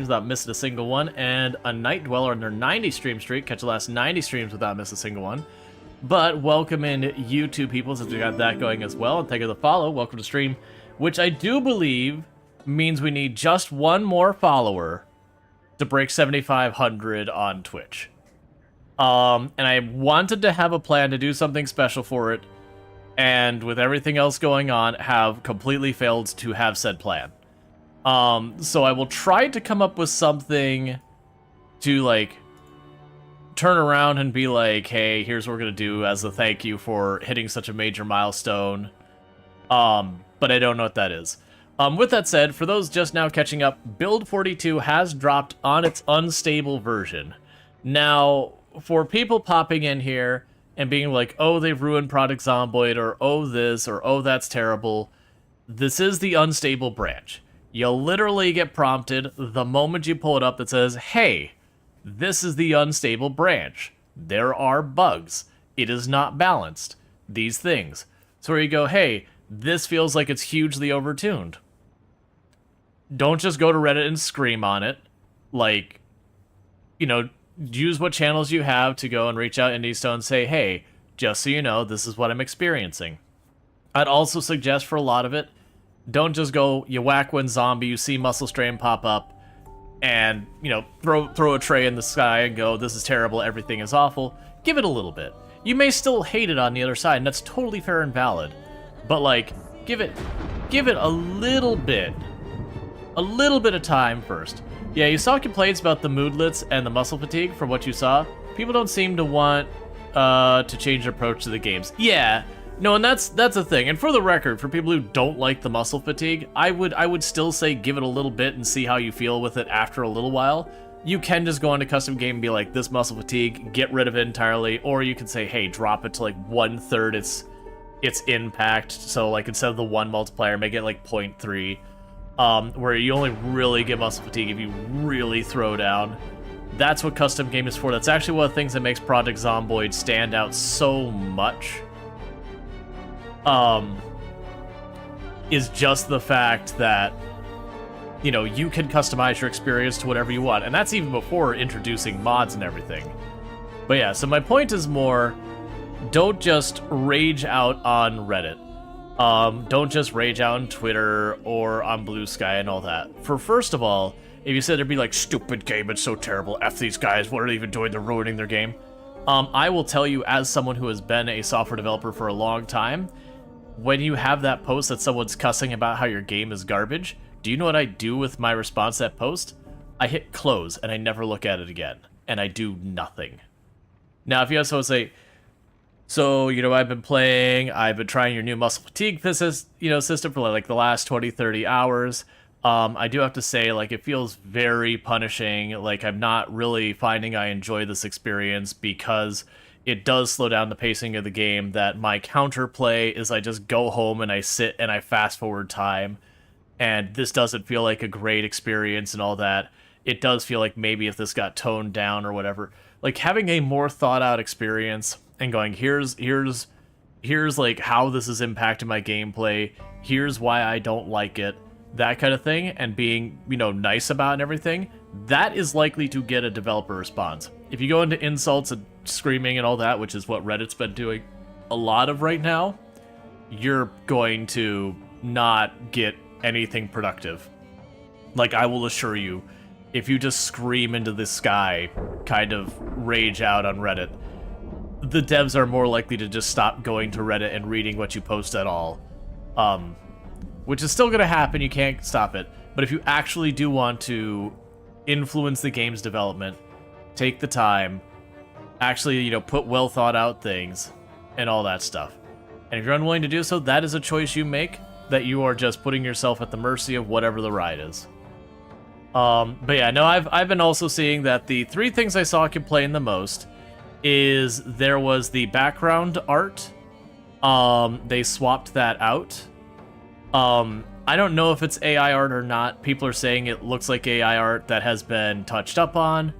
without missing a single one, and a Night Dweller on their 90 stream streak. Catch the last 90 streams without missing a single one. But welcome in YouTube people, since we got that going as well. And thank you for the follow. Welcome to stream, which I do believe means we need just one more follower to break 7,500 on Twitch. And I wanted to have a plan to do something special for it, and with everything else going on, have completely failed to have said plan. So I will try to come up with something to, like, turn around and be like, hey, here's what we're gonna do as a thank you for hitting such a major milestone. But I don't know what that is. With that said, for those just now catching up, Build 42 has dropped on its unstable version. Now, for people popping in here and being like, oh, they've ruined Project Zomboid, or oh, this, or oh, that's terrible, this is the unstable branch. You'll literally get prompted the moment you pull it up that says, hey, this is the unstable branch. There are bugs. It is not balanced. These things. So where you go, hey, this feels like it's hugely overtuned. Don't just go to Reddit and scream on it. Like, you know, use what channels you have to go and reach out Indie Stone and say, hey, just so you know, this is what I'm experiencing. I'd also suggest for a lot of it, don't just go, you whack one zombie, you see Muscle Strain pop up, and, you know, throw a tray in the sky and go, this is terrible, everything is awful. Give it a little bit. You may still hate it on the other side, and that's totally fair and valid. But, like, give it a little bit of time first. Yeah, you saw complaints about the moodlets and the muscle fatigue from what you saw. People don't seem to want to change their approach to the games. Yeah. No, and that's a thing. And for the record, for people who don't like the muscle fatigue, I would still say give it a little bit and see how you feel with it after a little while. You can just go into custom game and be like, this muscle fatigue, get rid of it entirely, or you can say, hey, drop it to like 1/3 its impact. So like instead of the 1 multiplier, make it like 0.3, where you only really get muscle fatigue if you really throw down. That's what custom game is for. That's actually one of the things that makes Project Zomboid stand out so much. Is just the fact that, you know, you can customize your experience to whatever you want, and that's even before introducing mods and everything. But yeah, so my point is more, don't just rage out on Reddit. Don't just rage out on Twitter or on Blue Sky and all that. For first of all, if you said there'd be like, stupid game, it's so terrible, F these guys, what are they even doing, they're ruining their game. I will tell you, as someone who has been a software developer for a long time, when you have that post that someone's cussing about how your game is garbage, do you know what I do with my response to that post? I hit close, and I never look at it again, and I do nothing. Now, if you have someone say, so, you know, I've been trying your new muscle fatigue system for like the last 20, 30 hours. I do have to say, like, it feels very punishing. Like, I'm not really finding I enjoy this experience because it does slow down the pacing of the game. That my counterplay is I just go home and I sit and I fast forward time. And this doesn't feel like a great experience and all that. It does feel like maybe if this got toned down or whatever. Like, having a more thought out experience and going, here's like how this has impacted my gameplay. Here's why I don't like it. That kind of thing, and being, you know, nice about it and everything, that is likely to get a developer response. If you go into insults and screaming and all that, which is what Reddit's been doing a lot of right now, you're going to not get anything productive. Like, I will assure you, if you just scream into the sky, kind of rage out on Reddit, the devs are more likely to just stop going to Reddit and reading what you post at all. Which is still going to happen, you can't stop it. But if you actually do want to influence the game's development, take the time, actually, you know, put well thought out things, and all that stuff. And if you're unwilling to do so, that is a choice you make, that you are just putting yourself at the mercy of whatever the ride is. But yeah, no, I've been also seeing that the 3 things I saw complain the most is there was the background art. They swapped that out. I don't know if it's AI art or not. People are saying it looks like AI art that has been touched up on.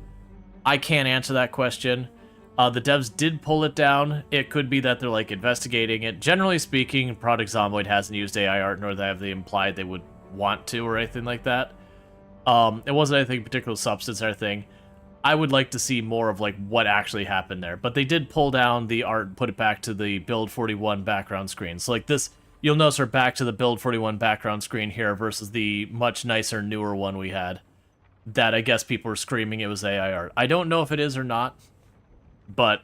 I can't answer that question. The devs did pull it down. It could be that they're like investigating it. Generally speaking, Project Zomboid hasn't used AI art, nor have they implied they would want to or anything like that. It wasn't anything particular substance or anything. I would like to see more of like what actually happened there. But they did pull down the art and put it back to the build 41 background screen. So like this, you'll notice we're back to the build 41 background screen here versus the much nicer, newer one we had. That I guess people were screaming it was AI art. I don't know if it is or not, but,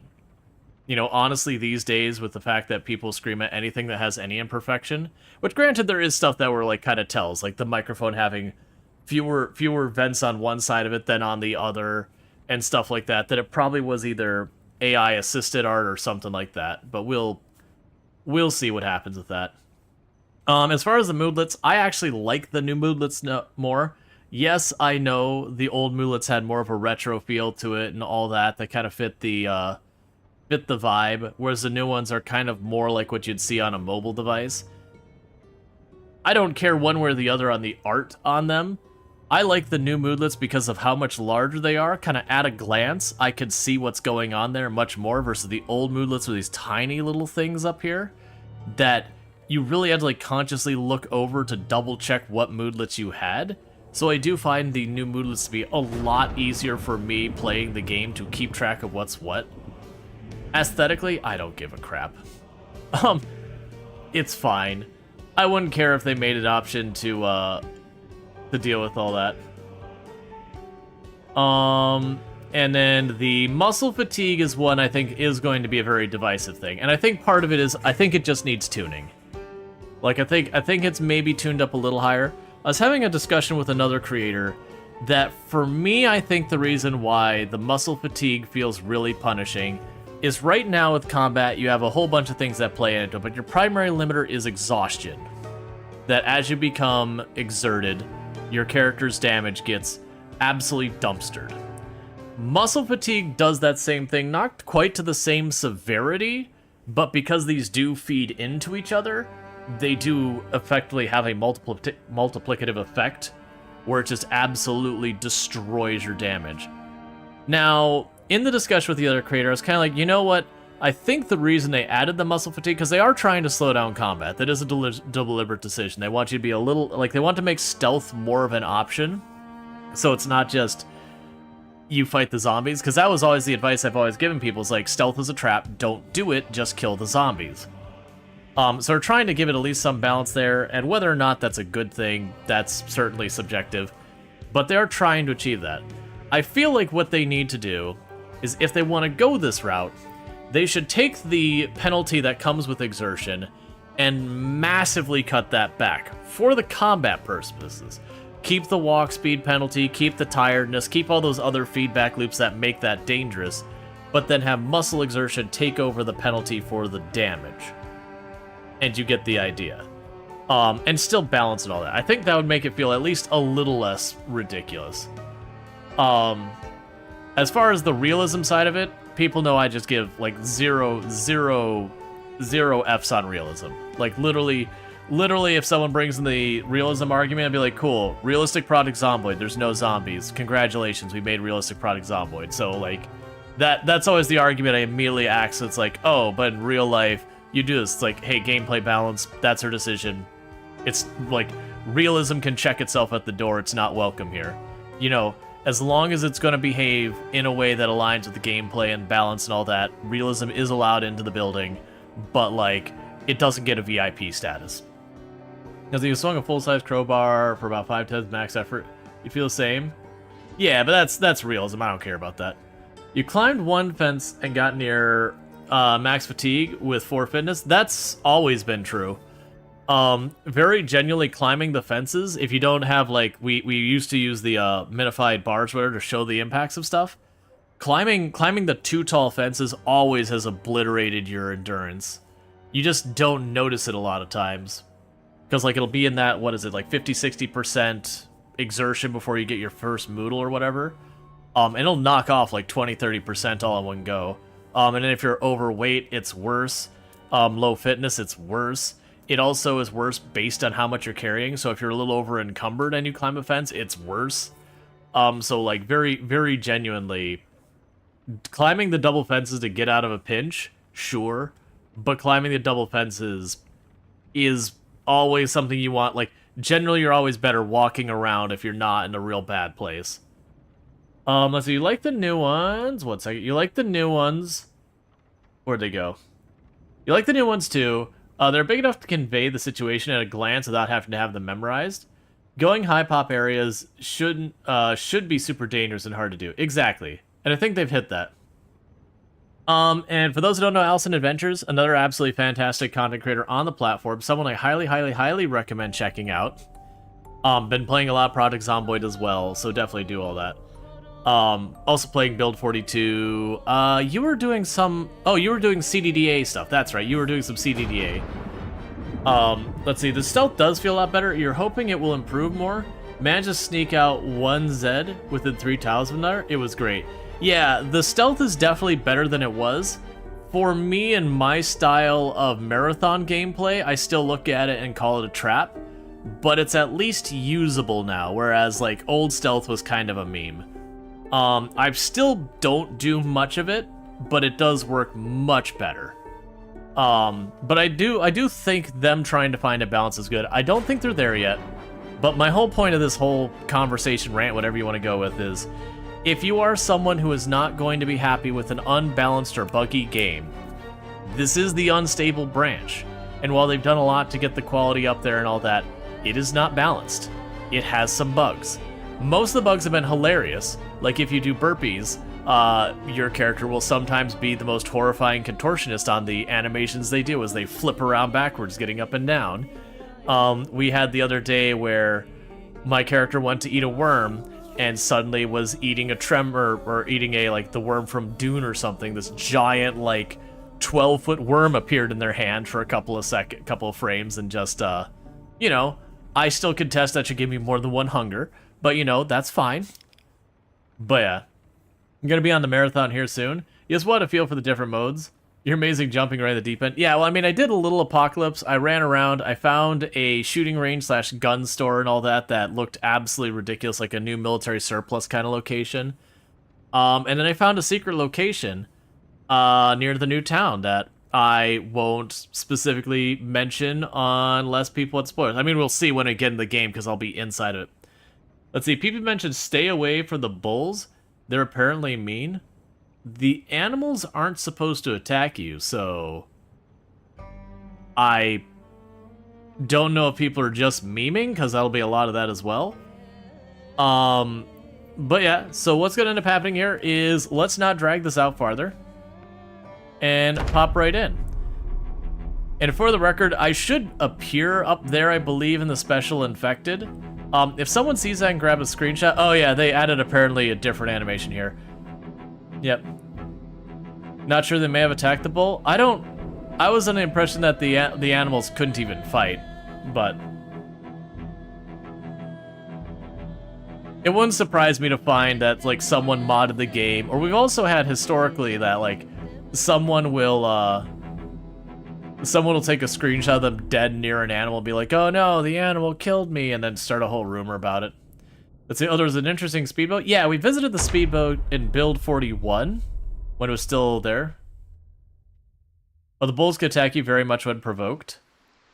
you know, honestly, these days, with the fact that people scream at anything that has any imperfection, which granted there is stuff that were like kind of tells, like the microphone having fewer vents on one side of it than on the other, and stuff like that, that it probably was either AI assisted art or something like that. But we'll see what happens with that. As far as the moodlets, I actually like the new moodlets more. Yes, I know the old moodlets had more of a retro feel to it and all that kind of fit the vibe, whereas the new ones are kind of more like what you'd see on a mobile device. I don't care one way or the other on the art on them. I like the new moodlets because of how much larger they are. Kind of at a glance, I could see what's going on there much more versus the old moodlets with these tiny little things up here that you really had to like consciously look over to double check what moodlets you had. So I do find the new moodlets to be a lot easier for me playing the game to keep track of what's what. Aesthetically, I don't give a crap. It's fine. I wouldn't care if they made an option to deal with all that. And then the muscle fatigue is one I think is going to be a very divisive thing. And I think part of it is, I think it just needs tuning. Like, I think it's maybe tuned up a little higher. I was having a discussion with another creator that, for me, I think the reason why the muscle fatigue feels really punishing is right now with combat, you have a whole bunch of things that play into it, but your primary limiter is exhaustion. That as you become exerted, your character's damage gets absolutely dumpstered. Muscle fatigue does that same thing, not quite to the same severity, but because these do feed into each other, they do effectively have a multiplicative effect where it just absolutely destroys your damage. Now, in the discussion with the other creator, I was kind of like, you know what? I think the reason they added the muscle fatigue, because they are trying to slow down combat. That is a deliberate decision. They want you to be a little, like, they want to make stealth more of an option. So it's not just you fight the zombies, because that was always the advice I've always given people, is like, stealth is a trap, don't do it, just kill the zombies. So we're trying to give it at least some balance there, and whether or not that's a good thing, that's certainly subjective. But they are trying to achieve that. I feel like what they need to do is, if they want to go this route, they should take the penalty that comes with exertion and massively cut that back for the combat purposes. Keep the walk speed penalty, keep the tiredness, keep all those other feedback loops that make that dangerous, but then have muscle exertion take over the penalty for the damage. And you get the idea. And still balance and all that. I think that would make it feel at least a little less ridiculous. As far as the realism side of it, people know I just give like zero Fs on realism. Like literally if someone brings in the realism argument, I'd be like, cool, realistic product Zomboid, there's no zombies. Congratulations, we made realistic product Zomboid. So like, that's always the argument I immediately ask. It's like, oh, but in real life, you do this. It's like, hey, gameplay balance, that's her decision. It's like, realism can check itself at the door, it's not welcome here. You know, as long as it's going to behave in a way that aligns with the gameplay and balance and all that, realism is allowed into the building, but like, it doesn't get a VIP status. Because you swung a full-size crowbar for about 5 times max effort, you feel the same? Yeah, but that's realism, I don't care about that. You climbed one fence and got near max fatigue with 4 fitness. That's always been true. Very genuinely climbing the fences, if you don't have, like, we used to use the minified bars whatever to show the impacts of stuff. Climbing the too tall fences always has obliterated your endurance. You just don't notice it a lot of times. Because, like, it'll be in that, what is it, like 50-60% exertion before you get your first moodle or whatever. And it'll knock off like 20-30% all in one go. And then if you're overweight, it's worse. Low fitness, it's worse. It also is worse based on how much you're carrying. So if you're a little over encumbered and you climb a fence, it's worse. So like very, very genuinely, climbing the double fences to get out of a pinch, sure. But climbing the double fences is always something you want. Like, generally you're always better walking around if you're not in a real bad place. Let's see, you like the new ones? One second. You like the new ones? Where'd they go? You like the new ones too. They're big enough to convey the situation at a glance without having to have them memorized. Going high pop areas should be super dangerous and hard to do. Exactly. And I think they've hit that. And for those who don't know Allison Adventures, another absolutely fantastic content creator on the platform, someone I highly, highly, highly recommend checking out. Been playing a lot of Project Zomboid as well, so definitely do all that. Also playing Build 42. You were doing some... Oh, you were doing CDDA stuff. That's right, you were doing some CDDA. Let's see, the stealth does feel a lot better. You're hoping it will improve more. Managed to sneak out one Zed within 3 tiles from there. It was great. Yeah, the stealth is definitely better than it was. For me and my style of marathon gameplay, I still look at it and call it a trap. But it's at least usable now, whereas like old stealth was kind of a meme. I still don't do much of it, but it does work much better. But I do think them trying to find a balance is good. I don't think they're there yet, but my whole point of this whole conversation, rant, whatever you want to go with, is if you are someone who is not going to be happy with an unbalanced or buggy game, this is the unstable branch. And while they've done a lot to get the quality up there and all that, it is not balanced. It has some bugs. Most of the bugs have been hilarious. Like if you do burpees, your character will sometimes be the most horrifying contortionist on the animations they do as they flip around backwards, getting up and down. We had the other day where my character went to eat a worm and suddenly was eating a tremor, or eating a, like, the worm from Dune or something. This giant, like, 12-foot worm appeared in their hand for a couple of frames, and just, you know, I still contest that should give me more than one hunger, but, you know, that's fine. But yeah, I'm gonna be on the marathon here soon. You just want to feel for the different modes. You're amazing jumping right in the deep end. Yeah, well, I mean, I did a little apocalypse. I ran around. I found a shooting range / gun store and all that looked absolutely ridiculous, like a new military surplus kind of location. And then I found a secret location near the new town that I won't specifically mention unless people want spoilers. I mean, we'll see when I get in the game because I'll be inside of it. Let's see, people mentioned stay away from the bulls. They're apparently mean. The animals aren't supposed to attack you, so I don't know if people are just memeing, because that'll be a lot of that as well. But yeah, so what's going to end up happening here is let's not drag this out farther and pop right in. And for the record, I should appear up there, I believe, in the special infected. If someone sees that and grab a screenshot... Oh yeah, they added apparently a different animation here. Yep. Not sure they may have attacked the bull. I was under the impression that the animals couldn't even fight, but it wouldn't surprise me to find that like someone modded the game, or we've also had historically that like someone will take a screenshot of them dead near an animal and be like, oh no, the animal killed me, and then start a whole rumor about it. Let's see, oh, there was an interesting speedboat. Yeah, we visited the speedboat in Build 41 when it was still there. Oh, the bulls could attack you very much when provoked.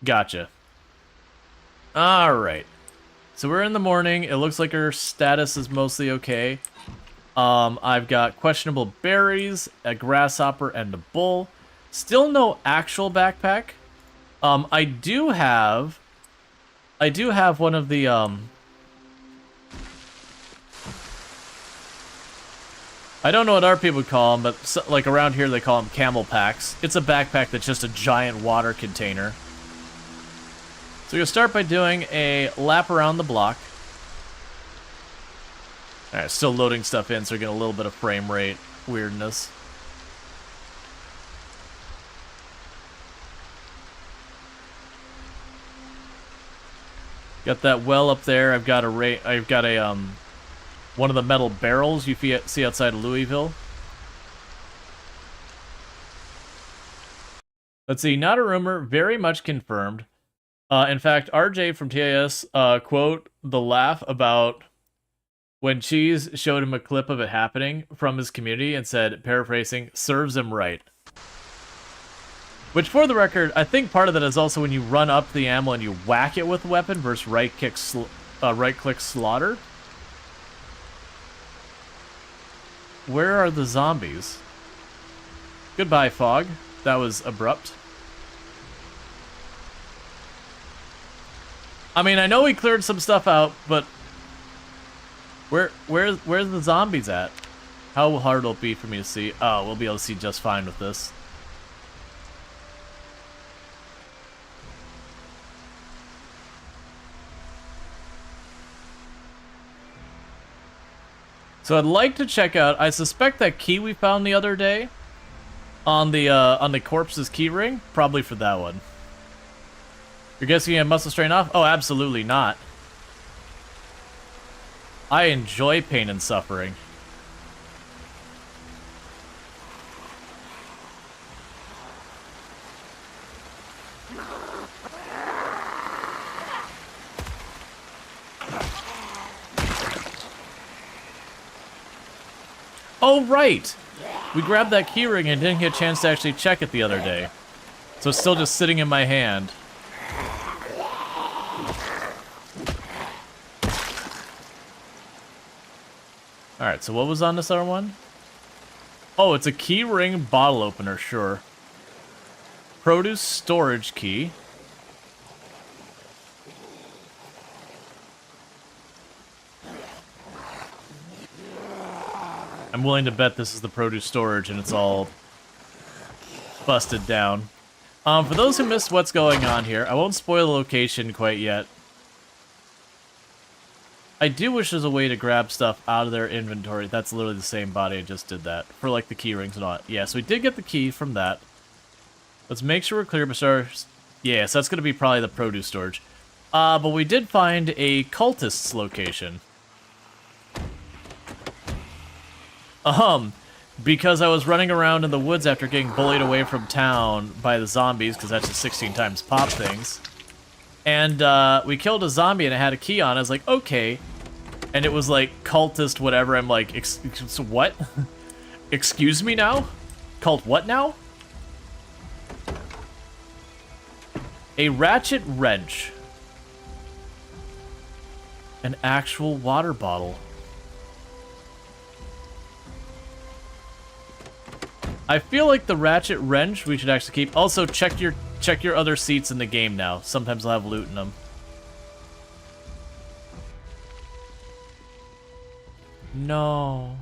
Gotcha. Alright. So we're in the morning. It looks like our status is mostly okay. I've got questionable berries, a grasshopper, and a bull. Still no actual backpack. I do have one of the, I don't know what our people would call them, but like around here they call them camel packs. It's a backpack that's just a giant water container. So we'll start by doing a lap around the block. Alright, still loading stuff in, so we're getting a little bit of frame rate weirdness. Got that well up there. I've got a one of the metal barrels you see outside of Louisville. Let's see, not a rumor, very much confirmed. In fact, RJ from TIS quote the laugh about when Cheese showed him a clip of it happening from his community and said, paraphrasing, serves him right. Which, for the record, I think part of that is also when you run up the ammo and you whack it with a weapon versus right-click slaughter. Where are the zombies? Goodbye, fog. That was abrupt. I mean, I know we cleared some stuff out, but where's the zombies at? How hard will it be for me to see? Oh, we'll be able to see just fine with this. So I'd like to check out, I suspect that key we found the other day on the corpse's key ring, probably for that one. You're guessing you have muscle strain off? Oh, absolutely not. I enjoy pain and suffering. Oh, right! We grabbed that keyring and didn't get a chance to actually check it the other day. So it's still just sitting in my hand. Alright, so what was on this other one? Oh, it's a keyring bottle opener, sure. Produce storage key. I'm willing to bet this is the produce storage and it's all busted down. For those who missed what's going on here, I won't spoil the location quite yet. I do wish there's a way to grab stuff out of their inventory. That's literally the same body I just did that. For like the key rings and all that. Yeah, so we did get the key from that. Let's make sure we're clear before... Yeah, so that's going to be probably the produce storage. But we did find a cultist's location. Because I was running around in the woods after getting bullied away from town by the zombies, because that's just 16 times pop things. And we killed a zombie and it had a key on it. I was like, okay. And it was like, cultist whatever. I'm like, what? Excuse me now? Cult what now? A ratchet wrench. An actual water bottle. I feel like the ratchet wrench we should actually keep. Also, check your other seats in the game now. Sometimes they'll have loot in them. No.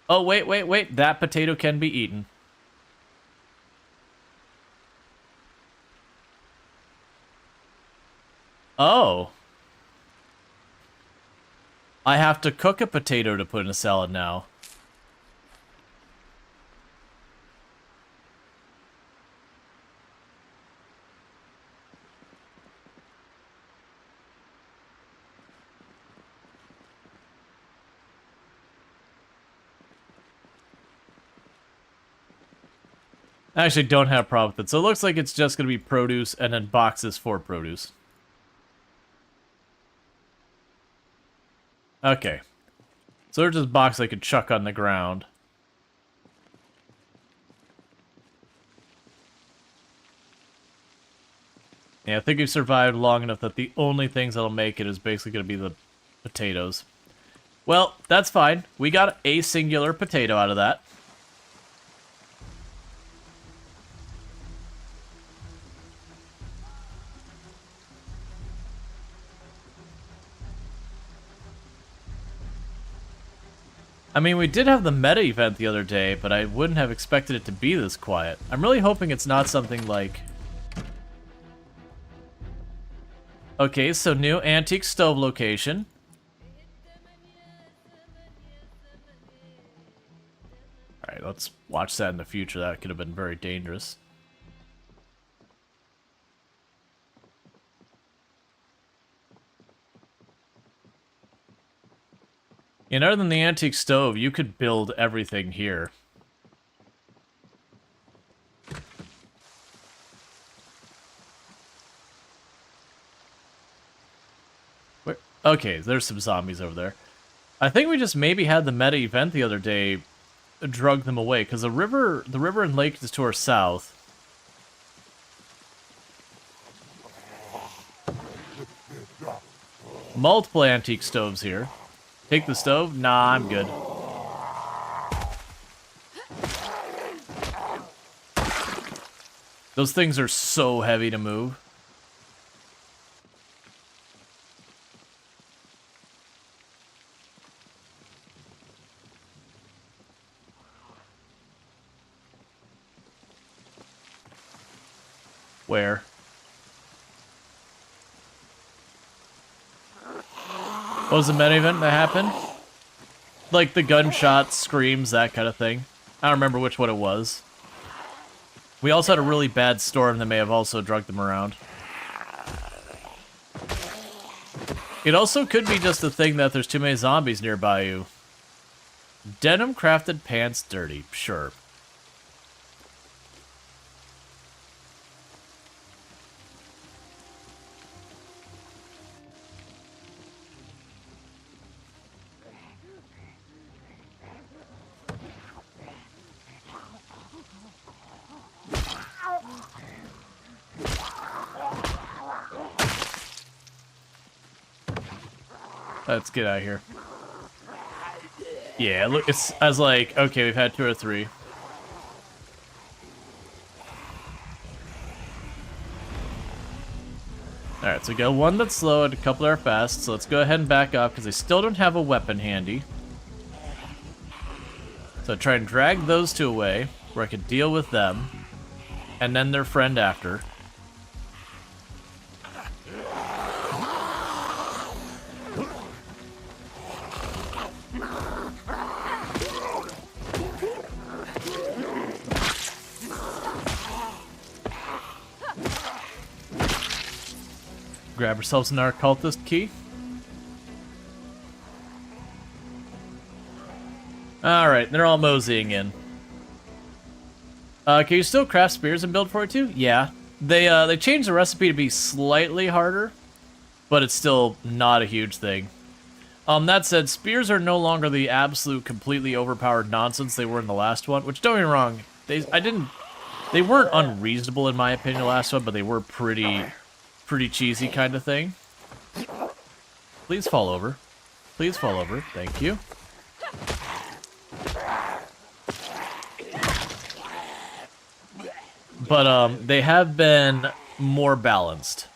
Oh, wait. That potato can be eaten. Oh. I have to cook a potato to put in a salad now. I actually don't have a problem with it. So it looks like it's just going to be produce and then boxes for produce. Okay. So there's this box I could chuck on the ground. Yeah, I think we've survived long enough that the only things that'll make it is basically going to be the potatoes. Well, that's fine. We got a singular potato out of that. I mean, we did have the meta event the other day, but I wouldn't have expected it to be this quiet. I'm really hoping it's not something like... Okay, so new antique stove location. Alright, let's watch that in the future. That could have been very dangerous. And other than the antique stove, you could build everything here. Where? Okay, there's some zombies over there. I think we just maybe had the meta event the other day drug them away, because the river and lake is to our south. Multiple antique stoves here. Take the stove? Nah, I'm good. Those things are so heavy to move. Where? What was the meta event that happened? Like the gunshots, screams, that kind of thing. I don't remember which one it was. We also had a really bad storm that may have also drugged them around. It also could be just a thing that there's too many zombies nearby you. Denim crafted pants dirty. Sure. Let's get out of here. Yeah, look, I was like, okay, we've had 2 or 3. Alright, so we got one that's slow and a couple that are fast, so let's go ahead and back up, because they still don't have a weapon handy. So try and drag those 2 away, where I can deal with them, and then their friend after. Grab ourselves an occultist key. Alright, they're all moseying in. Can you still craft spears in build 42? Yeah. They changed the recipe to be slightly harder, but it's still not a huge thing. That said, spears are no longer the absolute completely overpowered nonsense they were in the last one, which, don't get me wrong, they weren't unreasonable in my opinion the last one, but they were pretty cheesy kind of thing. Please fall over. Please fall over. Thank you. But they have been more balanced.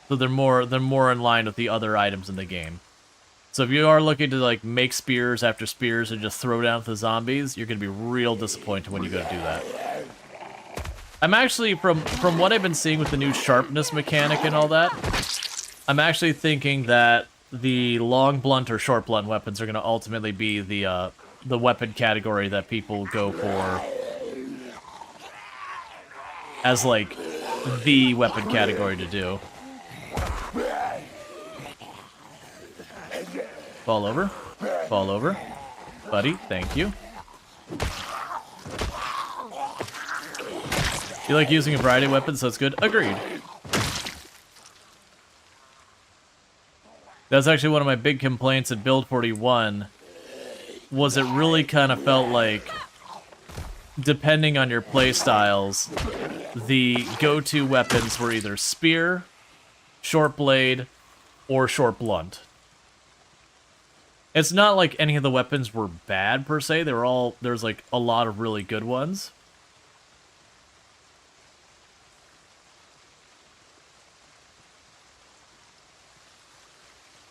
So they're more in line with the other items in the game. So if you are looking to like make spears after spears and just throw down the zombies, you're going to be real disappointed when you go to do that. I'm actually, from what I've been seeing with the new sharpness mechanic and all that, I'm actually thinking that the long blunt or short blunt weapons are going to ultimately be the weapon category that people go for as, like, the weapon category to do. Fall over. Fall over. Buddy, thank you. You like using a variety of weapons, so it's good. Agreed. That's actually one of my big complaints at Build 41, was it really kind of felt like, depending on your playstyles, the go-to weapons were either spear, short blade, or short blunt. It's not like any of the weapons were bad, per se. There's like a lot of really good ones.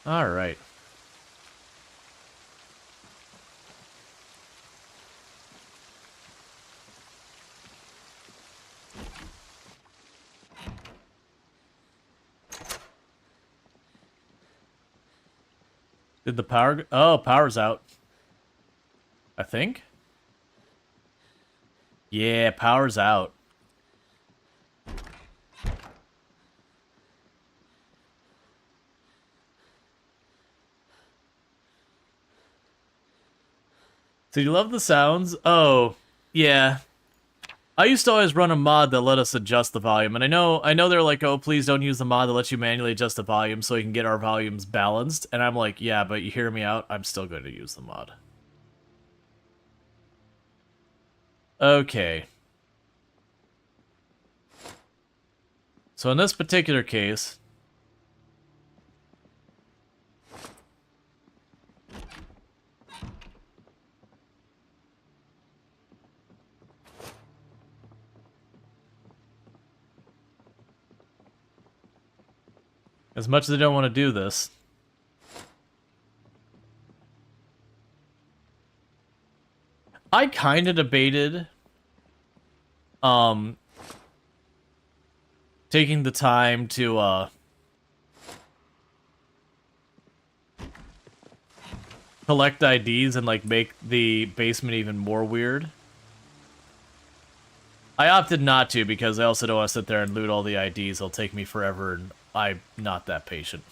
All right. Did the power... Oh, power's out. I think? Yeah, power's out. So you love the sounds? Oh, yeah. I used to always run a mod that let us adjust the volume, and I know they're like, oh, please don't use the mod that lets you manually adjust the volume so you can get our volumes balanced, and I'm like, yeah, but you hear me out, I'm still going to use the mod. Okay. So in this particular case, as much as I don't want to do this, I kind of debated taking the time to collect IDs and like make the basement even more weird. I opted not to because I also don't want to sit there and loot all the IDs. It'll take me forever, and I'm not that patient.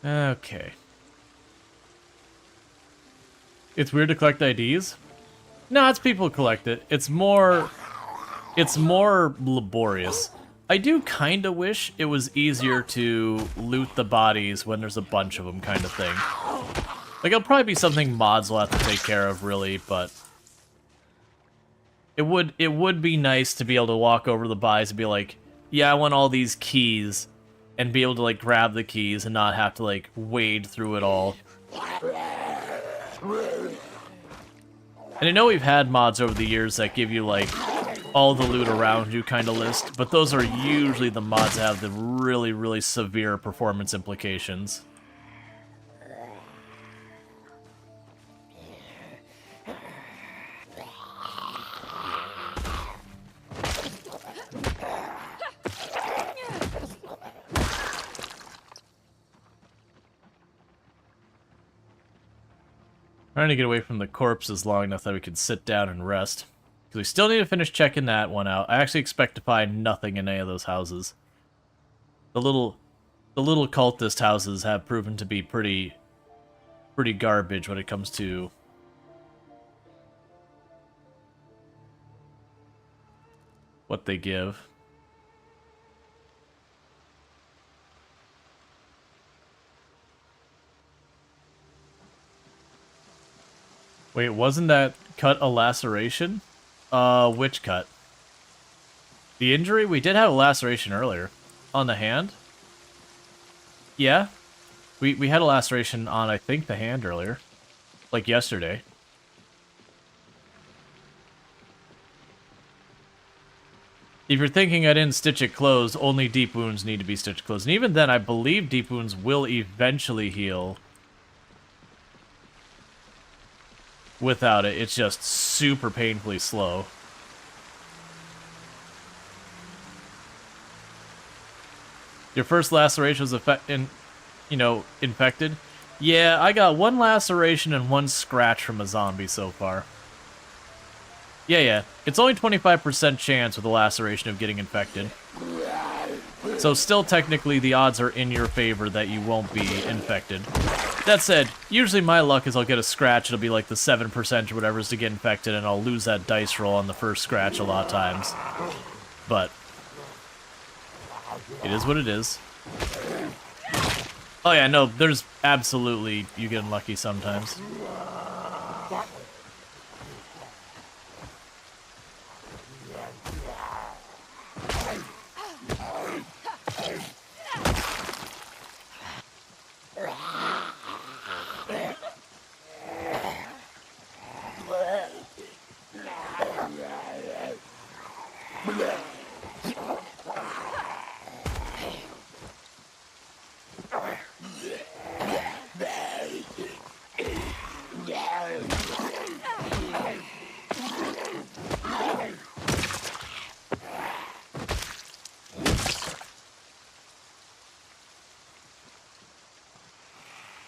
Okay. It's weird to collect IDs? No, it's people who collect it. It's more laborious. I do kind of wish it was easier to loot the bodies when there's a bunch of them, kind of thing. Like, it'll probably be something mods will have to take care of, really, but it would be nice to be able to walk over the bodies and be like, yeah, I want all these keys, and be able to, like, grab the keys and not have to, like, wade through it all. And I know we've had mods over the years that give you, like, all the loot around you kind of list, but those are usually the mods that have the really, really severe performance implications. Trying to get away from the corpses long enough that we could sit down and rest. Because we still need to finish checking that one out. I actually expect to find nothing in any of those houses. The little cultist houses have proven to be pretty garbage when it comes to what they give. Wait, wasn't that cut a laceration? Which cut? The injury? We did have a laceration earlier. On the hand? Yeah. We had a laceration on, I think, the hand earlier. Like yesterday. If you're thinking I didn't stitch it closed, only deep wounds need to be stitched closed. And even then, I believe deep wounds will eventually heal. Without it, it's just super painfully slow. Your first laceration was infected? Yeah, I got one laceration and one scratch from a zombie so far. Yeah. It's only 25% chance with a laceration of getting infected. So still technically the odds are in your favor that you won't be infected. That said, usually my luck is I'll get a scratch, it'll be like the 7% or whatever is to get infected, and I'll lose that dice roll on the first scratch a lot of times. But it is what it is. Oh yeah, no, there's absolutely, you get unlucky sometimes.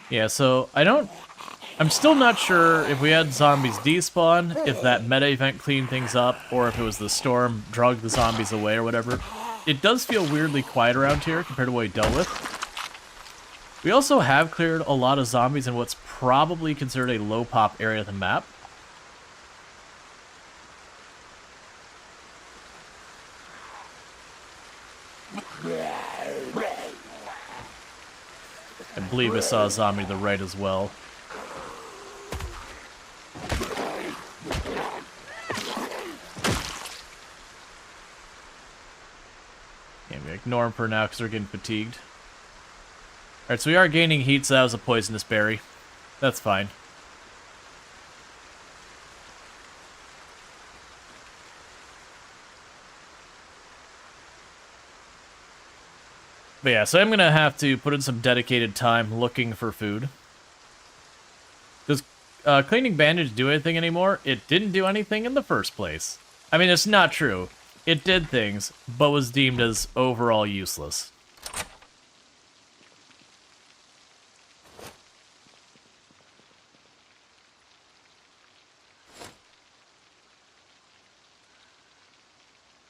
Yeah, so I'm still not sure if we had zombies despawn, if that meta event cleaned things up, or if it was the storm drugged the zombies away or whatever. it does feel weirdly quiet around here compared to what we dealt with. We also have cleared a lot of zombies in what's probably considered a low pop area of the map. I believe I saw a zombie to the right as well. Yeah, we ignore him for now because we're getting fatigued. Alright, so we are gaining heat, so that was a poisonous berry. That's fine. But yeah, so I'm going to have to put in some dedicated time looking for food. Does cleaning bandage do anything anymore? It didn't do anything in the first place. I mean, it's not true. It did things, but was deemed as overall useless.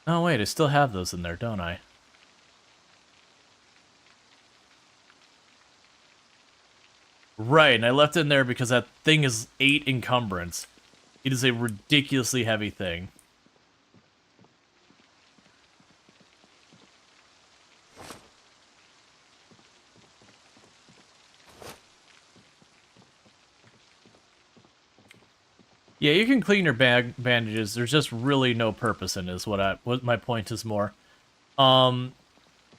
Oh wait, I still have those in there, don't I? Right, and I left it in there because that thing is 8 encumbrance. It is a ridiculously heavy thing. Yeah, you can clean your bandages. There's just really no purpose in it, is what my point is more.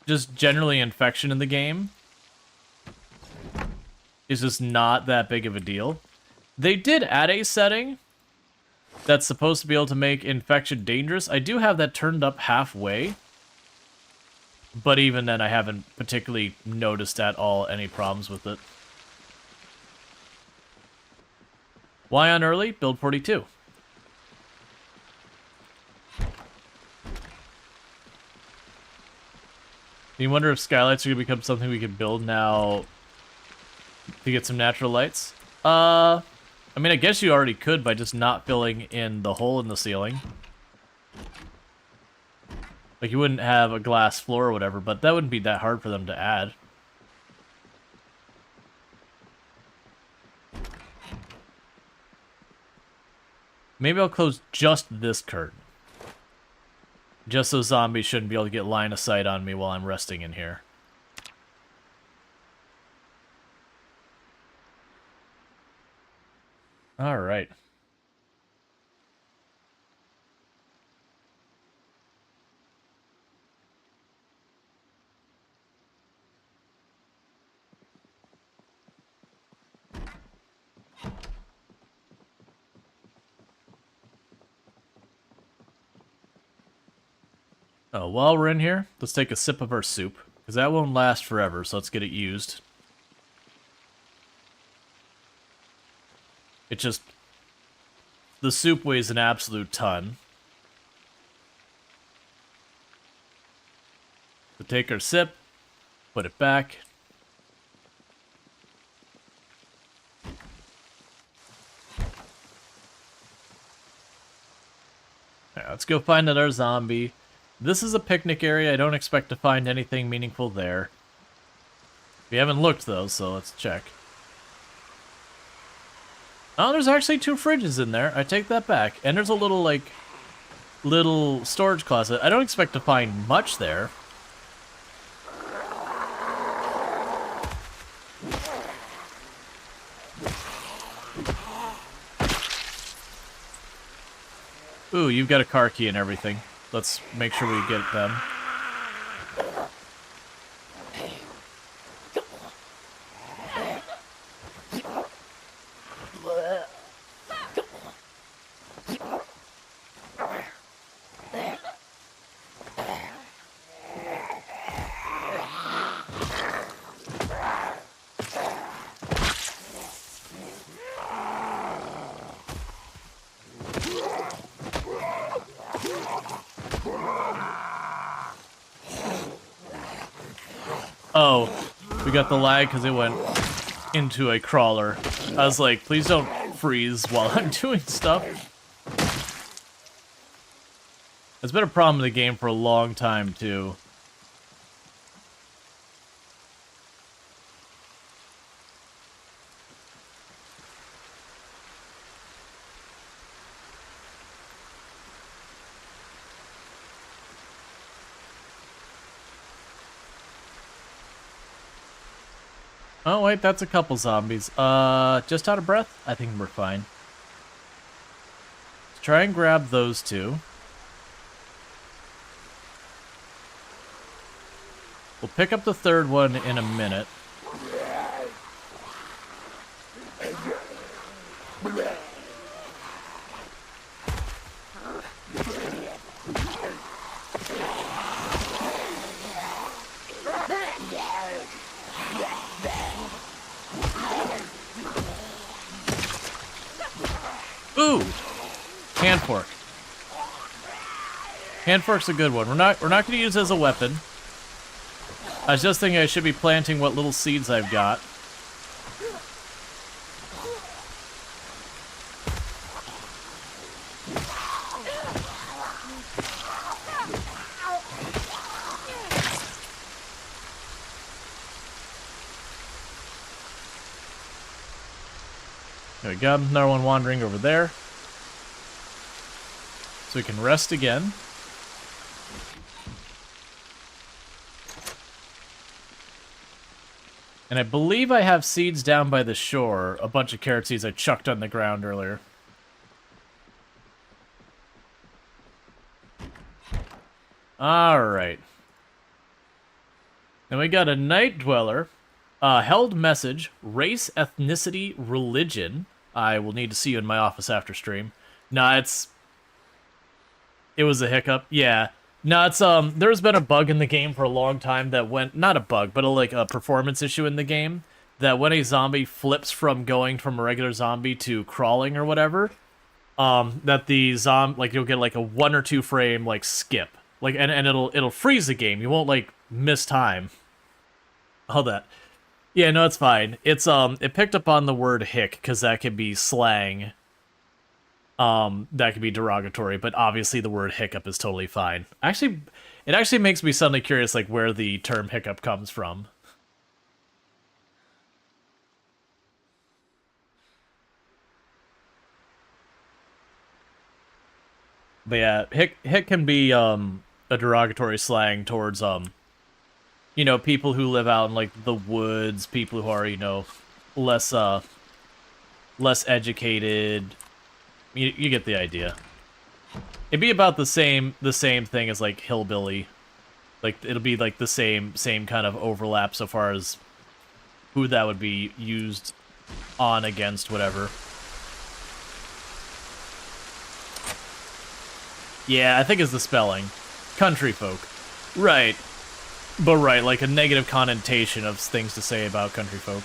Just generally infection in the game is just not that big of a deal. They did add a setting that's supposed to be able to make infection dangerous. I do have that turned up halfway, but even then I haven't particularly noticed at all any problems with it. Why on early? Build 42. You wonder if skylights are going to become something we can build now to get some natural lights? I mean, I guess you already could by just not filling in the hole in the ceiling. Like, you wouldn't have a glass floor or whatever, but that wouldn't be that hard for them to add. Maybe I'll close just this curtain. Just so zombies shouldn't be able to get line of sight on me while I'm resting in here. Alright. Oh, while we're in here, let's take a sip of our soup, because that won't last forever, so let's get it used. It just... the soup weighs an absolute ton. So take our sip, put it back. Alright, let's go find another zombie. This is a picnic area. I don't expect to find anything meaningful there. We haven't looked, though, so let's check. Oh, there's actually 2 fridges in there. I take that back. And there's a little, like, little storage closet. I don't expect to find much there. Ooh, you've got a car key and everything. Let's make sure we get them. Oh, we got the lag because it went into a crawler. I was like, please don't freeze while I'm doing stuff. It's been a problem in the game for a long time, too. Oh, wait, that's a couple zombies. Just out of breath? I think we're fine. Let's try and grab those two. We'll pick up the third one in a minute. Ooh! Hand fork. Hand fork's a good one. We're not gonna use it as a weapon. I was just thinking I should be planting what little seeds I've got. There we go. Another one wandering over there. So we can rest again. And I believe I have seeds down by the shore. A bunch of carrot seeds I chucked on the ground earlier. Alright. And we got a night dweller. Held message. Race, ethnicity, religion. I will need to see you in my office after stream. Nah, it was a hiccup. Yeah. No, it's there's been a bug in the game for a long time that not a bug, but a performance issue in the game that when a zombie flips from going from a regular zombie to crawling or whatever, that the you'll get like a 1 or 2 frame skip. And it'll freeze the game. You won't miss time. All that. Yeah, no, it's fine. It's it picked up on the word hick cuz that could be slang. That could be derogatory, but obviously the word hiccup is totally fine. Actually, it actually makes me suddenly curious, where the term hiccup comes from. But yeah, hick can be, a derogatory slang towards, people who live out in, the woods, people who are, less educated. You get the idea. It'd be about the same thing as hillbilly. It'll be the same kind of overlap so far as who that would be used on, against, whatever. Yeah, I think it's the spelling. Country folk. Right. But right, a negative connotation of things to say about country folk.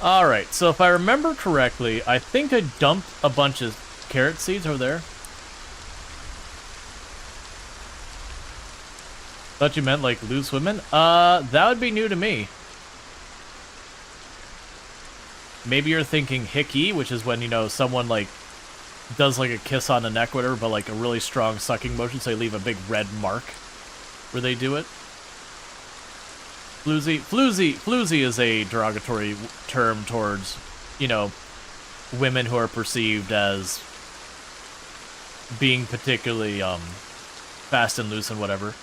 Alright, so if I remember correctly, I think I dumped a bunch of carrot seeds over there. Thought you meant, loose women? That would be new to me. Maybe you're thinking hickey, which is when, someone, does, a kiss on the neck, whatever, but, a really strong sucking motion, so they leave a big red mark where they do it. Floozy is a derogatory term towards, women who are perceived as being particularly, fast and loose and whatever.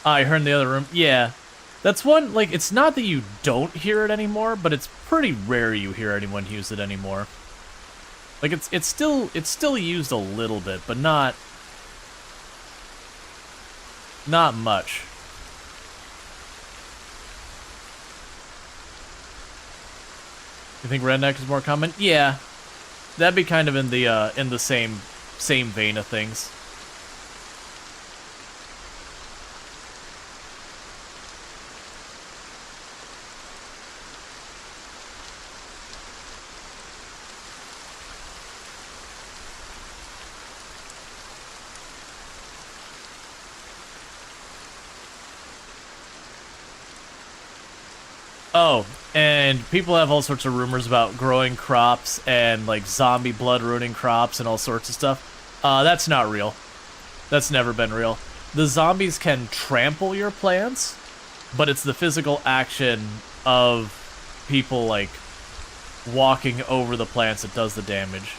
I heard in the other room. Yeah. That's one, it's not that you don't hear it anymore, but it's pretty rare you hear anyone use it anymore. It's still used a little bit, but not much. You think redneck is more common? Yeah. That'd be kind of in the same vein of things. Oh, and people have all sorts of rumors about growing crops and, zombie blood ruining crops and all sorts of stuff. That's not real. That's never been real. The zombies can trample your plants, but it's the physical action of people, like, walking over the plants that does the damage.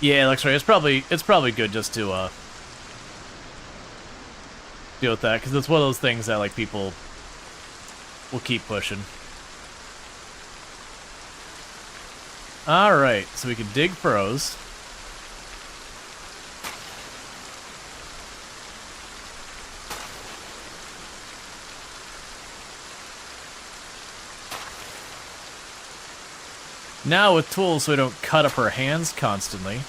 Yeah, that's right. It's probably good just to deal with that, because it's one of those things that, like, people will keep pushing. Alright, so we can dig furrows. Now with tools so we don't cut up our hands constantly.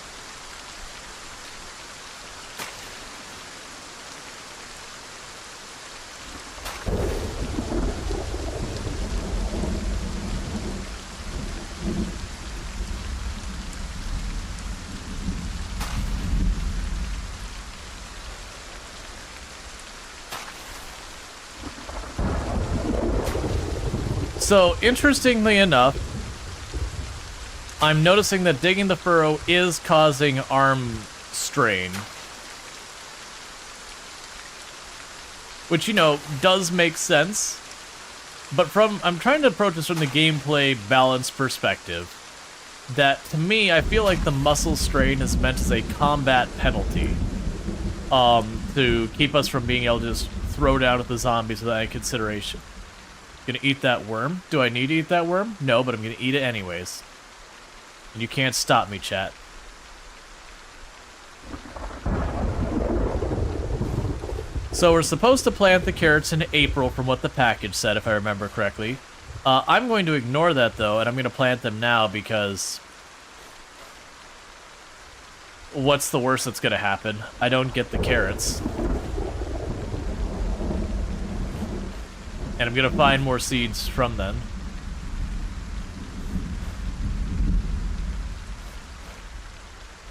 So, interestingly enough, I'm noticing that digging the furrow is causing arm strain. Which, you know, does make sense. But I'm trying to approach this from the gameplay balance perspective. That, to me, I feel like the muscle strain is meant as a combat penalty. To keep us from being able to just throw down at the zombies without any consideration. Gonna eat that worm? Do I need to eat that worm? No, but I'm gonna eat it anyways. And you can't stop me, chat. So we're supposed to plant the carrots in April from what the package said, if I remember correctly. I'm going to ignore that, though, and I'm going to plant them now because... what's the worst that's going to happen? I don't get the carrots. And I'm going to find more seeds from then.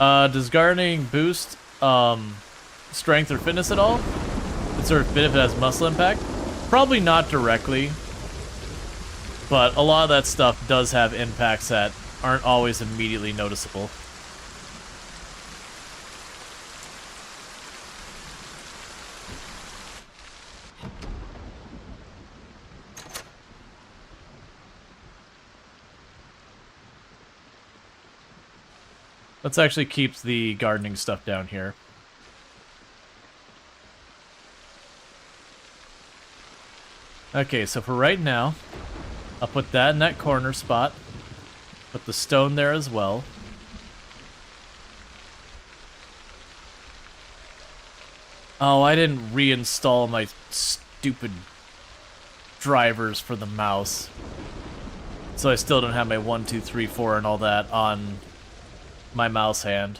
Does gardening boost strength or fitness at all? It sort of fit if it has muscle impact? Probably not directly. But a lot of that stuff does have impacts that aren't always immediately noticeable. Let's actually keep the gardening stuff down here. Okay, so for right now, I'll put that in that corner spot. Put the stone there as well. Oh, I didn't reinstall my stupid drivers for the mouse. So I still don't have my 1, 2, 3, 4 and all that on my mouse hand.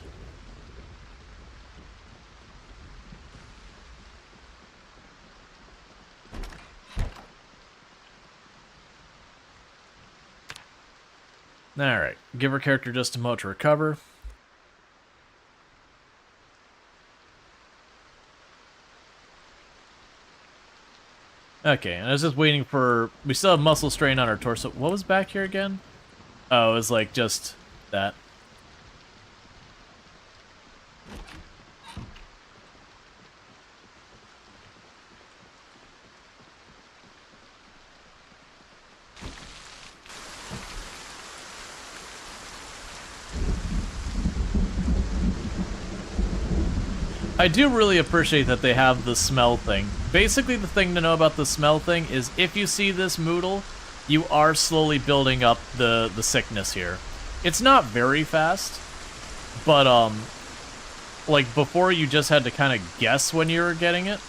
Alright, give our character just a moment to recover. Okay, and I was just waiting for... we still have muscle strain on our torso. What was back here again? Oh, it was like just that. I do really appreciate that they have the smell thing. Basically, the thing to know about the smell thing is if you see this moodle, you are slowly building up the sickness here. It's not very fast, but, like, before you just had to kind of guess when you were getting it.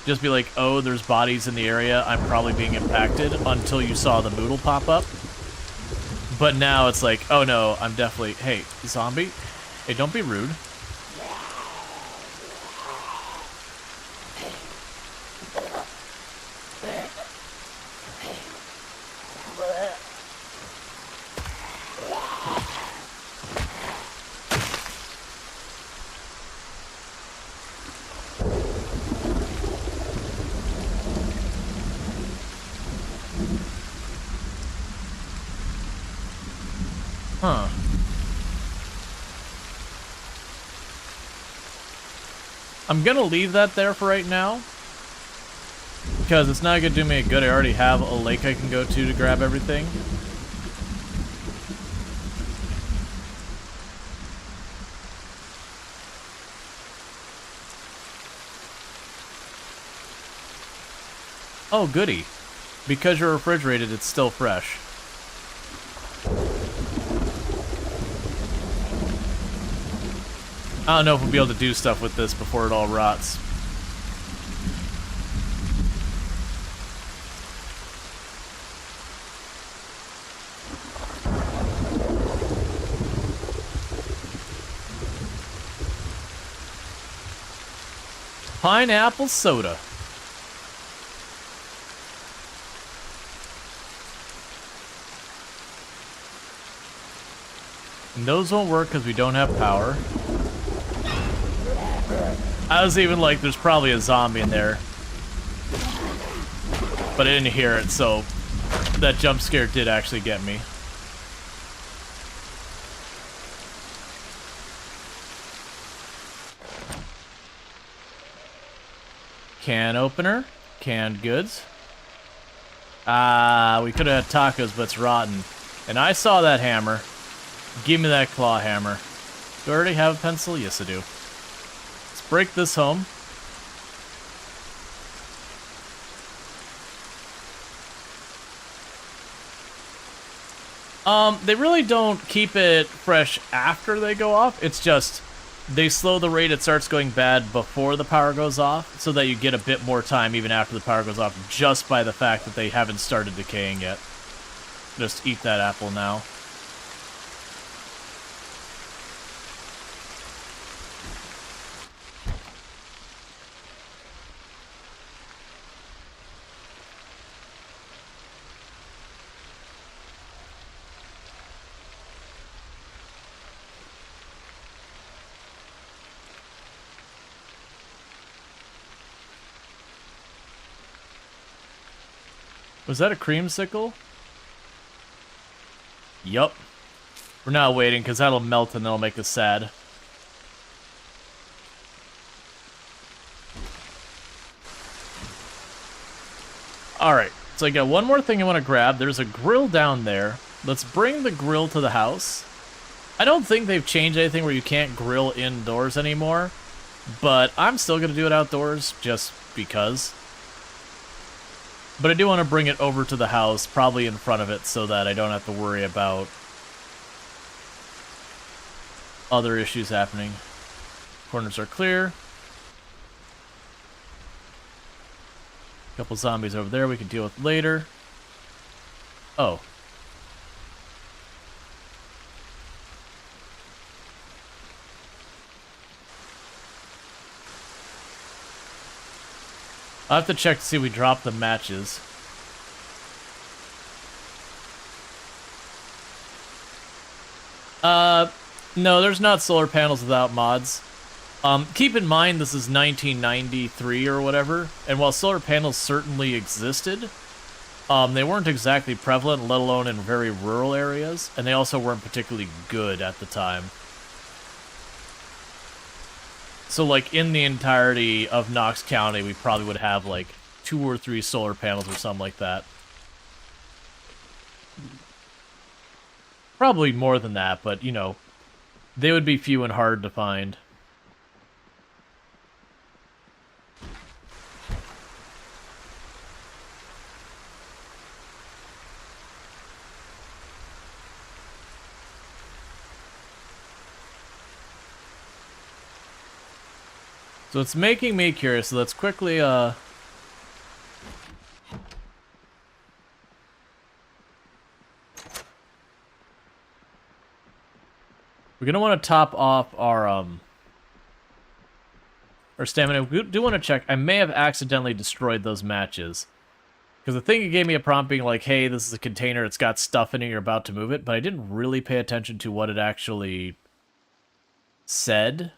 Just be like, oh, there's bodies in the area, I'm probably being impacted, until you saw the moodle pop up. But now it's like, oh no, I'm definitely... hey, zombie? Hey, don't be rude. Huh. I'm gonna leave that there for right now. Because it's not gonna do me good. I already have a lake I can go to grab everything. Oh, goody. Because you're refrigerated, it's still fresh. I don't know if we'll be able to do stuff with this before it all rots. Pineapple soda. And those won't work because we don't have power. I was even like, there's probably a zombie in there. But I didn't hear it, so that jump scare did actually get me. Can opener. Canned goods. We could have had tacos, but it's rotten. And I saw that hammer. Give me that claw hammer. Do I already have a pencil? Yes, I do. Let's break this home. They really don't keep it fresh after they go off. It's just they slow the rate it starts going bad before the power goes off, so that you get a bit more time even after the power goes off, just by the fact that they haven't started decaying yet. Just eat that apple now. Was that a creamsicle? Yup. We're not waiting, because that'll melt and that'll make us sad. Alright, so I got one more thing I want to grab. There's a grill down there. Let's bring the grill to the house. I don't think they've changed anything where you can't grill indoors anymore, but I'm still going to do it outdoors, just because. But I do want to bring it over to the house, probably in front of it, so that I don't have to worry about other issues happening. Corners are clear. A couple zombies over there we can deal with later. Oh. I'll have to check to see if we dropped the matches. No, there's not solar panels without mods. Keep in mind this is 1993 or whatever, and while solar panels certainly existed, they weren't exactly prevalent, let alone in very rural areas, and they also weren't particularly good at the time. So, like, in the entirety of Knox County, we probably would have, like, 2 or 3 solar panels or something like that. Probably more than that, but, you know, they would be few and hard to find. So it's making me curious, so let's quickly, we're gonna want to top off our stamina. We do want to check. I may have accidentally destroyed those matches. Because the thing it gave me a prompt being like, hey, this is a container, it's got stuff in it, you're about to move it, but I didn't really pay attention to what it actually said.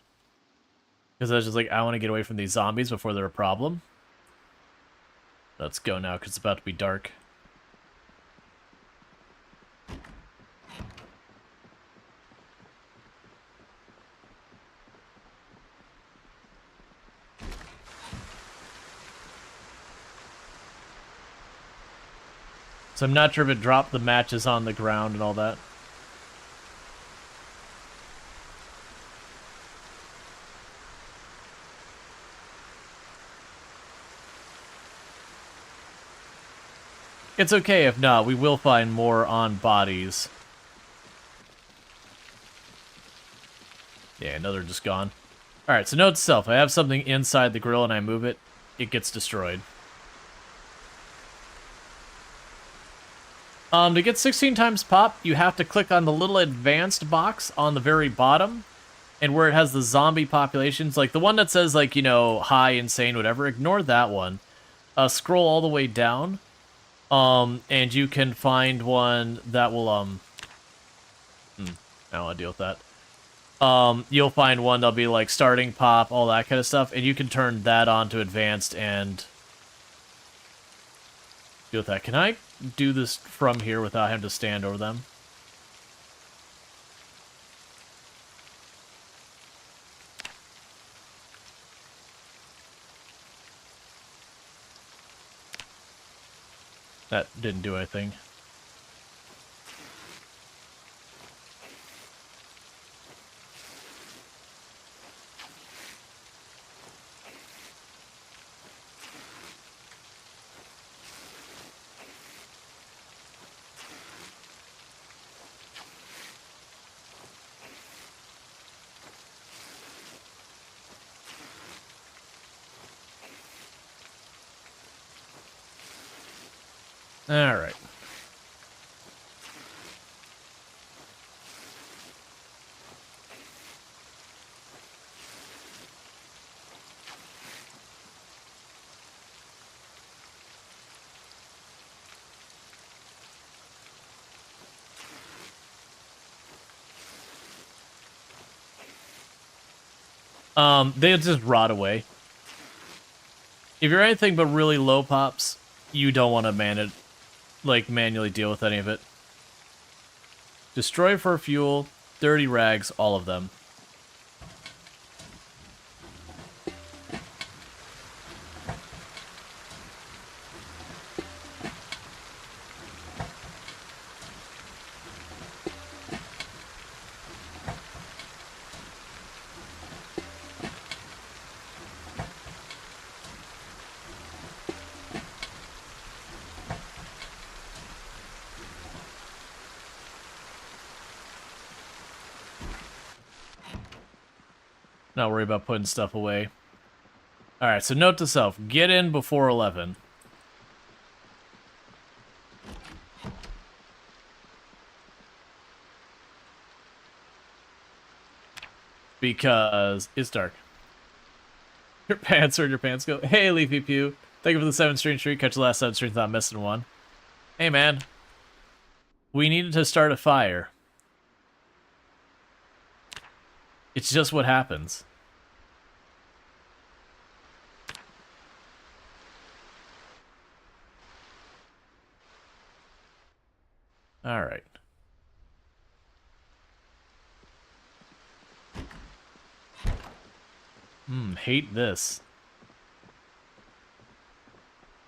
Because I was just like, I want to get away from these zombies before they're a problem. Let's go now, because it's about to be dark. So I'm not sure if it dropped the matches on the ground and all that. It's okay if not. We will find more on bodies. Yeah, another just gone. Alright, so note to self. I have something inside the grill and I move it. It gets destroyed. To get 16 times pop, you have to click on the little advanced box on the very bottom. And where it has the zombie populations, like the one that says, like, you know, high, insane, whatever, ignore that one. Scroll all the way down. And you can find one that will, I don't want to deal with that. You'll find one that'll be like starting pop, all that kind of stuff, and you can turn that on to advanced and deal with that. Can I do this from here without having to stand over them? That didn't do anything. All right. They'll just rot away. If you're anything but really low pops, you don't want to manually deal with any of it. Destroy for fuel, dirty rags, all of them. Not worry about putting stuff away. Alright, so note to self. Get in before 11. Because it's dark. Your pants or your pants go. Hey, Leafy Pew. Thank you for the 7 streak. Catch the last 7 streams without missing one. Hey, man. We needed to start a fire. It's just what happens. All right. Hate this.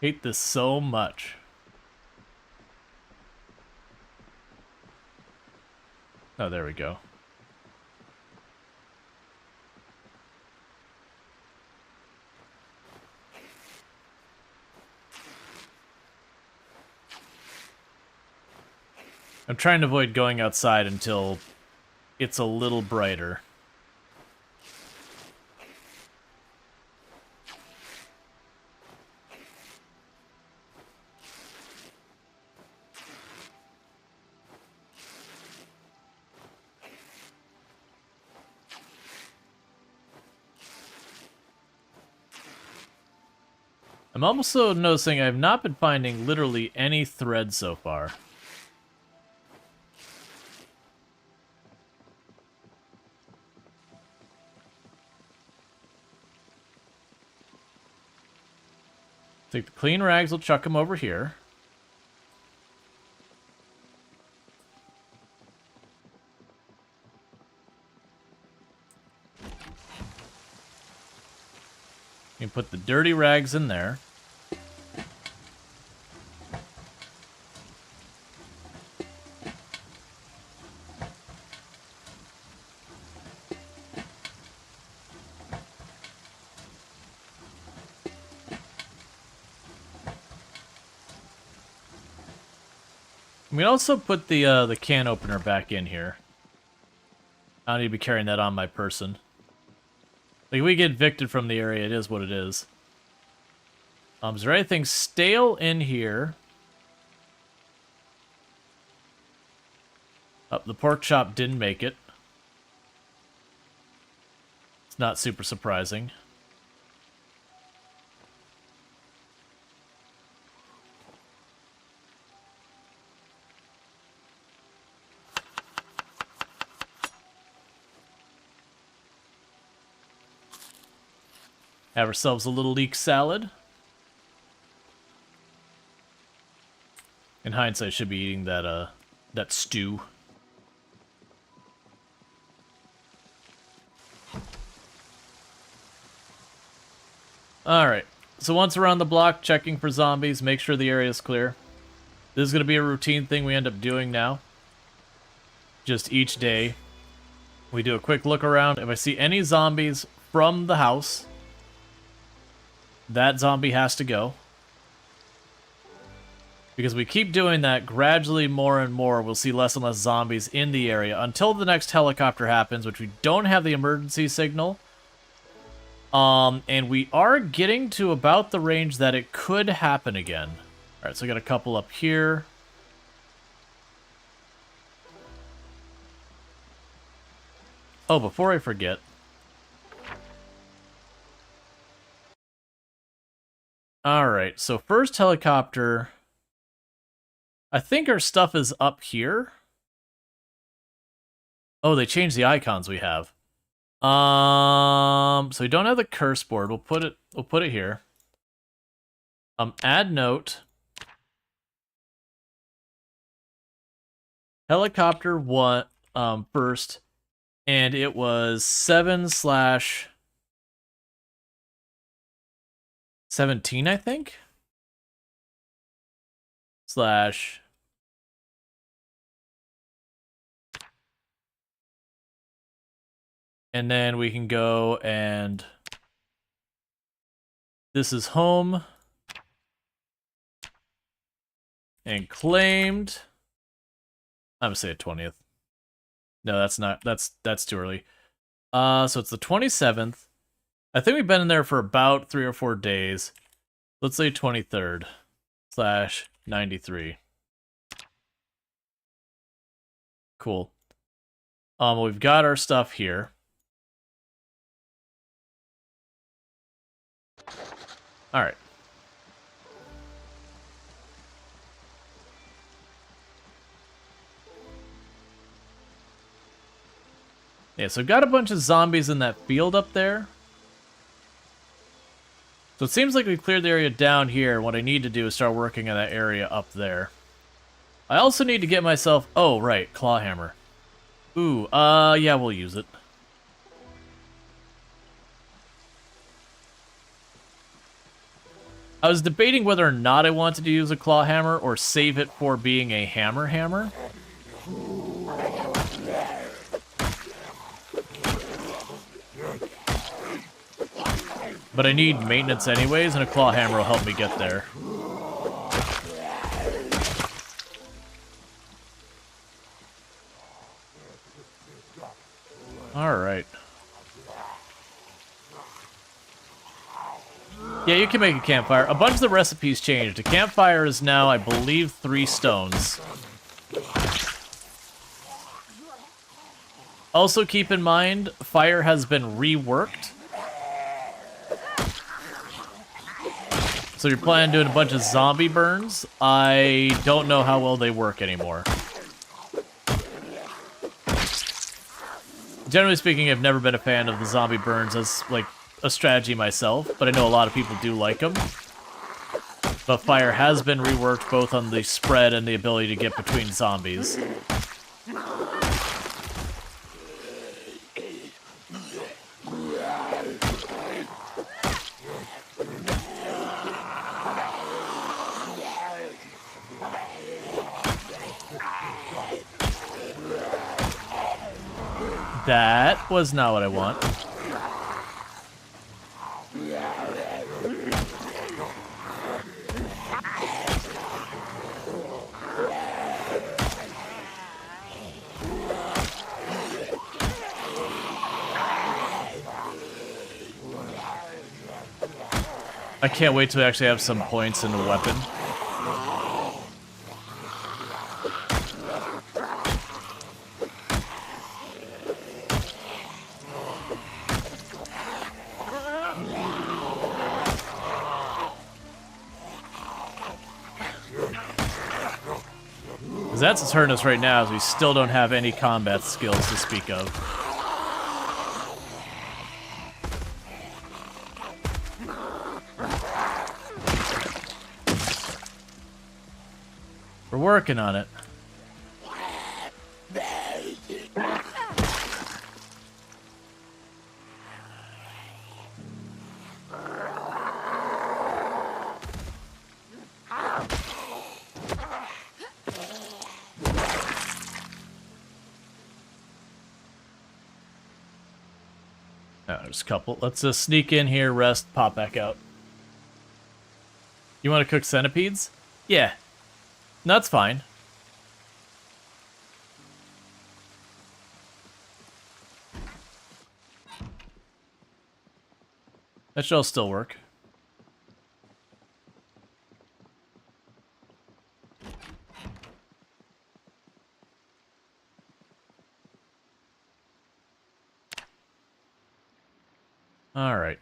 Hate this so much. Oh, there we go. I'm trying to avoid going outside until it's a little brighter. I'm also noticing I've not been finding literally any thread so far. Take the clean rags, we'll chuck them over here. You can put the dirty rags in there. We also put the can opener back in here. I don't need to be carrying that on my person. Like, we get evicted from the area, it is what it is. Is there anything stale in here? Oh, the pork chop didn't make it. It's not super surprising. Have ourselves a little leek salad. In hindsight, should be eating that stew. Alright, so once around the block, checking for zombies, make sure the area is clear. This is going to be a routine thing we end up doing now. Just each day, we do a quick look around. If I see any zombies from the house, that zombie has to go. Because we keep doing that, gradually more and more, we'll see less and less zombies in the area until the next helicopter happens, which we don't have the emergency signal. And we are getting to about the range that it could happen again. Alright, so I got a couple up here. Oh, before I forget. Alright, so first helicopter. I think our stuff is up here. Oh, they changed the icons we have. So we don't have the curse board. We'll put it here. Add note. Helicopter one first, and it was 7/17, I think. Slash. And then we can go and this is home and claimed. I'm gonna say a 20th. No, that's not. That's too early. So it's the 27th. I think we've been in there for about 3 or 4 days. Let's say 23rd / 93. Cool. We've got our stuff here. All right. Yeah, so I've got a bunch of zombies in that field up there. So it seems like we cleared the area down here. What I need to do is start working on that area up there. I also need to get myself... Oh, right, claw hammer. Ooh, yeah, we'll use it. I was debating whether or not I wanted to use a claw hammer or save it for being a hammer. But I need maintenance anyways, and a claw hammer will help me get there. Alright. Yeah, you can make a campfire. A bunch of the recipes changed. A campfire is now, I believe, 3 stones. Also keep in mind, fire has been reworked. So you're planning on doing a bunch of zombie burns. I don't know how well they work anymore. Generally speaking, I've never been a fan of the zombie burns as, like, a strategy myself, but I know a lot of people do like them. But fire has been reworked both on the spread and the ability to get between zombies. That was not what I want. I can't wait to actually have some points in a weapon. That's what's hurting us right now, is we still don't have any combat skills to speak of. We're working on it. There's a couple. Let's just sneak in here, rest, pop back out. You want to cook centipedes? Yeah. That's fine. That should all still work. All right.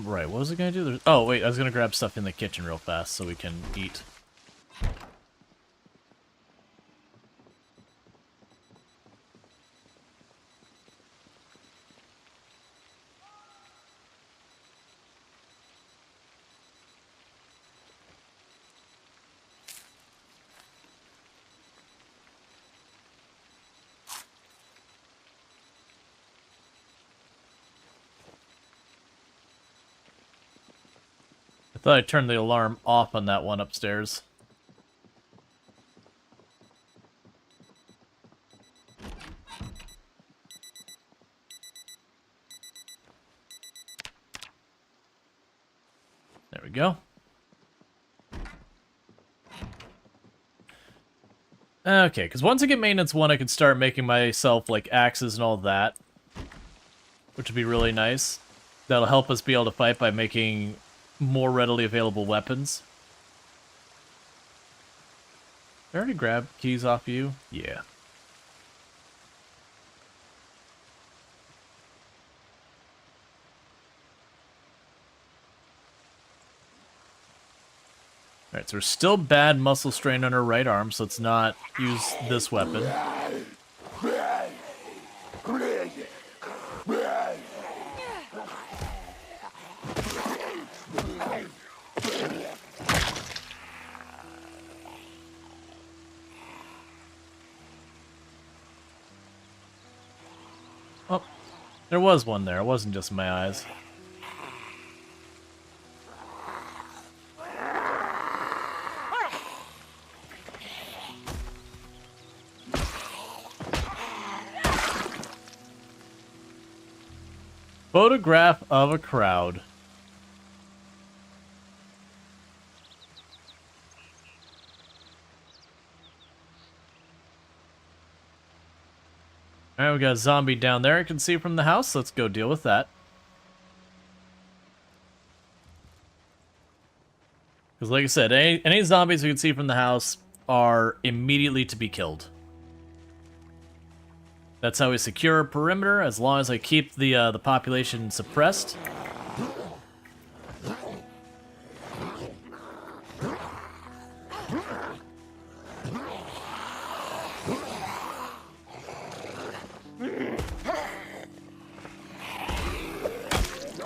Right, what was I gonna do? Oh, wait, I was gonna grab stuff in the kitchen real fast so we can eat. I thought I turned the alarm off on that one upstairs. There we go. Okay, because once I get maintenance 1, I can start making myself, like, axes and all that. Which would be really nice. That'll help us be able to fight by making more readily available weapons. Did I already grab keys off you? Yeah. Alright, so we're still bad muscle strain on our right arm, so let's not use this weapon. Oh, there was one there. It wasn't just my eyes. Photograph of a crowd. Alright, we got a zombie down there I can see from the house. Let's go deal with that. Because like I said, any zombies we can see from the house are immediately to be killed. That's how we secure a perimeter, as long as I keep the population suppressed.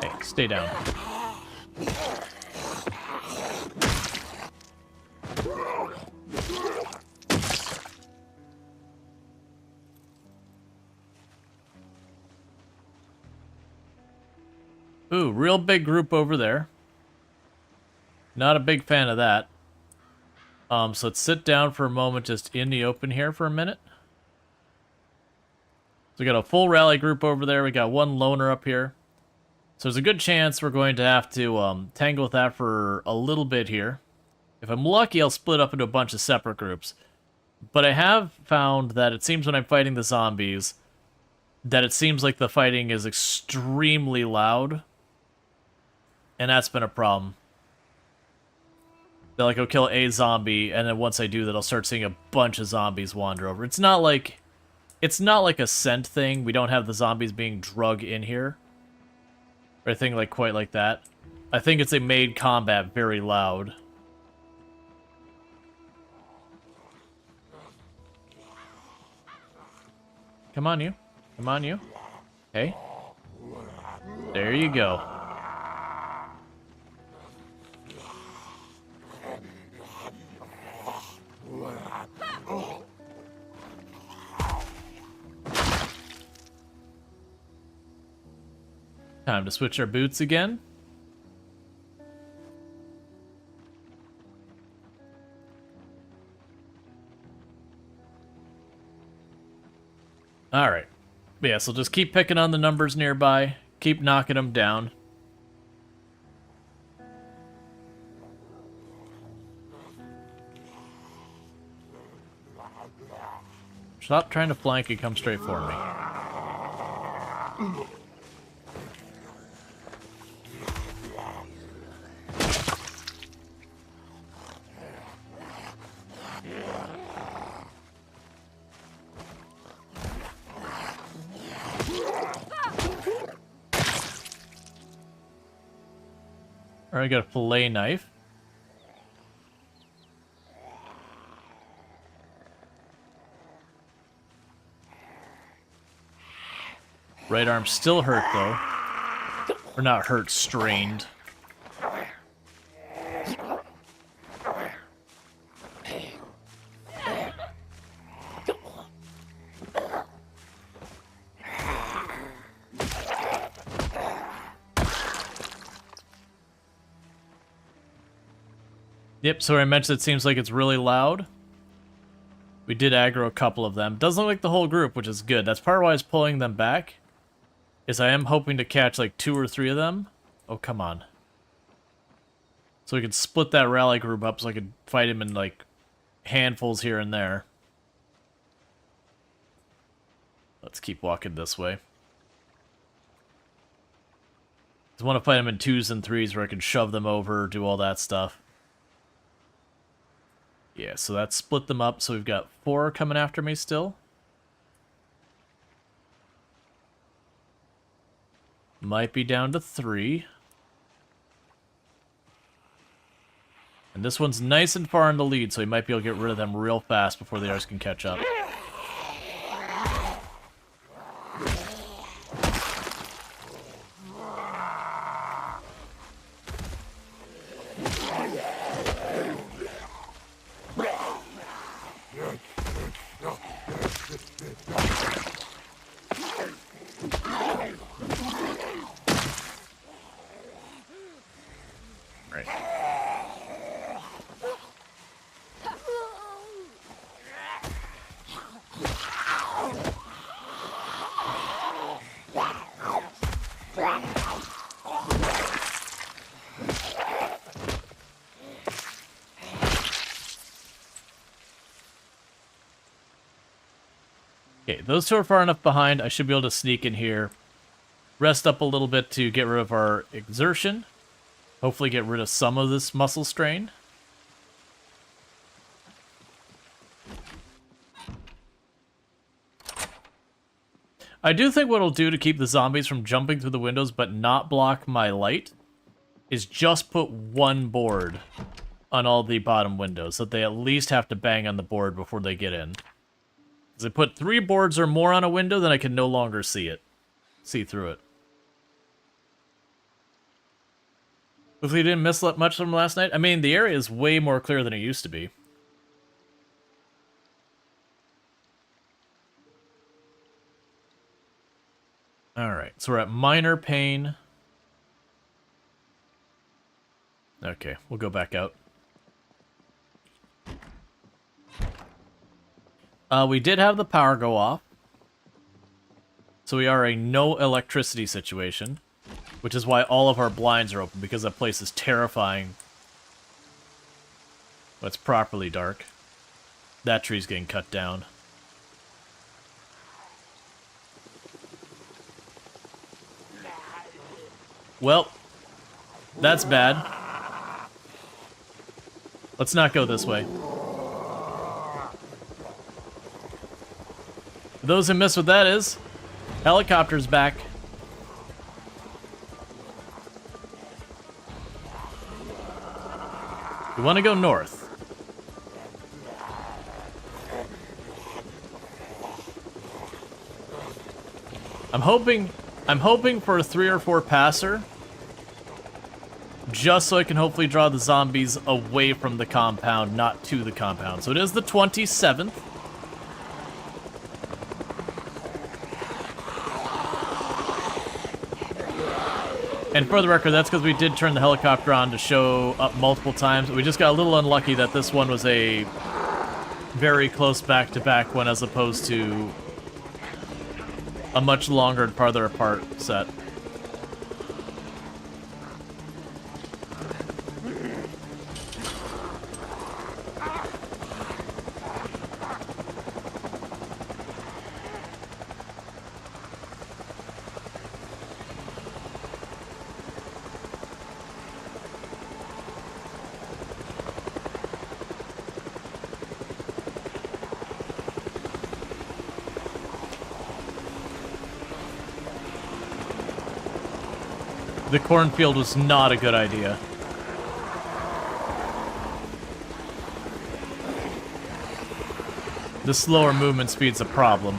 Hey, stay down. Ooh, real big group over there. Not a big fan of that. So let's sit down for a moment just in the open here for a minute. So we got a full rally group over there. We got one loner up here. So there's a good chance we're going to have to tangle with that for a little bit here. If I'm lucky, I'll split up into a bunch of separate groups. But I have found that it seems when I'm fighting the zombies, that it seems like the fighting is extremely loud. And that's been a problem. They'll, like, I'll kill a zombie, and then once I do that, I'll start seeing a bunch of zombies wander over. It's not like a scent thing. We don't have the zombies being drug in here. Or anything like quite like that. I think it's a made combat very loud. Come on, you. Come on, you. Hey. There you go. Time to switch our boots again. Alright. Yeah, so just keep picking on the numbers nearby. Keep knocking them down. Stop trying to flank and come straight for me. Alright, got a fillet knife. Right arm still hurt, though. Or not hurt, strained. Yep, so I mentioned it seems like it's really loud. We did aggro a couple of them. Doesn't look like the whole group, which is good. That's part of why I was pulling them back. Is I am hoping to catch like 2 or 3 of them. Oh, come on. So we could split that rally group up so I could fight him in like handfuls here and there. Let's keep walking this way. I want to fight him in 2s and 3s where I can shove them over, do all that stuff. Yeah, so that split them up. So we've got 4 coming after me still. Might be down to 3. And this one's nice and far in the lead, so he might be able to get rid of them real fast before the others can catch up. Okay, those 2 are far enough behind. I should be able to sneak in here. Rest up a little bit to get rid of our exertion. Hopefully get rid of some of this muscle strain. I do think what it'll do to keep the zombies from jumping through the windows but not block my light is just put 1 board on all the bottom windows, so that they at least have to bang on the board before they get in. Because I put 3 boards or more on a window, then I can no longer see through it. Hopefully you didn't miss much from last night. I mean, the area is way more clear than it used to be. Alright, so we're at minor pain. Okay, we'll go back out. We did have the power go off. So we are a no electricity situation, which is why all of our blinds are open, because that place is terrifying. But it's properly dark. That tree's getting cut down. Well, that's bad. Let's not go this way. For those who missed what that is, helicopter's back. We want to go north. I'm hoping for a 3 or 4 passer, just so I can hopefully draw the zombies away from the compound, not to the compound. So it is the 27th. And for the record, that's because we did turn the helicopter on to show up multiple times. We just got a little unlucky that this one was a very close back-to-back one as opposed to a much longer and farther apart set. The cornfield was not a good idea. The slower movement speed's a problem.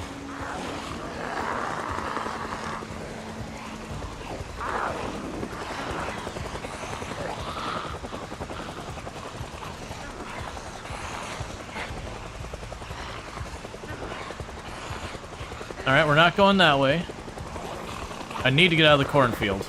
Alright, we're not going that way. I need to get out of the cornfield.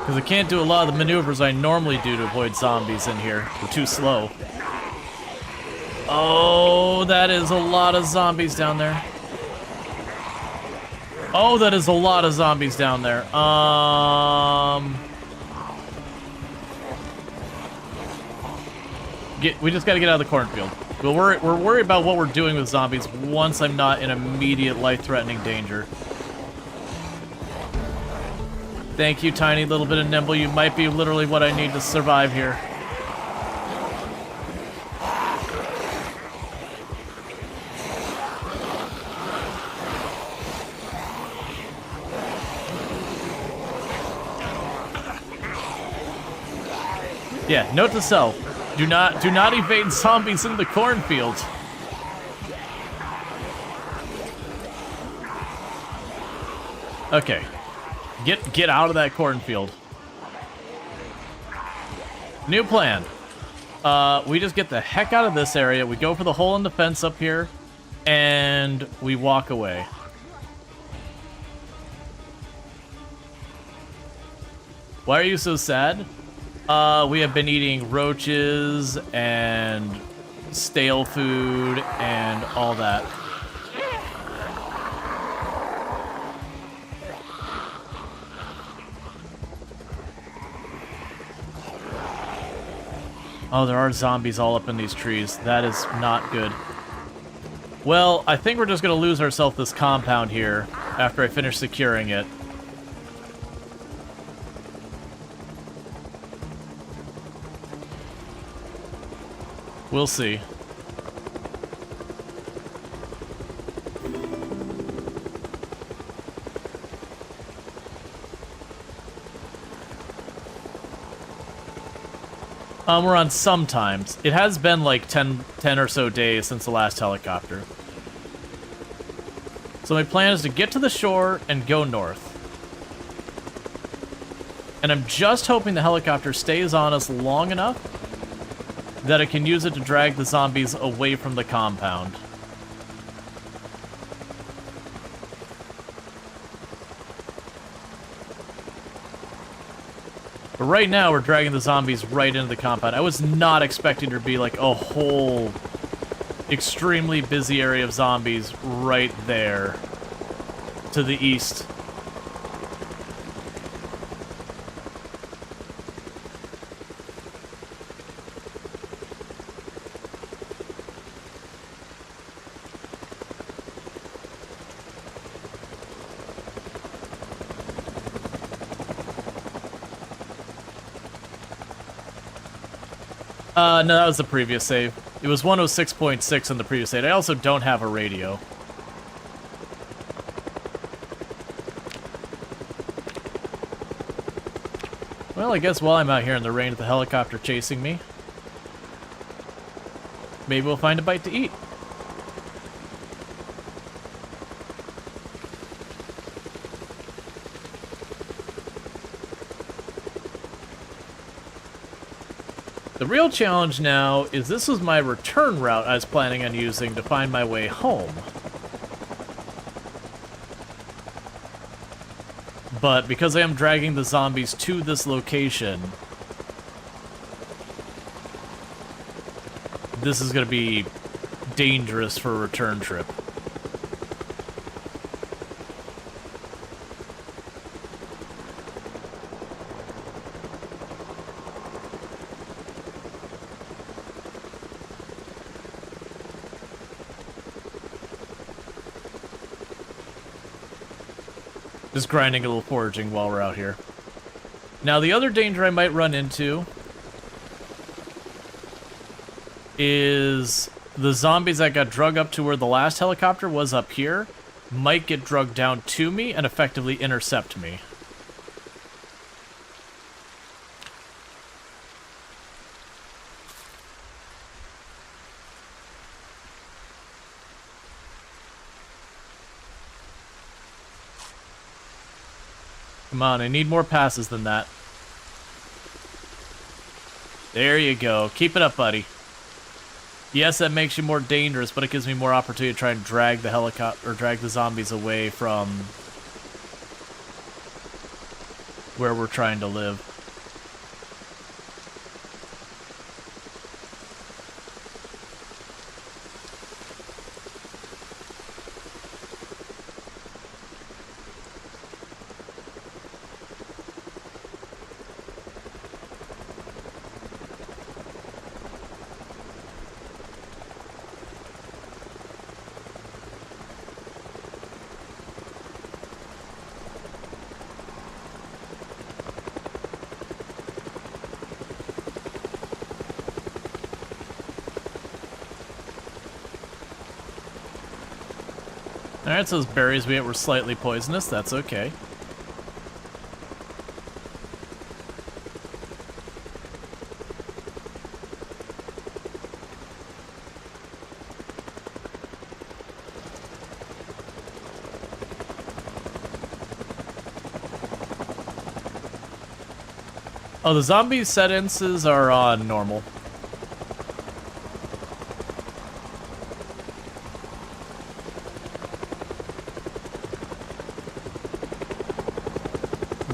Because I can't do a lot of the maneuvers I normally do to avoid zombies in here. They're too slow. Oh, that is a lot of zombies down there. Oh, that is a lot of zombies down there. We just gotta get out of the cornfield. We're worried about what we're doing with zombies once I'm not in immediate life-threatening danger. Thank you, tiny little bit of nimble. You might be literally what I need to survive here. Yeah, note to self. Do not evade zombies in the cornfield. Okay. Get out of that cornfield. New plan. We just get the heck out of this area. We go for the hole in the fence up here, and we walk away. Why are you so sad? We have been eating roaches and stale food and all that. Oh, there are zombies all up in these trees. That is not good. Well, I think we're just going to lose ourselves this compound here after I finish securing it. We'll see. We're on sometimes. It has been like 10 or so days since the last helicopter. So my plan is to get to the shore and go north. And I'm just hoping the helicopter stays on us long enough that it can use it to drag the zombies away from the compound. But right now, we're dragging the zombies right into the compound. I was not expecting there to be, like, a whole extremely busy area of zombies right there to the east. No, that was the previous save. It was 106.6 on the previous save. I also don't have a radio. Well, I guess while I'm out here in the rain with the helicopter chasing me, maybe we'll find a bite to eat. The real challenge now is this was my return route I was planning on using to find my way home. But because I am dragging the zombies to this location, this is going to be dangerous for a return trip. Just grinding a little foraging while we're out here. Now, the other danger I might run into is the zombies that got drug up to where the last helicopter was up here might get drugged down to me and effectively intercept me. Come on, I need more passes than that. There you go. Keep it up, buddy. Yes, that makes you more dangerous, but it gives me more opportunity to try and drag the helicopter or drag the zombies away from where we're trying to live. Alright, so those berries we ate were slightly poisonous. That's okay. Oh, the zombie sentences are on normal.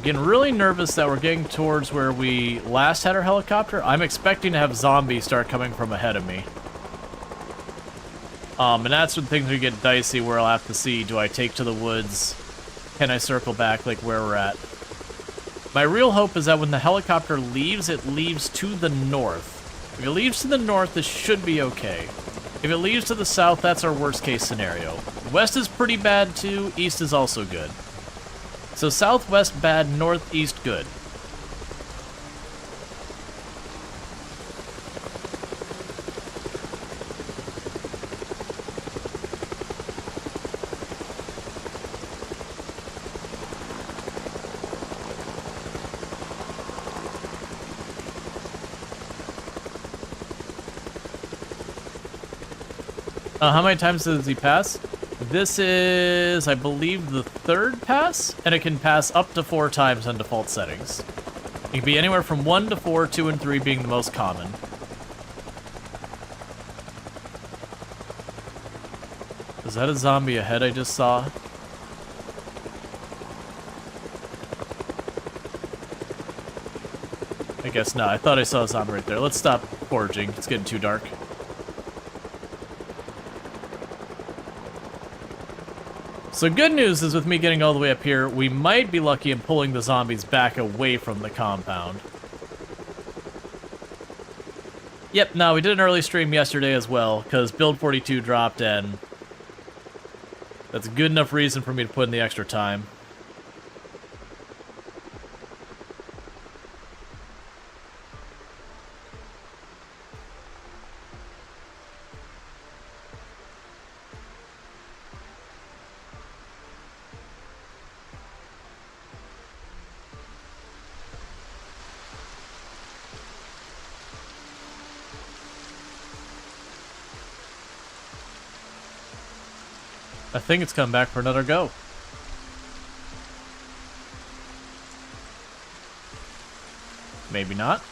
Getting really nervous that we're getting towards where we last had our helicopter. I'm expecting to have zombies start coming from ahead of me. And that's when things will get dicey, where I'll have to see, do I take to the woods? Can I circle back like where we're at? My real hope is that when the helicopter leaves, it leaves to the north. If it leaves to the north, this should be okay. If it leaves to the south, that's our worst case scenario. West is pretty bad too, east is also good. So southwest bad, northeast good. How many times does he pass? This is, I believe, the third pass, and it can pass up to 4 times on default settings. It can be anywhere from 1 to 4, 2 and 3 being the most common. Was that a zombie ahead I just saw? I guess not. I thought I saw a zombie right there. Let's stop foraging. It's getting too dark. So good news is with me getting all the way up here, we might be lucky in pulling the zombies back away from the compound. Yep, no, we did an early stream yesterday as well, because Build 42 dropped in. That's a good enough reason for me to put in the extra time. I think it's come back for another go. Maybe not.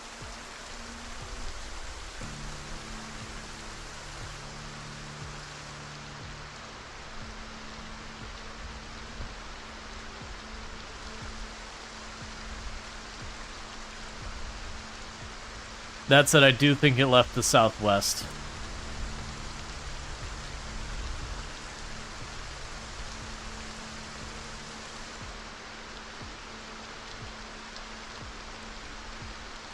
That said, I do think it left the southwest.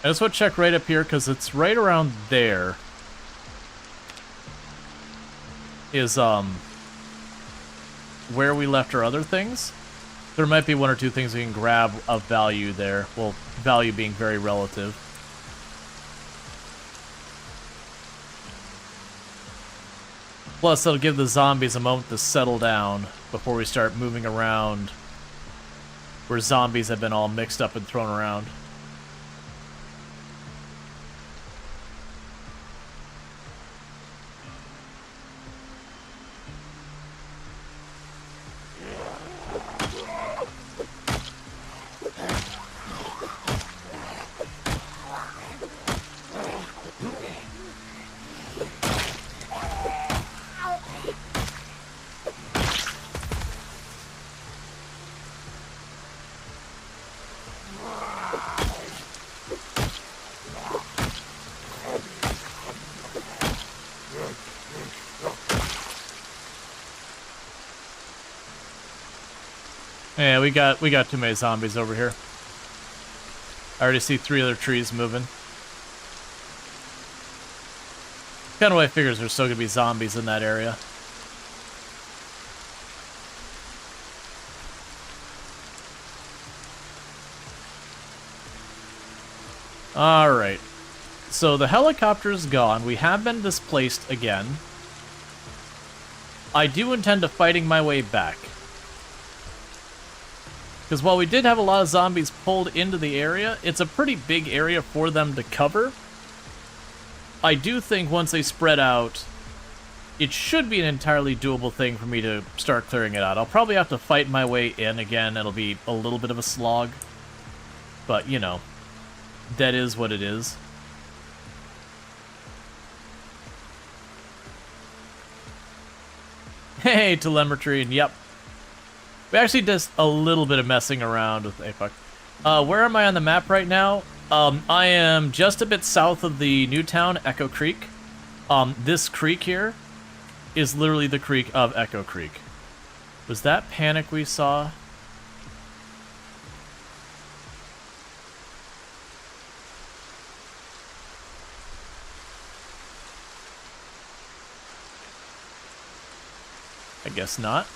I just want to check right up here, because it's right around there. Is, where we left our other things. There might be one or two things we can grab of value there. Well, value being very relative. Plus, it'll give the zombies a moment to settle down before we start moving around where zombies have been all mixed up and thrown around. Yeah, we got too many zombies over here. I already see 3 other trees moving. Kind of what I figures there's still gonna be zombies in that area. Alright. So the helicopter's gone. We have been displaced again. I do intend to fighting my way back. Because while we did have a lot of zombies pulled into the area, it's a pretty big area for them to cover. I do think once they spread out, it should be an entirely doable thing for me to start clearing it out. I'll probably have to fight my way in again. It'll be a little bit of a slog. But, you know, that is what it is. Hey, telemetry, and yep. We actually did a little bit of messing around with APUC. Where am I on the map right now? I am just a bit south of the new town, Echo Creek. This creek here is literally the creek of Echo Creek. Was that panic we saw? I guess not.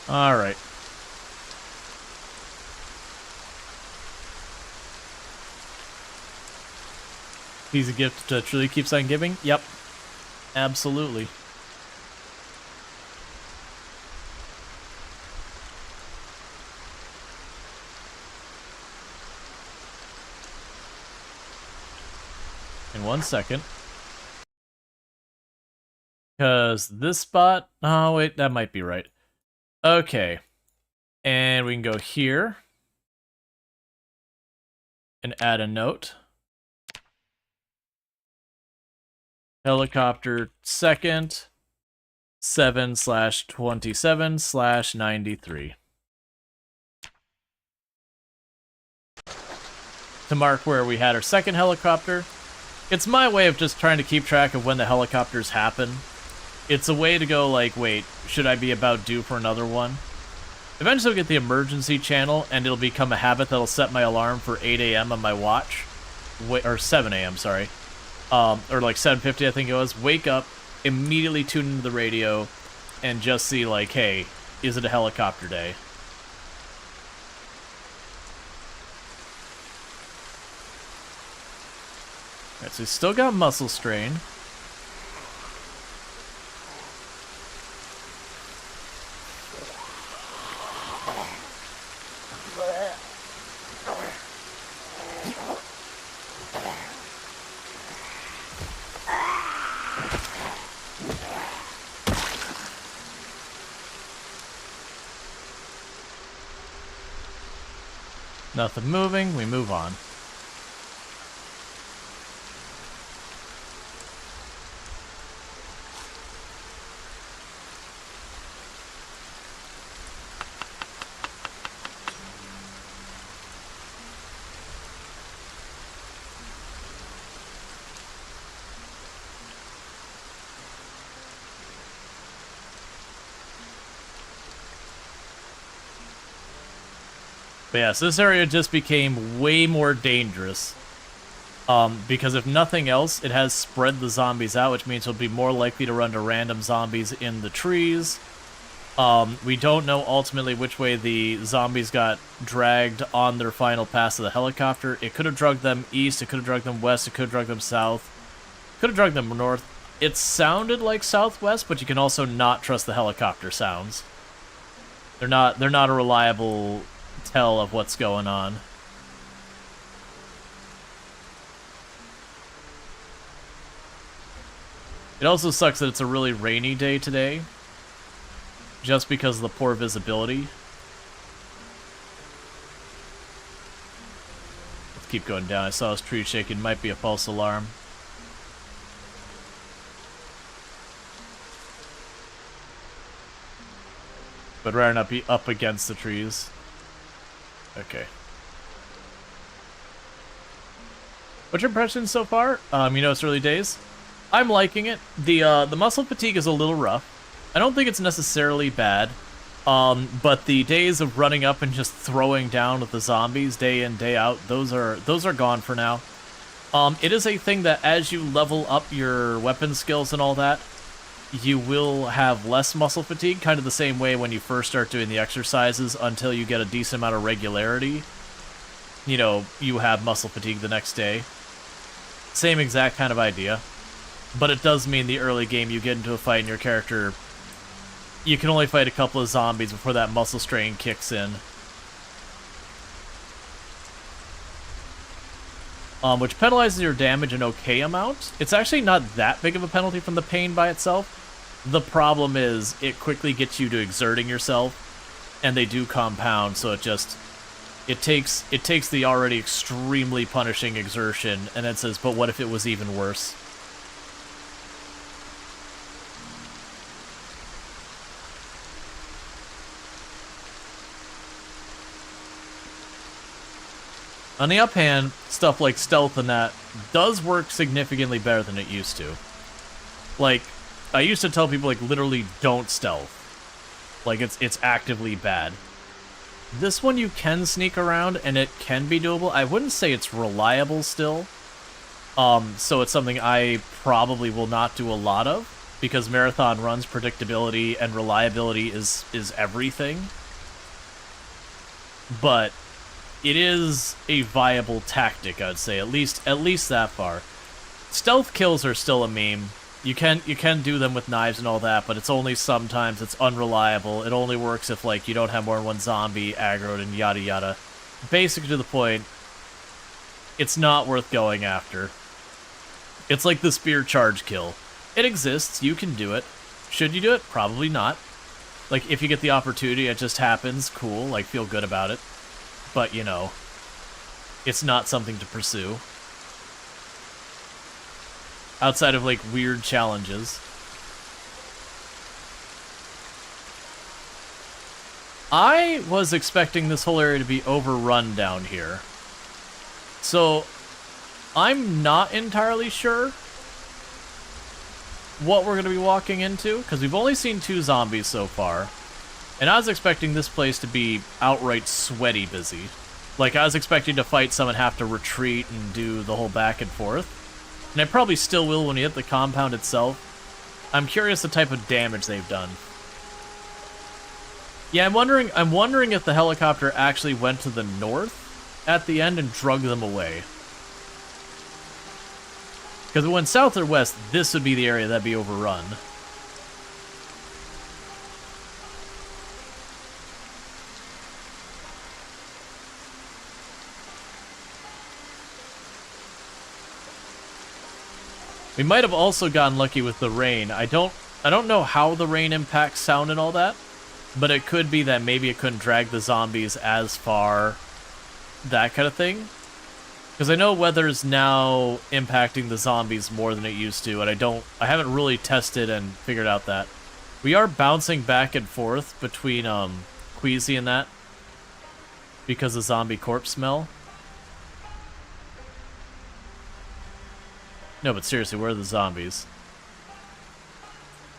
All right. He's a gift that truly keeps on giving? Yep. Absolutely. 1 second. Because this spot... Oh, wait, that might be right. Okay. And we can go here. And add a note. Helicopter second 7/27/93. To mark where we had our second helicopter. It's my way of just trying to keep track of when the helicopters happen. It's a way to go like, wait, should I be about due for another one? Eventually I'll get the emergency channel, and it'll become a habit that'll set my alarm for 8 a.m. on my watch. Or 7 a.m., sorry. Or like 7:50, I think it was. Wake up, immediately tune into the radio, and just see like, hey, is it a helicopter day? Alright, so we still got muscle strain. Nothing moving, we move on. But yeah, so this area just became way more dangerous. Because if nothing else, it has spread the zombies out, which means we'll be more likely to run into random zombies in the trees. We don't know ultimately which way the zombies got dragged on their final pass of the helicopter. It could have dragged them east, it could have dragged them west, it could have dragged them south, could have dragged them north. It sounded like southwest, but you can also not trust the helicopter sounds. They're not a reliable tell of what's going on. It also sucks that it's a really rainy day today, just because of the poor visibility. Let's keep going down. I saw this tree shaking. Might be a false alarm. But rather not be up against the trees. Okay. What's your impressions so far? You know, it's early days. I'm liking it. The muscle fatigue is a little rough. I don't think it's necessarily bad. But the days of running up and just throwing down with the zombies day in, day out, those are gone for now. It is a thing that as you level up your weapon skills and all that, you will have less muscle fatigue, kind of the same way when you first start doing the exercises until you get a decent amount of regularity. You know, you have muscle fatigue the next day. Same exact kind of idea. But it does mean the early game you get into a fight and your character, you can only fight a couple of zombies before that muscle strain kicks in. Which penalizes your damage an okay amount. It's actually not that big of a penalty from the pain by itself. The problem is, it quickly gets you to exerting yourself, and they do compound, so it takes the already extremely punishing exertion, and then says, but what if it was even worse? On the uphand, stuff like stealth and that does work significantly better than it used to. Like, I used to tell people, like, literally don't stealth. Like, it's actively bad. This one you can sneak around, and it can be doable. I wouldn't say it's reliable still. So it's something I probably will not do a lot of, because marathon runs predictability and reliability is everything. But it is a viable tactic, I'd say, at least that far. Stealth kills are still a meme. You can do them with knives and all that, but it's only sometimes. It's unreliable. It only works if, like, you don't have more than one zombie aggroed and yada yada. Basically to the point, it's not worth going after. It's like the spear charge kill. It exists, you can do it. Should you do it? Probably not. Like, if you get the opportunity, it just happens, cool, like, feel good about it. But, you know, it's not something to pursue. Outside of, like, weird challenges. I was expecting this whole area to be overrun down here. So, I'm not entirely sure what we're going to be walking into, because we've only seen 2 zombies so far. And I was expecting this place to be outright sweaty busy. Like, I was expecting to fight some and have to retreat and do the whole back and forth. And I probably still will when we hit the compound itself. I'm curious the type of damage they've done. Yeah, I'm wondering if the helicopter actually went to the north at the end and drug them away. Because if it went south or west, this would be the area that'd be overrun. We might have also gotten lucky with the rain. I don't know how the rain impacts sound and all that, but it could be that maybe it couldn't drag the zombies as far, that kind of thing. Because I know weather's now impacting the zombies more than it used to, and I haven't really tested and figured out that. We are bouncing back and forth between Queasy and that because of zombie corpse smell. No, but seriously, where are the zombies?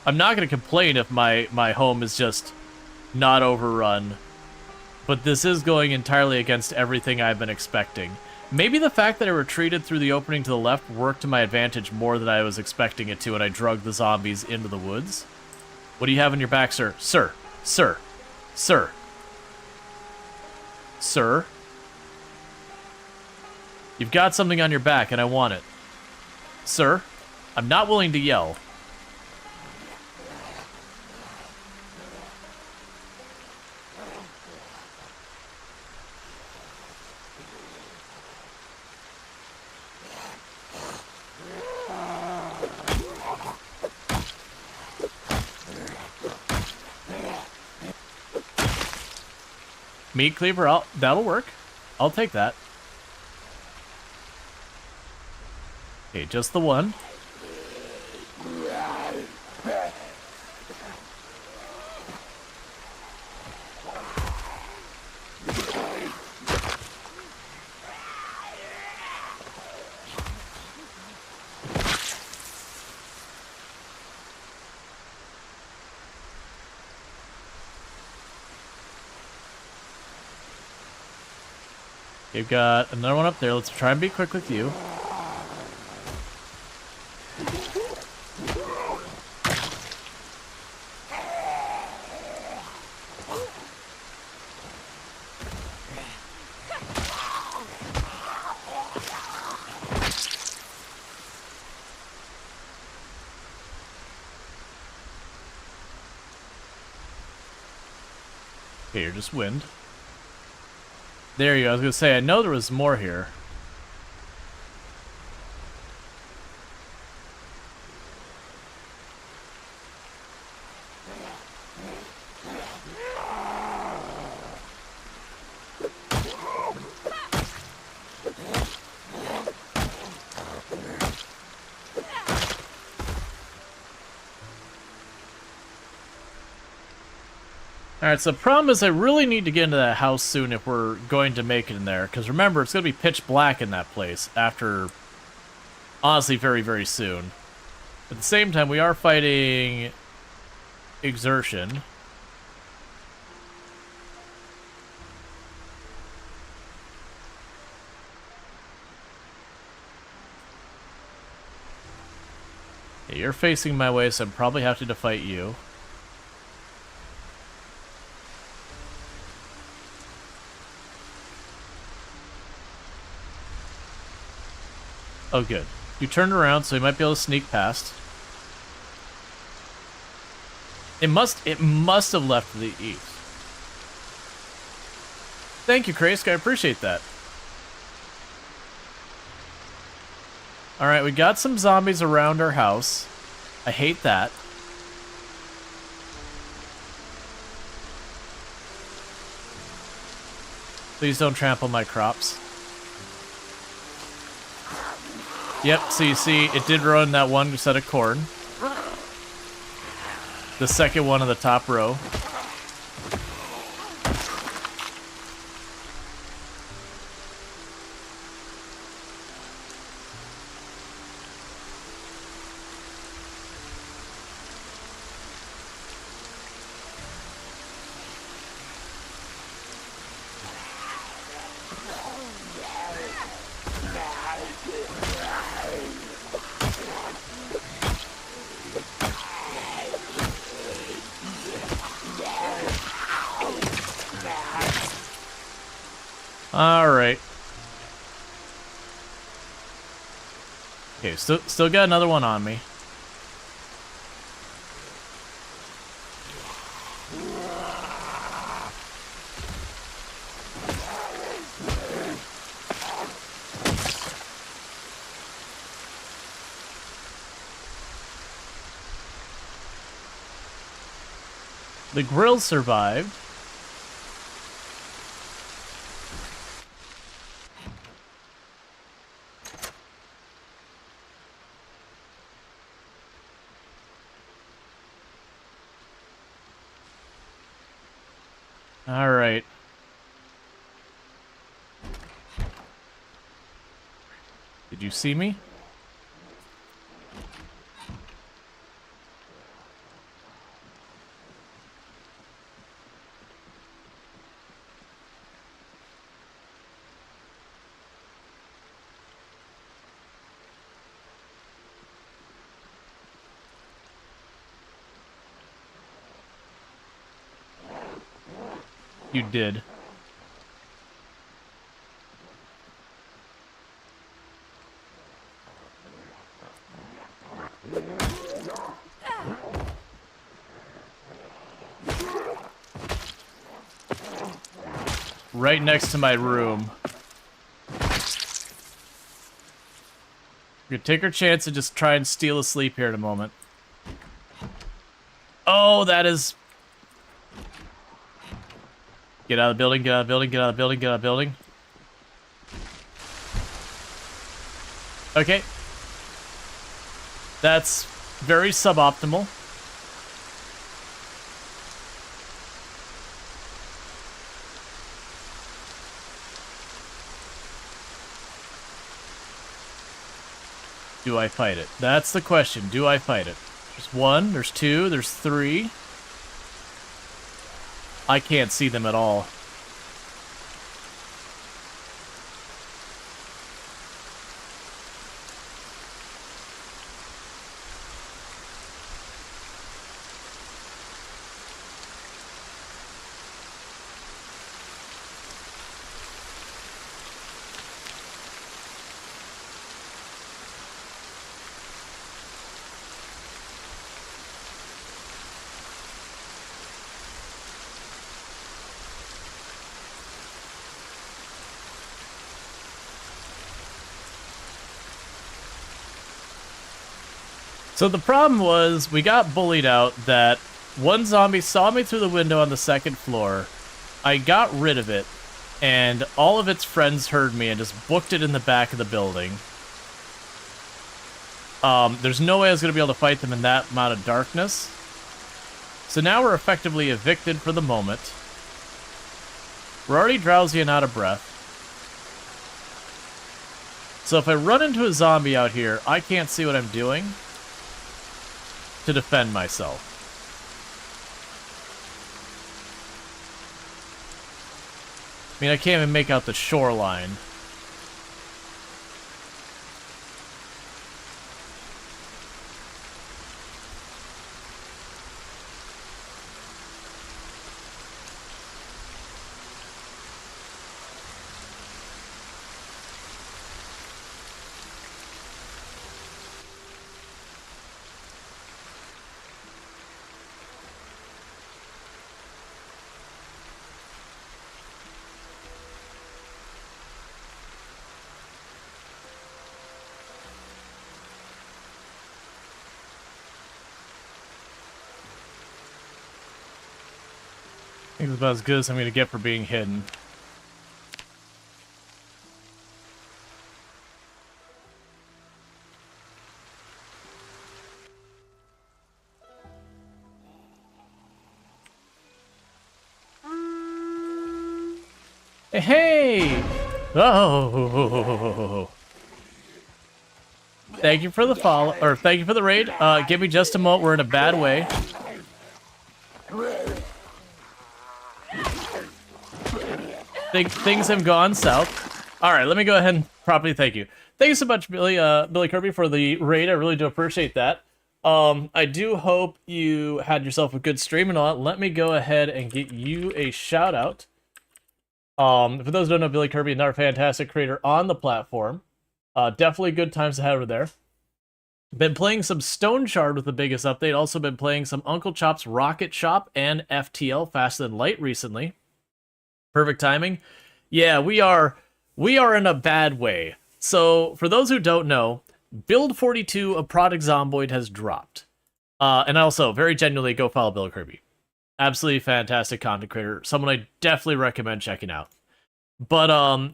I'm not going to complain if my home is just not overrun, but this is going entirely against everything I've been expecting. Maybe the fact that I retreated through the opening to the left worked to my advantage more than I was expecting it to, and I drugged the zombies into the woods. What do you have on your back, sir? Sir. Sir. Sir. Sir. You've got something on your back, and I want it. Sir, I'm not willing to yell. Meat cleaver, that'll work. I'll take that. Okay, just the one. You've got another one up there. Let's try and be quick with you. Okay, you're just wind. There you go. I was going to say, I know there was more here. Alright, so the problem is I really need to get into that house soon if we're going to make it in there. Because remember, it's going to be pitch black in that place after, honestly, very, very soon. At the same time, we are fighting exertion. Yeah, you're facing my way, so I'm probably having to fight you. Oh, good. You turned around, so he might be able to sneak past. It must have left to the east. Thank you, Kraysk. I appreciate that. Alright, we got some zombies around our house. I hate that. Please don't trample my crops. Yep, so you see, it did ruin that one set of corn. The second one on the top row. Alright. Okay, still got another one on me. The grill survived. All right. Did you see me? You did. Right next to my room. We could take our chance and just try and steal a sleep here in a moment. Oh, that is... Get out of the building, get out of the building, get out of the building, get out of the building. Okay. That's very suboptimal. Do I fight it? That's the question. Do I fight it? There's one, there's two, there's three. I can't see them at all. So the problem was, we got bullied out that one zombie saw me through the window on the second floor. I got rid of it, and all of its friends heard me and just booked it in the back of the building. There's no way I was going to be able to fight them in that amount of darkness. So now we're effectively evicted for the moment. We're already drowsy and out of breath. So if I run into a zombie out here, I can't see what I'm doing to defend myself. I mean, I can't even make out the shoreline. think it's about as good as I'm going to get for being hidden. Hey! Oh! Thank you for the follow, or thank you for the raid. Give me just a moment. We're in a bad way. Things have gone south. All right, let me go ahead and properly thank you. Thank you so much, Billy Kirby, for the raid. I really do appreciate that. I do hope you had yourself a good stream and all that. Let me go ahead and get you a shout out. For those who don't know, Billy Kirby, another fantastic creator on the platform. Definitely good times to have over there. Been playing some Stone Shard with the biggest update. Also been playing some Uncle Chop's Rocket Shop and FTL Faster Than Light recently. Perfect timing. Yeah, we are in a bad way. So, for those who don't know, Build 42 of Product Zomboid has dropped. And also, very genuinely, go follow Billy Kirby. Absolutely fantastic content creator. Someone I definitely recommend checking out. But,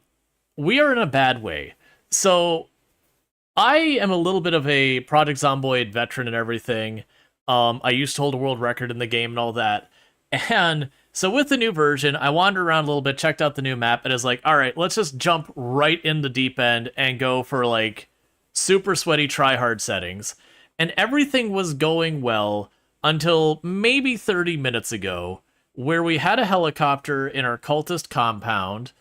we are in a bad way. So, I am a little bit of a Project Zomboid veteran and everything. I used to hold a world record in the game and all that. And so with the new version, I wandered around a little bit, checked out the new map, and is like, all right, let's just jump right in the deep end and go for, like, super sweaty try-hard settings. And everything was going well until maybe 30 minutes ago, where we had a helicopter in our cultist compound,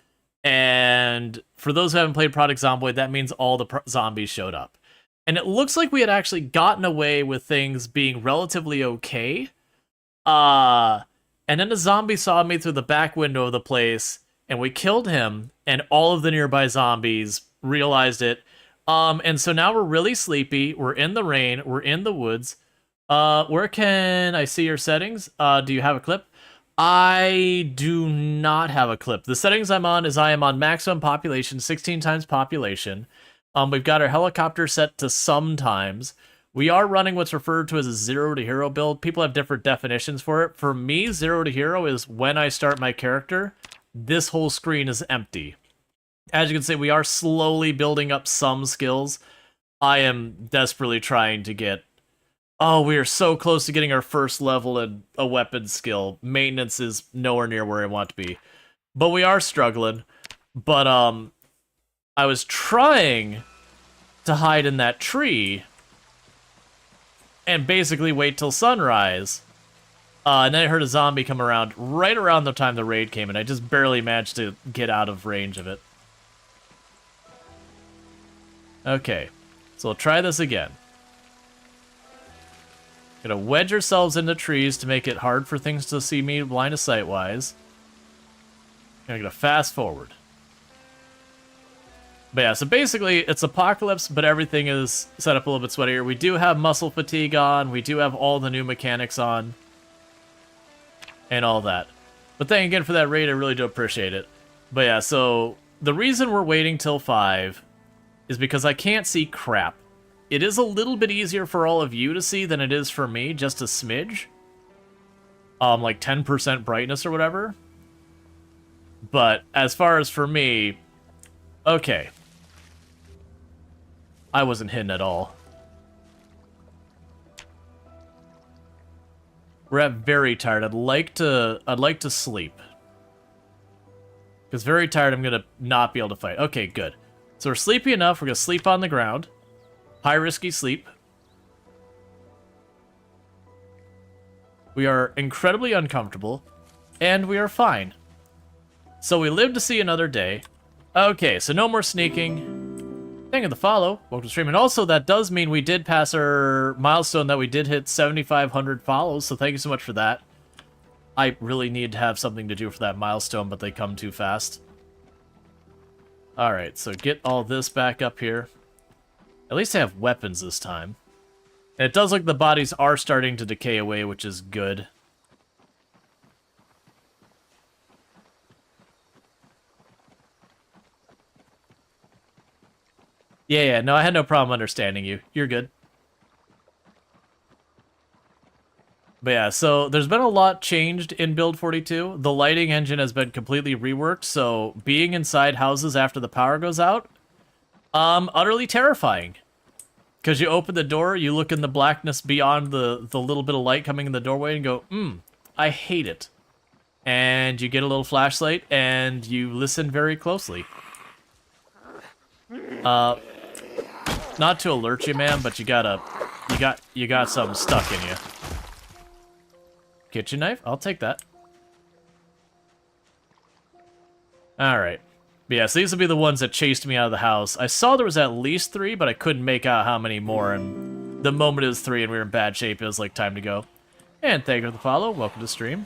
and for those who haven't played Product Zomboid, that means all the zombies showed up. And it looks like we had actually gotten away with things being relatively okay. And then the zombie saw me through the back window of the place, and we killed him, and all of the nearby zombies realized it. And so now we're really sleepy, we're in the rain, we're in the woods. Where can I see your settings? Do you have a clip? I do not have a clip. The settings I'm on is I am on maximum population, 16 times population. We've got our helicopter set to sometimes. We are running what's referred to as a 0 to hero build. People have different definitions for it. For me, 0 to hero is when I start my character, this whole screen is empty. As you can see, we are slowly building up some skills. I am desperately trying to get... Oh, we are so close to getting our first level in a weapon skill. Maintenance is nowhere near where I want to be. But we are struggling. But, I was trying to hide in that tree and basically wait till sunrise. And then I heard a zombie come around right around the time the raid came, and I just barely managed to get out of range of it. Okay, so we'll try this again. Gonna wedge ourselves into trees to make it hard for things to see me line of sight wise. I'm gonna fast forward. But yeah, so basically, it's Apocalypse, but everything is set up a little bit sweatier. We do have muscle fatigue on, we do have all the new mechanics on, and all that. But thank again for that raid, I really do appreciate it. But yeah, so the reason we're waiting till 5 is because I can't see crap. It is a little bit easier for all of you to see than it is for me, just a smidge. Like 10% brightness or whatever. But as far as for me, okay. I wasn't hidden at all. We're at very tired. I'd like to sleep. Because very tired, I'm gonna not be able to fight. Okay, good. So we're sleepy enough, we're gonna sleep on the ground. High risky sleep. We are incredibly uncomfortable. And we are fine. So we live to see another day. Okay, so no more sneaking. Thank you for the follow. Welcome to stream. And also, that does mean we did pass our milestone that we did hit 7,500 follows, so thank you so much for that. I really need to have something to do for that milestone, but they come too fast. Alright, so get all this back up here. At least I have weapons this time. And it does look like the bodies are starting to decay away, which is good. Yeah, no, I had no problem understanding you. You're good. But yeah, so there's been a lot changed in Build 42. The lighting engine has been completely reworked, so being inside houses after the power goes out, utterly terrifying. Because you open the door, you look in the blackness beyond the little bit of light coming in the doorway and go, I hate it. And you get a little flashlight, and you listen very closely. Not to alert you, man, but you got something stuck in you. Kitchen knife? I'll take that. Alright. Yeah, so these will be the ones that chased me out of the house. I saw there was at least 3, but I couldn't make out how many more, and the moment it was 3 and we were in bad shape, it was like, time to go. And thank you for the follow. Welcome to stream.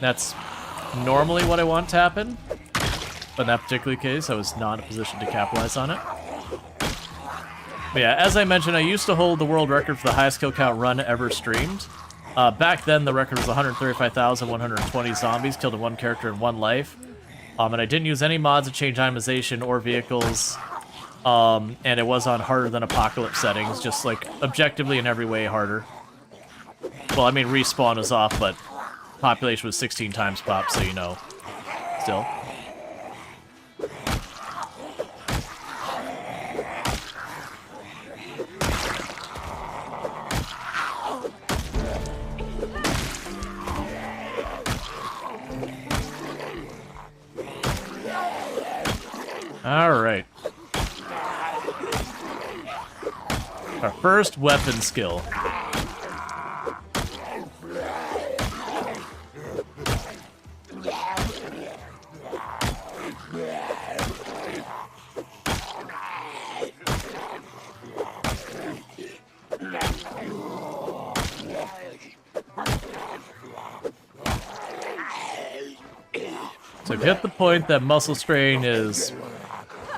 That's normally what I want to happen, but in that particular case, I was not in a position to capitalize on it. But yeah, as I mentioned, I used to hold the world record for the highest kill count run ever streamed. Back then, the record was 135,120 zombies killed in one character in one life. And I didn't use any mods to change itemization or vehicles. And it was on harder than apocalypse settings, just like objectively in every way harder. Well, I mean, respawn was off, but population was 16 times pop, so you know. Still. Alright. Our first weapon skill. So we've hit the point that muscle strain is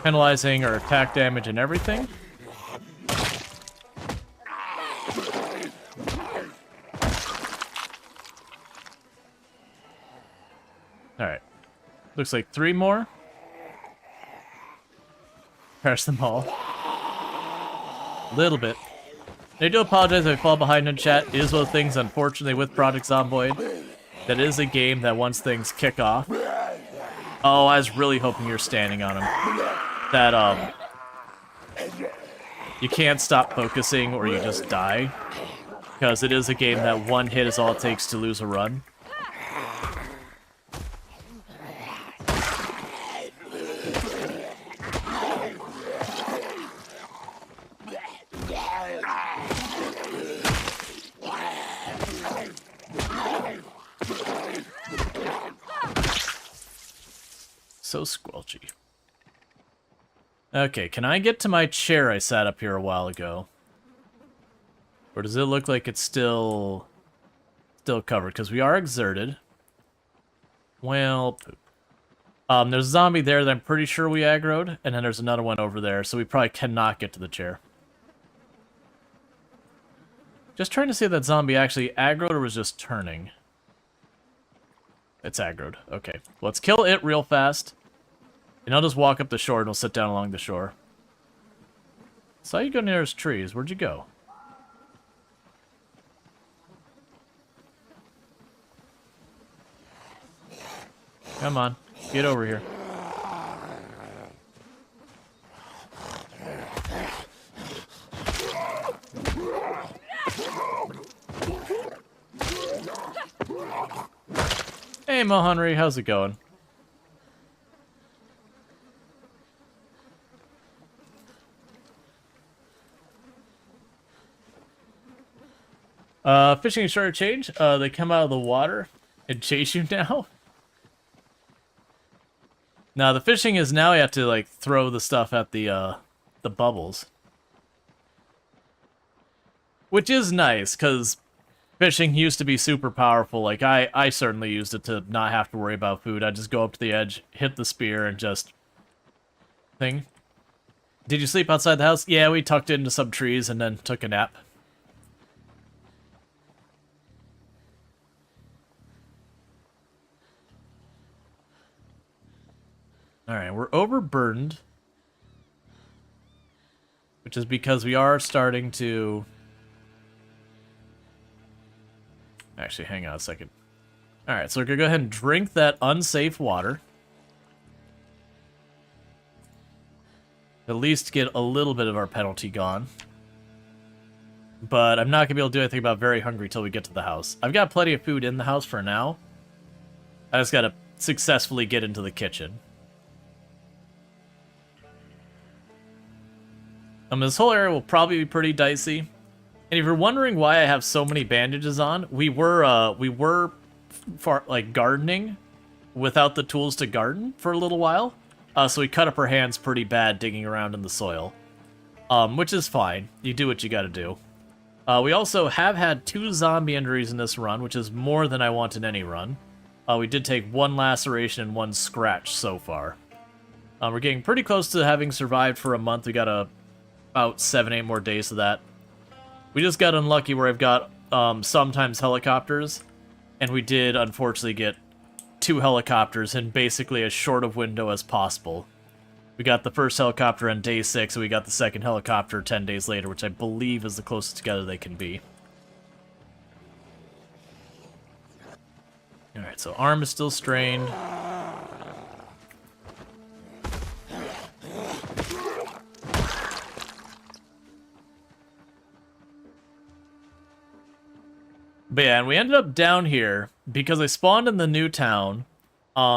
penalizing our attack damage and everything. Alright. Looks like 3 more. Crash them all. A little bit. I do apologize if I fall behind in chat. It is one of the things, unfortunately, with Project Zomboid. That is a game that once things kick off. Oh, I was really hoping you're standing on him. That, you can't stop focusing or you just die. Because it is a game that one hit is all it takes to lose a run. So squelchy. Okay, can I get to my chair I sat up here a while ago? Or does it look like it's still covered? Because we are exerted. Well, poop. There's a zombie there that I'm pretty sure we aggroed, and then there's another one over there, so we probably cannot get to the chair. Just trying to see if that zombie actually aggroed or was just turning. It's aggroed. Okay. Let's kill it real fast. And I'll just walk up the shore and we'll sit down along the shore. Saw you go near those trees. Where'd you go? Come on. Get over here. Hey, Mohanri, how's it going? Fishing is short of change. They come out of the water and chase you now. Now the fishing is now you have to like throw the stuff at the bubbles, which is nice because fishing used to be super powerful. Like I certainly used it to not have to worry about food. I just go up to the edge, hit the spear, and just thing. Did you sleep outside the house? Yeah, we tucked into some trees and then took a nap. Alright, we're overburdened. Which is because we are starting to Actually, hang on a second. Alright, so we're gonna go ahead and drink that unsafe water. At least get a little bit of our penalty gone. But I'm not gonna be able to do anything about very hungry till we get to the house. I've got plenty of food in the house for now. I just gotta successfully get into the kitchen. This whole area will probably be pretty dicey. And if you're wondering why I have so many bandages on, we were gardening without the tools to garden for a little while. So we cut up our hands pretty bad digging around in the soil. Which is fine. You do what you gotta do. We also have had 2 zombie injuries in this run, which is more than I want in any run. We did take 1 laceration and 1 scratch so far. We're getting pretty close to having survived for a month. We got about 7-8 more days of that. We just got unlucky where I've got sometimes helicopters, and we did unfortunately get 2 helicopters in basically as short of window as possible. We got the first helicopter on day 6, and we got the second helicopter 10 days later, which I believe is the closest together they can be. Alright, so arm is still strained. But yeah, and we ended up down here because I spawned in the new town.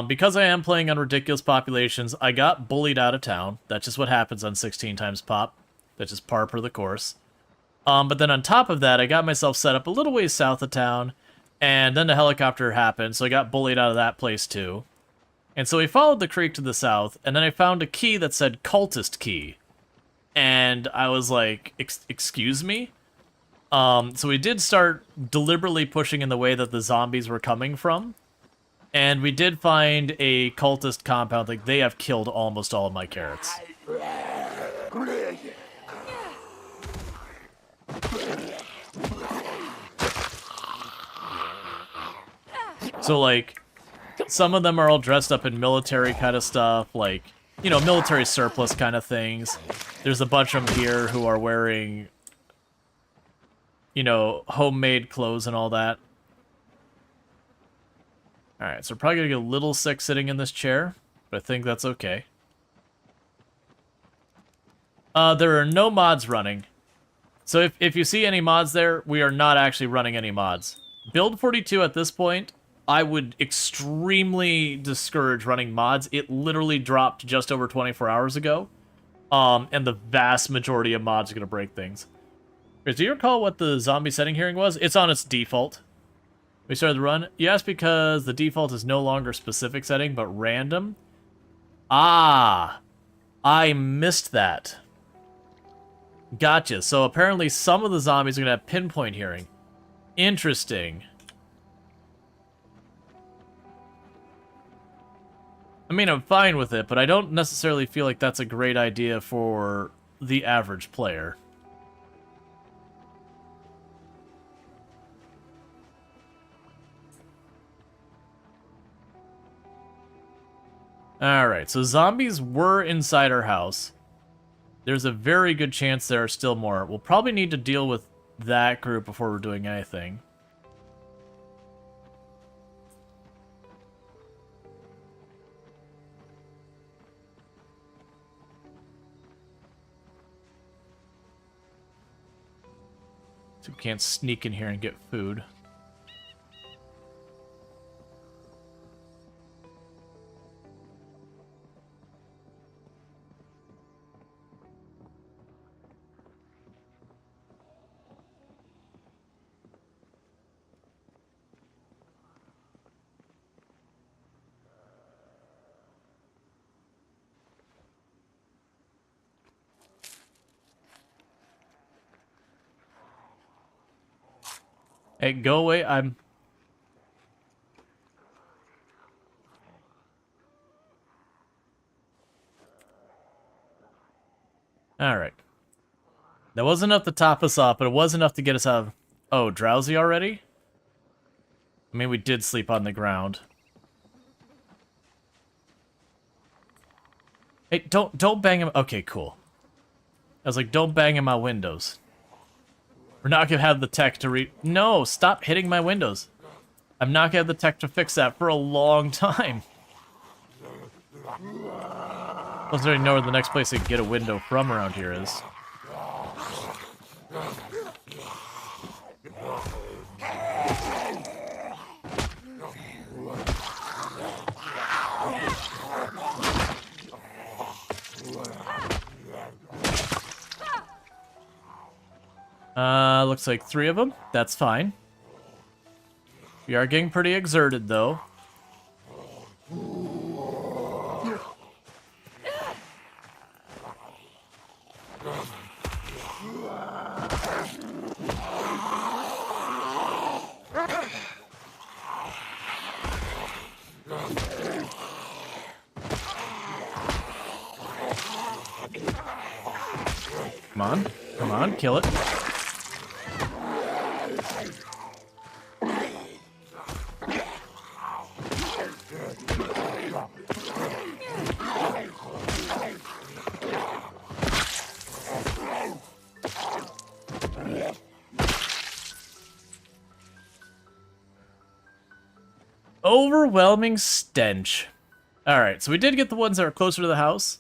Because I am playing on ridiculous populations, I got bullied out of town. That's just what happens on 16 times pop. That's just par for the course. But then on top of that, I got myself set up a little ways south of town, and then the helicopter happened, so I got bullied out of that place too. And so we followed the creek to the south, and then I found a key that said cultist key. And I was like, excuse me? So we did start deliberately pushing in the way that the zombies were coming from. And we did find a cultist compound. Like, they have killed almost all of my carrots. So, like, some of them are all dressed up in military kind of stuff. Like, you know, military surplus kind of things. There's a bunch of them here who are wearing, you know, homemade clothes and all that. Alright, so we're probably gonna get a little sick sitting in this chair, but I think that's okay. There are no mods running. So if you see any mods there, we are not actually running any mods. Build 42 at this point, I would extremely discourage running mods. It literally dropped just over 24 hours ago. And the vast majority of mods are gonna break things. Do you recall what the zombie setting hearing was? It's on its default. We started the run. Yes, because the default is no longer specific setting, but random. Ah, I missed that. Gotcha. So apparently some of the zombies are going to have pinpoint hearing. Interesting. I mean, I'm fine with it, but I don't necessarily feel like that's a great idea for the average player. Alright, so zombies were inside our house. There's a very good chance there are still more. We'll probably need to deal with that group before we're doing anything. So we can't sneak in here and get food. Hey, go away, I'm... Alright. That wasn't enough to top us off, but it was enough to get us out of... Oh, drowsy already? I mean, we did sleep on the ground. Hey, don't bang him... Okay, cool. I was like, don't bang in my windows. We're not gonna have the tech to No, stop hitting my windows. I'm not gonna have the tech to fix that for a long time. I don't even know where the next place to get a window from around here is. Looks like 3 of them. That's fine. We are getting pretty exerted, though. Come on. Come on, kill it. Overwhelming stench. Alright, so we did get the ones that are closer to the house.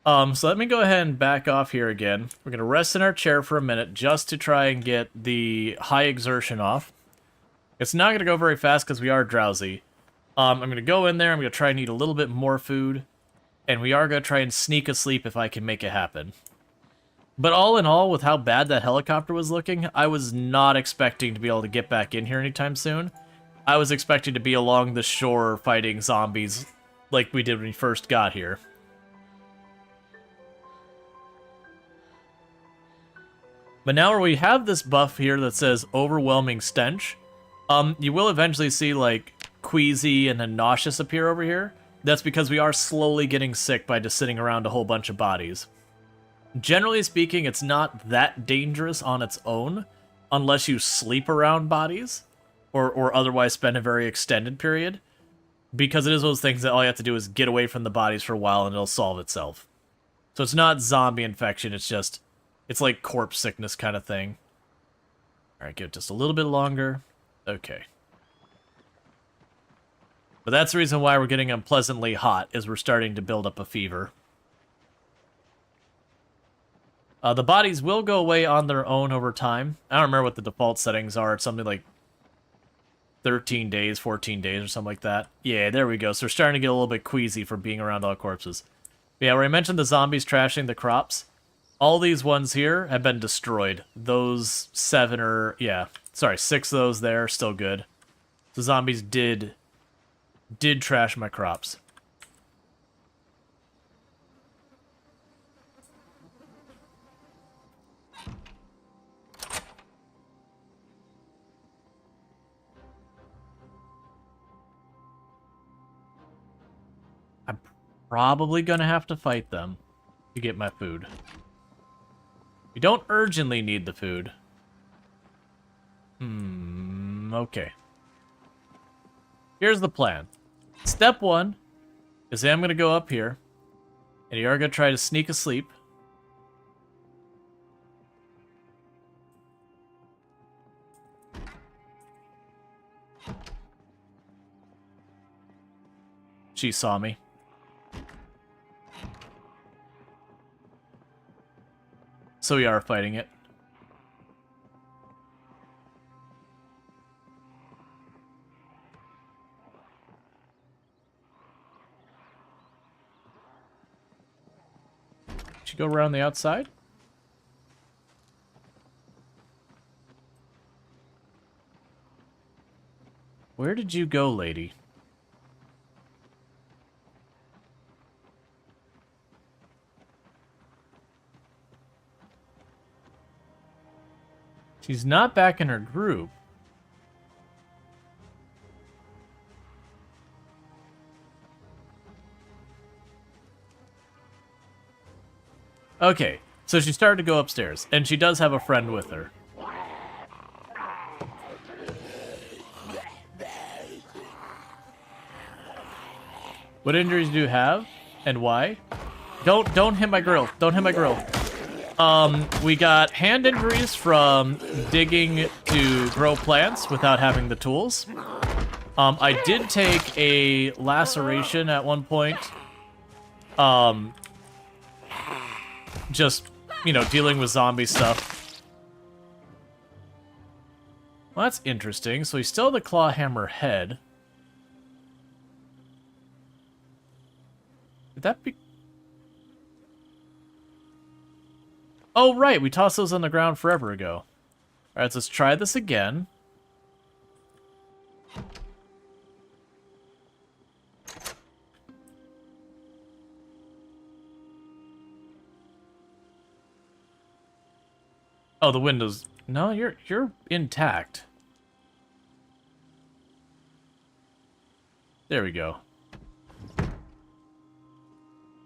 So let me go ahead and back off here again. We're going to rest in our chair for a minute just to try and get the high exertion off. It's not going to go very fast because we are drowsy. I'm going to go in there, I'm going to try and eat a little bit more food, and we are going to try and sneak asleep if I can make it happen. But all in all, with how bad that helicopter was looking, I was not expecting to be able to get back in here anytime soon. I was expecting to be along the shore fighting zombies like we did when we first got here. But now where we have this buff here that says overwhelming stench, you will eventually see like queasy and then nauseous appear over here. That's because we are slowly getting sick by just sitting around a whole bunch of bodies. Generally speaking, it's not that dangerous on its own unless you sleep around bodies or otherwise spend a very extended period, because it is those things that all you have to do is get away from the bodies for a while and it'll solve itself. So it's not zombie infection, it's like corpse sickness kind of thing. Alright, give it just a little bit longer. Okay. But that's the reason why we're getting unpleasantly hot, is we're starting to build up a fever. The bodies will go away on their own over time. I don't remember what the default settings are. It's something like 13 days, 14 days, or something like that. Yeah, there we go. So we're starting to get a little bit queasy from being around all corpses. But yeah, where I mentioned the zombies trashing the crops, all these ones here have been destroyed. Those 6 of those there are still good. The zombies did trash my crops. I'm probably gonna have to fight them to get my food. We don't urgently need the food. Okay. Here's the plan. Step 1 is I'm going to go up here, and you are going to try to sneak asleep. She saw me. So we are fighting it. Should you go around the outside? Where did you go, lady? She's not back in her group. Okay, so she started to go upstairs, and she does have a friend with her. What injuries do you have, and why? Don't hit my grill. Don't hit my grill. We got hand injuries from digging to grow plants without having the tools. I did take a laceration at one point. Just, you know, dealing with zombie stuff. Well, that's interesting. So he's still the clawhammer head. Did that be... Oh, right, we tossed those on the ground forever ago. Alright, so let's try this again. Oh, the windows... No, you're intact. There we go.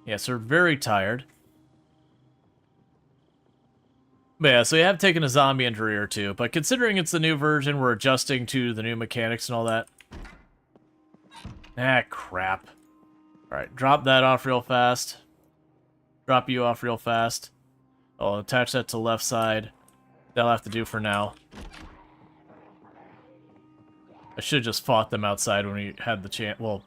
Yes, we're very tired. But yeah, so we have taken a zombie injury or two, but considering it's the new version, we're adjusting to the new mechanics and all that. Ah, crap. Alright, drop that off real fast. Drop you off real fast. I'll attach that to the left side. That'll have to do for now. I should have just fought them outside when we had the chance. Well...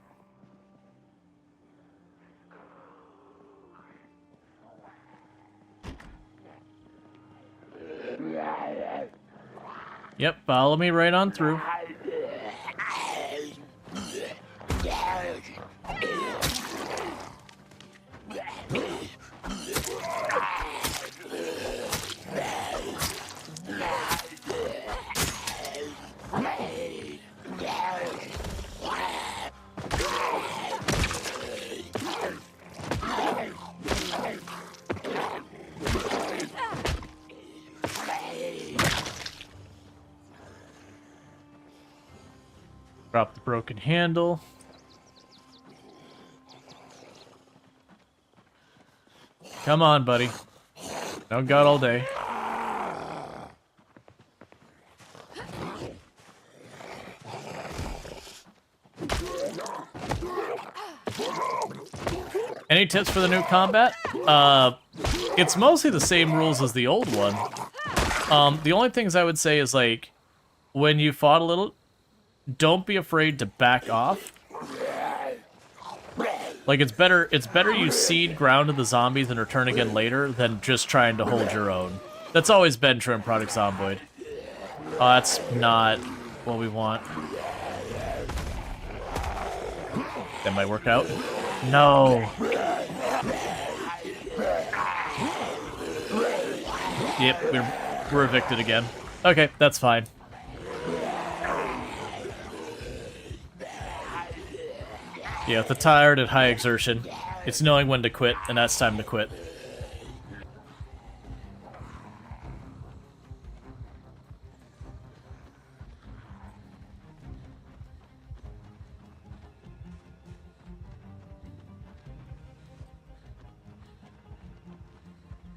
Yep, follow me right on through. Drop the broken handle. Come on, buddy. No god all day. Any tips for the new combat? It's mostly the same rules as the old one. The only things I would say is, like, when you fought a little... Don't be afraid to back off. Like, it's better you cede ground to the zombies and return again later than just trying to hold your own. That's always been Trim Product Zomboid. Oh, that's not what we want. That might work out. No. Yep, we're evicted again. Okay, that's fine. Yeah, with the tired and high exertion, it's knowing when to quit, and that's time to quit.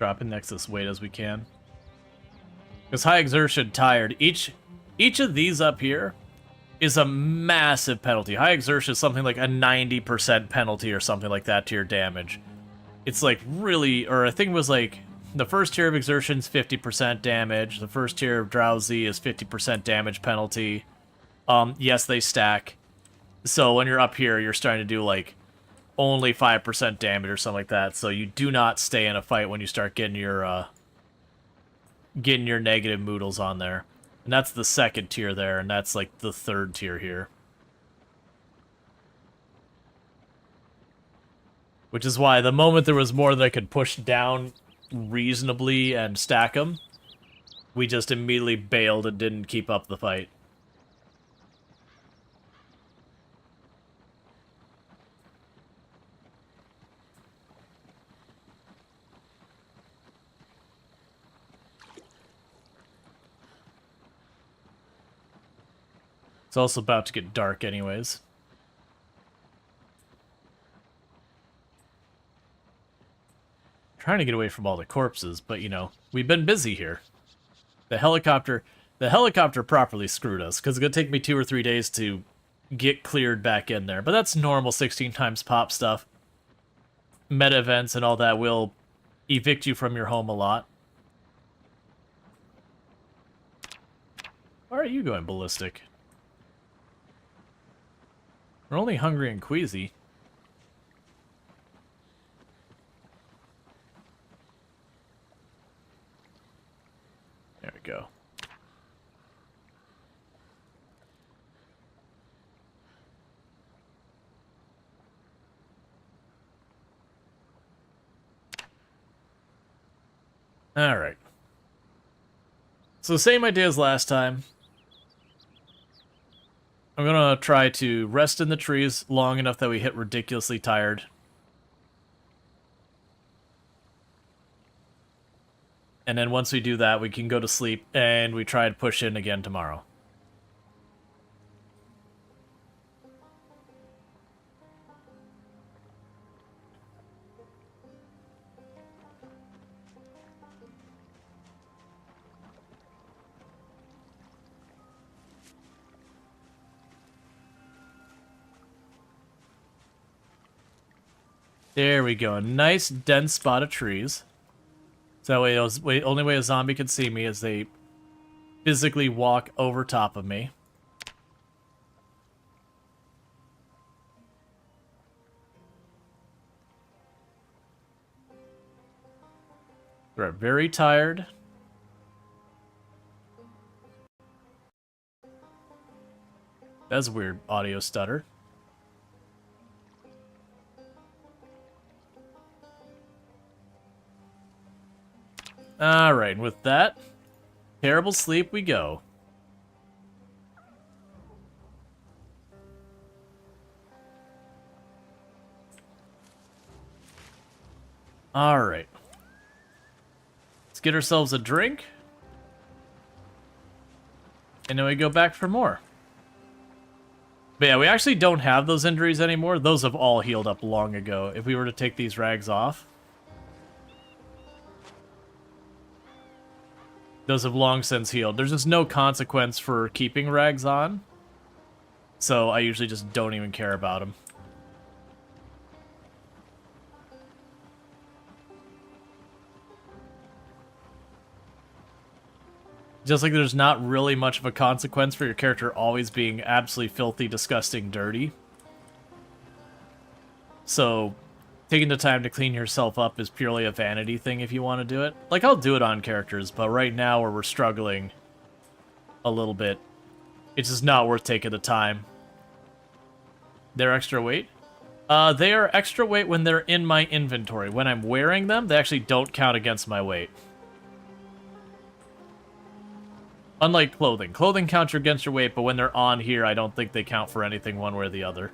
Dropping next as weight as we can. Because high exertion, tired. Each of these up here is a massive penalty. High exertion is something like a 90% penalty or something like that to your damage. It's like really, or I think it was like, the first tier of exertion is 50% damage. The first tier of drowsy is 50% damage penalty. Yes, they stack. So when you're up here, you're starting to do like only 5% damage or something like that. So you do not stay in a fight when you start getting your negative moodles on there. And that's the second tier there, and that's like the third tier here. Which is why the moment there was more that I could push down reasonably and stack them, we just immediately bailed and didn't keep up the fight. It's also about to get dark anyways. Trying to get away from all the corpses, but you know, we've been busy here. The helicopter properly screwed us, because it's going to take me 2 or 3 days to get cleared back in there. But that's normal 16 times pop stuff. Meta events and all that will evict you from your home a lot. Why are you going ballistic? We're only hungry and queasy. There we go. Alright. So same idea as last time. I'm gonna try to rest in the trees long enough that we hit ridiculously tired. And then once we do that, we can go to sleep, and we try to push in again tomorrow. There we go. A nice dense spot of trees. So that way, only way a zombie can see me is they physically walk over top of me. We're very tired. That's a weird audio stutter. Alright, and with that, terrible sleep we go. Alright. Let's get ourselves a drink. And then we go back for more. But yeah, we actually don't have those injuries anymore. Those have all healed up long ago. If we were to take these rags off, those have long since healed. There's just no consequence for keeping rags on. So I usually just don't even care about them. Just like there's not really much of a consequence for your character always being absolutely filthy, disgusting, dirty. So taking the time to clean yourself up is purely a vanity thing if you want to do it. Like, I'll do it on characters, but right now where we're struggling a little bit, it's just not worth taking the time. They're extra weight? They are extra weight when they're in my inventory. When I'm wearing them, they actually don't count against my weight. Unlike clothing. Clothing counts against your weight, but when they're on here, I don't think they count for anything one way or the other.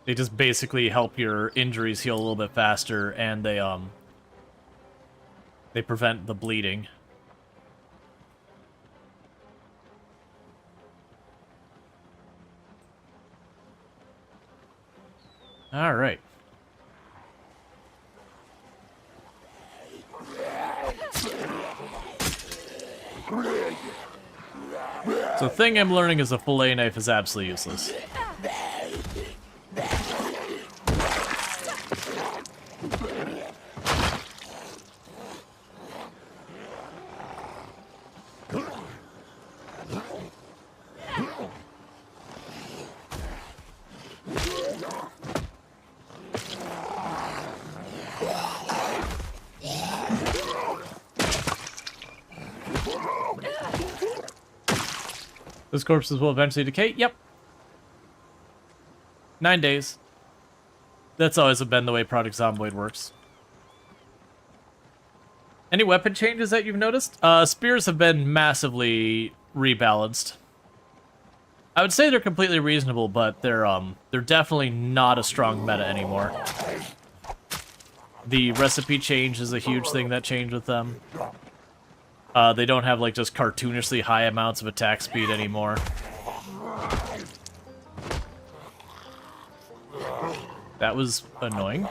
They just basically help your injuries heal a little bit faster, and they prevent the bleeding. All right. So the thing I'm learning is a fillet knife is absolutely useless. Those corpses will eventually decay? Yep. 9 days. That's always been the way Project Zomboid works. Any weapon changes that you've noticed? Spears have been massively rebalanced. I would say they're completely reasonable, but they're definitely not a strong meta anymore. The recipe change is a huge thing that changed with them. They don't have, like, just cartoonishly high amounts of attack speed anymore. That was annoying.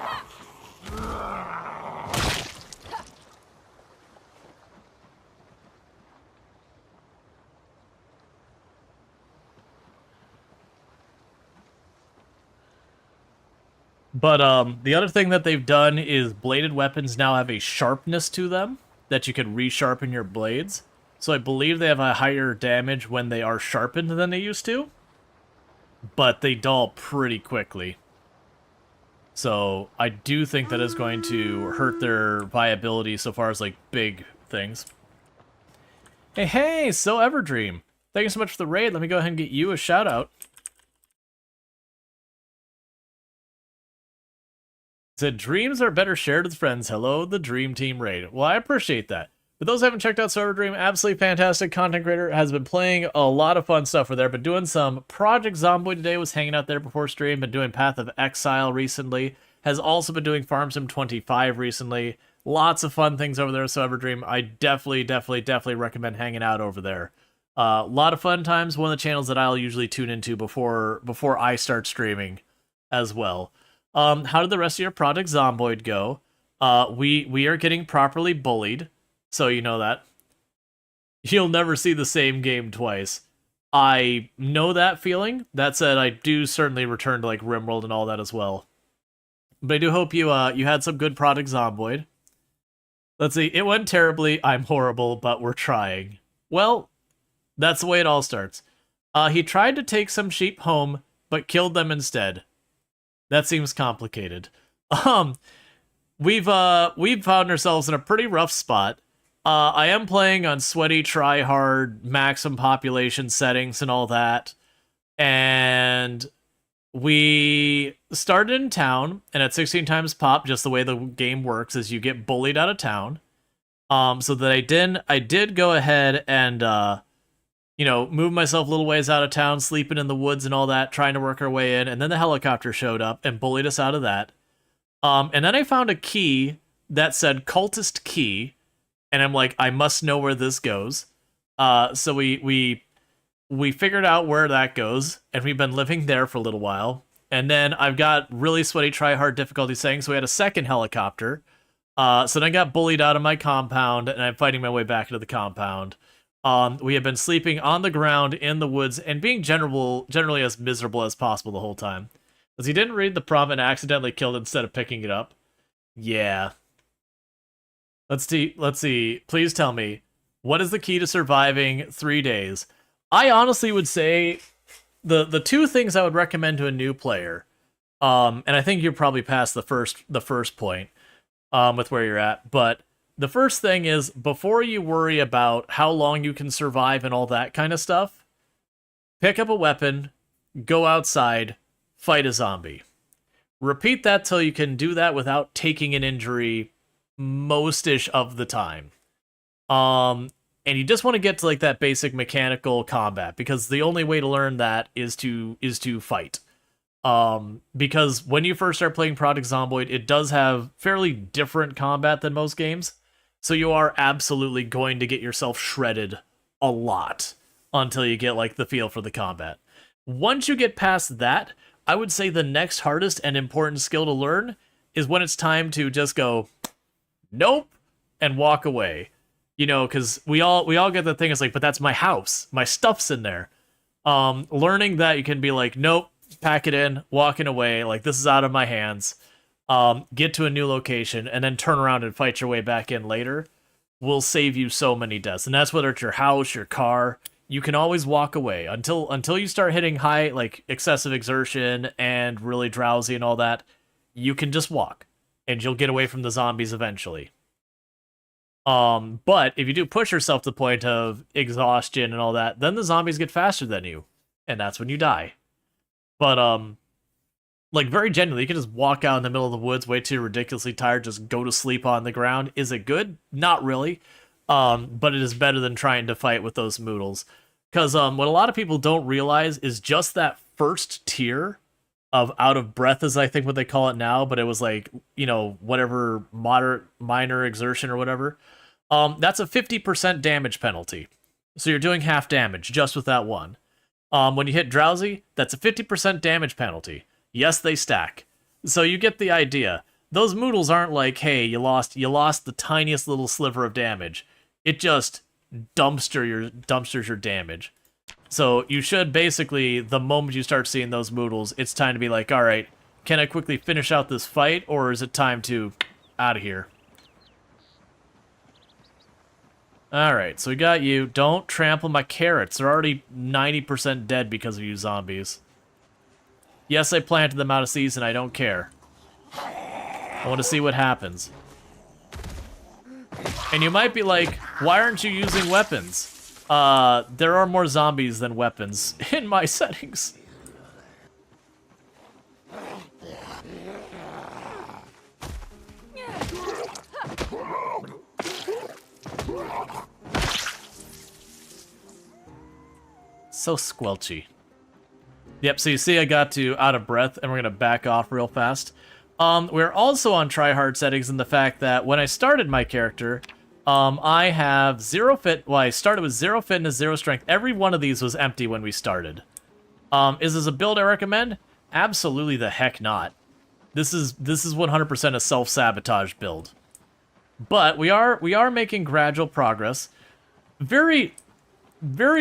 But the other thing that they've done is bladed weapons now have a sharpness to them that you can resharpen your blades. So I believe they have a higher damage when they are sharpened than they used to, but they dull pretty quickly. So I do think that is going to hurt their viability so far as like big things. Hey, so Everdream. Thank you so much for the raid. Let me go ahead and get you a shout out. Said dreams are better shared with friends. Hello, the Dream Team raid. Well, I appreciate that. For those who haven't checked out Everdream, absolutely fantastic content creator, has been playing a lot of fun stuff with there. Been doing some Project Zomboid today, was hanging out there before stream. Been doing Path of Exile recently. Has also been doing Farm Sim 25 recently. Lots of fun things over there, so Everdream. I definitely recommend hanging out over there. A lot of fun times. One of the channels that I'll usually tune into before I start streaming as well. How did the rest of your Project Zomboid go? We are getting properly bullied, so you know that. You'll never see the same game twice. I know that feeling. That said, I do certainly return to like RimWorld and all that as well. But I do hope you you had some good Project Zomboid. Let's see. It went terribly. I'm horrible, but we're trying. Well, that's the way it all starts. He tried to take some sheep home, but killed them instead. That seems complicated. We've found ourselves in a pretty rough spot. I am playing on sweaty, try-hard, maximum population settings and all that. And we started in town, and at 16 times pop, just the way the game works is you get bullied out of town. So that I did go ahead and, you know, move myself a little ways out of town, sleeping in the woods and all that, trying to work our way in, and then the helicopter showed up and bullied us out of that. And then I found a key that said cultist key, and I'm like, I must know where this goes. So we figured out where that goes, and we've been living there for a little while. And then I've got really sweaty try-hard difficulty settings, so we had a second helicopter. So then I got bullied out of my compound, and I'm fighting my way back into the compound. We have been sleeping on the ground in the woods and being generally as miserable as possible the whole time. Because he didn't read the prompt and accidentally killed instead of picking it up. Yeah. Let's see. Please tell me, what is the key to surviving 3 days? I honestly would say the two things I would recommend to a new player, and I think you're probably past the first point with where you're at, but the first thing is, before you worry about how long you can survive and all that kind of stuff, pick up a weapon, go outside, fight a zombie. Repeat that till you can do that without taking an injury most-ish of the time. And you just want to get to like that basic mechanical combat, because the only way to learn that is to fight. Because when you first start playing Project Zomboid, it does have fairly different combat than most games. So you are absolutely going to get yourself shredded a lot until you get like the feel for the combat. Once you get past that, I would say the next hardest and important skill to learn is when it's time to just go, nope, and walk away. You know, because we all get the thing, it's like, but that's my house. My stuff's in there. Learning that you can be like, nope, pack it in, walking away, like this is out of my hands. Get to a new location, and then turn around and fight your way back in later will save you so many deaths. And that's whether it's your house, your car. You can always walk away until you start hitting high, like excessive exertion and really drowsy and all that. You can just walk, and you'll get away from the zombies eventually. But if you do push yourself to the point of exhaustion and all that, then the zombies get faster than you, and that's when you die. But like very genuinely, you can just walk out in the middle of the woods, wait till you're ridiculously tired, just go to sleep on the ground. Is it good? Not really. But it is better than trying to fight with those moodles. Because what a lot of people don't realize is just that first tier of out of breath, is I think what they call it now, but it was like, you know, whatever minor exertion or whatever. That's a 50% damage penalty. So you're doing half damage just with that one. When you hit drowsy, that's a 50% damage penalty. Yes, they stack. So you get the idea. Those moodles aren't like, hey, you lost the tiniest little sliver of damage. It just dumpsters your damage. So you should basically, the moment you start seeing those moodles, it's time to be like, all right, Can I quickly finish out this fight, or is it time to out of here? Alright, so we got you. Don't trample my carrots. They're already 90% dead because of you zombies. Yes, I planted them out of season. I don't care. I want to see what happens. And you might be like, why aren't you using weapons? There are more zombies than weapons in my settings. So squelchy. Yep, so you see I got to out of breath, and we're going to back off real fast. We're also on tryhard settings in the fact that when I started my character, I have 0 fit. Well, I started with 0 fitness, 0 strength. Every one of these was empty when we started. Is this a build I recommend? Absolutely the heck not. This is 100% a self-sabotage build. But we are making gradual progress. Very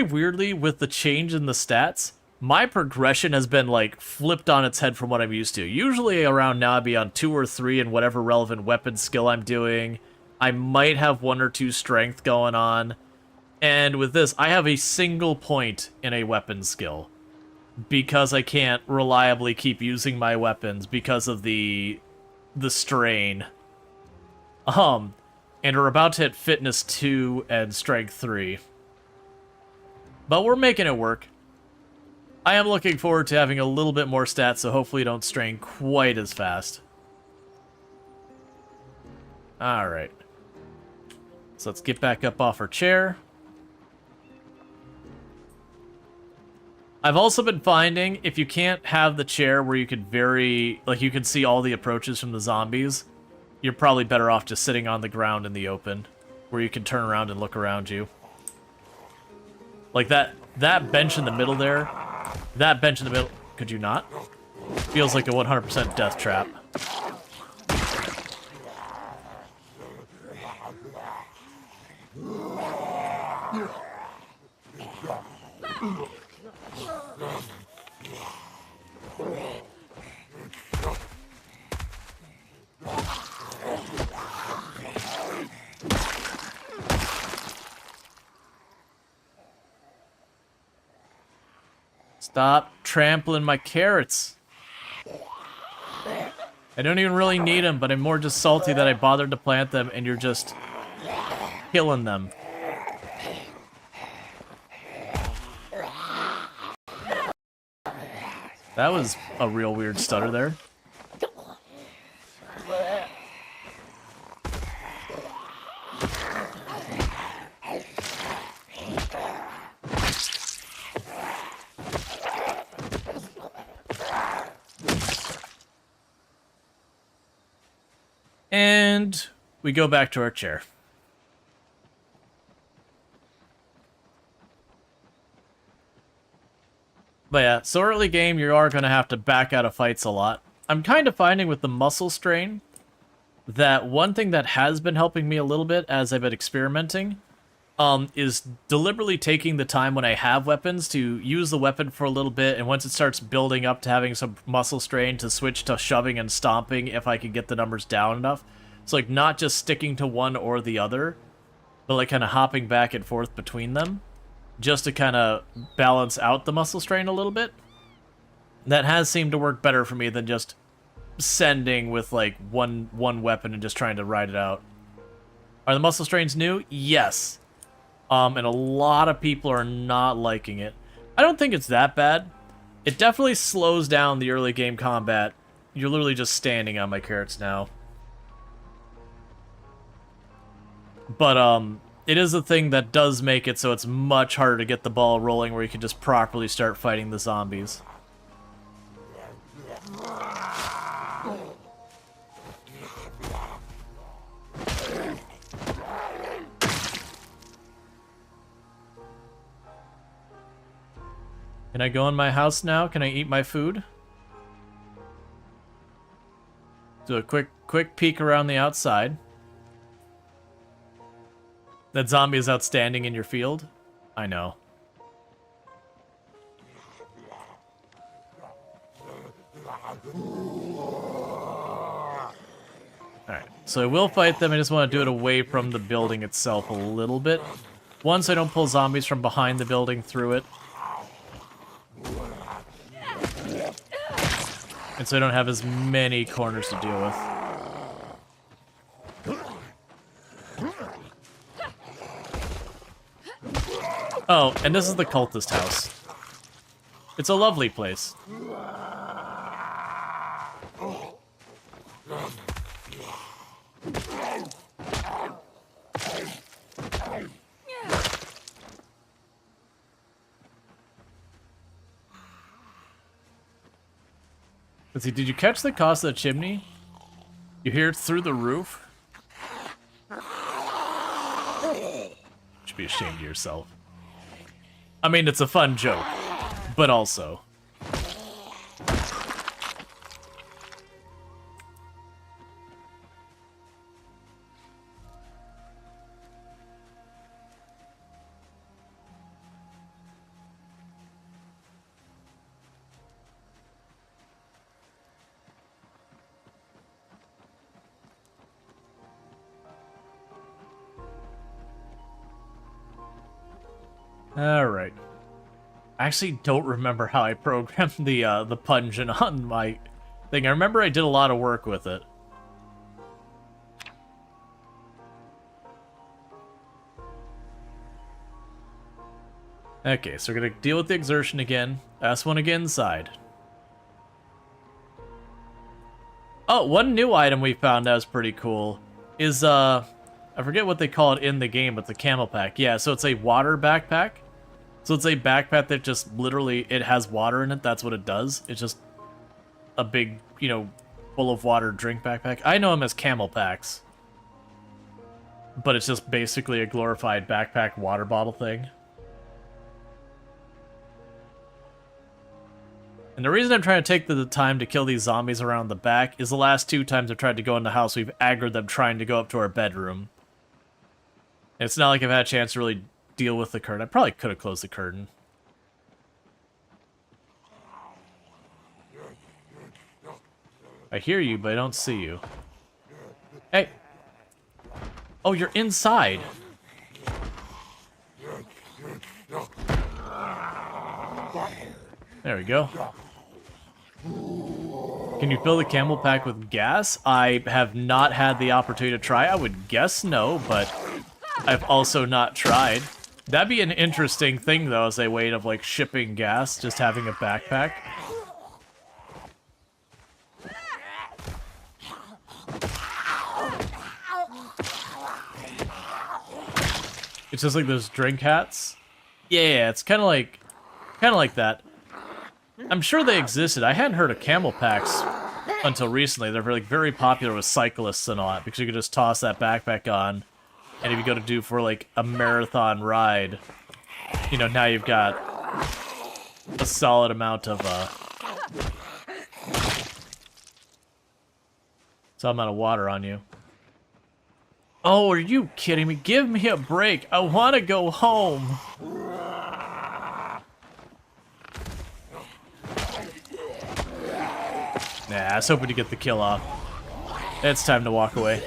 weirdly, with the change in the stats, my progression has been, like, flipped on its head from what I'm used to. Usually around now I'd be on 2 or 3 in whatever relevant weapon skill I'm doing. I might have 1 or 2 strength going on. And with this, I have a single point in a weapon skill. Because I can't reliably keep using my weapons because of the strain. And we're about to hit fitness 2 and strength 3. But we're making it work. I am looking forward to having a little bit more stats, so hopefully don't strain quite as fast. Alright. So let's get back up off our chair. I've also been finding, if you can't have the chair where you could you can see all the approaches from the zombies, you're probably better off just sitting on the ground in the open, where you can turn around and look around you. Like that bench in the middle there, that bench in the middle, could you not? Feels like a 100% death trap. Stop trampling my carrots. I don't even really need them, but I'm more just salty that I bothered to plant them and you're just killing them. That was a real weird stutter there. And we go back to our chair. But yeah, so early game, you are going to have to back out of fights a lot. I'm kind of finding with the muscle strain that one thing that has been helping me a little bit as I've been experimenting is deliberately taking the time when I have weapons to use the weapon for a little bit, and once it starts building up to having some muscle strain, to switch to shoving and stomping if I can get the numbers down enough. So like not just sticking to one or the other, but like kind of hopping back and forth between them, just to kind of balance out the muscle strain a little bit. That has seemed to work better for me than just sending with like one weapon and just trying to ride it out. Are the muscle strains new? Yes. And a lot of people are not liking it. I don't think it's that bad. It definitely slows down the early game combat. You're literally just standing on my carrots now. But, it is a thing that does make it so it's much harder to get the ball rolling where you can just properly start fighting the zombies. Can I go in my house now? Can I eat my food? Do a quick peek around the outside. That zombie is outstanding in your field? I know. Alright, so I will fight them. I just want to do it away from the building itself a little bit. One, so I don't pull zombies from behind the building through it. And so I don't have as many corners to deal with. Oh, and this is the cultist house. It's a lovely place. Let's see, did you catch the cost of the chimney? You hear it through the roof? Should be ashamed of yourself. I mean, it's a fun joke, but also. Alright. I actually don't remember how I programmed the pungent on my thing. I remember I did a lot of work with it. Okay, so we're gonna deal with the exertion again. Last one to get inside. Oh, one new item we found that was pretty cool is, I forget what they call it in the game, but the camel pack. Yeah, so it's a water backpack. So it's a backpack that just literally, it has water in it. That's what it does. It's just a big, you know, full of water drink backpack. I know them as camel packs. But it's just basically a glorified backpack water bottle thing. And the reason I'm trying to take the time to kill these zombies around the back is the last 2 times I've tried to go in the house, we've aggroed them trying to go up to our bedroom. And it's not like I've had a chance to really deal with the curtain. I probably could have closed the curtain. I hear you, but I don't see you. Hey! Oh, you're inside! There we go. Can you fill the camel pack with gas? I have not had the opportunity to try. I would guess no, but I've also not tried. That'd be an interesting thing, though, as a way of, like, shipping gas, just having a backpack. It's just like those drink hats. Yeah, it's kind of like that. I'm sure they existed. I hadn't heard of camel packs until recently. They're like very popular with cyclists and all that, because you could just toss that backpack on, and if you go to do for like a marathon ride, you know, now you've got a solid amount of water on you. Oh, are you kidding me? Give me a break. I want to go home. Nah, I was hoping to get the kill off. It's time to walk away.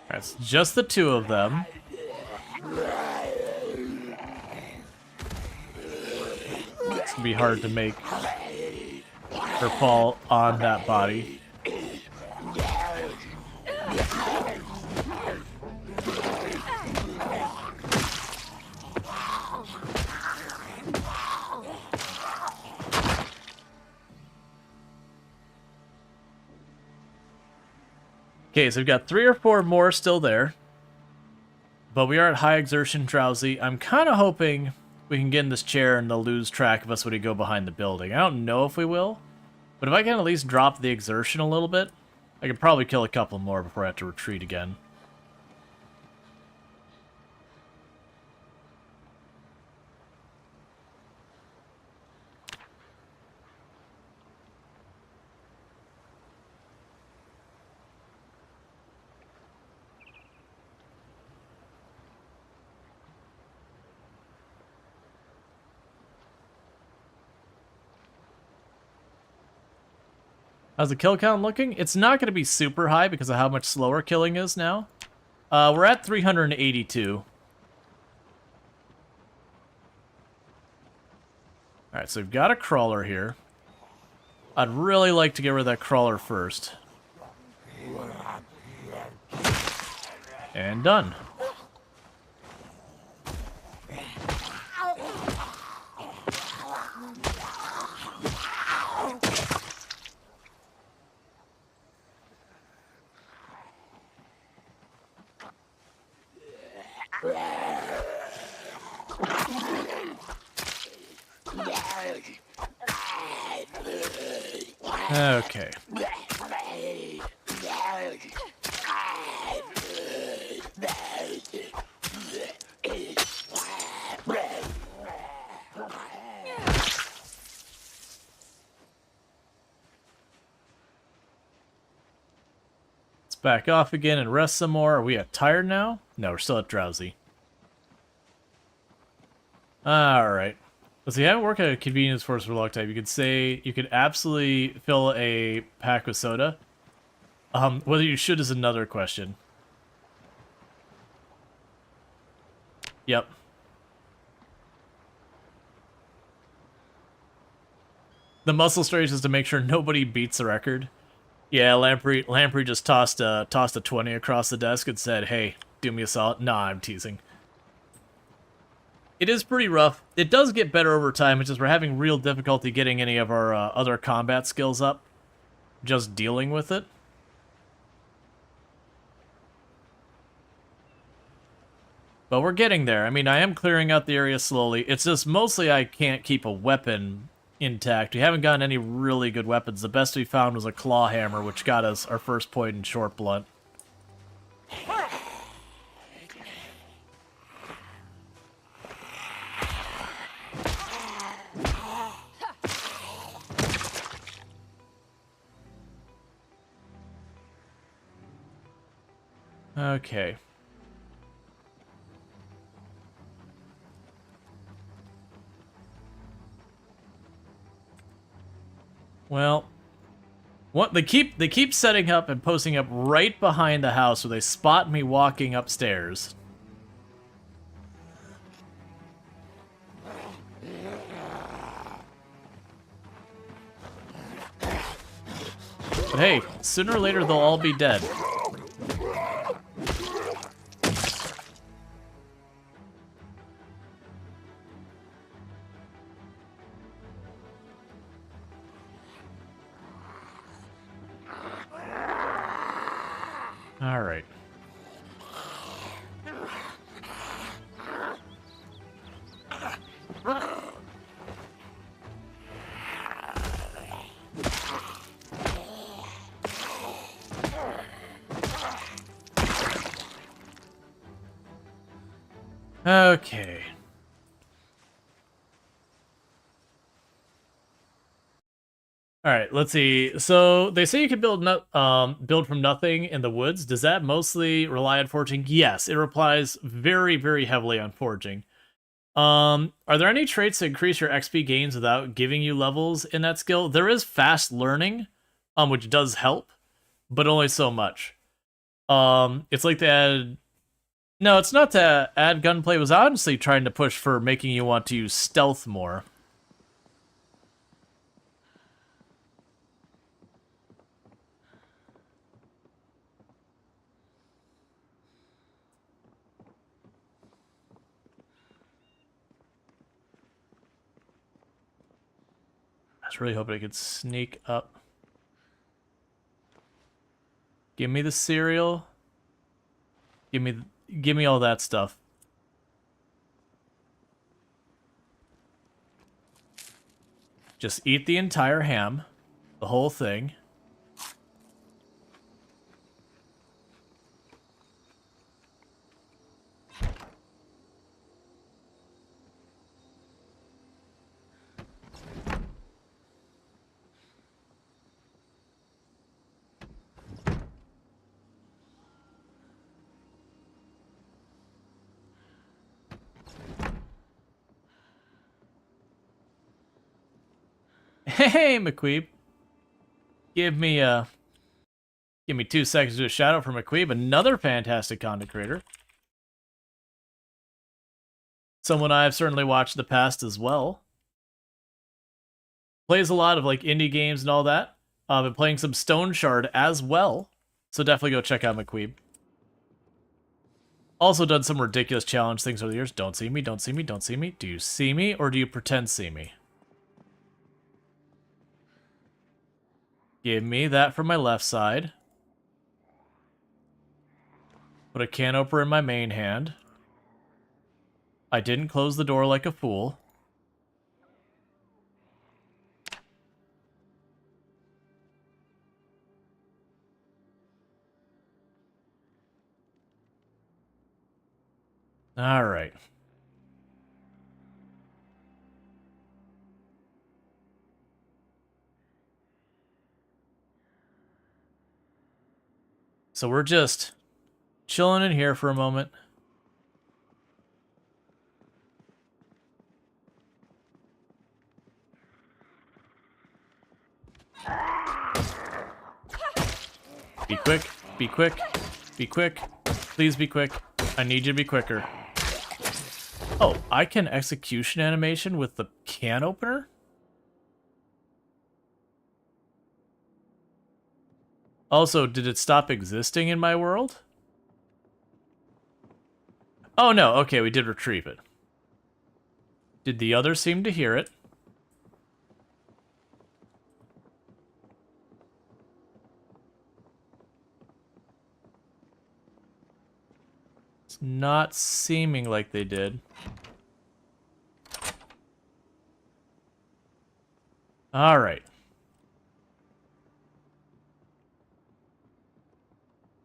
That's just the 2 of them. It's gonna be hard to make her fall on that body. Okay, so we've got 3 or 4 more still there. But we are at high exertion drowsy. I'm kind of hoping we can get in this chair and they'll lose track of us when we go behind the building. I don't know if we will, but if I can at least drop the exertion a little bit, I could probably kill a couple more before I have to retreat again. How's the kill count looking? It's not going to be super high because of how much slower killing is now. We're at 382. Alright, so we've got a crawler here. I'd really like to get rid of that crawler first. And done. Okay. Let's back off again and rest some more. Are we tired now? No, we're still at drowsy. Alright. Let's see, I haven't worked at a convenience store for a long time. You could say you could absolutely fill a pack with soda. Whether you should is another question. Yep. The muscle strategy is to make sure nobody beats the record. Yeah, Lamprey just tossed a 20 across the desk and said, "Hey, do me a solid." Nah, I'm teasing. It is pretty rough. It does get better over time. It's just we're having real difficulty getting any of our other combat skills up. Just dealing with it. But we're getting there. I mean, I am clearing out the area slowly. It's just mostly I can't keep a weapon intact. We haven't gotten any really good weapons. The best we found was a claw hammer, which got us our first point in short blunt. Okay. Well, what they keep setting up and posting up right behind the house where they spot me walking upstairs. But hey, sooner or later they'll all be dead. All right. Okay. All right, let's see. So they say you can build build from nothing in the woods. Does that mostly rely on foraging? Yes, it relies very, very heavily on foraging. Are there any traits that increase your XP gains without giving you levels in that skill? There is fast learning, which does help, but only so much. It's like to add. No, it's not to add gunplay. It was honestly trying to push for making you want to use stealth more. I was really hoping I could sneak up. Give me the cereal. Give me all that stuff. Just eat the entire ham, the whole thing. Hey, McQueeb. Give me 2 seconds to do a shout out for McQueeb, another fantastic content creator. Someone I've certainly watched in the past as well. Plays a lot of like indie games and all that. Been playing some Stone Shard as well, so definitely go check out McQueeb. Also done some ridiculous challenge things over the years. Don't see me, don't see me, don't see me. Do you see me or do you pretend see me? Give me that from my left side. Put a can opener in my main hand. I didn't close the door like a fool. All right. So we're just chilling in here for a moment. Be quick, be quick, be quick. Please be quick. I need you to be quicker. Oh, I can execution animation with the can opener? Also, did it stop existing in my world? Oh no, okay, we did retrieve it. Did the others seem to hear it? It's not seeming like they did. Alright.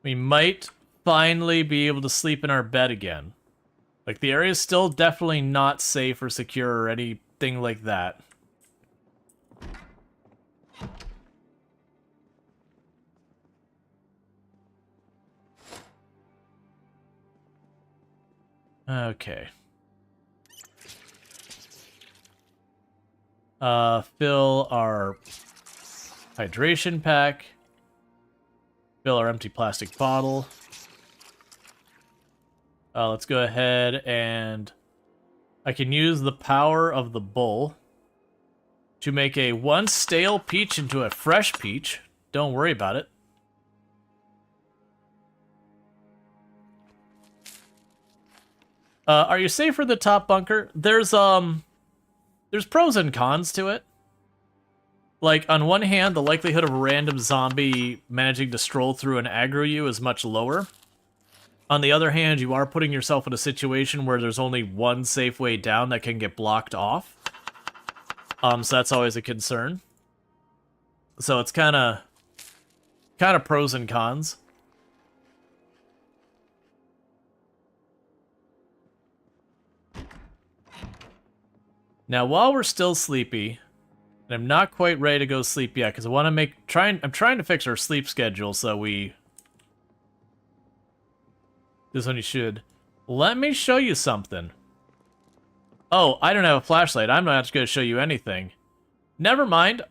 We might finally be able to sleep in our bed again. Like, the area is still definitely not safe or secure or anything like that. Okay. Fill our hydration pack. Fill our empty plastic bottle. Let's go ahead and I can use the power of the bull to make a once stale peach into a fresh peach. Don't worry about it. Are you safe for the top bunker? There's pros and cons to it. Like, on one hand, the likelihood of a random zombie managing to stroll through and aggro you is much lower. On the other hand, you are putting yourself in a situation where there's only one safe way down that can get blocked off. So that's always a concern. So it's kind of pros and cons. Now, while we're still sleepy, and I'm not quite ready to go sleep yet, because I want to I'm trying to fix our sleep schedule so we... This one you should. Let me show you something. Oh, I don't have a flashlight. I'm not going to show you anything. Never mind.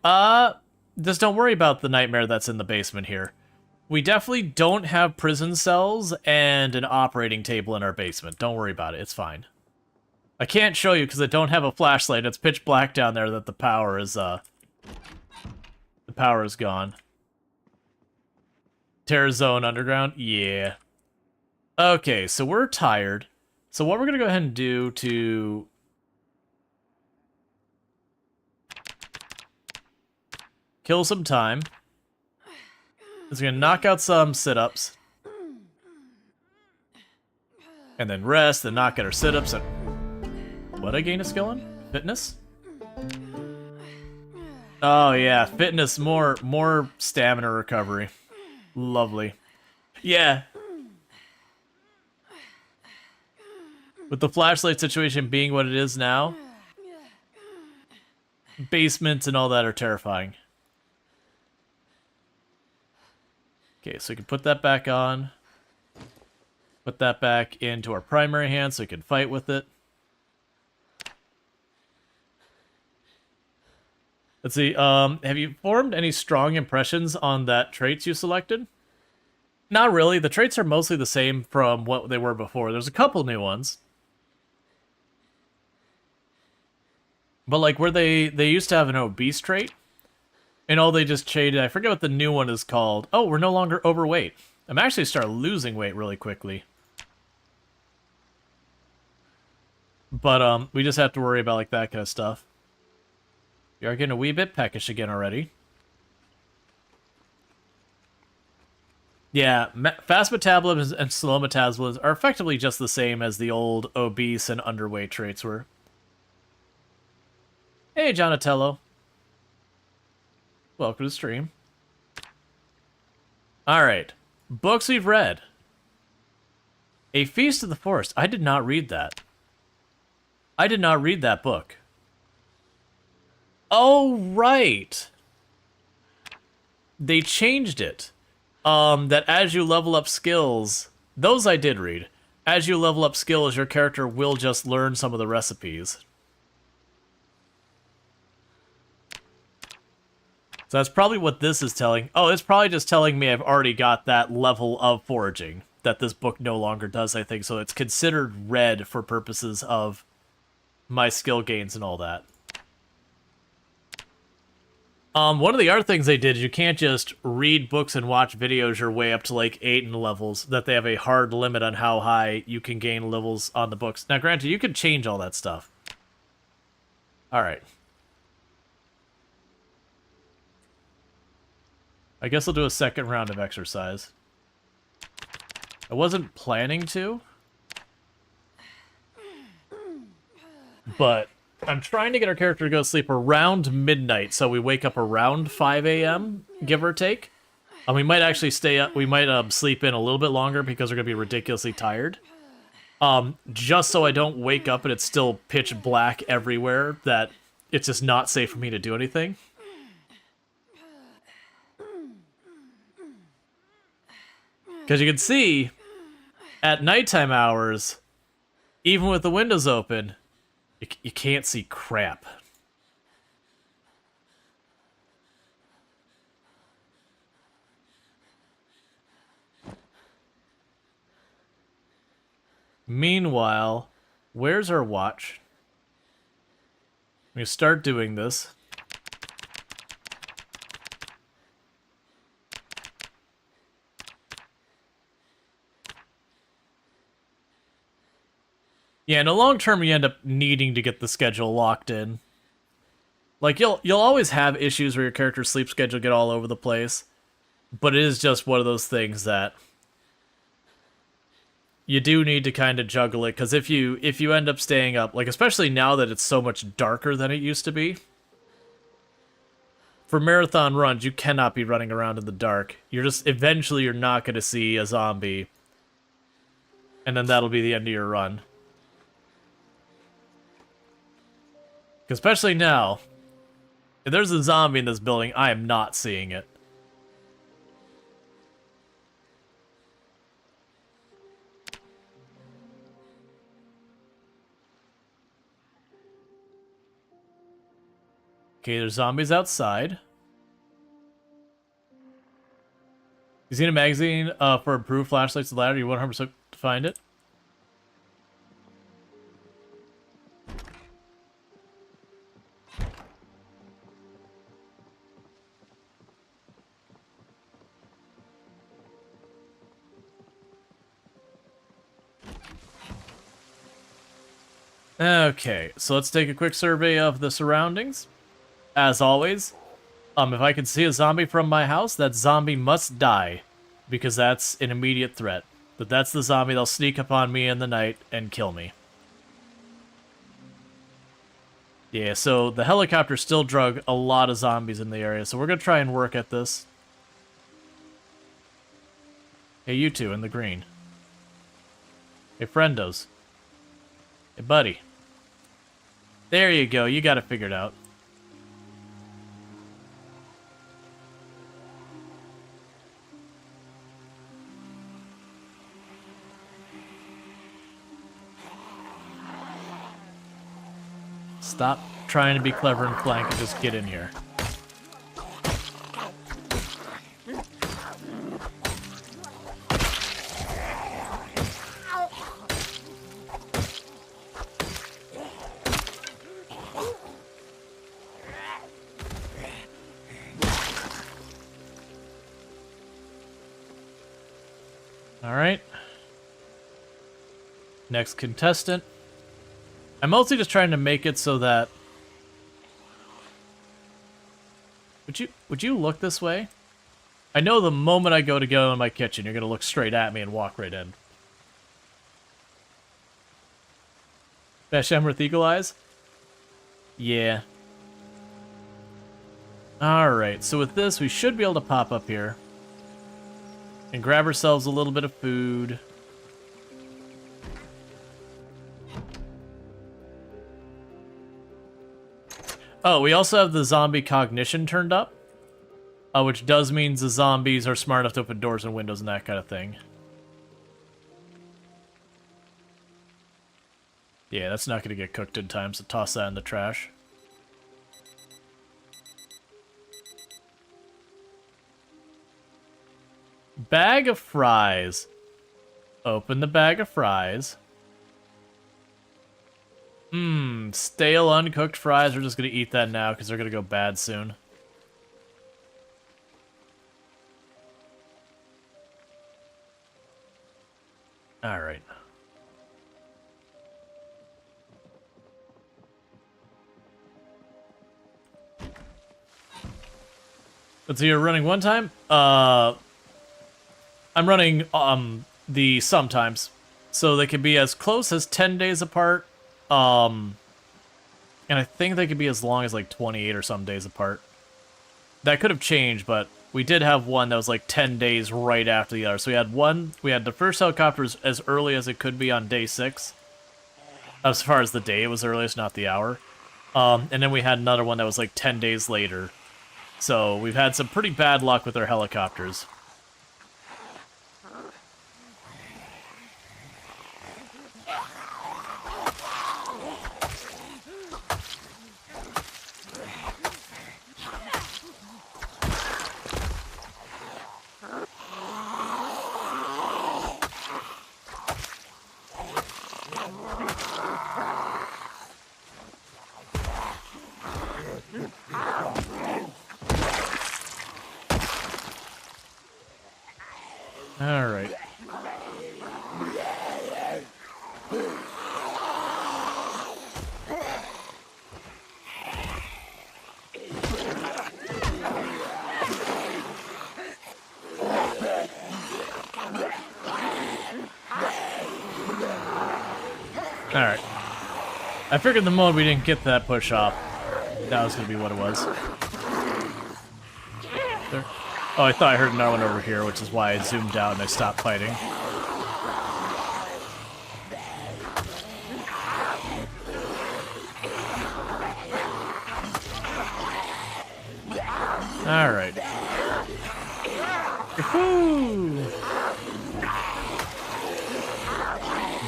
Just don't worry about the nightmare that's in the basement here. We definitely don't have prison cells and an operating table in our basement. Don't worry about it. It's fine. I can't show you because I don't have a flashlight. It's pitch black down there that the power is, the power is gone. Terror Zone Underground? Yeah. Okay, so we're tired. So what we're going to go ahead and do to... kill some time is going to knock out some sit-ups. And then rest, and knock out our sit-ups, and... What I gain a skill in? Fitness? Oh yeah, fitness, more stamina recovery. Lovely. Yeah. With the flashlight situation being what it is now, basements and all that are terrifying. Okay, so we can put that back on. Put that back into our primary hand so we can fight with it. Let's see. Have you formed any strong impressions on that traits you selected? Not really. The traits are mostly the same from what they were before. There's a couple new ones. But like where they used to have an obese trait, and all they just changed. I forget what the new one is called. Oh, we're no longer overweight. I'm actually starting losing weight really quickly. But we just have to worry about like that kind of stuff. You are getting a wee bit peckish again already. Yeah, fast metabolism and slow metabolism are effectively just the same as the old obese and underweight traits were. Hey, Jonatello. Welcome to the stream. Alright. Books we've read. A Feast of the Forest. I did not read that. I did not read that book. Oh, right. They changed it. That as you level up skills, those I did read. As you level up skills, your character will just learn some of the recipes. So that's probably what this is telling. Oh, it's probably just telling me I've already got that level of foraging that this book no longer does, I think. So it's considered red for purposes of my skill gains and all that. One of the other things they did is you can't just read books and watch videos your way up to like 8 in levels, that they have a hard limit on how high you can gain levels on the books. Now, granted, you can change all that stuff. Alright. I guess I'll do a second round of exercise. I wasn't planning to, but I'm trying to get our character to go to sleep around midnight, so we wake up around 5 a.m., give or take. We might actually stay up, we might sleep in a little bit longer because we're going to be ridiculously tired. Just so I don't wake up and it's still pitch black everywhere, that it's just not safe for me to do anything. Because you can see, at nighttime hours, even with the windows open, you can't see crap. Meanwhile, where's our watch? I'm gonna start doing this. Yeah, in the long term, you end up needing to get the schedule locked in. Like, you'll always have issues where your character's sleep schedule get all over the place, but it is just one of those things that you do need to kind of juggle it, because if you end up staying up, like, especially now that it's so much darker than it used to be, for marathon runs, you cannot be running around in the dark. Eventually you're not going to see a zombie, and then that'll be the end of your run. Especially now, if there's a zombie in this building, I am not seeing it. Okay, there's zombies outside. You seen a magazine for improved flashlights and ladder? You 100% to find it? Okay, so let's take a quick survey of the surroundings. As always, if I can see a zombie from my house, that zombie must die, because that's an immediate threat. But that's the zombie that'll sneak up on me in the night and kill me. Yeah, so the helicopter still drug a lot of zombies in the area, so we're gonna try and work at this. Hey, you two in the green. Hey, friendos. Hey, buddy. There you go, you got it figured out. Stop trying to be clever and flank and just get in here. Alright. Next contestant. I'm mostly just trying to make it so that... Would you look this way? I know the moment I go in my kitchen, you're gonna look straight at me and walk right in. Bash Emerald Eagle Eyes? Yeah. Alright, so with this, we should be able to pop up here. And grab ourselves a little bit of food. Oh, we also have the zombie cognition turned up. Which does mean the zombies are smart enough to open doors and windows and that kind of thing. Yeah, that's not going to get cooked in time, so toss that in the trash. Bag of fries. Open the bag of fries. Stale uncooked fries. We're just going to eat that now because they're going to go bad soon. Alright. Let's see, you're running one time? I'm running the sometimes. So they can be as close as 10 days apart. And I think they could be as long as like 28 or some days apart. That could have changed, but we did have one that was like 10 days right after the other. So we had the first helicopters as early as it could be on day 6. As far as the day, it was earliest, not the hour. And then we had another one that was like 10 days later. So we've had some pretty bad luck with our helicopters. Alright. Alright. I figured the moment we didn't get that push off, that was going to be what it was. There. Oh, I thought I heard another one over here, which is why I zoomed out and I stopped fighting. Alright. Woohoo!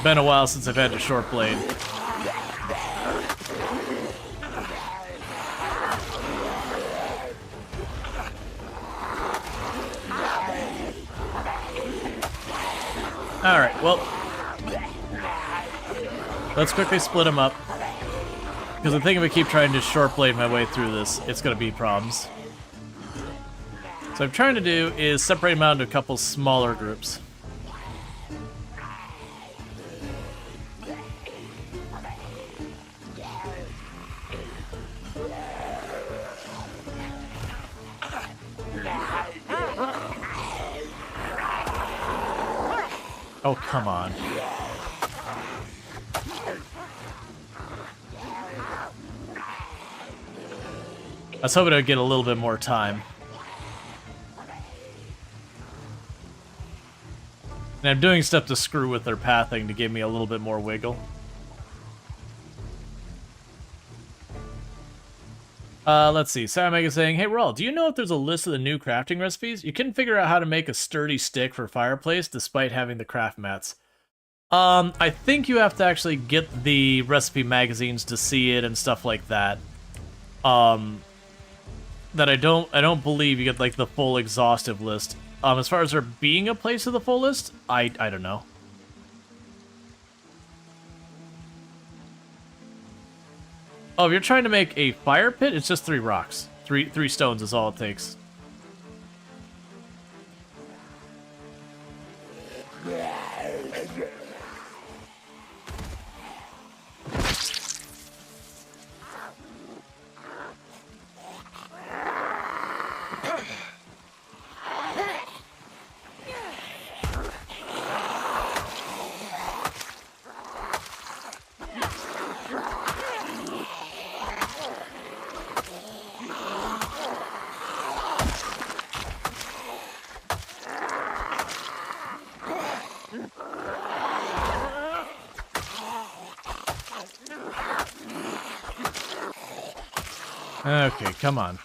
Been a while since I've had a short blade. Alright, well, let's quickly split them up. Because I think if I keep trying to short blade my way through this, it's going to be problems. So what I'm trying to do is separate them out into a couple smaller groups. Oh, come on. I was hoping I'd get a little bit more time. And I'm doing stuff to screw with their pathing to give me a little bit more wiggle. Let's see. Sarah Mega saying, "Hey, Rual, do you know if there's a list of the new crafting recipes? You couldn't figure out how to make a sturdy stick for fireplace despite having the craft mats." I think you have to actually get the recipe magazines to see it and stuff like that. That I don't believe you get like the full exhaustive list. As far as there being a place of the full list, I don't know. Oh, if you're trying to make a fire pit, it's just 3 rocks. Three stones is all it takes. Okay, come on.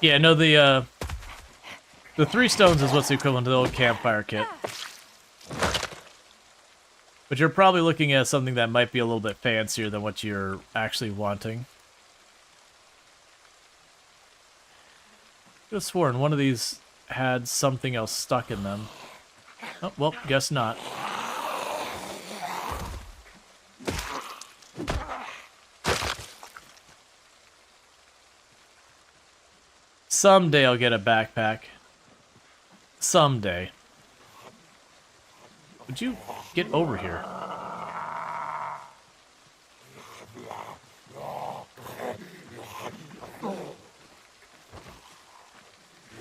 Yeah, no, the 3 stones is what's the equivalent to the old campfire kit. But you're probably looking at something that might be a little bit fancier than what you're actually wanting. I could have sworn one of these had something else stuck in them. Oh, well, guess not. Someday I'll get a backpack. Someday. Would you get over here?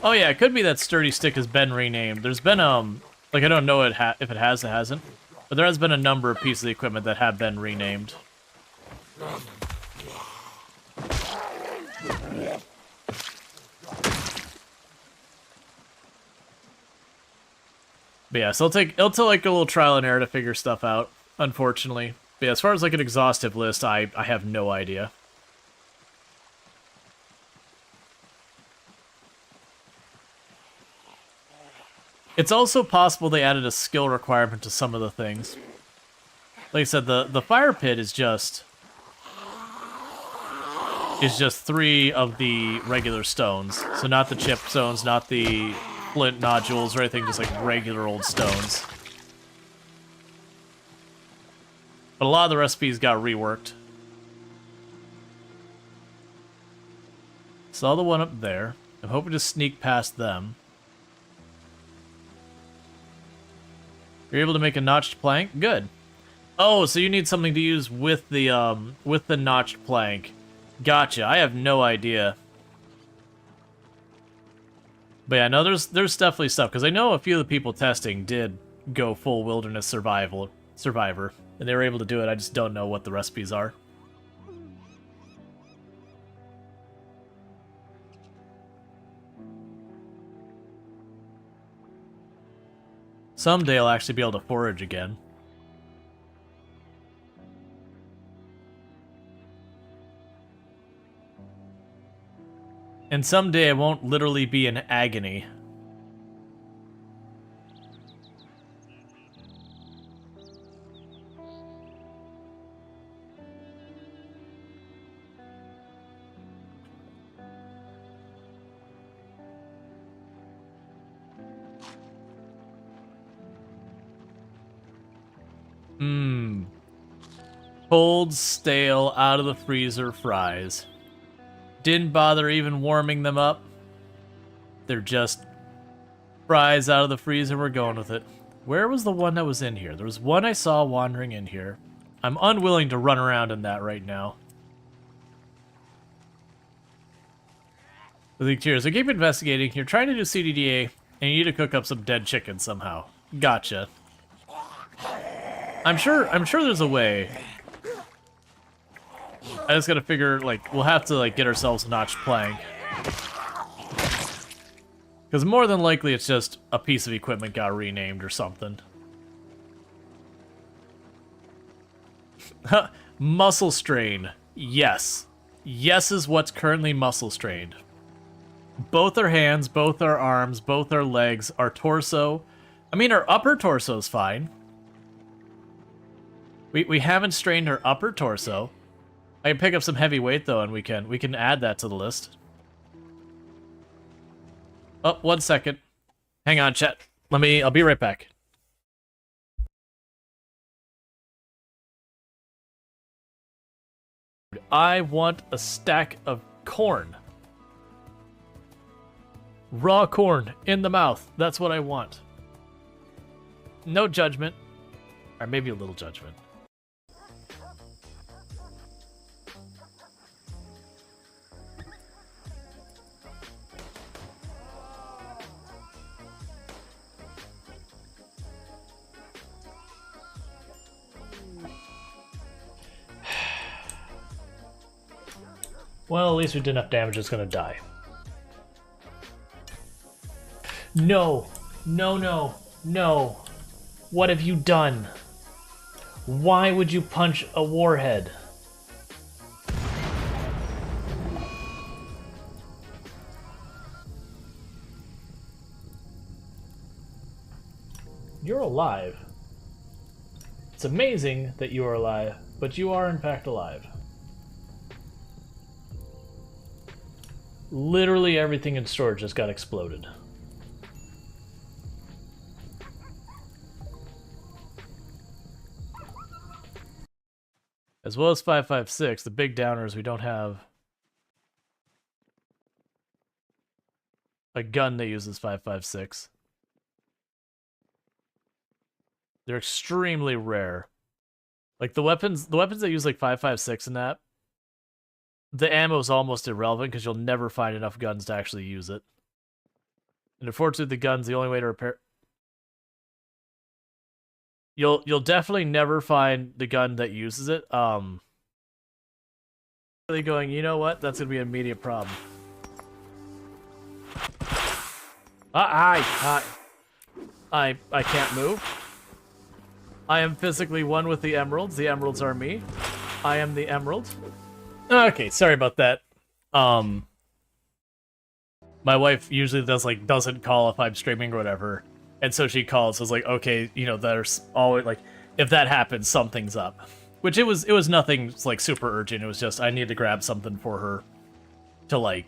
Oh yeah, it could be that sturdy stick has been renamed. There's been, like I don't know if it has or hasn't, but there has been a number of pieces of equipment that have been renamed. But yeah, so it'll take like a little trial and error to figure stuff out, unfortunately. But yeah, as far as like an exhaustive list, I have no idea. It's also possible they added a skill requirement to some of the things. Like I said, the fire pit is just 3 of the regular stones. So not the chip stones, not the flint nodules or anything, just like regular old stones. But a lot of the recipes got reworked. Saw the one up there. I'm hoping to sneak past them. You're able to make a notched plank? Good. Oh, so you need something to use with the notched plank. Gotcha. I have no idea. But yeah, no, there's definitely stuff, because I know a few of the people testing did go full wilderness survivor, and they were able to do it. I just don't know what the recipes are. Someday I'll actually be able to forage again. And someday I won't literally be in agony. Cold, stale, out of the freezer fries. Didn't bother even warming them up. They're just fries out of the freezer. We're going with it. Where was the one that was in here? There was one I saw wandering in here. I'm unwilling to run around in that right now. Cheers. So keep investigating. You're trying to do CDDA, and you need to cook up some dead chicken somehow. Gotcha. I'm sure there's a way. I just gotta figure, like, we'll have to, like, get ourselves a notched plank. Because more than likely it's just a piece of equipment got renamed or something. Muscle strain. Yes. Yes is what's currently muscle strained. Both our hands, both our arms, both our legs, our torso. I mean, our upper torso's fine. We haven't strained our upper torso. I can pick up some heavy weight though, and we can add that to the list. Oh, 1 second. Hang on, chat. I'll be right back. I want a stack of corn. Raw corn in the mouth. That's what I want. No judgment. Or maybe a little judgment. Well, at least we did enough damage, it's gonna die. No! No, no, no! What have you done? Why would you punch a warhead? You're alive. It's amazing that you are alive, but you are in fact alive. Literally everything in Storge just got exploded. As well as 556, the big downers, we don't have a gun that uses 556. They're extremely rare. Like the weapons that use like 556 in that, the ammo is almost irrelevant because you'll never find enough guns to actually use it. And unfortunately, the gun's the only way to repair. You'll definitely never find the gun that uses it. Really going, you know what? That's gonna be an immediate problem. I can't move. I am physically one with the emeralds. The emeralds are me. I am the emerald. Okay, sorry about that. My wife usually doesn't call if I'm streaming or whatever. And so she calls, so it's like, okay, you know, there's always like if that happens, something's up. Which it was nothing like super urgent. It was just I need to grab something for her to like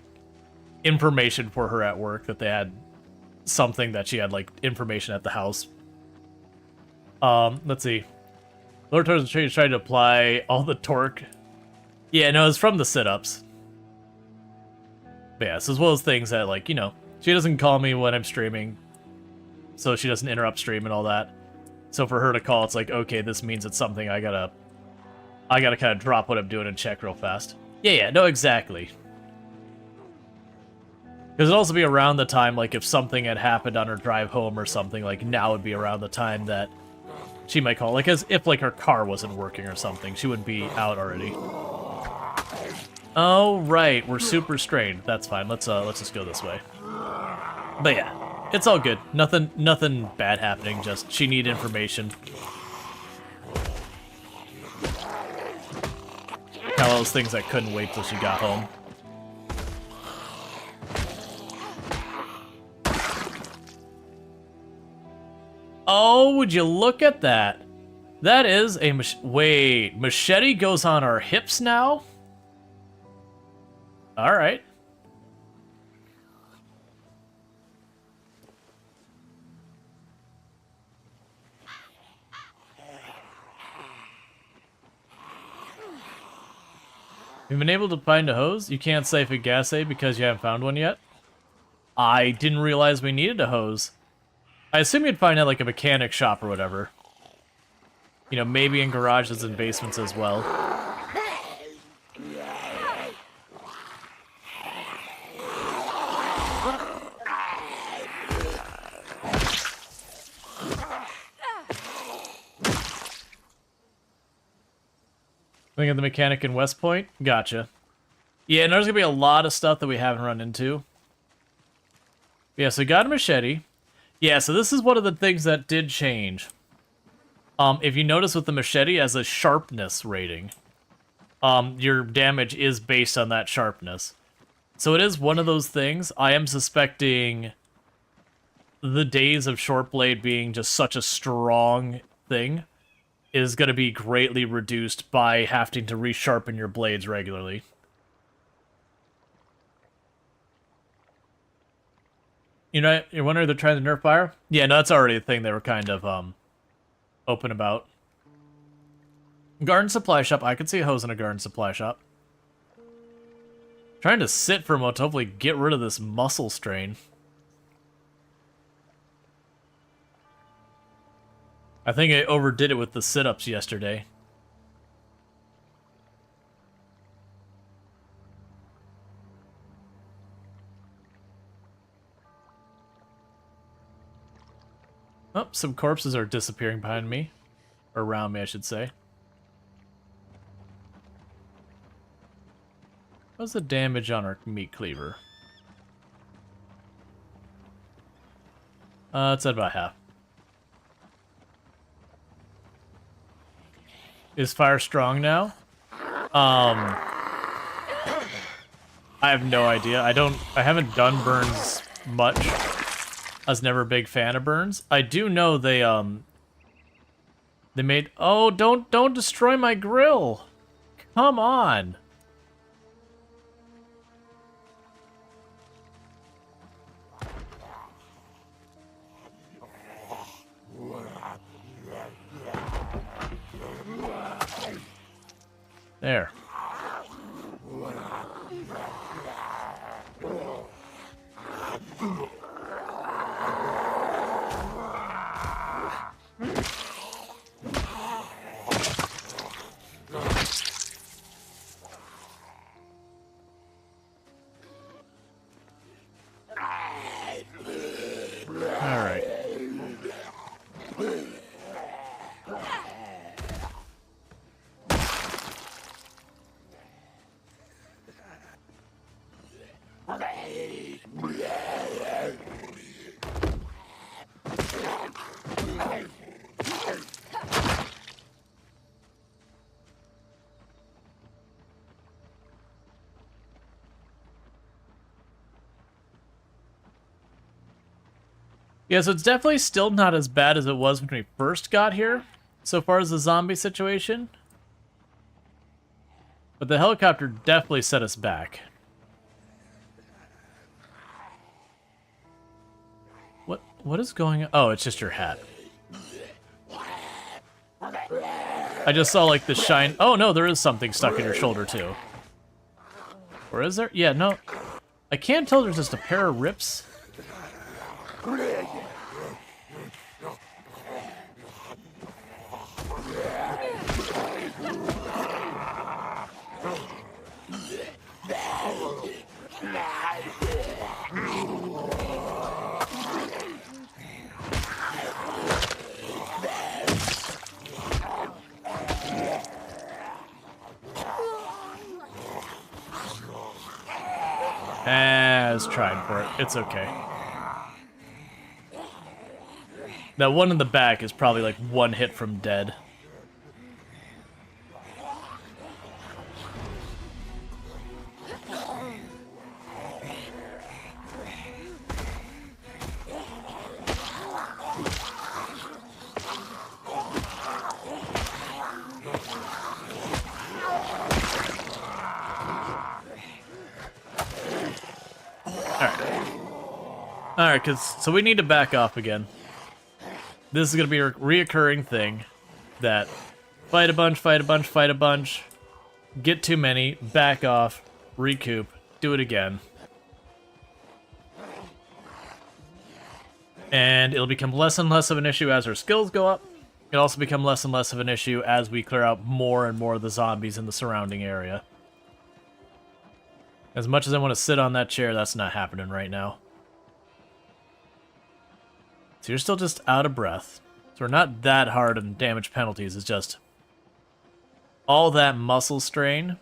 information for her at work that they had something that she had like information at the house. Let's see. Lord Torres tried to apply all the torque. Yeah, no, it's from the sit-ups. But yeah, so as well as things that, like, you know, she doesn't call me when I'm streaming, so she doesn't interrupt stream and all that. So for her to call, it's like, okay, this means it's something I gotta kind of drop what I'm doing and check real fast. Yeah, no, exactly. Because it'd also be around the time, like, if something had happened on her drive home or something, like, now would be around the time that she might call. Like, as if, like, her car wasn't working or something. She would be out already. Oh, right. We're super strained. That's fine. Let's just go this way. But yeah, it's all good. Nothing bad happening. Just she needed information. Kind of those things that couldn't wait till she got home. Oh, would you look at that? That is a wait, machete goes on our hips now? All right. You've been able to find a hose? You can't safe a gas aid because you haven't found one yet? I didn't realize we needed a hose. I assume you'd find it like a mechanic shop or whatever. You know, maybe in garages and basements as well. Looking at the mechanic in West Point? Gotcha. Yeah, and there's gonna be a lot of stuff that we haven't run into. Yeah, so got a machete. Yeah, so this is one of the things that did change. If you notice with the machete as a sharpness rating, your damage is based on that sharpness. So it is one of those things. I am suspecting the days of short blade being just such a strong thing is going to be greatly reduced by having to resharpen your blades regularly. You know, you're wondering if they're trying to nerf fire? Yeah, no, that's already a thing they were kind of open about. Garden supply shop. I could see a hose in a garden supply shop. Trying to sit for a moment to hopefully get rid of this muscle strain. I think I overdid it with the sit-ups yesterday. Oh, some corpses are disappearing behind me. Or around me, I should say. What's the damage on our meat cleaver? It's at about half. Is fire strong now? I have no idea. I haven't done burns much. I was never a big fan of burns. I do know they made, oh, don't destroy my grill. Come on. There. All right. Yeah, so it's definitely still not as bad as it was when we first got here, so far as the zombie situation. But the helicopter definitely set us back. What is going on? Oh, it's just your hat. I just saw like the shine. Oh no, there is something stuck in your shoulder too. Or is there? Yeah, no. I can't tell, there's just a pair of rips. I was trying for it. It's okay. That one in the back is probably like one hit from dead. Alright, so we need to back off again. This is going to be a reoccurring thing. That fight a bunch, fight a bunch, fight a bunch. Get too many, back off, recoup, do it again. And it'll become less and less of an issue as our skills go up. It'll also become less and less of an issue as we clear out more and more of the zombies in the surrounding area. As much as I want to sit on that chair, that's not happening right now. So you're still just out of breath. So we're not that hard on damage penalties, it's just all that muscle strain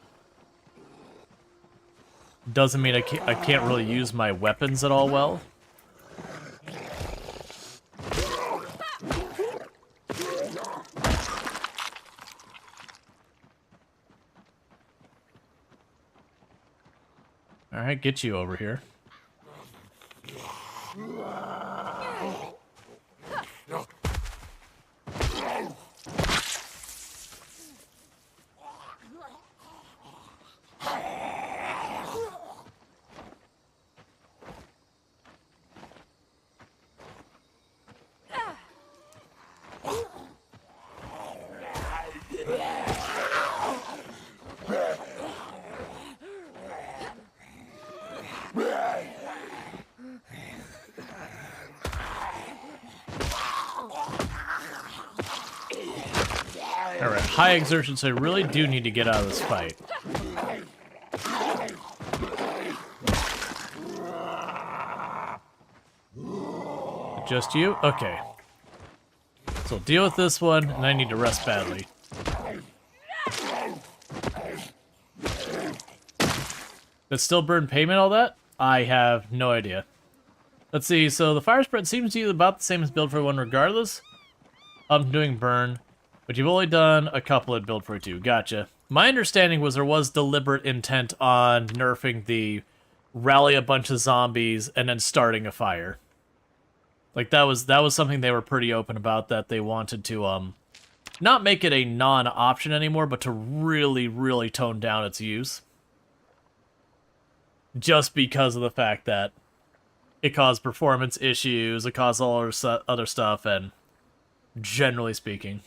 doesn't mean I can't really use my weapons at all well. Alright, get you over here. Alright, high exertion, so I really do need to get out of this fight. Just you? Okay. So deal with this one, and I need to rest badly. But still burn payment, all that? I have no idea. Let's see, so the fire spread seems to you about the same as build 41 regardless. I'm doing burn, but you've only done a couple at build 42. Gotcha. My understanding was there was deliberate intent on nerfing the rally a bunch of zombies and then starting a fire. Like that was something they were pretty open about, that they wanted to not make it a non-option anymore, but to really, really tone down its use. Just because of the fact that it caused performance issues, it caused all other stuff, and generally speaking.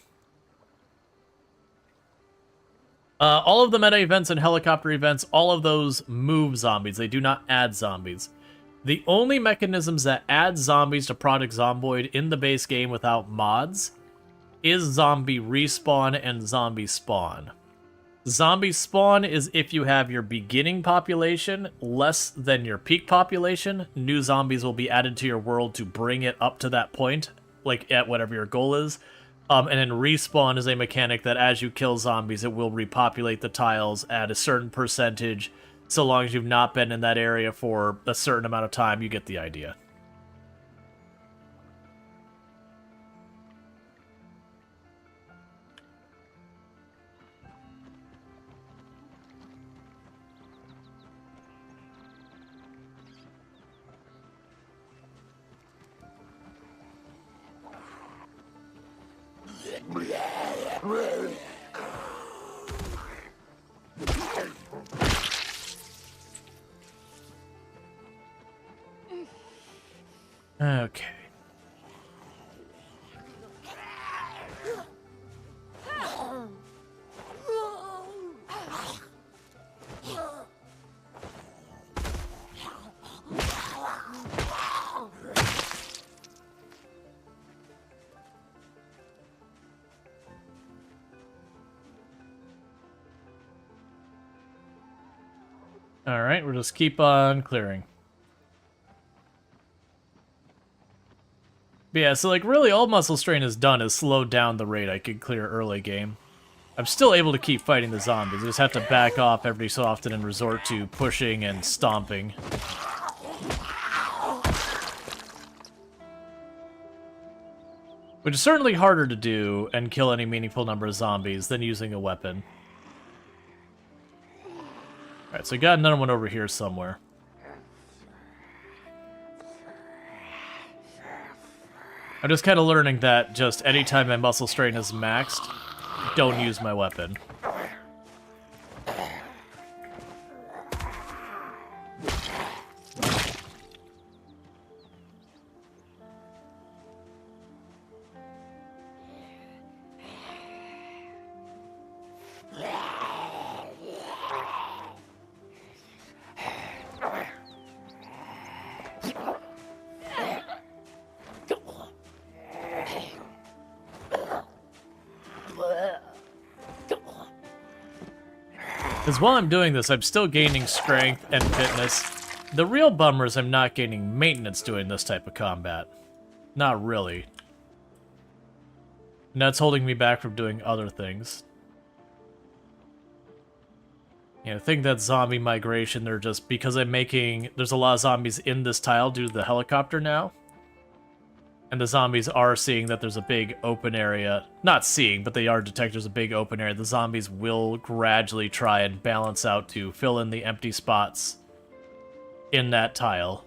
All of the meta events and helicopter events, all of those move zombies. They do not add zombies. The only mechanisms that add zombies to Project Zomboid in the base game without mods is zombie respawn and zombie spawn. Zombie spawn is if you have your beginning population less than your peak population, new zombies will be added to your world to bring it up to that point, like at whatever your goal is. And then respawn is a mechanic that as you kill zombies, it will repopulate the tiles at a certain percentage. So long as you've not been in that area for a certain amount of time, you get the idea. Okay. Alright, we'll just keep on clearing. But yeah, so like really all muscle strain has done is slowed down the rate I could clear early game. I'm still able to keep fighting the zombies, I just have to back off every so often and resort to pushing and stomping. Which is certainly harder to do and kill any meaningful number of zombies than using a weapon. Alright, so I got another one over here somewhere. I'm just kind of learning that just anytime my muscle strain is maxed, don't use my weapon. Because while I'm doing this, I'm still gaining strength and fitness. The real bummer is I'm not gaining maintenance doing this type of combat. Not really. And that's holding me back from doing other things. You know, I think that zombie migration, they're just, because there's a lot of zombies in this tile due to the helicopter now. And the zombies are seeing that there's a big open area. Not seeing, but they are detecting there's a big open area. The zombies will gradually try and balance out to fill in the empty spots in that tile.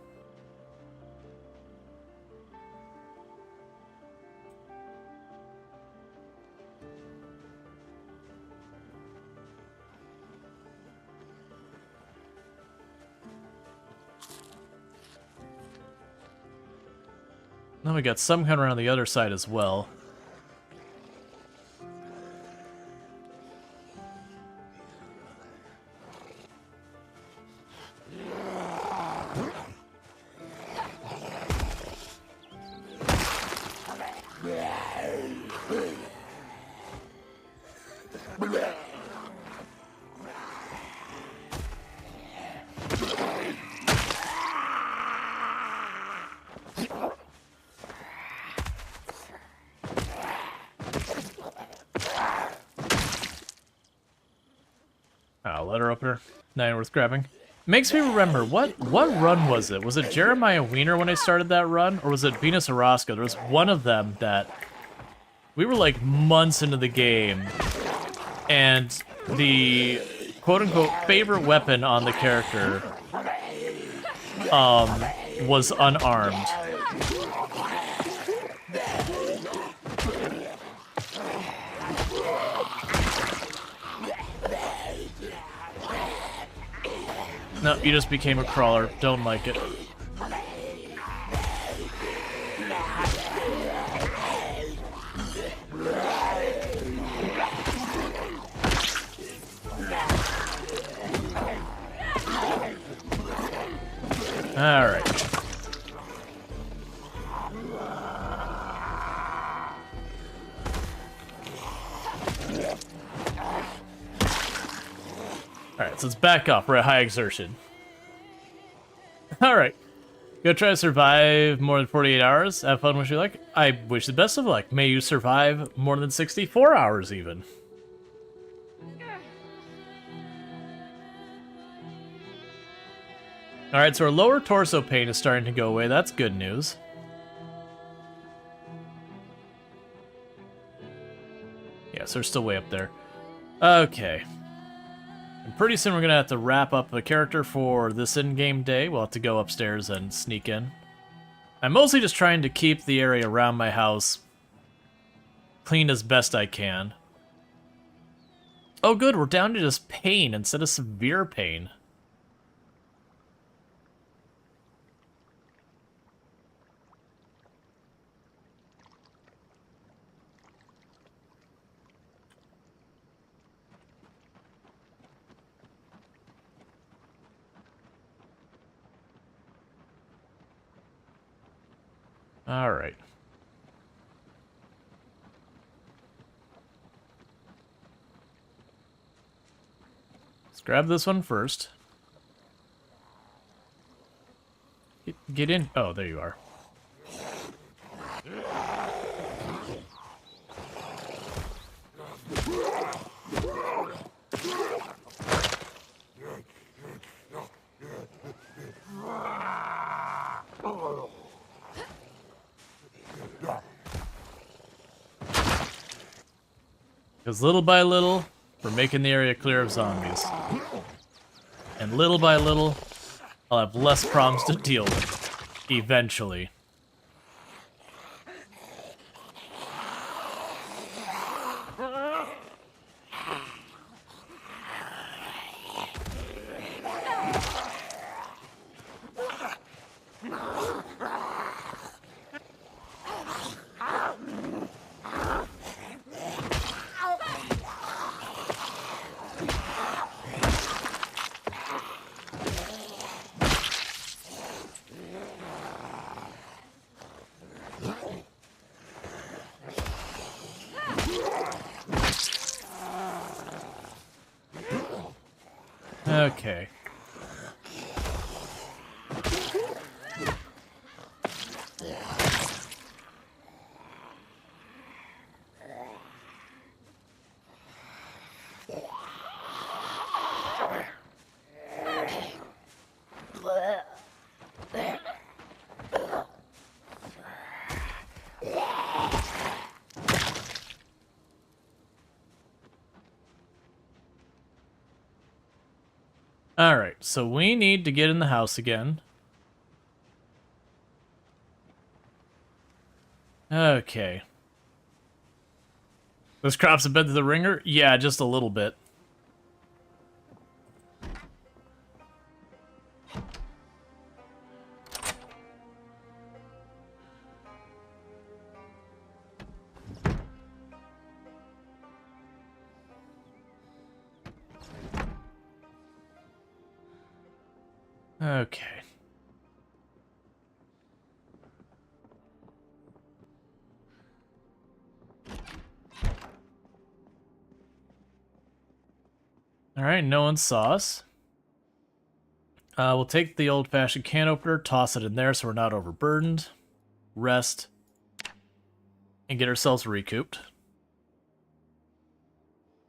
Now we got some coming around the other side as well. Letter opener. Not worth grabbing. Makes me remember, what run was it? Was it Jeremiah Wiener when I started that run? Or was it Venus Orozco? There was one of them that we were like months into the game, and the quote-unquote favorite weapon on the character was unarmed. No, you just became a crawler. Don't like it. All right. Alright, so let's back up. We're at high exertion. Alright. Go try to survive more than 48 hours. Have fun, wish you luck. I wish the best of luck. May you survive more than 64 hours, even. Alright, so our lower torso pain is starting to go away. That's good news. Yeah, so they're still way up there. Okay. And pretty soon we're going to have to wrap up the character for this in-game day. We'll have to go upstairs and sneak in. I'm mostly just trying to keep the area around my house clean as best I can. Oh good, we're down to just pain instead of severe pain. All right. Let's grab this one first. Get in. Oh, there you are. Because little by little, we're making the area clear of zombies. And little by little, I'll have less problems to deal with. Eventually. Okay. Alright, so we need to get in the house again. Okay. Those crops have been to the ringer? Yeah, just a little bit. Okay. Alright, no one saw us. We'll take the old-fashioned can opener, toss it in there so we're not overburdened. Rest. And get ourselves recouped.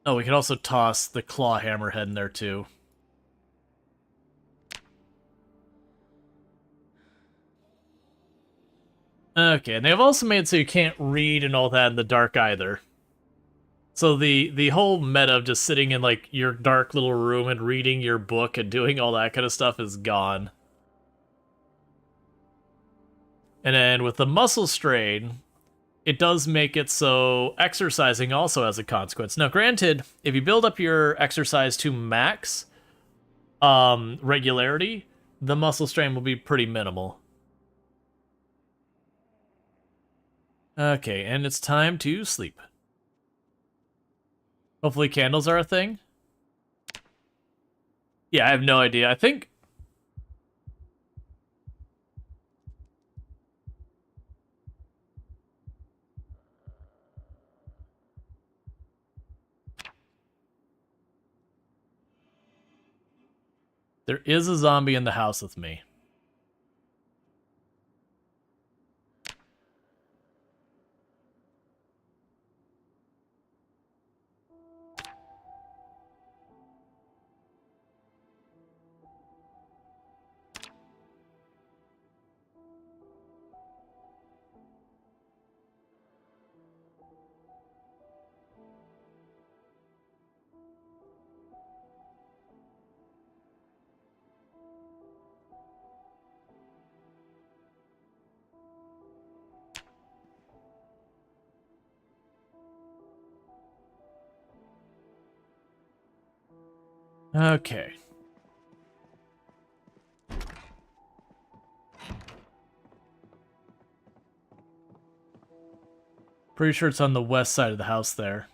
Oh, we can also toss the claw hammerhead in there too. Okay, and they've also made so you can't read and all that in the dark either. So the whole meta of just sitting in like your dark little room and reading your book and doing all that kind of stuff is gone. And then with the muscle strain, it does make it so exercising also has a consequence. Now, granted, if you build up your exercise to max regularity, the muscle strain will be pretty minimal. Okay, and it's time to sleep. Hopefully candles are a thing. Yeah, I have no idea. I think... there is a zombie in the house with me. Okay. Pretty sure it's on the west side of the house there.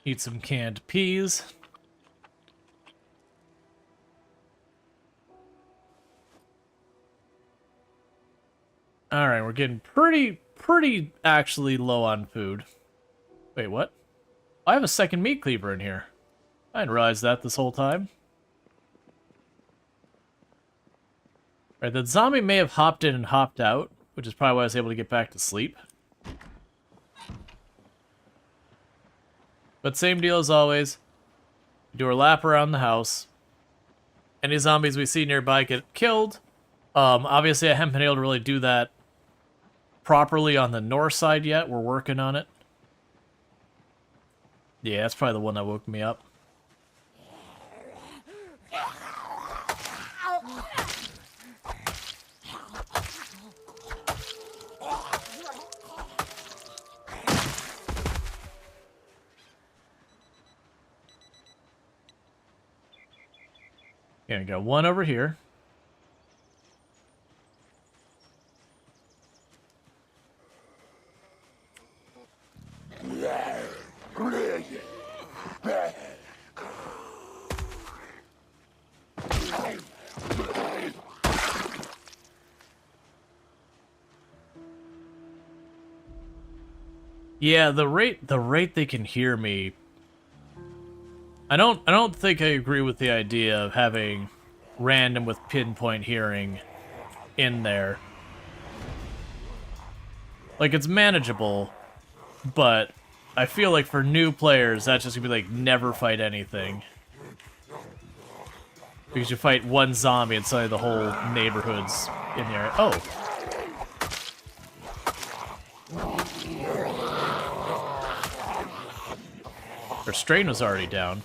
Eat some canned peas. Alright, we're getting pretty actually low on food. Wait, what? I have a second meat cleaver in here. I didn't realize that this whole time. Alright, the zombie may have hopped in and hopped out, which is probably why I was able to get back to sleep. But same deal as always. We do our lap around the house. Any zombies we see nearby get killed. Obviously, I haven't been able to really do that properly on the north side yet. We're working on it. Yeah, that's probably the one that woke me up. Okay, we got one over here. Yeah, the rate they can hear me. I don't think I agree with the idea of having random with pinpoint hearing in there. Like, it's manageable, but I feel like for new players, that's just gonna be like, never fight anything. Because you fight one zombie and suddenly the whole neighborhood's in the area. Oh! Our strain was already down.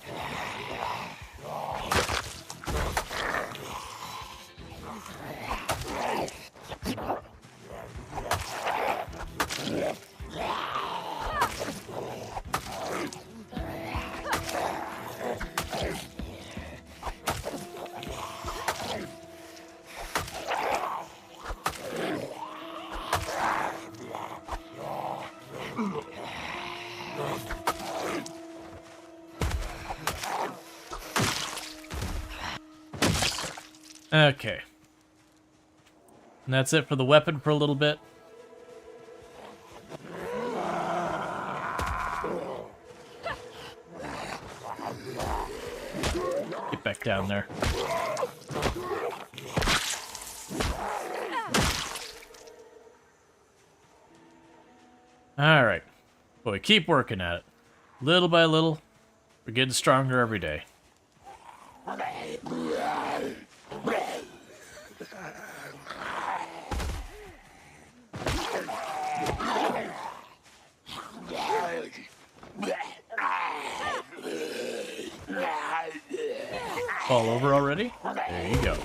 Okay. And that's it for the weapon for a little bit. Get back down there. Alright. Boy, keep working at it. Little by little, we're getting stronger every day. Fall over already? There you go.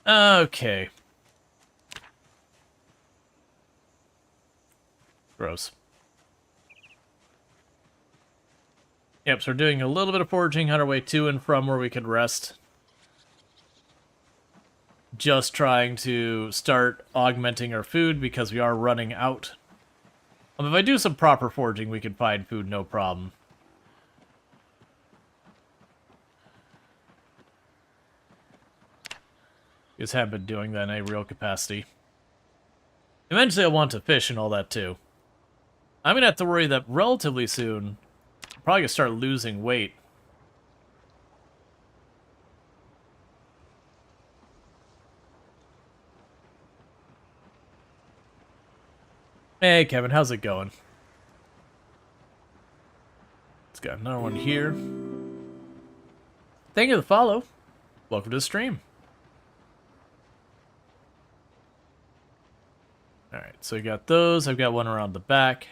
Okay. Gross. Yep, so we're doing a little bit of foraging on our way to and from where we could rest. Just trying to start augmenting our food because we are running out. If I do some proper foraging, we can find food no problem. Just haven't been doing that in a real capacity. Eventually I'll want to fish and all that too. I'm gonna have to worry that relatively soon, I'm probably gonna start losing weight. Hey Kevin, how's it going? It's got another one here. Thank you for the follow. Welcome to the stream. Alright, so we got those. I've got one around the back.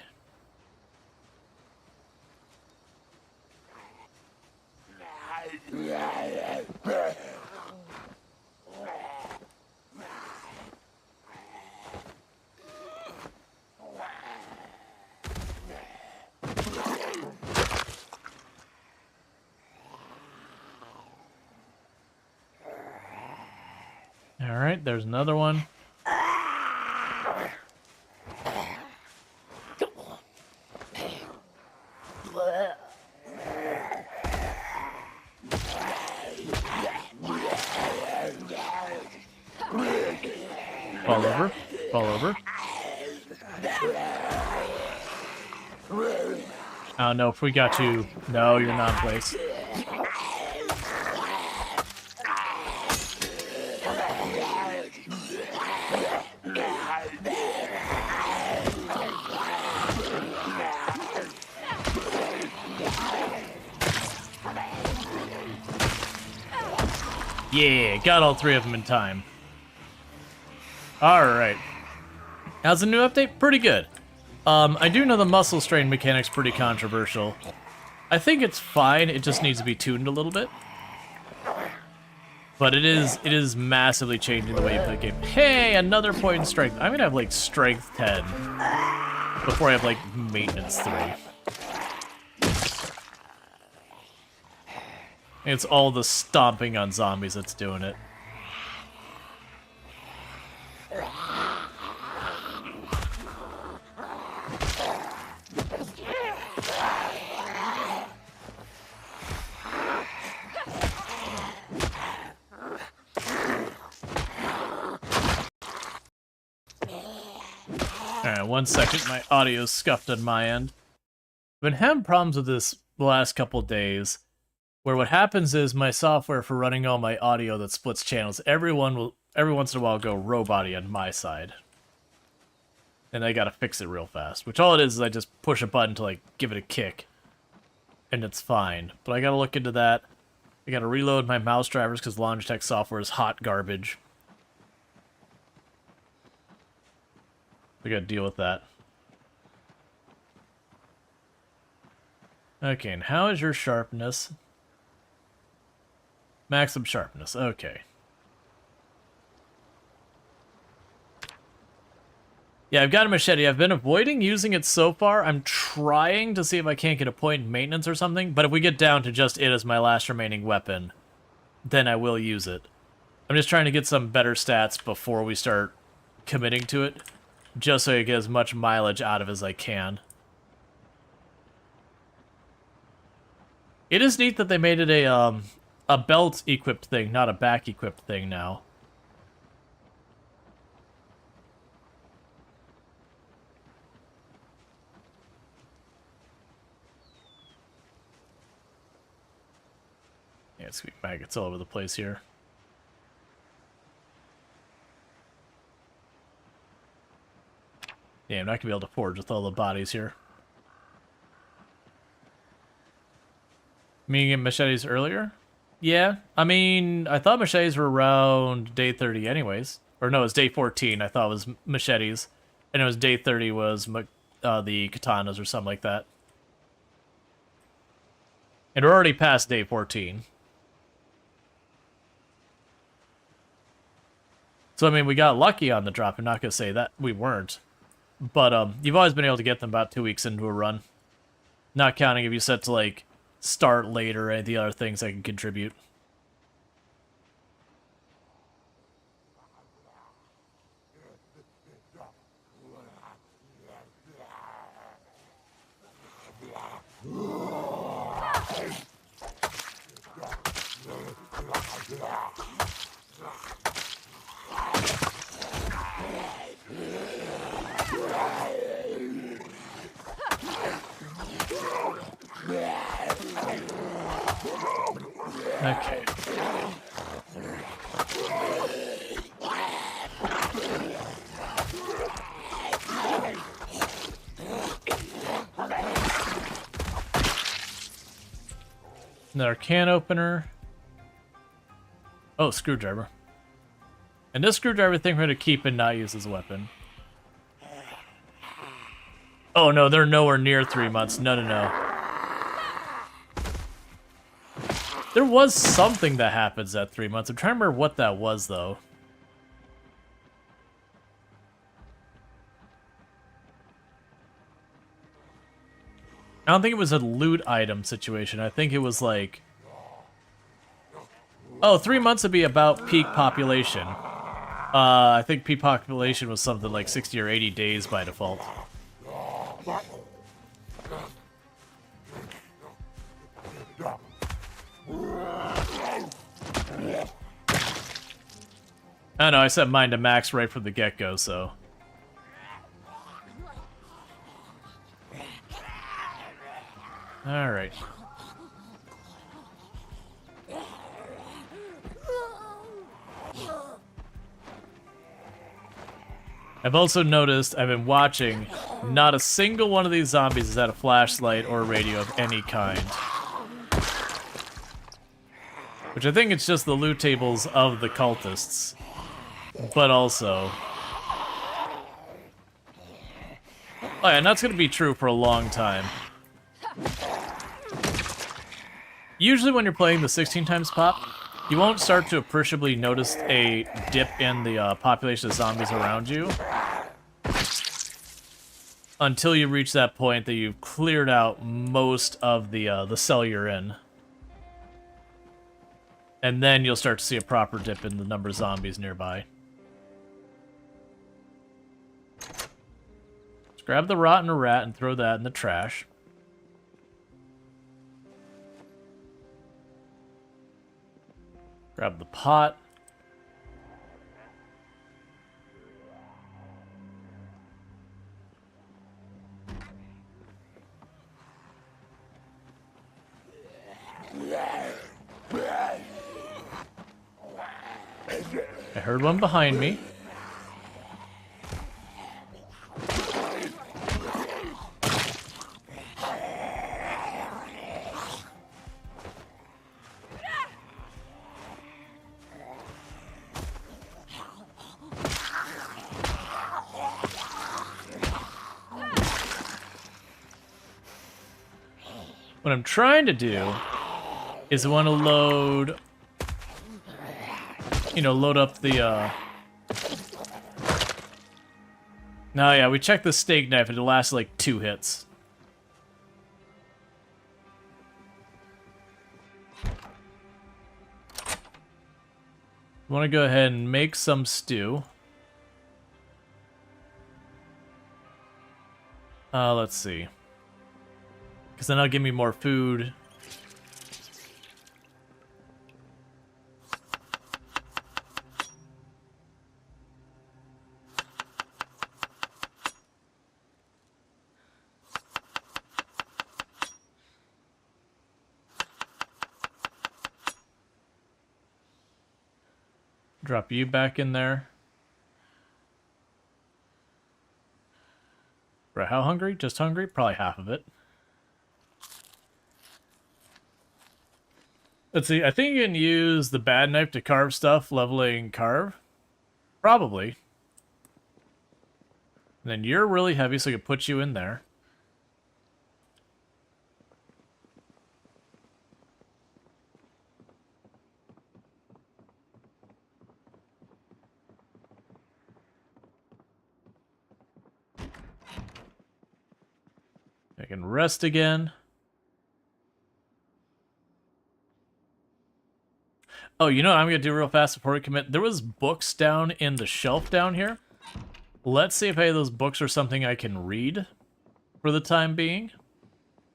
Alright, there's another one. Fall over. Fall over. Oh no, if we got you... No, you're not in place. Yeah, got all three of them in time. Alright. How's the new update? Pretty good. I do know the muscle strain mechanic's pretty controversial. I think it's fine, it just needs to be tuned a little bit. But it is massively changing the way you play the game. Hey, another point in strength. I'm gonna have like strength 10 before I have like maintenance 3. It's all the stomping on zombies that's doing it. Alright, 1 second, my audio's scuffed on my end. I've been having problems with this the last couple days, where what happens is my software for running all my audio that splits channels, every once in a while go robot-y on my side. And I gotta fix it real fast, which all it is I just push a button to like give it a kick, and it's fine. But I gotta look into that. I gotta reload my mouse drivers because Logitech software is hot garbage. I gotta deal with that. Okay, and how is your sharpness? Maximum sharpness, okay. Yeah, I've got a machete. I've been avoiding using it so far. I'm trying to see if I can't get a point in maintenance or something, but if we get down to just it as my last remaining weapon, then I will use it. I'm just trying to get some better stats before we start committing to it. just so I get as much mileage out of as I can. It is neat that they made it a belt-equipped thing, not a back-equipped thing now. Yeah, it's maggots all over the place here. Yeah, I'm not gonna be able to forge with all the bodies here. Me getting machetes earlier? Yeah, I mean, I thought machetes were around day 30 anyways. Or no, it was day 14 I thought was machetes. And it was day 30 was the katanas or something like that. And we're already past day 14. So, I mean, we got lucky on the drop. I'm not going to say that we weren't. But you've always been able to get them about 2 weeks into a run. Not counting if you set to, like, start later or any of the other things that can contribute. Okay. Another can opener. Oh, screwdriver. And this screwdriver thing we're going to keep and not use as a weapon. Oh no, they're nowhere near 3 months. No, no, no. There was something that happens at 3 months. I'm trying to remember what that was, though. I don't think it was a loot item situation. I think it was like... Oh, 3 months would be about peak population. I think peak population was something like 60 or 80 days by default. I don't know, I set mine to max right from the get-go, so... Alright. I've also noticed, I've been watching, not a single one of these zombies has had a flashlight or a radio of any kind. Which I think it's just the loot tables of the cultists. But also... Oh yeah, and that's gonna be true for a long time. Usually when you're playing the 16 times pop, you won't start to appreciably notice a dip in the population of zombies around you until you reach that point that you've cleared out most of the cell you're in. And then you'll start to see a proper dip in the number of zombies nearby. Let's grab the rotten rat and throw that in the trash. Grab the pot. I heard one behind me. What I'm trying to do is I want to load, you know, load up the, No, yeah, we checked the steak knife and it lasted like 2 hits. I want to go ahead and make some stew. Let's see. Because then that'll give me more food. Drop you back in there. Right, how hungry? Just hungry? Probably half of it. Let's see, I think you can use the bad knife to carve stuff, leveling carve. Probably. And then you're really heavy, so I could put you in there. I can rest again. Oh, you know what I'm going to do real fast before we commit? There was books down in the shelf down here. Let's see if any of those books are something I can read for the time being.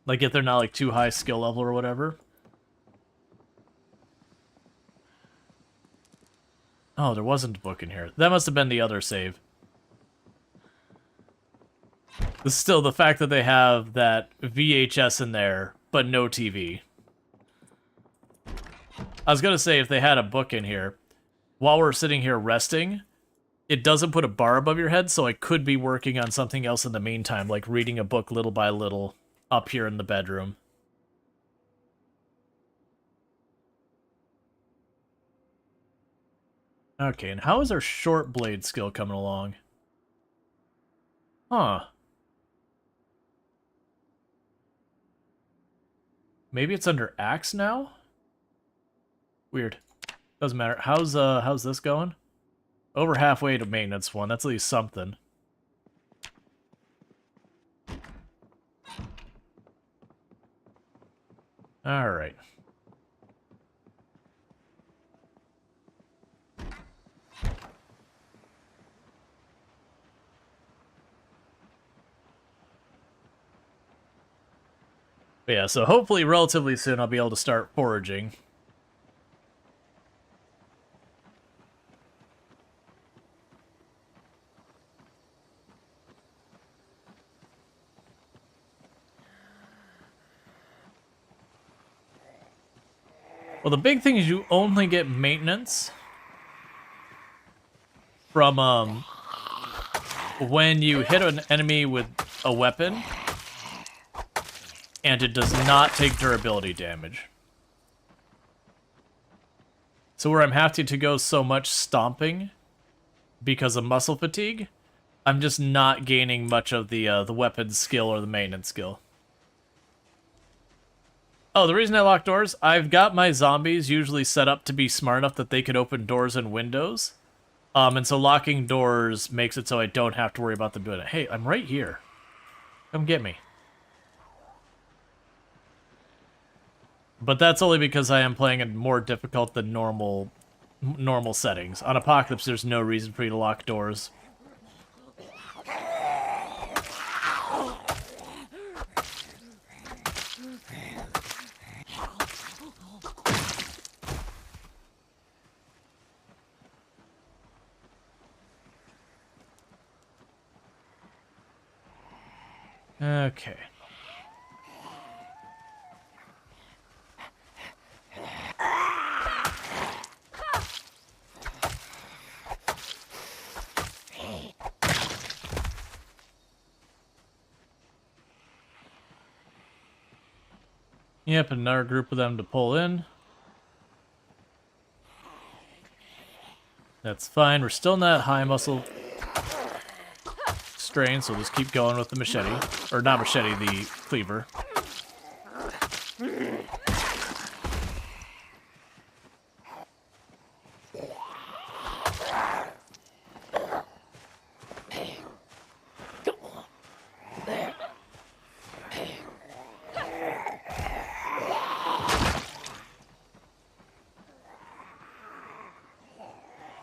Like if they're not like too high skill level or whatever. Oh, there wasn't a book in here. That must have been the other save. Still, the fact that they have that VHS in there, but no TV. I was gonna say, if they had a book in here, while we're sitting here resting, it doesn't put a bar above your head, so I could be working on something else in the meantime, like reading a book little by little up here in the bedroom. Okay, and how is our short blade skill coming along? Huh. Maybe it's under axe now? Weird. Doesn't matter. How's this going? Over halfway to maintenance one. That's at least something. Alright. But yeah, so hopefully relatively soon I'll be able to start foraging. Well, the big thing is you only get maintenance from when you hit an enemy with a weapon, and it does not take durability damage. So where I'm having to go so much stomping because of muscle fatigue, I'm just not gaining much of the weapon skill or the maintenance skill. Oh, the reason I lock doors, I've got my zombies usually set up to be smart enough that they could open doors and windows. And so locking doors makes it so I don't have to worry about them doing it. Hey, I'm right here. Come get me. But that's only because I am playing in more difficult than normal settings. On Apocalypse, there's no reason for you to lock doors. Okay. Yep, another group of them to pull in. That's fine. We're still not high muscle strain, so we'll just keep going with the machete. Or not machete, the cleaver.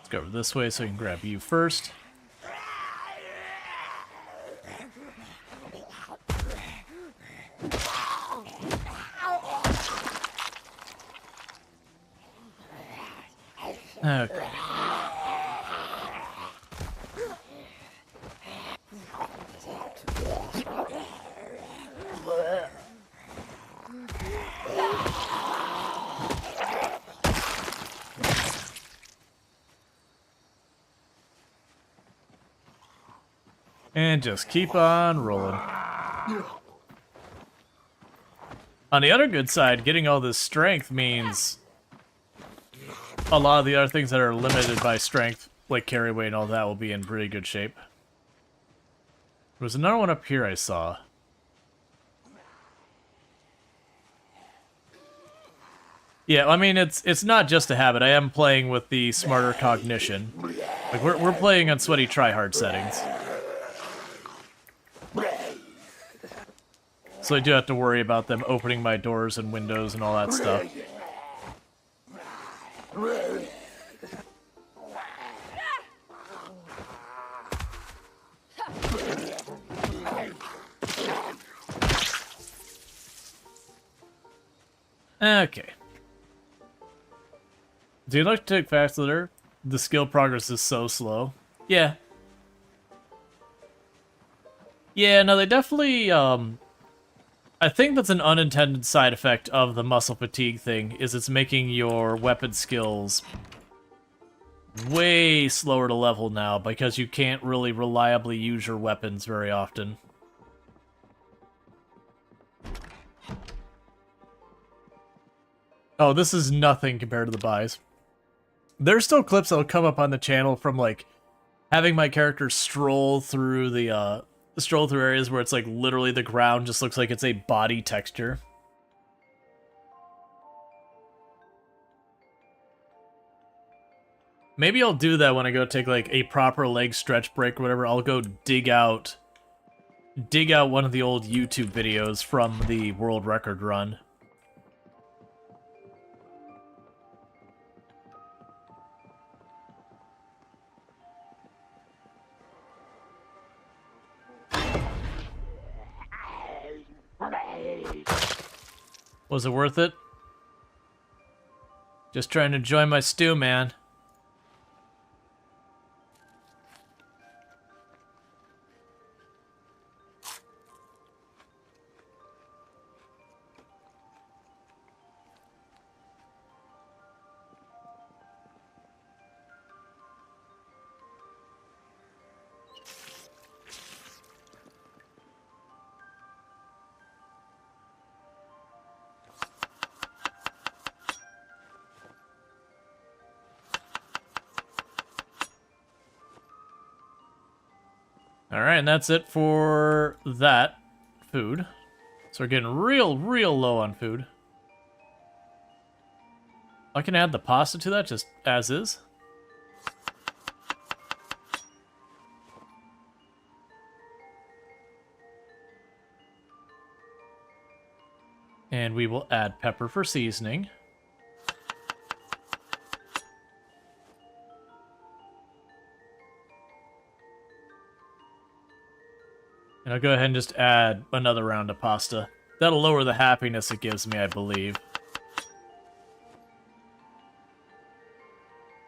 Go over this way so we can grab you first. Okay. And just keep on rolling. On the other good side, getting all this strength means a lot of the other things that are limited by strength, like carry weight and all that, will be in pretty good shape. There was another one up here I saw. Yeah, I mean, it's not just a habit. I am playing with the smarter cognition. Like, we're playing on sweaty tryhard settings. So I do have to worry about them opening my doors and windows and all that stuff. Okay. Do you like to take fast litter? The skill progress is so slow. Yeah. Yeah, no, they definitely, I think that's an unintended side effect of the muscle fatigue thing, is it's making your weapon skills way slower to level now, because you can't really reliably use your weapons very often. Oh, this is nothing compared to the buys. There's still clips that'll come up on the channel from, like, having my character stroll through the, stroll through areas where it's, like, literally the ground just looks like it's a body texture. Maybe I'll do that when I go take, like, a proper leg stretch break or whatever. I'll go dig out one of the old YouTube videos from the world record run. Was it worth it? Just trying to enjoy my stew, man. Alright, and that's it for that food. So we're getting real low on food. I can add the pasta to that just as is. And we will add pepper for seasoning. And I'll go ahead and just add another round of pasta. That'll lower the happiness it gives me, I believe.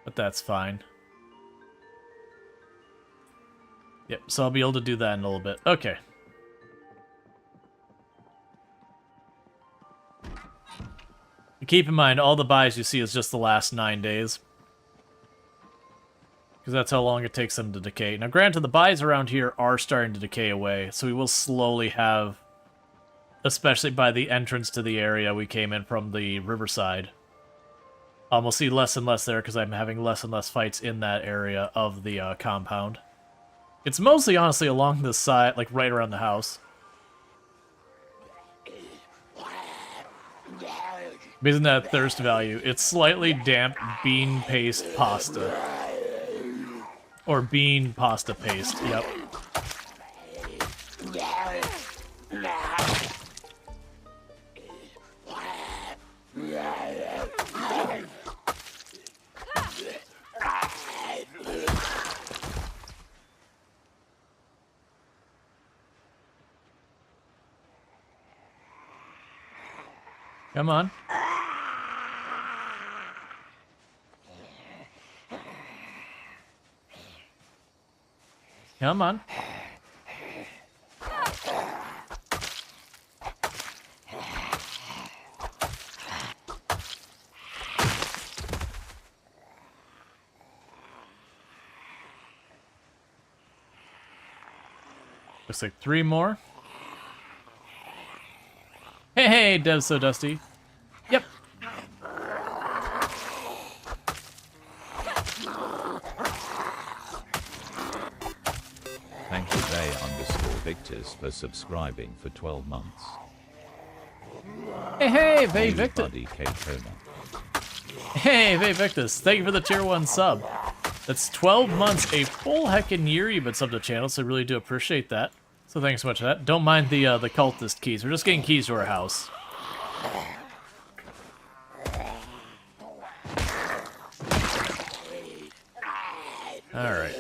But that's fine. Yep, so I'll be able to do that in a little bit. Okay. Keep in mind, all the buys you see is just the last 9 days. Because that's how long it takes them to decay. Now, granted, the buys around here are starting to decay away, so we will slowly have, especially by the entrance to the area we came in from the riverside, we'll see less and less there because I'm having less and less fights in that area of the compound. It's mostly, honestly, along the side, like right around the house. Isn't that thirst value? It's slightly damp bean paste pasta. Or bean pasta paste, yep. Come on. Come on. Looks like 3 more. Hey, hey, Dev's so dusty. Yep. Thank you, Victus, for subscribing for 12 months. Hey, hey, Vay Victus. Buddy K-Kona. Hey, Vay Victus. Thank you for the tier 1 sub. That's 12 months, a full heckin' year you've been subbed to the channel, so I really do appreciate that. So thanks so much for that. Don't mind the cultist keys. We're just getting keys to our house. Alright.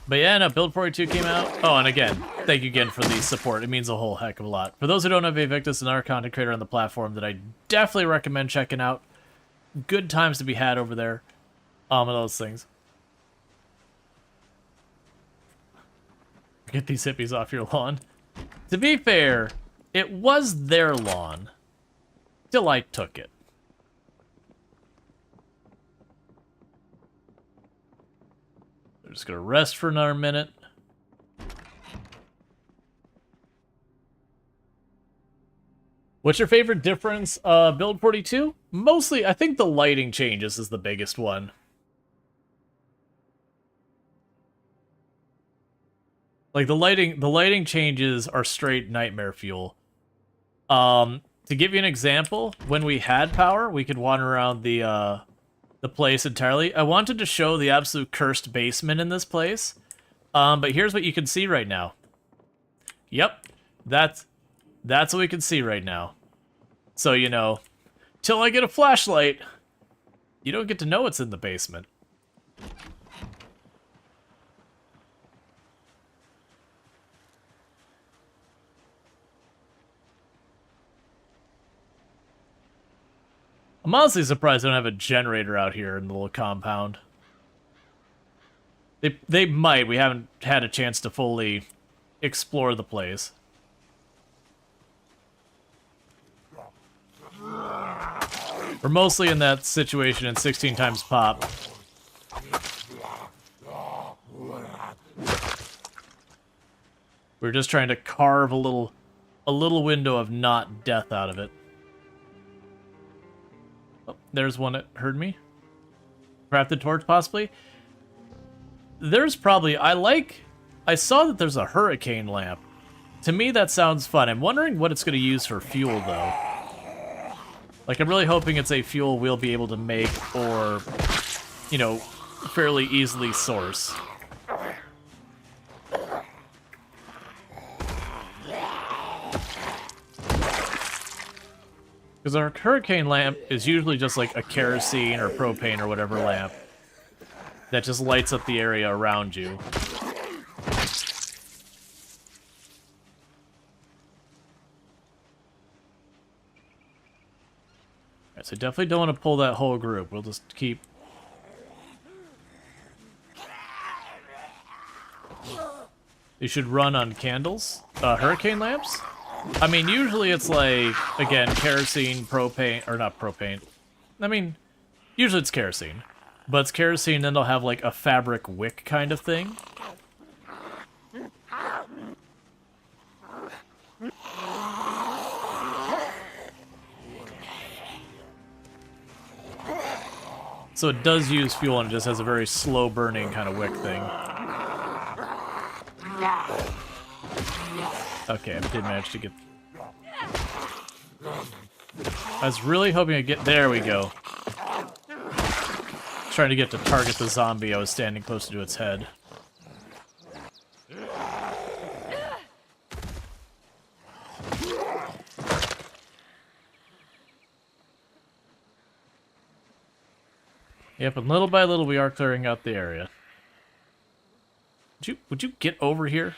But yeah, no, Build 42 came out. Oh, and again, thank you again for the support. It means a whole heck of a lot. For those who don't know, Evictus is another content creator on the platform that I definitely recommend checking out. Good times to be had over there. And those things. Get these hippies off your lawn. To be fair, it was their lawn. Still, I took it. We're just gonna rest for another minute. What's your favorite difference? Build 42? Mostly, I think the lighting changes is the biggest one. Like the lighting changes are straight nightmare fuel. To give you an example, when we had power, we could wander around the place entirely. I wanted to show the absolute cursed basement in this place, but here's what you can see right now. Yep, that's what we can see right now. So, you know, till I get a flashlight, you don't get to know what's in the basement. I'm honestly surprised they don't have a generator out here in the little compound. They might. We haven't had a chance to fully explore the place. We're mostly in that situation in 16 times pop. We're just trying to carve a little window of not death out of it. Oh, there's one that heard me. Crafted torch, possibly. There's probably... I saw that there's a hurricane lamp. To me, that sounds fun. I'm wondering what it's going to use for fuel, though. Like, I'm really hoping it's a fuel we'll be able to make or, you know, fairly easily source. Because our hurricane lamp is usually just like a kerosene or propane or whatever lamp that just lights up the area around you. Alright, so definitely don't want to pull that whole group. We'll just keep... You should run on candles? Hurricane lamps? I mean, usually it's like, again, kerosene, propane, or not propane. I mean, usually it's kerosene. But it's kerosene, then they'll have like a fabric wick kind of thing. So it does use fuel and it just has a very slow burning kind of wick thing. Okay, I did manage to get... I was really hoping to get... There we go. Trying to get to target the zombie I was standing close to its head. Yep, and little by little we are clearing out the area. Would you get over here?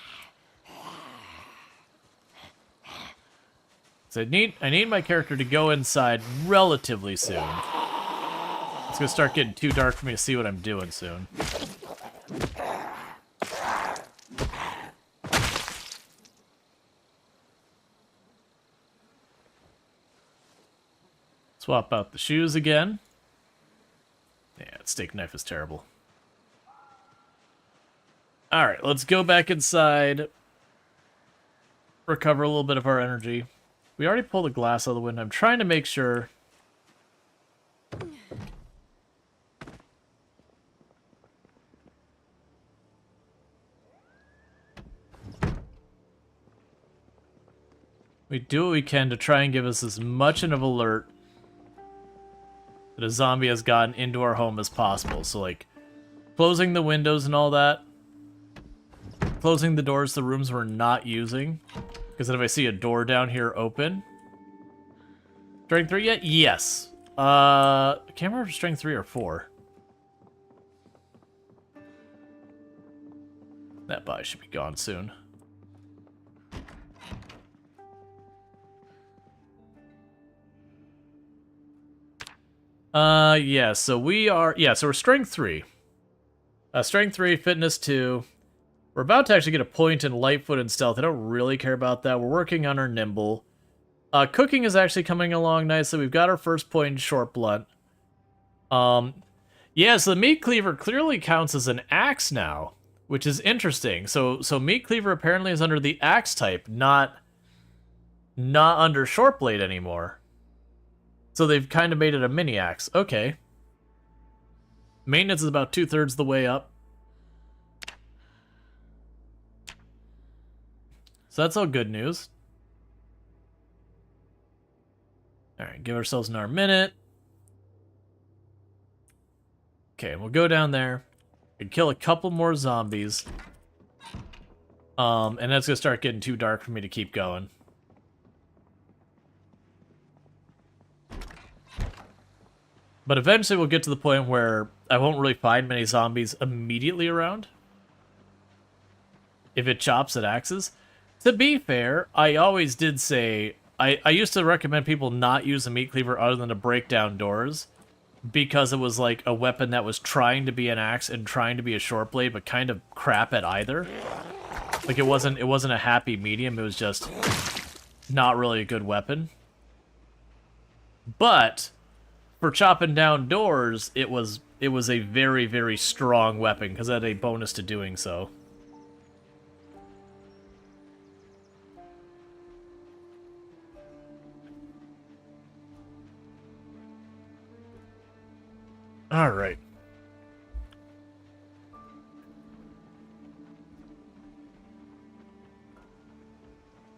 So I need my character to go inside relatively soon. It's gonna start getting too dark for me to see what I'm doing soon. Swap out the shoes again. Yeah, steak knife is terrible. Alright, let's go back inside. Recover a little bit of our energy. We already pulled the glass out of the window. I'm trying to make sure. We do what we can to try and give us as much of an alert that a zombie has gotten into our home as possible. So, like, closing the windows and all that. Closing the doors to the rooms we're not using. Because then if I see a door down here open. Strength 3 yet? Yes. I can't remember if strength 3 or 4. That buy should be gone soon. Yeah, so we are, so we're strength 3. Strength 3, fitness 2. We're about to actually get a point in lightfoot and stealth. I don't really care about that. We're working on our nimble. Cooking is actually coming along nicely. We've got our first point in short blunt. Yeah, so the meat cleaver clearly counts as an axe now, which is interesting. So meat cleaver apparently is under the axe type, not under short blade anymore. So they've kind of made it a mini axe. Okay. Maintenance is about 2/3 the way up. So that's all good news. Alright, give ourselves another minute. Okay, we'll go down there and kill a couple more zombies. And that's gonna start getting too dark for me to keep going. But eventually we'll get to the point where I won't really find many zombies immediately around. If it chops at axes. To be fair, I always did say... I used to recommend people not use a meat cleaver other than to break down doors. Because it was like a weapon that was trying to be an axe and trying to be a short blade, but kind of crap at either. Like it wasn't a happy medium, it was just not really a good weapon. But... for chopping down doors, it was a very, very strong weapon, because it had a bonus to doing so. Alright.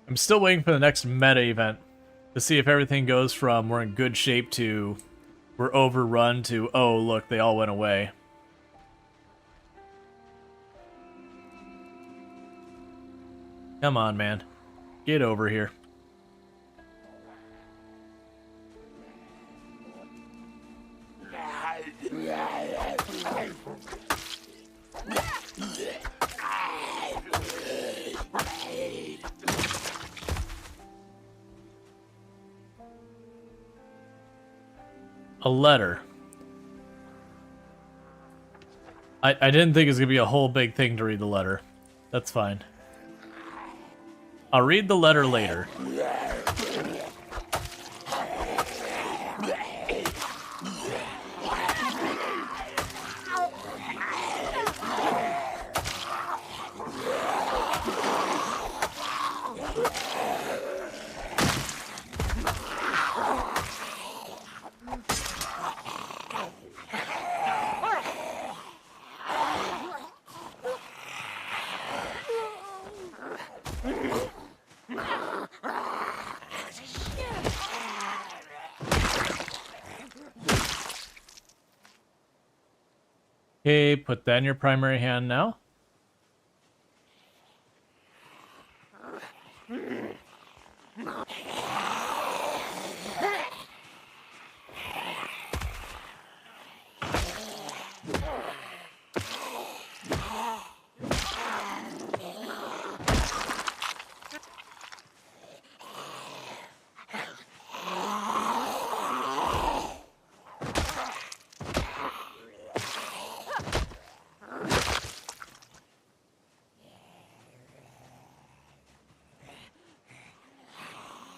I'm still waiting for the next meta event to see if everything goes from we're in good shape to... we're overrun to, oh, look, they all went away. Come on, man. Get over here. A letter. I didn't think it was going to be a whole big thing to read the letter. That's fine. I'll read the letter later. Okay, put that in your primary hand now.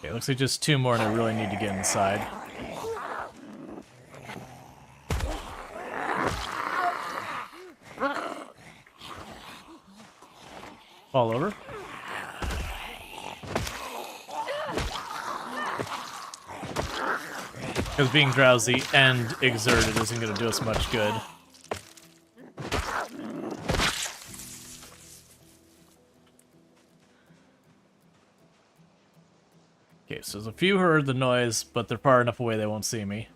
Okay, looks like just 2 more and I really need to get inside. Fall over. Because being drowsy and exerted isn't going to do us much good. Okay, so there's a few who heard the noise, but they're far enough away they won't see me.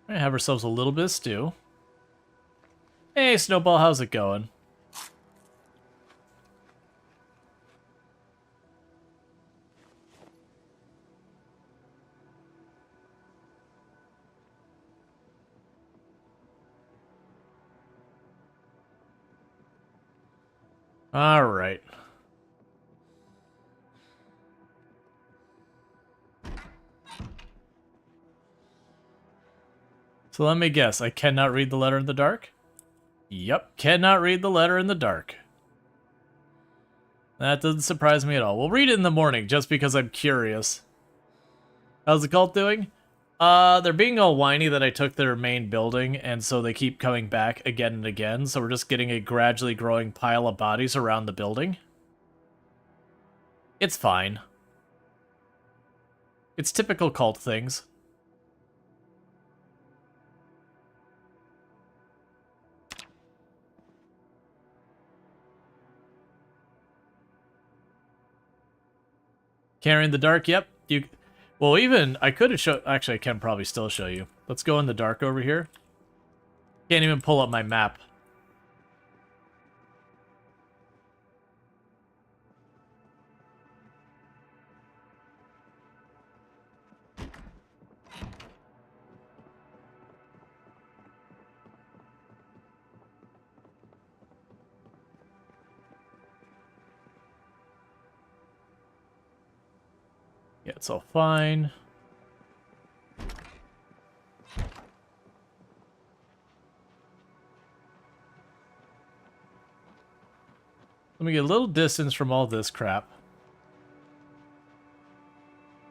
We're gonna have ourselves a little bit of stew. Hey, Snowball, how's it going? All right. So let me guess, I cannot read the letter in the dark? Yep, cannot read the letter in the dark. That doesn't surprise me at all. We'll read it in the morning, just because I'm curious. How's the cult doing? They're being all whiny that I took their main building, and so they keep coming back again and again, so we're just getting a gradually growing pile of bodies around the building. It's fine. It's typical cult things. Carrying the dark, yep. Well, even, I could have shown, actually I can probably still show you. Let's go in the dark over here. Can't even pull up my map. Yeah, it's all fine. Let me get a little distance from all this crap.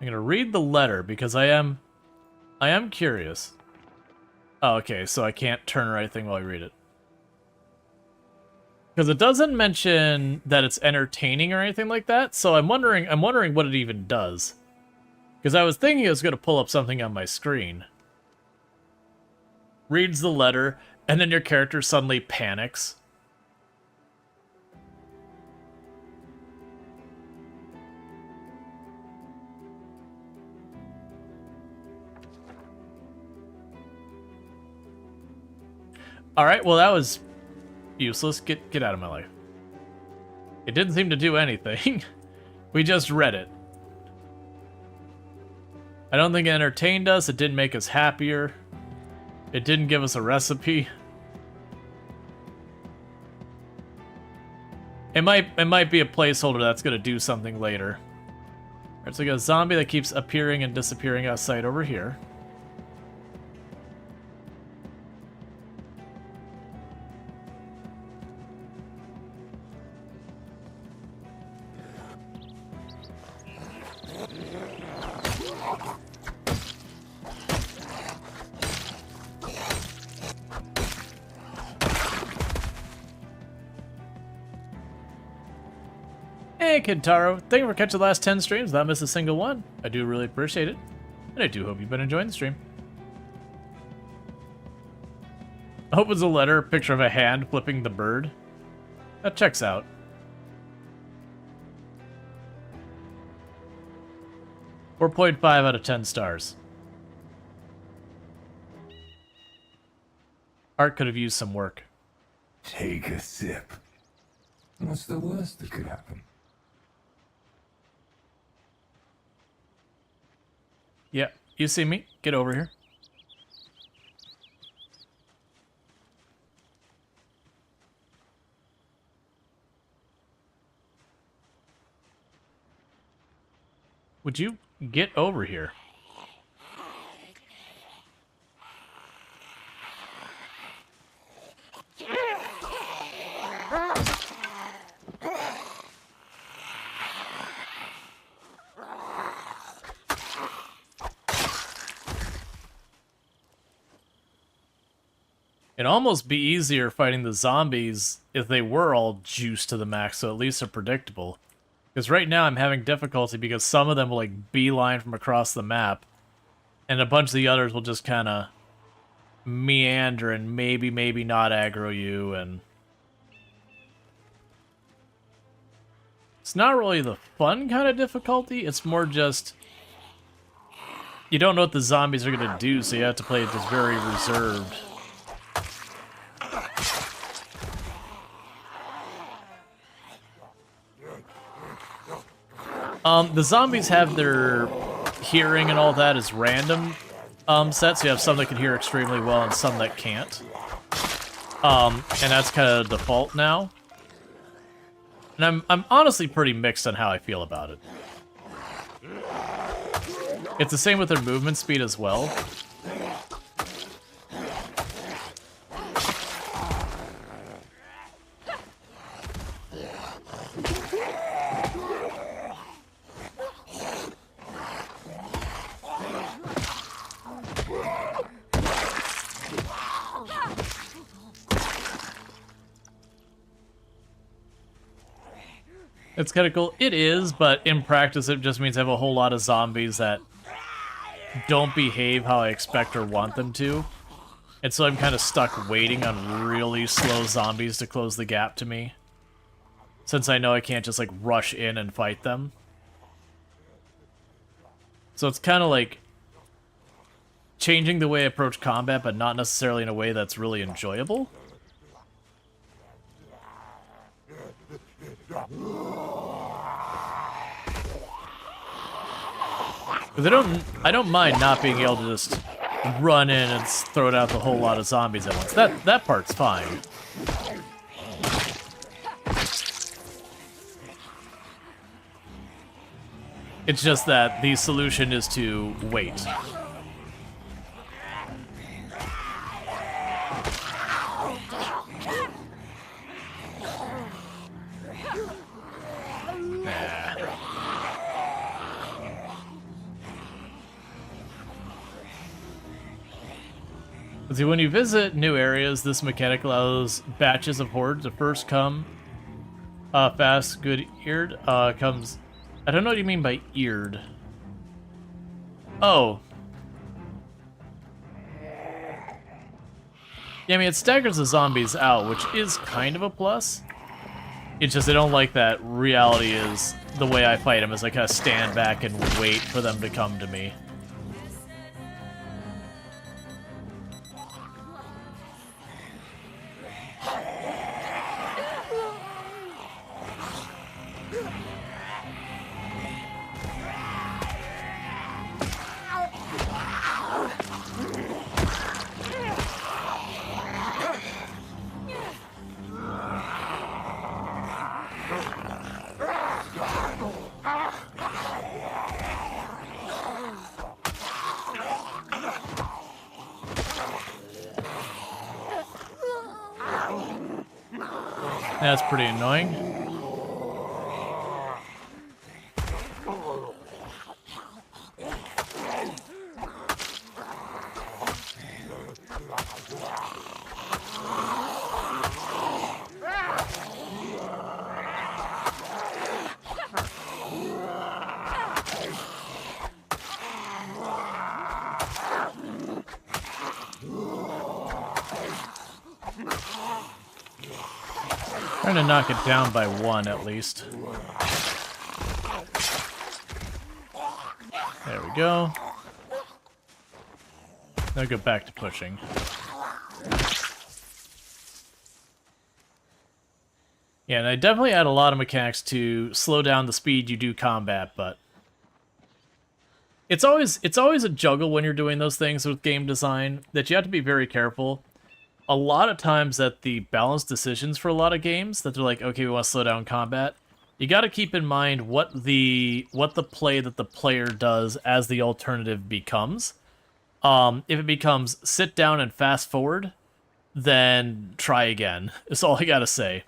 I'm gonna read the letter because I am curious. Oh, okay, so I can't turn or anything while I read it. Because it doesn't mention that it's entertaining or anything like that, so I'm wondering what it even does. Because I was thinking it was gonna pull up something on my screen. Reads the letter, and then your character suddenly panics. Alright, well that was useless. Get out of my life. It didn't seem to do anything. We just read it. I don't think it entertained us, it didn't make us happier. It didn't give us a recipe. It might be a placeholder that's gonna do something later. Alright, so we got a zombie that keeps appearing and disappearing outside over here. Hey, Kintaro. Thank you for catching the last 10 streams without missing a single one. I do really appreciate it. And I do hope you've been enjoying the stream. Opens a letter, picture of a hand flipping the bird. That checks out. .5 out of 10 stars. Art could have used some work. Take a sip. What's the worst that could happen? Yeah, you see me? Get over here. Would you get over here? It'd almost be easier fighting the zombies if they were all juiced to the max, so at least they're predictable. Because right now I'm having difficulty because some of them will like beeline from across the map, and a bunch of the others will just kind of meander and maybe not aggro you, and it's not really the fun kind of difficulty. It's more just you don't know what the zombies are gonna do, so you have to play it just very reserved. The zombies have their hearing and all that is random set, so you have some that can hear extremely well and some that can't. And that's kind of default now. And I'm honestly pretty mixed on how I feel about it. It's the same with their movement speed as well. It's kind of cool. It is, but in practice it just means I have a whole lot of zombies that don't behave how I expect or want them to. And so I'm kind of stuck waiting on really slow zombies to close the gap to me, since I know I can't just like rush in and fight them. So it's kind of like changing the way I approach combat, but not necessarily in a way that's really enjoyable. Because I don't mind not being able to just run in and throw out the whole lot of zombies at once. That part's fine. It's just that the solution is to wait. See, when you visit new areas, this mechanic allows batches of hordes to first come fast, good-eared, comes... I don't know what you mean by eared. Oh. Yeah, I mean, it staggers the zombies out, which is kind of a plus. It's just I don't like that reality is the way I fight them, is I kind of stand back and wait for them to come to me. That's pretty annoying. Trying to knock it down by one, at least. There we go. Now go back to pushing. Yeah, and I definitely add a lot of mechanics to slow down the speed you do combat, but it's always a juggle when you're doing those things with game design, that you have to be very careful. A lot of times that the balanced decisions for a lot of games, that they're like, okay, we want to slow down combat, you got to keep in mind what the play that the player does as the alternative becomes. If it becomes sit down and fast forward, then try again. That's all I gotta say.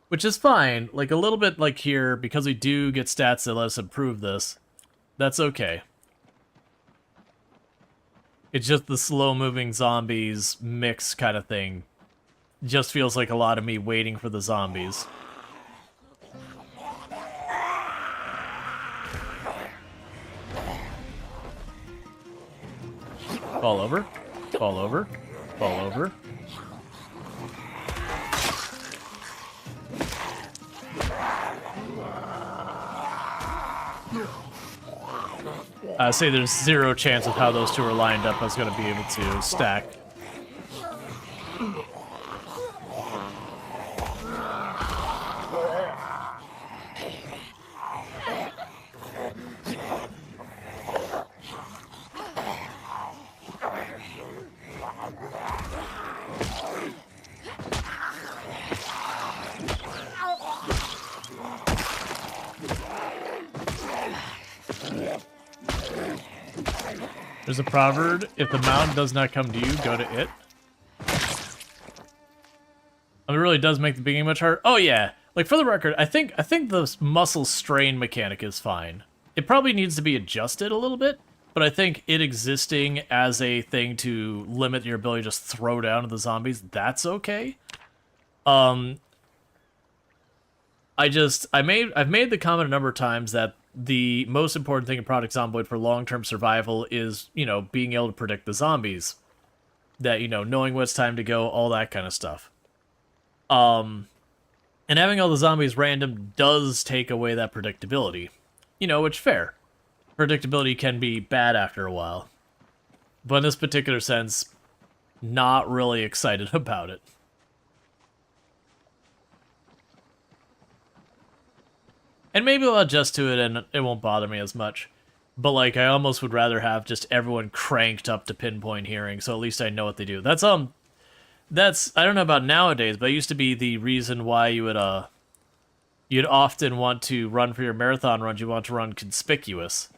Which is fine, like a little bit like here, because we do get stats that let us improve this, that's okay. It's just the slow-moving zombies mix kind of thing. Just feels like a lot of me waiting for the zombies. Fall over, fall over, fall over. I say there's zero chance of how those two are lined up I was going to be able to stack. There's a proverb, if the mountain does not come to you, go to it. It really does make the beginning much harder. Oh yeah, like for the record, I think the muscle strain mechanic is fine. It probably needs to be adjusted a little bit, but I think it existing as a thing to limit your ability to just throw down to the zombies, that's okay. I've made the comment a number of times that the most important thing in Project Zomboid for long-term survival is, you know, being able to predict the zombies. That, you know, knowing when it's time to go, all that kind of stuff. And having all the zombies random does take away that predictability. You know, which fair. Predictability can be bad after a while. But in this particular sense, not really excited about it. And maybe I'll adjust to it and it won't bother me as much. But, like, I almost would rather have just everyone cranked up to pinpoint hearing, so at least I know what they do. That's, I don't know about nowadays, but it used to be the reason why you would, you'd often want to run for your marathon runs, you want to run conspicuous.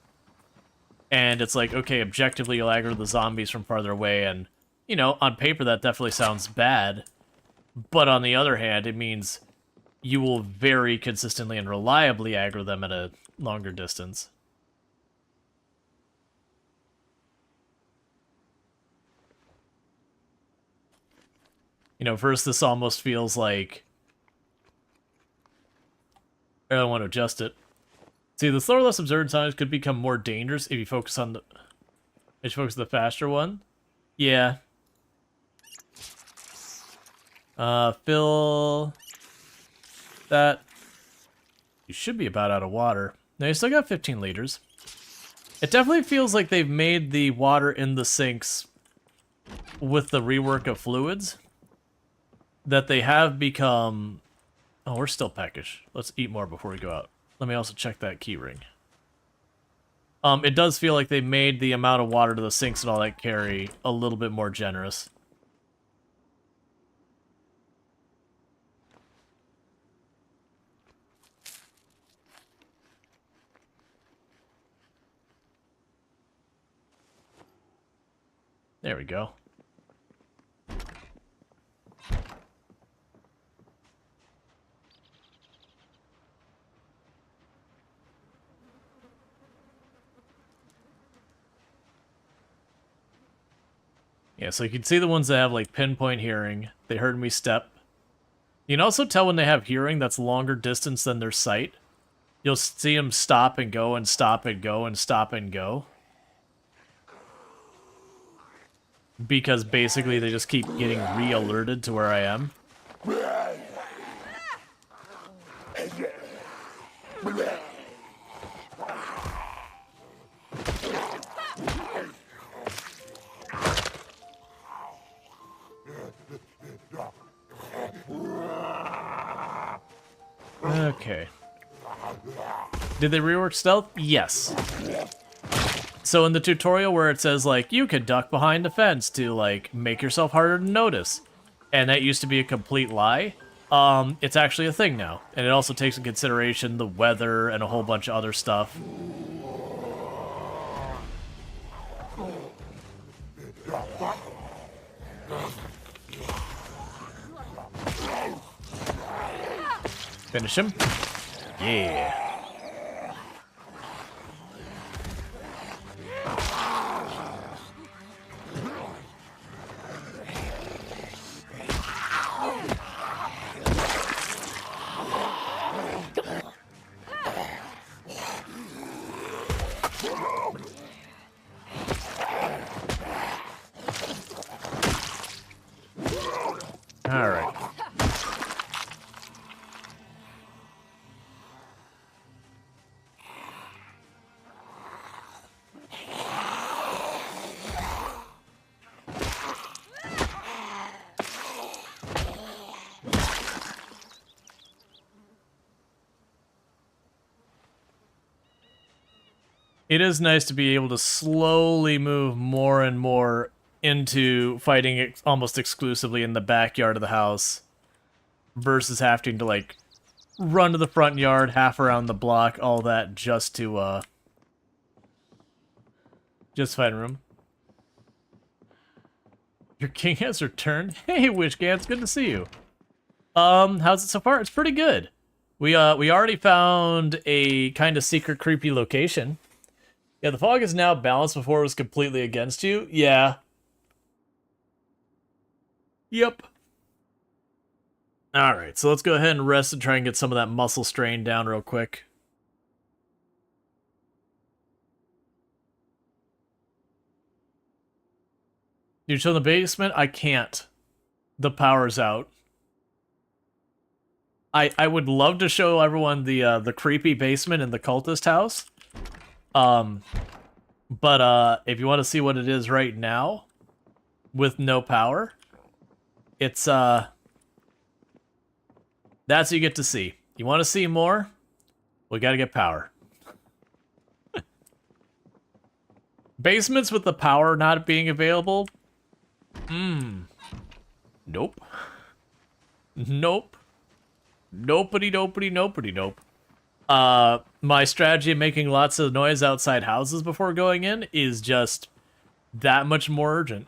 And it's like, okay, objectively you'll aggro the zombies from farther away, and, you know, on paper that definitely sounds bad. But on the other hand, it means you will very consistently and reliably aggro them at a longer distance. You know, first this almost feels like I don't want to adjust it. See, the slower, less observed sounds could become more dangerous if you focus on the... If you focus on the faster one? Yeah. Fill... that. You should be about out of water. Now, you still got 15 liters. It definitely feels like they've made the water in the sinks with the rework of fluids. That they have become... Oh, we're still peckish. Let's eat more before we go out. Let me also check that key ring. It does feel like they made the amount of water to the sinks and all that carry a little bit more generous. There we go. Yeah, so you can see the ones that have, like, pinpoint hearing. They heard me step. You can also tell when they have hearing that's longer distance than their sight. You'll see them stop and go and stop and go and stop and go. Because basically they just keep getting re-alerted to where I am. Okay. Did they rework stealth? Yes. So in the tutorial where it says, like, you could duck behind a fence to, like, make yourself harder to notice, and that used to be a complete lie, it's actually a thing now. And it also takes into consideration the weather and a whole bunch of other stuff. Finish him. Yeah. It is nice to be able to slowly move more and more into fighting almost exclusively in the backyard of the house versus having to, like, run to the front yard, half around the block, all that just to, just find room. Your king has returned? Hey, Wishgans, good to see you. How's it so far? It's pretty good. We already found a kind of secret, creepy location. Yeah, the fog is now balanced. Before it was completely against you. Yeah. Yep. Alright, so let's go ahead and rest and try and get some of that muscle strain down real quick. You show the basement? I can't. The power's out. I would love to show everyone the creepy basement in the cultist house. But if you want to see what it is right now, with no power, it's that's what you get to see. You want to see more? We gotta get power. Basements with the power not being available? Nope. Nope. Nope. My strategy of making lots of noise outside houses before going in is just that much more urgent.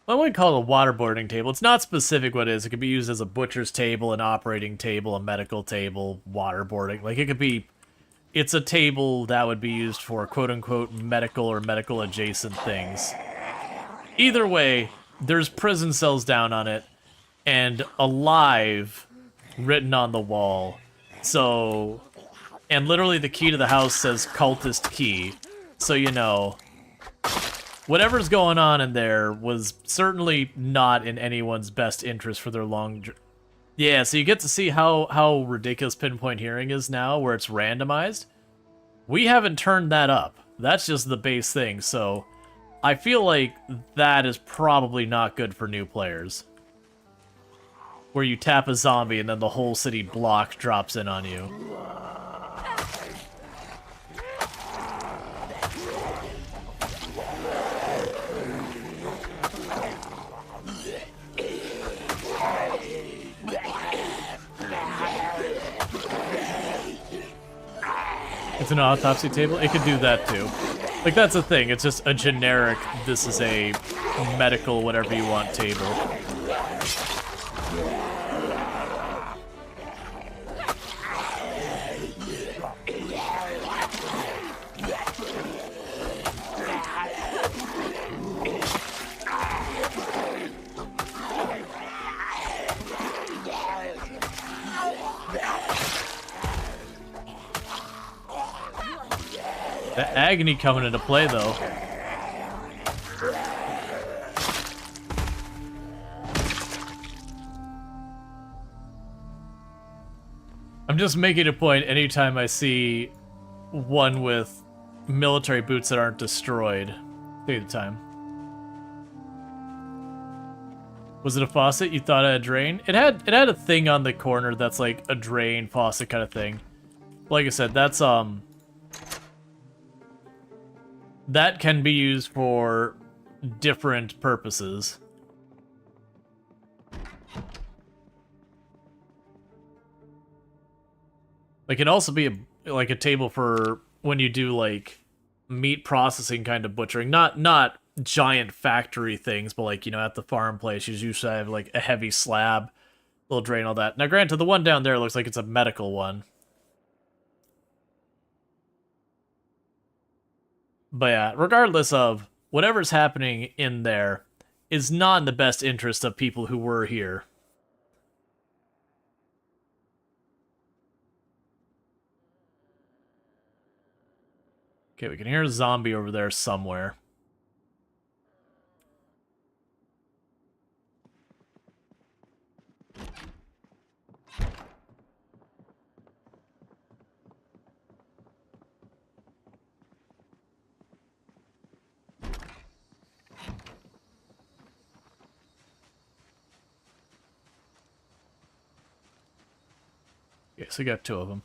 I wouldn't call it a waterboarding table. It's not specific what it is. It could be used as a butcher's table, an operating table, a medical table, waterboarding. Like, it could be... It's a table that would be used for quote-unquote medical or medical-adjacent things. Either way, there's prison cells down on it, and alive written on the wall. So, and literally the key to the house says cultist key. So, you know, whatever's going on in there was certainly not in anyone's best interest for their long... Yeah, so you get to see how ridiculous pinpoint hearing is now, where it's randomized. We haven't turned that up. That's just the base thing, so I feel like that is probably not good for new players. Where you tap a zombie and then the whole city block drops in on you. It's an autopsy table? It could do that too. Like, that's the thing. It's just a generic, this is a medical whatever you want table. The agony coming into play, though. I'm just making a point anytime I see one with military boots that aren't destroyed. Take the time. Was it a faucet? You thought it had a drain? It had a thing on the corner that's like a drain faucet kind of thing. Like I said, that's that can be used for different purposes. Like, it'd also be like a table for when you do like meat processing kind of butchering. Not giant factory things, but like, you know, at the farm place, you usually have like a heavy slab, little drain, all that. Now, granted, the one down there looks like it's a medical one. But yeah, regardless of whatever's happening in there is not in the best interest of people who were here. Okay, we can hear a zombie over there somewhere. Okay, so we got two of them.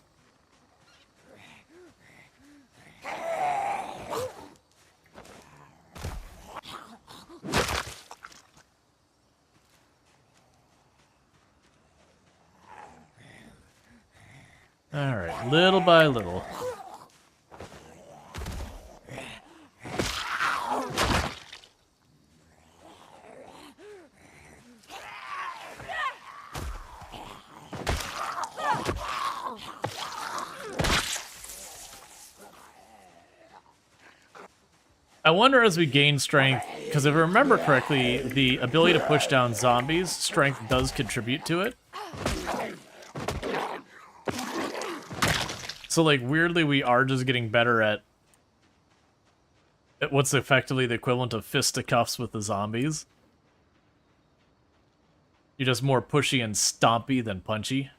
Alright, little by little. I wonder as we gain strength, because if I remember correctly, the ability to push down zombies, strength does contribute to it. So, like, weirdly, we are just getting better at what's effectively the equivalent of fisticuffs with the zombies. You're just more pushy and stompy than punchy.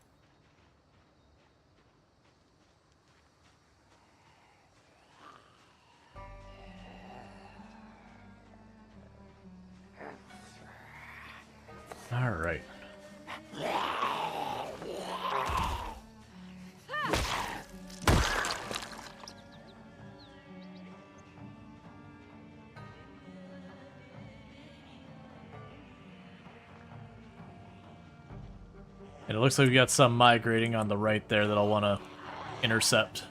All right. And it looks like we got some migrating on the right there that I'll want to intercept.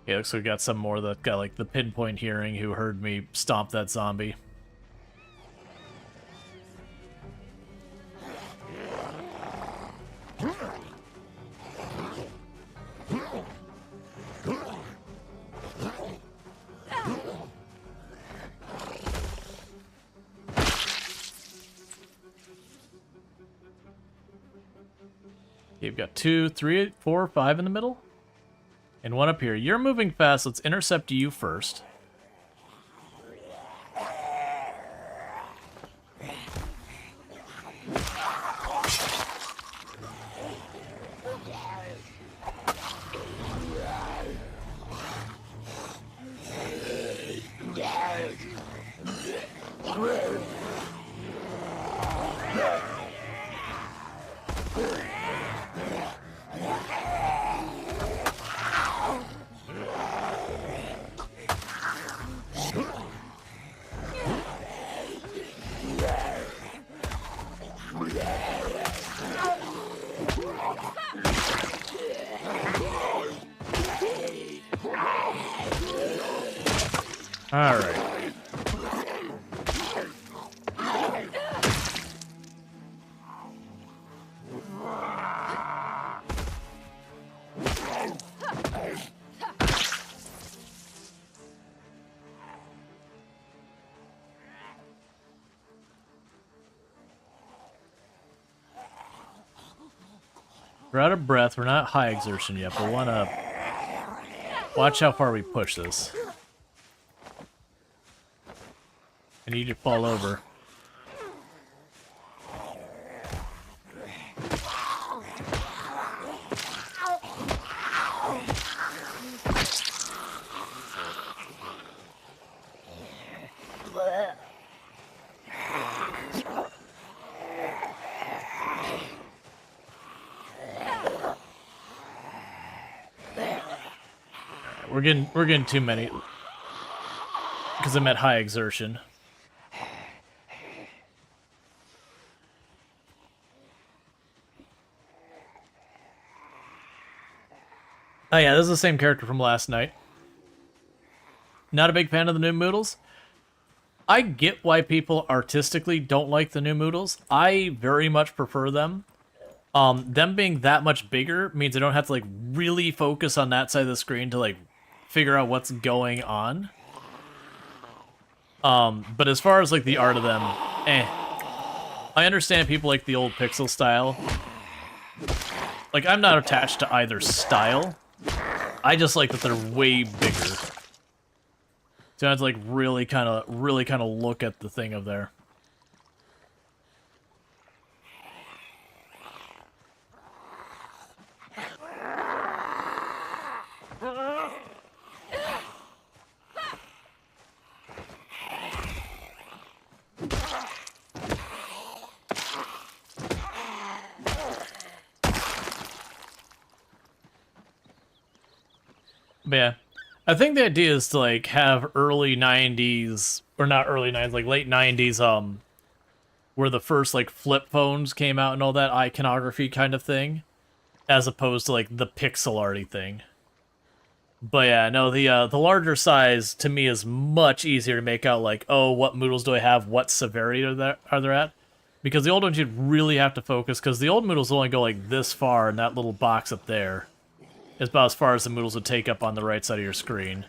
Okay, looks like we got some more that got like the pinpoint hearing who heard me stomp that zombie. You've got 2, 3, 4, 5 in the middle. And one up here. You're moving fast. Let's intercept you first. All right. We're out of breath. We're not high exertion yet, but we want to watch how far we push this. I need you to fall over. We're getting too many because I'm at high exertion. Oh yeah, this is the same character from last night. Not a big fan of the new Moodles. I get why people artistically don't like the new Moodles. I very much prefer them. Them being that much bigger means I don't have to like really focus on that side of the screen to like figure out what's going on. But as far as like the art of them, I understand people like the old pixel style. Like I'm not attached to either style. I just like that they're way bigger. So I have to like really kind of look at the thing up there. But yeah, I think the idea is to like have early 90s, or not early 90s, like late 90s, where the first like flip phones came out and all that iconography kind of thing, as opposed to like the pixel arty thing. But yeah, no, the larger size to me is much easier to make out. Like, oh, what Moodles do I have? What severity are there at? Because the old ones you'd really have to focus. Because the old Moodles only go like this far, and that little box up there is about as far as the Moodles would take up on the right side of your screen.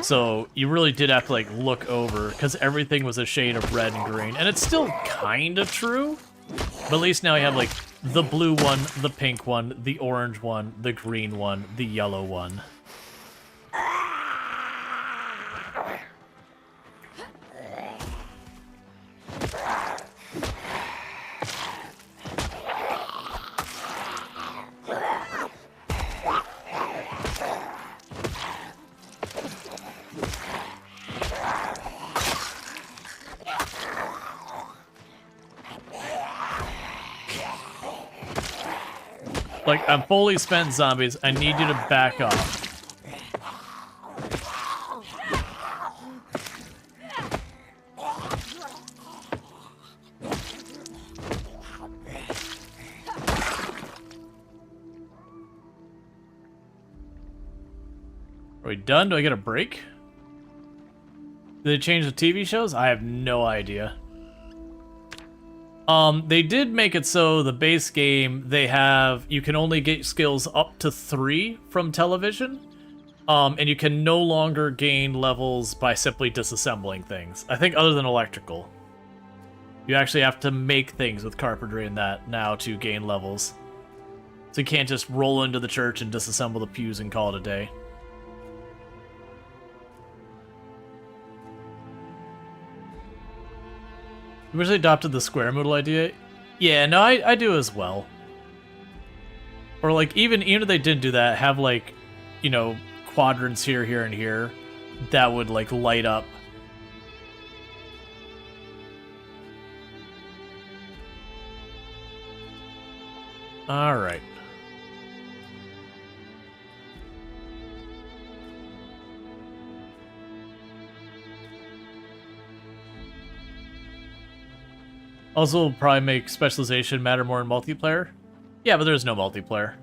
So you really did have to like look over, because everything was a shade of red and green, and it's still kind of true. But at least now you have like the blue one, the pink one, the orange one, the green one, the yellow one. Like, I'm fully spent, zombies. I need you to back off. Are we done? Do I get a break? Did they change the TV shows? I have no idea. They did make it so the base game, you can only get skills up to 3 from television. And you can no longer gain levels by simply disassembling things. I think other than electrical. You actually have to make things with carpentry and that now to gain levels. So you can't just roll into the church and disassemble the pews and call it a day. You wish they adopted the square Moodle idea? Yeah, no, I do as well. Or like, even if they didn't do that, have like, you know, quadrants here, here, and here that would like light up. Alright. Also, will probably make specialization matter more in multiplayer. Yeah, but there's no multiplayer.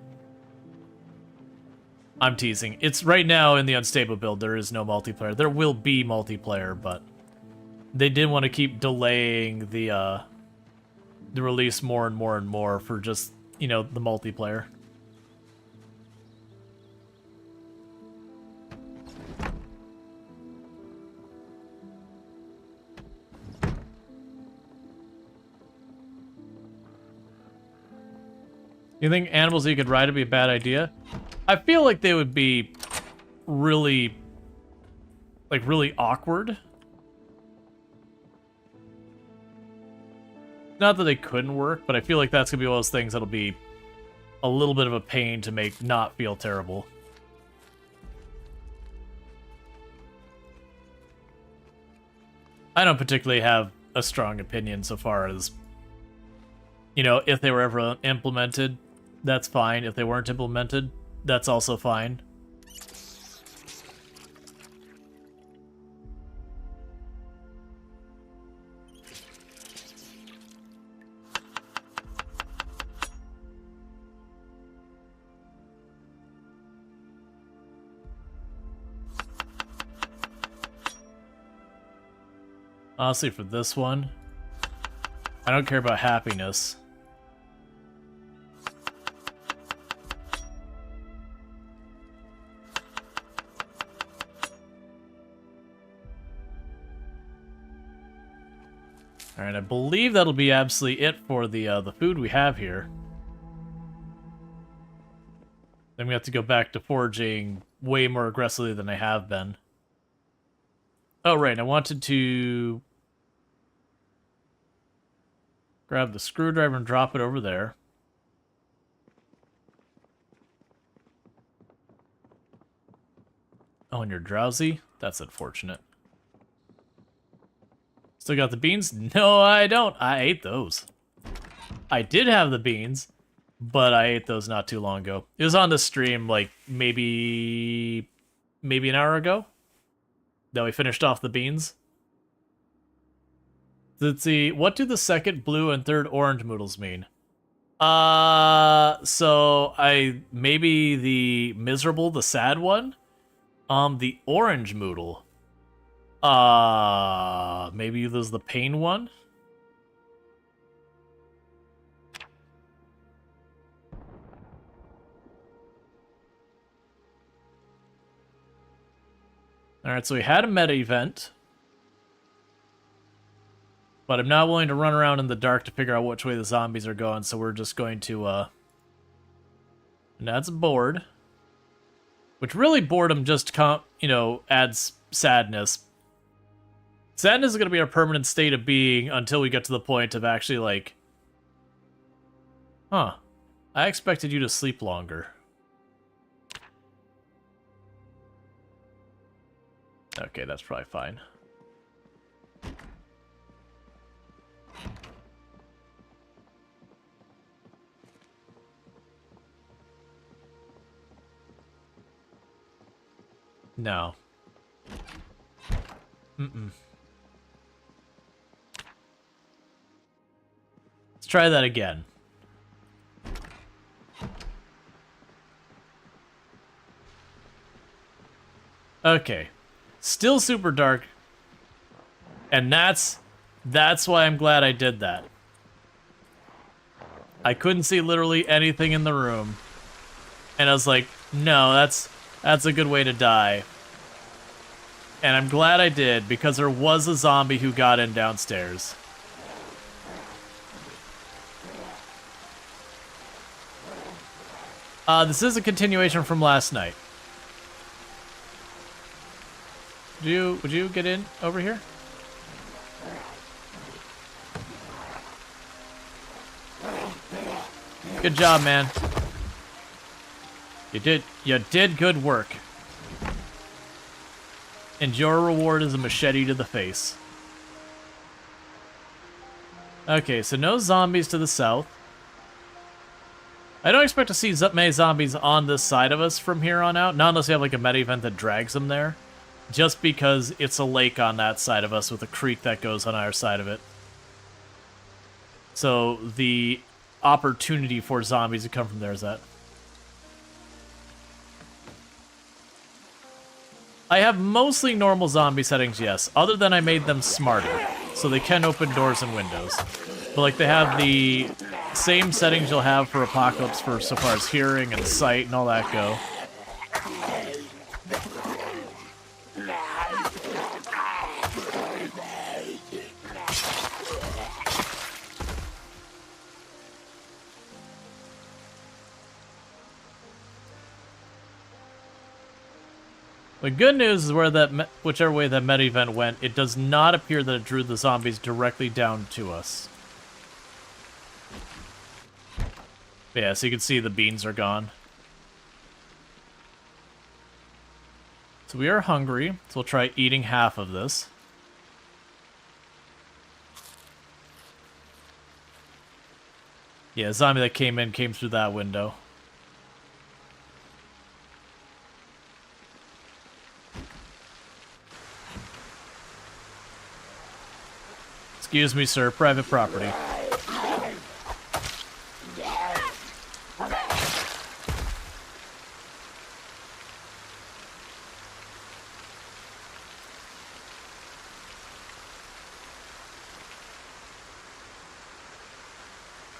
I'm teasing. It's right now in the unstable build, there is no multiplayer. There will be multiplayer, but they did want to keep delaying the release more and more and more for just, you know, the multiplayer. You think animals that you could ride would be a bad idea? I feel like they would be really, like, really awkward. Not that they couldn't work, but I feel like that's gonna be one of those things that'll be a little bit of a pain to make not feel terrible. I don't particularly have a strong opinion so far as, you know, if they were ever implemented, that's fine. If they weren't implemented, that's also fine. Honestly, for this one, I don't care about happiness. Alright, I believe that'll be absolutely it for the food we have here. Then we have to go back to foraging way more aggressively than I have been. Oh, right, I wanted to grab the screwdriver and drop it over there. Oh, and you're drowsy? That's unfortunate. Still got the beans? No, I don't. I ate those. I did have the beans, but I ate those not too long ago. It was on the stream like maybe an hour ago that we finished off the beans. Let's see, what do the second blue and third orange moodles mean? So maybe the miserable, the sad one? The orange moodle. Maybe there's the pain one? Alright, so we had a meta event. But I'm not willing to run around in the dark to figure out which way the zombies are going, so we're just going to, and that's a board. Which really, boredom just, adds sadness. Sadness is going to be our permanent state of being until we get to the point of actually, like... Huh. I expected you to sleep longer. Okay, that's probably fine. No. Let's try that again. Okay. Still super dark. And that's why I'm glad I did that. I couldn't see literally anything in the room. And I was like, no, that's a good way to die. And I'm glad I did, because there was a zombie who got in downstairs. This is a continuation from last night. Would you get in over here? Good job, man. You did good work. And your reward is a machete to the face. Okay, so no zombies to the south. I don't expect to see many zombies on this side of us from here on out, not unless we have like a meta event that drags them there. Just because it's a lake on that side of us with a creek that goes on our side of it. So the opportunity for zombies to come from there is that. I have mostly normal zombie settings, yes, other than I made them smarter, so they can open doors and windows. But like they have the same settings you'll have for Apocalypse for so far as hearing and sight and all that go. The good news is whichever way that meta event went, it does not appear that it drew the zombies directly down to us. Yeah, so you can see the beans are gone. So we are hungry, so we'll try eating half of this. Yeah, a zombie that came through that window. Excuse me, sir. Private property.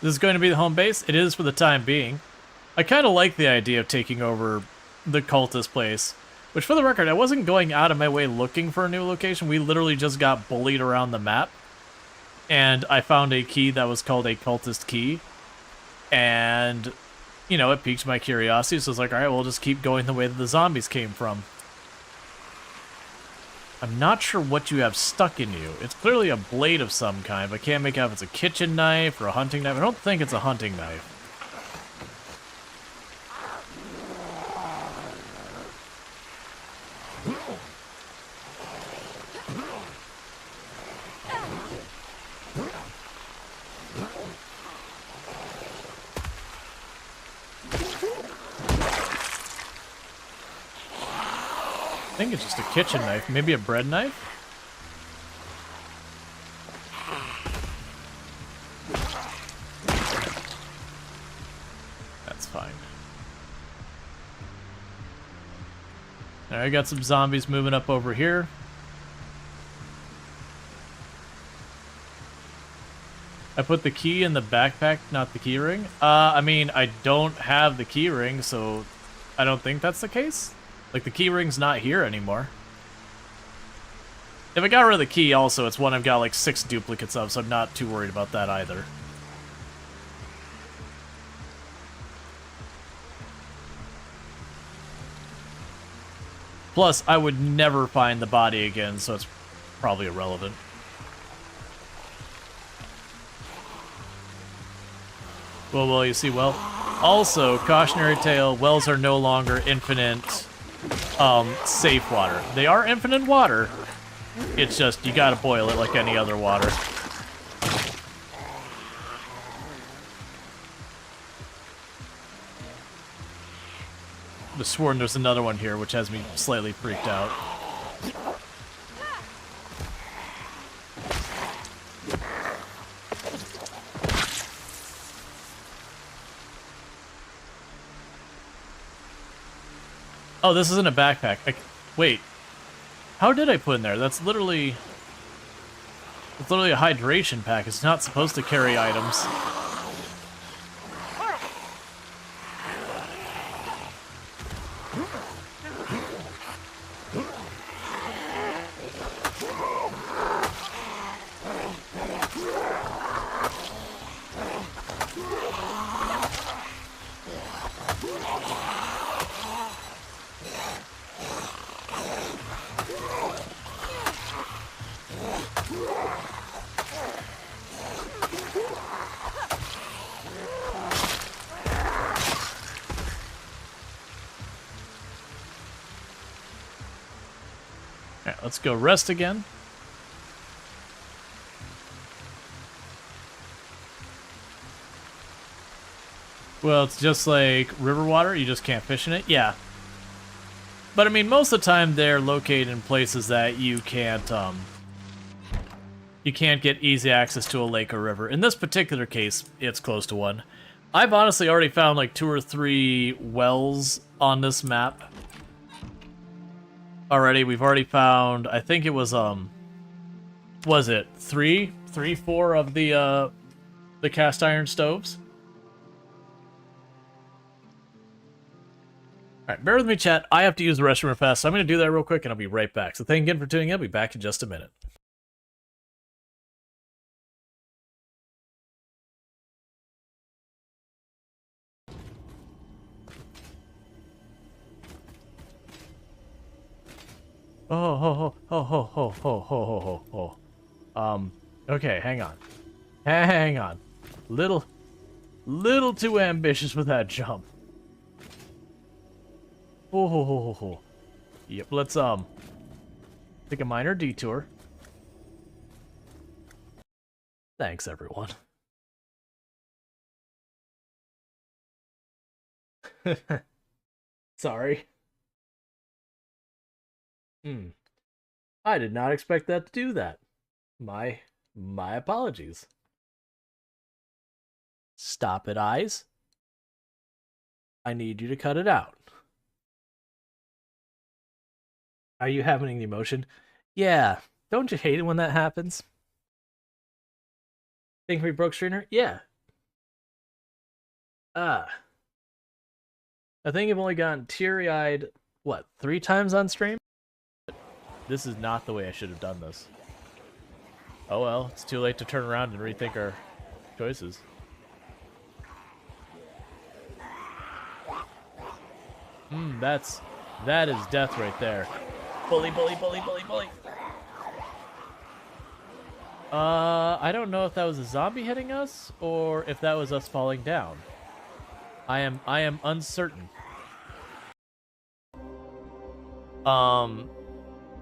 This is going to be the home base? It is for the time being. I kind of like the idea of taking over the cultist place. Which, for the record, I wasn't going out of my way looking for a new location. We literally just got bullied around the map. And I found a key that was called a cultist key. And, you know, it piqued my curiosity. So I was like, alright, we'll just keep going the way that the zombies came from. I'm not sure what you have stuck in you. It's clearly a blade of some kind, but I can't make out if it's a kitchen knife or a hunting knife. I don't think it's a hunting knife. think it's just a kitchen knife. Maybe a bread knife? That's fine. Alright, I got some zombies moving up over here. I put the key in the backpack, not the key ring. I mean, I don't have the key ring, so I don't think that's the case. Like, the key ring's not here anymore. If I got rid of the key, also, it's one I've got, like, 6 duplicates of, so I'm not too worried about that either. Plus, I would never find the body again, so it's probably irrelevant. Well, you see, well. Also, cautionary tale, wells are no longer infinite, safe water. They are infinite water. It's just, you gotta boil it like any other water. I was sworn there's another one here, which has me slightly freaked out. Oh, this isn't a backpack. Wait. How did I put in there? That's literally... It's literally a hydration pack. It's not supposed to carry items. Alright, let's go rest again. Well, it's just like river water, you just can't fish in it? Yeah. But I mean, most of the time they're located in places that you can't get easy access to a lake or river. In this particular case, it's close to one. I've honestly already found like 2 or 3 wells on this map. Already, we've already found, I think it was it 4 of the cast iron stoves? Alright, bear with me, chat. I have to use the restroom real fast, so I'm going to do that real quick, and I'll be right back. So thank you again for tuning in. I'll be back in just a minute. Okay, hang on. Hang on. Little too ambitious with that jump. Yep, let's, take a minor detour. Thanks, everyone. Sorry. I did not expect that to do that. My apologies. Stop it, eyes. I need you to cut it out. Are you having the emotion? Yeah. Don't you hate it when that happens? Think we broke Strainer? Yeah. I think I've only gotten teary-eyed, what, 3 times on stream? This is not the way I should have done this. Oh well, it's too late to turn around and rethink our choices. That is death right there. Bully. I don't know if that was a zombie hitting us or if that was us falling down. I am uncertain.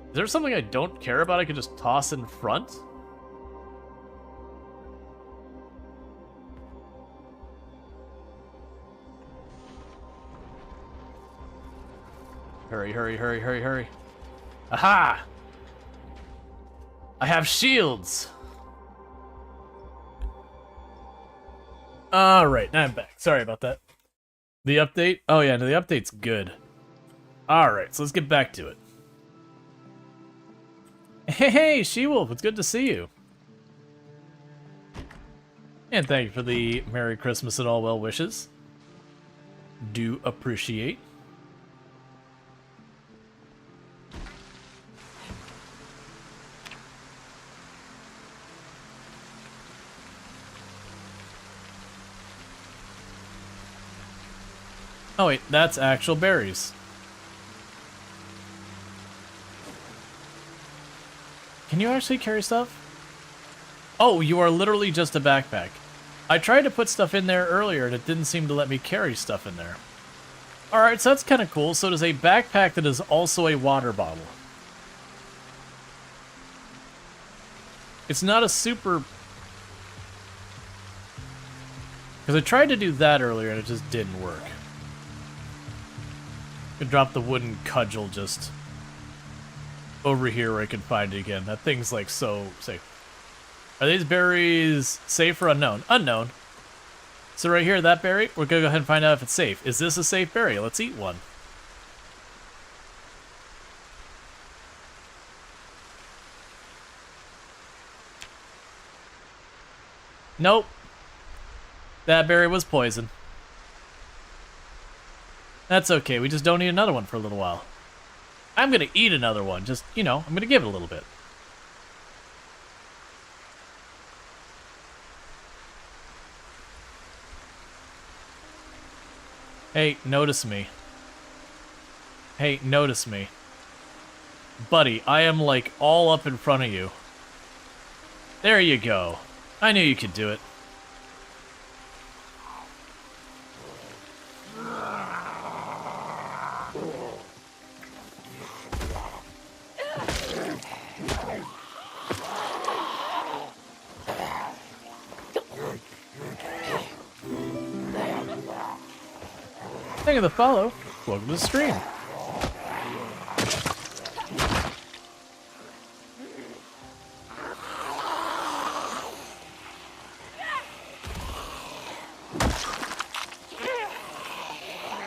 Is there something I don't care about I could just toss in front? Hurry. Aha! I have shields! Alright, now I'm back. Sorry about that. The update? Oh yeah, no, the update's good. Alright, so let's get back to it. Hey, She-Wolf, it's good to see you. And thank you for the Merry Christmas and all well wishes. Do appreciate. Oh wait, that's actual berries. Can you actually carry stuff? Oh, you are literally just a backpack. I tried to put stuff in there earlier and it didn't seem to let me carry stuff in there. Alright, so that's kind of cool. So it is a backpack that is also a water bottle. It's not a super... Because I tried to do that earlier and it just didn't work. I dropped the wooden cudgel just over here where I can find it again. That thing's like so safe. Are these berries safe or unknown? Unknown. So right here, that berry, we're gonna go ahead and find out if it's safe. Is this a safe berry? Let's eat one. Nope. That berry was poison. That's okay, we just don't need another one for a little while. I'm gonna eat another one, just, you know, I'm gonna give it a little bit. Hey, notice me. Hey, notice me. Buddy, I am like all up in front of you. There you go. I knew you could do it. Thank you for the follow. Welcome to the stream.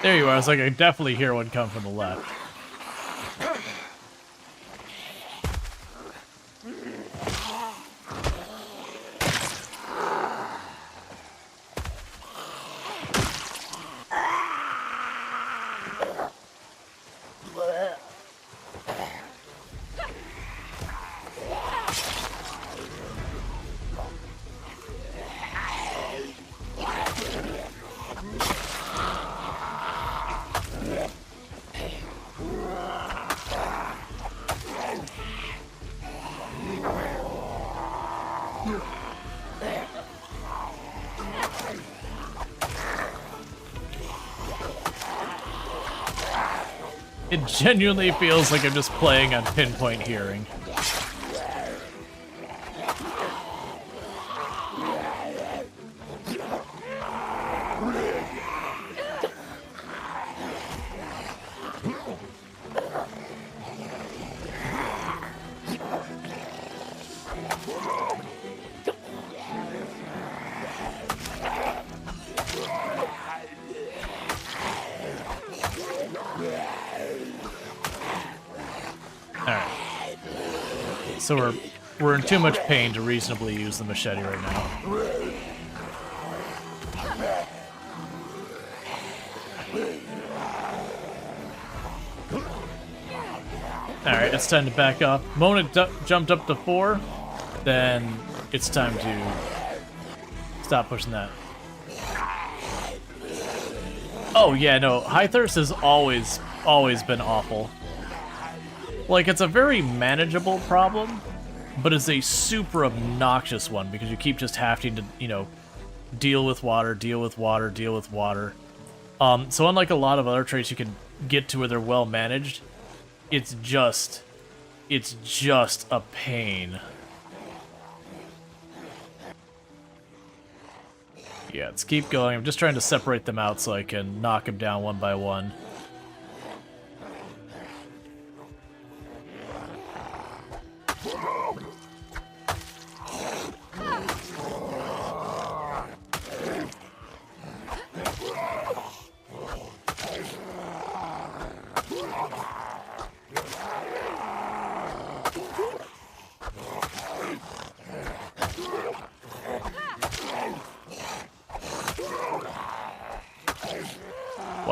There you are. I was like, I definitely hear one come from the left. It genuinely feels like I'm just playing on pinpoint hearing. So we're in too much pain to reasonably use the machete right now. Alright, it's time to back up. Moment jumped up to 4, then it's time to stop pushing that. Oh yeah, no, high thirst has always been awful. Like, it's a very manageable problem, but it's a super obnoxious one because you keep just having to, you know, deal with water, deal with water, deal with water. So unlike a lot of other traits you can get to where they're well managed, it's just a pain. Yeah, let's keep going. I'm just trying to separate them out so I can knock them down one by one.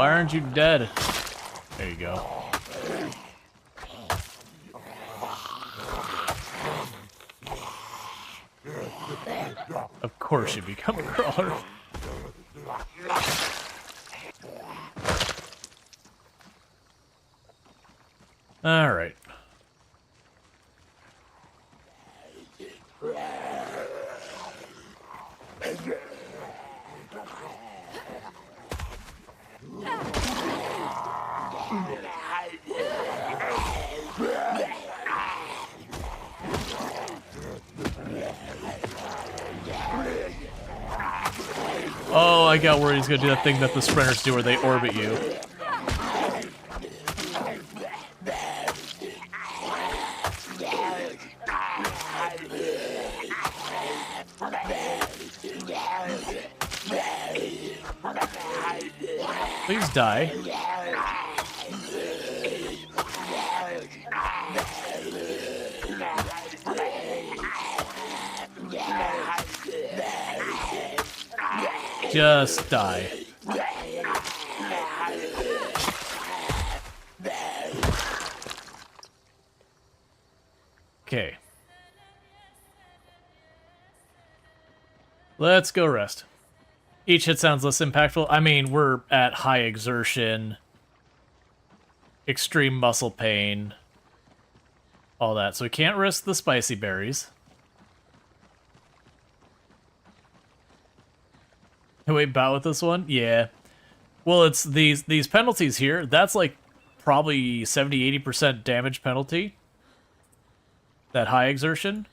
Why aren't you dead? There you go. Of course you become a crawler. All right. Oh, I got worried he's gonna do that thing that the sprinters do where they orbit you. Please die. Just die. Okay. Let's go rest. Each hit sounds less impactful. I mean, we're at high exertion, extreme muscle pain, all that. So we can't risk the spicy berries. Can we bout with this one? Yeah. Well, it's these penalties here. That's like probably 70-80% damage penalty. That high exertion.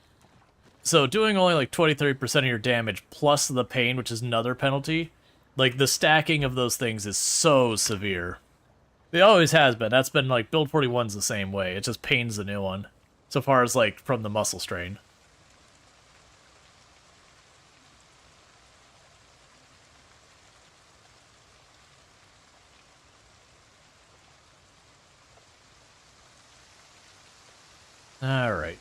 So doing only like 20-30% of your damage plus the pain, which is another penalty, like the stacking of those things is so severe. It always has been. That's been like build 41's the same way. It just pains the new one. So far as like from the muscle strain. Alright.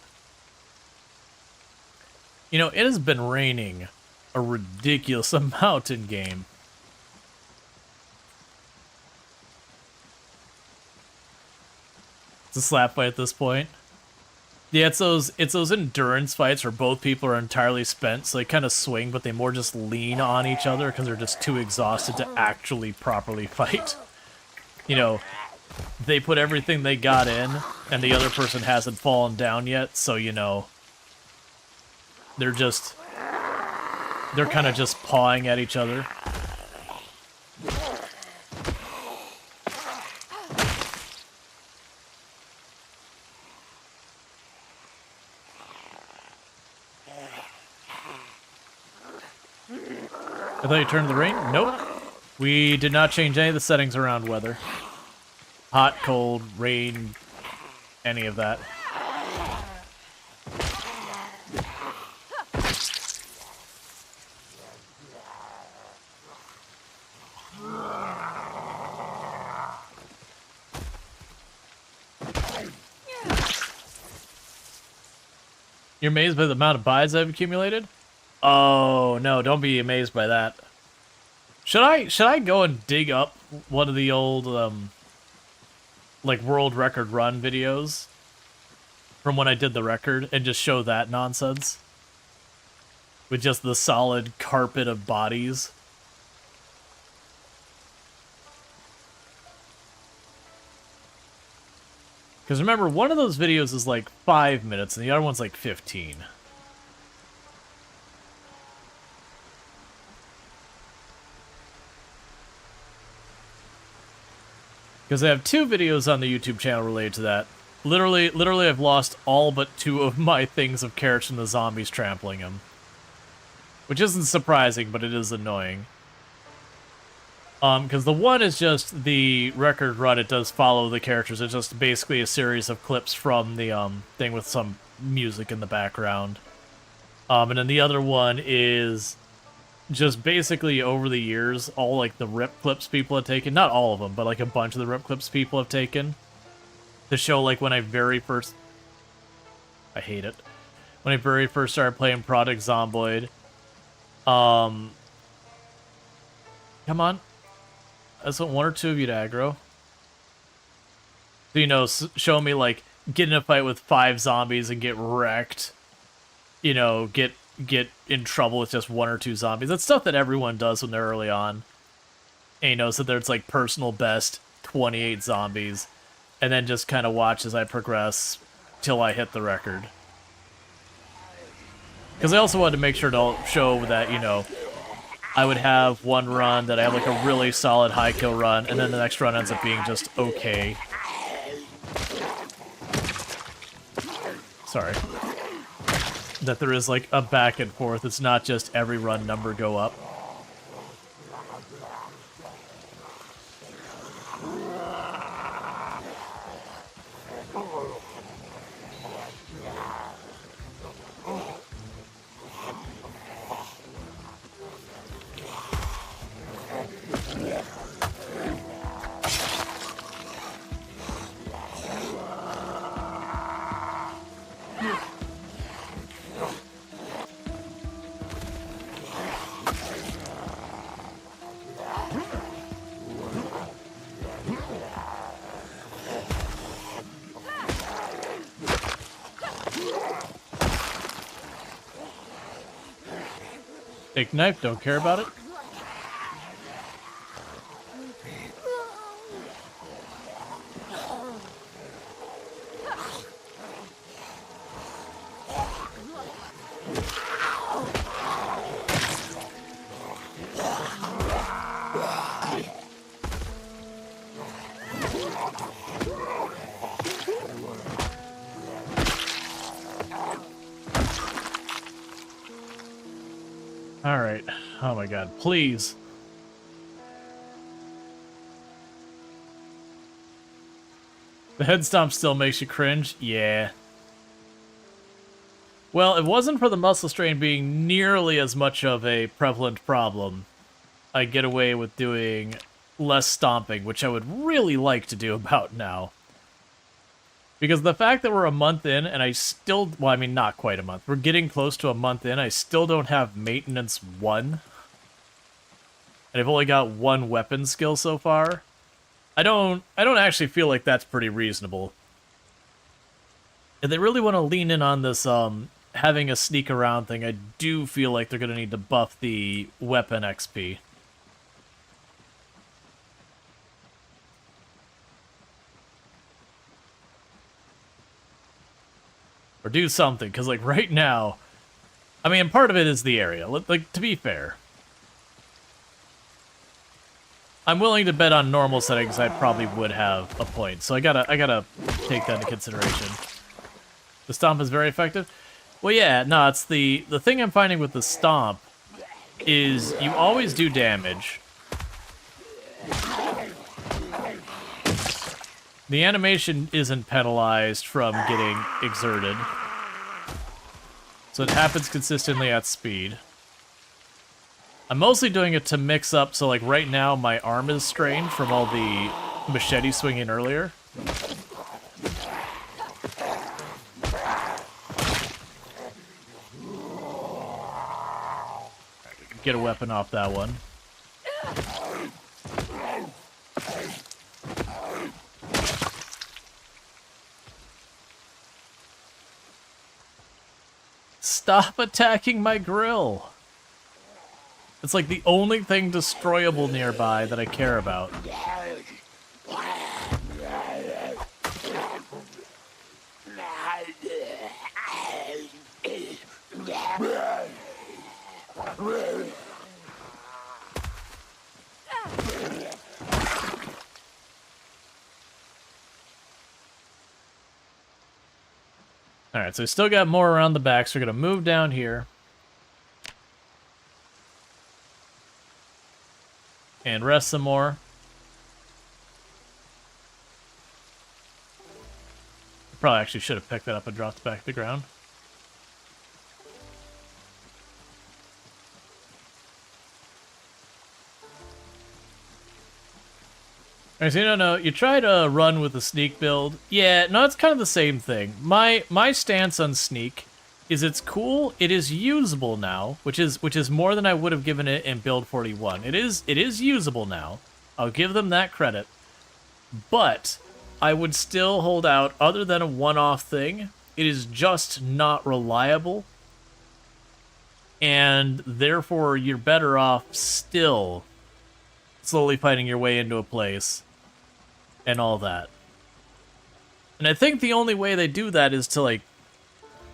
You know, it has been raining a ridiculous amount in game. It's a slap fight at this point. Yeah, it's those endurance fights where both people are entirely spent, so they kind of swing, but they more just lean on each other because they're just too exhausted to actually properly fight. You know, they put everything they got in, and the other person hasn't fallen down yet, so, you know, they're kind of just pawing at each other. I thought you turned the rain? Nope. We did not change any of the settings around weather. Hot, cold, rain, any of that. You're amazed by the amount of buys I've accumulated? Oh, no, don't be amazed by that. Should I go and dig up one of the old, like, world record run videos from when I did the record and just show that nonsense? With just the solid carpet of bodies? Because remember, one of those videos is like 5 minutes and the other one's like 15. Because I have 2 videos on the YouTube channel related to that. Literally, I've lost all but 2 of my things of carrots from the zombies trampling them. Which isn't surprising, but it is annoying. Because the one is just the record run, it does follow the characters. It's just basically a series of clips from the thing with some music in the background. And then the other one is just basically over the years, all like the rip clips people have taken. Not all of them, but like a bunch of the rip clips people have taken. To show like when I very first... I hate it. When I very first started playing Project Zomboid. Come on. I just want one or two of you to aggro. So, you know, show me, like, get in a fight with 5 zombies and get wrecked. You know, get in trouble with just 1 or 2 zombies. That's stuff that everyone does when they're early on. And, you know, so there's, like, personal best 28 zombies. And then just kind of watch as I progress till I hit the record. Because I also wanted to make sure to show that, you know, I would have one run that I have, like, a really solid high kill run, and then the next run ends up being just okay. Sorry. That there is, like, a back and forth. It's not just every run number go up. Big knife, don't care about it. Alright. Oh my god, please. The head stomp still makes you cringe? Yeah. Well, if it wasn't for the muscle strain being nearly as much of a prevalent problem, I'd get away with doing less stomping, which I would really like to do about now. Because the fact that we're a month in, and I still... Well, I mean, not quite a month. We're getting close to a month in. I still don't have Maintenance 1. And I've only got 1 weapon skill so far. I don't actually feel like that's pretty reasonable. If they really want to lean in on this, having a sneak around thing, I do feel like they're going to need to buff the weapon XP. Or do something, because, like, right now... I mean, part of it is the area. Like, to be fair. I'm willing to bet on normal settings I probably would have a point, so I gotta take that into consideration. The stomp is very effective? Well, yeah, no, it's the thing I'm finding with the stomp is you always do damage. The animation isn't penalized from getting exerted. So it happens consistently at speed. I'm mostly doing it to mix up, so like right now my arm is strained from all the machete swinging earlier. Get a weapon off that one. Stop attacking my grill! It's like the only thing destroyable nearby that I care about. Alright, so we still got more around the back, so we're going to move down here. And rest some more. Probably actually should have picked that up and dropped it back to the ground. Alright, so no, you try to run with the sneak build. Yeah, no, it's kind of the same thing. My stance on sneak is it's cool, it is usable now, which is more than I would have given it in build 41. It is usable now. I'll give them that credit. But I would still hold out, other than a one-off thing, it is just not reliable. And therefore, you're better off still slowly fighting your way into a place and all that. And I think the only way they do that is to, like,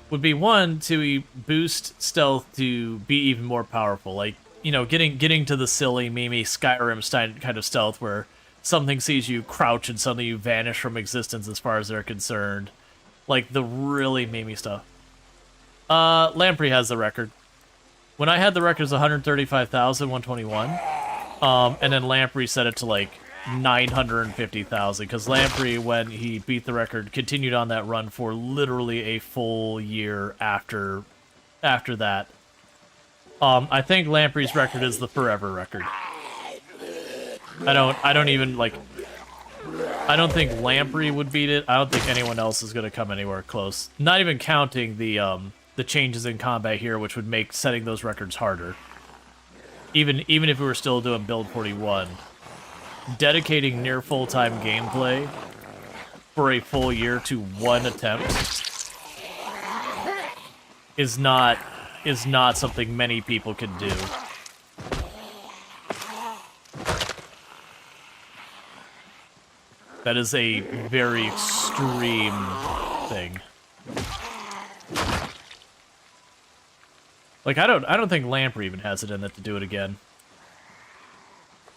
would be one, to boost stealth to be even more powerful. Like, you know, getting to the silly, memey Skyrim kind of stealth where something sees you crouch and suddenly you vanish from existence as far as they're concerned. Like, the really memey stuff. Lamprey has the record. When I had the record, it was 135,121. And then Lamprey set it to, like, 950,000, because Lamprey, when he beat the record, continued on that run for literally a full year after that. I think Lamprey's record is the forever record. I don't even, like, I don't think Lamprey would beat it. I don't think anyone else is going to come anywhere close. Not even counting the changes in combat here, which would make setting those records harder. Even if we were still doing build 41. Dedicating near full-time gameplay for a full year to one attempt is not something many people can do. That is a very extreme thing. Like, I don't think Lamprey even has it in it to do it again.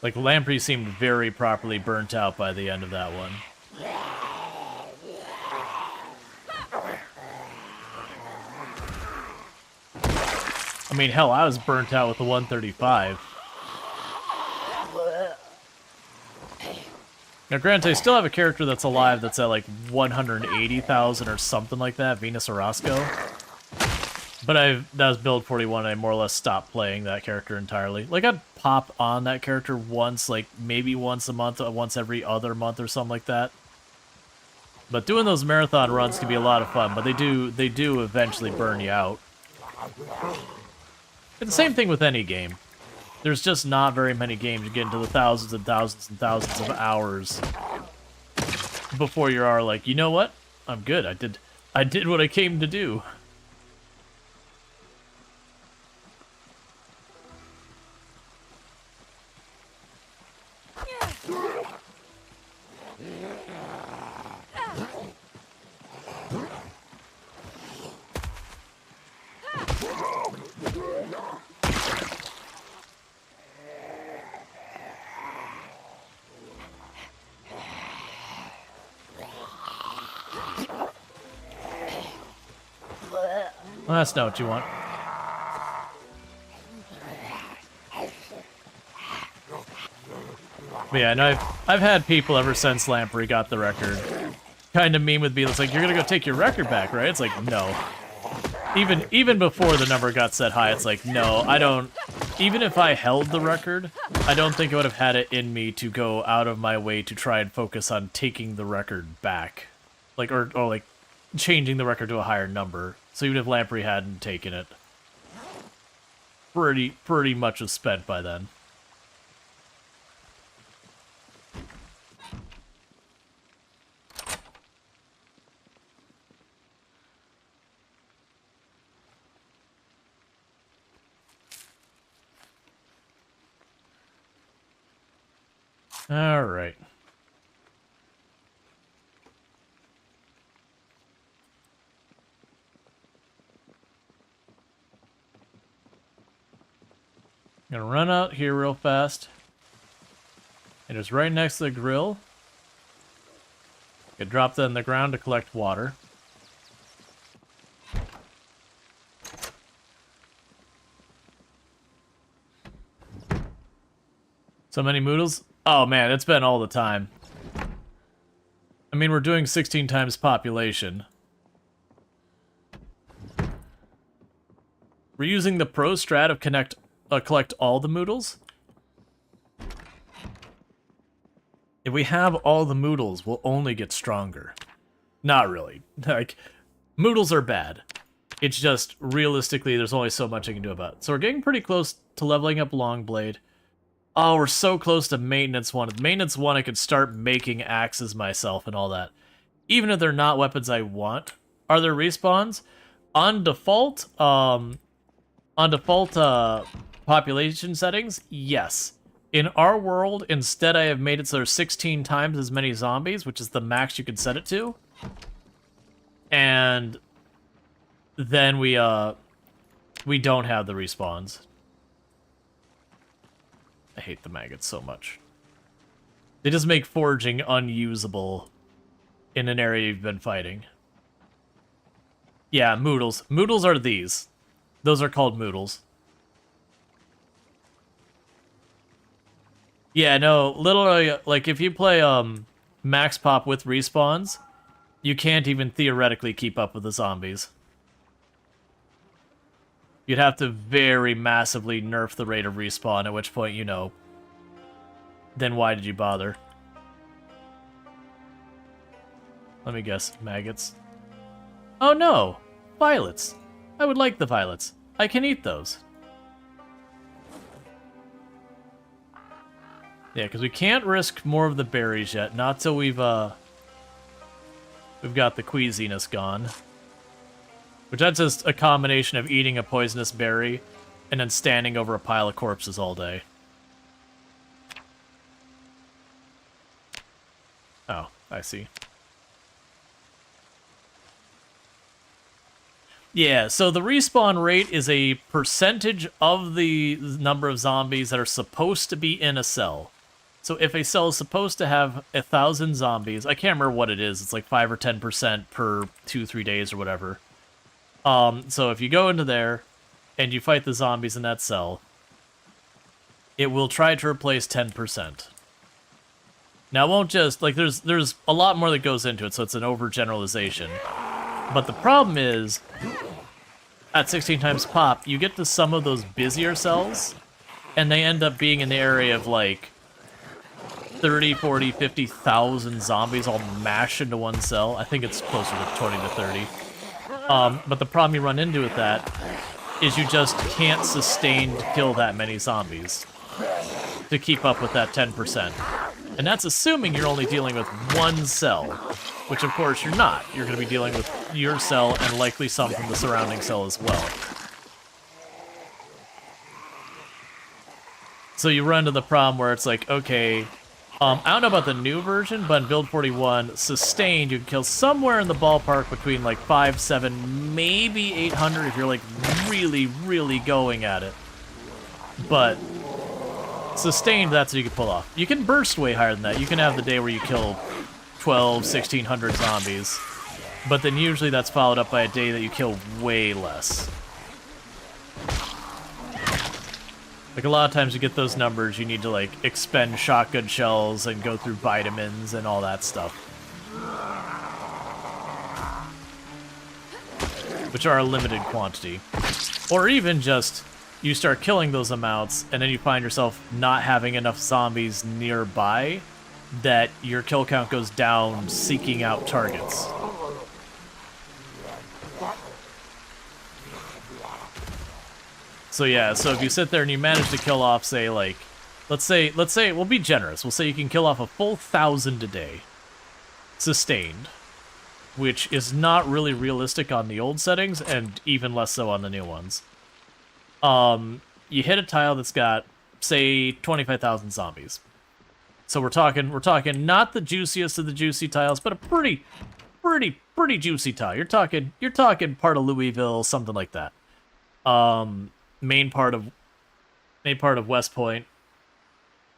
Like, Lamprey seemed very properly burnt out by the end of that one. I mean, hell, I was burnt out with the 135. Now, granted, I still have a character that's alive that's at, like, 180,000 or something like that, Venus Orozco. But that was build 41, and I more or less stopped playing that character entirely. Like, I'd pop on that character once, like, maybe once a month, once every other month or something like that. But doing those marathon runs can be a lot of fun, but they do eventually burn you out. It's the same thing with any game. There's just not very many games you get into the thousands and thousands and thousands of hours before you are like, you know what? I'm good. I did what I came to do. Well, that's not what you want. But yeah, no, I've had people ever since Lamprey got the record kind of meme with me. It's like, you're gonna go take your record back, right? It's like, no. Even before the number got set high, it's like, no, I don't. Even if I held the record, I don't think I would have had it in me to go out of my way to try and focus on taking the record back, like or like changing the record to a higher number. So even if Lamprey hadn't taken it, pretty much was spent by then. All right. I'm gonna run out here real fast. It is right next to the grill. Get dropped that in the ground to collect water. So many moodles? Oh man, it's been all the time. I mean, we're doing 16 times population. We're using the pro strat of collect all the moodles. If we have all the moodles, we'll only get stronger. Not really. Like, moodles are bad. It's just, realistically, there's only so much I can do about it. So we're getting pretty close to leveling up Longblade. Oh, we're so close to maintenance 1. At maintenance 1, I could start making axes myself and all that. Even if they're not weapons I want. Are there respawns? On default, population settings, yes. In our world, instead I have made it so there's 16 times as many zombies, which is the max you can set it to. And then we don't have the respawns. I hate the maggots so much. They just make foraging unusable in an area you've been fighting. Yeah, moodles. Moodles are these. Those are called moodles. Yeah, no, literally, like, if you play, max pop with respawns, you can't even theoretically keep up with the zombies. You'd have to very massively nerf the rate of respawn, at which point, you know, then why did you bother? Let me guess, maggots. Oh no! Violets! I would like the violets. I can eat those. Yeah, because we can't risk more of the berries yet. Not till we've got the queasiness gone. Which that's just a combination of eating a poisonous berry and then standing over a pile of corpses all day. Oh, I see. Yeah, so the respawn rate is a percentage of the number of zombies that are supposed to be in a cell. So if a cell is supposed to have 1,000 zombies, I can't remember what it is, it's like 5 or 10% per 2-3 days or whatever. So if you go into there and you fight the zombies in that cell, it will try to replace 10%. Now it won't just, like, there's a lot more that goes into it, so it's an overgeneralization. But the problem is, at 16 times pop, you get to some of those busier cells, and they end up being in the area of, like, 30, 40, 50,000 zombies all mashed into one cell. I think it's closer to 20 to 30. But the problem you run into with that is you just can't sustain to kill that many zombies to keep up with that 10%. And that's assuming you're only dealing with one cell, which of course you're not. You're going to be dealing with your cell and likely some from the surrounding cell as well. So you run into the problem where it's like, okay, I don't know about the new version, but in Build 41, sustained, you can kill somewhere in the ballpark between like 5, 7, maybe 800 if you're like really, really going at it. But sustained, that's what you can pull off. You can burst way higher than that. You can have the day where you kill 12, 1,600 zombies. But then usually that's followed up by a day that you kill way less. Like, a lot of times you get those numbers, you need to, like, expend shotgun shells and go through vitamins and all that stuff. Which are a limited quantity. Or even just, you start killing those amounts, and then you find yourself not having enough zombies nearby, that your kill count goes down seeking out targets. So yeah, so if you sit there and you manage to kill off, say, like, let's say, we'll be generous. We'll say you can kill off a full 1,000 a day, sustained, which is not really realistic on the old settings, and even less so on the new ones. You hit a tile that's got, say, 25,000 zombies. So we're talking not the juiciest of the juicy tiles, but a pretty juicy tile. You're talking part of Louisville, something like that. Main part of West Point.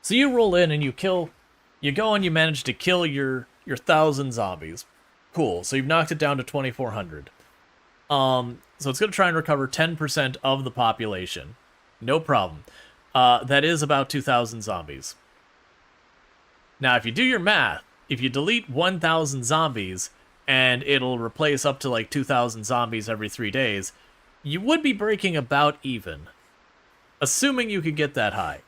So you roll in and you go and you manage to kill your 1,000 zombies. Cool. So you've knocked it down to 2,400. So it's going to try and recover 10% of the population. No problem. That is about 2,000 zombies. Now, if you do your math, if you delete 1,000 zombies and it'll replace up to like 2,000 zombies every 3 days, you would be breaking about even, assuming you could get that high.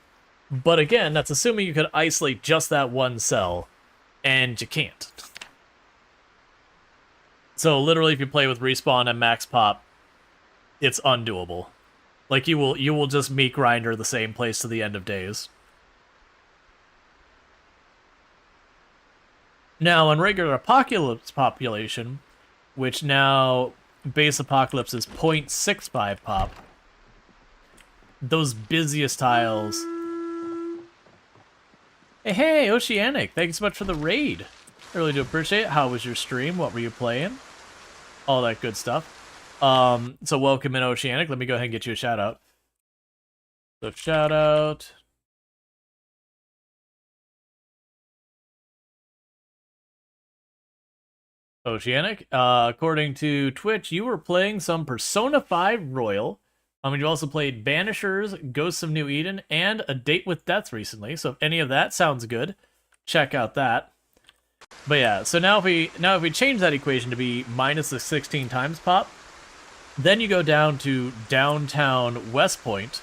But again, that's assuming you could isolate just that one cell, and you can't. So literally, if you play with respawn and max pop, it's undoable. Like, you will just meat grinder the same place to the end of days. Now, on regular apocalypse population, which now base apocalypse is 0.65 pop, those busiest tiles. Hey, Oceanic, thanks so much for the raid. I really do appreciate it. How was your stream? What were you playing? All that good stuff. So welcome in, Oceanic. Let me go ahead and get you a shout out. So shout out. Oceanic, according to Twitch, you were playing some Persona 5 Royal. You also played Banishers, Ghosts of New Eden, and A Date with Death recently. So if any of that sounds good, check out that. But yeah, so now if we change that equation to be minus the 16 times pop, then you go down to downtown West Point,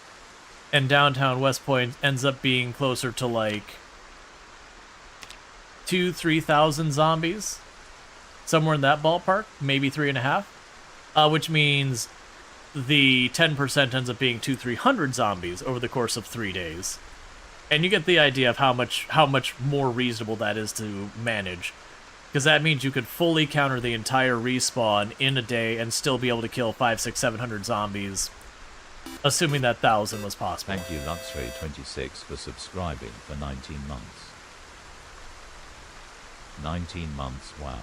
and downtown West Point ends up being closer to like 2,000-3,000 zombies. Somewhere in that ballpark, maybe 3.5, which means the 10% ends up being 200-300 zombies over the course of 3 days, and you get the idea of how much more reasonable that is to manage, because that means you could fully counter the entire respawn in a day and still be able to kill 500, 600, 700 zombies, assuming that 1,000 was possible. Thank you, Luxray26, for subscribing for 19 months. 19 months, wow.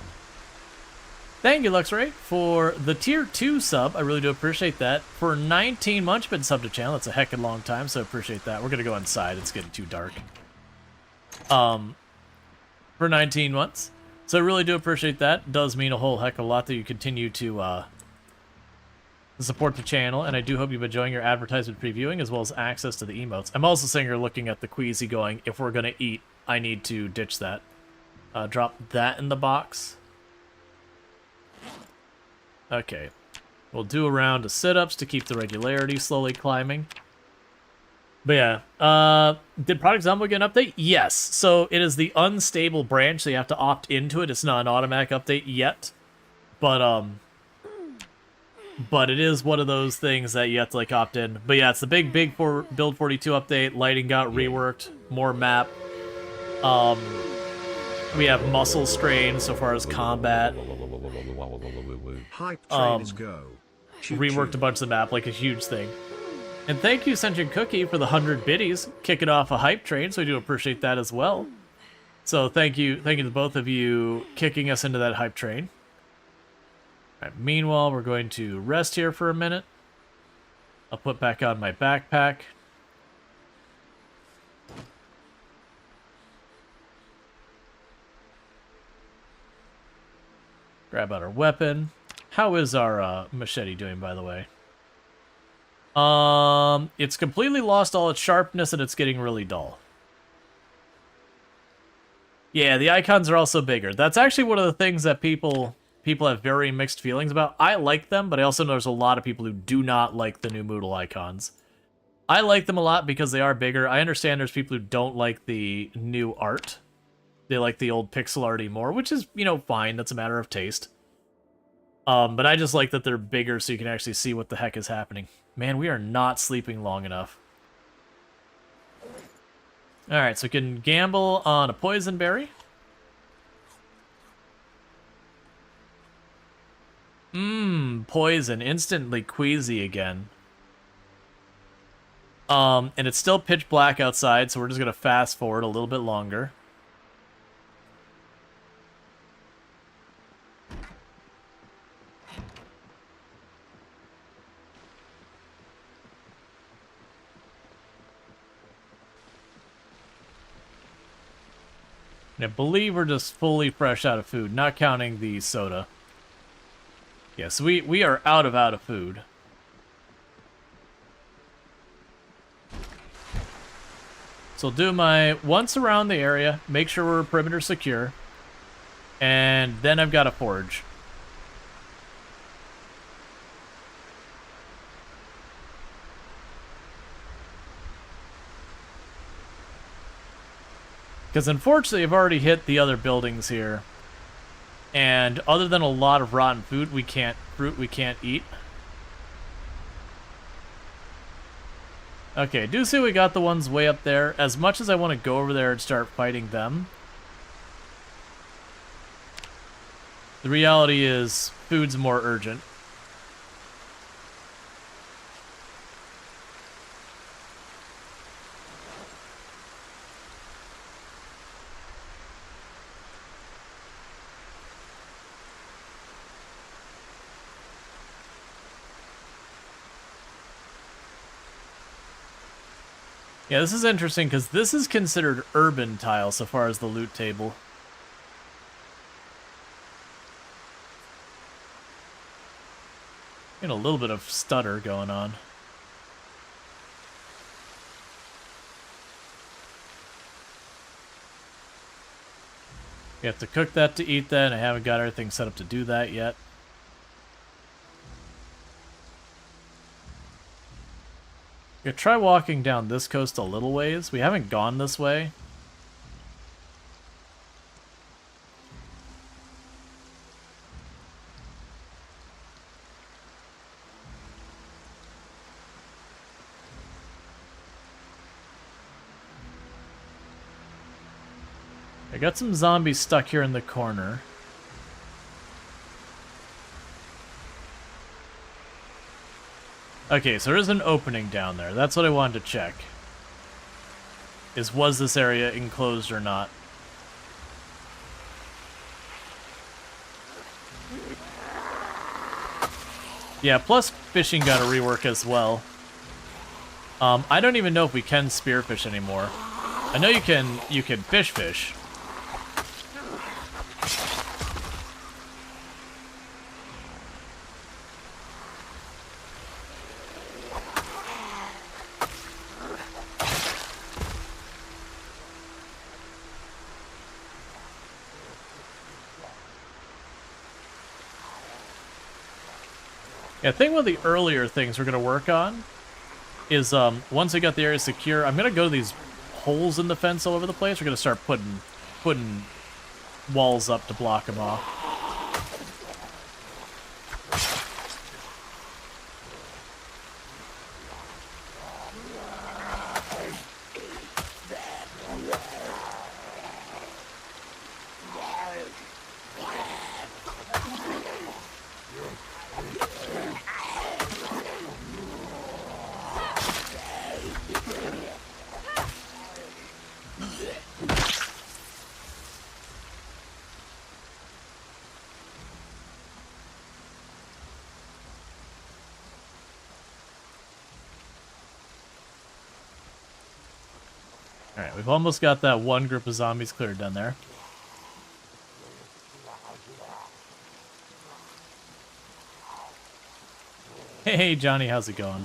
Thank you, Luxray, for the tier 2 sub. I really do appreciate that. For 19 months, you've been subbed to channel. That's a heckin' long time, so I appreciate that. We're going to go inside. It's getting too dark. For 19 months. So I really do appreciate that. It does mean a whole heck of a lot that you continue to support the channel, and I do hope you've been enjoying your advertisement previewing as well as access to the emotes. I'm also sitting here looking at the Queasy going, if we're going to eat, I need to ditch that. Drop that in the box. Okay, we'll do a round of sit-ups to keep the regularity slowly climbing. But yeah, did Product Zomboid get an update? Yes, so it is the unstable branch, so you have to opt into it. It's not an automatic update yet, but it is one of those things that you have to like opt in. But yeah, it's the big Build 42 update. Lighting got reworked, more map. We have muscle strain so far as combat. Hype trainers go. Reworked a bunch of the map, like a huge thing. And thank you, Sentient Cookie, for the 100 biddies, kicking off a hype train, so I do appreciate that as well. So thank you to both of you kicking us into that hype train. All right, meanwhile, we're going to rest here for a minute. I'll put back on my backpack. Grab out our weapon. How is our machete doing, by the way? It's completely lost all its sharpness and it's getting really dull. Yeah, the icons are also bigger. That's actually one of the things that people have very mixed feelings about. I like them, but I also know there's a lot of people who do not like the new Moodle icons. I like them a lot because they are bigger. I understand there's people who don't like the new art. They like the old pixel arty more, which is, you know, fine. That's a matter of taste. But I just like that they're bigger so you can actually see what the heck is happening. Man, we are not sleeping long enough. Alright, so we can gamble on a poison berry. Poison. Instantly queasy again. And it's still pitch black outside, so we're just going to fast forward a little bit longer. I believe we're just fully fresh out of food, not counting the soda. Yes, we are out of food. So I'll do my once around the area, make sure we're perimeter secure, and then I've got to forage. Because unfortunately, I've already hit the other buildings here. And other than a lot of rotten fruit we can't eat. Okay, do see we got the ones way up there. As much as I want to go over there and start fighting them, The reality is, food's more urgent. Yeah, this is interesting because this is considered urban tile so far as the loot table. Getting a little bit of stutter going on. You have to cook that to eat that, and I haven't got everything set up to do that yet. Yeah, try walking down this coast a little ways. We haven't gone this way. I got some zombies stuck here in the corner. Okay, so there's an opening down there. That's what I wanted to check. Was this area enclosed or not? Yeah, plus fishing got a rework as well. I don't even know if we can spearfish anymore. I know you can fish. Yeah, I think one of the earlier things we're going to work on is, once I got the area secure, I'm going to go to these holes in the fence all over the place. We're going to start putting walls up to block them off. Alright, we've almost got that one group of zombies cleared down there. Hey, Johnny, how's it going?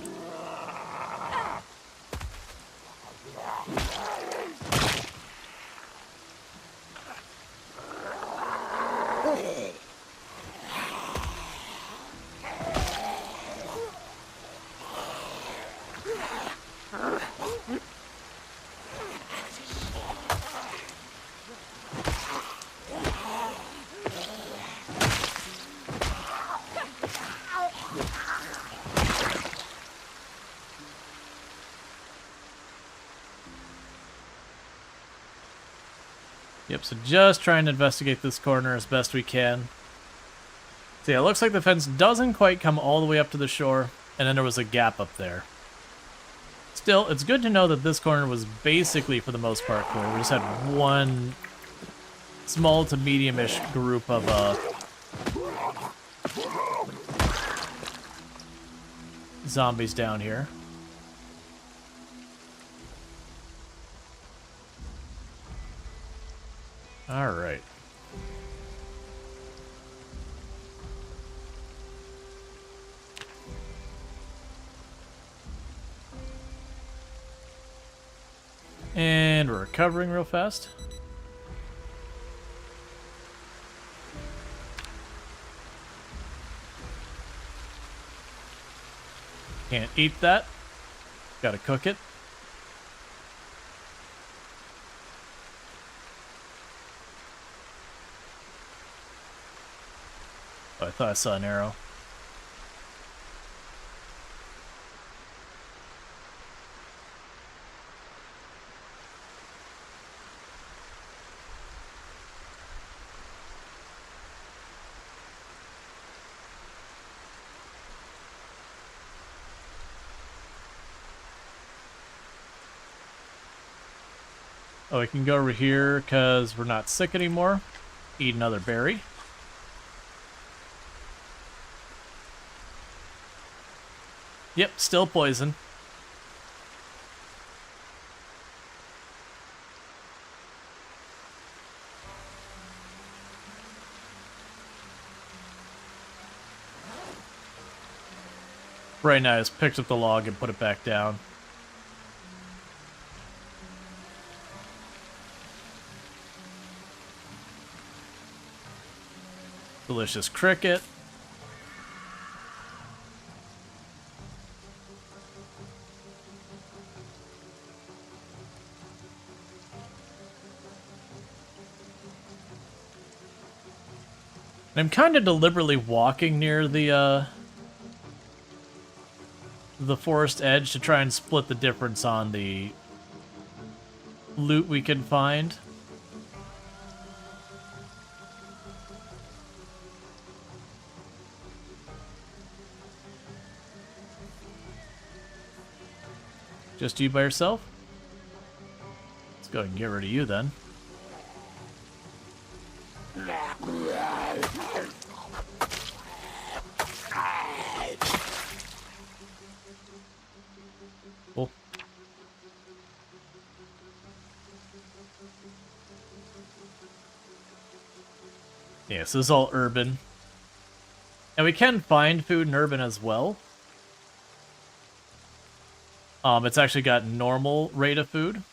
Yep, so just trying to investigate this corner as best we can. So yeah, it looks like the fence doesn't quite come all the way up to the shore, and then there was a gap up there. Still, it's good to know that this corner was basically, for the most part, clear. We just had one small to medium-ish group of, zombies down here. All right. And we're recovering real fast. Can't eat that. Gotta cook it. Oh, I thought I saw an arrow. Oh, we can go over here because we're not sick anymore. Eat another berry. Yep, still poison. Right now, I just picked up the log and put it back down. Delicious cricket. I'm kind of deliberately walking near the forest edge to try and split the difference on the loot we can find. Just you by yourself? Let's go ahead and get rid of you then. Cool. Yeah, so this is all urban. And we can find food in urban as well. It's actually got normal rate of food.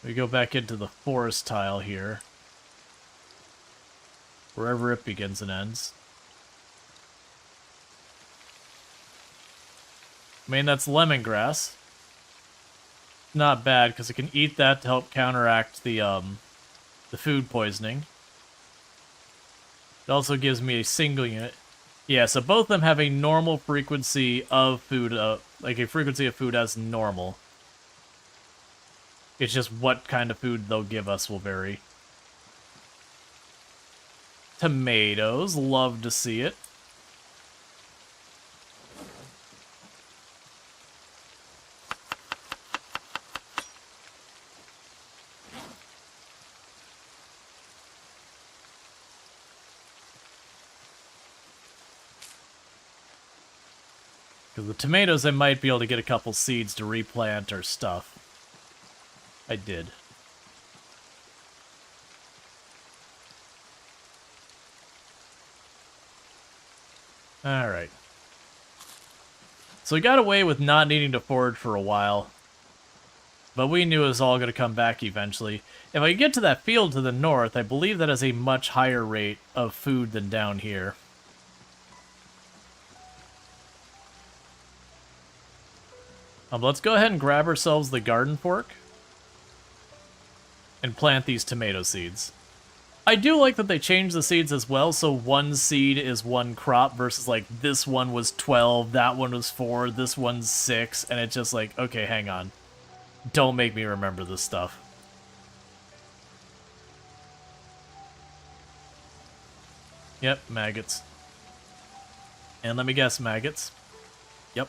We go back into the forest tile here. Wherever it begins and ends. I mean, that's lemongrass. Not bad, because it can eat that to help counteract the food poisoning. It also gives me a single unit. Yeah, so both of them have a normal frequency of food, like a frequency of food as normal. It's just what kind of food they'll give us will vary. Tomatoes, love to see it. Because the tomatoes, I might be able to get a couple seeds to replant or stuff. I did. Alright. So we got away with not needing to forage for a while. But we knew it was all going to come back eventually. If I get to that field to the north, I believe that has a much higher rate of food than down here. Let's go ahead and grab ourselves the garden fork. And plant these tomato seeds. I do like that they changed the seeds as well, so one seed is one crop versus like this one was 12, that one was 4, this one's 6, and it's just like, okay, hang on. Don't make me remember this stuff. Yep, maggots. And let me guess, maggots. Yep.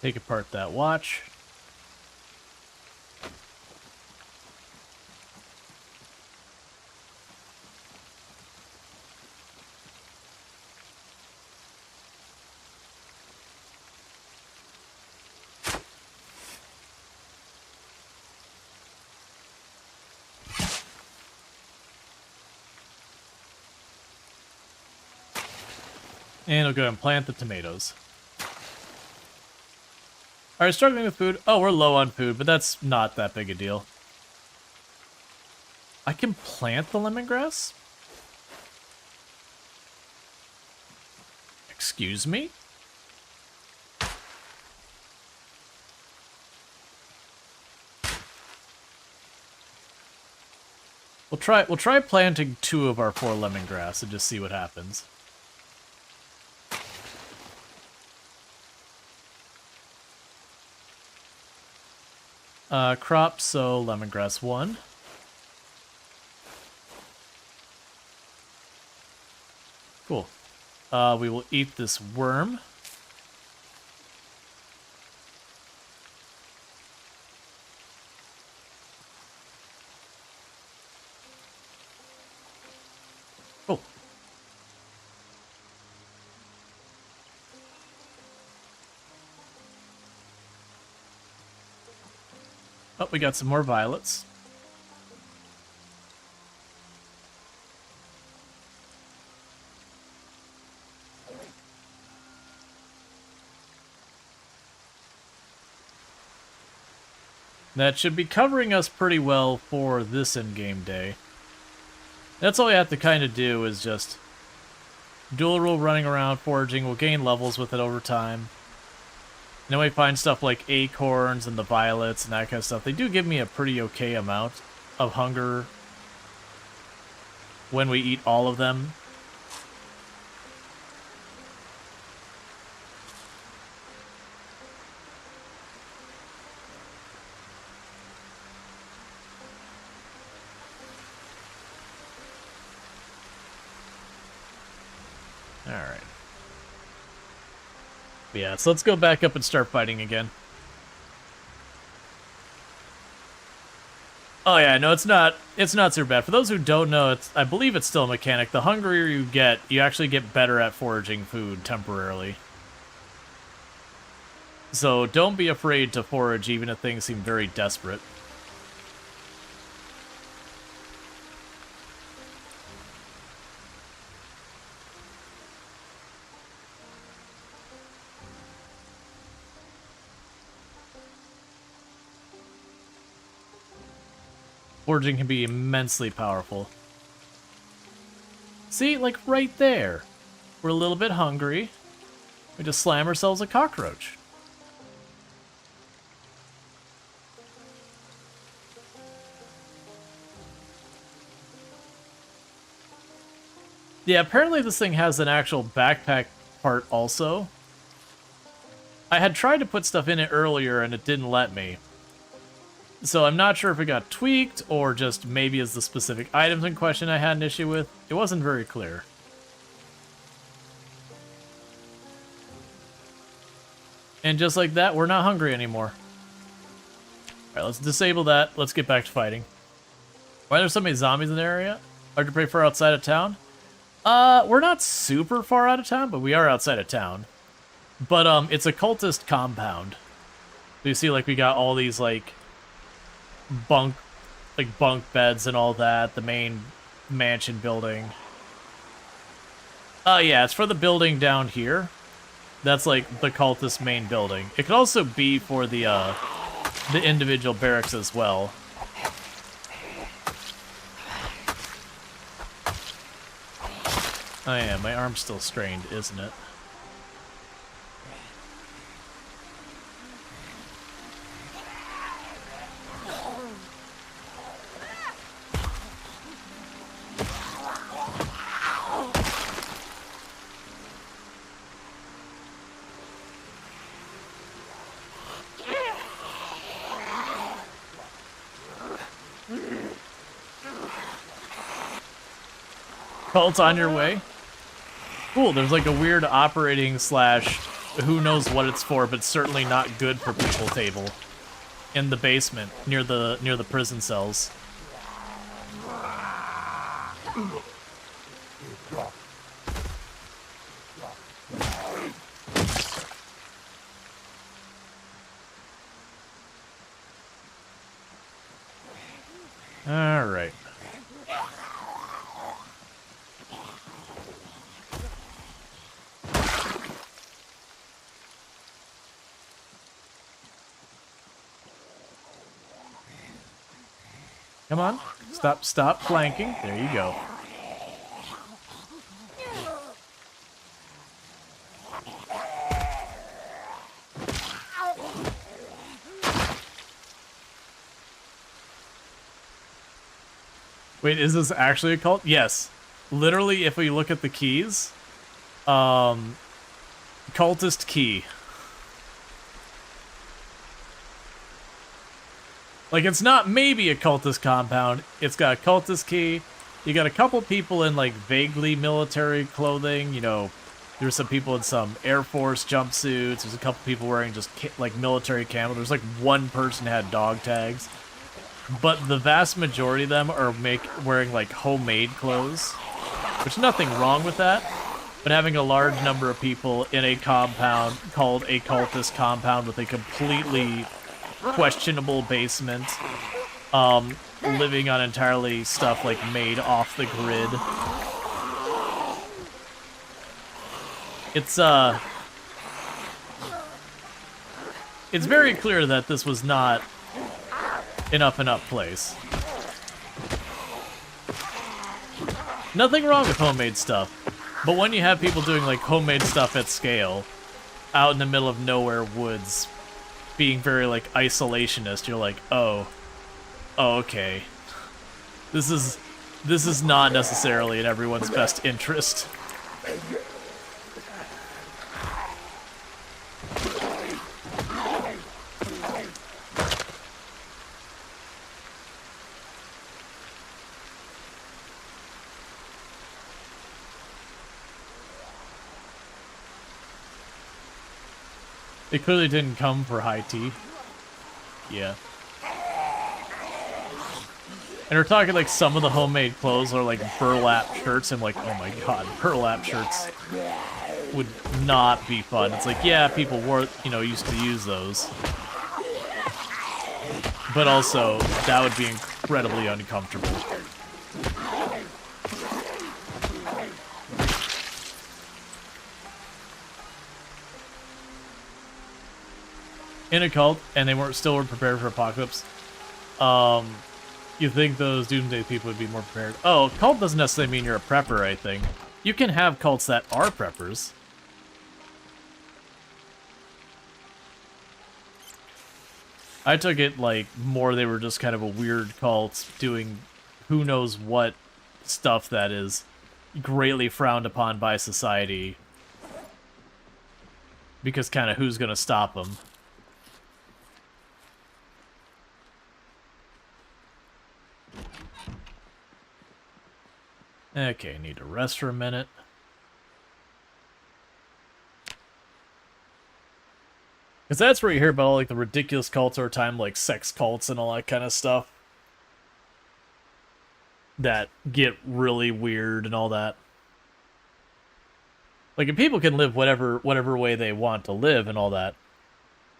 Take apart that watch. And I'll go and plant the tomatoes. Alright, struggling with food. Oh, we're low on food, but that's not that big a deal. I can plant the lemongrass? Excuse me? We'll try planting 2 of our 4 lemongrass and just see what happens. Crop, so lemongrass 1. Cool. We will eat this worm. Oh. Oh, we got some more violets. That should be covering us pretty well for this in-game day. That's all we have to kind of do is just dual rule running around, foraging. We'll gain levels with it over time. And then we find stuff like acorns and the violets and that kind of stuff. They do give me a pretty okay amount of hunger when we eat all of them. Alright. Yeah, so let's go back up and start fighting again. Oh yeah, no, it's not super bad. For those who don't know, I believe it's still a mechanic. The hungrier you get, you actually get better at foraging food temporarily. So don't be afraid to forage even if things seem very desperate. Foraging can be immensely powerful. See, like right there. We're a little bit hungry. We just slam ourselves a cockroach. Yeah, apparently this thing has an actual backpack part also. I had tried to put stuff in it earlier and it didn't let me. So I'm not sure if it got tweaked or just maybe it's the specific items in question I had an issue with. It wasn't very clear. And just like that, we're not hungry anymore. Alright, let's disable that. Let's get back to fighting. Why are there so many zombies in the area? Hard to pray for outside of town? We're not super far out of town, but we are outside of town. But, it's a cultist compound. You see, like, we got all these, like, bunk beds and all that, the main mansion building. Yeah, it's for the building down here. That's like the cultist main building. It could also be for the individual barracks as well. Oh yeah, my arm's still strained, isn't it? Cult's on your way. Cool, there's like a weird operating slash who knows what it's for, but certainly not good for people table in the basement near the prison cells. All right. Come on. Stop flanking. There you go. Wait, is this actually a cult? Yes. Literally, if we look at the keys, cultist key. Like, it's not maybe a cultist compound. It's got a cultist key. You got a couple people in, like, vaguely military clothing. You know, there's some people in some Air Force jumpsuits. There's a couple people wearing just, like, military camo. There's, like, one person who had dog tags. But the vast majority of them are wearing, like, homemade clothes. Which, nothing wrong with that. But having a large number of people in a compound called a cultist compound with a completely questionable basement, living on entirely stuff like made off the grid. It's very clear that this was not an up-and-up place. Nothing wrong with homemade stuff, but when you have people doing like homemade stuff at scale, out in the middle of nowhere woods, being very like isolationist, you're like, oh, okay. This is not necessarily in everyone's best interest. It clearly didn't come for high tea. Yeah. And we're talking like some of the homemade clothes are like burlap shirts. I'm like, oh my god, burlap shirts would not be fun. It's like, yeah, people used to use those. But also, that would be incredibly uncomfortable. In a cult, and they weren't prepared for apocalypse. You think those doomsday people would be more prepared? Oh, cult doesn't necessarily mean you're a prepper, I think. You can have cults that are preppers. I took it like more they were just kind of a weird cult doing who knows what stuff that is greatly frowned upon by society. Because kind of who's gonna stop them? Okay, need to rest for a minute. Because that's where you hear about all, like, the ridiculous cults over time, like sex cults and all that kind of stuff. That get really weird and all that. Like, and people can live whatever way they want to live and all that.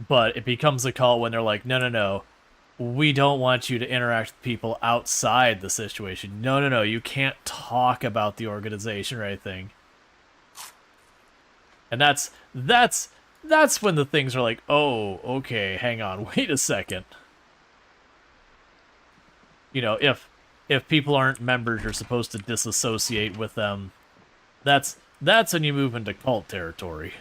But it becomes a cult when they're like, no. We don't want you to interact with people outside the situation. No, you can't talk about the organization or anything. And that's when the things are like, oh, okay, hang on, wait a second. You know, if people aren't members, you're supposed to disassociate with them. That's when you move into cult territory.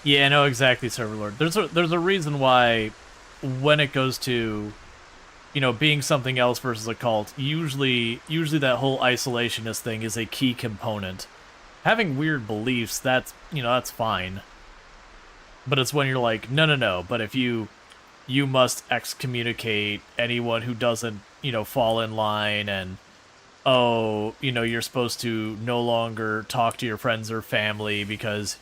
Yeah, I know exactly, Serverlord. There's a reason why when it goes to, you know, being something else versus a cult, usually that whole isolationist thing is a key component. Having weird beliefs, that's fine. But it's when you're like, no, but if you must excommunicate anyone who doesn't, fall in line, and you're supposed to no longer talk to your friends or family because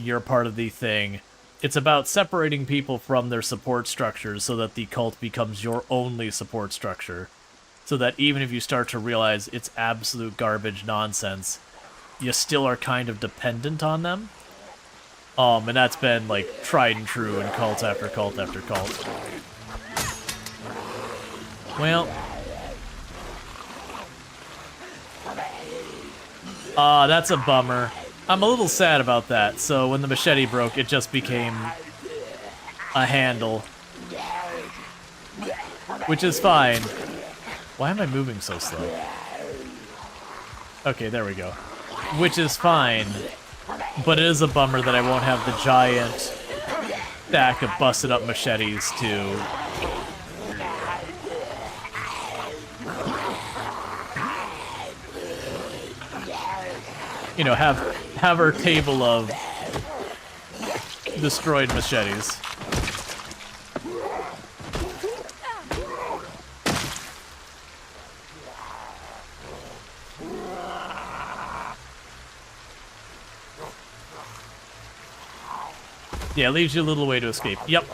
you're part of the thing. It's about separating people from their support structures so that the cult becomes your only support structure. So that even if you start to realize it's absolute garbage nonsense, you still are kind of dependent on them. And that's been, like, tried and true in cult after cult after cult. Well. That's a bummer. I'm a little sad about that, so when the machete broke, it just became a handle. Which is fine. Why am I moving so slow? Okay, there we go. Which is fine, but it is a bummer that I won't have the giant stack of busted up machetes to... You know, have our table of destroyed machetes. Yeah, it leaves you a little way to escape. Yep.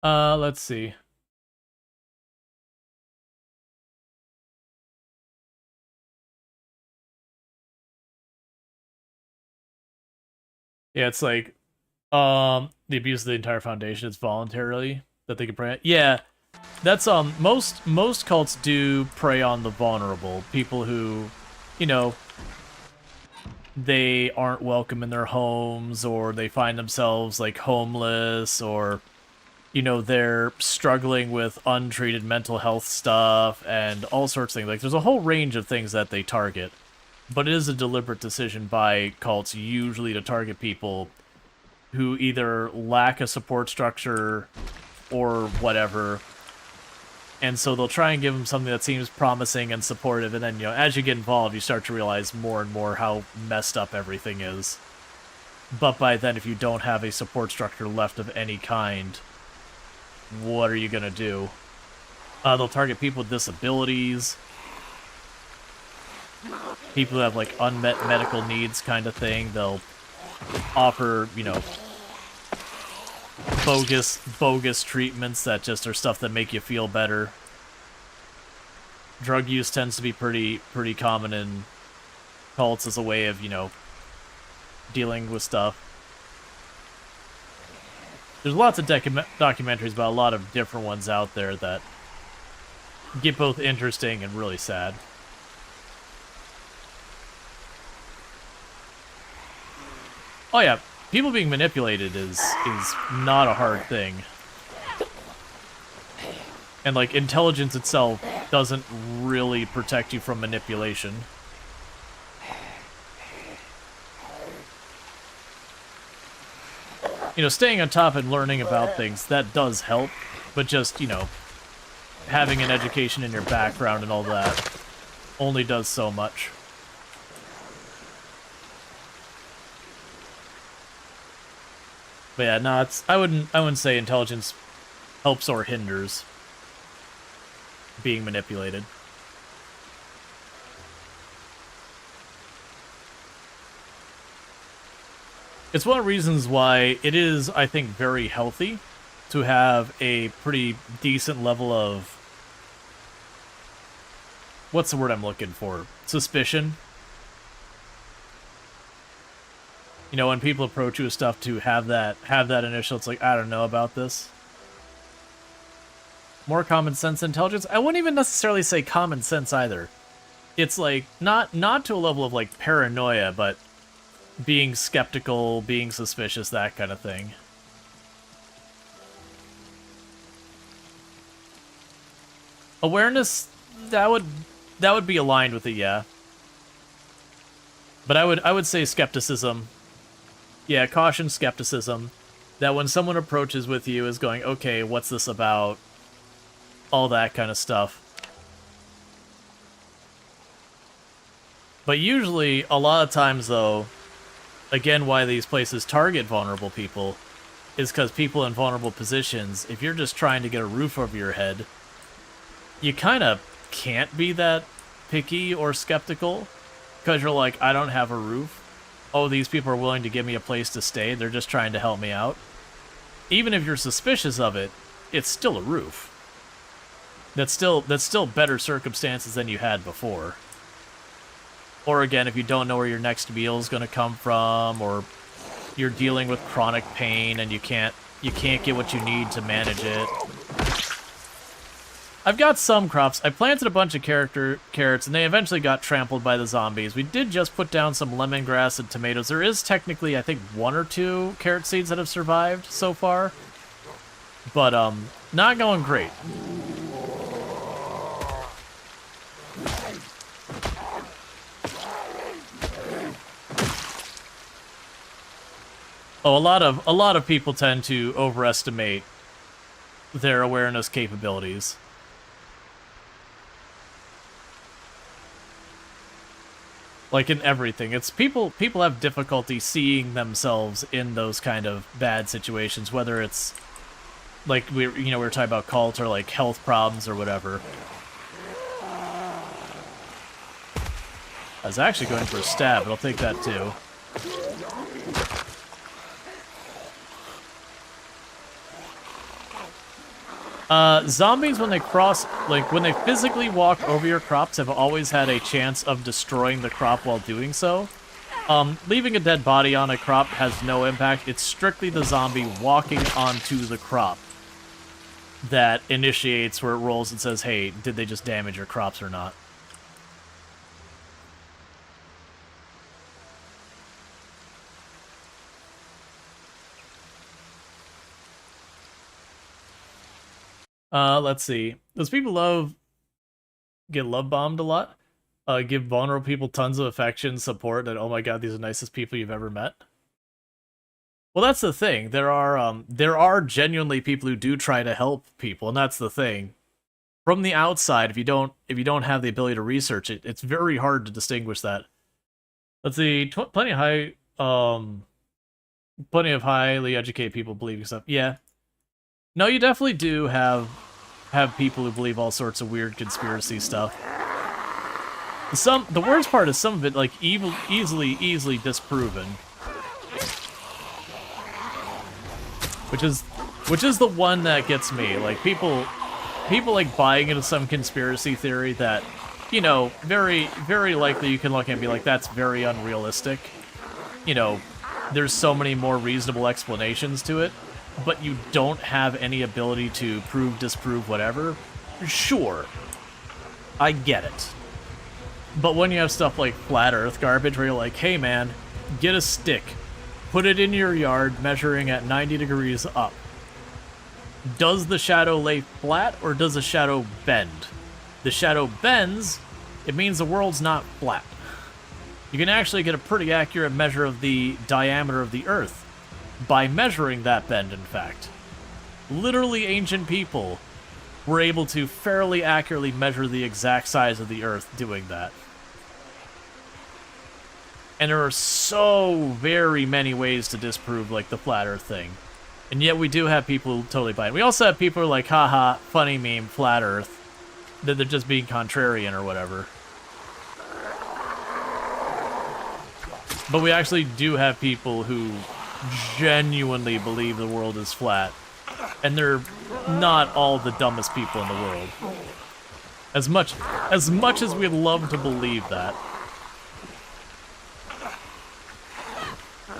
Let's see. Yeah, it's like, the abuse of the entire foundation is voluntarily that they can prey. Yeah, that's most cults do prey on the vulnerable, people who, you know, they aren't welcome in their homes, or they find themselves like homeless, or you know, they're struggling with untreated mental health stuff and all sorts of things. Like, there's a whole range of things that they target, but it is a deliberate decision by cults usually to target people who either lack a support structure or whatever. And so they'll try and give them something that seems promising and supportive, and then, you know, as you get involved, you start to realize more and more how messed up everything is. But by then, if you don't have a support structure left of any kind, what are you gonna do? They'll target people with disabilities, people who have, like, unmet medical needs kind of thing. They'll offer, you know, bogus treatments that just are stuff that make you feel better. Drug use tends to be pretty common in cults as a way of, you know, dealing with stuff. There's lots of documentaries about a lot of different ones out there that get both interesting and really sad. Oh yeah, people being manipulated is not a hard thing. And, like, intelligence itself doesn't really protect you from manipulation. You know, staying on top and learning about things, that does help, but just, you know, having an education in your background and all that only does so much. But yeah, no, it's, I wouldn't say intelligence helps or hinders being manipulated. It's one of the reasons why it is, I think, very healthy to have a pretty decent level of... What's the word I'm looking for? Suspicion. You know, when people approach you with stuff, to have that initial, it's like, I don't know about this. More common sense intelligence? I wouldn't even necessarily say common sense either. It's like, not to a level of, like, paranoia, but being skeptical, being suspicious, that kind of thing. Awareness, that would be aligned with it, yeah. But I would say skepticism. Yeah, caution, skepticism. That when someone approaches with you is going, okay, what's this about? All that kind of stuff. But usually, a lot of times though, again, why these places target vulnerable people is because people in vulnerable positions, if you're just trying to get a roof over your head, you kind of can't be that picky or skeptical, because you're like, I don't have a roof. Oh, these people are willing to give me a place to stay. They're just trying to help me out. Even if you're suspicious of it, it's still a roof. That's still better circumstances than you had before. Or again, if you don't know where your next meal is going to come from, or you're dealing with chronic pain and you can't get what you need to manage it. I've got some crops. I planted a bunch of carrots, and they eventually got trampled by the zombies. We did just put down some lemongrass and tomatoes. There is technically, I think, 1 or 2 carrot seeds that have survived so far. But, not going great. Oh, a lot of people tend to overestimate their awareness capabilities. Like in everything, it's people have difficulty seeing themselves in those kind of bad situations, whether it's like we were talking about cult or like health problems or whatever. I was actually going for a stab, but I'll take that too. Zombies, when they when they physically walk over your crops, have always had a chance of destroying the crop while doing so. Leaving a dead body on a crop has no impact. It's strictly the zombie walking onto the crop that initiates, where it rolls and says, hey, did they just damage your crops or not? Let's see. Those people get love bombed a lot. Give vulnerable people tons of affection, support, and oh my god, these are the nicest people you've ever met. Well, that's the thing. There are genuinely people who do try to help people, and that's the thing. From the outside, if you don't have the ability to research it, it's very hard to distinguish that. Let's see. Plenty of highly educated people believing stuff. Yeah. No, you definitely do have people who believe all sorts of weird conspiracy stuff. The worst part is some of it, like, easily disproven. Which is the one that gets me. Like, people like buying into some conspiracy theory that, you know, very, very likely you can look at and be like, that's very unrealistic. You know, there's so many more reasonable explanations to it, but you don't have any ability to prove, disprove, whatever. Sure, I get it. But when you have stuff like flat earth garbage where you're like, hey man, get a stick, put it in your yard measuring at 90 degrees up. Does the shadow lay flat or does the shadow bend? The shadow bends, it means the world's not flat. You can actually get a pretty accurate measure of the diameter of the earth by measuring that bend, in fact. Literally, ancient people were able to fairly accurately measure the exact size of the earth doing that. And there are so very many ways to disprove, like, the flat earth thing. And yet we do have people who totally buy it. We also have people who are like, haha, funny meme, flat earth. That they're just being contrarian or whatever. But we actually do have people who genuinely believe the world is flat. And they're not all the dumbest people in the world. As much as we'd love to believe that.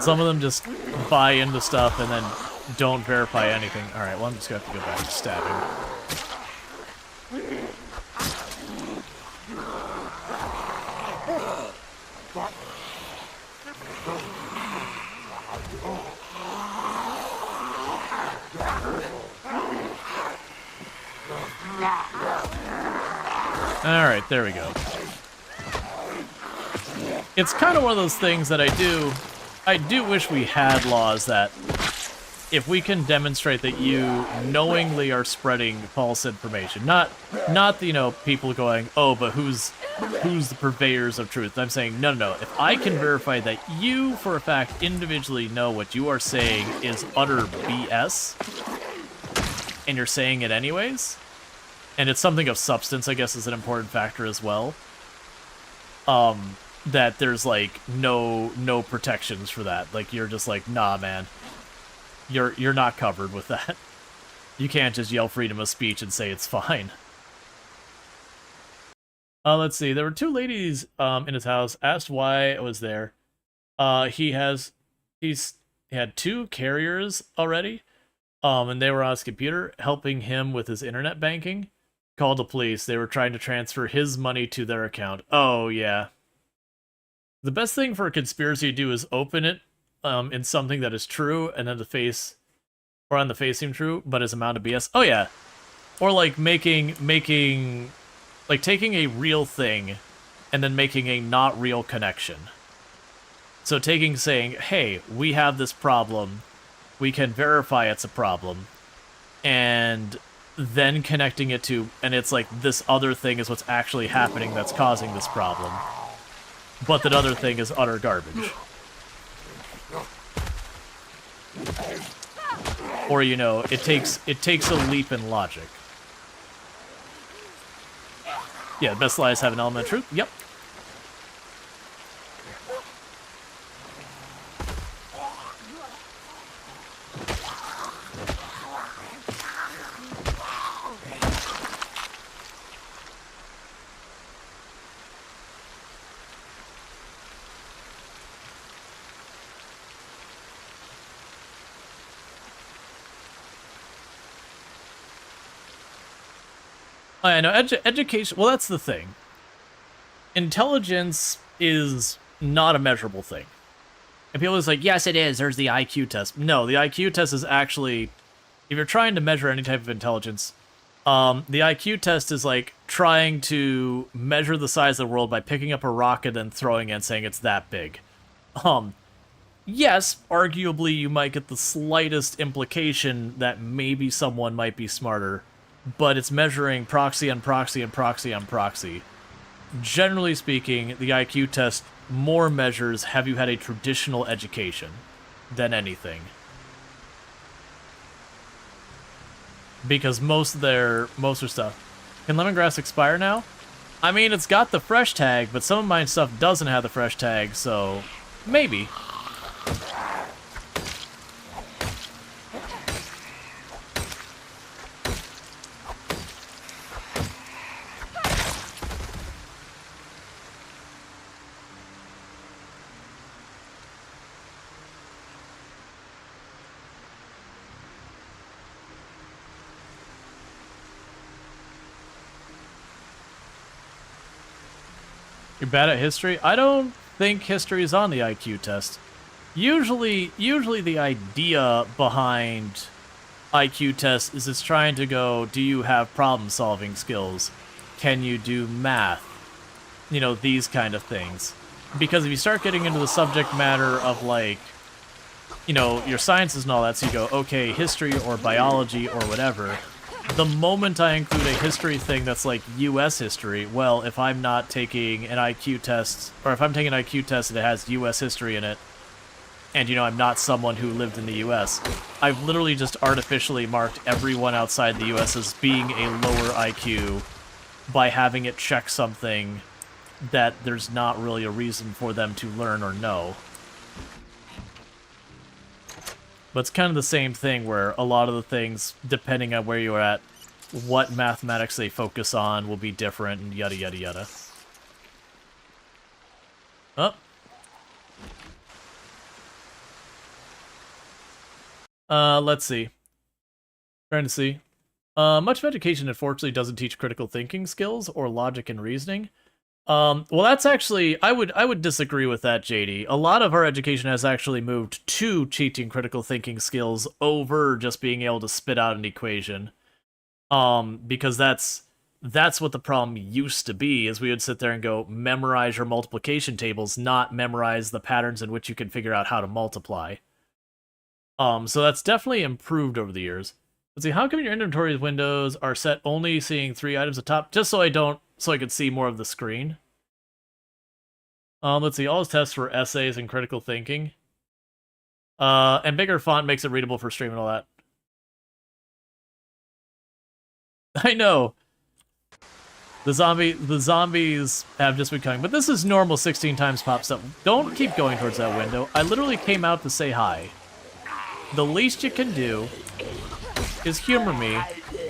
Some of them just buy into stuff and then don't verify anything. Alright, well I'm just gonna have to go back to stabbing. Alright, there we go. It's kind of one of those things that I do wish we had laws that if we can demonstrate that you knowingly are spreading false information, not you know, people going, oh, but who's the purveyors of truth? I'm saying, no, if I can verify that you, for a fact, individually know what you are saying is utter BS, and you're saying it anyways, and it's something of substance, I guess, is an important factor as well, that there's, like, no protections for that. Like, you're just like, nah, man. You're not covered with that. You can't just yell freedom of speech and say it's fine. Let's see. There were 2 ladies in his house. Asked why I was there. He had 2 carriers already. And they were on his computer helping him with his internet banking. Called the police. They were trying to transfer his money to their account. Oh, yeah. The best thing for a conspiracy to do is open it in something that is true, and then the face, or on the face seem true, but is amount of BS. Oh, yeah. Or, like, making, like, taking a real thing and then making a not real connection. So saying, hey, we have this problem, we can verify it's a problem, and then connecting it to, and it's like, this other thing is what's actually happening that's causing this problem. But that other thing is utter garbage. Or, you know, it takes a leap in logic. Yeah, the best lies have an element of truth. Yep. I know, education, well, that's the thing. Intelligence is not a measurable thing. And people are just like, yes, it is, there's the IQ test. No, the IQ test is actually, if you're trying to measure any type of intelligence, the IQ test is like trying to measure the size of the world by picking up a rock and then throwing it and saying it's that big. Yes, arguably you might get the slightest implication that maybe someone might be smarter, but it's measuring proxy on proxy and proxy on proxy. Generally speaking, the IQ test more measures have you had a traditional education than anything. Because most of their stuff. Can lemongrass expire now? I mean, it's got the fresh tag, but some of my stuff doesn't have the fresh tag, so maybe. You're bad at history? I don't think history is on the IQ test. Usually the idea behind IQ tests is it's trying to go, do you have problem-solving skills? Can you do math? You know, these kind of things. Because if you start getting into the subject matter of, like, you know, your sciences and all that, so you go, okay, history or biology or whatever, the moment I include a history thing that's like US history, well, if I'm not taking an IQ test, or if I'm taking an IQ test and it has US history in it, and, you know, I'm not someone who lived in the US, I've literally just artificially marked everyone outside the US as being a lower IQ by having it check something that there's not really a reason for them to learn or know. But it's kind of the same thing where a lot of the things, depending on where you're at, what mathematics they focus on will be different and yada yada yada. Oh. Let's see. Trying to see. Much of education, unfortunately, doesn't teach critical thinking skills or logic and reasoning. Well, that's actually, I would disagree with that, JD. A lot of our education has actually moved to teaching critical thinking skills over just being able to spit out an equation. Because that's what the problem used to be, is we would sit there and go, memorize your multiplication tables, not memorize the patterns in which you can figure out how to multiply. So that's definitely improved over the years. Let's see, how come your inventory windows are set only seeing 3 items at the top? Just so I could see more of the screen. Let's see, all his tests for essays and critical thinking. And bigger font makes it readable for stream and all that. I know. The zombies have just been coming, but this is normal 16 times pops up. Don't keep going towards that window. I literally came out to say hi. The least you can do is humor me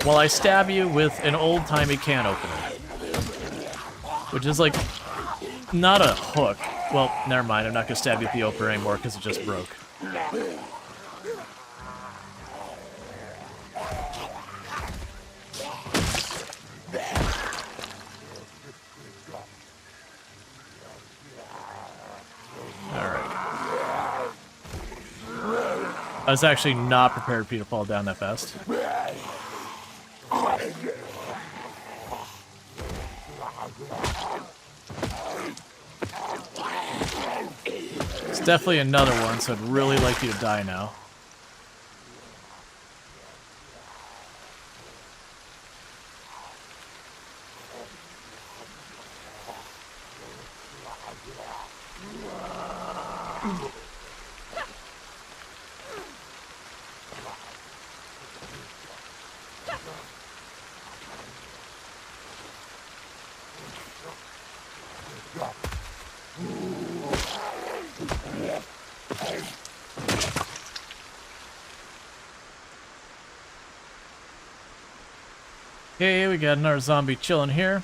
while I stab you with an old-timey can opener. Which is like, not a hook. Well, never mind, I'm not gonna stab you with the opener anymore because it just broke. I was actually not prepared for you to fall down that fast. It's definitely another one, so I'd really like you to die now. Okay, we got another zombie chilling here.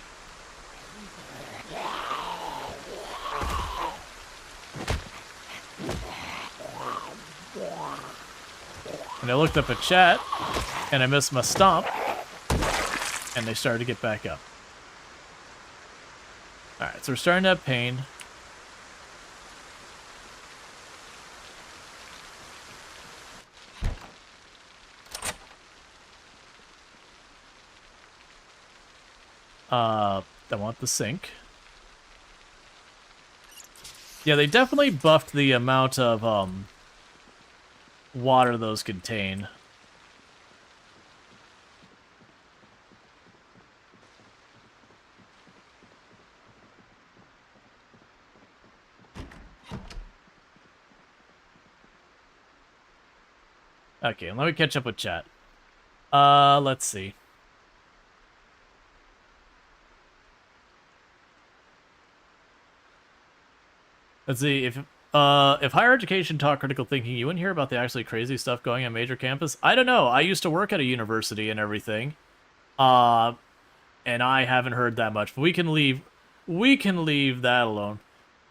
And I looked up at chat, and I missed my stomp, and they started to get back up. Alright, so we're starting to have pain. I want the sink. Yeah, they definitely buffed the amount of, water those contain. Okay, let me catch up with chat. Let's see. Let's see, if higher education taught critical thinking, you wouldn't hear about the actually crazy stuff going on major campus? I don't know. I used to work at a university and everything. And I haven't heard that much. But we can leave that alone.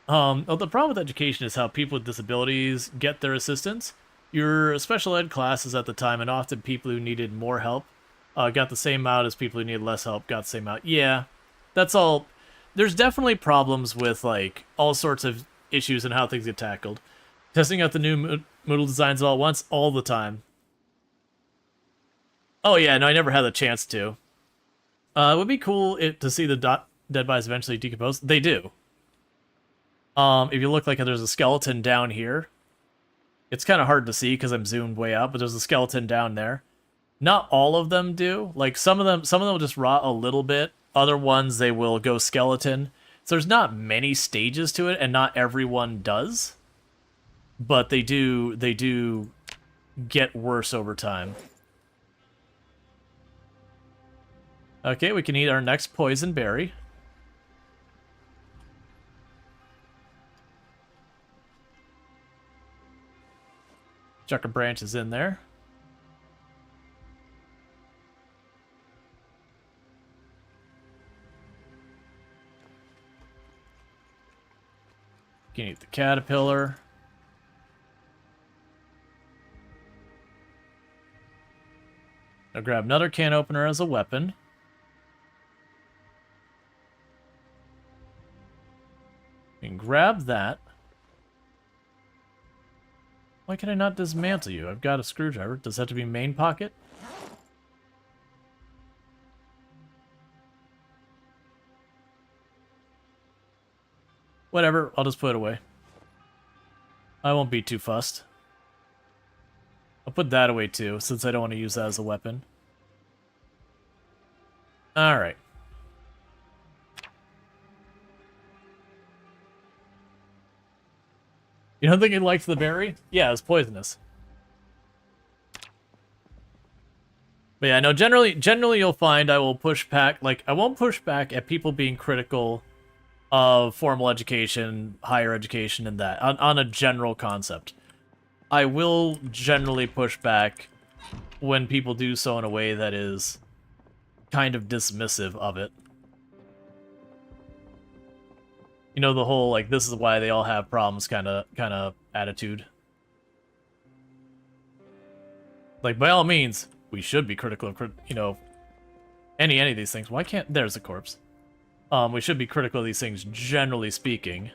The problem with education is how people with disabilities get their assistance. Your special ed classes at the time, and often people who needed more help got the same amount as people who needed less help got the same amount. Yeah, that's all. There's definitely problems with, like, all sorts of issues and how things get tackled. Testing out the new Moodle designs all at once, all the time. Oh yeah, no, I never had the chance to. It would be cool to see the dead bodies eventually decompose. They do. If you look like there's a skeleton down here, it's kind of hard to see because I'm zoomed way out, but there's a skeleton down there. Not all of them do. Like, some of them will just rot a little bit. Other ones, they will go skeleton. So there's not many stages to it, and not everyone does. But they do get worse over time. Okay, we can eat our next poison berry. Chuck a branches in there. You can eat the caterpillar. I'll grab another can opener as a weapon. You can grab that. Why can I not dismantle you? I've got a screwdriver. Does that have to be main pocket? Whatever, I'll just put it away. I won't be too fussed. I'll put that away too, since I don't want to use that as a weapon. Alright. You don't think he liked the berry? Yeah, it's poisonous. But yeah, no, generally you'll find I will push back, like, I won't push back at people being critical of formal education, higher education, and that, on a general concept. I will generally push back when people do so in a way that is kind of dismissive of it. You know, the whole, like, this is why they all have problems kind of attitude. Like, by all means, we should be critical of, you know, any of these things. Why can't... There's a corpse. We should be critical of these things, generally speaking.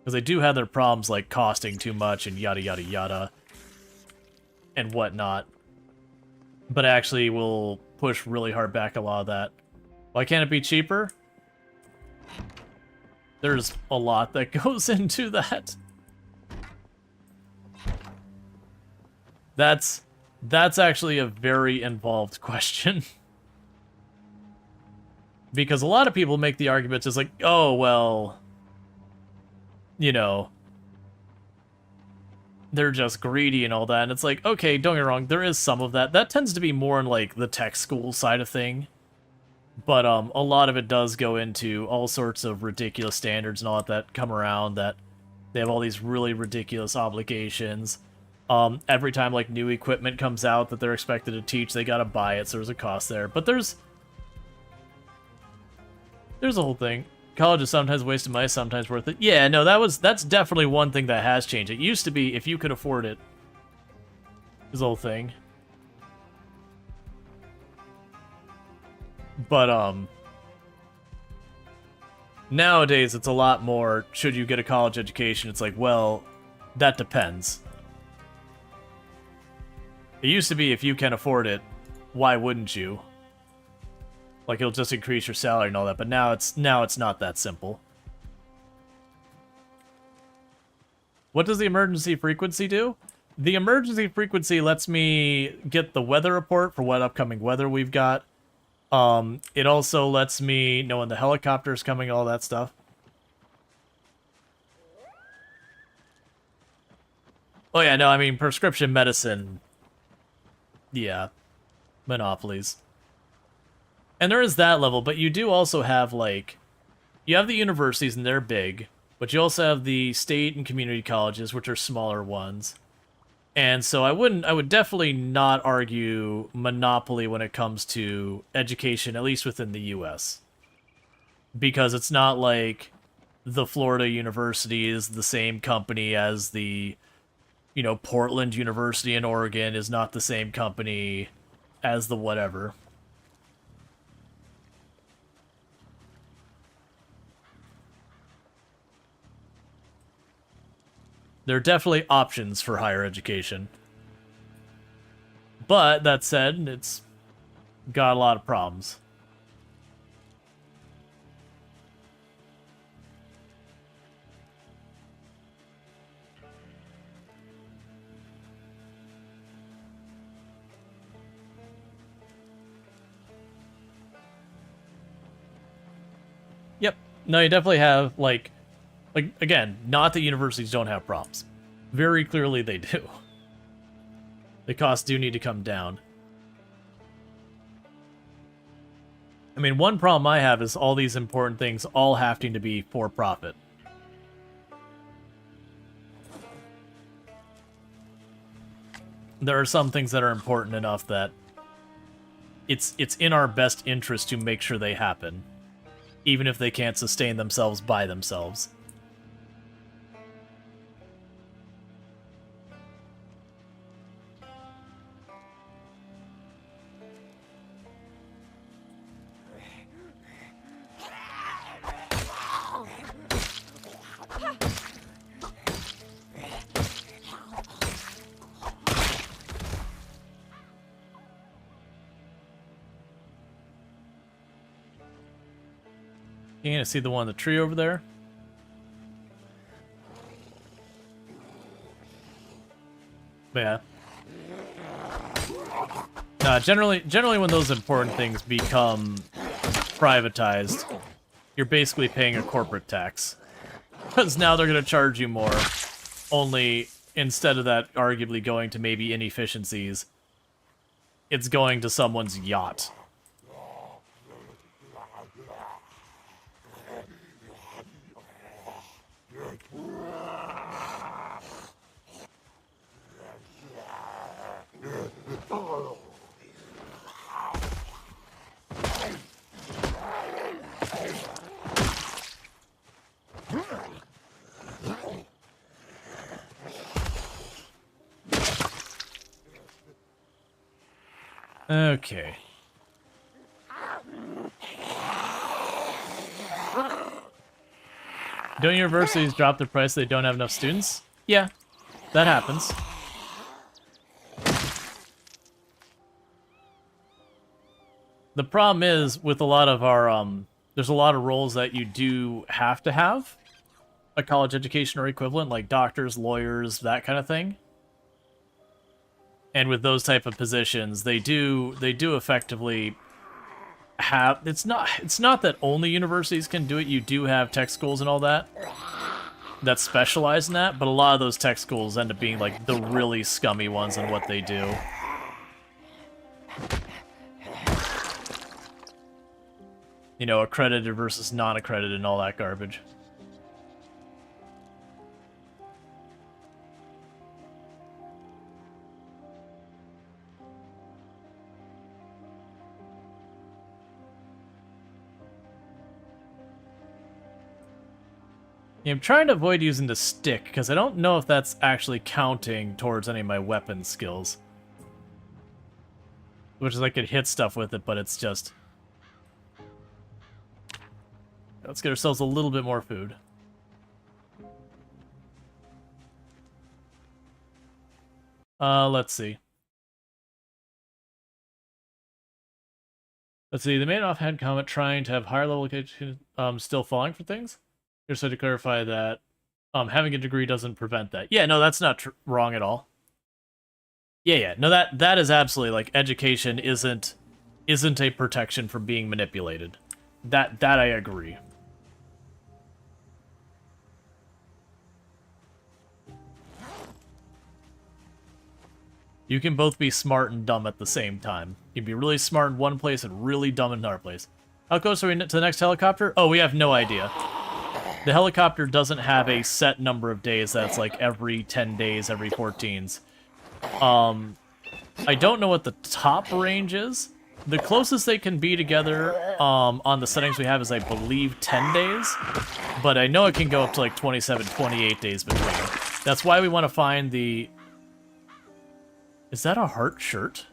Because they do have their problems, like costing too much and yada yada yada. and whatnot, but actually will push really hard back a lot of that. Why can't it be cheaper? There's a lot that goes into that. That's actually a very involved question. Because a lot of people make the arguments as like, oh, well, you know, they're just greedy and all that. And it's like, okay, don't get me wrong, there is some of that. That tends to be more in, like, the tech school side of thing. But a lot of it does go into all sorts of ridiculous standards and all that come around, that they have all these really ridiculous obligations. Every time, like, new equipment comes out that they're expected to teach, they gotta buy it, so there's a cost there. But there's a whole thing. College is sometimes wasted money, sometimes worth it. Yeah, no, that's definitely one thing that has changed. It used to be, if you could afford it, this whole thing. But, nowadays, it's a lot more, should you get a college education? It's like, well, that depends. It used to be, if you can afford it, why wouldn't you? Like, it'll just increase your salary and all that, but now it's not that simple. What does the emergency frequency do? The emergency frequency lets me get the weather report for what upcoming weather we've got. It also lets me know when the helicopter's coming, all that stuff. Oh yeah, no, I mean, prescription medicine, yeah, monopolies. And there is that level, but you do also have, like, you have the universities, and they're big, but you also have the state and community colleges, which are smaller ones. And so I would definitely not argue monopoly when it comes to education, at least within the US. Because it's not like the Florida University is the same company as the, you know, Portland University in Oregon is not the same company as the whatever. There are definitely options for higher education. But, that said, it's got a lot of problems. Yep. No, you definitely have, like, again, not that universities don't have problems. Very clearly they do. The costs do need to come down. I mean, one problem I have is all these important things all having to be for profit. There are some things that are important enough that it's in our best interest to make sure they happen, even if they can't sustain themselves by themselves. You gonna see the one in the tree over there? But yeah. Generally when those important things become privatized, you're basically paying a corporate tax. Because now they're gonna charge you more. Only, instead of that arguably going to maybe inefficiencies, it's going to someone's yacht. Okay. Don't universities drop the price they don't have enough students? Yeah, that happens. The problem is with a lot of our there's a lot of roles that you do have to have a college education or equivalent, like doctors, lawyers, that kind of thing. And with those type of positions, they do effectively have, it's not that only universities can do it. You do have tech schools and all that specialize in that, but a lot of those tech schools end up being like the really scummy ones in what they do. You know, accredited versus non-accredited and all that garbage. Yeah, I'm trying to avoid using the stick, because I don't know if that's actually counting towards any of my weapon skills. Which is I could hit stuff with it, but it's just... Let's get ourselves a little bit more food. Let's see. They made an offhand comment trying to have higher level education, still falling for things. Just so to clarify that having a degree doesn't prevent that. Yeah, no, that's not wrong at all. Yeah. No, that is absolutely, like, education isn't a protection from being manipulated. That I agree. You can both be smart and dumb at the same time. You can be really smart in one place and really dumb in another place. How close are we to the next helicopter? Oh, we have no idea. The helicopter doesn't have a set number of days that's like every 10 days, every 14s. I don't know what the top range is. The closest they can be together on the settings we have is, I believe, 10 days. But I know it can go up to like 27, 28 days between. That's why we want to find the... Is that a heart shirt?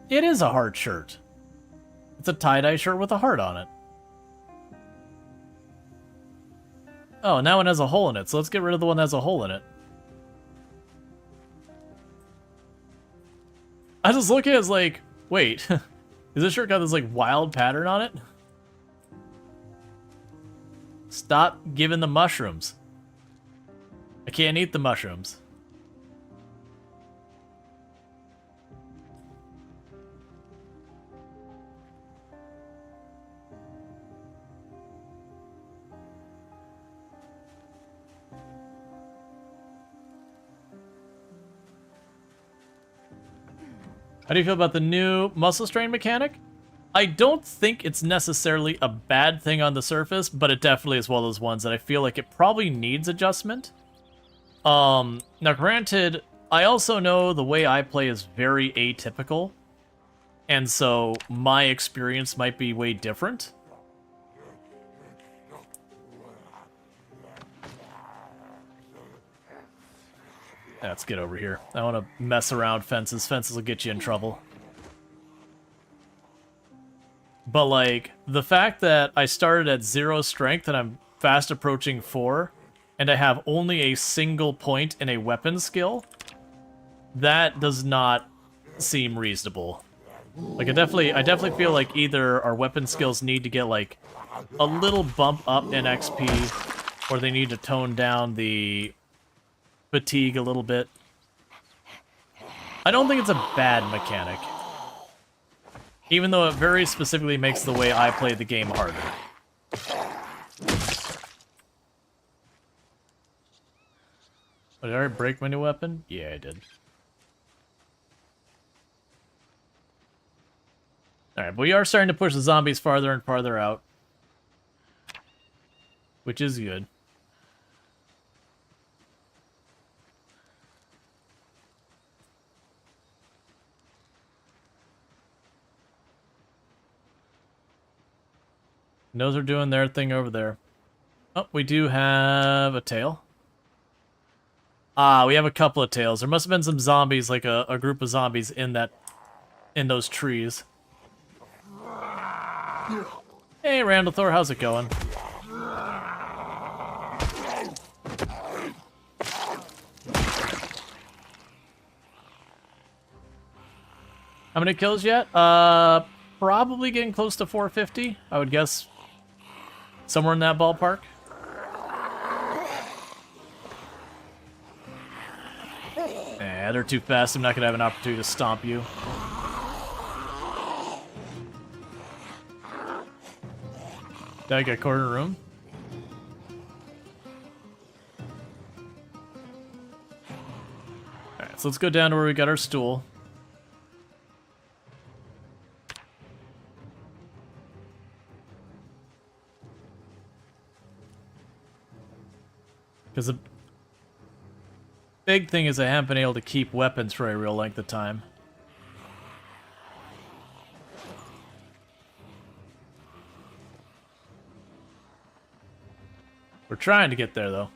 It is a heart shirt. It's a tie-dye shirt with a heart on it. Oh, now it has a hole in it, so let's get rid of the one that has a hole in it. I just look at it as like, wait, is this shirt got this like wild pattern on it? Stop giving the mushrooms. I can't eat the mushrooms. How do you feel about the new muscle strain mechanic? I don't think it's necessarily a bad thing on the surface, but it definitely is one of those ones that I feel like it probably needs adjustment. Now granted, I also know the way I play is very atypical, and so my experience might be way different. Let's get over here. I want to mess around fences. Fences will get you in trouble. But, like, the fact that I started at 0 strength and I'm fast approaching 4, and I have only a single point in a weapon skill, that does not seem reasonable. Like, I definitely feel like either our weapon skills need to get, like, a little bump up in XP, or they need to tone down the fatigue a little bit. I don't think it's a bad mechanic. Even though it very specifically makes the way I play the game harder. Did I already break my new weapon? Yeah, I did. Alright, but we are starting to push the zombies farther and farther out. Which is good. Those are doing their thing over there. Oh, we do have a tail. Ah, we have a couple of tails. There must have been some zombies, like a group of zombies in those trees. Hey, Randall, Randallthor, how's it going? How many kills yet? Probably getting close to 450, I would guess. Somewhere in that ballpark. Nah, they're too fast. I'm not gonna have an opportunity to stomp you. Did I get corner room? Alright, so let's go down to where we got our stool. Because the big thing is I haven't been able to keep weapons for a real length of time. We're trying to get there, though.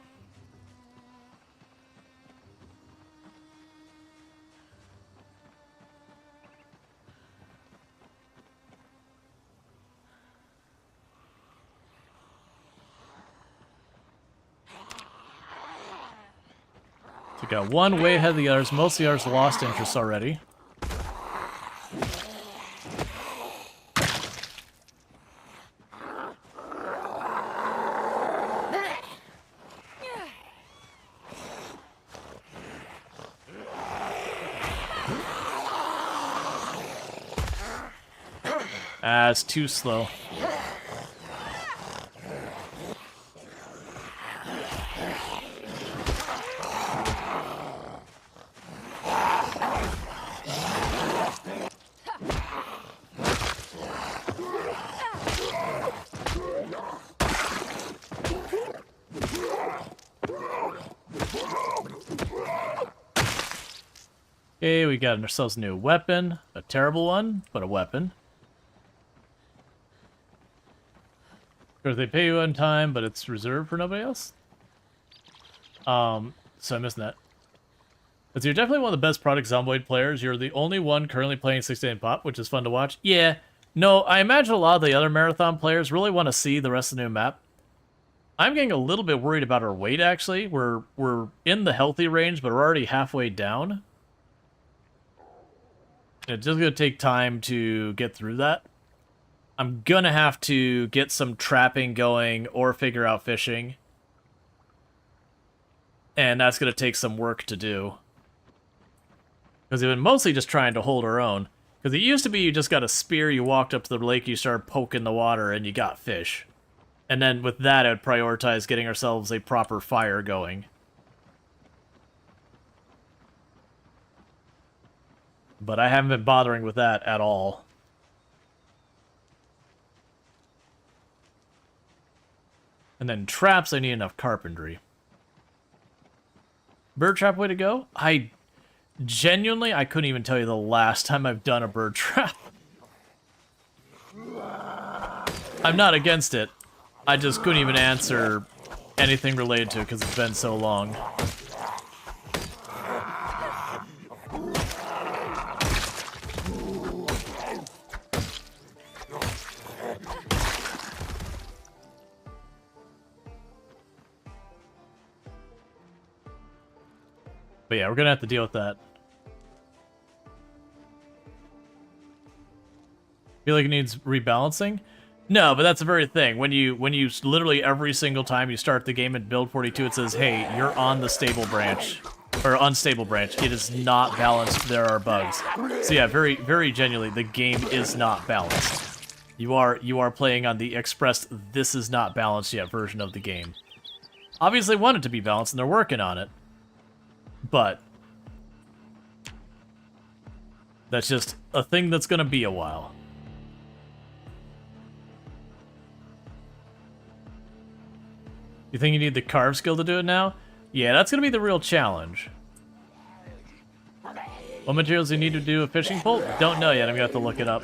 So we got one way ahead of the others. Most of the others lost interest already. Ah, it's too slow. Okay, we got ourselves a new weapon. A terrible one, but a weapon. Because they pay you on time, but it's reserved for nobody else. So I'm missing that. But you're definitely one of the best product Zomboid players. You're the only one currently playing 16 pop, which is fun to watch. Yeah, no, I imagine a lot of the other marathon players really want to see the rest of the new map. I'm getting a little bit worried about our weight, actually. We're in the healthy range, but we're already halfway down. It's just going to take time to get through that. I'm going to have to get some trapping going or figure out fishing. And that's going to take some work to do. Because we've been mostly just trying to hold our own. Because it used to be you just got a spear, you walked up to the lake, you started poking the water, and you got fish. And then with that, I would prioritize getting ourselves a proper fire going. But I haven't been bothering with that at all. And then traps, I need enough carpentry. Bird trap way to go? I couldn't even tell you the last time I've done a bird trap. I'm not against it. I just couldn't even answer anything related to it because it's been so long. But yeah, we're gonna have to deal with that. Feel like it needs rebalancing? No, but that's the very thing. When you literally every single time you start the game in build 42, it says, "Hey, you're on the stable branch or unstable branch. It is not balanced. There are bugs." So yeah, very very genuinely, the game is not balanced. You are playing on the expressed "this is not balanced yet" version of the game. Obviously, want it to be balanced, and they're working on it. But that's just a thing that's going to be a while. You think you need the carve skill to do it now? Yeah, that's going to be the real challenge. What materials do you need to do a fishing pole? Don't know yet. I'm going to have to look it up.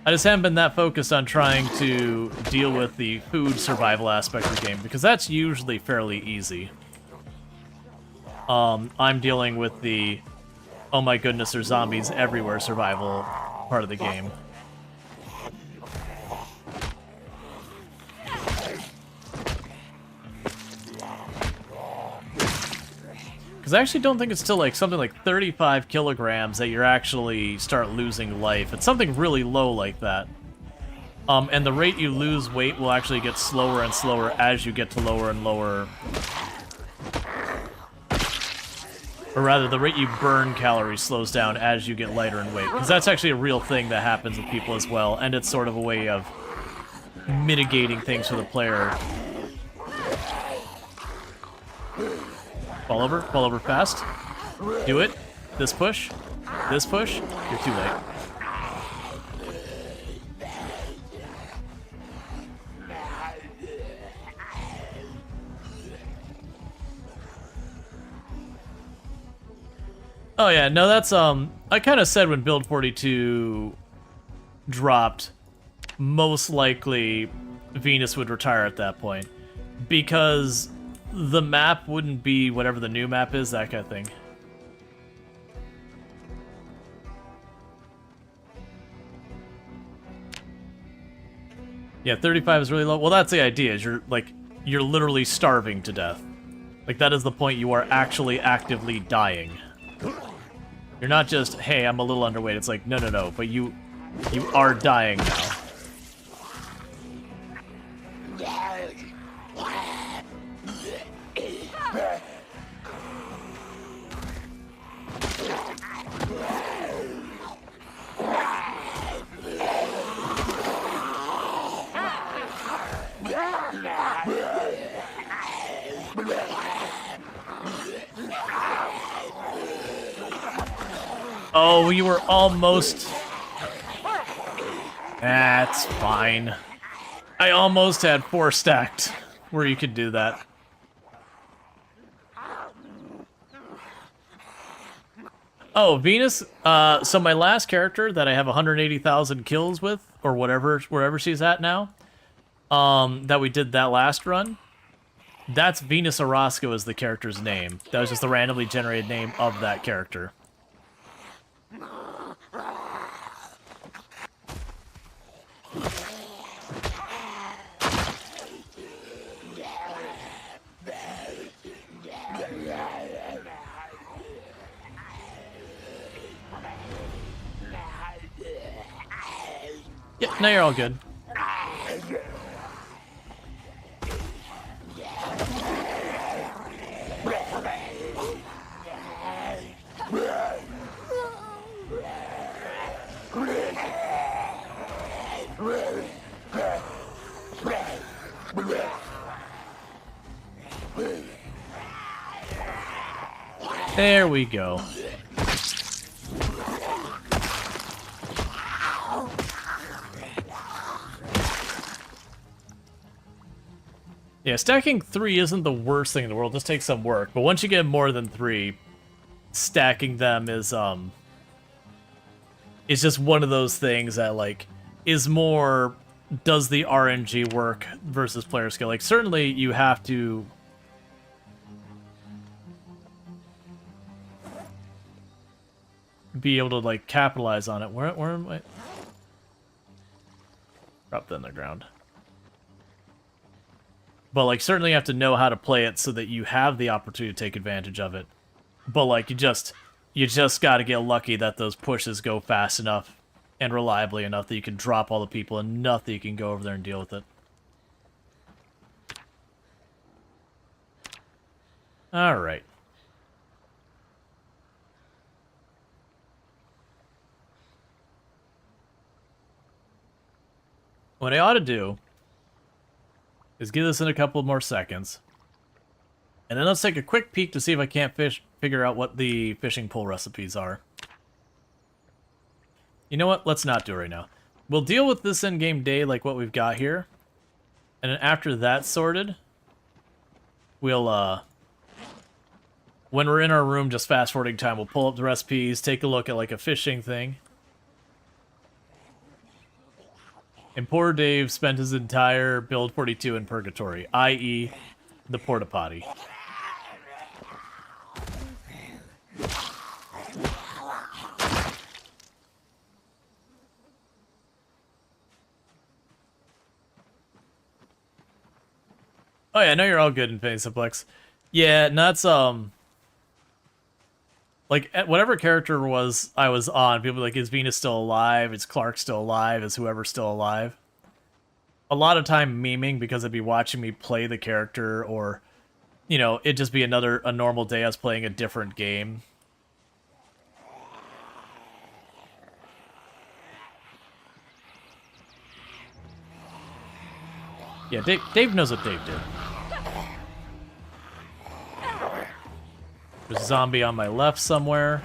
I just haven't been that focused on trying to deal with the food survival aspect of the game, because that's usually fairly easy. I'm dealing with the, oh my goodness, there's zombies everywhere survival part of the game. Because I actually don't think it's till like something like 35 kilograms that you're actually start losing life. It's something really low like that. And the rate you lose weight will actually get slower and slower as you get to lower and lower. Or rather, the rate you burn calories slows down as you get lighter in weight. Because that's actually a real thing that happens with people as well. And it's sort of a way of mitigating things for the player. Fall over fast. Do it. This push. This push. You're too late. Oh yeah, no, that's, I kind of said when Build 42 dropped, most likely Venus would retire at that point. Because the map wouldn't be whatever the new map is, that kind of thing. Yeah, 35 is really low. Well, that's the idea, is you're literally starving to death. Like, that is the point you are actually actively dying. You're not just, hey, I'm a little underweight. It's like, no, but you are dying now. Oh, you were almost... That's fine. I almost had 4 stacked where you could do that. Oh, Venus, so my last character that I have 180,000 kills with, or whatever, wherever she's at now, that we did that last run, that's Venus Orozco is the character's name. That was just the randomly generated name of that character. Yep, now you're all good. There we go. Yeah, stacking 3 isn't the worst thing in the world. Just takes some work. But once you get more than 3, stacking them is just one of those things that, like, is more, does the RNG work versus player skill? Like, certainly you have to... be able to, like, capitalize on it. Where am I? Drop that in the ground. But, like, certainly you have to know how to play it so that you have the opportunity to take advantage of it. But, like, you just gotta get lucky that those pushes go fast enough and reliably enough that you can drop all the people enough that you can go over there and deal with it. Alright. What I ought to do is give this in a couple more seconds. And then let's take a quick peek to see if I can't figure out what the fishing pole recipes are. You know what? Let's not do it right now. We'll deal with this in-game day like what we've got here. And then after that's sorted, we'll, when we're in our room, just fast-forwarding time, we'll pull up the recipes, take a look at, like, a fishing thing. And poor Dave spent his entire Build 42 in purgatory, i.e. the porta potty. Oh yeah, I know you're all good in Infinity Simplex. Yeah, and that's, Like, whatever character I was on, people were like, is Venus still alive? Is Clark still alive? Is whoever still alive? A lot of time memeing because I'd be watching me play the character, or, you know, it'd just be a normal day I was playing a different game. Yeah, Dave knows what Dave did. There's a zombie on my left somewhere.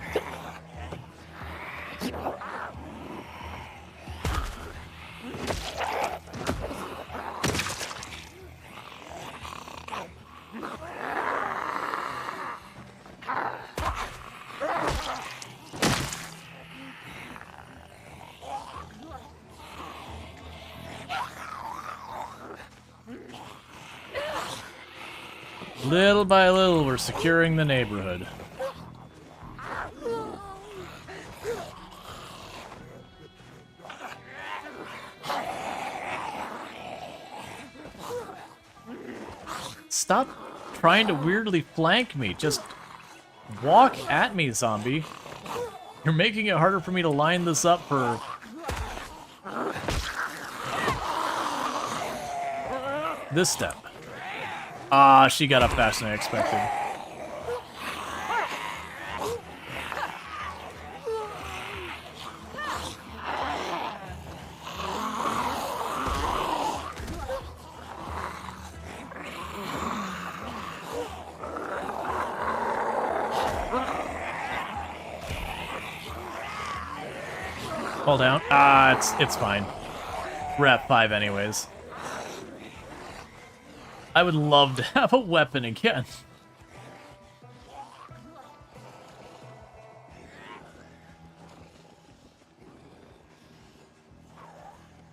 Little by little, we're securing the neighborhood. Stop trying to weirdly flank me. Just walk at me, zombie. You're making it harder for me to line this up for... this step. Ah, she got up faster than I expected. Fall down. Ah, it's fine. We're at 5 anyways. I would love to have a weapon again.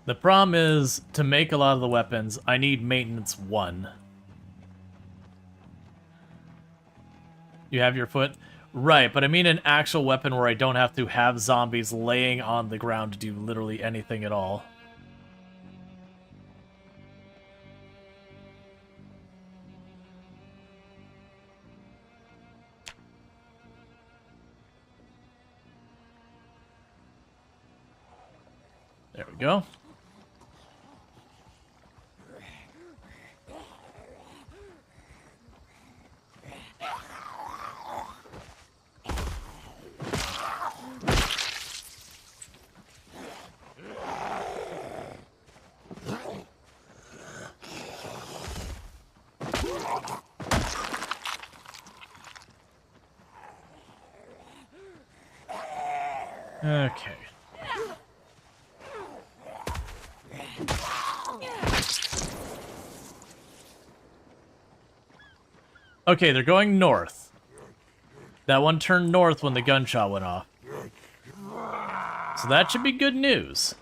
The problem is, to make a lot of the weapons, I need maintenance 1. You have your foot? Right, but I mean an actual weapon where I don't have to have zombies laying on the ground to do literally anything at all. There we go. Okay. Okay, they're going north. That one turned north when the gunshot went off. So that should be good news.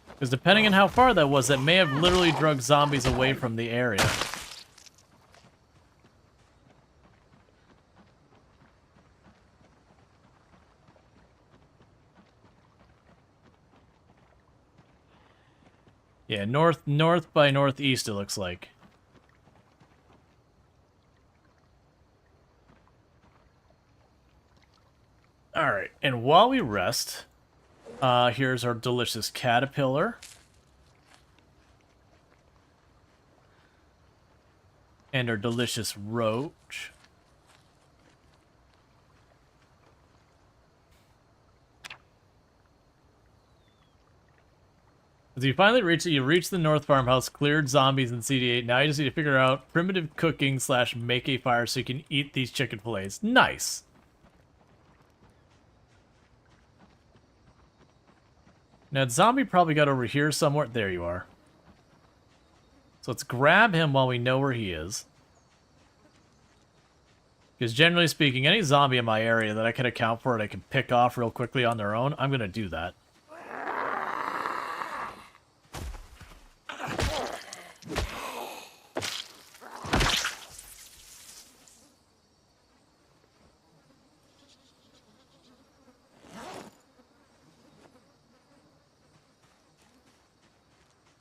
Because depending on how far that was, that may have literally drugged zombies away from the area. Yeah, north by northeast, it looks like. Alright, and while we rest, here's our delicious caterpillar. And our delicious roach. As you finally reach it, you reach the north farmhouse, cleared zombies in CD8. Now you just need to figure out primitive cooking / make a fire so you can eat these chicken fillets. Nice! Now, zombie probably got over here somewhere. There you are. So let's grab him while we know where he is. Because generally speaking, any zombie in my area that I can account for and I can pick off real quickly on their own, I'm going to do that.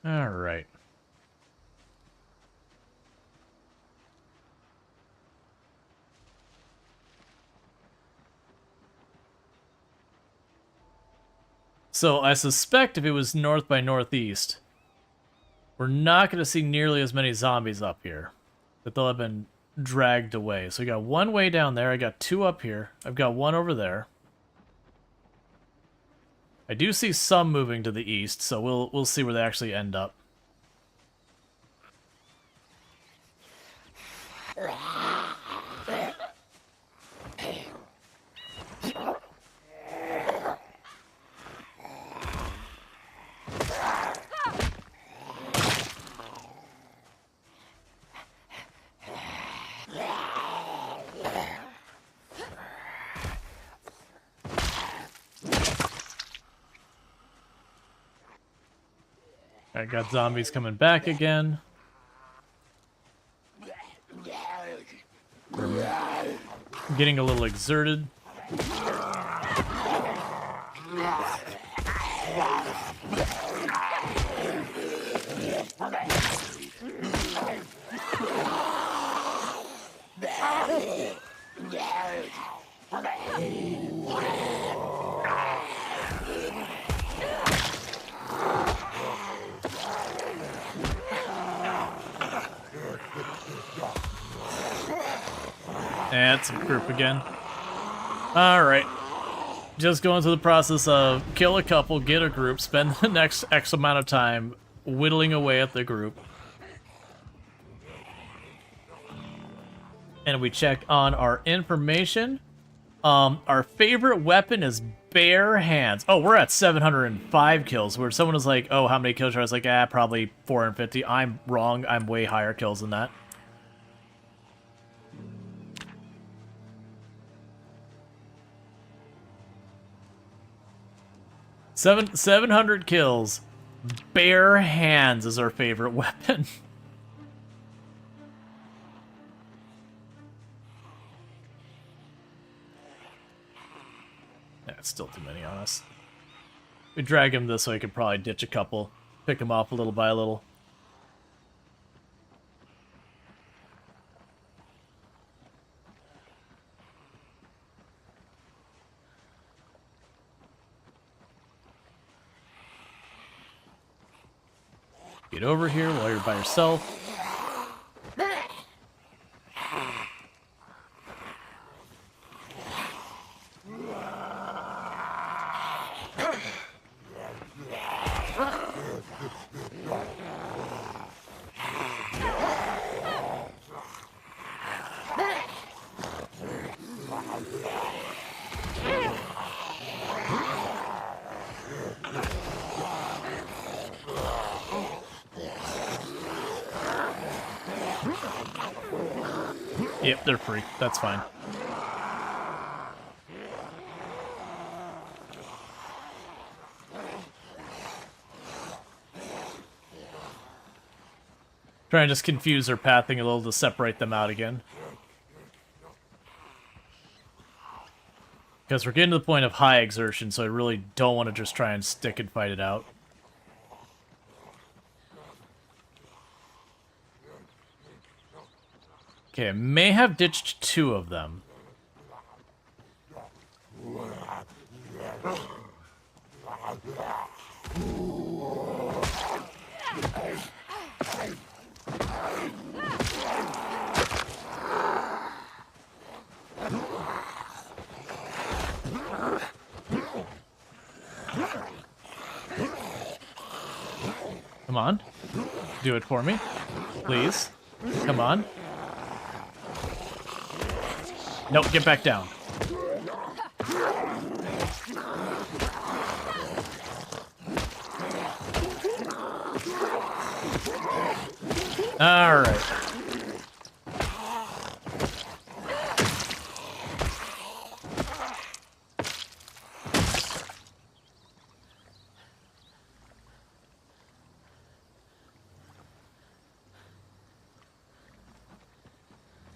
All right. So I suspect if it was north by northeast, we're not going to see nearly as many zombies up here. That they'll have been dragged away. So we got one way down there. I got two up here. I've got one over there. I do see some moving to the east, so we'll see where they actually end up. I got zombies coming back again. Getting a little exerted. And it's a group again. Alright. Just going through the process of kill a couple, get a group, spend the next X amount of time whittling away at the group. And we check on our information. Our favorite weapon is bare hands. Oh, we're at 705 kills, where someone was like, oh, how many kills? I was like, probably 450. I'm wrong. I'm way higher kills than that. Seven 700 kills. Bare hands is our favorite weapon. That's still too many on us. We drag him this way, we could probably ditch a couple. Pick him off a little by a little. Get over here while you're by yourself. Yep, they're free. That's fine. Try and just confuse their pathing a little to separate them out again. Because we're getting to the point of high exertion, so I really don't want to just try and stick and fight it out. Okay, I may have ditched two of them. Come on. Do it for me. Please. Come on. Nope, get back down. All right.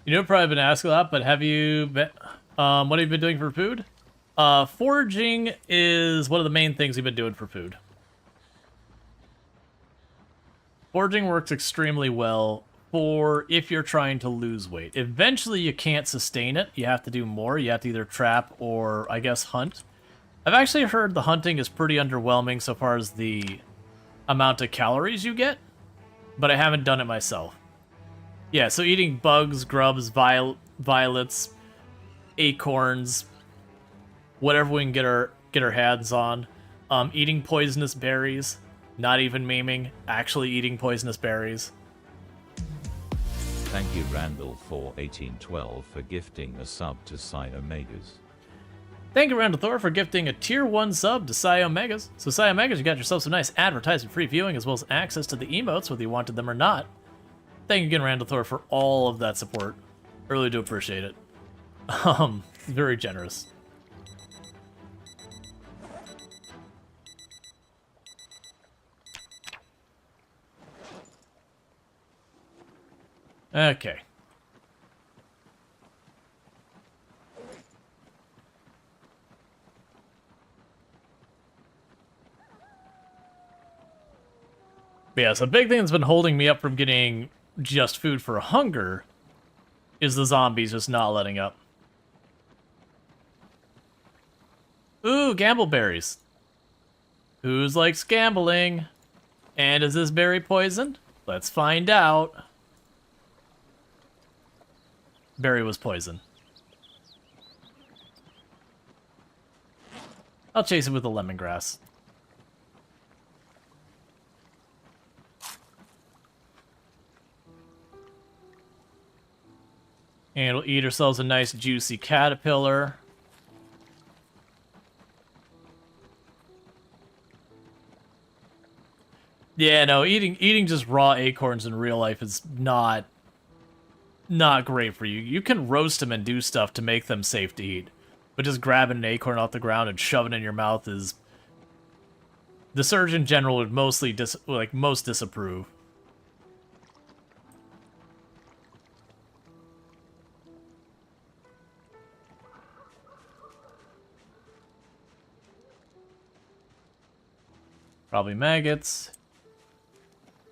You know, probably been asked a lot, but have you been, what have you been doing for food? Foraging is one of the main things we've been doing for food. Foraging works extremely well for if you're trying to lose weight. Eventually, you can't sustain it. You have to do more. You have to either trap or, I guess, hunt. I've actually heard the hunting is pretty underwhelming so far as the amount of calories you get, but I haven't done it myself. Yeah, so eating bugs, grubs, violets, acorns, whatever we can get our hands on. Eating poisonous berries, not even memeing, actually eating poisonous berries. Thank you, Randall, for 1812 for gifting a sub to Psy Omegas. Thank you, Randall Thor, for gifting a tier 1 sub to Psy Omegas. So Psy Omegas, you got yourself some nice advertisement-free viewing as well as access to the emotes, whether you wanted them or not. Thank you again, Randall Thor, for all of that support. I really do appreciate it. Very generous. Okay. But yeah, so a big thing that's been holding me up from getting just food for hunger is the zombies just not letting up. Ooh, gamble berries. Who's likes gambling? And is this berry poisoned? Let's find out. Berry was poison. I'll chase it with the lemongrass. And we'll eat ourselves a nice juicy caterpillar. Yeah, no, eating just raw acorns in real life is not great for you. You can roast them and do stuff to make them safe to eat. But just grabbing an acorn off the ground and shoving it in your mouth is... The Surgeon General would mostly most disapprove. Probably maggots.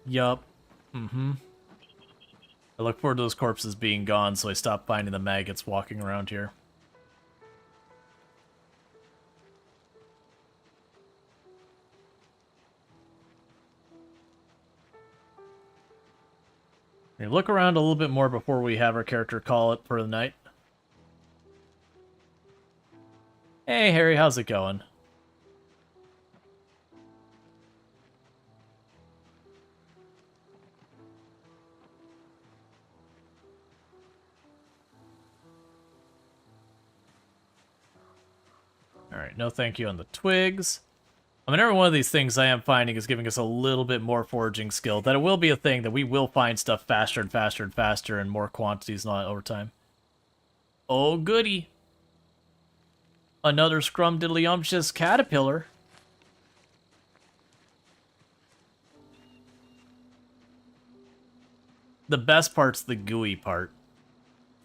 Yup. Mm-hmm. I look forward to those corpses being gone, so I stop finding the maggots walking around here. Okay, look around a little bit more before we have our character call it for the night. Hey, Harry, how's it going? Alright, no thank you on the twigs. I mean, every one of these things I am finding is giving us a little bit more foraging skill. That it will be a thing that we will find stuff faster and faster and faster in more quantities and all that over time. Oh, goody. Another scrumdiddlyumptious caterpillar. The best part's the gooey part.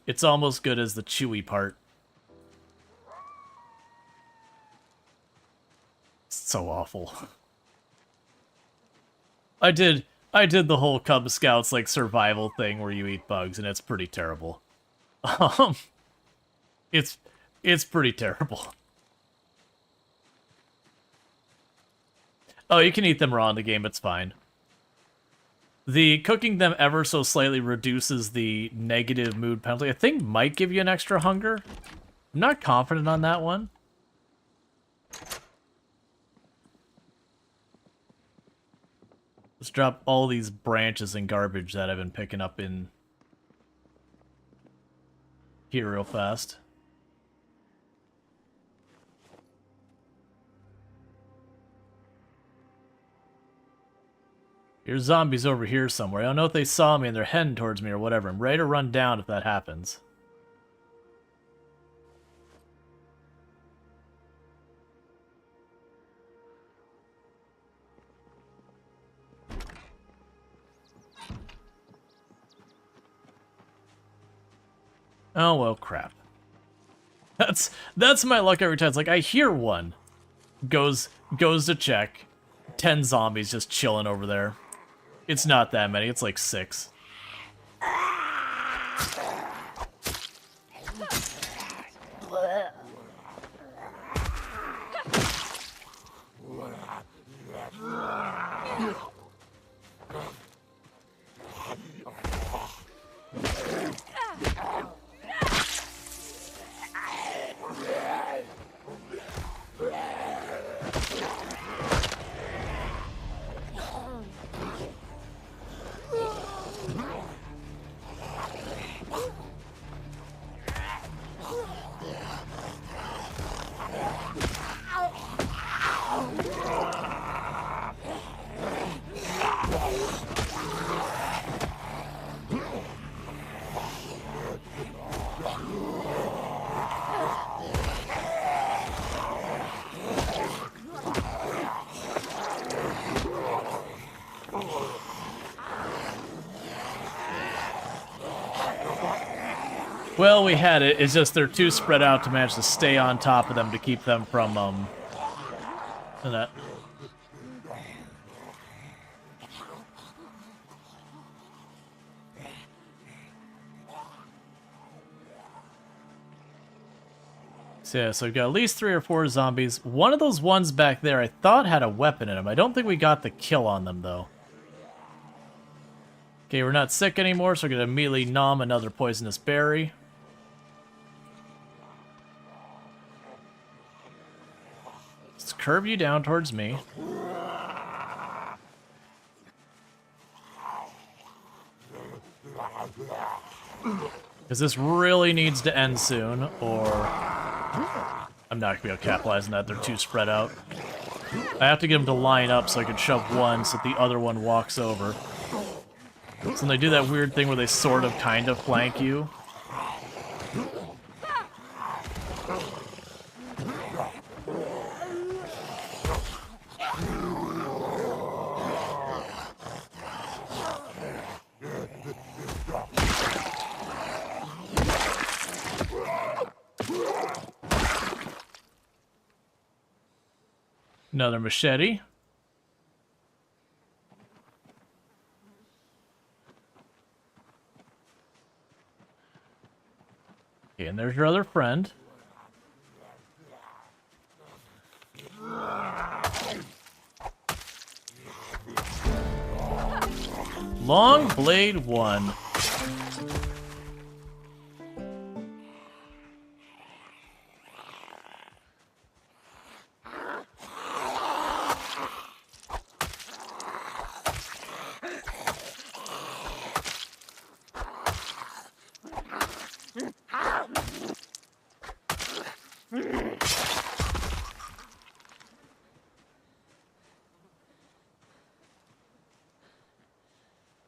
It's almost good as the chewy part. So awful. I did the whole Cub Scouts like survival thing where you eat bugs, and it's pretty terrible. It's pretty terrible. Oh, you can eat them raw in the game, it's fine. The cooking them ever so slightly reduces the negative mood penalty. I think might give you an extra hunger. I'm not confident on that one. Let's drop all these branches and garbage that I've been picking up in here real fast. Here's zombies over here somewhere. I don't know if they saw me and they're heading towards me or whatever. I'm ready to run down if that happens. Oh, well, crap. That's my luck every time. It's like, I hear one. Goes to check. 10 zombies just chilling over there. It's not that many. It's like 6. Well, we had it. It's just they're too spread out to manage to stay on top of them to keep them from, that. So yeah, so we've got at least 3 or 4 zombies. One of those ones back there I thought had a weapon in him. I don't think we got the kill on them, though. Okay, we're not sick anymore, so we're going to immediately nom another poisonous berry. Let's curve you down towards me. Because this really needs to end soon, or I'm not going to be able to capitalize on that. They're too spread out. I have to get them to line up so I can shove one so that the other one walks over. So when they do that weird thing where they sort of kind of flank you. Another machete. Okay, and there's your other friend. Long blade 1.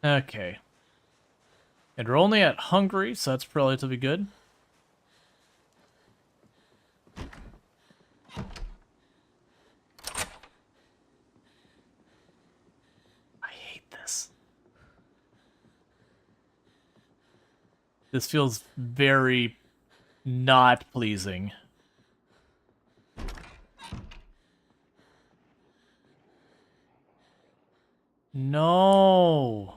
Okay. And we're only at hungry, so that's relatively good. I hate this. This feels very not pleasing. No.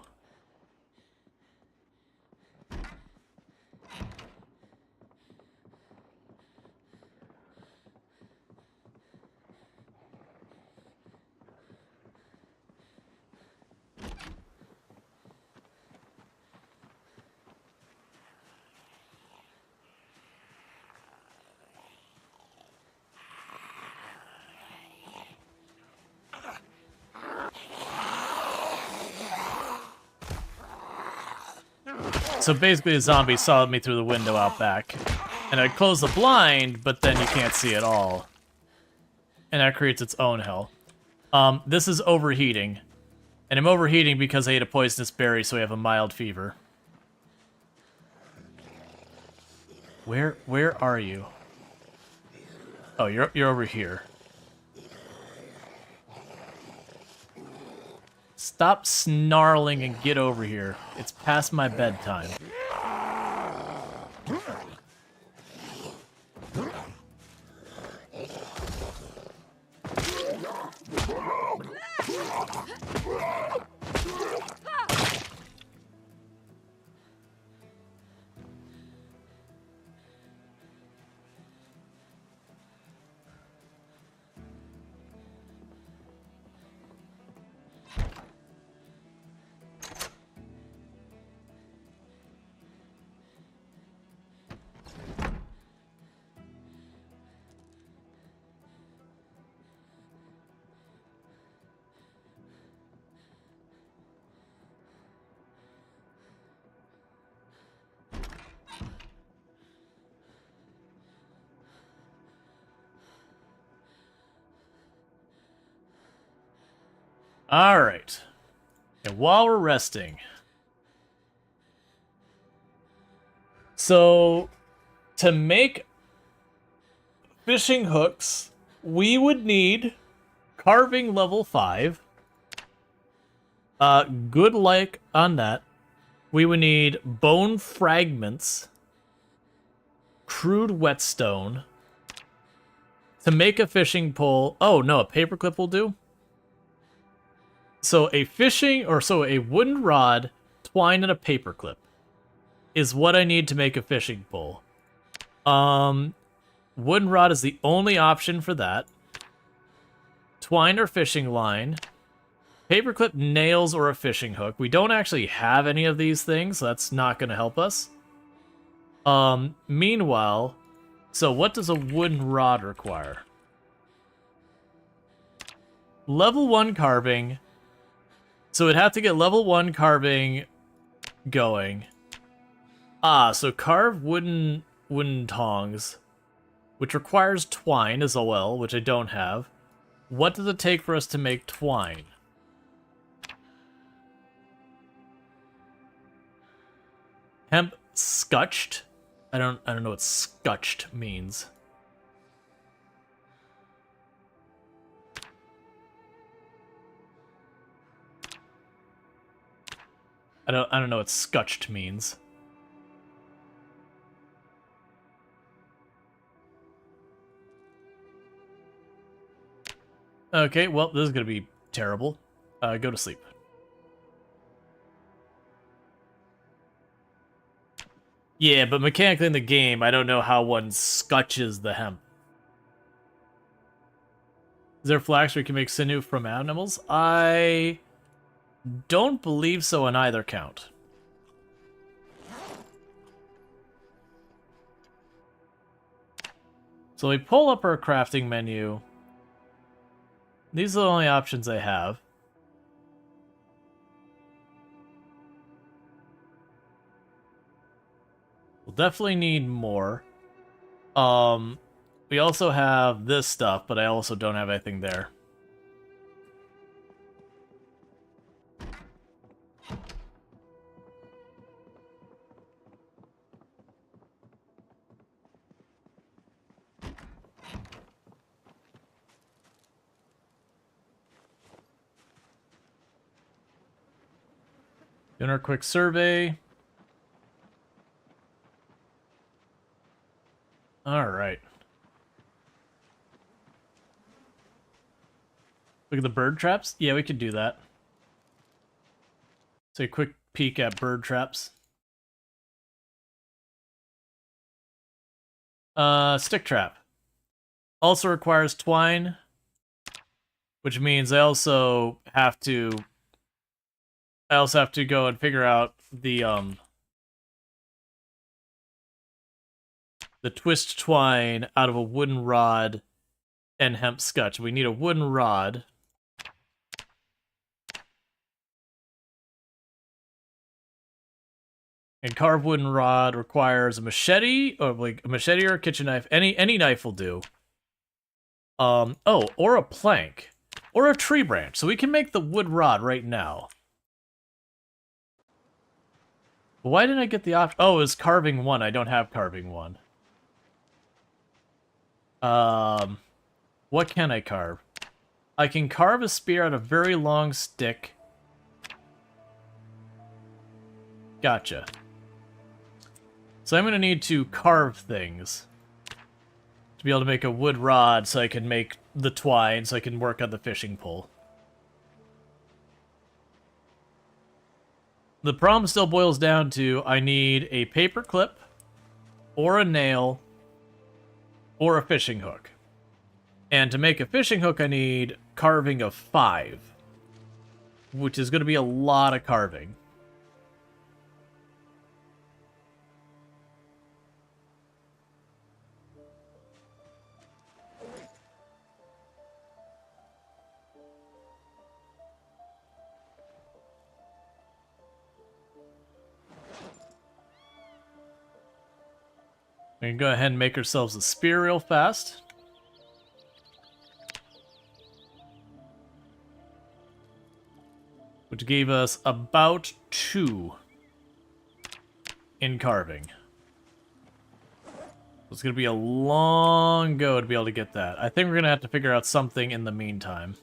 So basically the zombie saw me through the window out back. And I closed the blind, but then you can't see at all. And that creates its own hell. This is overheating. And I'm overheating because I ate a poisonous berry, so I have a mild fever. Where are you? Oh, you're over here. Stop snarling and get over here. It's past my bedtime. Alright. And while we're resting... So, to make fishing hooks, we would need carving level 5. Good luck on that. We would need bone fragments. crude whetstone. To make a fishing pole... Oh, no, a paperclip will do? So a wooden rod, twine, and a paperclip is what I need to make a fishing pole. Wooden rod is the only option for that. Twine or fishing line. Paperclip, nails, or a fishing hook. We don't actually have any of these things, so that's not going to help us. Meanwhile, so what does a wooden rod require? Level 1 carving. So it'd have to get level 1 carving going. So carve wooden tongs, which requires twine as well, which I don't have. What does it take for us to make twine? Hemp scutched? I don't know what scutched means. I don't know what scutched means. Okay, well, this is gonna be terrible. Go to sleep. Yeah, but mechanically in the game, I don't know how one scutches the hemp. Is there flax where you can make sinew from animals? I don't believe so on either count. So we pull up our crafting menu. These are the only options I have. We'll definitely need more. We also have this stuff, but I also don't have anything there. Doing our quick survey. All right. Look at the bird traps. Yeah, we could do that. So a quick peek at bird traps. Stick trap. Also requires twine, which means I also have to go and figure out the twist twine out of a wooden rod and hemp scutch. We need a wooden rod. And carved wooden rod requires a machete, or like a machete or a kitchen knife. Any knife will do. Or a plank. Or a tree branch. So we can make the wood rod right now. Why didn't I get the option? Oh, it was carving 1. I don't have carving 1. What can I carve? I can carve a spear out of a very long stick. Gotcha. So I'm going to need to carve things to be able to make a wood rod so I can make the twine so I can work on the fishing pole. The problem still boils down to I need a paper clip or a nail or a fishing hook. And to make a fishing hook I need carving of 5, which is going to be a lot of carving. We can go ahead and make ourselves a spear real fast. Which gave us about 2 in carving. It's going to be a long go to be able to get that. I think we're going to have to figure out something in the meantime.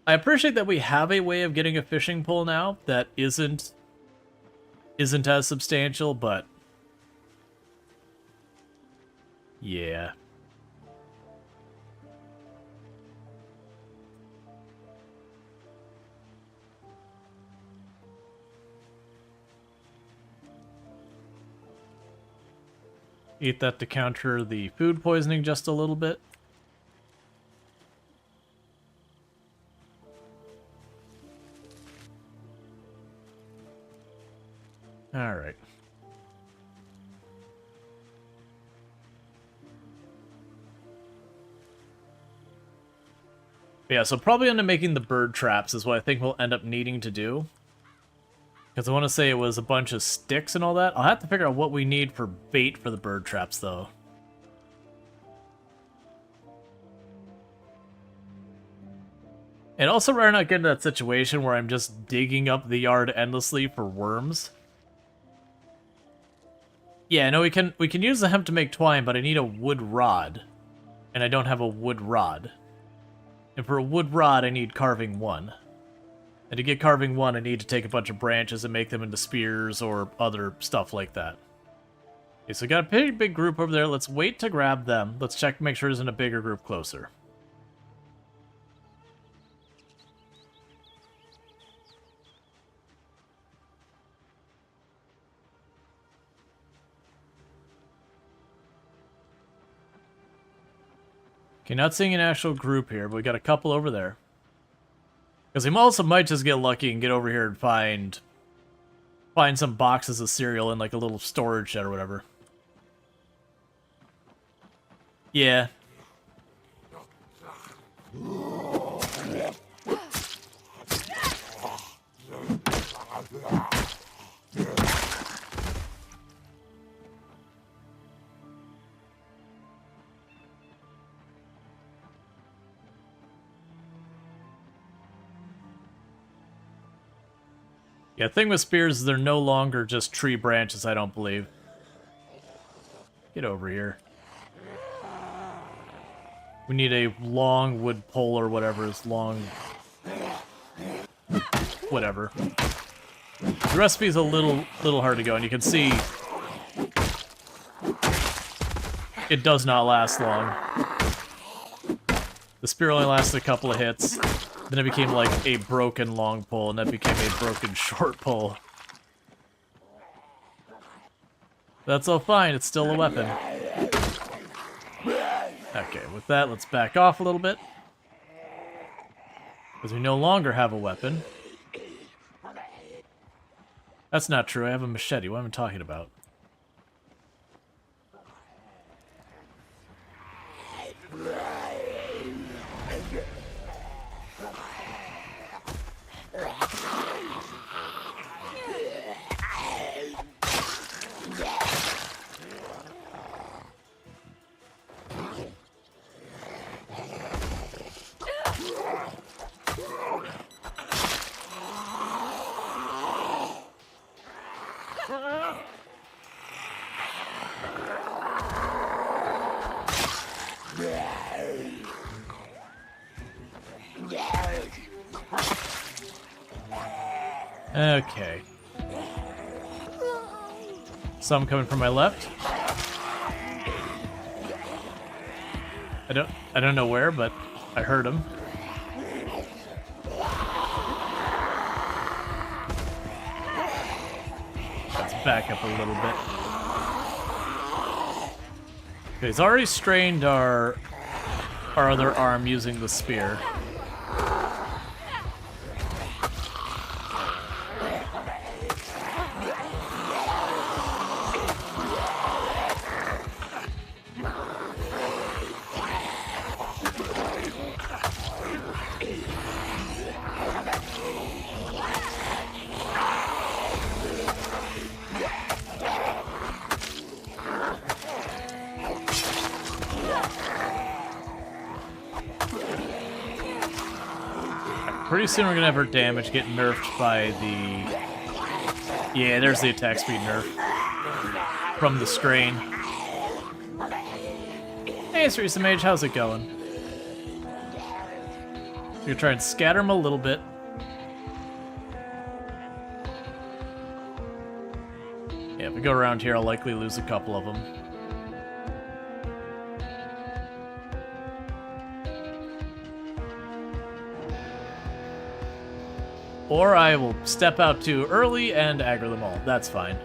I appreciate that we have a way of getting a fishing pole now that isn't as substantial, but yeah. Eat that to counter the food poisoning just a little bit. All right. Yeah, so probably end up making the bird traps is what I think we'll end up needing to do. Because I want to say it was a bunch of sticks and all that. I'll have to figure out what we need for bait for the bird traps, though. And also, we're not getting that situation where I'm just digging up the yard endlessly for worms. Yeah, no, we can use the hemp to make twine, but I need a wood rod. And I don't have a wood rod. And for a wood rod, I need carving 1. And to get carving 1, I need to take a bunch of branches and make them into spears or other stuff like that. Okay, so we got a pretty big group over there. Let's wait to grab them. Let's check to make sure there's in a bigger group closer. Okay, not seeing an actual group here, but we got a couple over there. Because we also might just get lucky and get over here and find some boxes of cereal in like a little storage shed or whatever. Yeah. Yeah, thing with spears is they're no longer just tree branches, I don't believe. Get over here. We need a long wood pole or whatever is long... Whatever. The recipe's a little hard to go, and you can see... It does not last long. The spear only lasts a couple of hits. Then it became like a broken long pole, and that became a broken short pole. That's all fine, it's still a weapon. Okay, with that, let's back off a little bit. Because we no longer have a weapon. That's not true, I have a machete, what am I talking about? Okay. Some coming from my left. I don't know where, but I heard them. Let's back up a little bit. Okay, he's already strained our other arm using the spear. Pretty soon we're gonna have our damage get nerfed by the... Yeah, there's the attack speed nerf. From the strain. Hey, Teresa Mage, how's it going? You're gonna try and scatter them a little bit. Yeah, if we go around here, I'll likely lose a couple of them. Or I will step out too early and aggro them all. That's fine.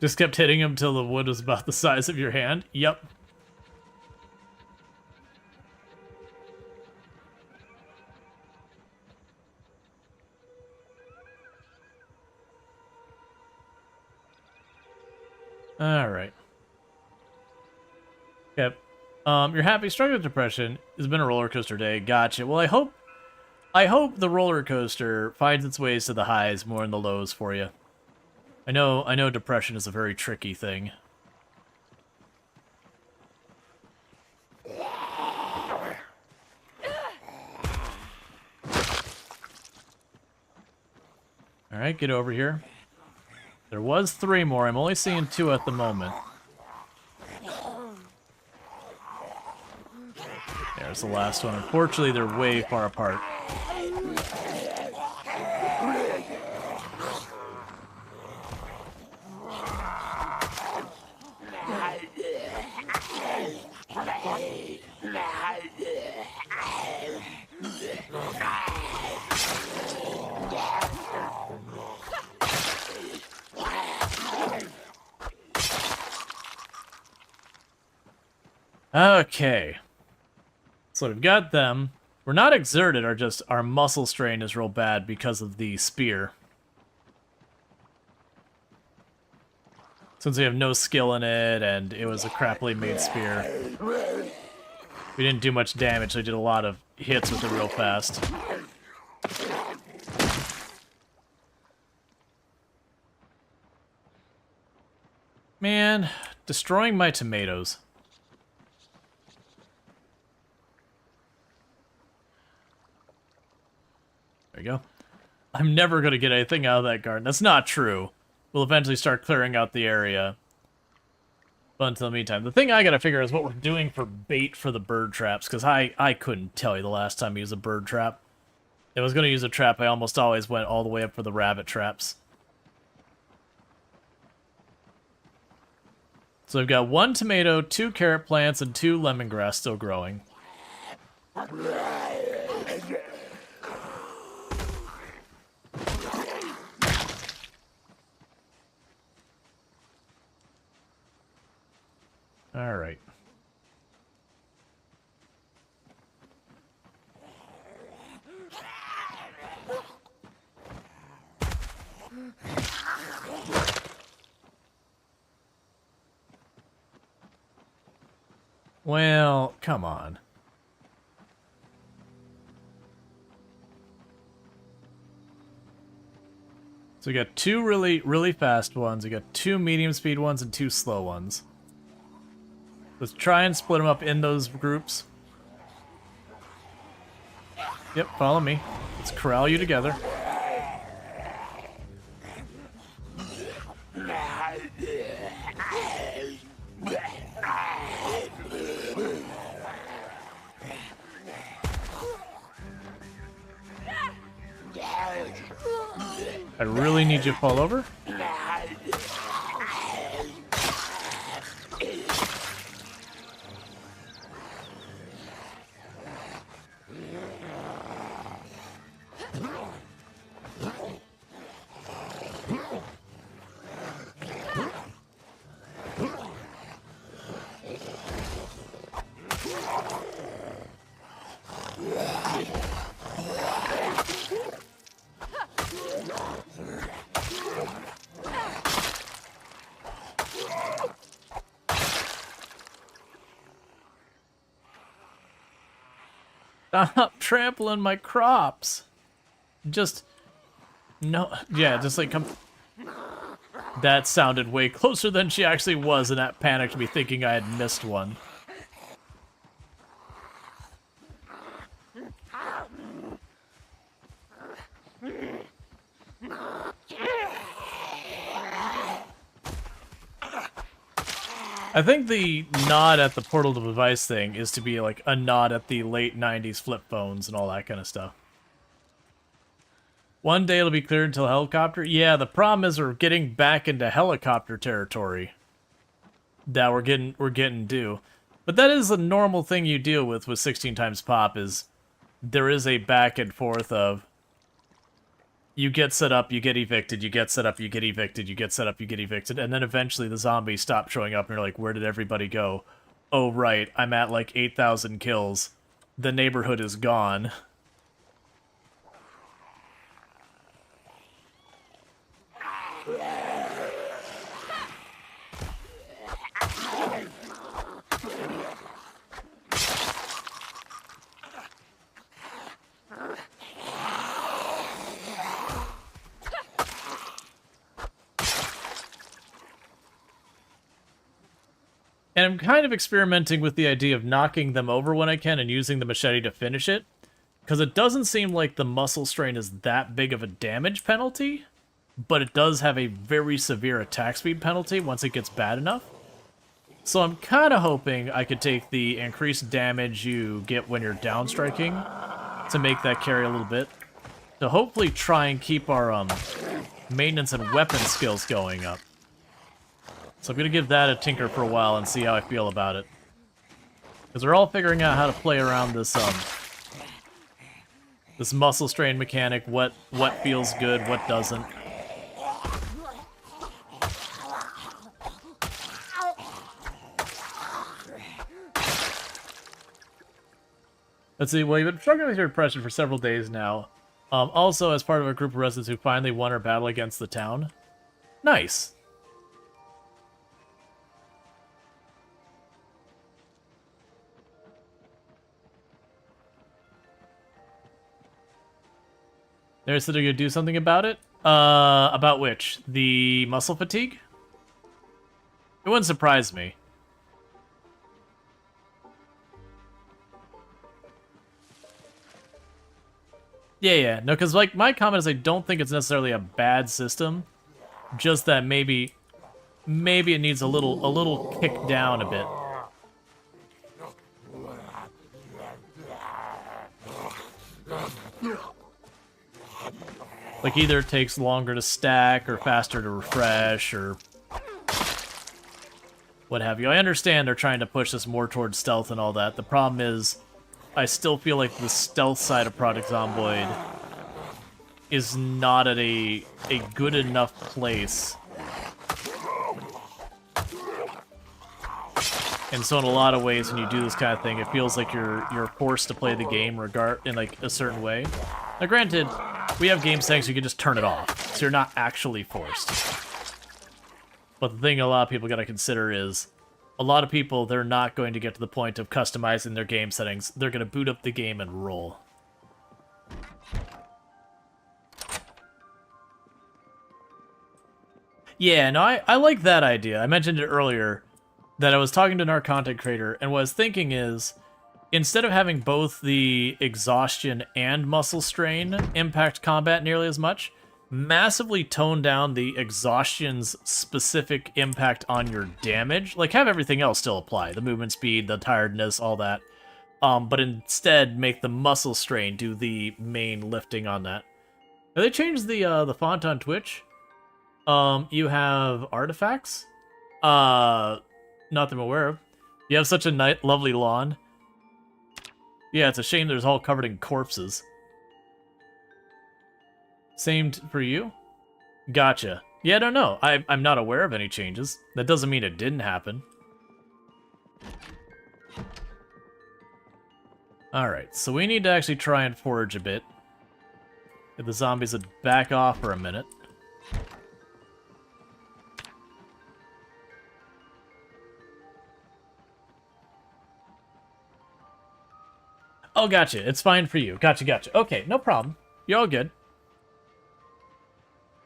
Just kept hitting him till the wood was about the size of your hand. Yep. Alright. Yep. You're happy, struggling with depression. It's been a roller coaster day. Gotcha. Well, I hope the roller coaster finds its ways to the highs more than the lows for you. I know depression is a very tricky thing. Alright, get over here. There was 3 more. I'm only seeing 2 at the moment. There's the last one. Unfortunately, they're way far apart. Okay. So we've got them. We're not exerted, our muscle strain is real bad because of the spear. Since we have no skill in it, and it was a crappily made spear. We didn't do much damage, so we did a lot of hits with it real fast. Man, destroying my tomatoes. There you go. I'm never going to get anything out of that garden. That's not true. We'll eventually start clearing out the area. But until the meantime, the thing I got to figure out is what we're doing for bait for the bird traps, because I couldn't tell you the last time I used a bird trap. If I was going to use a trap, I almost always went all the way up for the rabbit traps. So I've got 1 tomato, 2 carrot plants, and 2 lemongrass still growing. All right. Well, come on. So we got 2 really fast ones. We got 2 medium speed ones and 2 slow ones. Let's try and split them up in those groups. Yep, follow me. Let's corral you together. I really need you to fall over. Stop trampling my crops. Just... No... Yeah, just like come... That sounded way closer than she actually was, and that panicked me thinking I had missed one. I think the nod at the portal to device thing is to be like a nod at the late 90s flip phones and all that kind of stuff. One day it'll be cleared until helicopter. Yeah, the problem is we're getting back into helicopter territory that we're getting due. But that is a normal thing you deal with 16 times pop, is there is a back and forth of you get set up, you get evicted, you get set up, you get evicted, you get set up, you get evicted, and then eventually the zombies stop showing up and you're like, where did everybody go? Oh right, I'm at like 8,000 kills. The neighborhood is gone. And I'm kind of experimenting with the idea of knocking them over when I can and using the machete to finish it, because it doesn't seem like the muscle strain is that big of a damage penalty, but it does have a very severe attack speed penalty once it gets bad enough. So I'm kind of hoping I could take the increased damage you get when you're down striking to make that carry a little bit, to hopefully try and keep our maintenance and weapon skills going up. So I'm going to give that a tinker for a while and see how I feel about it. Because we're all figuring out how to play around this this muscle strain mechanic, what feels good, what doesn't. Let's see, well, you've been struggling with your depression for several days now. Also, as part of a group of residents who finally won our battle against the town. Nice. They said they're gonna do something about it? About which? The muscle fatigue? It wouldn't surprise me. Yeah. No, because, like, my comment is I don't think it's necessarily a bad system. Just that maybe it needs a little kick down a bit. Like, either it takes longer to stack, or faster to refresh, or what have you. I understand they're trying to push us more towards stealth and all that. The problem is, I still feel like the stealth side of Project Zomboid is not at a good enough place. And so in a lot of ways, when you do this kind of thing, it feels like you're forced to play the game in like a certain way. Now granted, we have game settings so you can just turn it off, so you're not actually forced. But the thing a lot of people gotta consider is, a lot of people, they're not going to get to the point of customizing their game settings. They're gonna boot up the game and roll. Yeah, no, I like that idea. I mentioned it earlier, that I was talking to our content creator, and what I was thinking is, instead of having both the exhaustion and muscle strain impact combat nearly as much, massively tone down the exhaustion's specific impact on your damage. Like, have everything else still apply, the movement speed, the tiredness, all that. But instead make the muscle strain do the main lifting on that. Have they changed the font on Twitch? You have artifacts? Not that I'm aware of. You have such a lovely lawn. Yeah, it's a shame there's all covered in corpses. Same for you? Gotcha. Yeah, I don't know. I'm not aware of any changes. That doesn't mean it didn't happen. Alright, so we need to actually try and forage a bit. Get the zombies to back off for a minute. Oh, gotcha. It's fine for you. Gotcha. Okay, no problem. You're all good.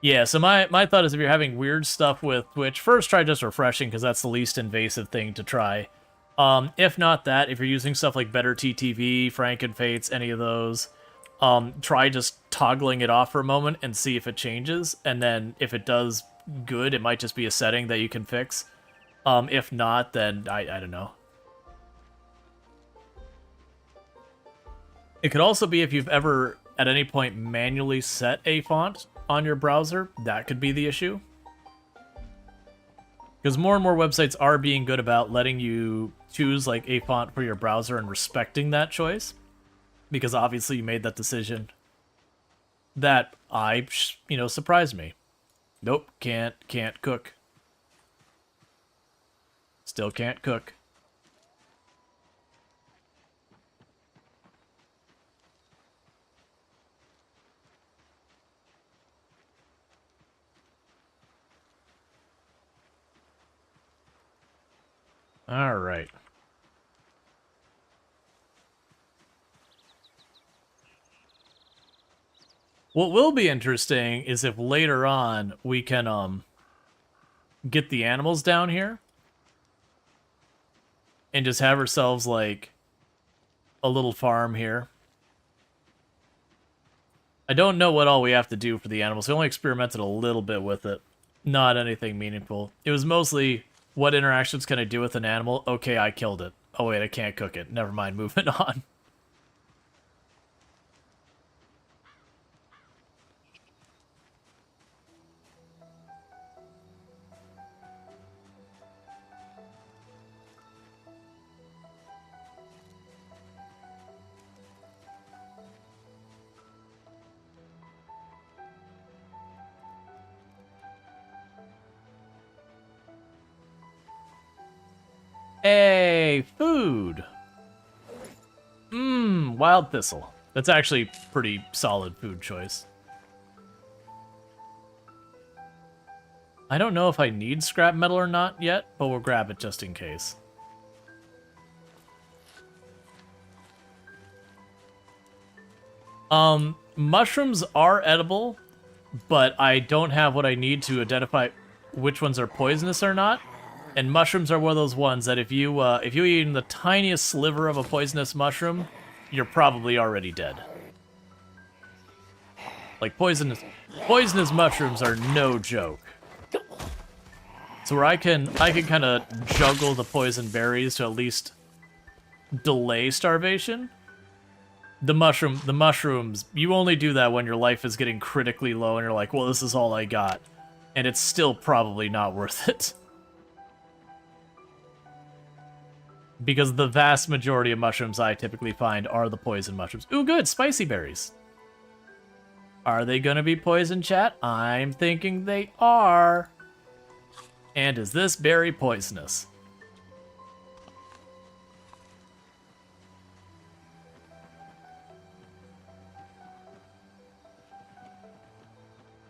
Yeah, so my thought is if you're having weird stuff with Twitch, first try just refreshing, because that's the least invasive thing to try. If not that, if you're using stuff like Better TTV, Frankenfates, any of those, try just toggling it off for a moment and see if it changes, and then if it does good, it might just be a setting that you can fix. If not, then I don't know. It could also be if you've ever, at any point, manually set a font on your browser. That could be the issue. Because more and more websites are being good about letting you choose like a font for your browser and respecting that choice. Because obviously you made that decision. That surprised me. Nope, can't cook. Still can't cook. All right. What will be interesting is if later on we can get the animals down here and just have ourselves like a little farm here. I don't know what all we have to do for the animals. We only experimented a little bit with it. Not anything meaningful. It was mostly what interactions can I do with an animal? Okay, I killed it. Oh wait, I can't cook it. Never mind, moving on. Hey, food. Wild thistle. That's actually pretty solid food choice. I don't know if I need scrap metal or not yet, but we'll grab it just in case. Mushrooms are edible, but I don't have what I need to identify which ones are poisonous or not. And mushrooms are one of those ones that if you eat even the tiniest sliver of a poisonous mushroom, you're probably already dead. Like poisonous mushrooms are no joke. So where I can kind of juggle the poison berries to at least delay starvation. The mushrooms, you only do that when your life is getting critically low and you're like, well, this is all I got. And it's still probably not worth it. Because the vast majority of mushrooms I typically find are the poison mushrooms. Ooh, good, spicy berries. Are they gonna be poison, chat? I'm thinking they are. And is this berry poisonous?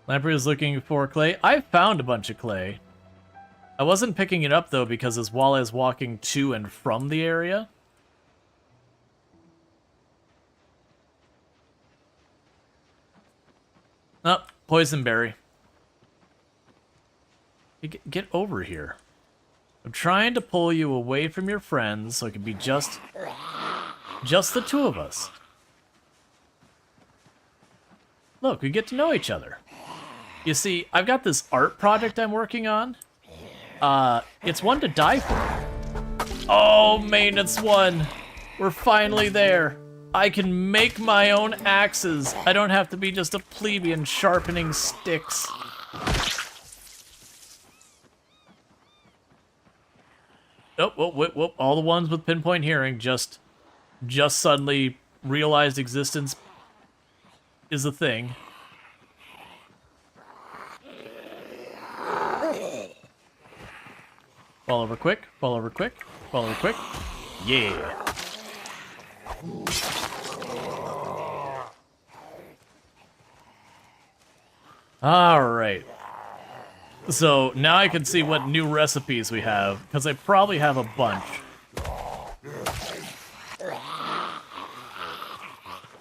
Lamprey is looking for clay. I found a bunch of clay. I wasn't picking it up, though, because as Walla is walking to and from the area. Oh, poison berry. Get over here. I'm trying to pull you away from your friends so it can be just the two of us. Look, we get to know each other. You see, I've got this art project I'm working on. It's one to die for. Oh, maintenance one. We're finally there. I can make my own axes. I don't have to be just a plebeian sharpening sticks. Oh, whoop. All the ones with pinpoint hearing just suddenly realized existence is a thing. Fall over quick, fall over quick, fall over quick. Yeah. Alright. So now I can see what new recipes we have, because I probably have a bunch.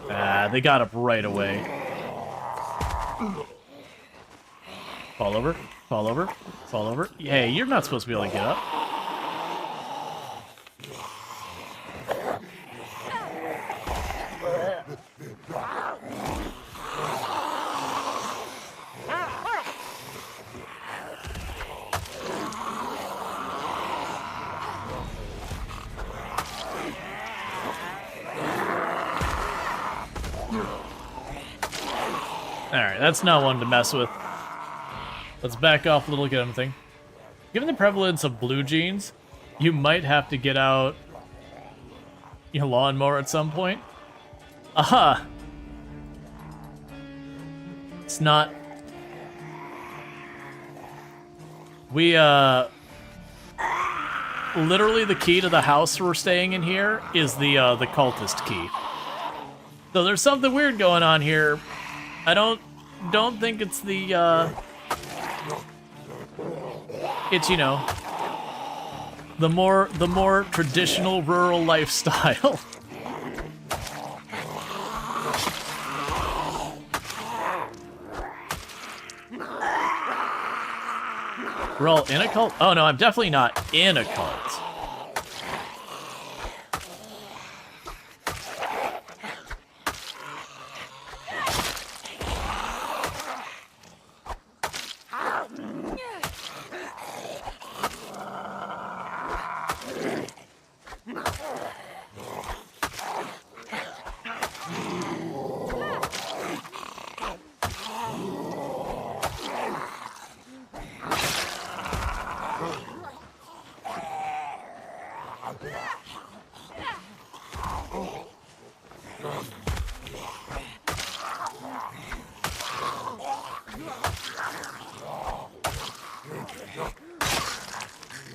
Ah, they got up right away. Fall over, fall over, fall over. Hey, you're not supposed to be able to get up. Alright, that's not one to mess with. Let's back off a little, get anything. Given the prevalence of blue jeans, you might have to get out your lawnmower at some point. Aha! It's not... We, literally the key to the house we're staying in here is the cultist key. So there's something weird going on here. I don't think it's the, it's, you know, the more traditional rural lifestyle. We're all in a cult? Oh no, I'm definitely not in a cult.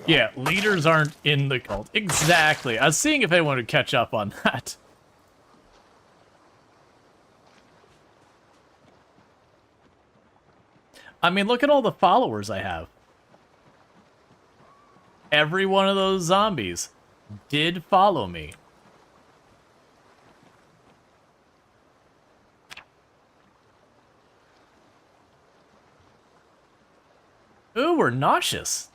Yeah, leaders aren't in the cult. Exactly. I was seeing if anyone would catch up on that. I mean, look at all the followers I have. Every one of those zombies did follow me. Ooh, we're nauseous.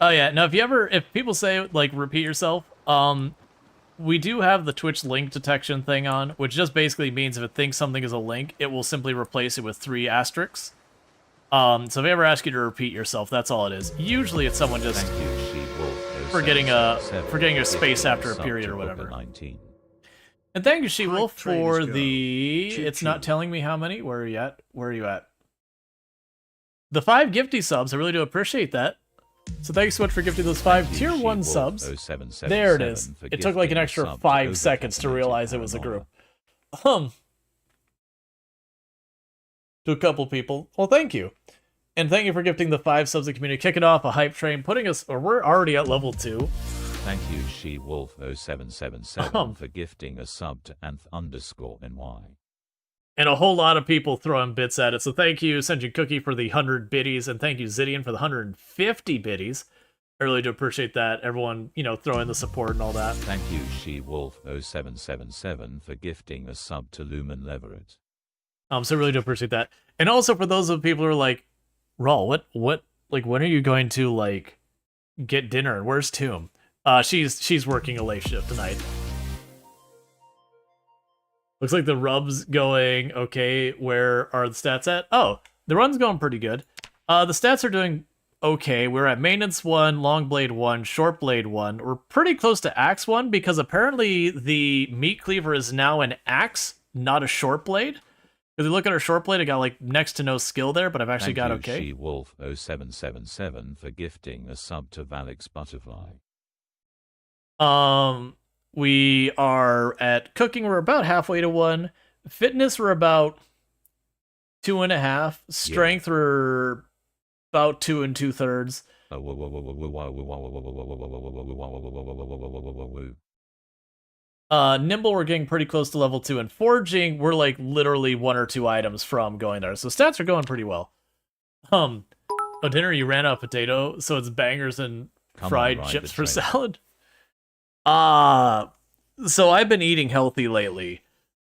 Oh yeah, now if people say, like, repeat yourself, we do have the Twitch link detection thing on, which just basically means if it thinks something is a link, it will simply replace it with 3 asterisks. So if I ever ask you to repeat yourself, that's all it is. Usually it's someone just forgetting a space after a period or whatever. And thank you, She-Wolf, for the... It's not telling me how many. Where are you at? Where are you at? The 5 gifty subs, I really do appreciate that. So thanks so much for gifting those 5 tier 1 subs. There it is. It took like an extra 5 seconds to realize it was a group. To a couple people. Well, thank you. And thank you for gifting the 5 subs to the community, kicking off a hype train, putting us, or we're already at level 2. Thank you, She-Wolf0777, for gifting a sub to _NY. And a whole lot of people throwing bits at it. So thank you, Senju Cookie, for the 100 biddies, and thank you, Zidian, for the 150 biddies. I really do appreciate that. Everyone, you know, throwing the support and all that. Thank you, She-Wolf0777, for gifting a sub to Lumen Leverett. So I really do appreciate that. And also for those of people who are like, Rual, what, like, when are you going to, like, get dinner? And where's Tomb? She's working a late shift tonight. Looks like the rub's going okay. Where are the stats at? Oh, the run's going pretty good. The stats are doing okay. We're at maintenance 1, long blade 1, short blade 1. We're pretty close to axe 1 because apparently the meat cleaver is now an axe, not a short blade. If you look at our short blade, I got like next to no skill there, but I've actually got okay. Thank you, She-Wolf0777, for gifting a sub to Valix Butterfly. We are at cooking, we're about halfway to 1. Fitness, we're about 2.5. Strength, we're about 2 2/3. Nimble, we're getting pretty close to level 2. And foraging, we're like literally 1 or 2 items from going there. So stats are going pretty well. Oh, dinner, you ran out of potato, so it's bangers and fried chips for salad. So I've been eating healthy lately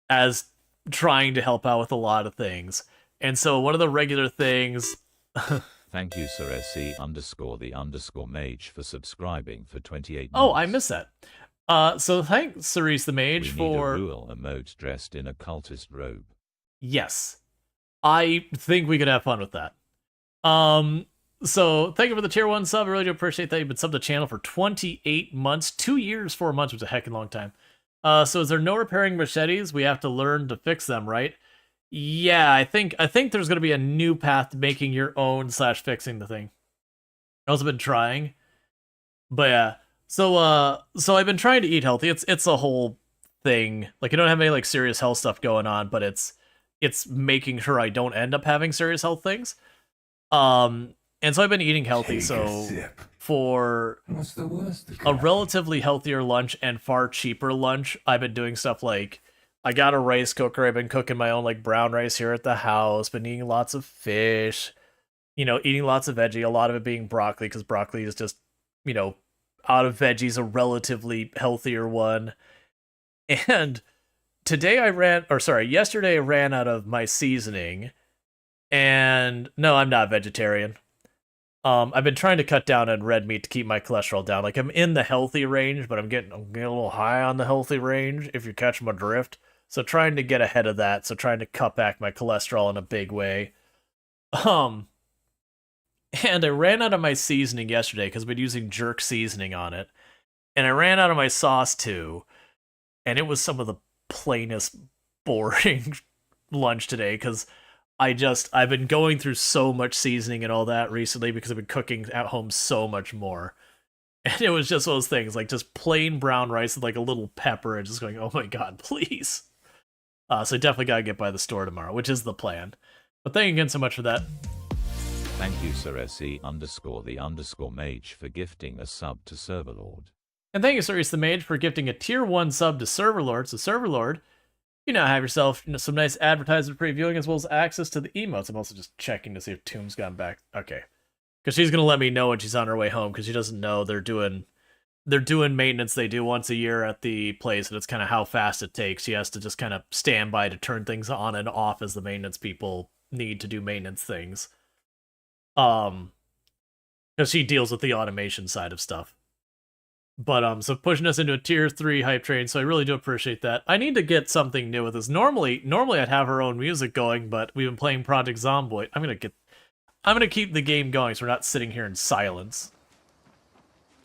as trying to help out with a lot of things. And so one of the regular things... Thank you, Ceresi_the_mage for subscribing for 28 months. Oh, I missed that. So thanks, Cerise the Mage, for... We need a Rual emote dressed in a cultist robe. Yes. I think we could have fun with that. So thank you for the tier 1 sub. I really do appreciate that. You've been subbed the channel for 28 months, 2 years, 4 months, which is a heckin' long time. So is there no repairing machetes? We have to learn to fix them, right? Yeah, I think there's gonna be a new path to making your own / fixing the thing. I've also been trying. But yeah. So I've been trying to eat healthy. It's a whole thing. Like I don't have any like serious health stuff going on, but it's making sure I don't end up having serious health things. And so I've been eating healthy, Take a so sip. for What's the worst that a could happen? relatively healthier lunch and far cheaper lunch, I've been doing stuff like I got a rice cooker, I've been cooking my own like brown rice here at the house, been eating lots of fish, eating lots of veggie, a lot of it being broccoli, because broccoli is just, out of veggies, a relatively healthier one. And yesterday I ran out of my seasoning, and no, I'm not vegetarian. I've been trying to cut down on red meat to keep my cholesterol down. Like I'm in the healthy range, but I'm getting a little high on the healthy range, if you catch my drift. So trying to get ahead of that, so trying to cut back my cholesterol in a big way. Um, and I ran out of my seasoning yesterday because I've been using jerk seasoning on it. And I ran out of my sauce too. And it was some of the plainest, boring lunch today because I've been going through so much seasoning and all that recently because I've been cooking at home so much more. And it was just those things, like just plain brown rice with like a little pepper and just going, oh my god, please. So I definitely gotta get by the store tomorrow, which is the plan. But thank you again so much for that. Thank you Sir SE_the_mage for gifting a sub to Serverlord. And thank you, Sirius the Mage, for gifting a tier 1 sub to Serverlord. So Serverlord, you now have yourself some nice advertisement previewing as well as access to the emotes. I'm also just checking to see if Tomb's gone back. Okay. Because she's going to let me know when she's on her way home, because she doesn't know they're doing maintenance they do once a year at the place, and it's kind of how fast it takes. She has to just kind of stand by to turn things on and off as the maintenance people need to do maintenance things. Because she deals with the automation side of stuff. But so pushing us into a tier 3 hype train, so I really do appreciate that. I need to get something new with this. Normally I'd have her own music going, but we've been playing Project Zomboid. I'm gonna keep the game going so we're not sitting here in silence.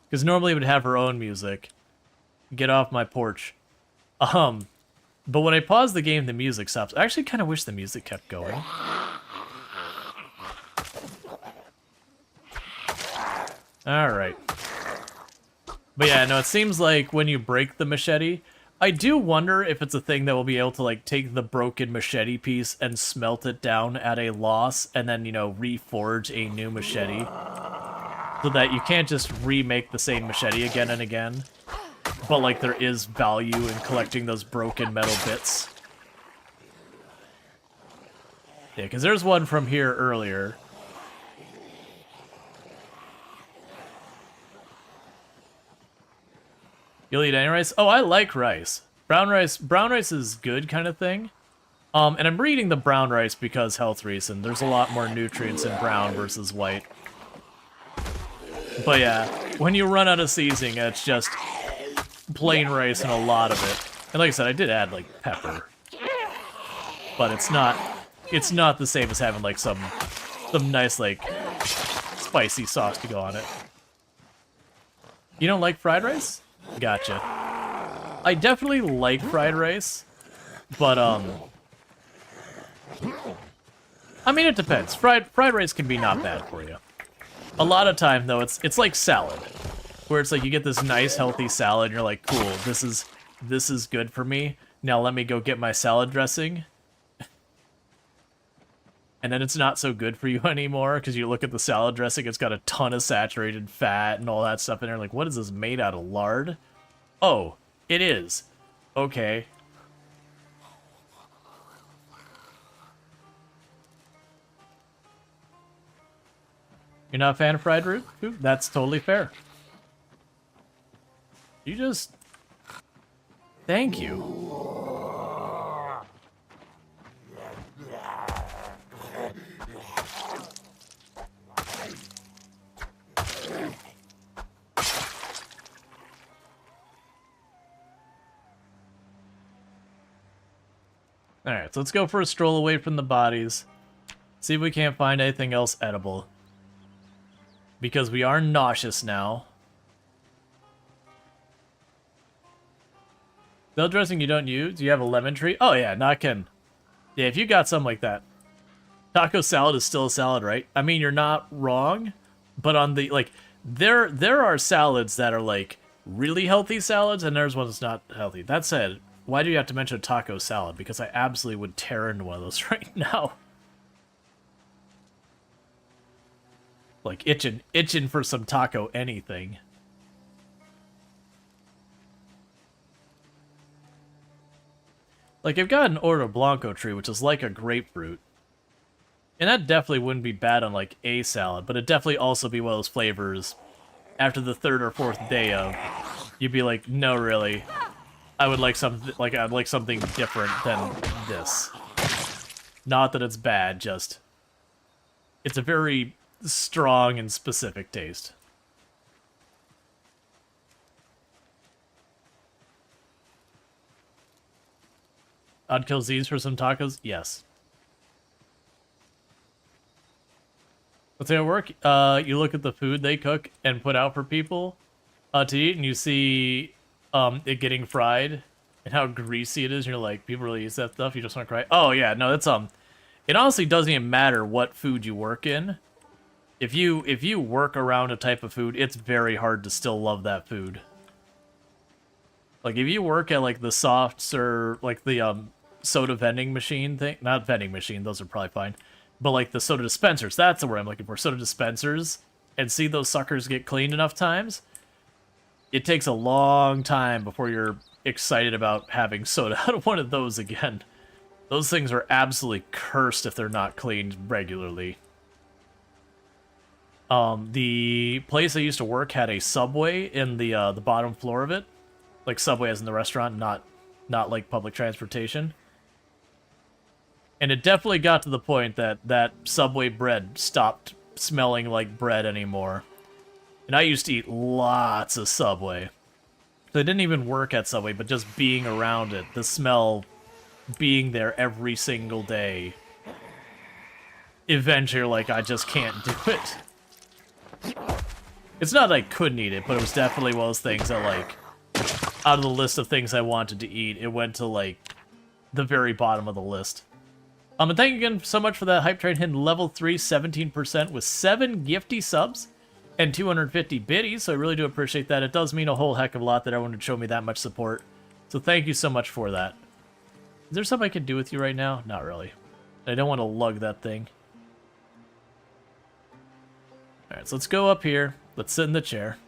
Because normally I would have her own music. Get off my porch. But when I pause the game, the music stops. I actually kind of wish the music kept going. Alright. But yeah, no, it seems like when you break the machete, I do wonder if it's a thing that will be able to, like, take the broken machete piece and smelt it down at a loss, and then, reforge a new machete. So that you can't just remake the same machete again and again. But, like, there is value in collecting those broken metal bits. Yeah, because there's one from here earlier. You'll eat any rice? Oh, I like rice. Brown rice is good kind of thing. And I'm reading the brown rice because health reason. There's a lot more nutrients in brown versus white. But yeah, when you run out of seasoning, it's just plain rice and a lot of it. And like I said, I did add like pepper. But it's not the same as having like some nice like spicy sauce to go on it. You don't like fried rice? Gotcha. I definitely like fried rice, but I mean it depends. Fried rice can be not bad for you. A lot of time though, it's like salad, where it's like you get this nice healthy salad, and you're like, cool, this is good for me. Now let me go get my salad dressing. And then it's not so good for you anymore, because you look at the salad dressing, it's got a ton of saturated fat and all that stuff in there. Like, what is this made out of lard? Oh, it is. Okay. You're not a fan of fried food? That's totally fair. You just... Thank you. Alright, so let's go for a stroll away from the bodies. See if we can't find anything else edible. Because we are nauseous now. Bell dressing you don't use? Do you have a lemon tree? Oh yeah, not kidding. Yeah, if you got something like that. Taco salad is still a salad, right? I mean, you're not wrong, but on the, like, there are salads that are, like, really healthy salads, and there's one that's not healthy. That said, why do you have to mention a taco salad? Because I absolutely would tear into one of those right now. Like, itching for some taco anything. Like, I've got an Ordo Blanco tree, which is like a grapefruit. And that definitely wouldn't be bad on, like, a salad, but it'd definitely also be one of those flavors after the third or fourth day of, you'd be like, no, really. I would like something, like, I'd like something different than this. Not that it's bad, just... It's a very strong and specific taste. I'd kill Z's for some tacos? Yes. What's gonna work? You look at the food they cook and put out for people to eat, and you see it getting fried and how greasy it is, and you're like, people really use that stuff? You just want to cry? Oh, yeah, no, that's, it honestly doesn't even matter what food you work in. If you work around a type of food, it's very hard to still love that food. Like, if you work at, like, the softs or, like, the, soda vending machine thing, not vending machine, those are probably fine, but, like, the soda dispensers, that's the word I'm looking for, soda dispensers, and see those suckers get cleaned enough times, it takes a long time before you're excited about having soda out of one of those again. Those things are absolutely cursed if they're not cleaned regularly. The place I used to work had a Subway in the bottom floor of it. Like Subway as in the restaurant, not like public transportation. And it definitely got to the point that that Subway bread stopped smelling like bread anymore. And I used to eat lots of Subway. So I didn't even work at Subway, but just being around it, the smell being there every single day. Eventually, you're like, I just can't do it. It's not that I couldn't eat it, but it was definitely one of those things that, like, out of the list of things I wanted to eat, it went to, like, the very bottom of the list. And thank you again so much for that Hype Train hitting level 3, 17% with 7 gifty subs and 250 biddies, so I really do appreciate that. It does mean a whole heck of a lot that everyone would show me that much support. So thank you so much for that. Is there something I can do with you right now? Not really. I don't want to lug that thing. Alright, so let's go up here. Let's sit in the chair.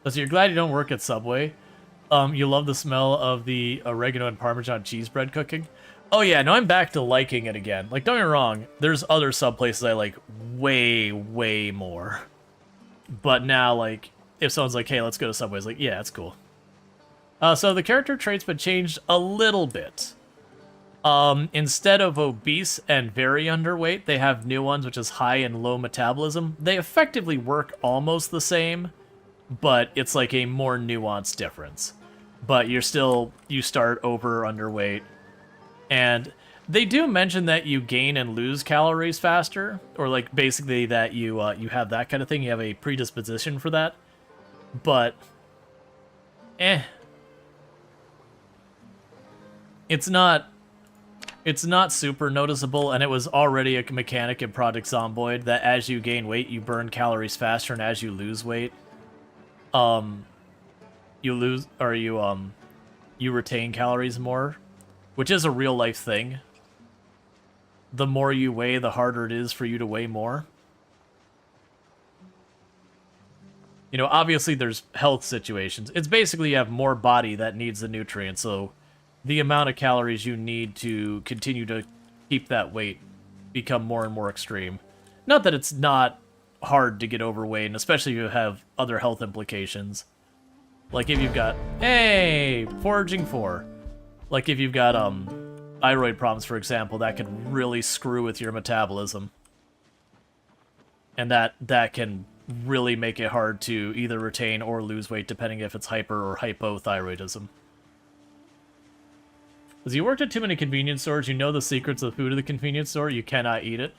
So you're glad you don't work at Subway. You love the smell of the oregano and Parmesan cheese bread cooking. Oh yeah, no, I'm back to liking it again. Like, don't get me wrong, there's other sub places I like way, way more. But now, like, if someone's like, hey, let's go to Subway, it's like, yeah, that's cool. So the character traits been changed a little bit. Instead of obese and very underweight, they have new ones, which is high and low metabolism. They effectively work almost the same, but it's like a more nuanced difference. But you're still, you start over or underweight. And they do mention that you gain and lose calories faster, or like basically that you have that kind of thing. You have a predisposition for that. But, it's not super noticeable, and it was already a mechanic in Project Zomboid that as you gain weight, you burn calories faster, and as you lose weight, you retain calories more, which is a real life thing. The more you weigh, the harder it is for you to weigh more. You know, obviously there's health situations. It's basically you have more body that needs the nutrients, so the amount of calories you need to continue to keep that weight become more and more extreme. Not that it's not hard to get overweight, and especially if you have other health implications. Like if you've got, hey, foraging 4. Like if you've got thyroid problems, for example, that can really screw with your metabolism. And that can really make it hard to either retain or lose weight, depending if it's hyper or hypothyroidism. Because you worked at too many convenience stores, you know the secrets of the food of the convenience store, you cannot eat it.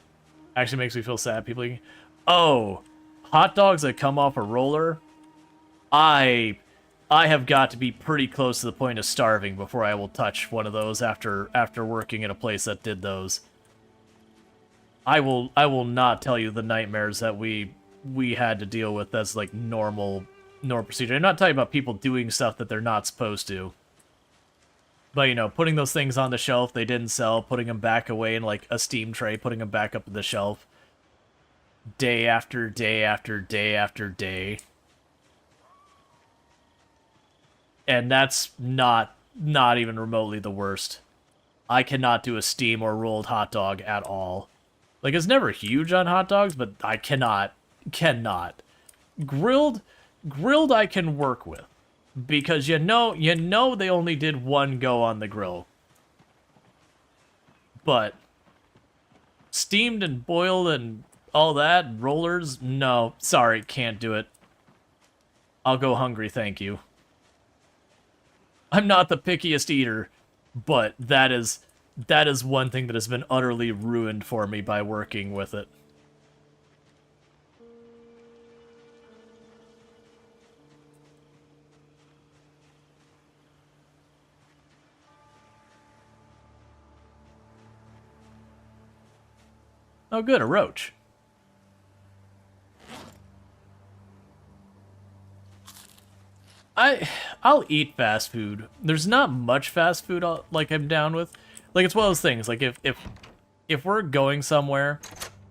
Actually makes me feel sad. People eat... Oh, hot dogs that come off a roller. I have got to be pretty close to the point of starving before I will touch one of those after working in a place that did those. I will not tell you the nightmares that we had to deal with as like normal procedure. I'm not talking about people doing stuff that they're not supposed to. But, you know, putting those things on the shelf they didn't sell, putting them back away in, like, a steam tray, putting them back up on the shelf. Day after day after day after day. And that's not even remotely the worst. I cannot do a steam or rolled hot dog at all. Like, it's never huge on hot dogs, but I cannot. Grilled I can work with. Because you know they only did one go on the grill. But steamed and boiled and all that, rollers, no, sorry, can't do it. I'll go hungry, thank you. I'm not the pickiest eater, but that is one thing that has been utterly ruined for me by working with it. Oh good, a roach. I'll eat fast food. There's not much fast food like I'm down with. Like it's one of those things, like if we're going somewhere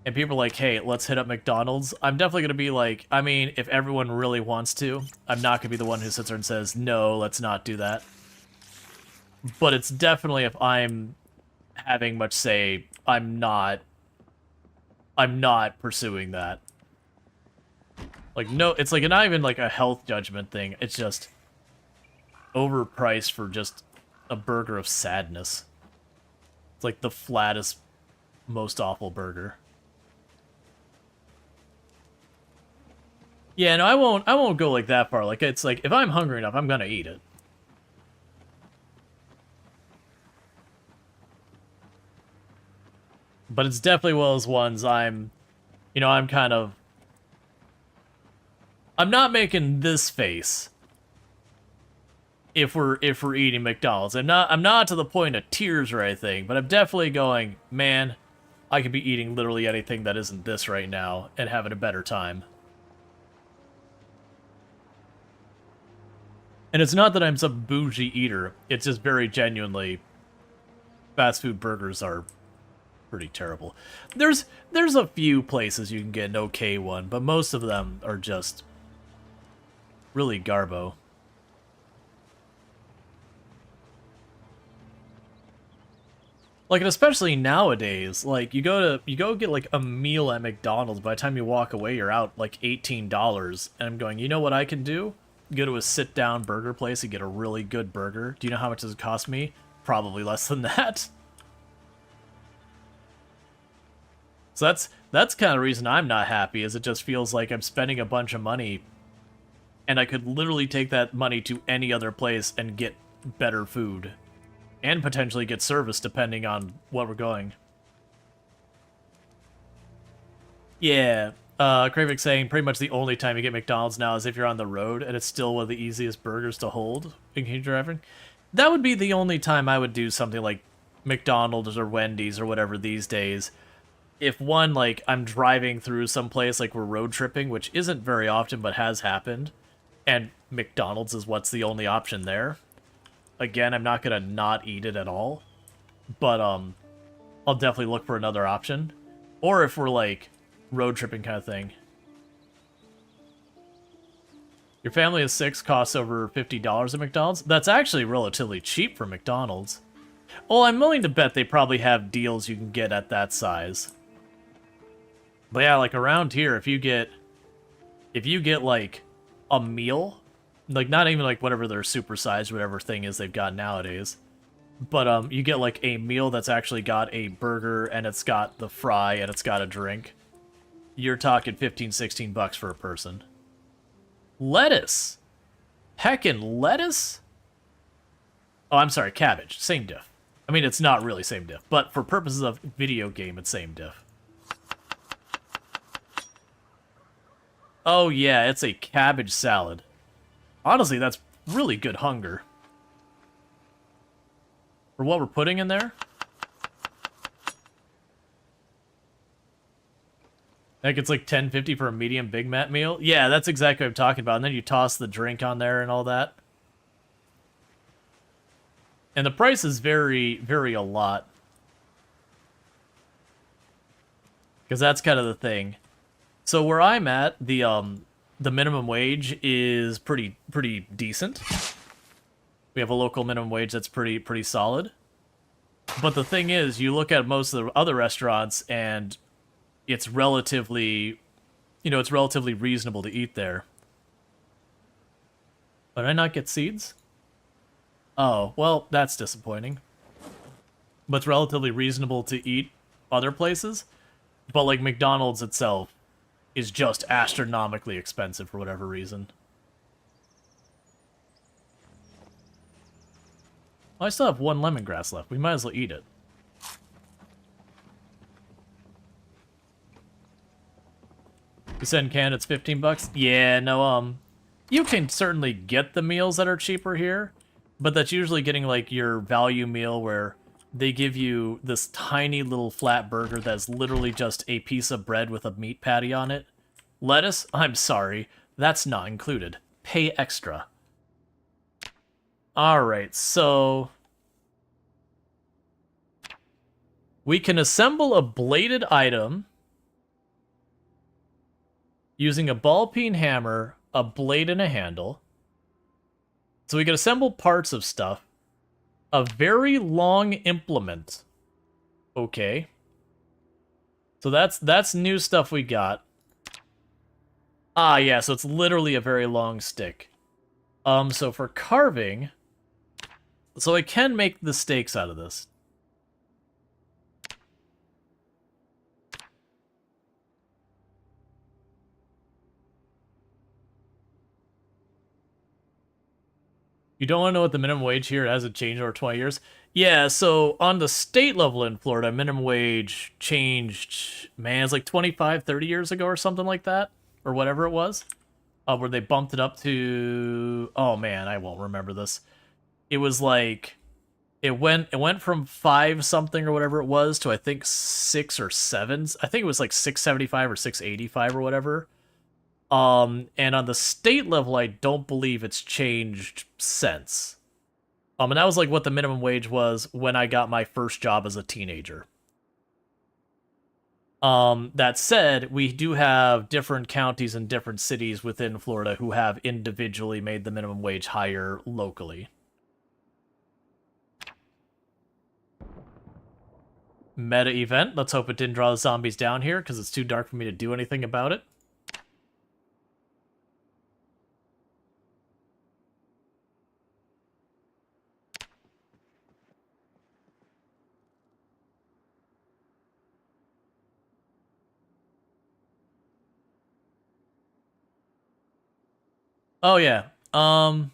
and people are like, hey, let's hit up McDonald's, I'm definitely gonna be like, I mean, if everyone really wants to, I'm not gonna be the one who sits there and says, no, let's not do that. But it's definitely if I'm having much say, I'm not pursuing that. Like, no, it's like not even like a health judgment thing. It's just overpriced for just a burger of sadness. It's like the flattest, most awful burger. Yeah, no, I won't go like that far. Like, it's like, if I'm hungry enough, I'm gonna eat it. But it's definitely one of those ones I'm kind of... I'm not making this face if we're eating McDonald's. I'm not to the point of tears or anything, but I'm definitely going, man, I could be eating literally anything that isn't this right now and having a better time. And it's not that I'm some bougie eater, it's just very genuinely fast food burgers are pretty terrible. There's a few places you can get an okay one, but most of them are just really garbo. Like, and especially nowadays, like, you go get, like, a meal at McDonald's, by the time you walk away, you're out, like, $18, and I'm going, you know what I can do? Go to a sit-down burger place and get a really good burger. Do you know how much does it cost me? Probably less than that. So that's kind of the reason I'm not happy, is it just feels like I'm spending a bunch of money, and I could literally take that money to any other place and get better food. And potentially get service, depending on what we're going. Yeah, Kravik saying pretty much the only time you get McDonald's now is if you're on the road, and it's still one of the easiest burgers to hold in community driving. That would be the only time I would do something like McDonald's or Wendy's or whatever these days. If one, like, I'm driving through some place, like we're road tripping, which isn't very often but has happened, and McDonald's is what's the only option there. Again, I'm not gonna not eat it at all, but I'll definitely look for another option. Or if we're like road tripping kind of thing. Your family of 6 costs over $50 at McDonald's. That's actually relatively cheap for McDonald's. Well, I'm willing to bet they probably have deals you can get at that size. But yeah, like around here, if you get like a meal, like not even like whatever their supersized whatever thing is they've got nowadays, but you get like a meal that's actually got a burger and it's got the fry and it's got a drink. You're talking 15, 16 bucks for a person. Lettuce. Heckin' lettuce? Oh, I'm sorry, cabbage. Same diff. I mean, it's not really same diff, but for purposes of video game, it's same diff. Oh yeah, it's a cabbage salad. Honestly, that's really good hunger. For what we're putting in there? Like it's like $10.50 for a medium Big Mac meal? Yeah, that's exactly what I'm talking about. And then you toss the drink on there and all that. And the price is vary a lot. Because that's kind of the thing. So where I'm at, the minimum wage is pretty decent. We have a local minimum wage that's pretty solid. But the thing is, you look at most of the other restaurants and it's relatively, it's relatively reasonable to eat there. Did I not get seeds? Oh, well, that's disappointing. But it's relatively reasonable to eat other places. But, like, McDonald's itself is just astronomically expensive for whatever reason. Oh, I still have 1 lemongrass left. We might as well eat it. You said in Canada it's $15? Yeah, no, you can certainly get the meals that are cheaper here, but that's usually getting, like, your value meal where they give you this tiny little flat burger that's literally just a piece of bread with a meat patty on it. Lettuce? I'm sorry, that's not included. Pay extra. Alright, so we can assemble a bladed item using a ball-peen hammer, a blade, and a handle. So we can assemble parts of stuff. A very long implement. Okay. So that's new stuff we got. Ah, yeah, so it's literally a very long stick. So for carving... So I can make the stakes out of this. You don't want to know what the minimum wage here hasn't changed over 20 years? Yeah, so on the state level in Florida, minimum wage changed, man, it's like 25, 30 years ago or something like that. Or whatever it was. Where they bumped it up to... Oh, man, I won't remember this. It was like... It went from 5 something or whatever it was to I think 6 or 7. I think it was like 675 or 685 or whatever. And on the state level, I don't believe it's changed since. And that was like what the minimum wage was when I got my first job as a teenager. That said, we do have different counties and different cities within Florida who have individually made the minimum wage higher locally. Meta event. Let's hope it didn't draw the zombies down here, because it's too dark for me to do anything about it. Oh, yeah. Yeah,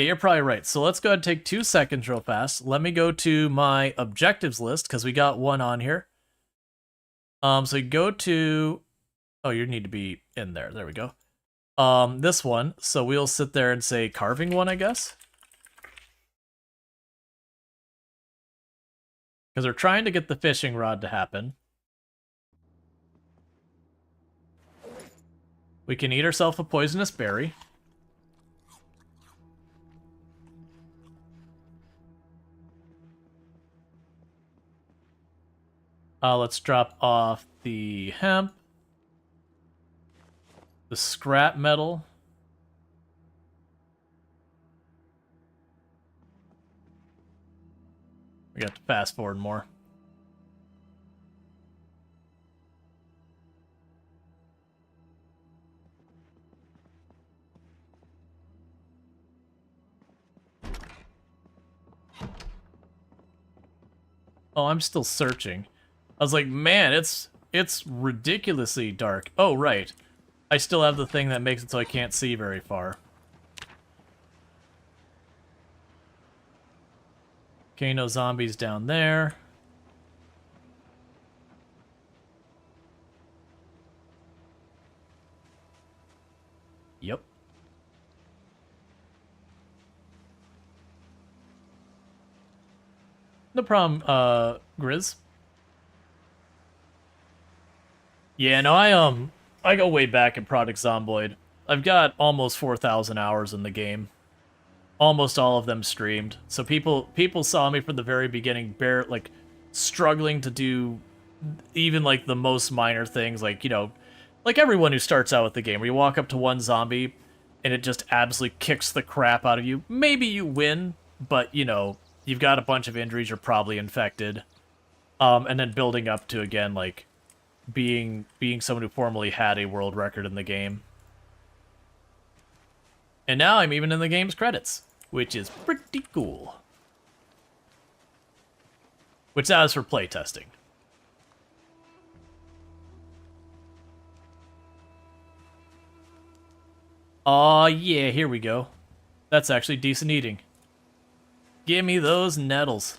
you're probably right. So let's go ahead and take 2 seconds real fast. Let me go to my objectives list, because we got one on here. So you go to... Oh, you need to be in there. There we go. This one. So we'll sit there and say carving one, I guess. Because we're trying to get the fishing rod to happen. We can eat ourselves a poisonous berry. Let's drop off the hemp. The scrap metal. We got to fast forward more. Oh, I'm still searching. I was like, man, it's ridiculously dark. Oh, right. I still have the thing that makes it so I can't see very far. Okay, no zombies down there. Yep. No problem, Grizz. Yeah, no, I go way back in Project Zomboid. I've got almost 4,000 hours in the game. Almost all of them streamed. So people saw me from the very beginning, like, struggling to do even, like, the most minor things, like, you know, like everyone who starts out with the game, where you walk up to one zombie, and it just absolutely kicks the crap out of you. Maybe you win, but, you know, you've got a bunch of injuries, you're probably infected. And then building up to, again, like, being someone who formerly had a world record in the game. And now I'm even in the game's credits, which is pretty cool. Which that is for playtesting. Aw, yeah, here we go. That's actually decent eating. Give me those nettles.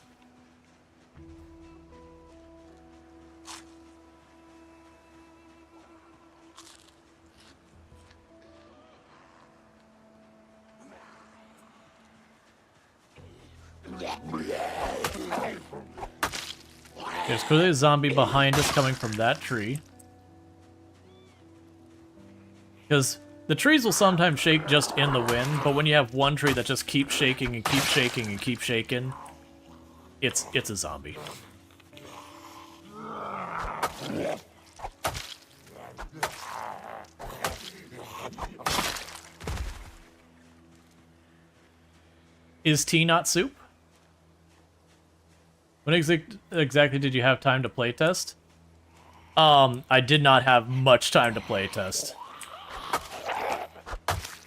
There's clearly a zombie behind us coming from that tree. Because the trees will sometimes shake just in the wind, but when you have one tree that just keeps shaking and keeps shaking and keeps shaking, it's a zombie. Is tea not soup? When exactly did you have time to playtest? I did not have much time to playtest.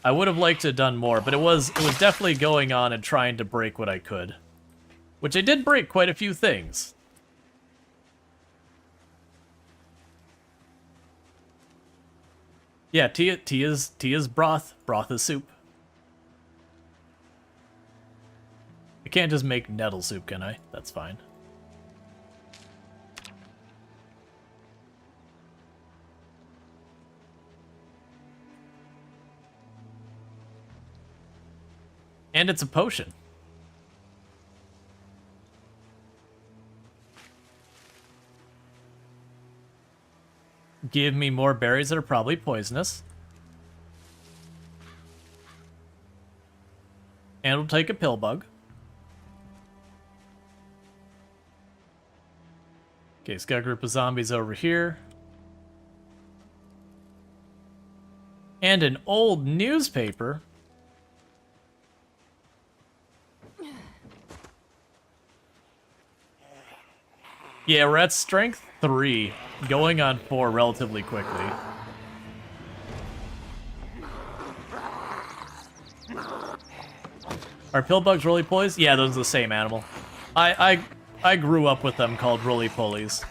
I would have liked to have done more, but it was definitely going on and trying to break what I could. Which I did break quite a few things. Yeah, tea is broth. Broth is soup. I can't just make nettle soup, can I? That's fine. And it's a potion. Give me more berries that are probably poisonous. And we'll take a pill bug. Okay, it's got a group of zombies over here. And an old newspaper. Yeah, we're at strength 3, going on 4 relatively quickly. Are pill bugs roly polies? Yeah, those are the same animal. I grew up with them called roly polies.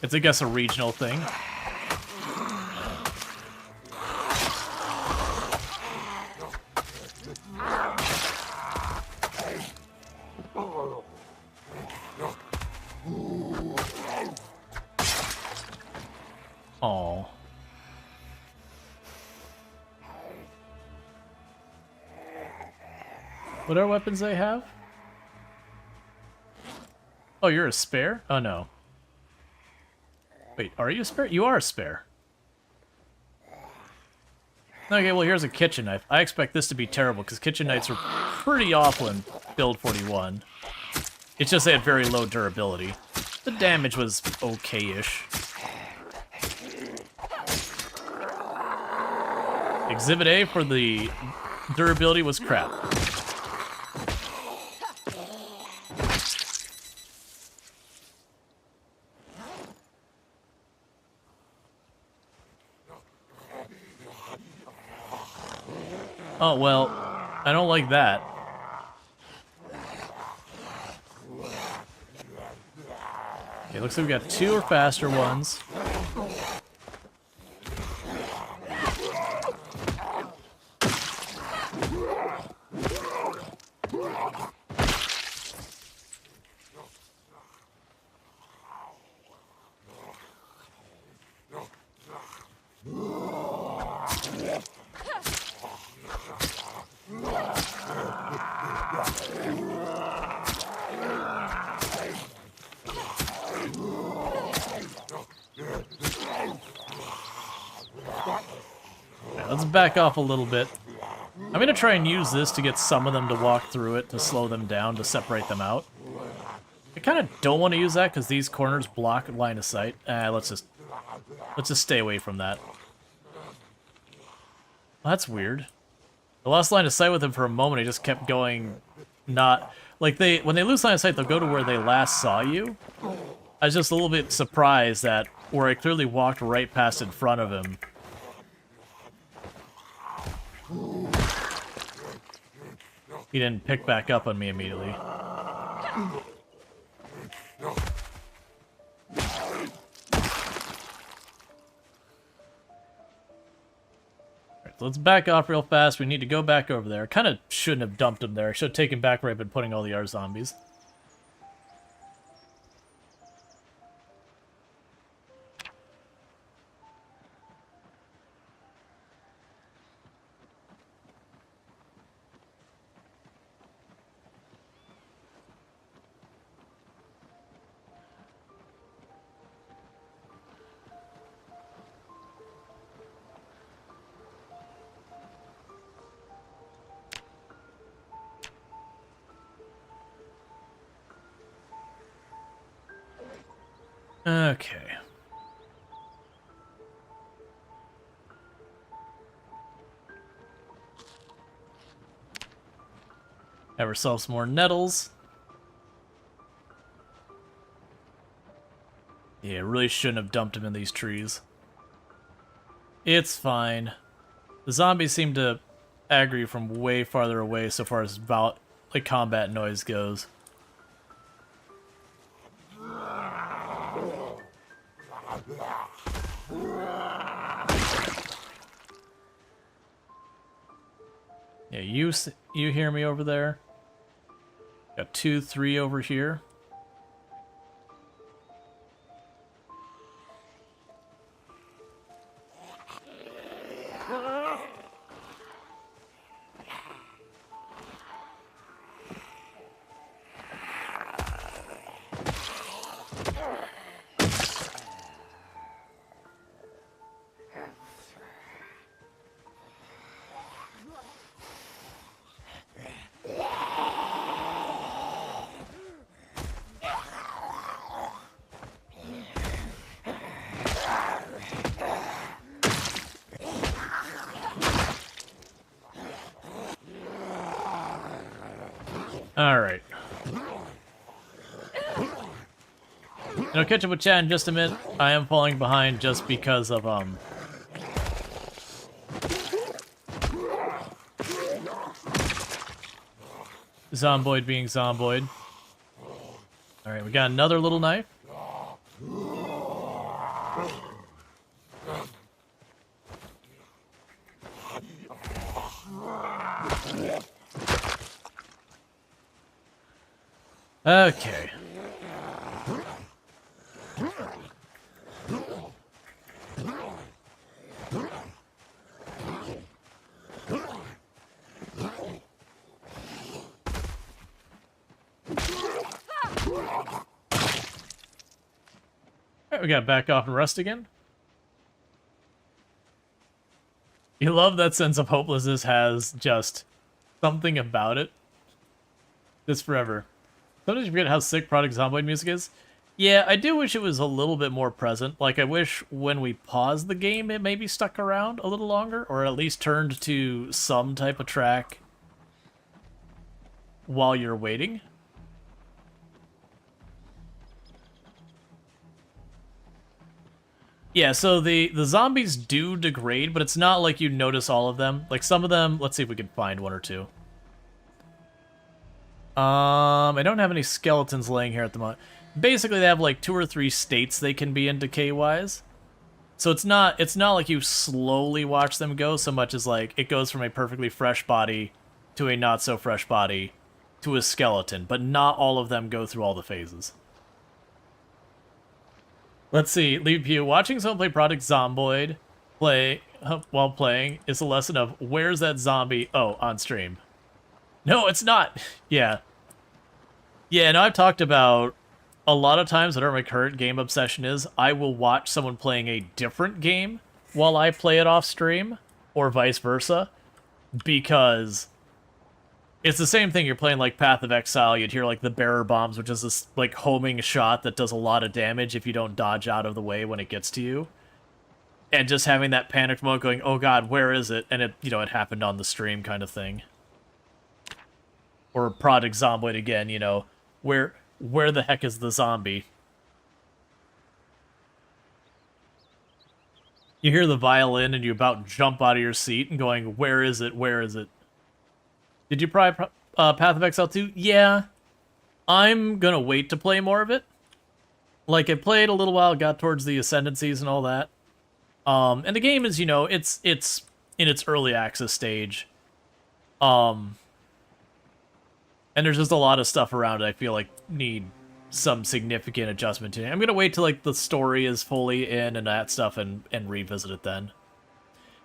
It's, I guess, a regional thing. Aww. What are weapons they have? Oh, you're a spare? Oh, no. Wait, are you a spare? You are a spare. Okay, well, here's a kitchen knife. I expect this to be terrible, because kitchen knives are pretty awful in Build 41. It's just they had very low durability. The damage was okay-ish. Exhibit A for the durability was crap. Oh, well, I don't like that. Okay, looks like we got 2 or faster ones. let's back off a little bit. I'm going to try and use this to get some of them to walk through it, to slow them down, to separate them out. I kind of don't want to use that because these corners block line of sight. Let's just stay away from that. Well, that's weird. I lost line of sight with him for a moment. He just kept going, not like when they lose line of sight, they'll go to where they last saw you. I was just a little bit surprised that where I clearly walked right past in front of him. He didn't pick back up on me immediately. So let's back off real fast. We need to go back over there. Kind of shouldn't have dumped him there. I should have taken back where I've been putting all the other zombies. Okay. Have ourselves some more nettles. Yeah, really shouldn't have dumped him in these trees. It's fine. The zombies seem to aggro you from way farther away so far as like combat noise goes. Yeah, you hear me over there? Got 2, 3 over here. Alright. I'll catch up with chat in just a minute. I am falling behind just because of, Zomboid being Zomboid. Alright, we got another little knife. Okay. Alright, we got back off and rest again. You love that sense of hopelessness has just something about it. Just forever. Sometimes you forget how sick Product Zomboid music is. Yeah, I do wish it was a little bit more present. Like, I wish when we paused the game, it maybe stuck around a little longer, or at least turned to some type of track while you're waiting. Yeah, so the zombies do degrade, but it's not like you notice all of them. Like, some of them, let's see if we can find 1 or 2. I don't have any skeletons laying here at the moment. Basically, they have like 2 or 3 states they can be in decay-wise. So it's not like you slowly watch them go so much as like it goes from a perfectly fresh body to a not so fresh body to a skeleton, but not all of them go through all the phases. Let's see, Leave Pew. Watching someone play Product Zomboid while playing is a lesson of where's that zombie? Oh, on stream. No, it's not. Yeah. Yeah, and I've talked about a lot of times whatever my current game obsession is, I will watch someone playing a different game while I play it off stream. or vice versa, because it's the same thing. You're playing like Path of Exile, you'd hear like the bearer bombs, which is this like homing shot that does a lot of damage if you don't dodge out of the way when it gets to you. And just having that panicked moment going, oh god, where is it? And it, you know, it happened on the stream kind of thing. Or Project Zomboid again, you know, where the heck is the zombie? You hear the violin and you about jump out of your seat and going, where is it? Where is it? Did you probably Path of Exile 2? Yeah. I'm gonna wait to play more of it. Like, I played a little while, got towards the Ascendancies and all that. And the game is, you know, it's in its early access stage. And there's just a lot of stuff around it I feel like need some significant adjustment to it. I'm gonna wait till, like, the story is fully in and that stuff and revisit it then.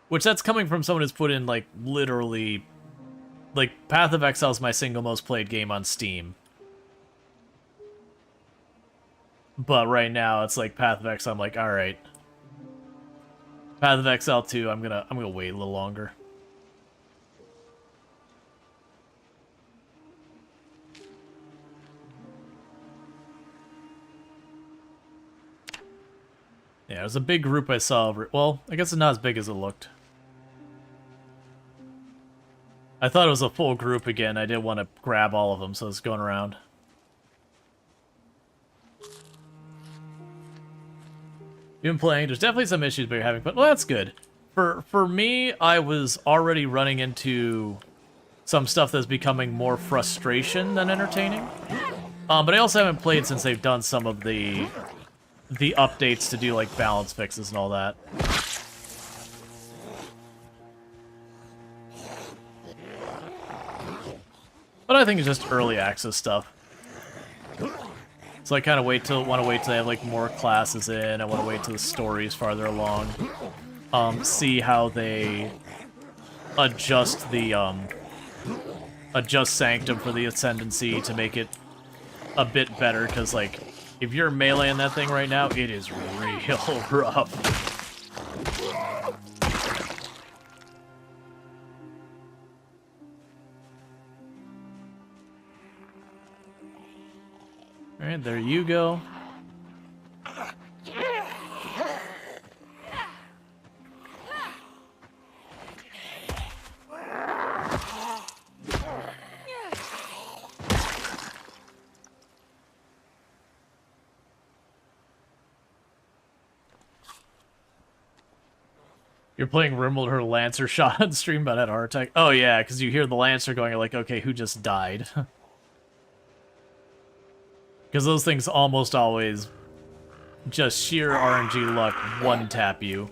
Which, that's coming from someone who's put in, like, literally... Like, Path of Exile is my single most played game on Steam. But right now, it's like Path of Exile, I'm like, alright. Path of Exile 2, I'm gonna wait a little longer. Yeah, it was a big group I saw over... Well, I guess it's not as big as it looked. I thought it was a full group again. I didn't want to grab all of them, so I was going around. You've been playing. There's definitely some issues but you're having, but well, that's good. For me, I was already running into some stuff that's becoming more frustration than entertaining. But I also haven't played since they've done some of the updates to do like balance fixes and all that. But I think it's just early access stuff. So I kind of want to wait till they have like more classes in. I want to wait till the story's farther along. See how they adjust the adjust Sanctum for the Ascendancy to make it a bit better. Because like, if you're meleeing that thing right now, it is real rough. Alright, there you go. You're playing Rimmel, her Lancer shot on stream about that heart attack. Oh yeah, because you hear the Lancer going, you're like, okay, who just died? Because those things almost always, just sheer RNG luck, one-tap you.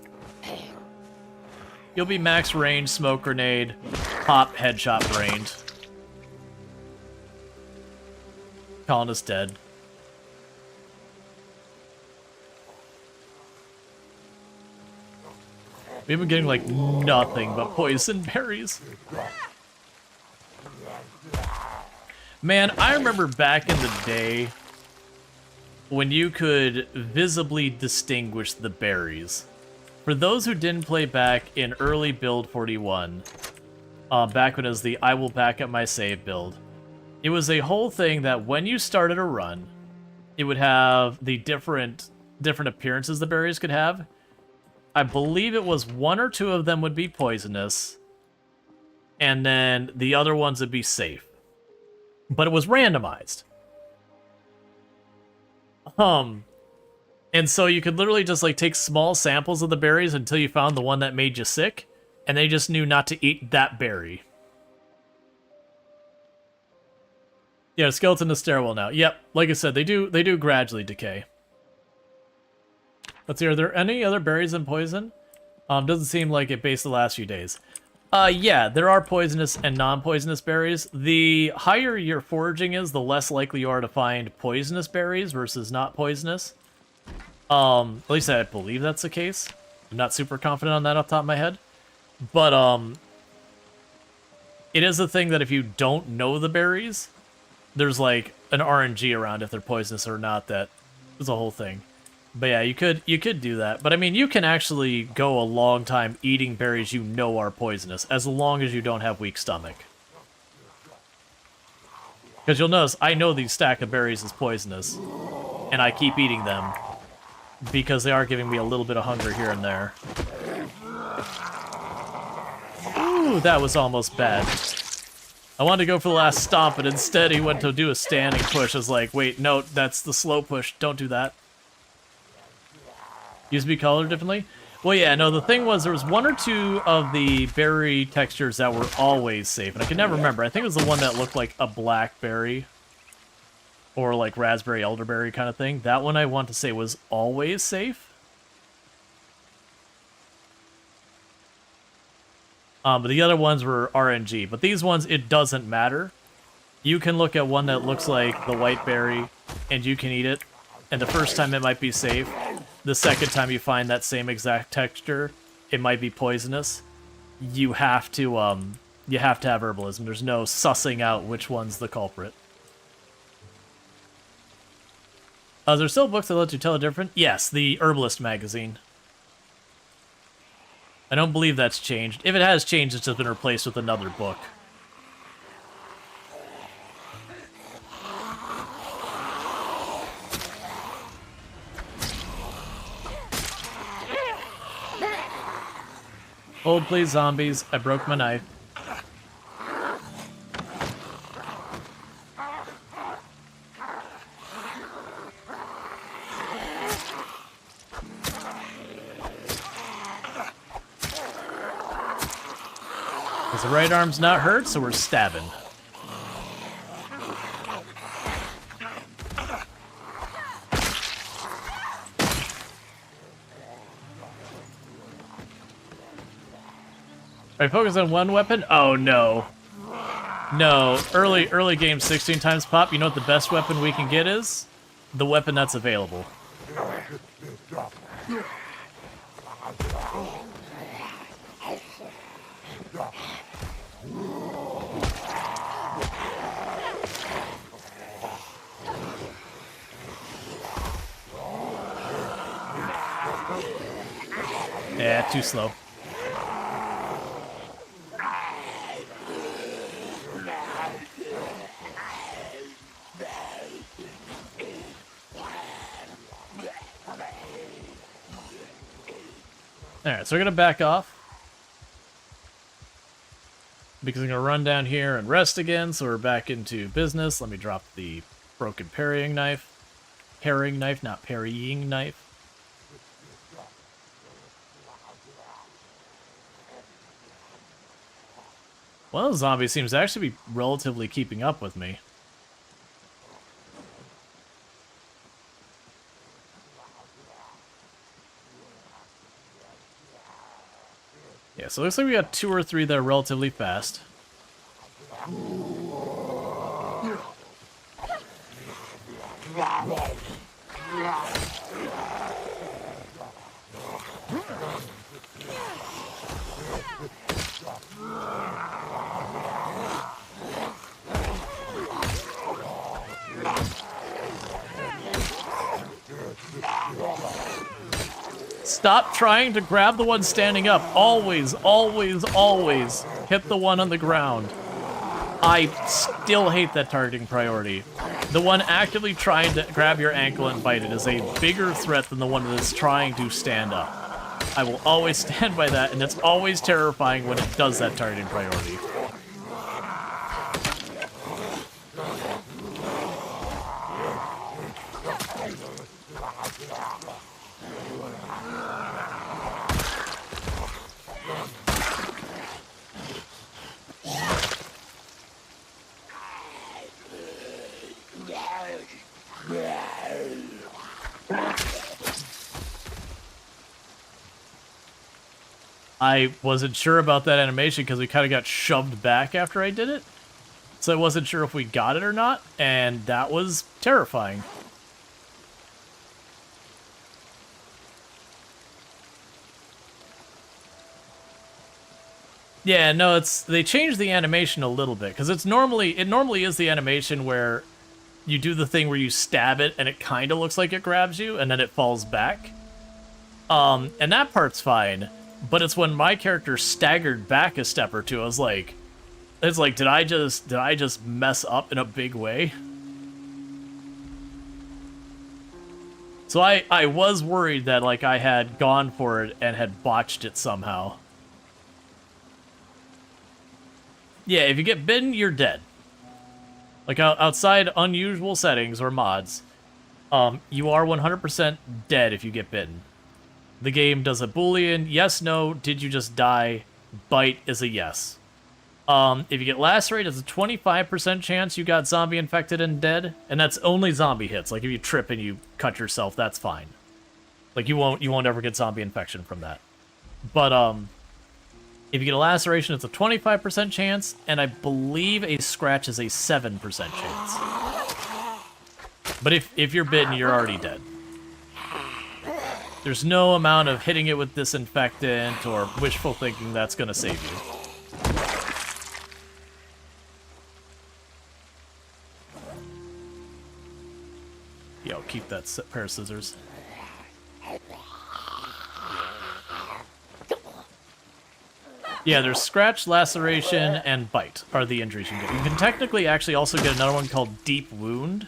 You'll be max range, smoke grenade, pop, headshot brained. Colonist dead. We've been getting, like, nothing but poison berries. Man, I remember back in the day when you could visibly distinguish the berries. For those who didn't play back in early build 41, back when it was the I will back up my save build, it was a whole thing that when you started a run, it would have the different appearances the berries could have. I believe it was one or two of them would be poisonous, and then the other ones would be safe. But it was randomized. And so you could literally just like take small samples of the berries until you found the one that made you sick, and they just knew not to eat that berry. Yeah, skeleton in the stairwell now. Yep, like I said, they do gradually decay. Let's see, are there any other berries in poison? Doesn't seem like it based the last few days. Yeah, there are poisonous and non-poisonous berries. The higher your foraging is, the less likely you are to find poisonous berries versus not poisonous. At least I believe that's the case. I'm not super confident on that off the top of my head. But, it is a thing that if you don't know the berries, there's like an RNG around if they're poisonous or not. That is a whole thing. But yeah, you could do that. But I mean, you can actually go a long time eating berries you know are poisonous, as long as you don't have weak stomach. Because you'll notice, I know these stack of berries is poisonous, and I keep eating them, because they are giving me a little bit of hunger here and there. Ooh, that was almost bad. I wanted to go for the last stomp, but instead he went to do a standing push. I was like, wait, no, that's the slow push. Don't do that. Used to be colored differently? Well, yeah, no, the thing was there was one or two of the berry textures that were always safe, and I can never remember. I think it was the one that looked like a blackberry or like raspberry elderberry kind of thing. That one I want to say was always safe. But the other ones were RNG. But these ones, it doesn't matter. You can look at one that looks like the white berry, and you can eat it. And the first time it might be safe. The second time you find that same exact texture, it might be poisonous. You have to have herbalism. There's no sussing out which one's the culprit. Is there still books that let you tell the difference? Yes, the Herbalist magazine. I don't believe that's changed. If it has changed, it's just been replaced with another book. Hold please, zombies. I broke my knife. His right arm's not hurt, so we're stabbing. I focus on one weapon? Oh no. No, early game 16 times pop, you know what the best weapon we can get is? The weapon that's available. Yeah, too slow. Alright, so we're going to back off. Because I'm going to run down here and rest again, so we're back into business. Let me drop the broken parrying knife. Parrying knife, not parrying knife. One of the zombies seems to actually be relatively keeping up with me. Yeah, so it looks like we got 2 or 3 that are relatively fast. Stop trying to grab the one standing up. Always, always, always hit the one on the ground. I still hate that targeting priority. The one actively trying to grab your ankle and bite it is a bigger threat than the one that is trying to stand up. I will always stand by that, and it's always terrifying when it does that targeting priority. I wasn't sure about that animation because we kind of got shoved back after I did it. So I wasn't sure if we got it or not, and that was terrifying. Yeah, no, they changed the animation a little bit because it normally is the animation where you do the thing where you stab it and it kind of looks like it grabs you and then it falls back. And that part's fine, but it's when my character staggered back a step or two, I was like, did I just mess up in a big way? So I was worried that, like, I had gone for it and had botched it somehow. Yeah, if you get bitten, you're dead. Like, outside unusual settings or mods, you are 100% dead if you get bitten. The game does a Boolean, yes, no, did you just die? Bite is a yes. If you get lacerated, it's a 25% chance you got zombie infected and dead, and that's only zombie hits. Like if you trip and you cut yourself, that's fine. Like you won't ever get zombie infection from that. But if you get a laceration, it's a 25% chance, and I believe a scratch is a 7% chance. But if you're bitten, you're already dead. There's no amount of hitting it with disinfectant or wishful thinking that's gonna save you. Yo, keep that pair of scissors. Yeah, there's scratch, laceration, and bite are the injuries you get. You can technically actually also get another one called deep wound,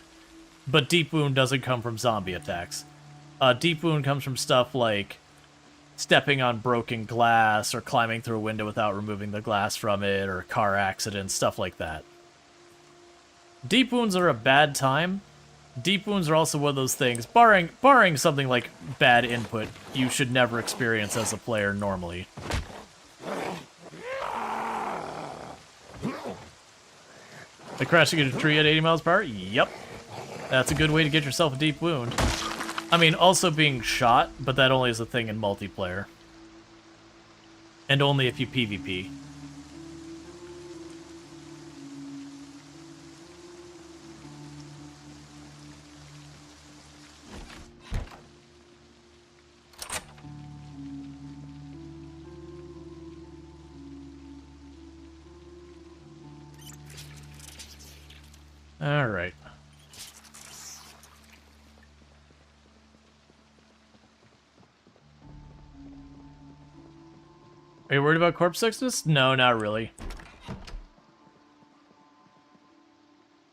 but deep wound doesn't come from zombie attacks. Deep wound comes from stuff like stepping on broken glass or climbing through a window without removing the glass from it, or car accidents, stuff like that. Deep wounds are a bad time. Deep wounds are also one of those things, barring something like bad input, you should never experience as a player normally. Like crashing into a tree at 80 miles per hour? Yep. That's a good way to get yourself a deep wound. I mean, also being shot, but that only is a thing in multiplayer. And only if you PvP. All right. Are you worried about corpse sickness? No, not really.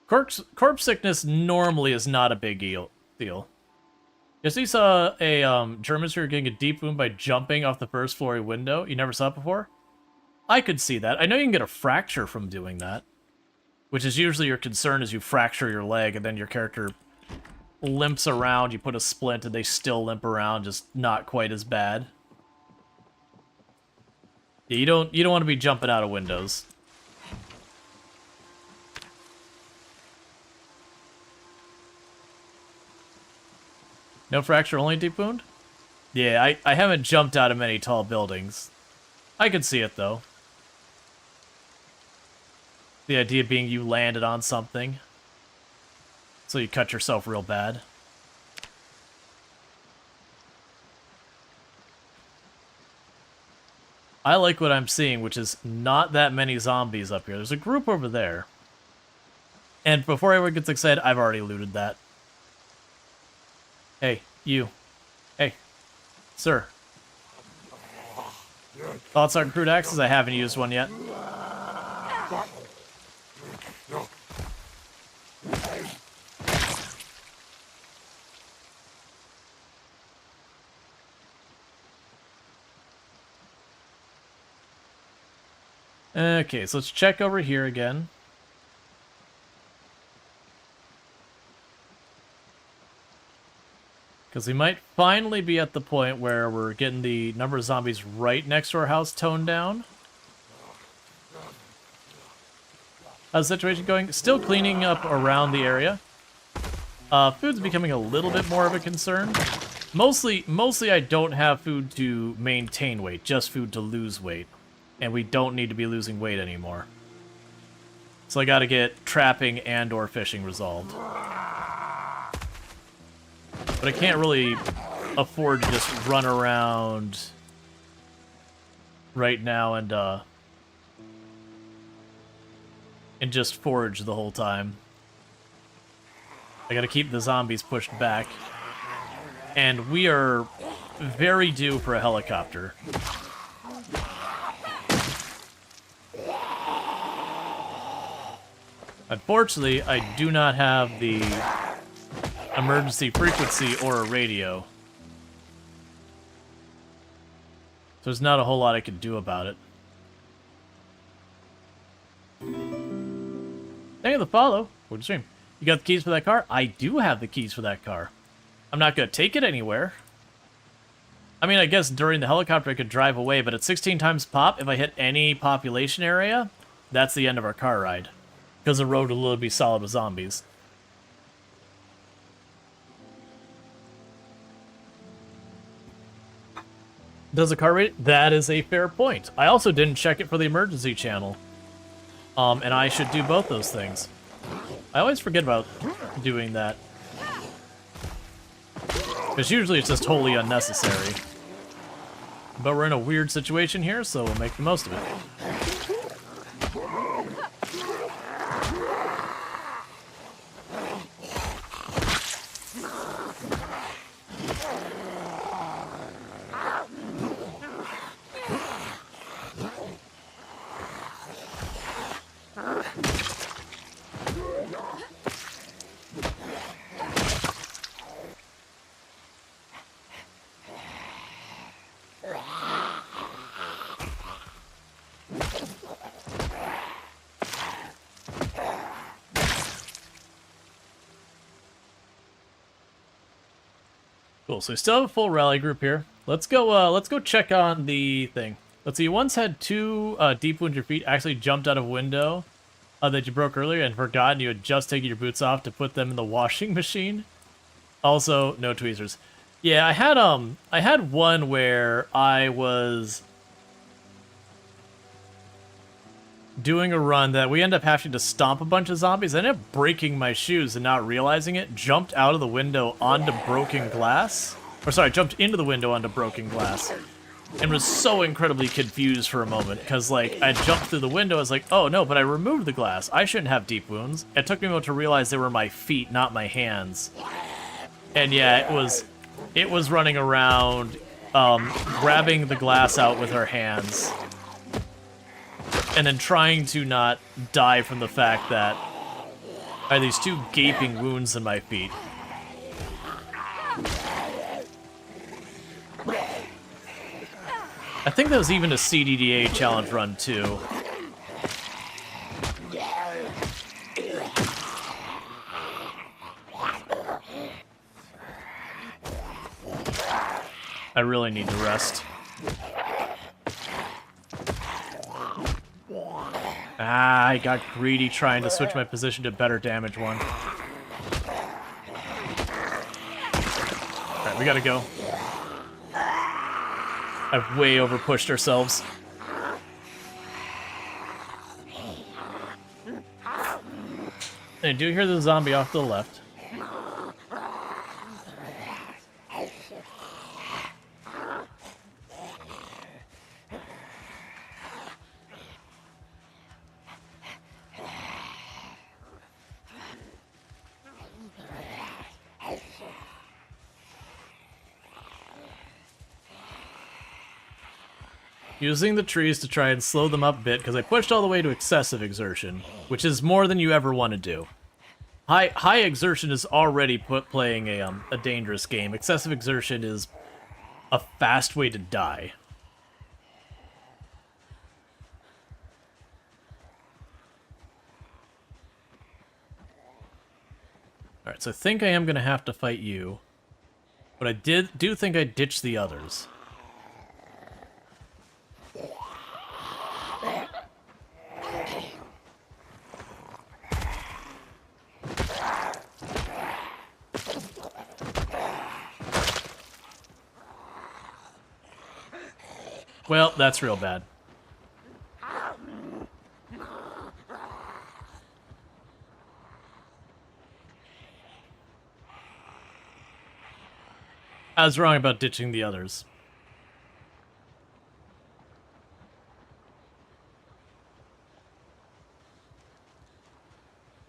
Corpse sickness normally is not a big deal. Yes, you saw a German soldier getting a deep wound by jumping off the first floor window. You never saw it before? I could see that. I know you can get a fracture from doing that, which is usually your concern, is you fracture your leg and then your character limps around. You put a splint and they still limp around, just not quite as bad. Yeah, you don't want to be jumping out of windows. No fracture, only deep wound? Yeah, I haven't jumped out of many tall buildings. I could see it, though. The idea being you landed on something, so you cut yourself real bad. I like what I'm seeing, which is not that many zombies up here. There's a group over there. And before everyone gets excited, I've already looted that. Hey, you. Hey, sir. Thoughts on crude axes? I haven't used one yet. Okay, so let's check over here again. Because we might finally be at the point where we're getting the number of zombies right next to our house toned down. How's the situation going? Still cleaning up around the area. Food's becoming a little bit more of a concern. Mostly I don't have food to maintain weight, just food to lose weight. And we don't need to be losing weight anymore. So I gotta get trapping and or fishing resolved. But I can't really afford to just run around right now and just forage the whole time. I gotta keep the zombies pushed back. And we are very due for a helicopter. Unfortunately, I do not have the emergency frequency or a radio. So there's not a whole lot I can do about it. Thank you for the follow. Good stream. You got the keys for that car? I do have the keys for that car. I'm not going to take it anywhere. I mean, I guess during the helicopter I could drive away, but at 16 times pop, if I hit any population area, that's the end of our car ride. Because the road will be solid with zombies. Does the car rate? That is a fair point. I also didn't check it for the emergency channel. And I should do both those things. I always forget about doing that. Because usually it's just totally unnecessary. But we're in a weird situation here, so we'll make the most of it. Cool, so we still have a full rally group here. Let's go check on the thing. Let's see, you once had 2 deep wound your feet, actually jumped out of a window that you broke earlier and forgotten you had just taken your boots off to put them in the washing machine. Also, no tweezers. Yeah, I had one where I was doing a run that we ended up having to stomp a bunch of zombies. I ended up breaking my shoes and not realizing it. Jumped out of the window onto broken glass. Or sorry, jumped into the window onto broken glass. And was so incredibly confused for a moment. Because, like, I jumped through the window. I was like, oh, no, but I removed the glass. I shouldn't have deep wounds. It took me a moment to realize they were my feet, not my hands. And yeah, it was running around, grabbing the glass out with her hands. And then trying to not die from the fact that I had these 2 gaping wounds in my feet. I think that was even a CDDA challenge run, too. I really need to rest. Ah, I got greedy trying to switch my position to better damage one. Alright, we gotta go. I've way overpushed ourselves. And I do hear the zombie off to the left. Using the trees to try and slow them up a bit, because I pushed all the way to excessive exertion, which is more than you ever want to do. High exertion is already playing a dangerous game. Excessive exertion is a fast way to die. Alright, so I think I am going to have to fight you. But I do think I ditched the others. Well, that's real bad. I was wrong about ditching the others.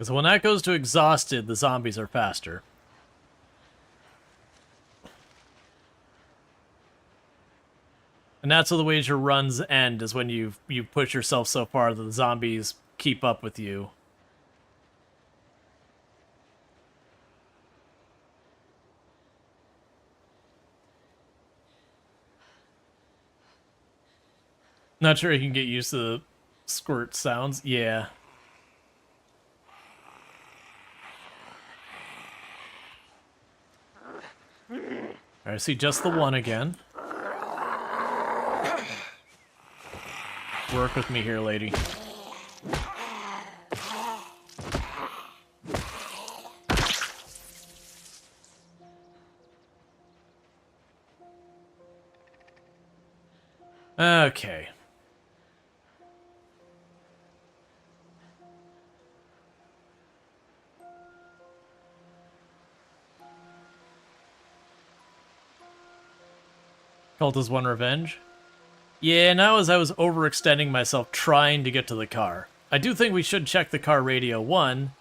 Because when that goes to exhausted, the zombies are faster. And that's how the wager runs end, is when you push yourself so far that the zombies keep up with you. Not sure you can get used to the squirt sounds. Yeah. Alright, I see just the one again. Work with me here, lady. Okay. Cult has won revenge. Yeah, now as I was overextending myself trying to get to the car. I do think we should check the car radio, one.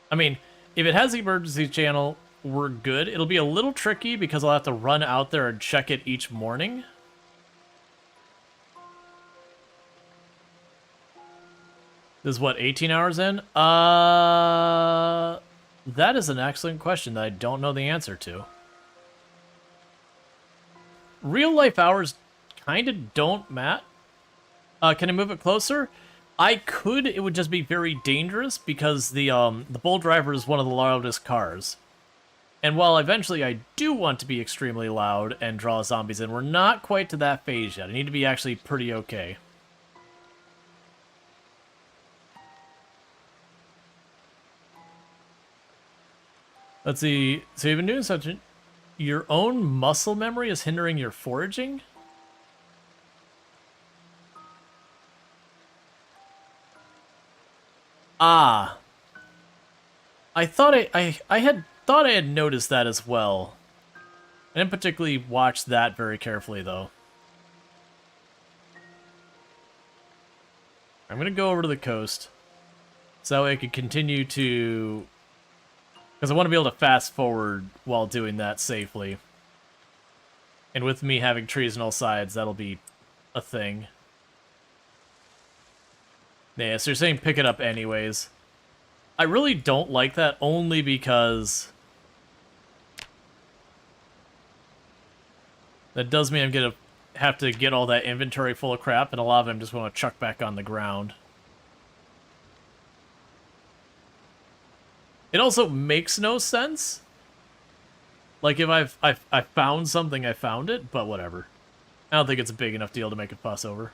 I mean, if it has the emergency channel, we're good. It'll be a little tricky because I'll have to run out there and check it each morning. This is what, 18 hours in? That is an excellent question that I don't know the answer to. Real life hours kind of don't matter. Can I move it closer? I could. It would just be very dangerous because the Bull Driver is one of the loudest cars. And while eventually I do want to be extremely loud and draw zombies in, we're not quite to that phase yet. I need to be actually pretty okay. Let's see. So you've been doing such a... Your own muscle memory is hindering your foraging? Ah. I thought I had thought I had noticed that as well. I didn't particularly watch that very carefully, though. I'm gonna go over to the coast. So that way I can continue to... Because I want to be able to fast forward while doing that safely. And with me having trees on all sides, that'll be a thing. Yeah, so you're saying pick it up anyways. I really don't like that, only because... that does mean I'm going to have to get all that inventory full of crap, and a lot of them just want to chuck back on the ground. It also makes no sense. Like, if I found something, I found it, but whatever. I don't think it's a big enough deal to make a fuss over.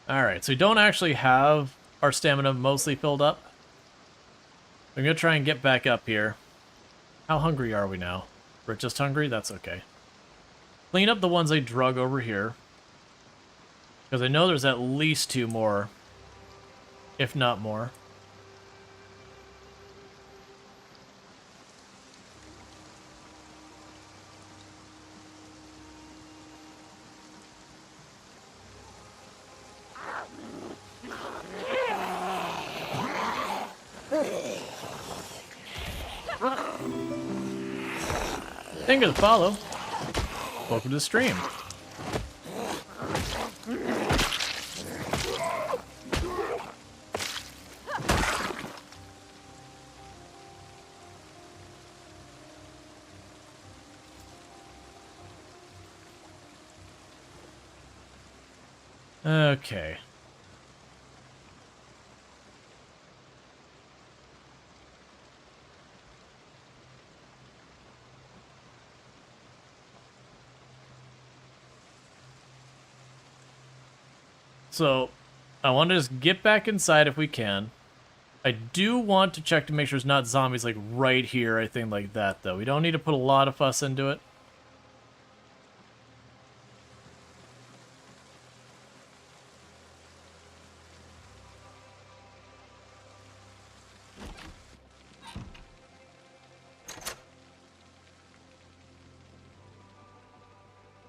Alright, so we don't actually have our stamina mostly filled up. I'm gonna try and get back up here. How hungry are we now? We're just hungry? That's okay. Clean up the ones I drug over here. Because I know there's at least 2 more, if not more. Thank you for the follow. Welcome to the stream. Okay. So, I want to just get back inside if we can. I do want to check to make sure there's not zombies, like, right here or anything like that, though. We don't need to put a lot of fuss into it.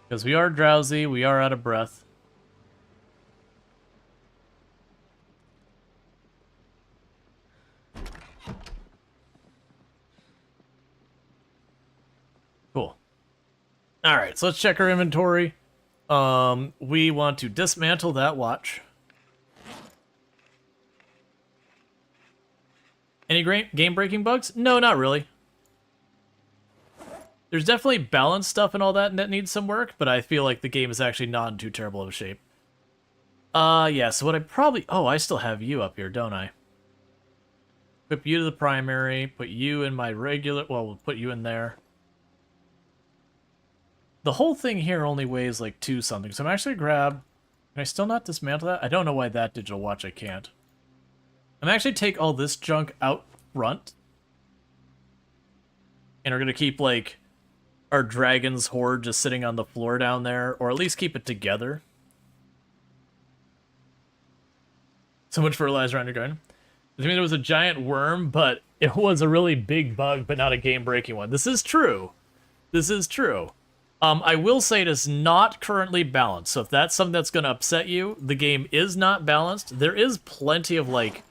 Because we are drowsy, we are out of breath. Cool. Alright, so let's check our inventory. We want to dismantle that watch. Any game-breaking bugs? No, not really. There's definitely balance stuff and all that needs some work, but I feel like the game is actually not in too terrible of a shape. Yeah, so what I probably... Oh, I still have you up here, don't I? Equip you to the primary, put you in my regular... Well, we'll put you in there. The whole thing here only weighs like 2 something, so I'm actually gonna grab... Can I still not dismantle that? I don't know why that digital watch I can't. I'm actually take all this junk out front. And we're gonna keep, like, our dragon's hoard just sitting on the floor down there, or at least keep it together. So much fertilizer on your garden. I mean, there was a giant worm, but it was a really big bug, but not a game-breaking one. This is true. This is true. I will say it is not currently balanced, so if that's something that's going to upset you, the game is not balanced. There is plenty of, like,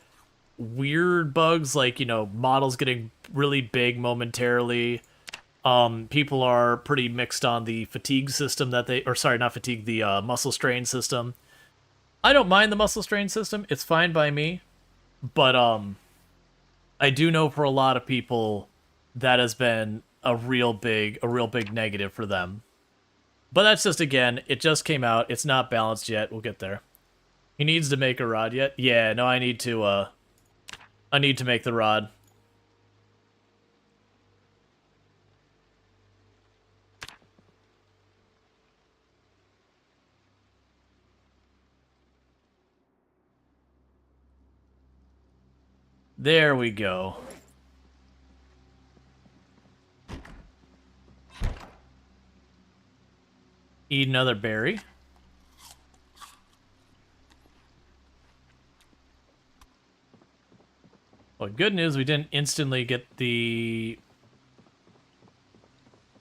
weird bugs, like, you know, models getting really big momentarily. People are pretty mixed on the fatigue system that they... Or, sorry, not fatigue, the muscle strain system. I don't mind the muscle strain system. It's fine by me. But, I do know for a lot of people that has been a real big negative for them. But that's just, again, it just came out. It's not balanced yet. We'll get there. He needs to make a rod yet? Yeah, no, I need to make the rod. There we go. Eat another berry. Well, good news, we didn't instantly get the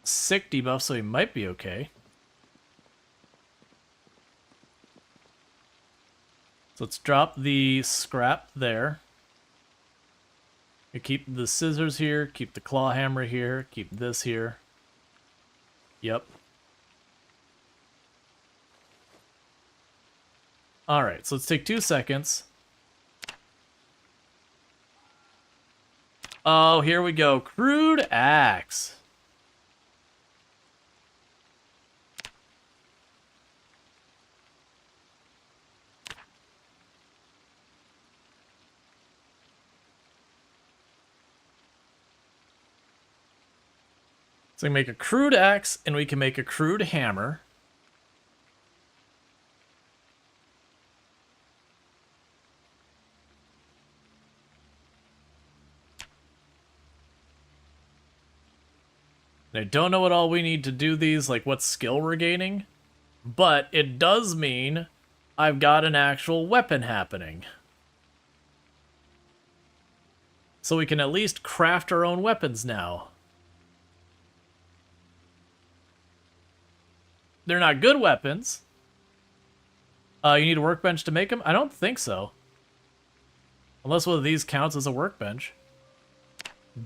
sick debuff, so we might be okay. So let's drop the scrap there. We keep the scissors here, keep the claw hammer here, keep this here. Yep. Alright, so let's take 2 seconds. Oh, here we go. Crude axe. So we can make a crude axe, and we can make a crude hammer. And I don't know what all we need to do these, like what skill we're gaining, but it does mean I've got an actual weapon happening. So we can at least craft our own weapons now. They're not good weapons. You need a workbench to make them? I don't think so. Unless one of these counts as a workbench.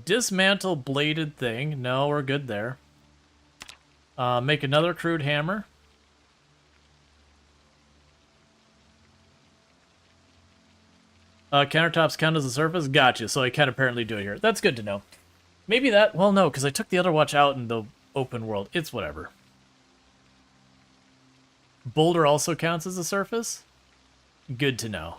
Dismantle bladed thing. No, we're good there. Make another crude hammer. Countertops count as a surface? Gotcha, so I can apparently do it here. That's good to know. Maybe that... Well, no, because I took the other watch out in the open world. It's whatever. Boulder also counts as a surface? Good to know.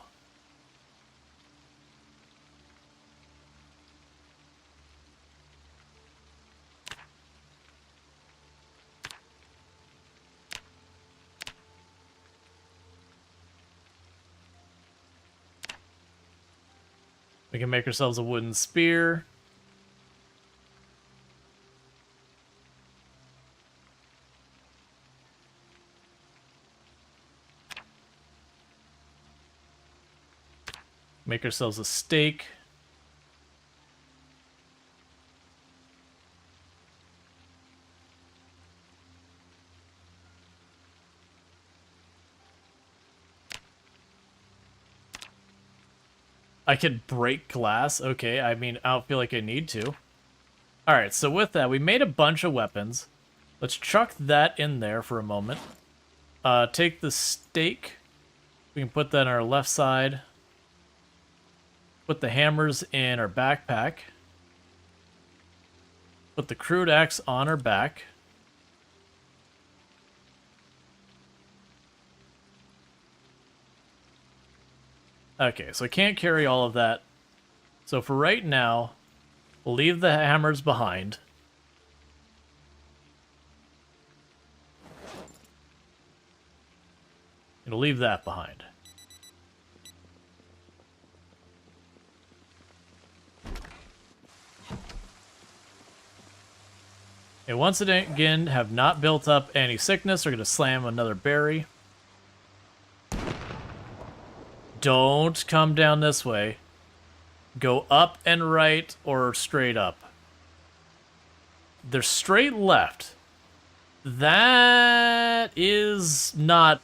We can make ourselves a wooden spear. Make ourselves a stake. I could break glass. Okay, I mean, I don't feel like I need to. Alright, so with that, we made a bunch of weapons. Let's chuck that in there for a moment. Take the stake. We can put that on our left side. Put the hammers in our backpack. Put the crude axe on our back. Okay, so I can't carry all of that. So for right now, we'll leave the hammers behind. And we'll leave that behind. And once again, have not built up any sickness, we're going to slam another berry. Don't come down this way. Go up and right or straight up. They're straight left. That is not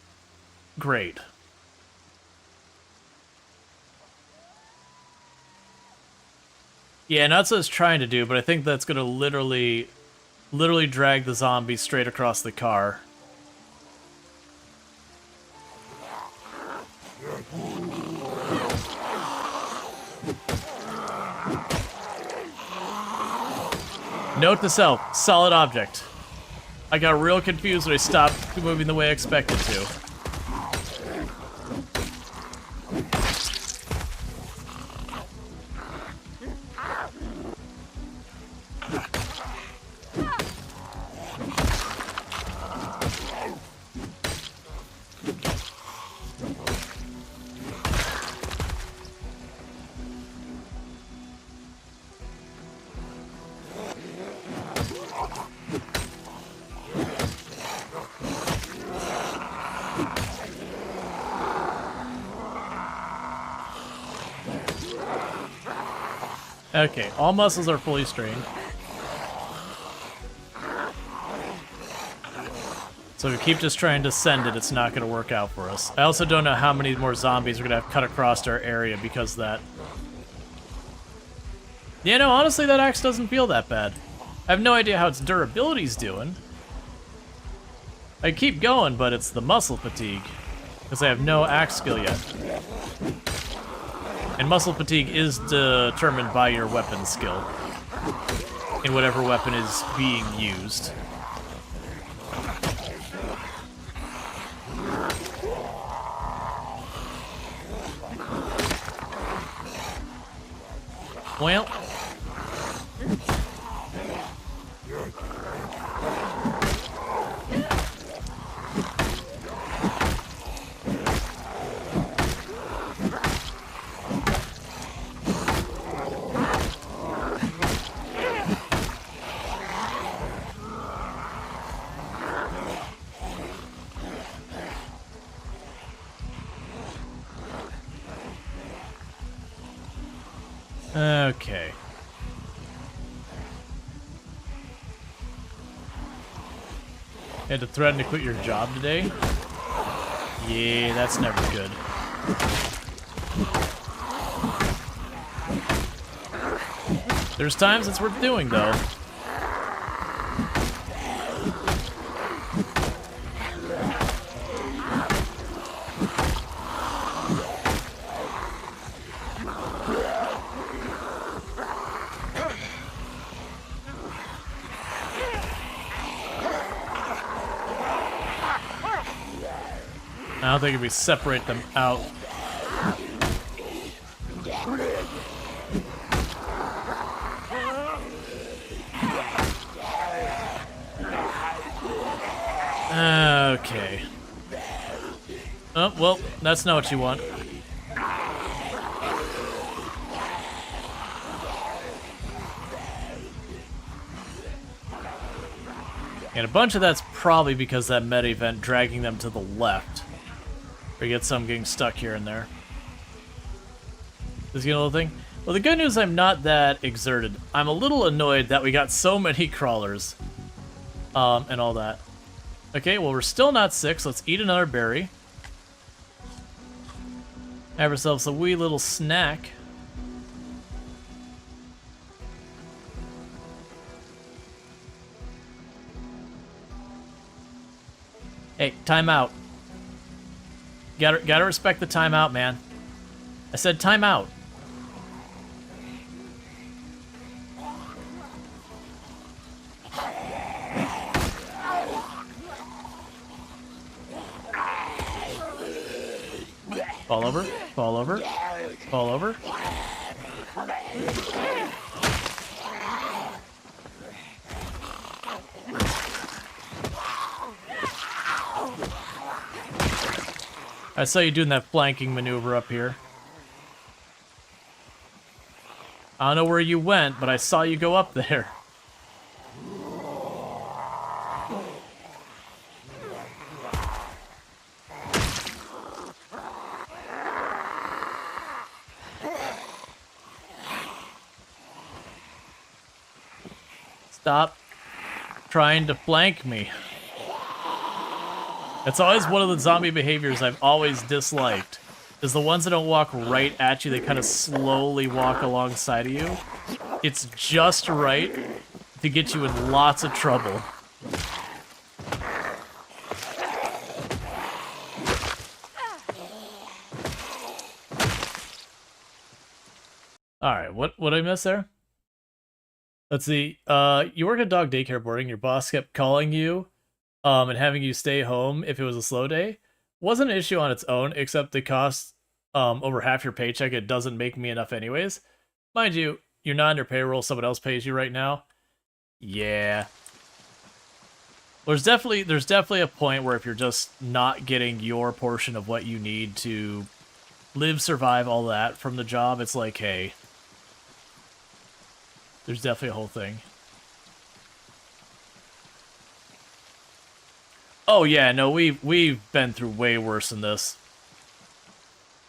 great. Yeah, and that's what it's trying to do, but I think that's going to literally drag the zombies straight across the car. Note to self, solid object. I got real confused when I stopped moving the way I expected to. Okay, all muscles are fully strained. So if we keep just trying to send it, it's not going to work out for us. I also don't know how many more zombies we're going to have cut across our area because of that. Yeah, no, honestly, that axe doesn't feel that bad. I have no idea how its durability's doing. I keep going, but it's the muscle fatigue. Because I have no axe skill yet. And muscle fatigue is determined by your weapon skill. In whatever weapon is being used. Well. Okay. Had to threaten to quit your job today? Yeah, that's never good. There's times it's worth doing, though. I don't think if we separate them out. Okay. Oh, well, that's not what you want. And a bunch of that's probably because that meta event dragging them to the left. Or you get some getting stuck here and there. Does he get a little thing? Well, the good news, I'm not that exerted. I'm a little annoyed that we got so many crawlers. And all that. Okay, well, we're still not sick, so let's eat another berry. Have ourselves a wee little snack. Hey, timeout. Gotta respect the timeout, man. I said timeout. Fall over, fall over, fall over. I saw you doing that flanking maneuver up here. I don't know where you went, but I saw you go up there. Stop trying to flank me. It's always one of the zombie behaviors I've always disliked, is the ones that don't walk right at you, they kind of slowly walk alongside of you. It's just right to get you in lots of trouble. Alright, what did I miss there? Let's see. You work at dog daycare boarding. Your boss kept calling you and having you stay home if it was a slow day. Wasn't an issue on its own, except the cost over half your paycheck. It doesn't make me enough anyways. Mind you, you're not on your payroll. Someone else pays you right now. Yeah. There's definitely a point where if you're just not getting your portion of what you need to live, survive, all that from the job, it's like, hey, there's definitely a whole thing. Oh yeah, no, we've been through way worse than this.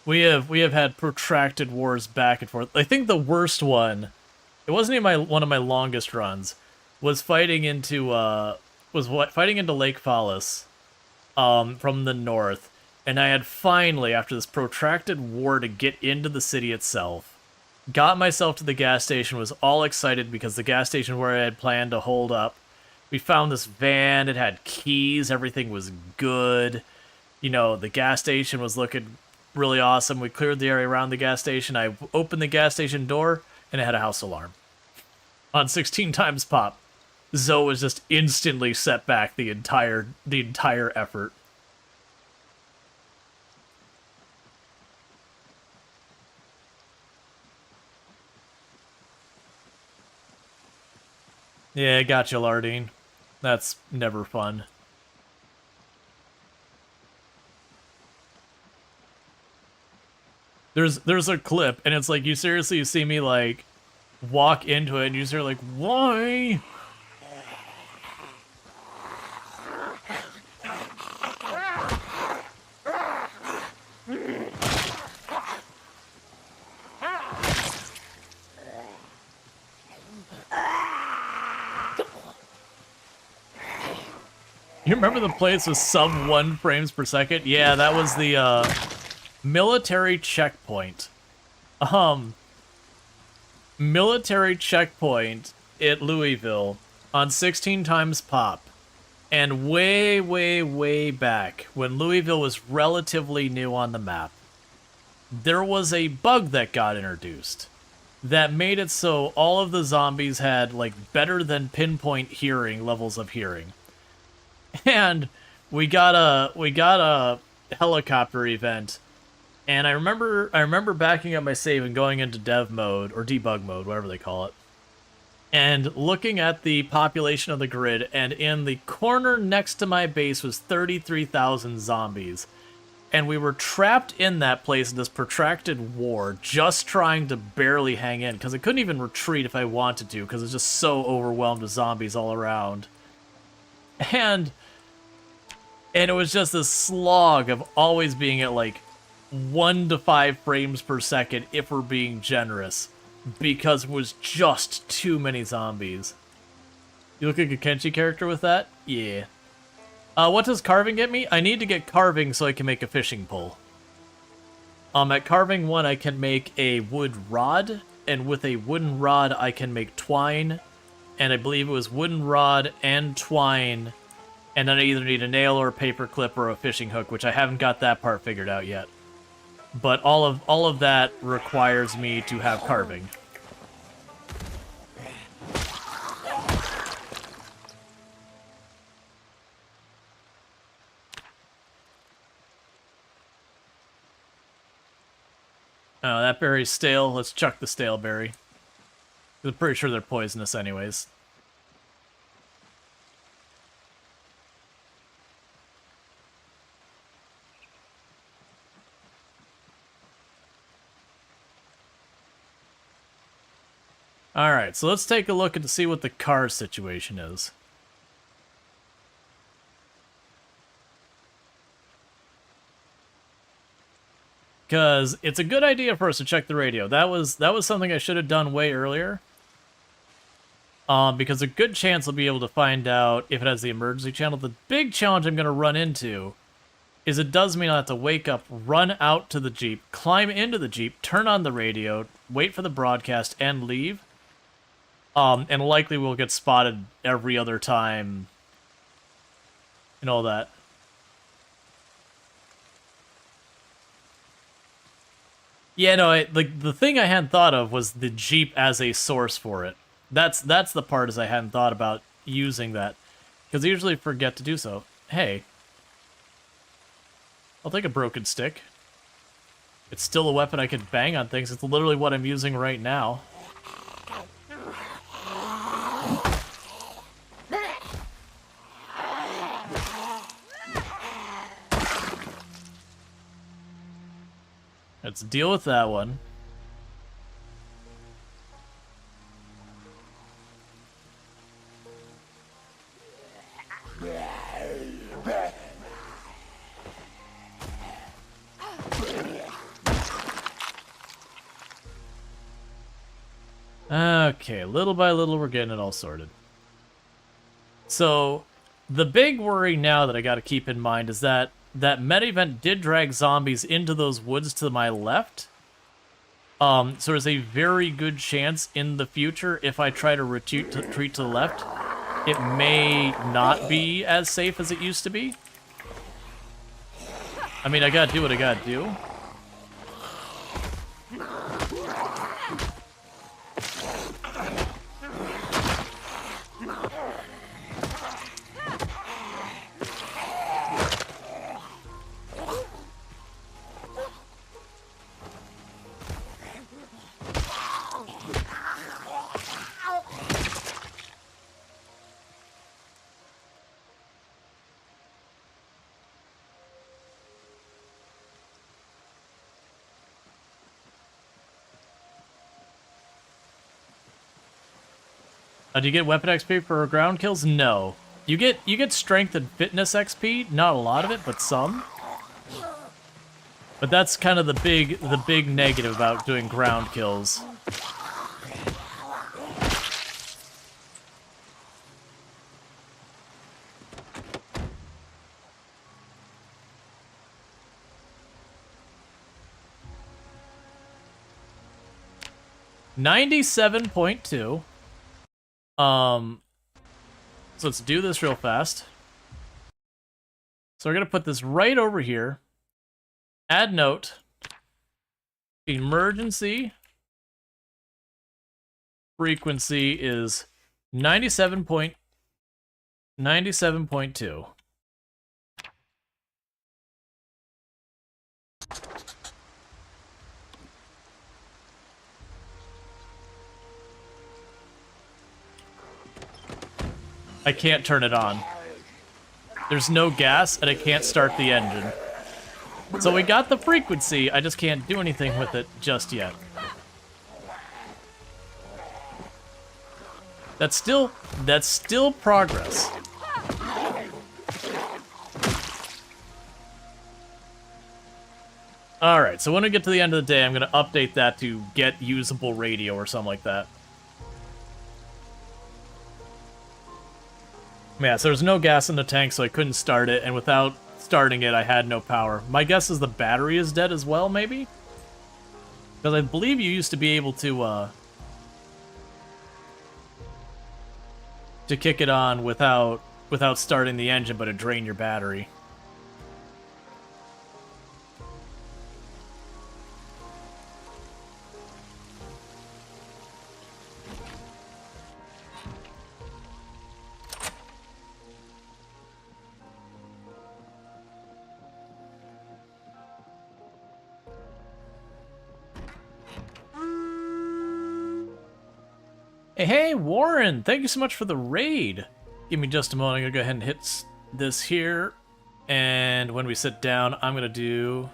We have had protracted wars back and forth. I think the worst one, it wasn't even one of my longest runs, was fighting into Lake Fallis from the north, and I had finally, after this protracted war to get into the city itself, got myself to the gas station, was all excited because the gas station where I had planned to hold up. We found this van, it had keys, everything was good. You know, the gas station was looking really awesome. We cleared the area around the gas station. I opened the gas station door, and it had a house alarm. On 16 times pop. Zoe was just instantly set back the entire effort. Yeah, gotcha, Lardine. That's never fun. There's a clip, and it's like, you seriously see me, like, walk into it, and you are like, why? You remember the place with sub 1 frames per second? Yeah, that was the military checkpoint. Military checkpoint at Louisville on 16 times pop. And way, way, way back, when Louisville was relatively new on the map, there was a bug that got introduced that made it so all of the zombies had, like, better than pinpoint hearing levels of hearing. And we got a helicopter event, and I remember backing up my save and going into dev mode or debug mode, whatever they call it, and looking at the population of the grid, and in the corner next to my base was 33,000 zombies, and we were trapped in that place in this protracted war, just trying to barely hang in because I couldn't even retreat if I wanted to because it's just so overwhelmed with zombies all around. And it was just this slog of always being at like 1 to 5 frames per second if we're being generous, because it was just too many zombies. You look like a Kenshi character with that? Yeah. What does carving get me? I need to get carving so I can make a fishing pole. At carving 1 I can make a wood rod, and with a wooden rod I can make twine, and I believe it was wooden rod and twine And then I either need a nail or a paper clip or a fishing hook, which I haven't got that part figured out yet. But all of that requires me to have carving. Oh, that berry's stale. Let's chuck the stale berry. I'm pretty sure they're poisonous anyways. Alright, so let's take a look and see what the car situation is. Because it's a good idea for us to check the radio. That was something I should have done way earlier. Because a good chance I'll be able to find out if it has the emergency channel. The big challenge I'm going to run into is it does mean I'll have to wake up, run out to the Jeep, climb into the Jeep, turn on the radio, wait for the broadcast, and leave. And likely we'll get spotted every other time and all that. Yeah, no, the thing I hadn't thought of was the Jeep as a source for it. That's the part is I hadn't thought about using that. Because I usually forget to do so. Hey. I'll take a broken stick. It's still a weapon I can bang on things. It's literally what I'm using right now. Let's deal with that one. Okay, little by little we're getting it all sorted. So, the big worry now that I gotta keep in mind is that meta event did drag zombies into those woods to my left. So there's a very good chance in the future, if I try to retreat to the left, it may not be as safe as it used to be. I mean, I gotta do what I gotta do. Do you get weapon XP for ground kills? No. You get strength and fitness XP, not a lot of it, but some. But that's kind of the big negative about doing ground kills. $97.2. So let's do this real fast. So we're gonna put this right over here. Add note. Emergency frequency is 97.2. I can't turn it on. There's no gas, and I can't start the engine. So we got the frequency, I just can't do anything with it just yet. That's still progress. Alright, so when we get to the end of the day, I'm going to update that to get usable radio or something like that. Yeah, so there's no gas in the tank, so I couldn't start it, and without starting it, I had no power. My guess is the battery is dead as well, maybe? Because I believe you used to be able to kick it on without without starting the engine, but it drained your battery. Hey, Warren, thank you so much for the raid. Give me just a moment. I'm going to go ahead and hit this here. And when we sit down, I'm going to do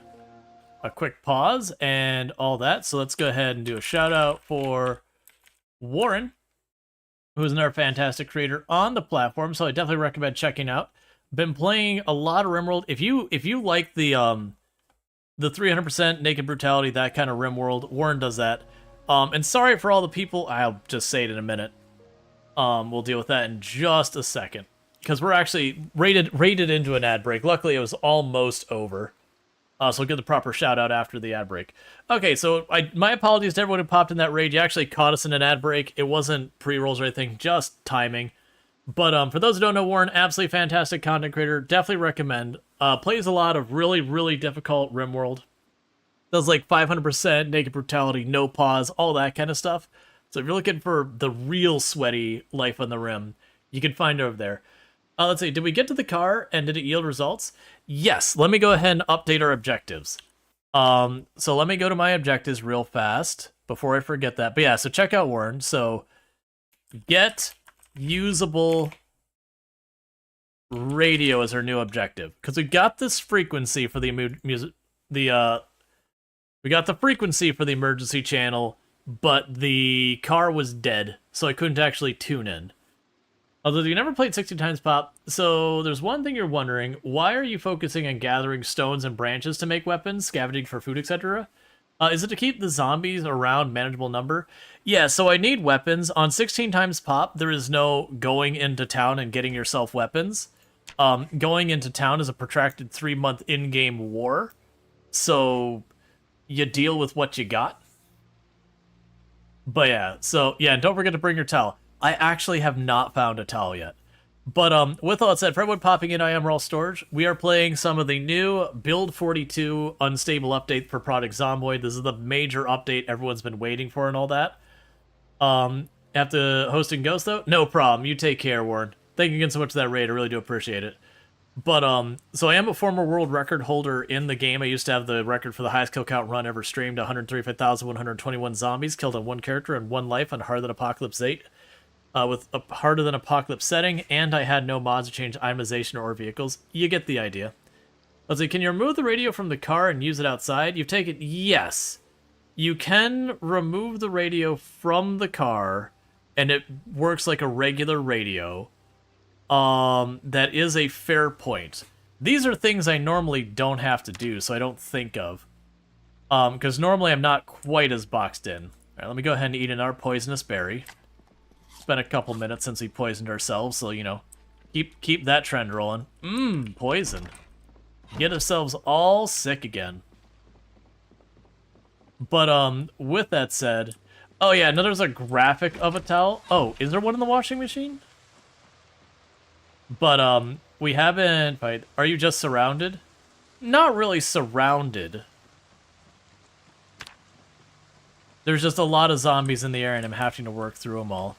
a quick pause and all that. So let's go ahead and do a shout out for Warren, who's another fantastic creator on the platform. So I definitely recommend checking out. Been playing a lot of RimWorld. If you like the 300% naked brutality, that kind of RimWorld, Warren does that. And sorry for all the people, I'll just say it in a minute. We'll deal with that in just a second. Because we're actually raided into an ad break. Luckily, it was almost over. So I'll get the proper shout out after the ad break. Okay, so my apologies to everyone who popped in that raid. You actually caught us in an ad break. It wasn't pre-rolls or anything, just timing. But for those who don't know Warren, absolutely fantastic content creator. Definitely recommend. Plays a lot of really, really difficult RimWorld. Does like 500% naked brutality, no pause, all that kind of stuff. So if you're looking for the real sweaty life on the rim, you can find it over there. Let's see, did we get to the car and did it yield results? Yes, let me go ahead and update our objectives. So let me go to my objectives real fast before I forget that. But yeah, so check out Warren. So get usable radio is our new objective. Because we got this frequency for the music, we got the frequency for the emergency channel, but the car was dead, so I couldn't actually tune in. Although you never played 60 times pop, so there's one thing you're wondering, why are you focusing on gathering stones and branches to make weapons, scavenging for food, etc.? Is it to keep the zombies around manageable number? Yeah, so I need weapons. On 16 times pop, there is no going into town and getting yourself weapons. Going into town is a protracted 3-month in-game war, so you deal with what you got. But yeah, so yeah, and don't forget to bring your towel. I actually have not found a towel yet. But with all that said, for everyone popping in, I am Rual Storge. We are playing some of the new Build 42 Unstable update for Product Zomboid. This is the major update everyone's been waiting for and all that. Have to host and ghost though? No problem. You take care, Warren. Thank you again so much for that raid. I really do appreciate it. But, so I am a former world record holder in the game. I used to have the record for the highest kill count run ever streamed, 135,121 zombies killed on one character and one life on Harder Than Apocalypse 8, with a Harder Than Apocalypse setting, and I had no mods to change itemization or vehicles. You get the idea. Let's see, can you remove the radio from the car and use it outside? You've taken, yes. You can remove the radio from the car, and it works like a regular radio. That is a fair point. These are things I normally don't have to do, so I don't think of. Because normally I'm not quite as boxed in. Alright, let me go ahead and eat another poisonous berry. It's been a couple minutes since we poisoned ourselves, so, you know, keep that trend rolling. Poison. Get ourselves all sick again. But, with that said... Oh yeah, no, there's a graphic of a towel. Oh, is there one in the washing machine? But, we haven't... Are you just surrounded? Not really surrounded. There's just a lot of zombies in the air, and I'm having to work through them all.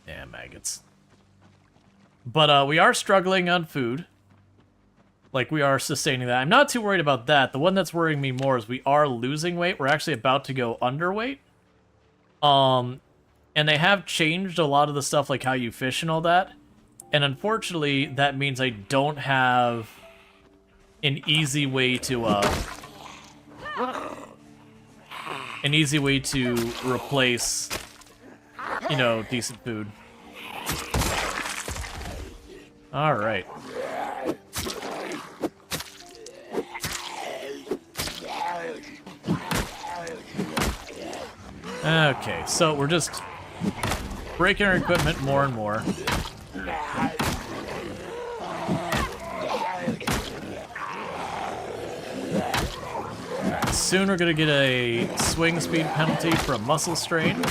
Yeah, maggots. But, we are struggling on food. Like, we are sustaining that. I'm not too worried about that. The one that's worrying me more is we are losing weight. We're actually about to go underweight. And they have changed a lot of the stuff, like how you fish and all that. And unfortunately, that means I don't have an easy way to, replace, you know, decent food. Alright. Okay, so we're just breaking our equipment more and more. Soon we're gonna get a swing speed penalty for a muscle strain.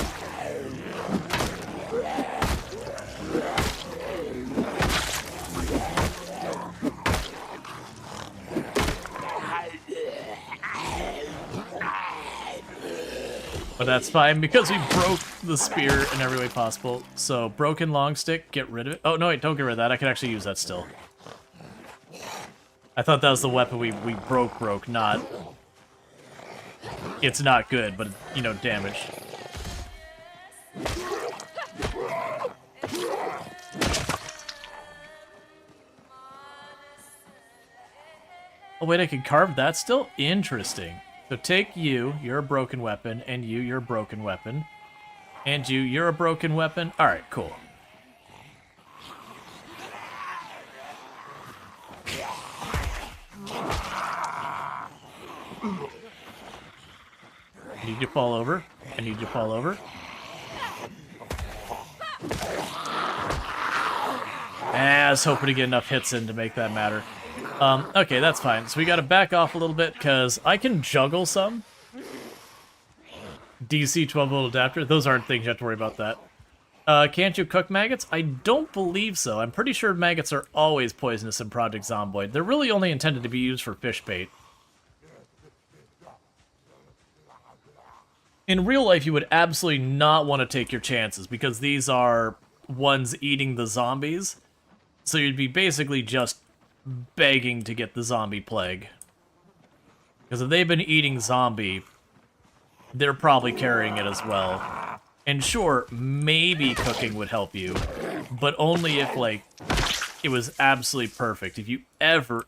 But that's fine, because we broke the spear in every way possible. So, broken long stick, get rid of it. Oh, no, wait, don't get rid of that. I can actually use that still. I thought that was the weapon we broke, not... It's not good, but, you know, damage. Oh, wait, I can carve that still? Interesting. So take you, you're a broken weapon, and you're a broken weapon. And you're a broken weapon. Alright, cool. I need you to fall over. I need you to fall over. I was hoping to get enough hits in to make that matter. Okay, that's fine. So we gotta back off a little bit, because I can juggle some. DC 12-volt adapter. Those aren't things you have to worry about that. Can't you cook maggots? I don't believe so. I'm pretty sure maggots are always poisonous in Project Zomboid. They're really only intended to be used for fish bait. In real life, you would absolutely not want to take your chances, because these are ones eating the zombies. So you'd be basically just begging to get the zombie plague. Because if they've been eating zombie, they're probably carrying it as well. And sure, maybe cooking would help you, but only if, like, it was absolutely perfect. If you ever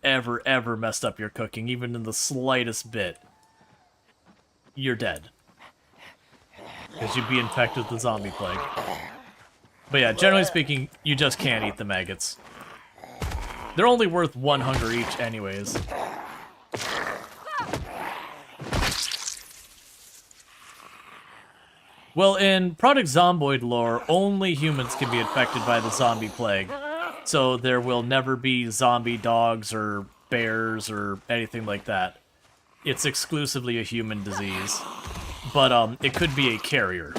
messed up your cooking, even in the slightest bit, you're dead. Because you'd be infected with the zombie plague. But yeah, generally speaking, you just can't eat the maggots. They're only worth 1 hunger each anyways. Well, in Project Zomboid lore, only humans can be infected by the zombie plague. So there will never be zombie dogs or bears or anything like that. It's exclusively a human disease. But it could be a carrier.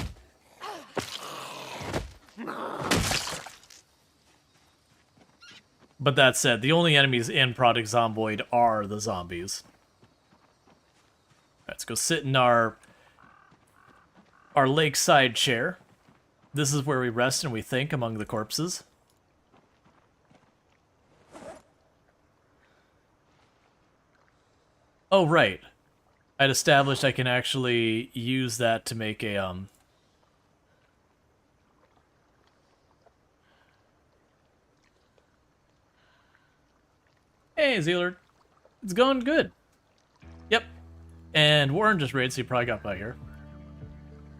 But that said, the only enemies in Project Zomboid are the zombies. Let's go sit in our lakeside chair. This is where we rest and we think among the corpses. Oh, right. I'd established I can actually use that to make a, Hey, Zealert. It's going good. Yep. And Warren just raided, so you probably got by here.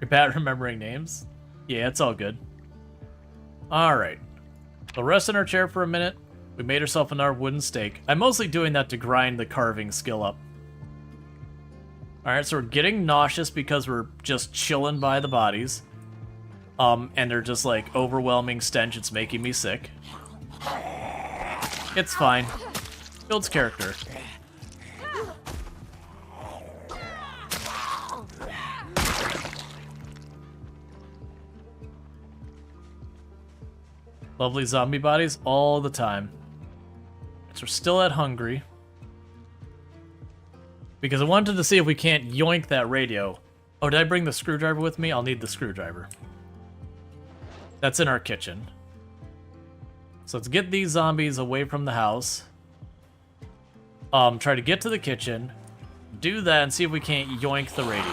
You're bad at remembering names? Yeah, it's all good. Alright. We'll rest in our chair for a minute. We made ourselves another wooden stake. I'm mostly doing that to grind the carving skill up. Alright, so we're getting nauseous because we're just chilling by the bodies. And they're just like overwhelming stench. It's making me sick. It's fine. Builds character. Lovely zombie bodies all the time. So we're still at hungry. Because I wanted to see if we can't yoink that radio. Oh, did I bring the screwdriver with me? I'll need the screwdriver. That's in our kitchen. So let's get these zombies away from the house. Try to get to the kitchen. Do that and see if we can't yoink the radio.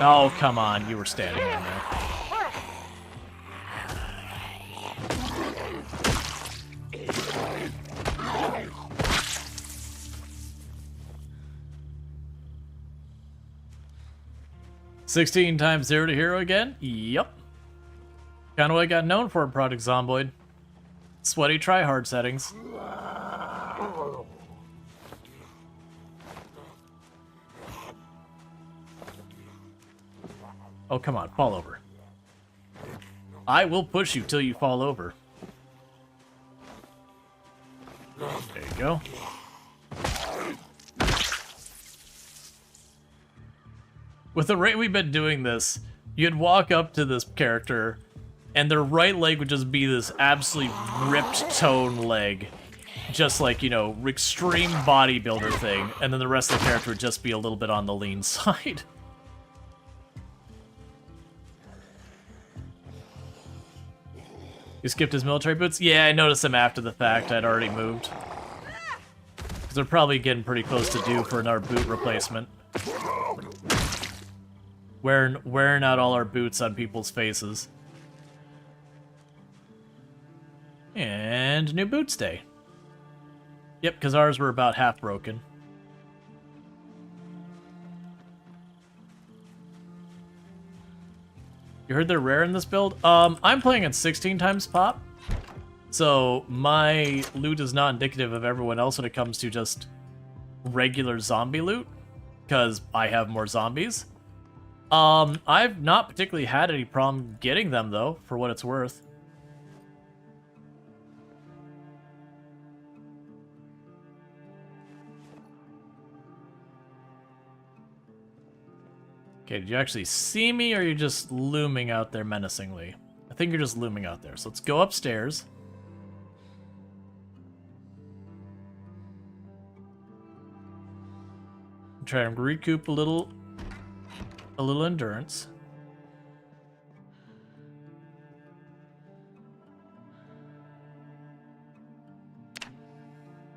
Oh, come on. You were standing in there. $16 times 0 to hero again? Yep. Kind of what I got known for in Project Zomboid. Sweaty try-hard settings. Oh, come on, fall over. I will push you till you fall over. There you go. With the rate we've been doing this, you'd walk up to this character, and their right leg would just be this absolutely ripped tone leg. Just like, you know, extreme bodybuilder thing, and then the rest of the character would just be a little bit on the lean side. You skipped his military boots? Yeah, I noticed him after the fact. I'd already moved. Because they're probably getting pretty close to due for another boot replacement. Wearing out all our boots on people's faces. And new boots day. Yep, because ours were about half broken. You heard they're rare in this build? I'm playing at 16 times pop, so my loot is not indicative of everyone else when it comes to just regular zombie loot, because I have more zombies. I've not particularly had any problem getting them, though, for what it's worth. Okay, did you actually see me, or are you just looming out there menacingly? I think you're just looming out there, so let's go upstairs. Try and recoup a little endurance.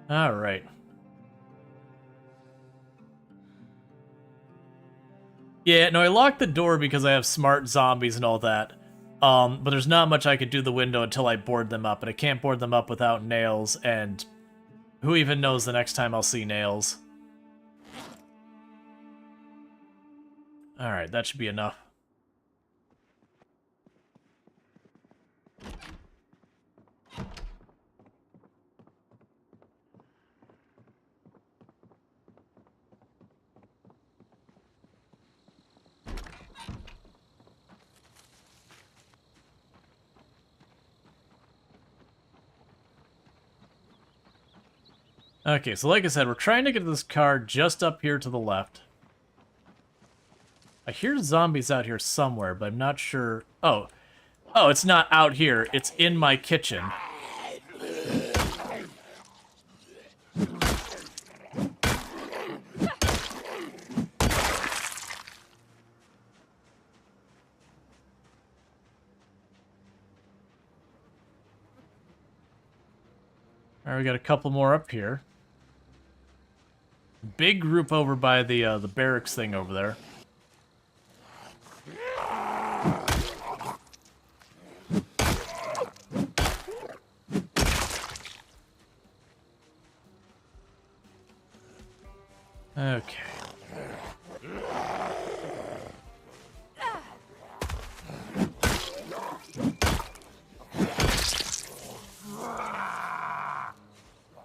All right. Yeah, no, I locked the door because I have smart zombies and all that. But there's not much I could do the window until I board them up, and I can't board them up without nails, and who even knows the next time I'll see nails. Alright, that should be enough. Okay, so like I said, we're trying to get this car just up here to the left. I hear zombies out here somewhere, but I'm not sure. Oh, it's not out here. It's in my kitchen. All right, we got a couple more up here. Big group over by the barracks thing over there. Okay.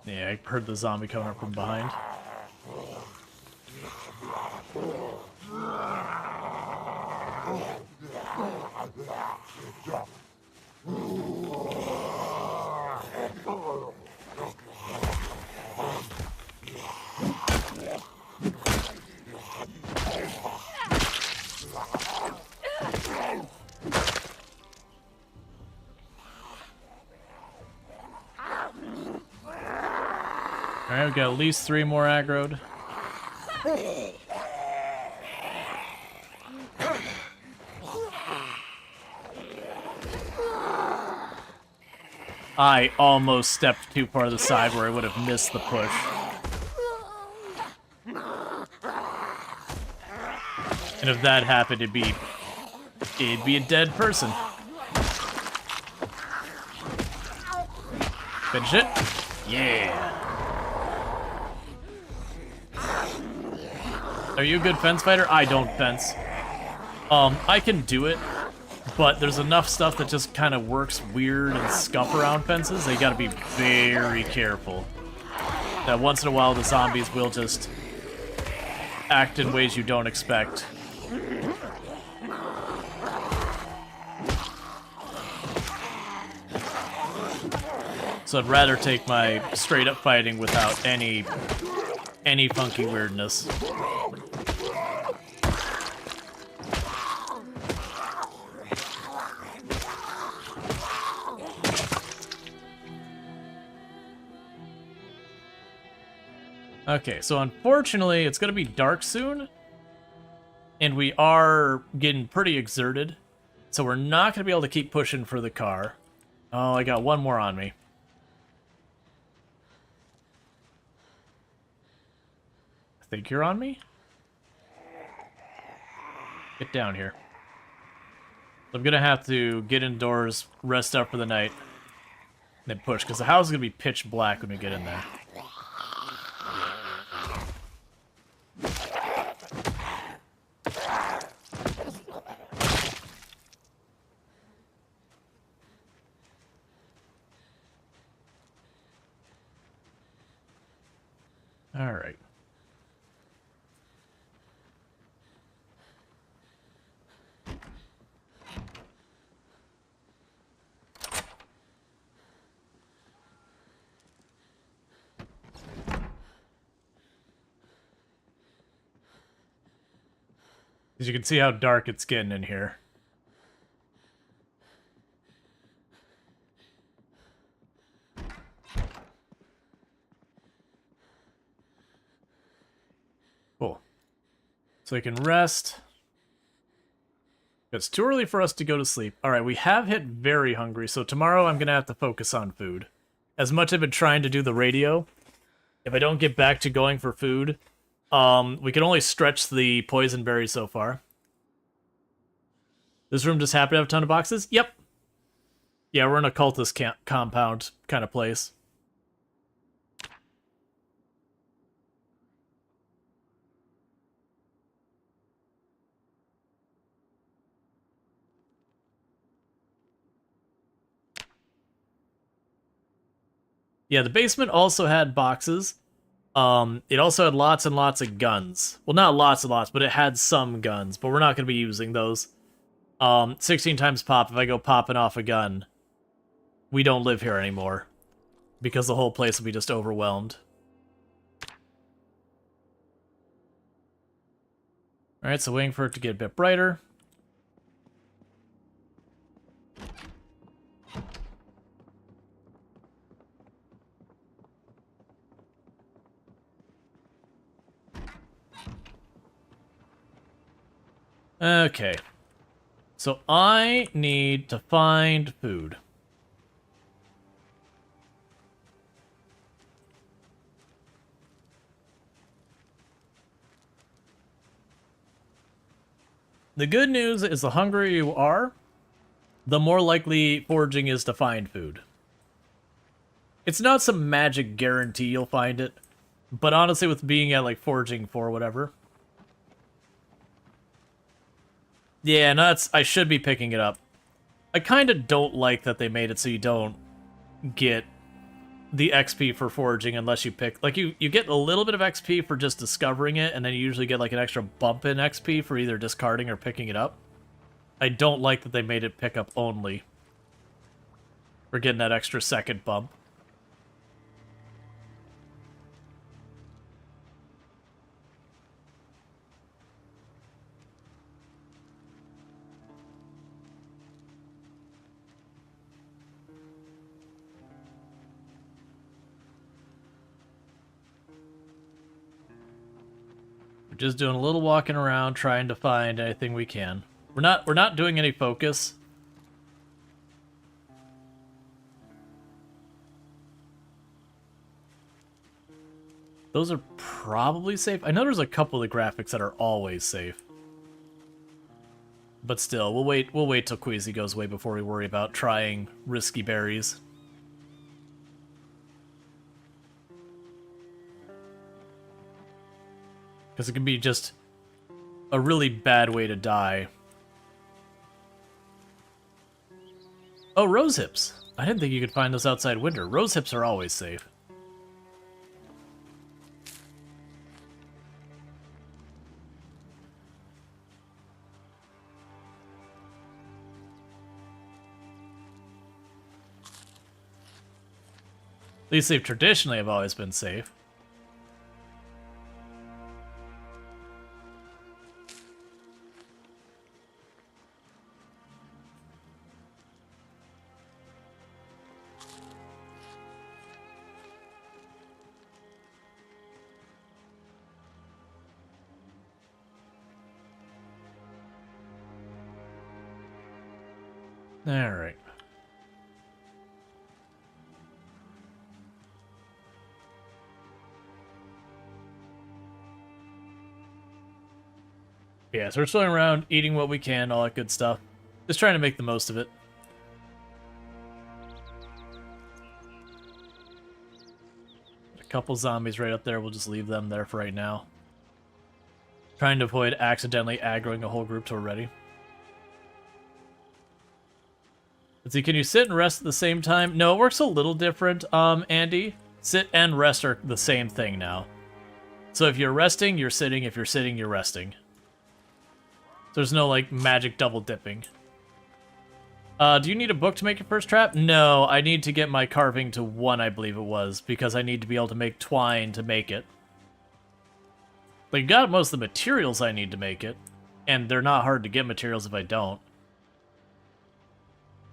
Yeah, I heard the zombie coming up from behind. Alright, we got at least 3 more aggroed. I almost stepped too far to the side where I would have missed the push. And if that happened, it'd be a dead person. Finish it? Yeah. Are you a good fence fighter? I don't fence. I can do it, but there's enough stuff that just kind of works weird and scuff around fences. They gotta be very careful. That once in a while the zombies will just act in ways you don't expect. So I'd rather take my straight up fighting without any funky weirdness. Okay, so unfortunately, it's going to be dark soon. And we are getting pretty exerted. So we're not going to be able to keep pushing for the car. Oh, I got one more on me. I think you're on me? Get down here. I'm going to have to get indoors, rest up for the night, and then push, because the house is going to be pitch black when we get in there. All right. As you can see how dark it's getting in here. Cool. So we can rest. It's too early for us to go to sleep. Alright, we have hit very hungry, so tomorrow I'm going to have to focus on food. As much as I've been trying to do the radio, if I don't get back to going for food, we can only stretch the poison berry so far. This room just happened to have a ton of boxes? Yep. Yeah, we're in a cultist compound kind of place. Yeah, the basement also had boxes. It also had lots and lots of guns. Well, not lots and lots, but it had some guns, but we're not going to be using those. 16 times pop, if I go popping off a gun, we don't live here anymore. Because the whole place will be just overwhelmed. Alright, so waiting for it to get a bit brighter. Okay. So I need to find food. The good news is the hungrier you are, the more likely foraging is to find food. It's not some magic guarantee you'll find it, but honestly with being at like foraging 4 whatever. Yeah, no, I should be picking it up. I kind of don't like that they made it so you don't get the XP for foraging unless you pick... Like, you get a little bit of XP for just discovering it, and then you usually get, like, an extra bump in XP for either discarding or picking it up. I don't like that they made it pick up only. We're getting that extra second bump. We're just doing a little walking around, trying to find anything we can. We're not doing any focus. Those are probably safe. I know there's a couple of the graphics that are always safe. But still, we'll wait till Queasy goes away before we worry about trying risky berries. Because it can be just a really bad way to die. Oh, rose hips. I didn't think you could find those outside winter. Rose hips are always safe. At least they've traditionally have always been safe. Alright. Yeah, so we're swimming around, eating what we can, all that good stuff. Just trying to make the most of it. A couple zombies right up there, we'll just leave them there for right now. Trying to avoid accidentally aggroing a whole group till we're ready. Let's see, can you sit and rest at the same time? No, it works a little different, Andy. Sit and rest are the same thing now. So if you're resting, you're sitting. If you're sitting, you're resting. There's no, like, magic double dipping. Do you need a book to make your first trap? No, I need to get my carving to 1, I believe it was, because I need to be able to make twine to make it. Like, got most of the materials I need to make it, and they're not hard to get materials if I don't.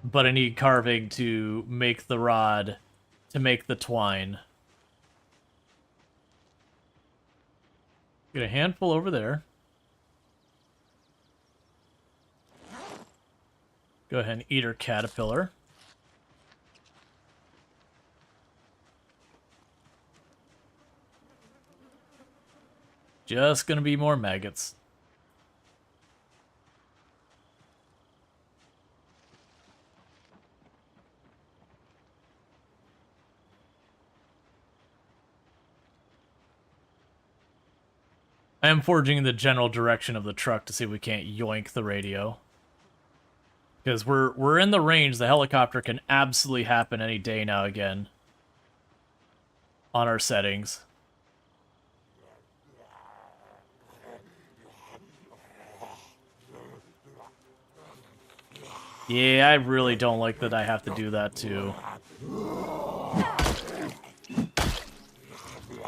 But I need carving to make the rod, to make the twine. Get a handful over there. Go ahead and eat her caterpillar. Just gonna be more maggots. I am forging in the general direction of the truck to see if we can't yoink the radio. Because we're in the range, the helicopter can absolutely happen any day now again. On our settings. Yeah, I really don't like that I have to do that too.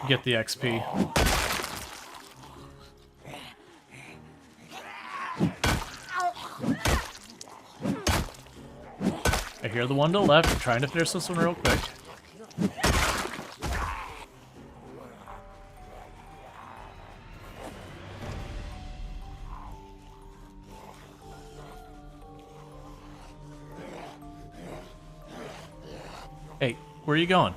Get the XP. I hear the one to the left. I'm trying to finish this one real quick. Hey, where are you going?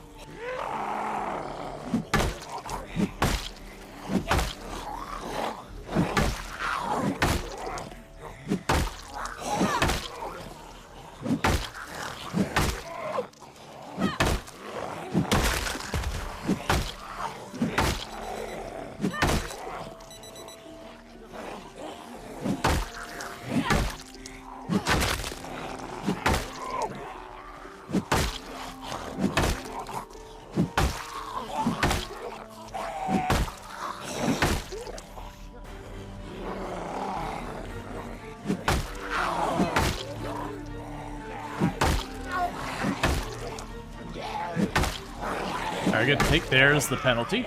Alright, good. Take there's the penalty.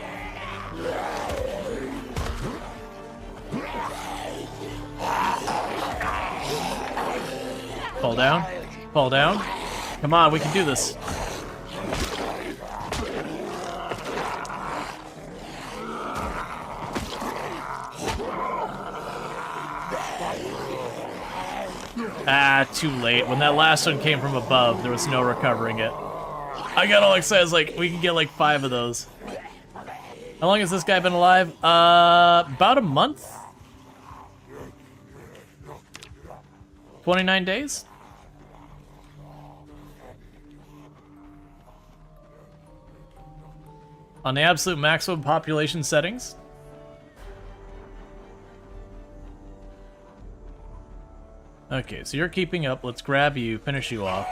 Fall down. Fall down. Come on, we can do this. Ah, too late. When that last one came from above, there was no recovering it. I got all excited. I was like, we can get like 5 of those. How long has this guy been alive? About a month? 29 days? On the absolute maximum population settings? Okay, so you're keeping up. Let's grab you, finish you off.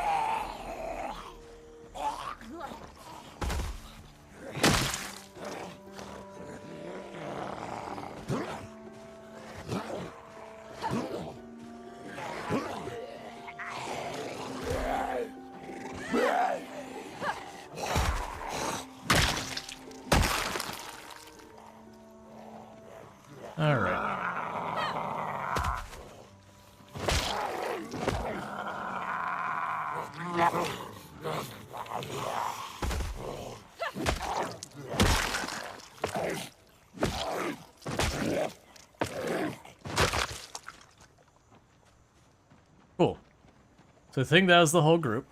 So I think that was the whole group.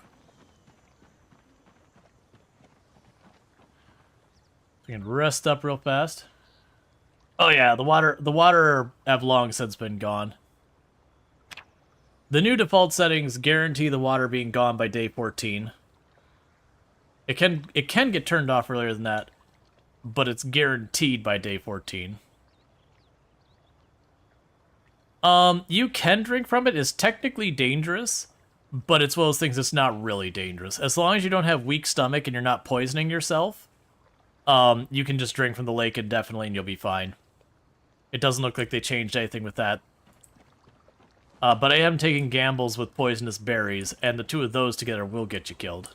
We can rest up real fast. Oh yeah, the water have long since been gone. The new default settings guarantee the water being gone by day 14. It can get turned off earlier than that, but it's guaranteed by day 14. You can drink from it. It's technically dangerous, but it's one of those things that's not really dangerous. As long as you don't have weak stomach and you're not poisoning yourself, you can just drink from the lake indefinitely and you'll be fine. It doesn't look like they changed anything with that. But I am taking gambles with poisonous berries, and the two of those together will get you killed.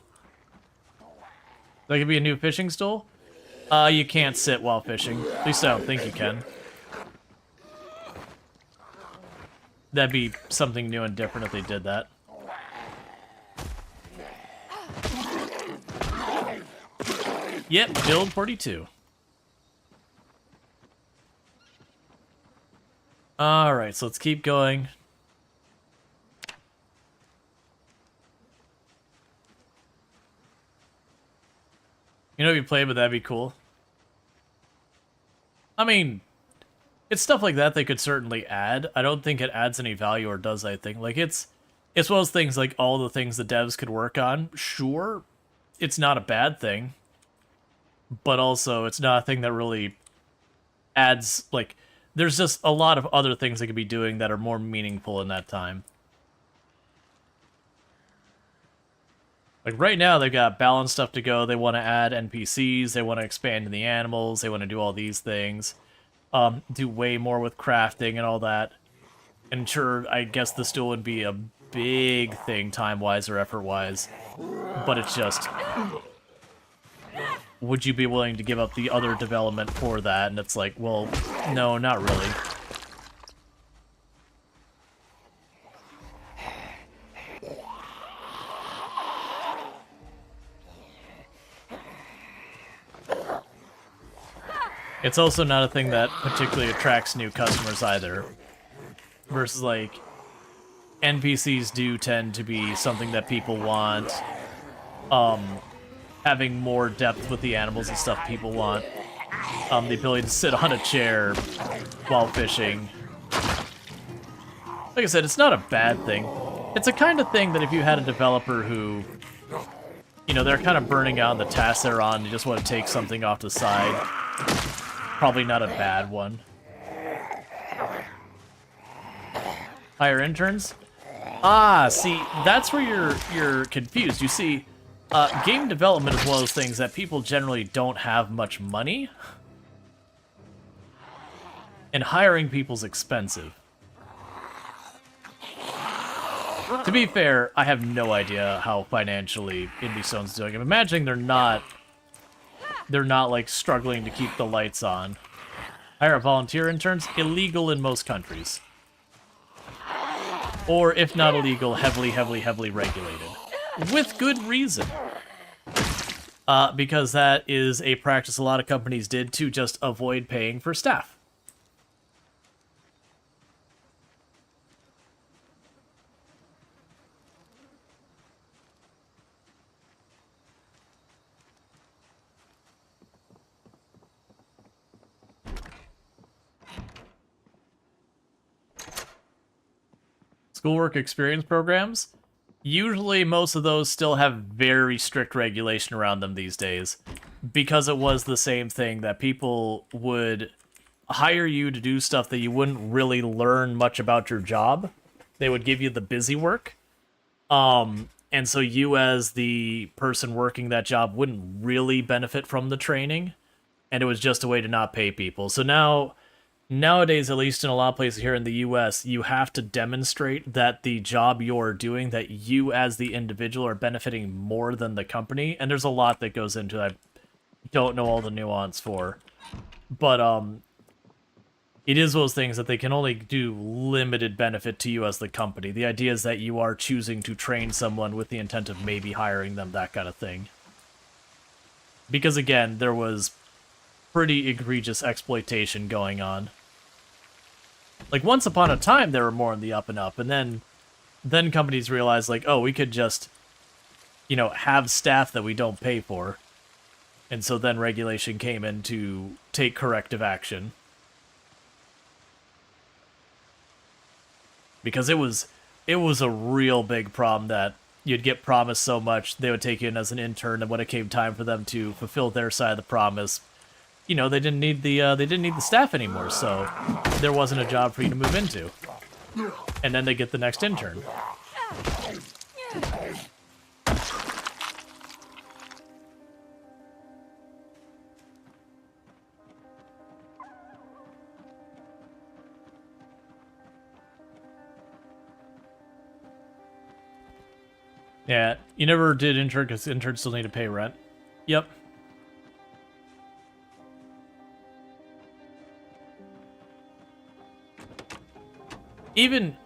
That could be a new fishing stool? You can't sit while fishing. At least I don't think you can. That'd be something new and different if they did that. Yep, build 42. Alright, so let's keep going. You know, if you played, but that'd be cool. I mean, it's stuff like that they could certainly add. I don't think it adds any value or does anything. Like, it's one of those things, like, all the things the devs could work on. Sure, it's not a bad thing. But also, it's not a thing that really adds, like, there's just a lot of other things they could be doing that are more meaningful in that time. Like, right now, they've got balance stuff to go. They want to add NPCs. They want to expand in the animals. They want to do all these things. Do way more with crafting and all that. And sure, I guess this still would be a big thing time-wise or effort-wise. But it's just, would you be willing to give up the other development for that? And it's like, well, no, not really. It's also not a thing that particularly attracts new customers either. Versus, like, NPCs do tend to be something that people want. Having more depth with the animals and stuff people want. The ability to sit on a chair while fishing. Like I said, it's not a bad thing. It's a kind of thing that if you had a developer who, you know, they're kind of burning out on the tasks they're on, you just want to take something off the side. Probably not a bad one. Hire interns? Ah, see, that's where you're confused. You see, game development is one of those things that people generally don't have much money. And hiring people's expensive. To be fair, I have no idea how financially Indiestone's doing. I'm imagining they're not like struggling to keep the lights on. Hire volunteer interns, illegal in most countries. Or if not illegal, heavily regulated. With good reason. Because that is a practice a lot of companies did to just avoid paying for staff. Schoolwork experience programs, usually most of those still have very strict regulation around them these days, because it was the same thing that people would hire you to do stuff that you wouldn't really learn much about your job. They would give you the busy work, and so you as the person working that job wouldn't really benefit from the training, and it was just a way to not pay people. So nowadays, at least in a lot of places here in the US, you have to demonstrate that the job you're doing, that you as the individual are benefiting more than the company. And there's a lot that goes into it. I don't know all the nuance for. But it is those things that they can only do limited benefit to you as the company. The idea is that you are choosing to train someone with the intent of maybe hiring them, that kind of thing. Because again, there was pretty egregious exploitation going on. Like, once upon a time, they were more in the up and up, and then then companies realized, like, oh, we could just, you know, have staff that we don't pay for. And so then regulation came in to take corrective action. Because it was a real big problem that you'd get promised so much, they would take you in as an intern, and when it came time for them to fulfill their side of the promise, you know, they didn't need the staff anymore, so there wasn't a job for you to move into. And then they get the next intern. Yeah, you never did intern because interns still need to pay rent. Yep. Even,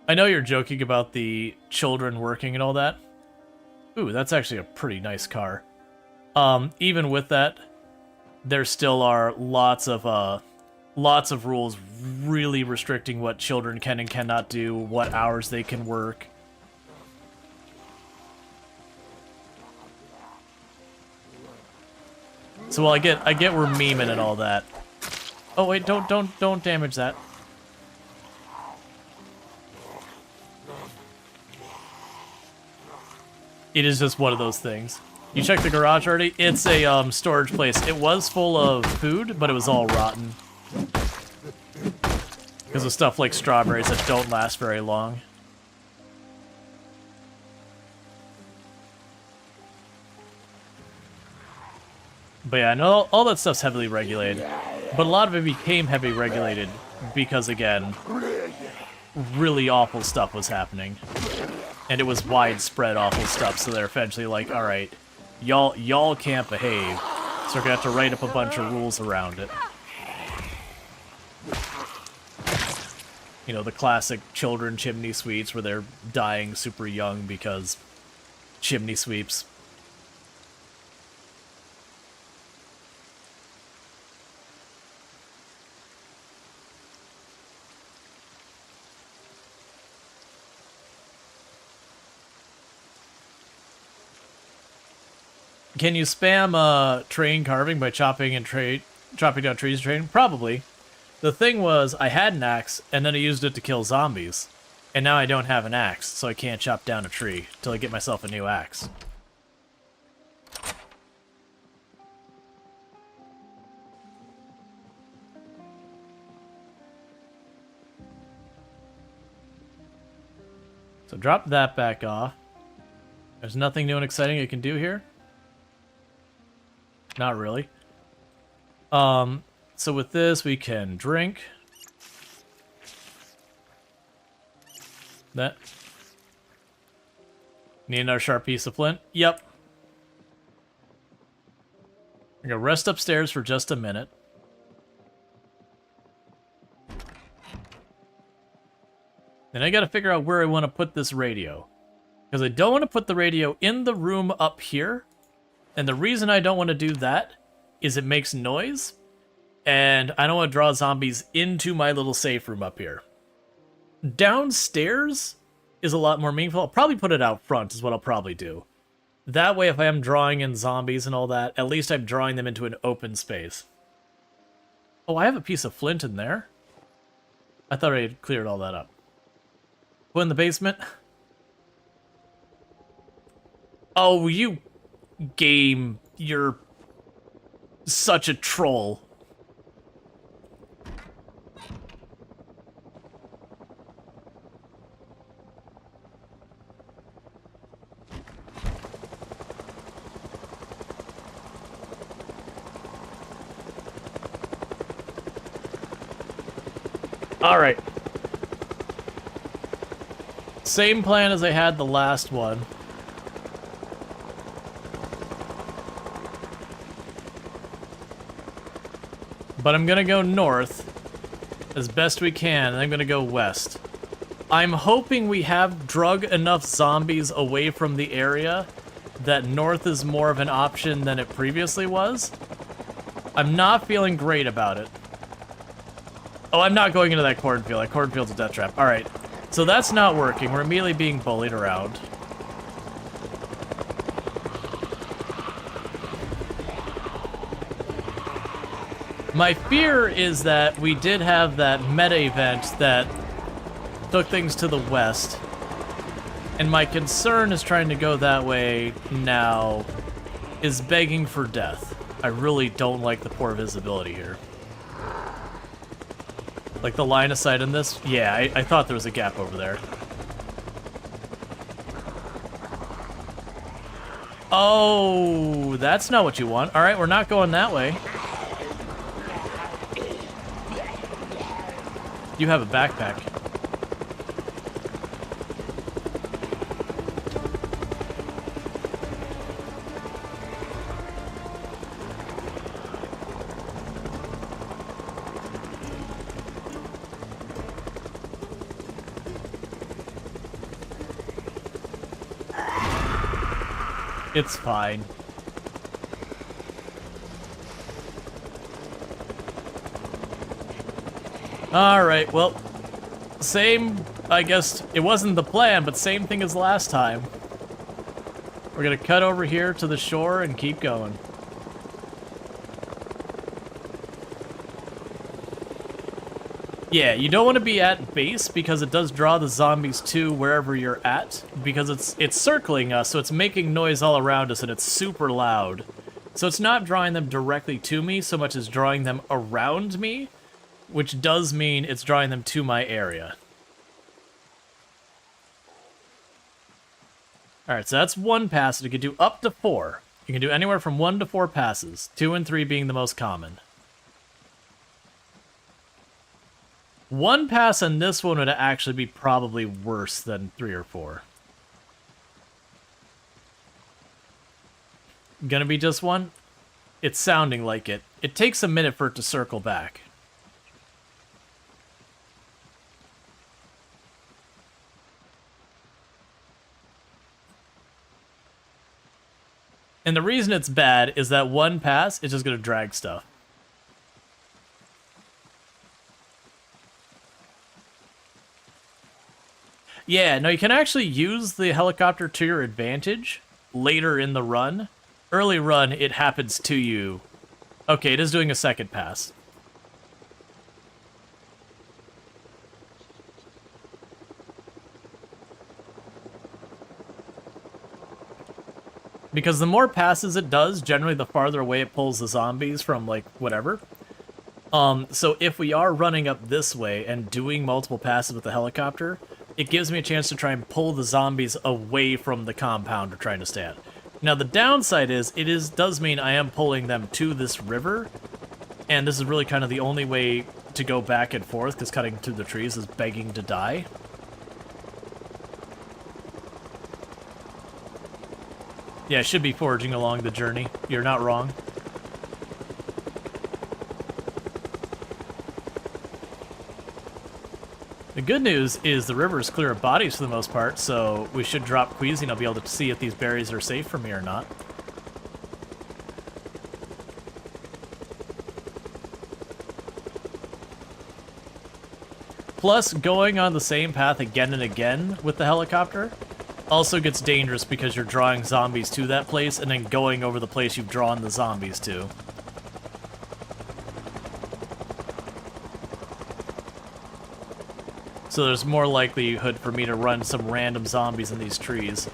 I know you're joking about the children working and all that. Ooh, that's actually a pretty nice car. Even with that, there still are lots of rules really restricting what children can and cannot do, what hours they can work. So while I get we're memeing and all that. Oh wait, don't damage that. It is just one of those things. You checked the garage already? It's a storage place. It was full of food, but it was all rotten. Because of stuff like strawberries that don't last very long. But yeah, I know all that stuff's heavily regulated. But a lot of it became heavily regulated because, again, really awful stuff was happening. And it was widespread awful stuff, so they're eventually like, alright, y'all can't behave, so we're gonna have to write up a bunch of rules around it. You know, the classic children chimney sweeps where they're dying super young because chimney sweeps. Can you spam train carving by chopping down trees and train? Probably. The thing was, I had an axe, and then I used it to kill zombies. And now I don't have an axe, so I can't chop down a tree till I get myself a new axe. So drop that back off. There's nothing new and exciting I can do here. Not really. So with this, we can drink. That. Need another sharp piece of flint? Yep. I'm gonna rest upstairs for just a minute. Then I gotta figure out where I want to put this radio. Because I don't want to put the radio in the room up here. And the reason I don't want to do that is it makes noise, and I don't want to draw zombies into my little safe room up here. Downstairs is a lot more meaningful. I'll probably put it out front is what I'll probably do. That way, if I am drawing in zombies and all that, at least I'm drawing them into an open space. Oh, I have a piece of flint in there. I thought I had cleared all that up. Put in the basement. Oh, you... game, you're such a troll. All right. Same plan as I had the last one. But I'm gonna go north as best we can, and I'm gonna go west. I'm hoping we have drug enough zombies away from the area that north is more of an option than it previously was. I'm not feeling great about it. Oh, I'm not going into that cornfield. That cornfield's a death trap. Alright. So that's not working. We're immediately being bullied around. My fear is that we did have that meta event that took things to the west. And my concern is trying to go that way now is begging for death. I really don't like the poor visibility here. Like the line of sight in this? Yeah, I thought there was a gap over there. Oh, that's not what you want. All right, we're not going that way. You have a backpack. It's fine. Alright, well, same, I guess, it wasn't the plan, but same thing as last time. We're gonna cut over here to the shore and keep going. Yeah, you don't want to be at base because it does draw the zombies to wherever you're at, because it's circling us, so it's making noise all around us and it's super loud. So it's not drawing them directly to me so much as drawing them around me, which does mean it's drawing them to my area. Alright, so that's one pass. You can do up to 4. You can do anywhere from 1 to 4 passes, 2 and 3 being the most common. One pass on this one would actually be probably worse than 3 or 4. Gonna be just one? It's sounding like it. It takes a minute for it to circle back. And the reason it's bad is that one pass is just gonna drag stuff. Yeah, no, you can actually use the helicopter to your advantage later in the run. Early run, it happens to you. Okay, it is doing a second pass. Because the more passes it does, generally the farther away it pulls the zombies from, like, whatever. So if we are running up this way and doing multiple passes with the helicopter, it gives me a chance to try and pull the zombies away from the compound we're trying to stay at. Now the downside is, does mean I am pulling them to this river, and this is really kind of the only way to go back and forth, because cutting through the trees is begging to die. Yeah, I should be foraging along the journey. You're not wrong. The good news is the river is clear of bodies for the most part, so we should drop Queasy. I'll be able to see if these berries are safe for me or not. Plus, going on the same path again and again with the helicopter also gets dangerous because you're drawing zombies to that place and then going over the place you've drawn the zombies to. So there's more likelihood for me to run some random zombies in these trees.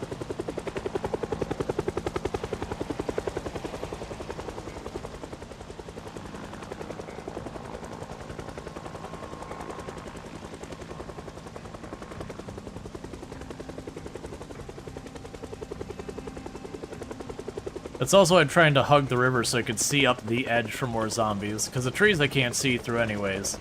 That's also why I'm trying to hug the river so I could see up the edge for more zombies, because the trees I can't see through anyways.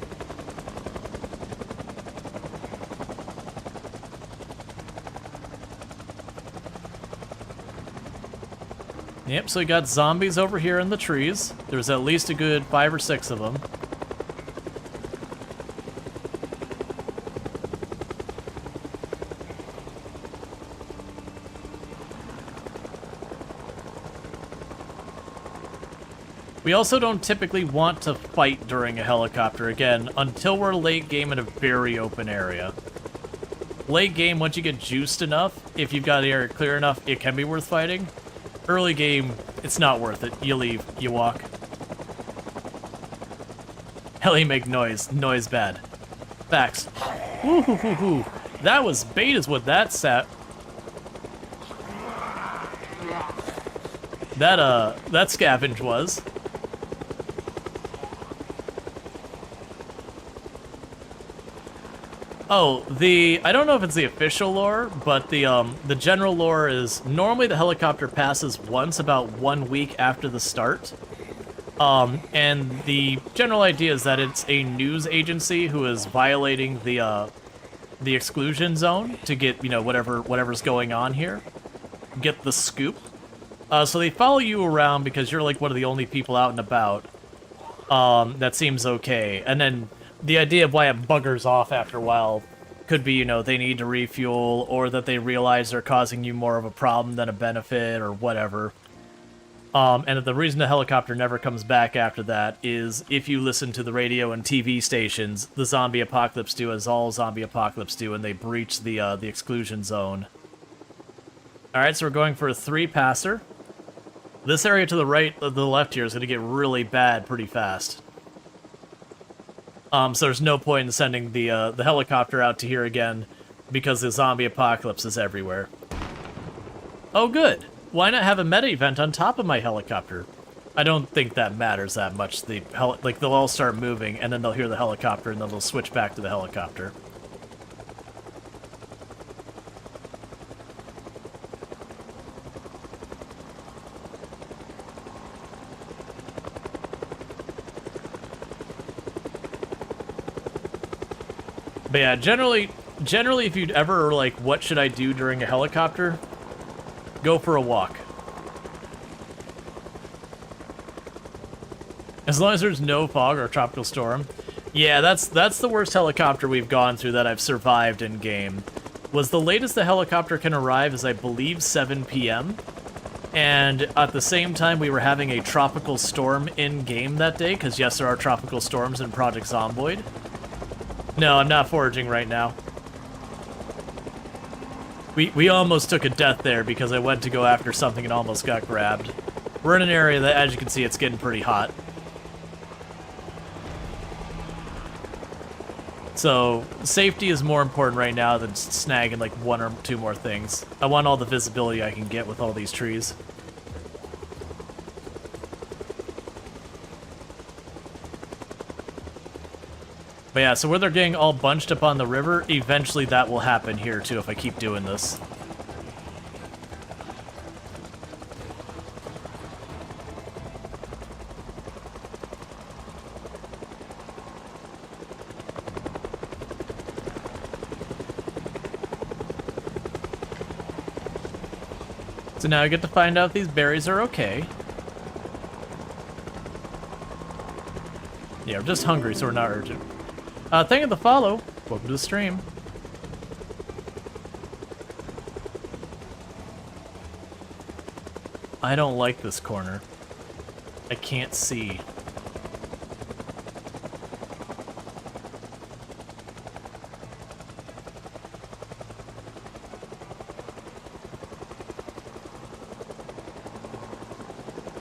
Yep, so we got zombies over here in the trees. There's at least a good 5 or 6 of them. We also don't typically want to fight during a helicopter, again, until we're late game in a very open area. Late game, once you get juiced enough, if you've got the area clear enough, it can be worth fighting. Early game, it's not worth it. You leave, you walk. Hell, you make noise. Noise bad. Facts. Woo-hoo-hoo-hoo. That was bait is what that sat. That scavenge was. Oh, I don't know if it's the official lore, but the general lore is normally the helicopter passes once about 1 week after the start. And the general idea is that it's a news agency who is violating the exclusion zone to get, you know, whatever's going on here. Get the scoop. So they follow you around because you're like one of the only people out and about. That seems okay. And then the idea of why it buggers off after a while could be, you know, they need to refuel, or that they realize they're causing you more of a problem than a benefit, or whatever. And the reason the helicopter never comes back after that is if you listen to the radio and TV stations, the zombie apocalypse do as all zombie apocalypse do, and they breach the exclusion zone. Alright, so we're going for a 3-passer. This area to the right, the left here is going to get really bad pretty fast. So there's no point in sending the helicopter out to here again, because the zombie apocalypse is everywhere. Oh good! Why not have a meta event on top of my helicopter? I don't think that matters that much. Like, they'll all start moving, and then they'll hear the helicopter, and then they'll switch back to the helicopter. But yeah, generally, if you'd ever, like, what should I do during a helicopter? Go for a walk. As long as there's no fog or tropical storm. Yeah, that's the worst helicopter we've gone through that I've survived in game. Was the latest the helicopter can arrive is, I believe, 7 p.m. And at the same time, we were having a tropical storm in game that day, because yes, there are tropical storms in Project Zomboid. No, I'm not foraging right now. We almost took a death there because I went to go after something and almost got grabbed. We're in an area that, as you can see, it's getting pretty hot. So, safety is more important right now than snagging like 1 or 2 more things. I want all the visibility I can get with all these trees. But yeah, so where they're getting all bunched up on the river, eventually that will happen here too if I keep doing this. So now I get to find out if these berries are okay. Yeah, we're just hungry, so we're not urgent. Thank you for the follow. Welcome to the stream. I don't like this corner. I can't see.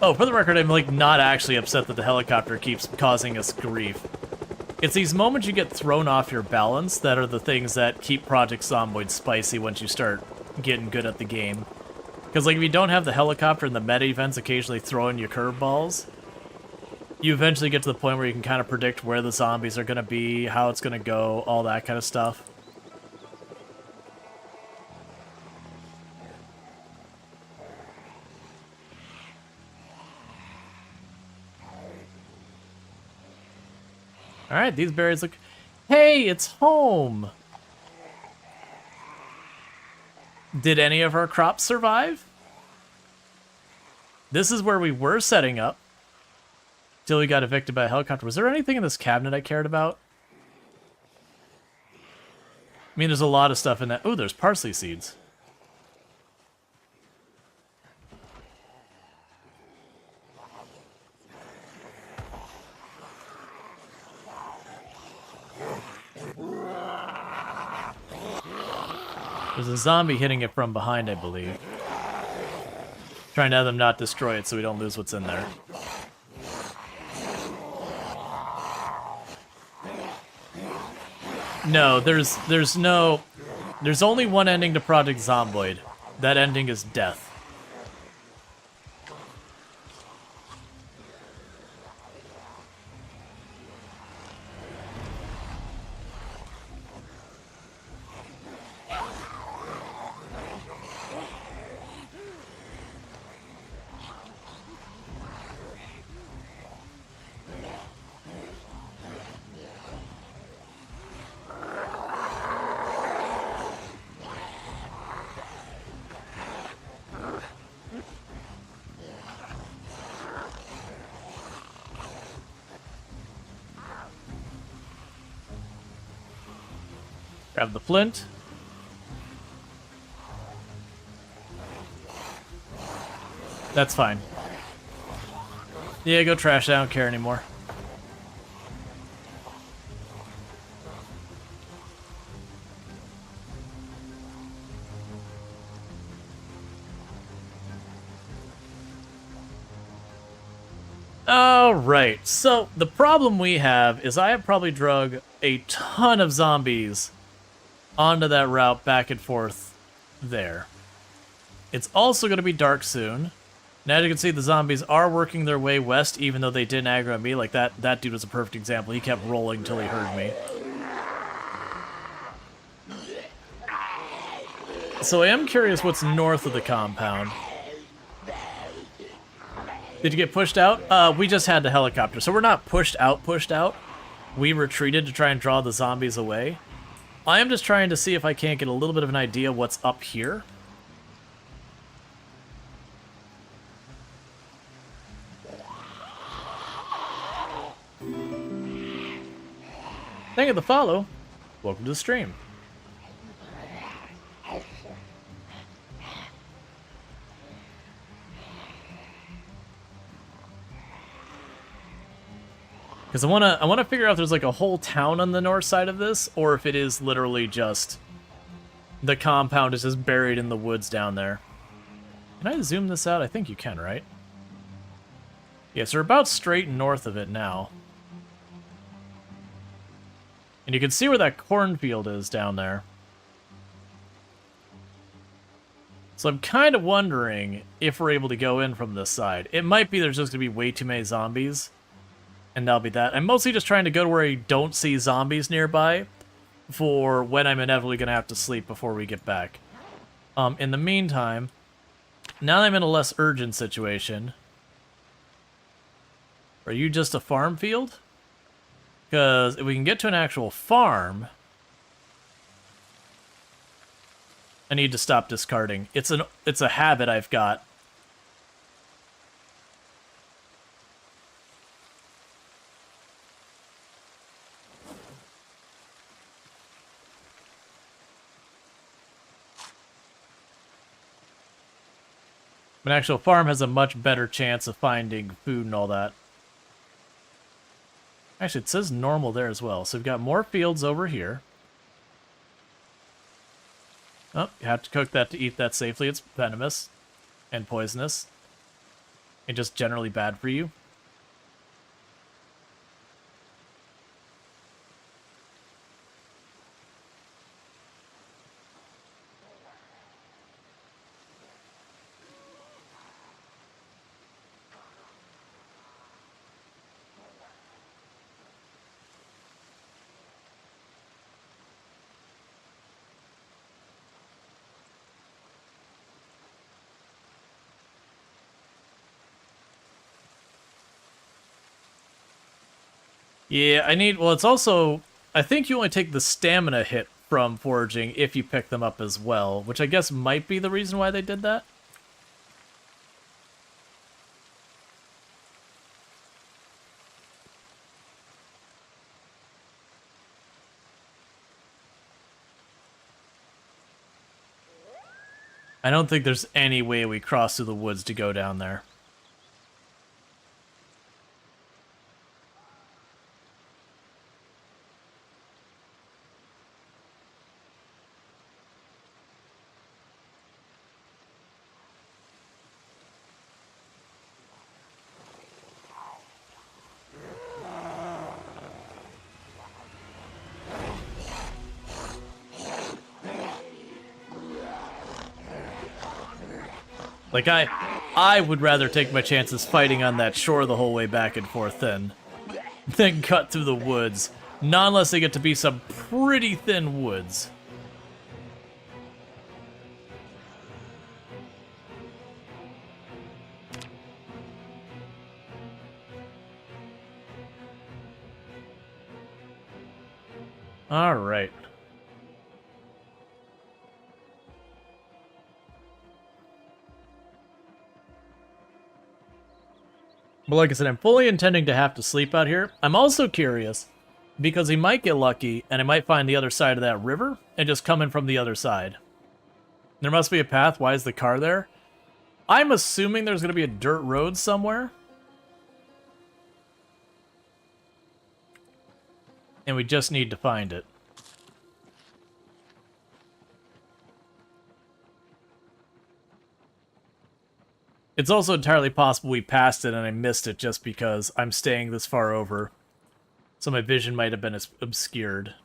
Oh, for the record, I'm like not actually upset that the helicopter keeps causing us grief. It's these moments you get thrown off your balance that are the things that keep Project Zomboid spicy once you start getting good at the game. Because like if you don't have the helicopter and the meta events occasionally throwing you curveballs, you eventually get to the point where you can kind of predict where the zombies are going to be, how it's going to go, all that kind of stuff. Alright, these berries look... Hey, it's home! Did any of our crops survive? This is where we were setting up. Till we got evicted by a helicopter. Was there anything in this cabinet I cared about? I mean, there's a lot of stuff in that. Oh, there's parsley seeds. There's a zombie hitting it from behind, I believe. Trying to have them not destroy it so we don't lose what's in there. No, there's only one ending to Project Zomboid. That ending is death. Grab the flint. That's fine. Yeah, go trash it. I don't care anymore. Alright, so the problem we have is I have probably drug a ton of zombies onto that route back and forth there. It's also going to be dark soon. Now as you can see, the zombies are working their way west, even though they didn't aggro me. Like that dude was a perfect example. He kept rolling until he heard me. So I am curious what's north of the compound. Did you get pushed out? We just had the helicopter. So we're not pushed out. We retreated to try and draw the zombies away. I am just trying to see if I can't get a little bit of an idea what's up here. Thank you for the follow. Welcome to the stream. Because I wanna figure out if there's like a whole town on the north side of this, or if it is literally just the compound is just buried in the woods down there. Can I zoom this out? I think you can, right? Yes, we're about straight north of it now. And you can see where that cornfield is down there. So I'm kind of wondering if we're able to go in from this side. It might be there's just going to be way too many zombies. And that'll be that. I'm mostly just trying to go to where I don't see zombies nearby for when I'm inevitably going to have to sleep before we get back. In the meantime, now that I'm in a less urgent situation, are you just a farm field? Because if we can get to an actual farm, I need to stop discarding. It's a habit I've got. An actual farm has a much better chance of finding food and all that. Actually, it says normal there as well. So we've got more fields over here. Oh, you have to cook that to eat that safely. It's venomous and poisonous and just generally bad for you. Yeah, it's also, I think you only take the stamina hit from foraging if you pick them up as well, which I guess might be the reason why they did that. I don't think there's any way we cross through the woods to go down there. Like, I would rather take my chances fighting on that shore the whole way back and forth than cut through the woods. Not unless they get to be some pretty thin woods. All right. But like I said, I'm fully intending to have to sleep out here. I'm also curious, because he might get lucky, and I might find the other side of that river, and just come in from the other side. There must be a path. Why is the car there? I'm assuming there's going to be a dirt road somewhere. And we just need to find it. It's also entirely possible we passed it and I missed it just because I'm staying this far over. So my vision might have been obscured.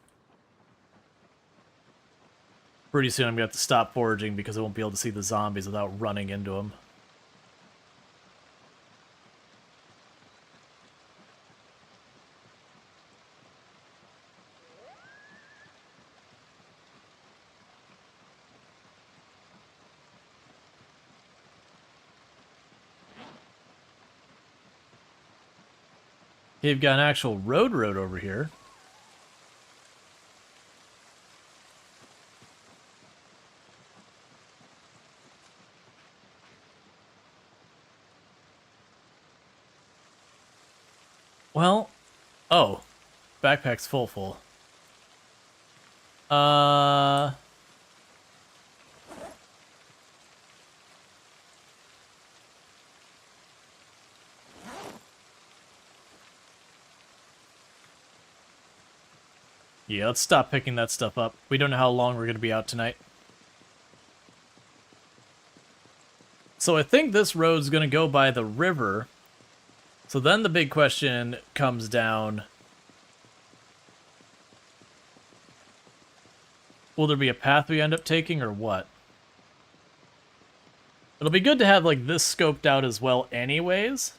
Pretty soon I'm going to have to stop foraging because I won't be able to see the zombies without running into them. You've got an actual road over here. Well, oh, backpack's full. Yeah, let's stop picking that stuff up. We don't know how long we're going to be out tonight. So I think this road's going to go by the river. So then the big question comes down. Will there be a path we end up taking or what? It'll be good to have like this scoped out as well anyways.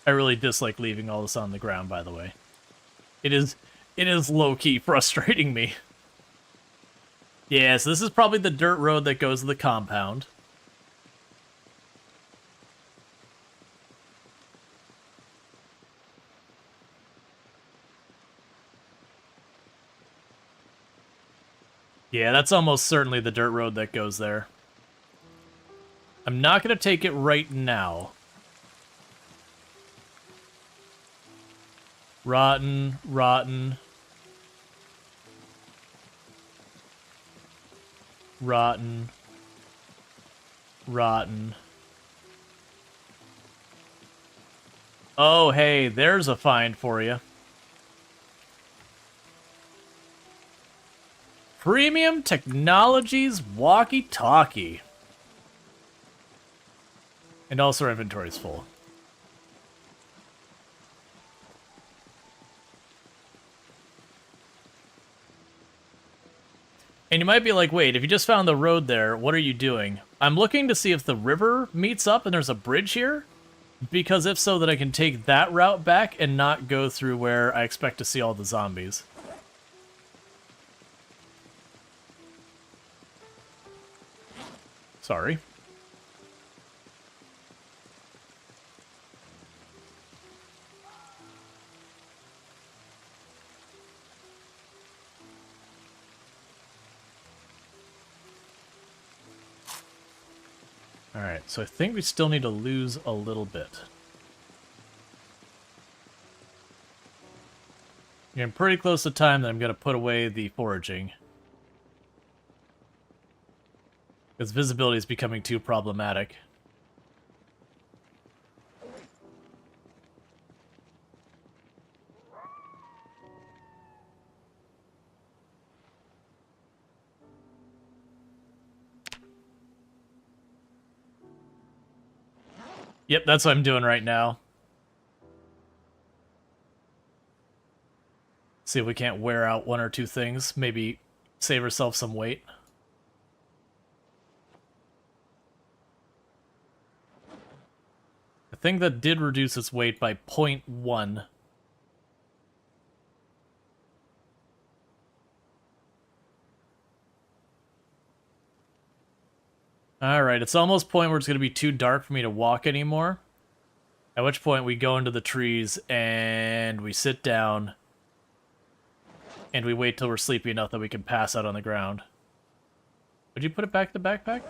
I really dislike leaving all this on the ground, by the way. It is low-key frustrating me. Yeah, so this is probably the dirt road that goes to the compound. Yeah, that's almost certainly the dirt road that goes there. I'm not going to take it right now. Rotten. Rotten. Oh, hey, there's a find for you. Premium Technologies walkie-talkie. And also our inventory's full. And you might be like, wait, if you just found the road there, what are you doing? I'm looking to see if the river meets up and there's a bridge here. Because if so, then I can take that route back and not go through where I expect to see all the zombies. Sorry. Alright, so I think we still need to lose a little bit. Yeah, I'm pretty close to time that I'm going to put away the foraging. Because visibility is becoming too problematic. Yep, that's what I'm doing right now. See if we can't wear out one or two things. Maybe save ourselves some weight. I think that did reduce its weight by 0.1. Alright, it's almost point where it's going to be too dark for me to walk anymore. At which point we go into the trees and we sit down and we wait till we're sleepy enough that we can pass out on the ground. Would you put it back in the backpack?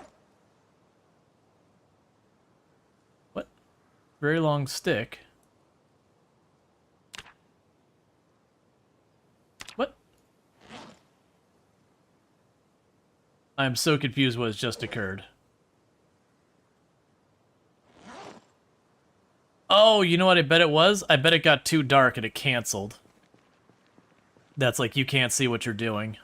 What? Very long stick. What? I'm so confused what has just occurred. Oh, you know what I bet it was? I bet it got too dark and it canceled. That's like, you can't see what you're doing.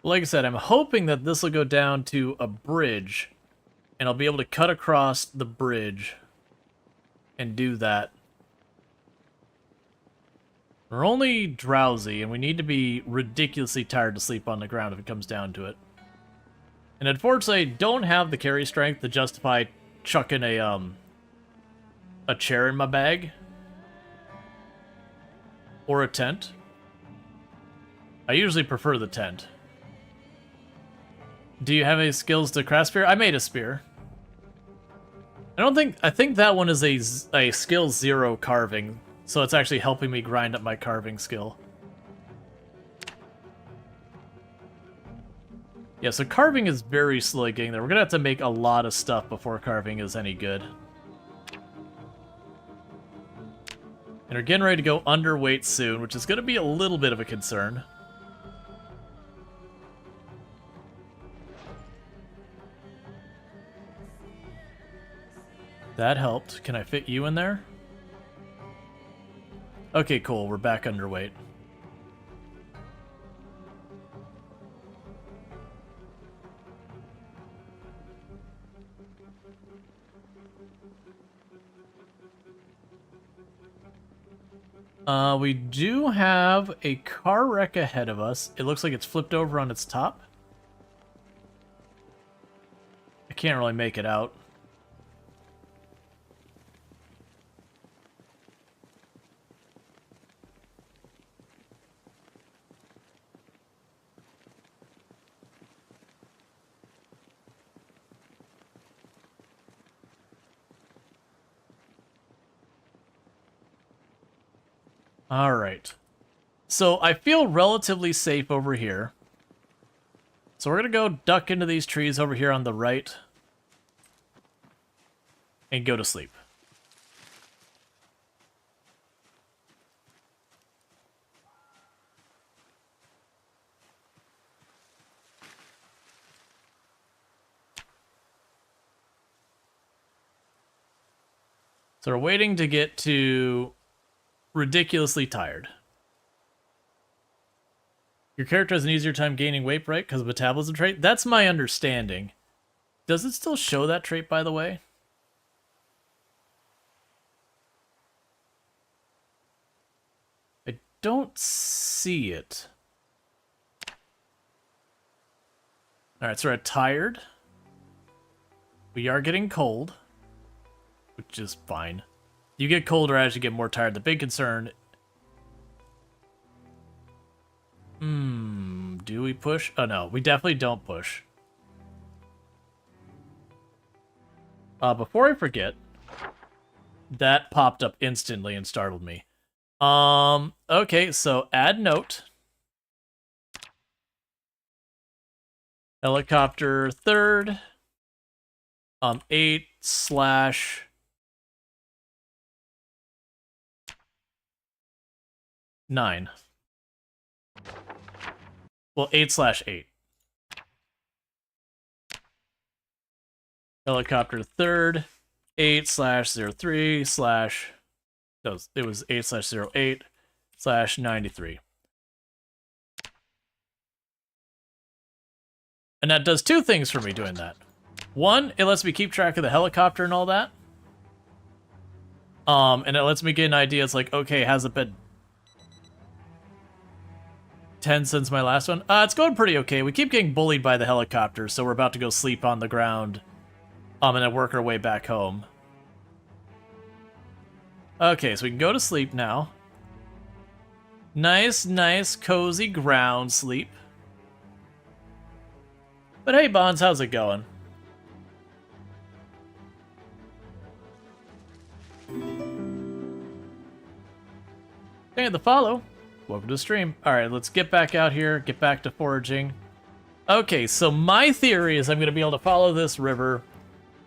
Like I said, I'm hoping that this will go down to a bridge, and I'll be able to cut across the bridge and do that. We're only drowsy, and we need to be ridiculously tired to sleep on the ground if it comes down to it. And unfortunately, I don't have the carry strength to justify chucking a chair in my bag. Or a tent. I usually prefer the tent. Do you have any skills to craft spear? I made a spear. I think that one is a skill 0 carving. So it's actually helping me grind up my carving skill. Yeah, so carving is very slow getting there. We're gonna have to make a lot of stuff before carving is any good. And we're getting ready to go underweight soon, which is gonna be a little bit of a concern. That helped. Can I fit you in there? Okay, cool. We're back underweight. We do have a car wreck ahead of us. It looks like it's flipped over on its top. I can't really make it out. Alright. So I feel relatively safe over here. So we're going to go duck into these trees over here on the right. And go to sleep. So we're waiting to get to ridiculously tired. Your character has an easier time gaining weight, right? Because of metabolism trait? That's my understanding. Does it still show that trait, by the way? I don't see it. Alright, so we're tired. We are getting cold, which is fine. You get colder as you get more tired. The big concern... do we push? Oh no, we definitely don't push. Before I forget, that popped up instantly and startled me. Okay, so add note. Helicopter 3rd. 8/... Nine. Well, 8/8. Helicopter 3rd. 8/03/ No, it was 8/08/93. And that does two things for me doing that. One, it lets me keep track of the helicopter and all that. And it lets me get an idea. It's like, okay, has it been 10 since my last one? It's going pretty okay. We keep getting bullied by the helicopter, so we're about to go sleep on the ground. And then work our way back home. Okay, so we can go to sleep now. Nice, nice, cozy ground sleep. But hey, Bonds, how's it going? Thank you for the follow. Welcome to the stream. Alright, let's get back out here, get back to foraging. Okay, so my theory is I'm going to be able to follow this river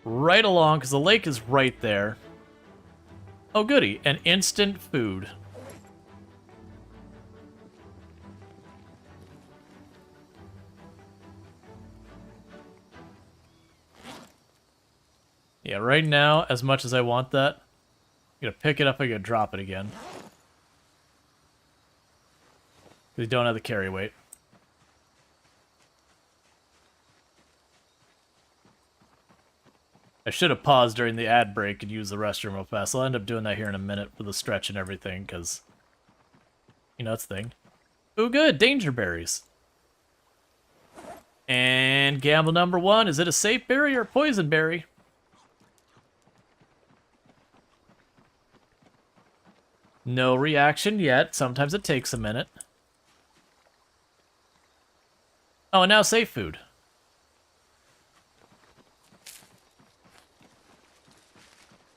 right along, because the lake is right there. Oh goody, an instant food. Yeah, right now, as much as I want that, I'm gonna pick it up, I'm gonna drop it again. We don't have the carry weight. I should have paused during the ad break and used the restroom real fast. I'll end up doing that here in a minute for the stretch and everything, because, you know, it's a thing. Ooh, good, danger berries. And gamble number one, is it a safe berry or a poison berry? No reaction yet. Sometimes it takes a minute. Oh, and now safe food.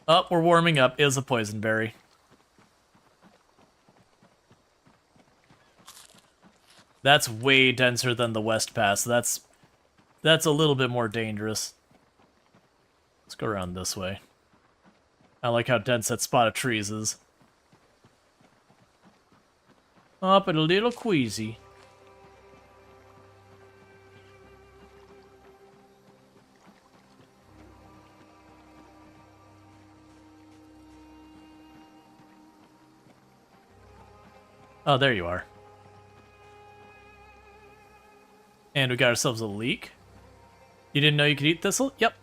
Oh, we're warming up. Is a poison berry. That's way denser than the West Pass. That's a little bit more dangerous. Let's go around this way. I like how dense that spot of trees is. Up and a little queasy. Oh, there you are. And we got ourselves a leek. You didn't know you could eat thistle? Yep.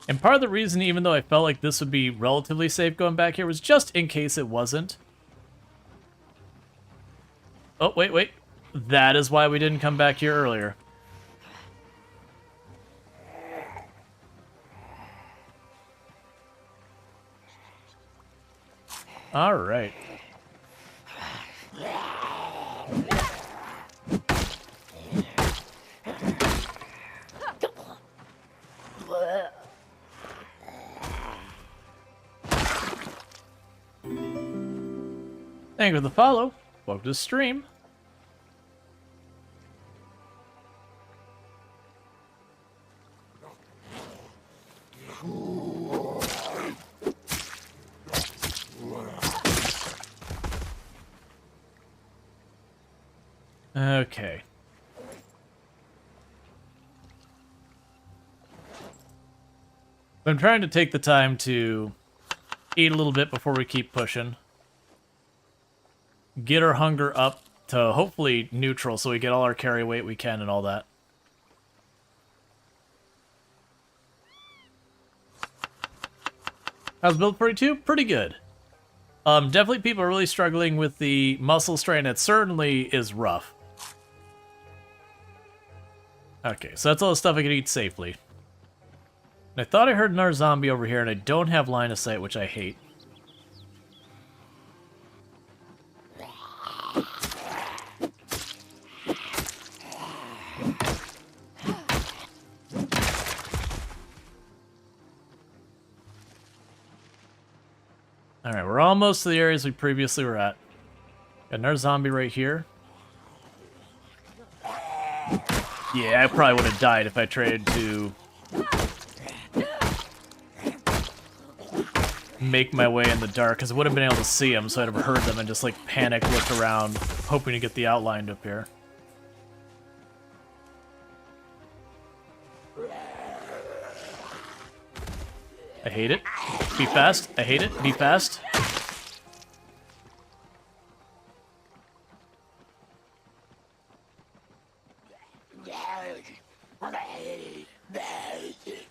And part of the reason, even though I felt like this would be relatively safe going back here, was just in case it wasn't. Oh, wait, wait. That is why we didn't come back here earlier. All right. Thank you for the follow. Welcome to the stream. Okay. I'm trying to take the time to eat a little bit before we keep pushing. Get our hunger up to hopefully neutral so we get all our carry weight we can and all that. How's build 42? Pretty good. Definitely people are really struggling with the muscle strain. It certainly is rough. Okay, so that's all the stuff I can eat safely. And I thought I heard another zombie over here, and I don't have line of sight, which I hate. Alright, we're almost to the areas we previously were at. Got another zombie right here. Yeah, I probably would have died if I traded to make my way in the dark, because I would have been able to see them, so I'd have heard them and just, like, panic look around, hoping to get the outline to appear. I hate it. Be fast. I hate it. Be fast.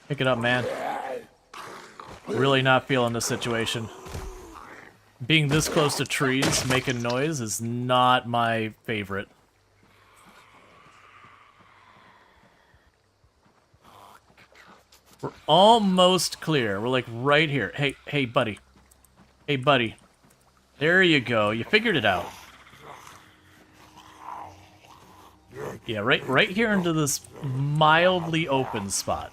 Pick it up, man. Really not feeling this situation. Being this close to trees, making noise, is not my favorite. We're almost clear. We're like right here. Hey, buddy. Hey, buddy. There you go. You figured it out. Yeah, right here into this mildly open spot.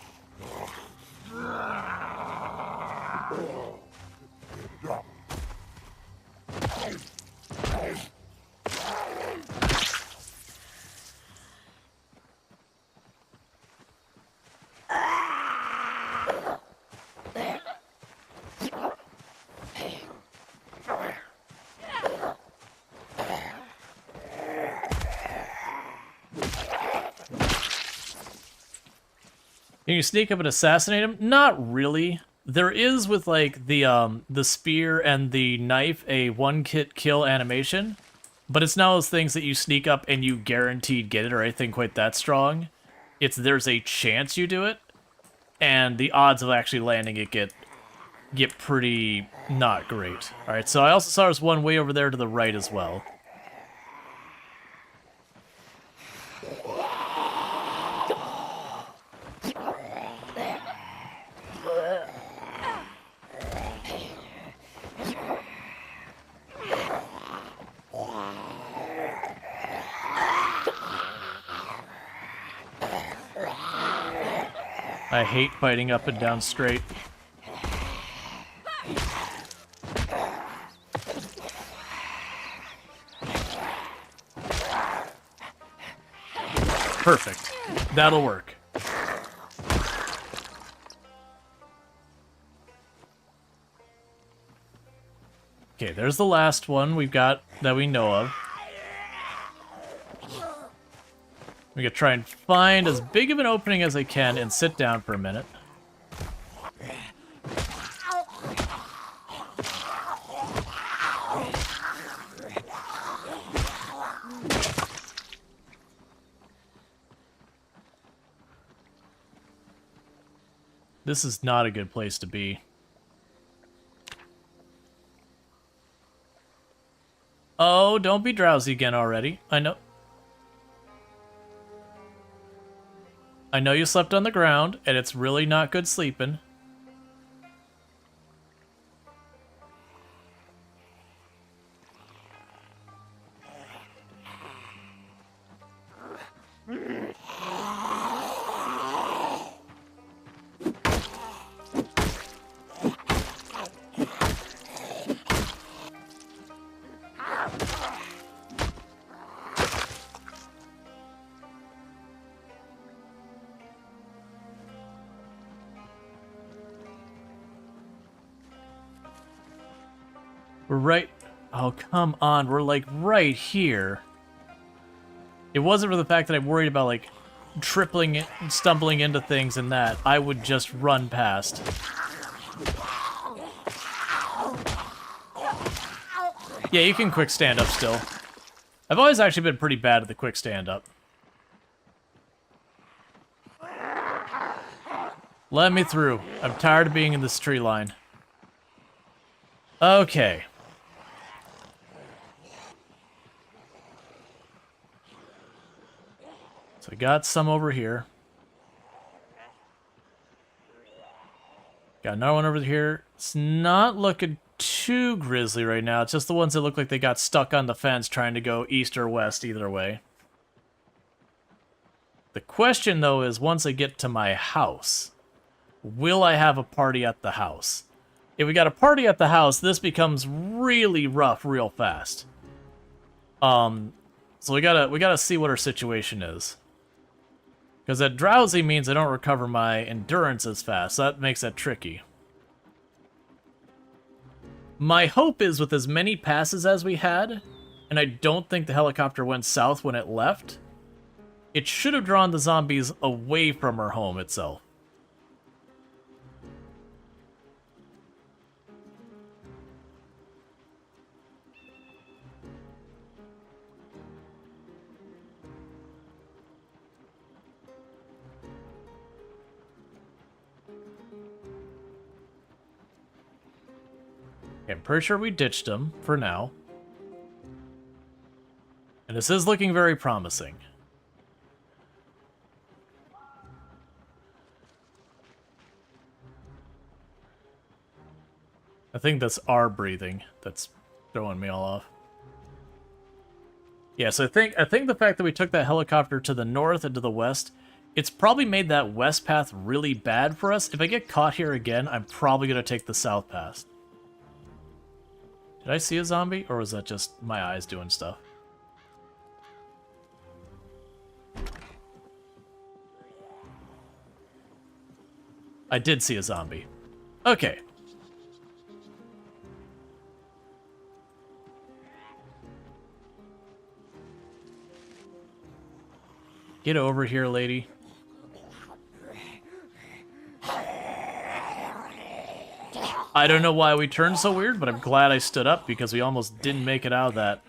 Can you sneak up and assassinate him? Not really. There is with like the spear and the knife a one-hit kill animation, but it's not those things that you sneak up and you guaranteed get it or anything quite that strong. It's there's a chance you do it, and the odds of actually landing it get pretty not great. All right, so I also saw there's one way over there to the right as well. I hate fighting up and down straight. Perfect. That'll work. Okay, there's the last one we've got that we know of. We could try and find as big of an opening as I can and sit down for a minute. This is not a good place to be. Oh, don't be drowsy again already. I know you slept on the ground, and it's really not good sleeping. We're right... Oh, come on. We're, like, right here. It wasn't for the fact that I'm worried about, like, stumbling into things and that. I would just run past. Yeah, you can quick stand up still. I've always actually been pretty bad at the quick stand up. Let me through. I'm tired of being in this tree line. Okay. So I got some over here. Got another one over here. It's not looking too grisly right now. It's just the ones that look like they got stuck on the fence trying to go east or west either way. The question, though, is once I get to my house, will I have a party at the house? If we got a party at the house, this becomes really rough real fast. So we gotta see what our situation is. Because that drowsy means I don't recover my endurance as fast, so that makes that tricky. My hope is with as many passes as we had, and I don't think the helicopter went south when it left, it should have drawn the zombies away from her home itself. I'm pretty sure we ditched him for now. And this is looking very promising. I think that's our breathing that's throwing me all off. Yeah, so I think the fact that we took that helicopter to the north and to the west, it's probably made that west path really bad for us. If I get caught here again, I'm probably going to take the south path. Did I see a zombie, or was that just my eyes doing stuff? I did see a zombie. Okay. Get over here, lady. I don't know why we turned so weird, but I'm glad I stood up because we almost didn't make it out of that.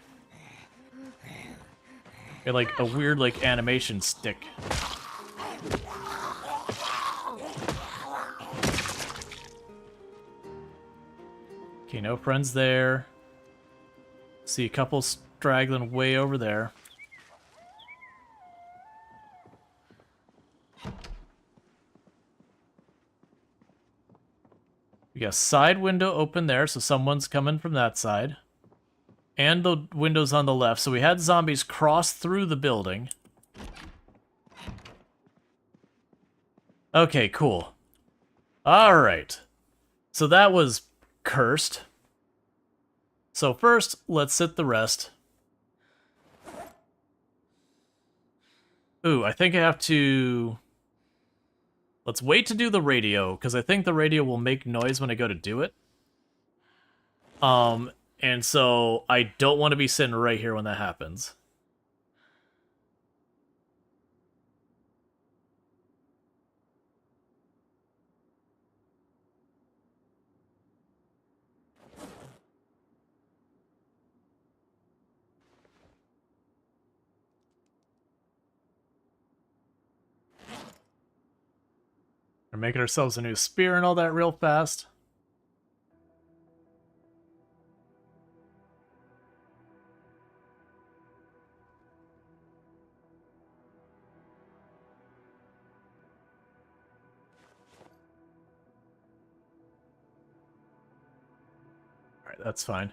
We had like a weird like animation stick. Okay, no friends there. See a couple straggling way over there. We got a side window open there, so someone's coming from that side. And the windows on the left, so we had zombies cross through the building. Okay, cool. Alright. So that was cursed. So first, let's sit the rest. Ooh, I think I have to... Let's wait to do the radio, because I think the radio will make noise when I go to do it. And so I don't want to be sitting right here when that happens. We're making ourselves a new spear and all that real fast. Alright, that's fine.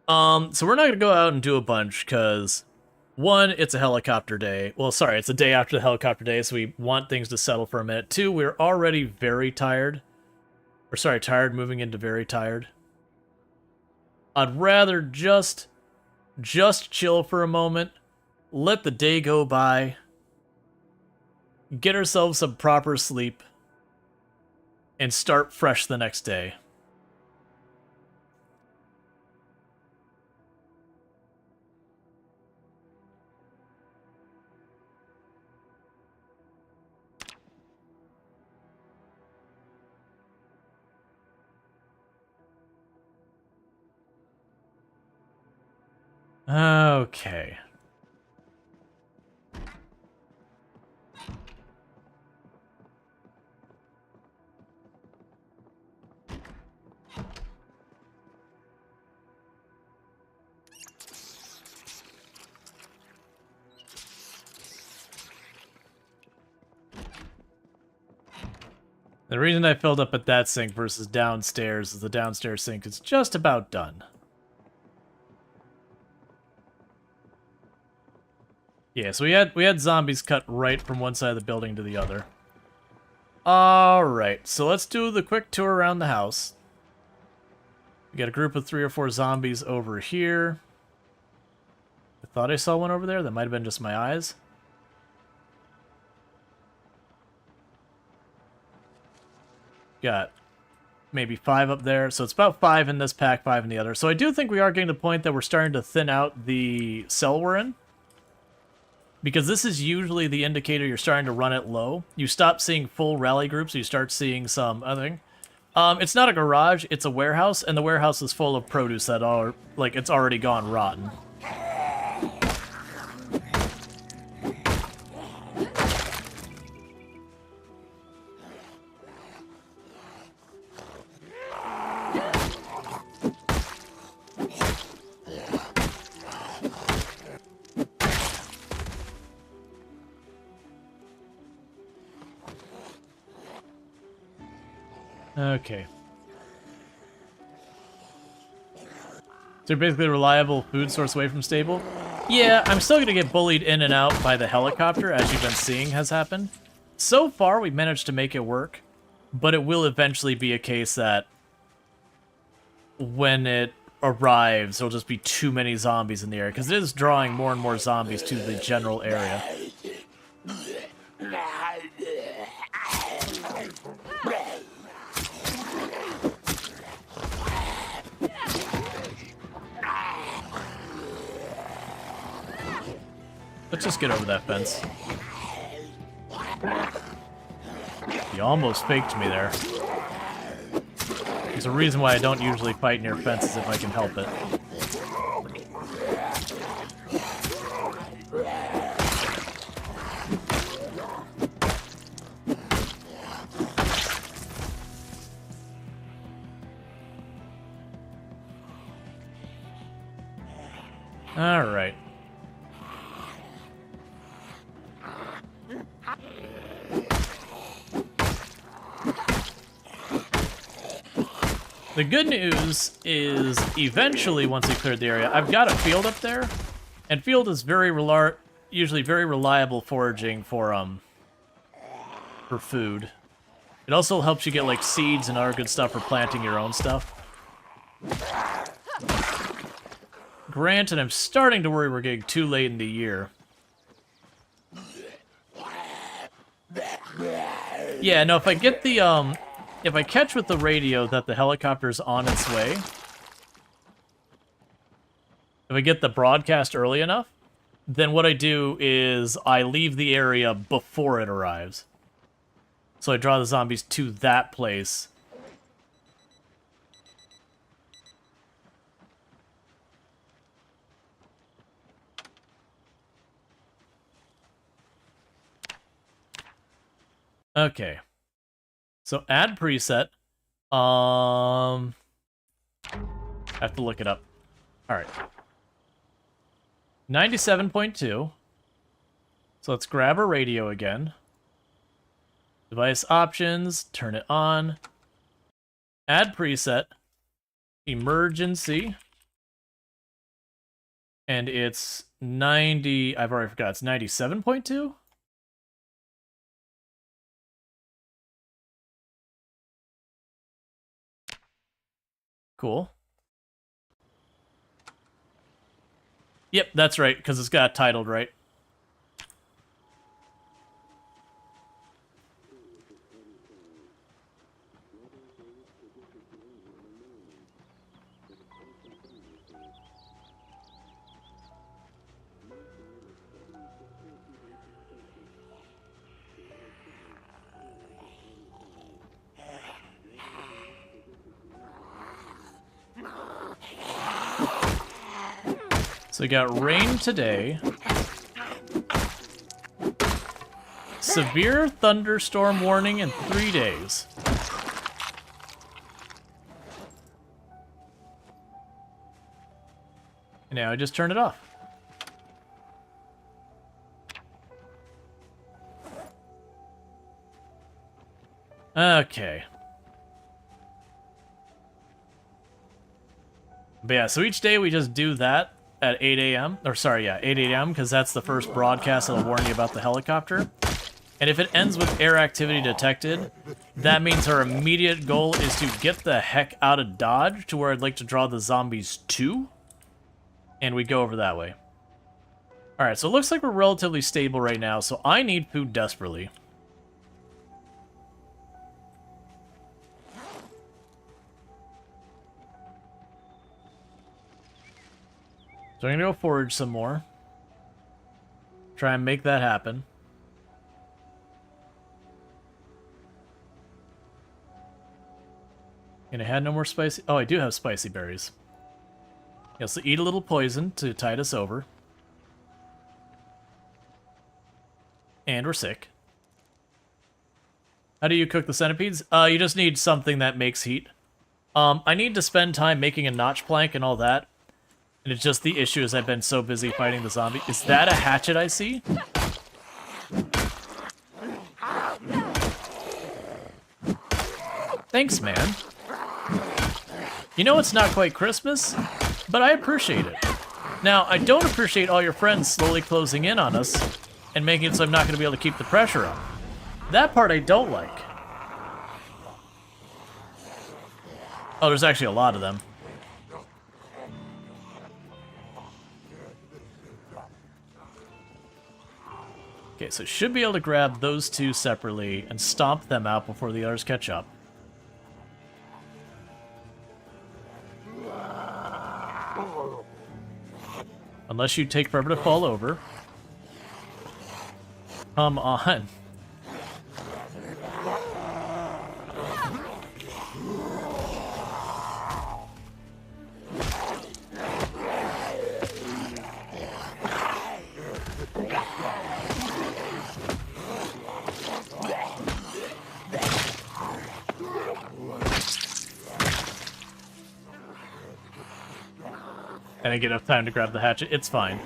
So we're not gonna go out and do a bunch, because one, it's a helicopter day. Well, sorry, it's a day after the helicopter day, so we want things to settle for a minute. Two, we're already very tired. Or sorry, tired moving into very tired. I'd rather just chill for a moment, let the day go by, get ourselves some proper sleep, and start fresh the next day. Okay. The reason I filled up at that sink versus downstairs is the downstairs sink is just about done. Yeah, so we had zombies cut right from one side of the building to the other. Alright, so let's do the quick tour around the house. We got a group of 3 or 4 zombies over here. I thought I saw one over there. That might have been just my eyes. Got maybe 5 up there. So it's about 5 in this pack, 5 in the other. So I do think we are getting to the point that we're starting to thin out the cell we're in. Because this is usually the indicator you're starting to run it low. You stop seeing full rally groups, you start seeing some other thing. It's not a garage, it's a warehouse, and the warehouse is full of produce that are, like, it's already gone rotten. Okay. So you're basically a reliable food source away from stable? Yeah, I'm still gonna get bullied in and out by the helicopter, as you've been seeing has happened. So far, we've managed to make it work, but it will eventually be a case that when it arrives, there'll just be too many zombies in the area, because it is drawing more and more zombies to the general area. Let's just get over that fence. He almost faked me there. There's a reason why I don't usually fight near fences if I can help it. All right. The good news is, eventually, once we cleared the area, I've got a field up there, and field is usually very reliable foraging for food. It also helps you get like seeds and other good stuff for planting your own stuff. Granted, I'm starting to worry we're getting too late in the year. Yeah, no, if I get the if I catch with the radio that the helicopter's on its way, if I get the broadcast early enough, then what I do is I leave the area before it arrives. So I draw the zombies to that place. Okay. So add preset. I have to look it up. All right. 97.2. So let's grab our radio again. Device options, turn it on. Add preset. Emergency. And it's 90, I've already forgot, it's 97.2? Cool. Yep, that's right, because it's got titled right. So we got rain today. Severe thunderstorm warning in 3 days. And now I just turn it off. Okay. But yeah, so each day we just do that at 8 a.m. Or sorry, yeah, 8 a.m. because that's the first broadcast that'll warn you about the helicopter. And if it ends with air activity detected, that means our immediate goal is to get the heck out of Dodge to where I'd like to draw the zombies to. And we go over that way. Alright, so it looks like we're relatively stable right now, so I need food desperately. So I'm gonna go forage some more. Try and make that happen. And I had no more spicy... Oh, I do have spicy berries. Yeah, so eat a little poison to tide us over. And we're sick. How do you cook the centipedes? You just need something that makes heat. I need to spend time making a notch plank and all that. And it's just the issue is I've been so busy fighting the zombie. Is that a hatchet I see? Thanks, man. You know it's not quite Christmas, but I appreciate it. Now, I don't appreciate all your friends slowly closing in on us and making it so I'm not going to be able to keep the pressure up. That part I don't like. Oh, there's actually a lot of them. Okay, so should be able to grab those two separately and stomp them out before the others catch up. Unless you take forever to fall over. Come on. I didn't get enough time to grab the hatchet. It's fine.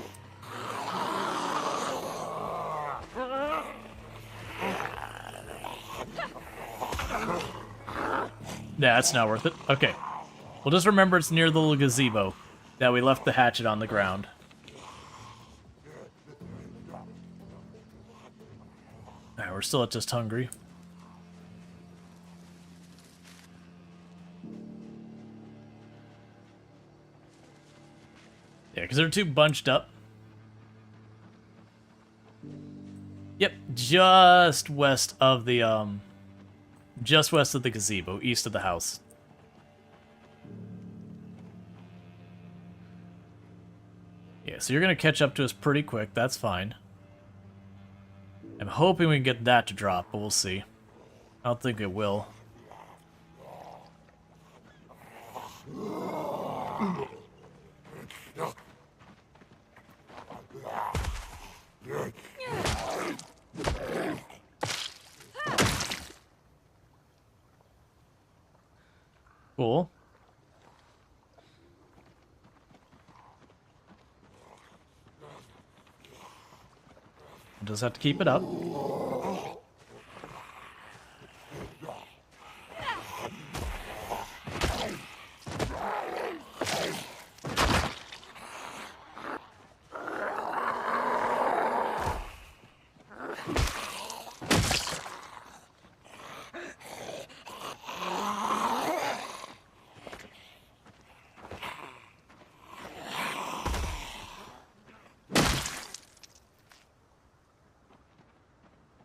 Yeah, it's not worth it. Okay. We'll just remember it's near the little gazebo that we left the hatchet on the ground. Alright, we're still just hungry. Yeah, because they're too bunched up. Yep, just west of the gazebo, east of the house. Yeah, so you're gonna catch up to us pretty quick, that's fine. I'm hoping we can get that to drop, but we'll see. I don't think it will. Cool. Just have to keep it up.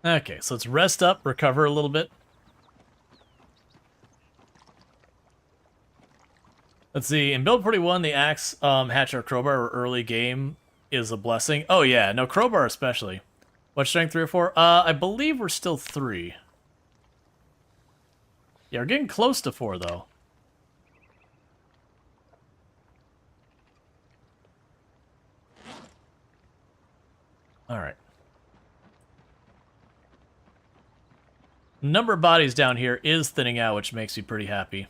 Okay, so let's rest up, recover a little bit. Let's see, in build 41, the axe, hatchet, or crowbar or early game is a blessing. Oh yeah, no, crowbar especially. What strength, 3 or 4? I believe we're still 3. Yeah, we're getting close to 4, though. Alright. Number of bodies down here is thinning out, which makes me pretty happy.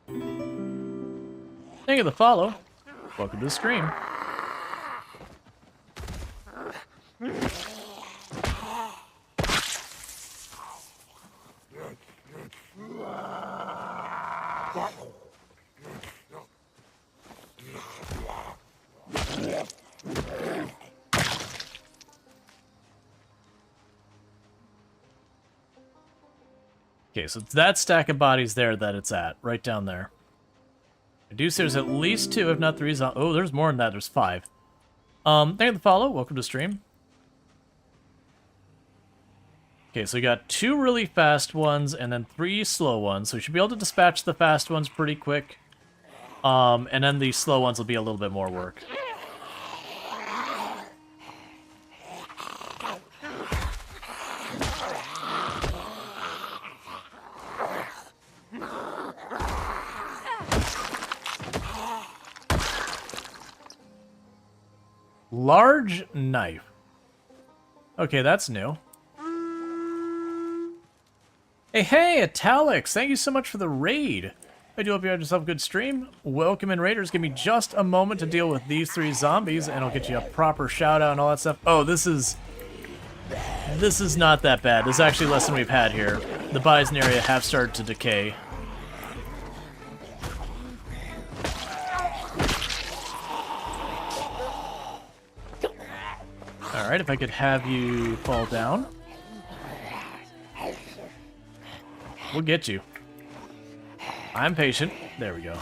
Thank you for the follow. Welcome to the stream. Okay, so it's that stack of bodies there that it's at, right down there. I do see there's at least 2, if not 3. Oh, there's more than that. There's 5. Thank you for the follow. Welcome to stream. Okay, so we got 2 really fast ones and then 3 slow ones. So we should be able to dispatch the fast ones pretty quick. And then the slow ones will be a little bit more work. Large knife. Okay, that's new. Hey, Italics! Thank you so much for the raid. I do hope you had yourself a good stream. Welcome in, Raiders. Give me just a moment to deal with these 3 zombies, and I'll get you a proper shout-out and all that stuff. Oh, this is not that bad. This is actually less than we've had here. The bison area have started to decay. Alright, if I could have you fall down. We'll get you. I'm patient. There we go.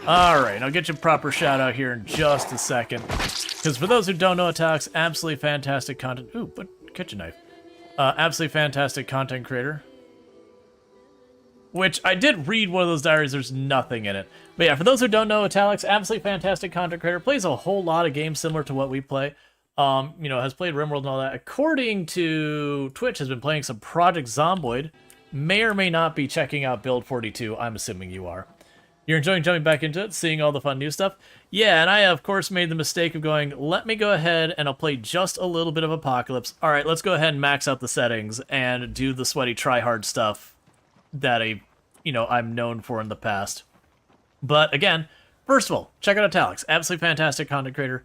Alright, I'll get you a proper shout out here in just a second. Because for those who don't know, Attack's absolutely fantastic content. Ooh, but kitchen knife. Absolutely fantastic content creator. Which, I did read one of those diaries, there's nothing in it. But yeah, for those who don't know, Italic's absolutely fantastic content creator, plays a whole lot of games similar to what we play. You know, has played RimWorld and all that. According to Twitch, has been playing some Project Zomboid. May or may not be checking out Build 42, I'm assuming you are. You're enjoying jumping back into it, seeing all the fun new stuff? Yeah, and I, of course, made the mistake of going, let me go ahead and I'll play just a little bit of Apocalypse. Alright, let's go ahead and max out the settings and do the sweaty try-hard stuff that I'm known for in the past. But again, first of all, check out Italics. Absolutely fantastic content creator.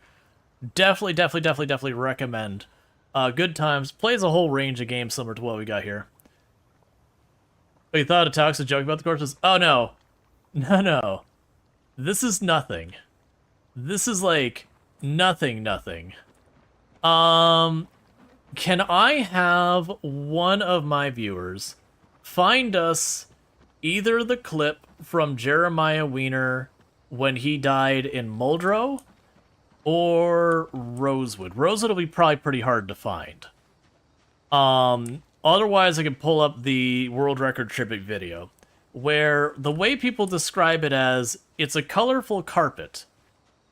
Definitely recommend. Good times. Plays a whole range of games similar to what we got here. Oh, you thought Italics was joking about the corpses? Oh, no. No. This is nothing. This is like nothing. Can I have one of my viewers find us either the clip from Jeremiah Wiener when he died in Muldrow or Rosewood? Rosewood will be probably pretty hard to find. Otherwise, I can pull up the World Record tribute video, where the way people describe it as, it's a colorful carpet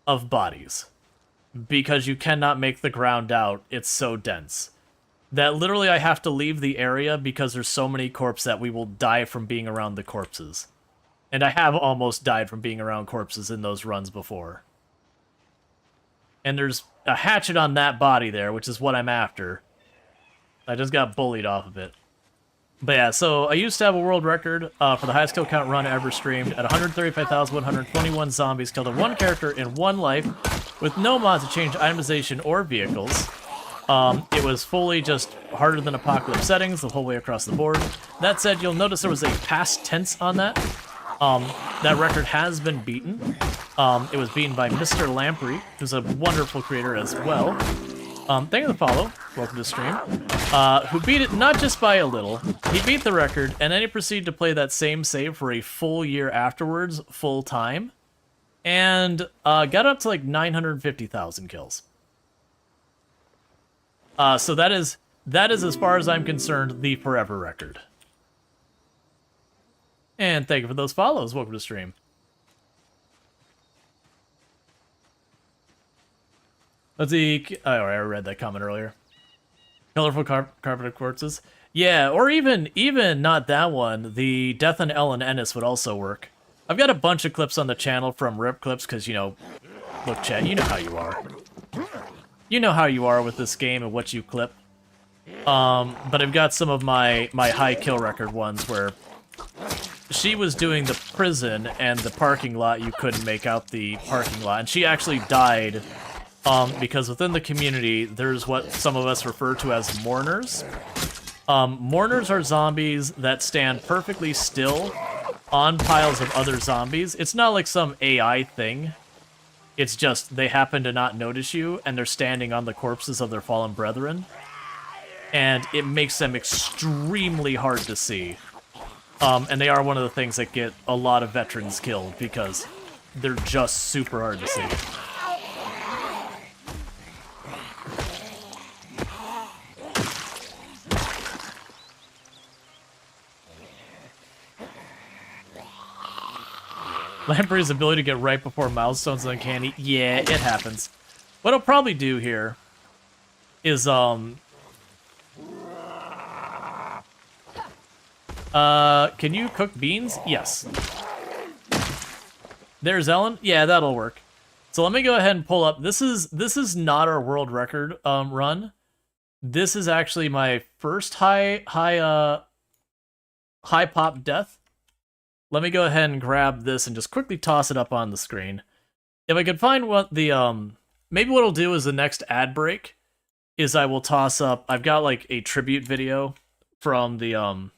of bodies, because you cannot make the ground out, it's so dense. That literally I have to leave the area because there's so many corpses that we will die from being around the corpses. And I have almost died from being around corpses in those runs before. And there's a hatchet on that body there, which is what I'm after. I just got bullied off of it. But yeah, so I used to have a world record for the highest kill count run ever streamed at 135,121 zombies killed in one character in one life, with no mods to change itemization or vehicles. It was fully just harder than Apocalypse settings the whole way across the board. That said, you'll notice there was a past tense on that. That record has been beaten. It was beaten by Mr. Lamprey, who's a wonderful creator as well. Thank you for the follow. Welcome to the stream. Who beat it not just by a little. He beat the record, and then he proceeded to play that same save for a full year afterwards, full time. And got up to like 950,000 kills. So that is, as far as I'm concerned, the forever record. And thank you for those follows. Welcome to the stream. Let's see. Oh, I read that comment earlier. Colorful carpet of corpses. Yeah, or even not that one. The Death on Ellen Ennis would also work. I've got a bunch of clips on the channel from rip clips because, you know, look, chat, you know how you are. You know how you are with this game and what you clip. But I've got some of my high kill record ones where she was doing the prison and the parking lot, you couldn't make out the parking lot. And she actually died because within the community, there's what some of us refer to as mourners. Mourners are zombies that stand perfectly still on piles of other zombies. It's not like some AI thing. It's just they happen to not notice you, and they're standing on the corpses of their fallen brethren. And it makes them extremely hard to see. And they are one of the things that get a lot of veterans killed, because they're just super hard to see. Lamprey's ability to get right before milestones is uncanny. Yeah, it happens. What I'll probably do here is, can you cook beans? Yes. There's Ellen. Yeah, that'll work. So let me go ahead and pull up. This is not our world record run. This is actually my first high pop death. Let me go ahead and grab this and just quickly toss it up on the screen. If I could find what the maybe what I'll do is the next ad break is I will toss up. I've got like a tribute video from the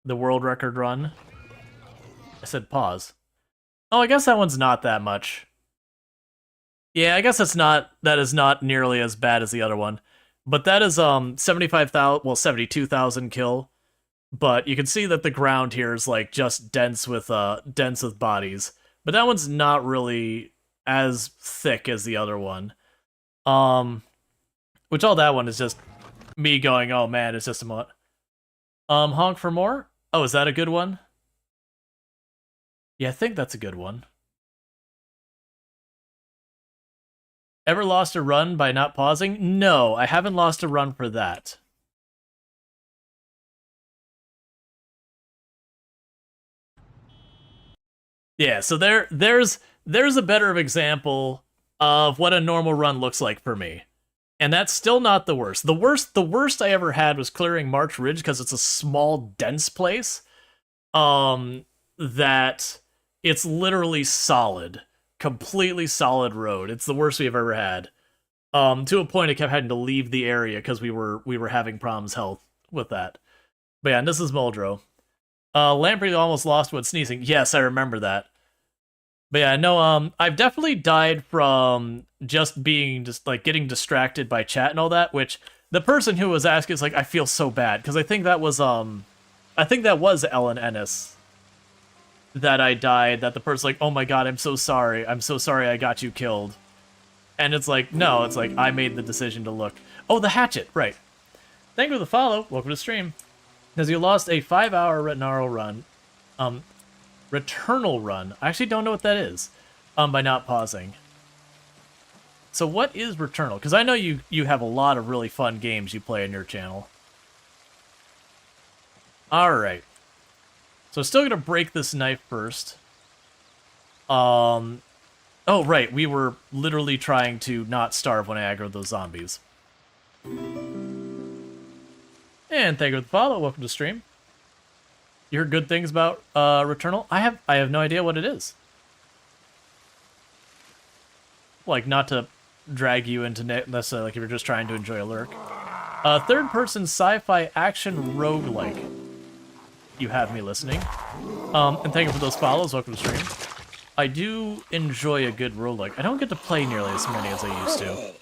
world record run. I said pause. Oh, I guess that one's not that much. Yeah, I guess that is not nearly as bad as the other one. But that is 75,000, well 72,000 kill. But you can see that the ground here is like just dense with bodies. But that one's not really as thick as the other one. Which all that one is just me going, oh man, it's just a mod. Honk for more? Oh, is that a good one? Yeah, I think that's a good one. Ever lost a run by not pausing? No, I haven't lost a run for that. Yeah, so there's a better example of what a normal run looks like for me. And that's still not the worst. The worst I ever had was clearing March Ridge because it's a small, dense place. That it's literally solid. Completely solid road. It's the worst we've ever had. To a point I kept having to leave the area because we were having problems health with that. But yeah, and this is Muldrow. Lamprey almost lost when sneezing. Yes, I remember that. But yeah, no, I've definitely died from just getting distracted by chat and all that, which the person who was asking is like, I feel so bad, because I think that was Ellen Ennis that I died, that the person's like, oh my god, I'm so sorry I got you killed. And it's like, no, it's like, I made the decision to look. Oh, the hatchet, right. Thank you for the follow, welcome to the stream. Because you lost a 5-hour Returnal run. Returnal run. I actually don't know what that is. By not pausing. So what is Returnal? Because I know you have a lot of really fun games you play on your channel. Alright. So still gonna break this knife first. Oh right, we were literally trying to not starve when I aggroed those zombies. And thank you for the follow. Welcome to the stream. You heard good things about Returnal? I have no idea what it is. Like, not to drag you into necessarily, like if you're just trying to enjoy a lurk. Third-person sci-fi action roguelike. You have me listening. And thank you for those follows. Welcome to the stream. I do enjoy a good roguelike. I don't get to play nearly as many as I used to.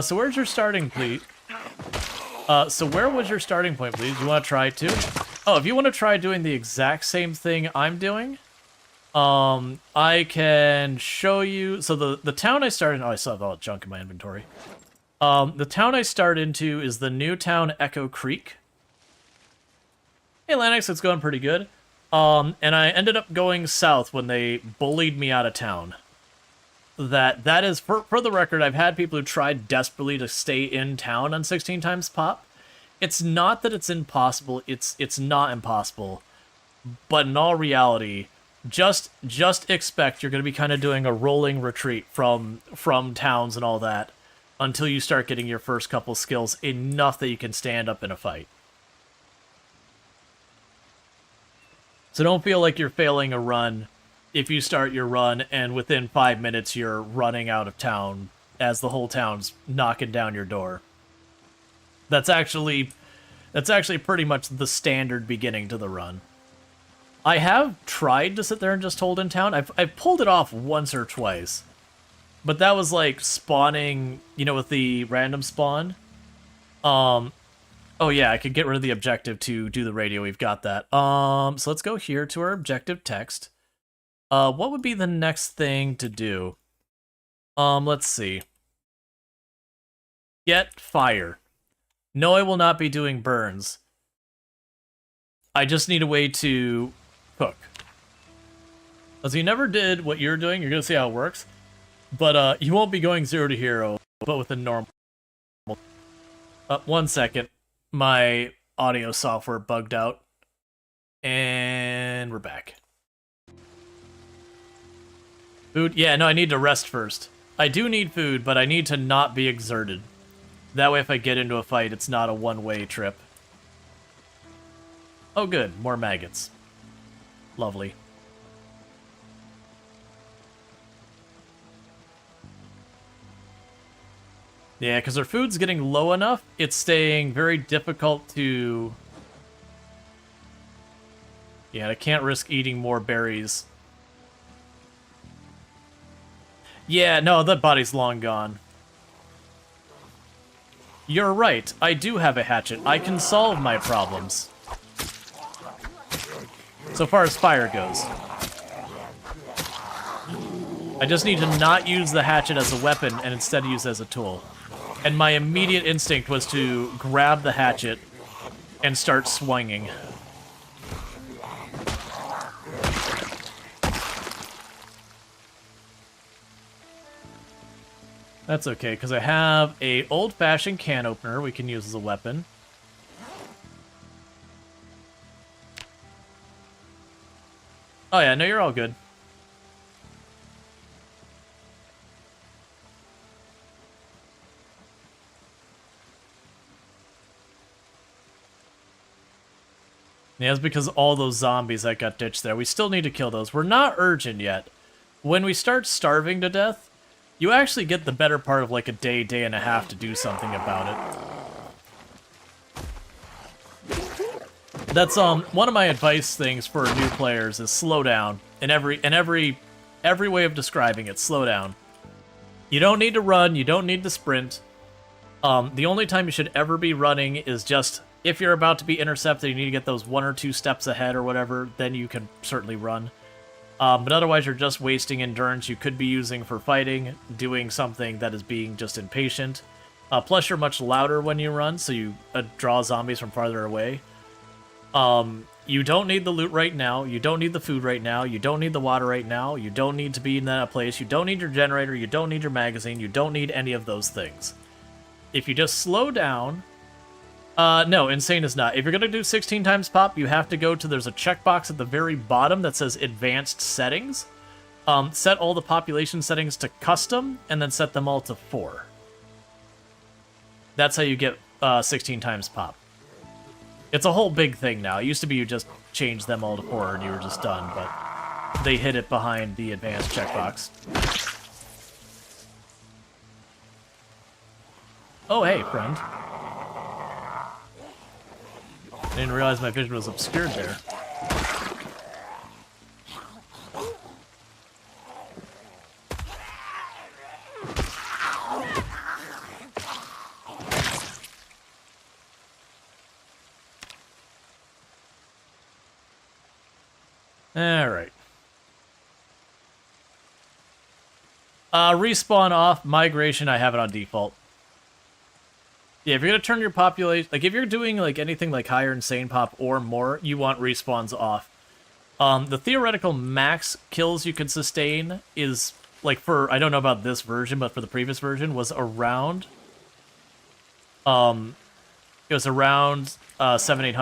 So where's your starting point? So where was your starting point, please? You want to try too? Oh, if you want to try doing the exact same thing I'm doing, I can show you. So the town I started in, oh, I still have all that junk in my inventory. The town I started into is the new town Echo Creek. Hey, Lanix, it's going pretty good. And I ended up going south when they bullied me out of town. That is, for the record, I've had people who tried desperately to stay in town on 16 times pop. It's not that it's impossible, it's not impossible. But in all reality, just expect you're going to be kind of doing a rolling retreat from towns and all that until you start getting your first couple skills enough that you can stand up in a fight. So don't feel like you're failing a run if you start your run and within 5 minutes you're running out of town as the whole town's knocking down your door. That's actually pretty much the standard beginning to the run. I have tried to sit there and just hold in town. I've pulled it off once or twice. But that was like spawning, you know, with the random spawn. Oh yeah, I could get rid of the objective to do the radio. We've got that. So let's go here to our objective text. What would be the next thing to do? Let's see. Get fire. No, I will not be doing burns. I just need a way to cook. As you never did what you're doing, you're gonna see how it works. But you won't be going 0 to hero, but with a normal. 1 second. My audio software bugged out. And we're back. Food? Yeah, no, I need to rest first. I do need food, but I need to not be exerted. That way if I get into a fight, it's not a one-way trip. Oh good, more maggots. Lovely. Yeah, because our food's getting low enough, it's staying very difficult to... Yeah, I can't risk eating more berries. Yeah, no, that body's long gone. You're right, I do have a hatchet. I can solve my problems. So far as fire goes. I just need to not use the hatchet as a weapon and instead use it as a tool. And my immediate instinct was to grab the hatchet and start swinging. That's okay, because I have a old-fashioned can opener we can use as a weapon. Oh yeah, no, you're all good. Yeah, it's because all those zombies that got ditched there. We still need to kill those. We're not urgent yet. When we start starving to death, you actually get the better part of like a day, day and a half to do something about it. That's one of my advice things for new players is slow down. In every way of describing it, slow down. You don't need to run, you don't need to sprint. The only time you should ever be running is just if you're about to be intercepted, you need to get those 1 or 2 steps ahead or whatever, then you can certainly run. But otherwise, you're just wasting endurance you could be using for fighting, doing something that is being just impatient. Plus, you're much louder when you run, so you draw zombies from farther away. You don't need the loot right now, you don't need the food right now, you don't need the water right now, you don't need to be in that place, you don't need your generator, you don't need your magazine, you don't need any of those things. If you just slow down... no, insane is not. If you're going to do 16 times pop, you have to go to, there's a checkbox at the very bottom that says Advanced Settings. Set all the population settings to custom, and then set them all to 4. That's how you get 16 times pop. It's a whole big thing now. It used to be you just changed them all to 4 and you were just done, but they hid it behind the advanced checkbox. Oh, hey, friend. I didn't realize my vision was obscured there. Alright. Respawn off, migration, I have it on default. Yeah, if you're gonna turn your population, like if you're doing like anything like higher insane pop or more, you want respawns off. The theoretical max kills you can sustain is like for, I don't know about this version, but for the previous version was around, it was around 700-800,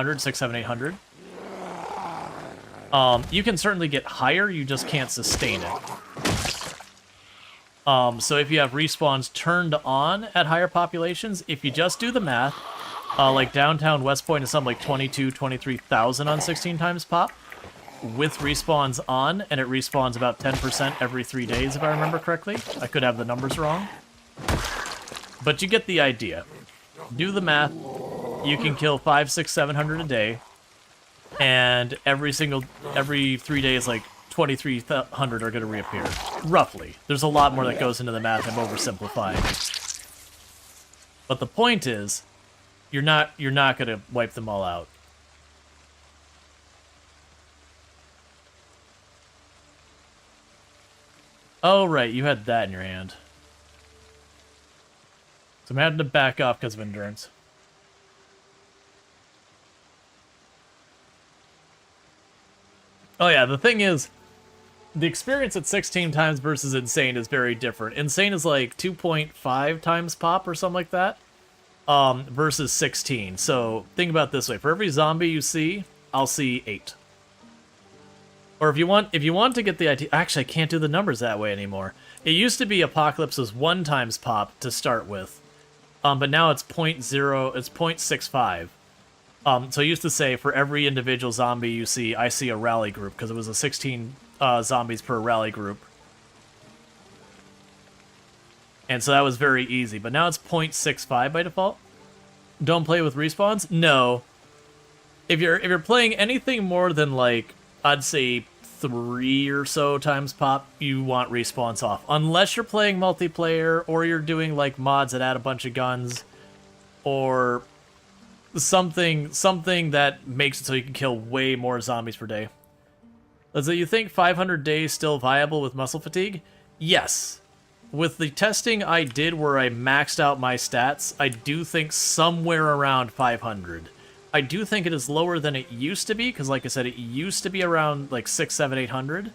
600-700-800. You can certainly get higher, you just can't sustain it. So if you have respawns turned on at higher populations, if you just do the math, like downtown West Point is something like 23,000 on 16 times pop, with respawns on, and it respawns about 10% every 3 days, if I remember correctly. I could have the numbers wrong. But you get the idea. Do the math, you can kill 500, 600, 700 a day, and every 3 days, like 2,300 are going to reappear. Roughly. There's a lot more that goes into the math. I'm oversimplifying. But the point is, you're not going to wipe them all out. Oh, right. You had that in your hand. So I'm having to back off because of endurance. Oh yeah, the thing is, the experience at 16 times versus Insane is very different. Insane is like 2.5 times pop or something like that, versus 16. So think about it this way: for every zombie you see, I'll see 8. Or if you want to get the idea, actually I can't do the numbers that way anymore. It used to be Apocalypse was 1 times pop to start with, but now it's 0.0, it's 0.65. So I used to say for every individual zombie you see, I see a rally group, because it was a 16 zombies per rally group. And so that was very easy, but now it's 0.65 by default. Don't play with respawns? No. If you're playing anything more than, like, I'd say 3 or so times pop, you want respawns off. Unless you're playing multiplayer, or you're doing, like, mods that add a bunch of guns, or something that makes it so you can kill way more zombies per day. So you think 500 days still viable with muscle fatigue? Yes. With the testing I did where I maxed out my stats, I do think somewhere around 500. I do think it is lower than it used to be, because like I said, it used to be around like 600, 700, 800.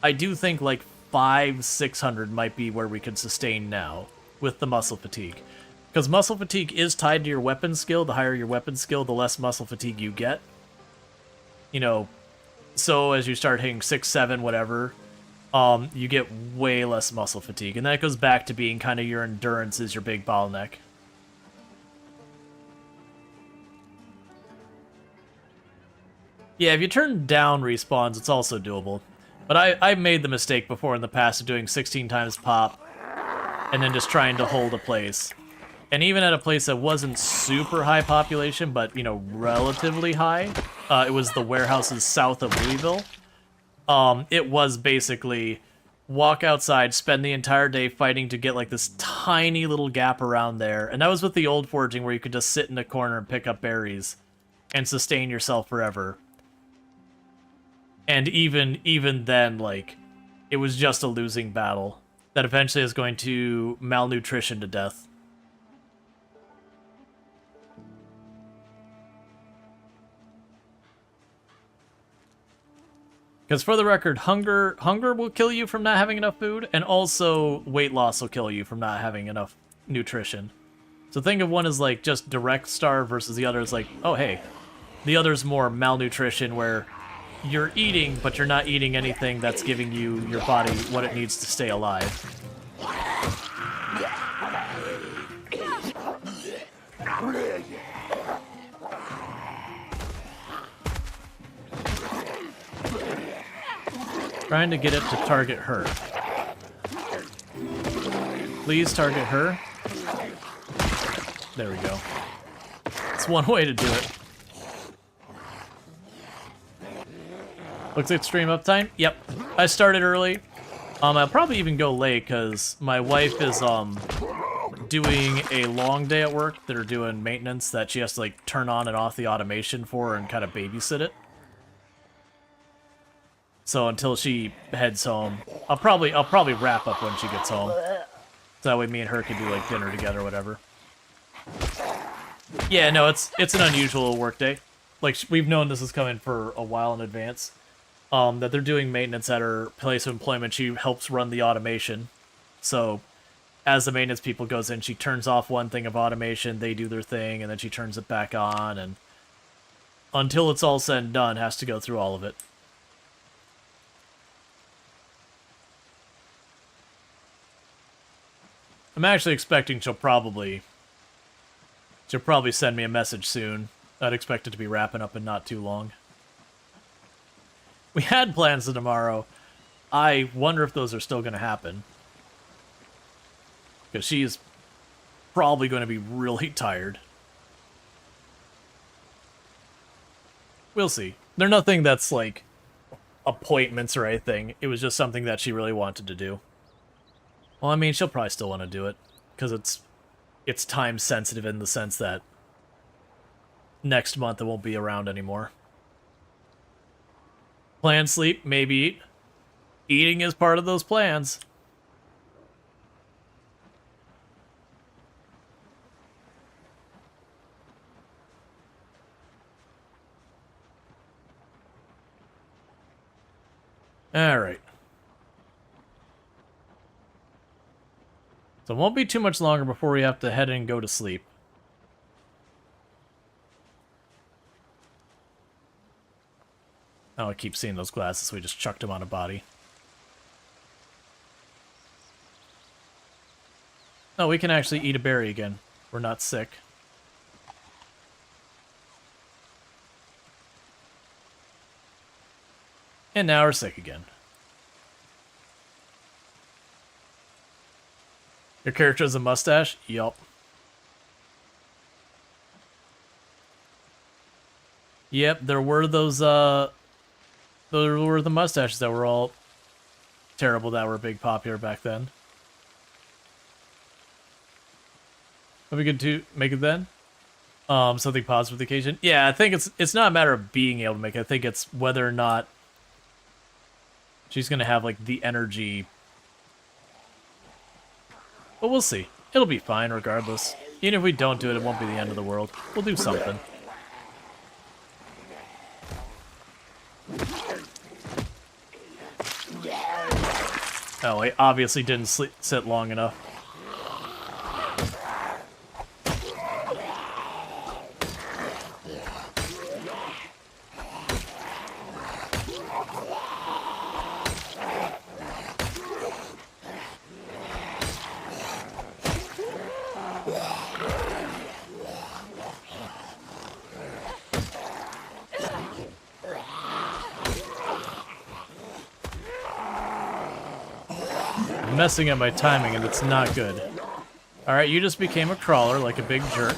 I do think like 500, 600 might be where we could sustain now with the muscle fatigue. Because muscle fatigue is tied to your weapon skill. The higher your weapon skill, the less muscle fatigue you get. You know, so as you start hitting 6, 7, whatever, you get way less muscle fatigue. And that goes back to being kind of your endurance is your big bottleneck. Yeah, if you turn down respawns, it's also doable. But I made the mistake before in the past of doing 16 times pop and then just trying to hold a place. And even at a place that wasn't super high population, but, you know, relatively high, it was the warehouses south of Louisville. It was basically walk outside, spend the entire day fighting to get, like, this tiny little gap around there. And that was with the old foraging where you could just sit in a corner and pick up berries and sustain yourself forever. And even then, like, it was just a losing battle that eventually is going to malnutrition to death. Because for the record, hunger will kill you from not having enough food, and also weight loss will kill you from not having enough nutrition. So think of one as like just direct starve versus the other is like, oh hey, the other's more malnutrition where you're eating, but you're not eating anything that's giving you your body what it needs to stay alive. Trying to get it to target her. Please target her. There we go. It's one way to do it. Looks like stream uptime. Yep. I started early. I'll probably even go late because my wife is doing a long day at work. They're doing maintenance that she has to like turn on and off the automation for and kind of babysit it. So until she heads home, I'll probably wrap up when she gets home. So that way me and her can do like dinner together or whatever. Yeah, no, it's an unusual work day. Like we've known this is coming for a while in advance. That they're doing maintenance at her place of employment. She helps run the automation. So as the maintenance people goes in, she turns off one thing of automation, they do their thing, and then she turns it back on, and until it's all said and done, has to go through all of it. I'm actually expecting she'll probably send me a message soon. I'd expect it to be wrapping up in not too long. We had plans for tomorrow. I wonder if those are still going to happen. Because she's probably going to be really tired. We'll see. They're nothing that's like appointments or anything. It was just something that she really wanted to do. Well, I mean, she'll probably still want to do it. Because it's time sensitive in the sense that next month it won't be around anymore. Plan sleep, maybe eat. Eating is part of those plans. Alright. So it won't be too much longer before we have to head in and go to sleep. Oh, I keep seeing those glasses, so we just chucked them on a body. Oh, we can actually eat a berry again. We're not sick. And now we're sick again. Your character has a mustache? Yup. Yep, there were those, there were the mustaches that were all terrible that were big popular back then. Are we good to make it then? Something positive with the occasion? Yeah, I think it's not a matter of being able to make it. I think it's whether or not she's gonna have, like, the energy. But we'll see. It'll be fine regardless. Even if we don't do it, it won't be the end of the world. We'll do something. Oh, he obviously didn't sit long enough. Messing up my timing, and it's not good. Alright, you just became a crawler like a big jerk.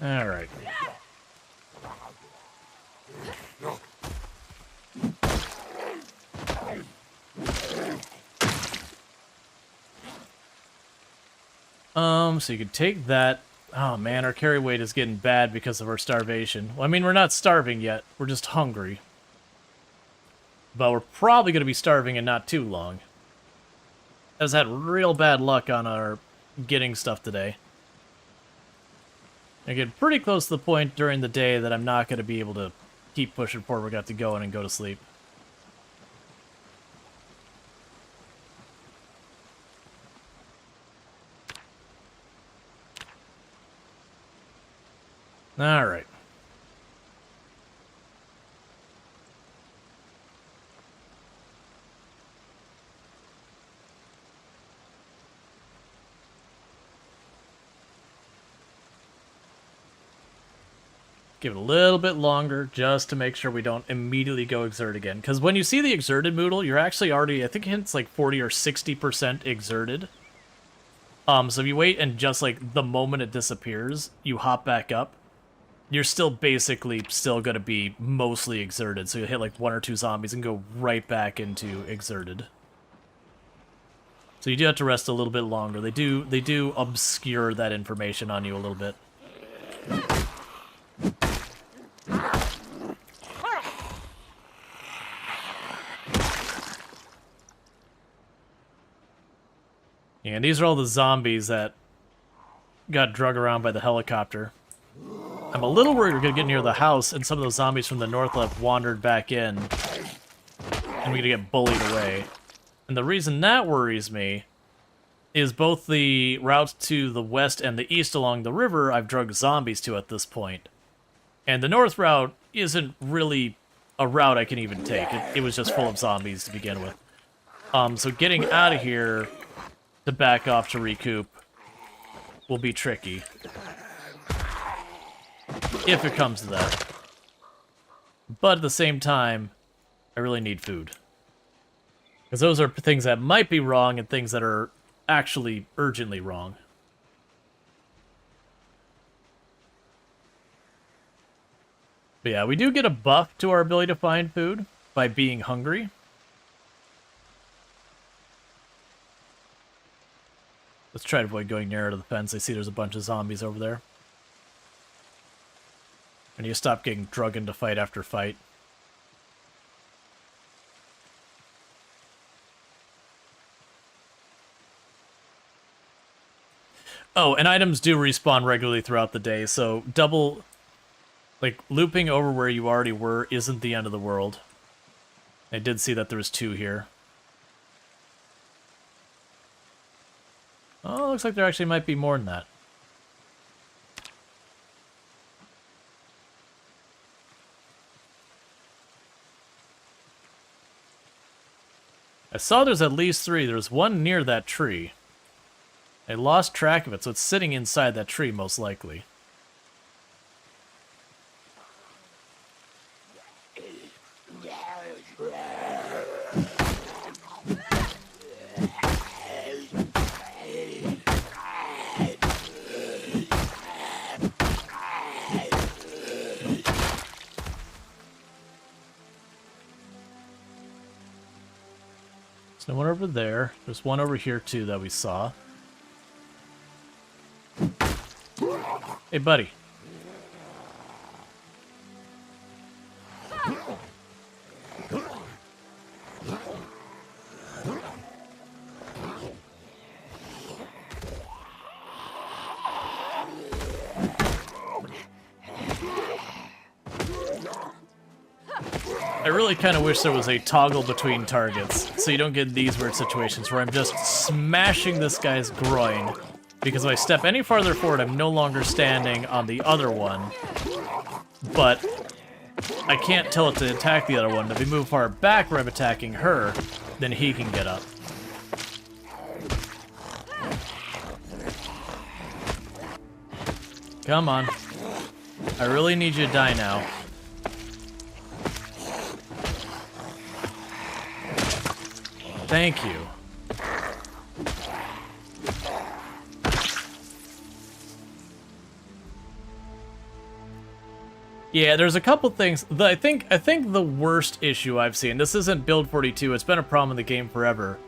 Alright. So you could take that. Oh man, our carry weight is getting bad because of our starvation. Well, I mean, we're not starving yet. We're just hungry. But we're probably going to be starving in not too long. Has had real bad luck on our getting stuff today. I get pretty close to the point during the day that I'm not going to be able to keep pushing forward. We got to go in and go to sleep. All right. Give it a little bit longer just to make sure we don't immediately go exert again. Because when you see the exerted moodle, you're actually already, I think it's like 40 or 60% exerted. So if you wait and just like the moment it disappears, you hop back up, you're still basically still going to be mostly exerted. So you'll hit like 1 or 2 zombies and go right back into exerted. So you do have to rest a little bit longer. They do obscure that information on you a little bit. And these are all the zombies that got drug around by the helicopter. I'm a little worried we're going to get near the house and some of those zombies from the north left wandered back in. And we're going to get bullied away. And the reason that worries me is both the routes to the west and the east along the river I've drugged zombies to at this point. And the north route isn't really a route I can even take. It was just full of zombies to begin with. So getting out of here to back off to recoup will be tricky. If it comes to that. But at the same time, I really need food. Because those are things that might be wrong and things that are actually urgently wrong. But yeah, we do get a buff to our ability to find food by being hungry. Let's try to avoid going nearer to the fence. I see there's a bunch of zombies over there. And you stop getting drug into fight after fight. Oh, and items do respawn regularly throughout the day, so double... Like, looping over where you already were isn't the end of the world. I did see that there was 2 here. Oh, looks like there actually might be more than that. I saw there's at least 3. There's one near that tree. I lost track of it, so it's sitting inside that tree, most likely. There's no one over there. There's one over here, too, that we saw. Hey, buddy. I really kind of wish there was a toggle between targets, so you don't get these weird situations where I'm just smashing this guy's groin, because if I step any farther forward, I'm no longer standing on the other one, but I can't tell it to attack the other one. If we move far back where I'm attacking her, then he can get up. Come on. I really need you to die now. Thank you. Yeah, there's a couple things. I think the worst issue I've seen, this isn't build 42, it's been a problem in the game forever,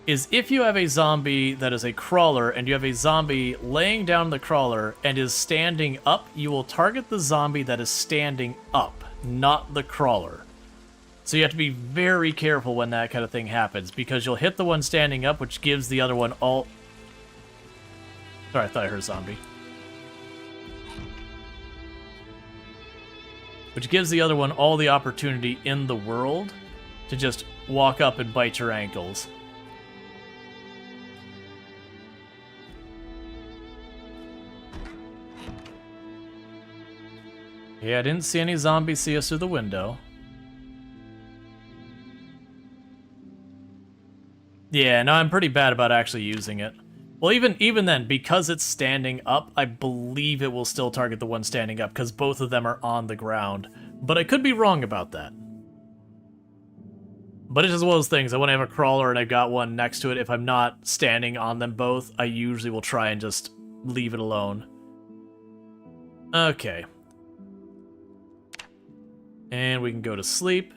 is if you have a zombie that is a crawler and you have a zombie laying down the crawler and is standing up, you will target the zombie that is standing up, not the crawler. So you have to be very careful when that kind of thing happens, because you'll hit the one standing up, which gives the other one all... Sorry, I thought I heard a zombie. Which gives the other one all the opportunity in the world to just walk up and bite your ankles. Yeah, I didn't see any zombies see us through the window. Yeah, no, I'm pretty bad about actually using it. Well, even then, because it's standing up, I believe it will still target the one standing up, because both of them are on the ground. But I could be wrong about that. But it's just one of those things, when I have a crawler and I've got one next to it, if I'm not standing on them both, I usually will try and just leave it alone. Okay. And we can go to sleep.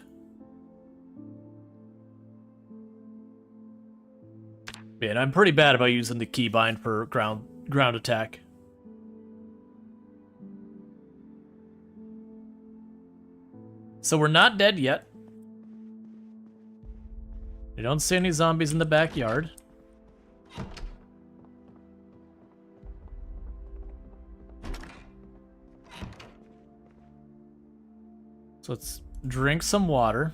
Yeah, and I'm pretty bad about using the keybind for ground attack. So we're not dead yet. I don't see any zombies in the backyard. So let's drink some water.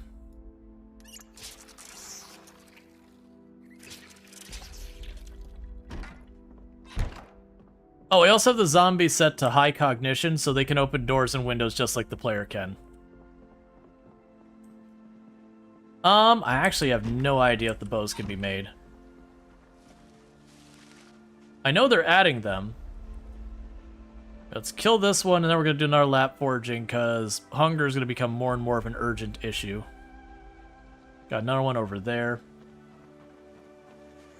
Oh, I also have the zombies set to high cognition, so they can open doors and windows just like the player can. I actually have no idea if the bows can be made. I know they're adding them. Let's kill this one, and then we're going to do another lap foraging, because hunger is going to become more and more of an urgent issue. Got another one over there.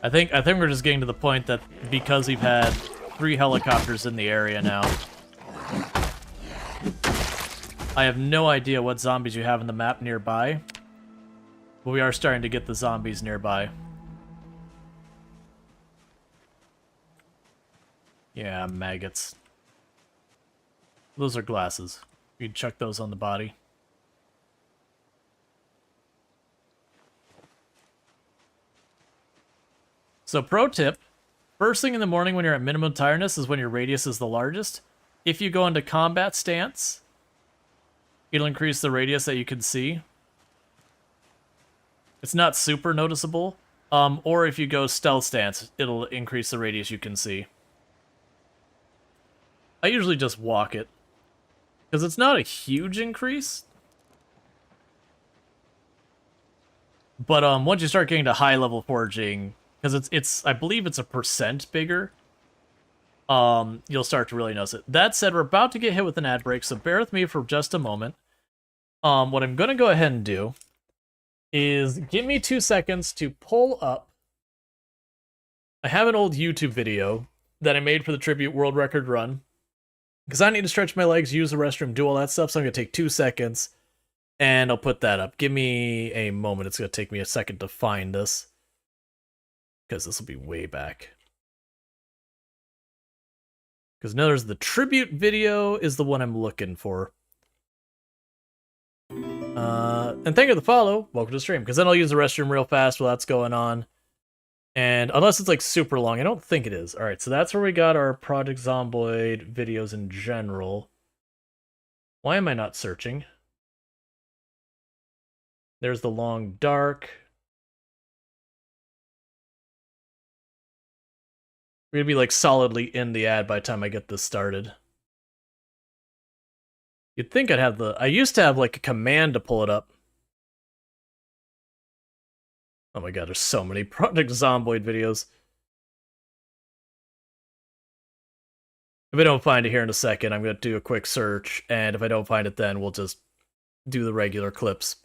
I think we're just getting to the point that because we've had 3 helicopters in the area now, I have no idea what zombies you have in the map nearby, but we are starting to get the zombies nearby. Yeah, maggots. Those are glasses. You'd chuck those on the body. So pro tip, first thing in the morning when you're at minimum tiredness is when your radius is the largest. If you go into combat stance, it'll increase the radius that you can see. It's not super noticeable. Or if you go stealth stance, it'll increase the radius you can see. I usually just walk it, because it's not a huge increase. But once you start getting to high level foraging, because it's I believe it's a % bigger, you'll start to really notice it. That said, we're about to get hit with an ad break, so bear with me for just a moment. What I'm gonna go ahead and do is give me 2 seconds to pull up. I have an old YouTube video that I made for the Tribute World Record Run, because I need to stretch my legs, use the restroom, do all that stuff, so I'm going to take 2 seconds, and I'll put that up. Give me a moment. It's going to take me a second to find this, because this will be way back. Because now there's the Tribute video is the one I'm looking for. And thank you for the follow. Welcome to the stream, because then I'll use the restroom real fast while that's going on. And unless it's like super long, I don't think it is. Alright, so that's where we got our Project Zomboid videos in general. Why am I not searching? There's the long dark. We're gonna be like solidly in the ad by the time I get this started. You'd think I'd have I used to have like a command to pull it up. Oh my god, there's so many Project Zomboid videos. If I don't find it here in a second, I'm going to do a quick search, and if I don't find it then, we'll just do the regular clips.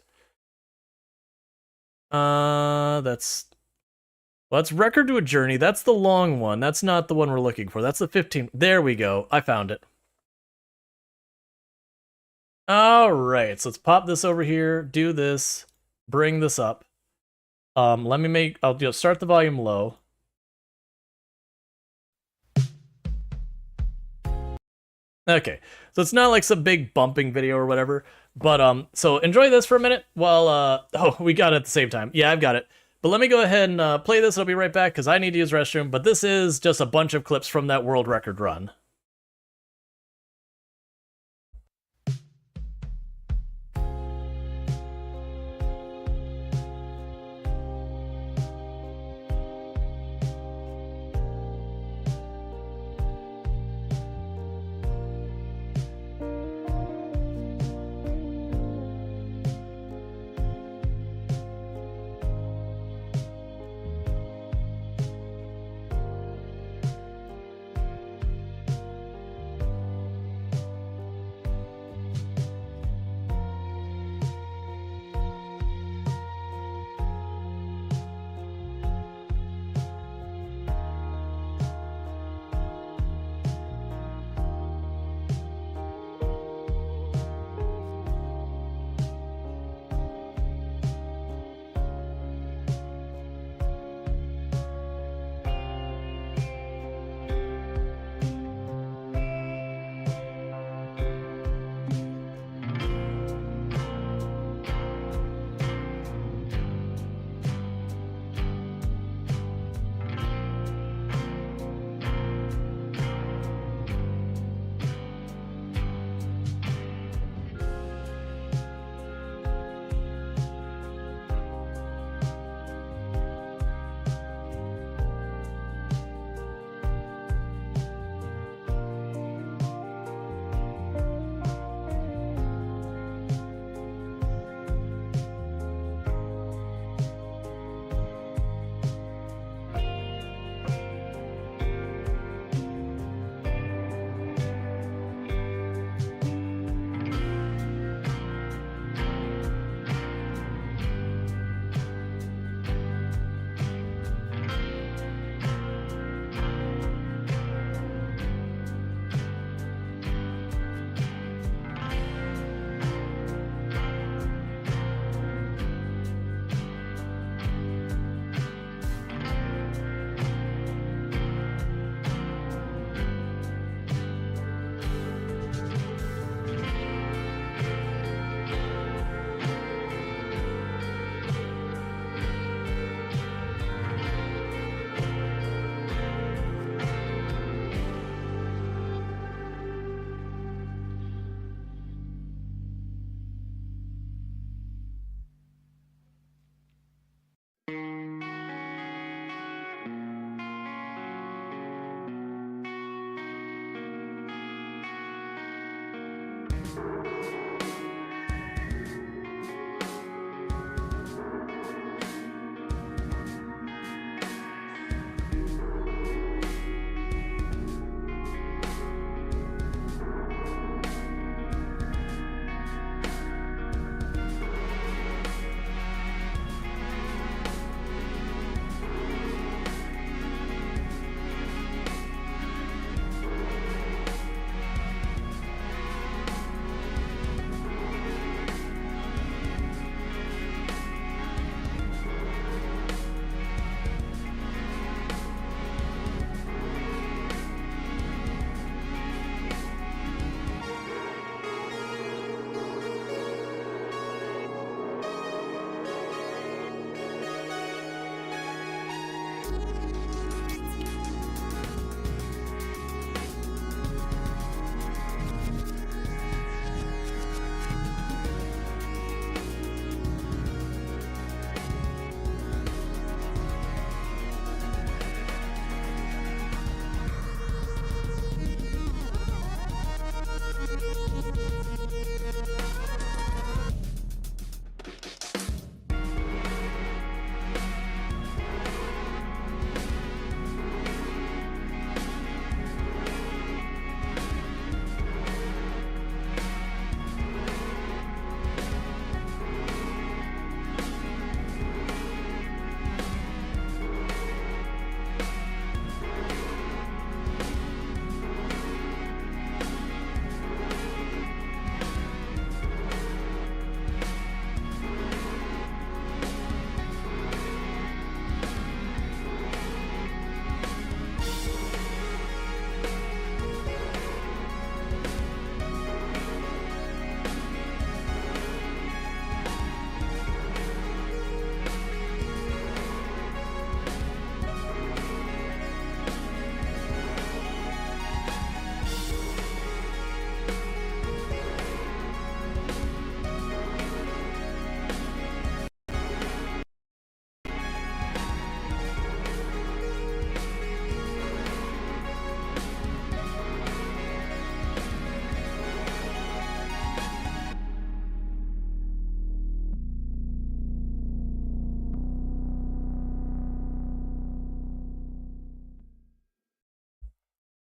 That's Record to a Journey. That's the long one. That's not the one we're looking for. That's the 15. There we go. I found it. Alright, so let's pop this over here, do this, bring this up. I'll just start the volume low. Okay, so it's not like some big bumping video or whatever, but, so enjoy this for a minute while, oh, we got it at the same time. Yeah, I've got it. But let me go ahead and play this, I'll be right back, because I need to use the restroom, but this is just a bunch of clips from that world record run.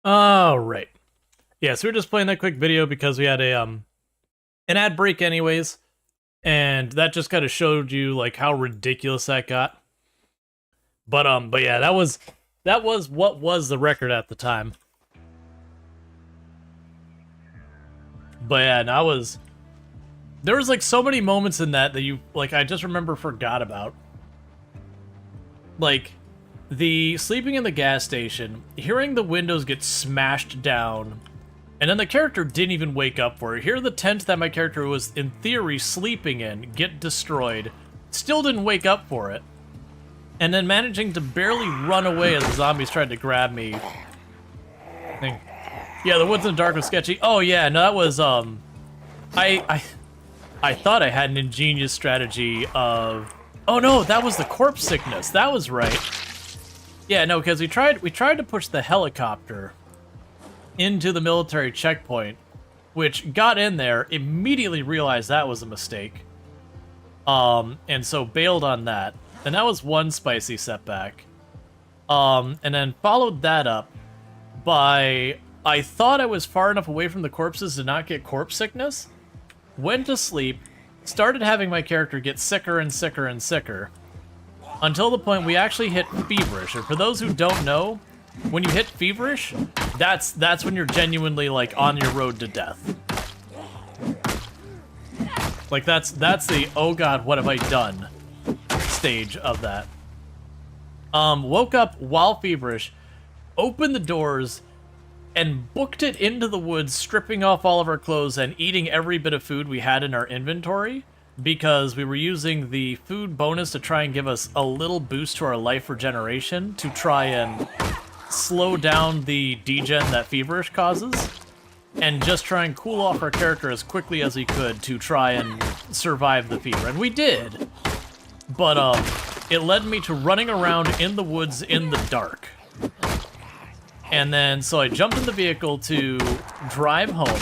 All right. Yeah, so we're just playing that quick video because we had a an ad break anyways, and that just kind of showed you like how ridiculous that got. But yeah, that was what was the record at the time. But yeah, and there was like so many moments in that you like I just remember forgot about. Like the sleeping in the gas station, hearing the windows get smashed down, and then the character didn't even wake up for it. Hear the tent that my character was, in theory, sleeping in get destroyed, still didn't wake up for it, and then managing to barely run away as the zombies tried to grab me. Yeah, the woods in the dark was sketchy. Oh yeah, no, that was, I thought I had an ingenious strategy of... Oh no, that was the corpse sickness. That was right. Yeah, no, because we tried to push the helicopter into the military checkpoint, which got in there, immediately realized that was a mistake. And so bailed on that. And that was one spicy setback. And then followed that up by... I thought I was far enough away from the corpses to not get corpse sickness, went to sleep, started having my character get sicker and sicker and sicker, until the point we actually hit feverish. Or for those who don't know, when you hit feverish, that's when you're genuinely like on your road to death. Like that's the oh god, what have I done stage of that. Woke up while feverish, opened the doors, and booked it into the woods, stripping off all of our clothes and eating every bit of food we had in our inventory, because we were using the food bonus to try and give us a little boost to our life regeneration to try and slow down the degen that feverish causes, and just try and cool off our character as quickly as we could to try and survive the fever. And we did. But it led me to running around in the woods in the dark. And then, so I jumped in the vehicle to drive home.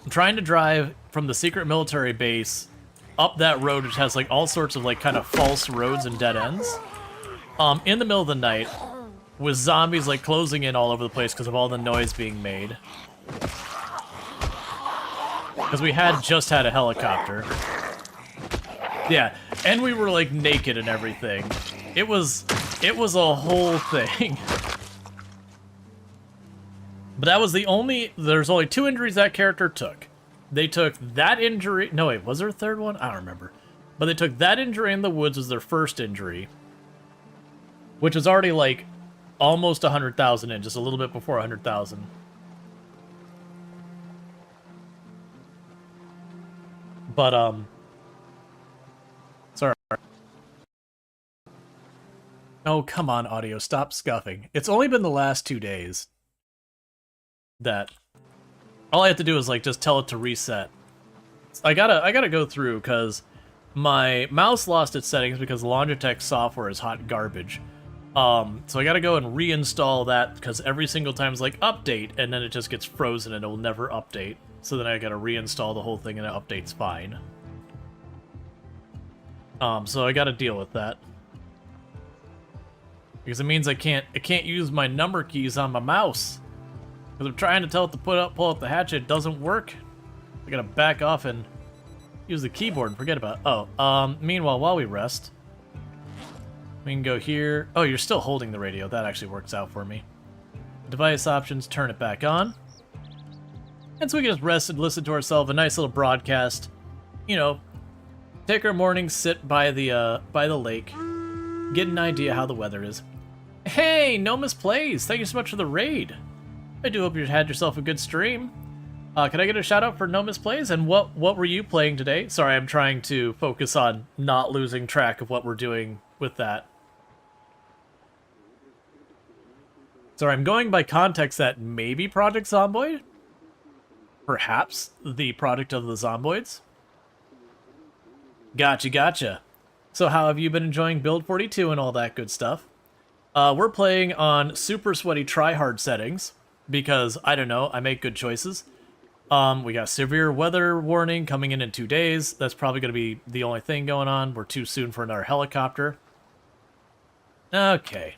I'm trying to drive from the secret military base up that road, which has like all sorts of like kind of false roads and dead ends. In the middle of the night, with zombies like closing in all over the place because of all the noise being made. Because we had just had a helicopter. Yeah, and we were like naked and everything. It was a whole thing. But that was the only, there's only 2 injuries that character took. They took that injury, no wait, was there a third one? I don't remember. But they took that injury in the woods as their first injury. Which was already like almost 100,000 in, just a little bit before 100,000. But, sorry. Oh, come on, audio, stop scuffing. It's only been the last 2 days that all I have to do is like just tell it to reset. I gotta go through because my mouse lost its settings because Logitech software is hot garbage. So I gotta go and reinstall that because every single time it's like update and then it just gets frozen and it will never update. So then I gotta reinstall the whole thing and it updates fine. So I gotta deal with that. Because it means I can't use my number keys on my mouse. Because I'm trying to tell it to pull up the hatchet, it doesn't work. I gotta back off and use the keyboard and forget about it. Oh, meanwhile, while we rest, we can go here. Oh, you're still holding the radio. That actually works out for me. Device options, turn it back on. And so we can just rest and listen to ourselves a nice little broadcast. You know, take our morning, sit by the lake, get an idea how the weather is. Hey, No Misplays, thank you so much for the raid. I do hope you had yourself a good stream. Can I get a shout out for No Misplays? And what were you playing today? Sorry, I'm trying to focus on not losing track of what we're doing with that. Sorry, I'm going by context that maybe Project Zomboid? Perhaps the product of the Zomboids? Gotcha. So how have you been enjoying Build 42 and all that good stuff? We're playing on super sweaty tryhard settings. Because, I don't know, I make good choices. We got severe weather warning coming in 2 days. That's probably going to be the only thing going on. We're too soon for another helicopter. Okay.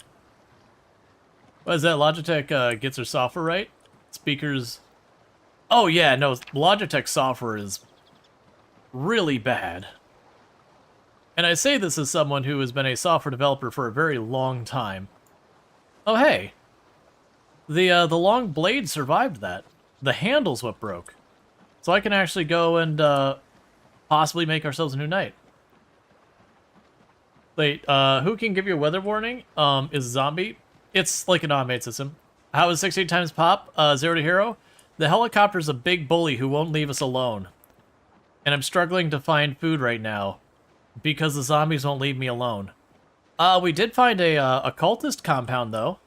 What is that? Logitech gets their software right? Speakers... Oh yeah, no, Logitech software is really bad. And I say this as someone who has been a software developer for a very long time. Oh hey! The long blade survived that. The handle's what broke. So I can actually go and possibly make ourselves a new knight. Wait, who can give you a weather warning? Is zombie? It's like an automated system. How is 68 times pop? 0 to hero? The helicopter's a big bully who won't leave us alone. And I'm struggling to find food right now because the zombies won't leave me alone. We did find a cultist compound though.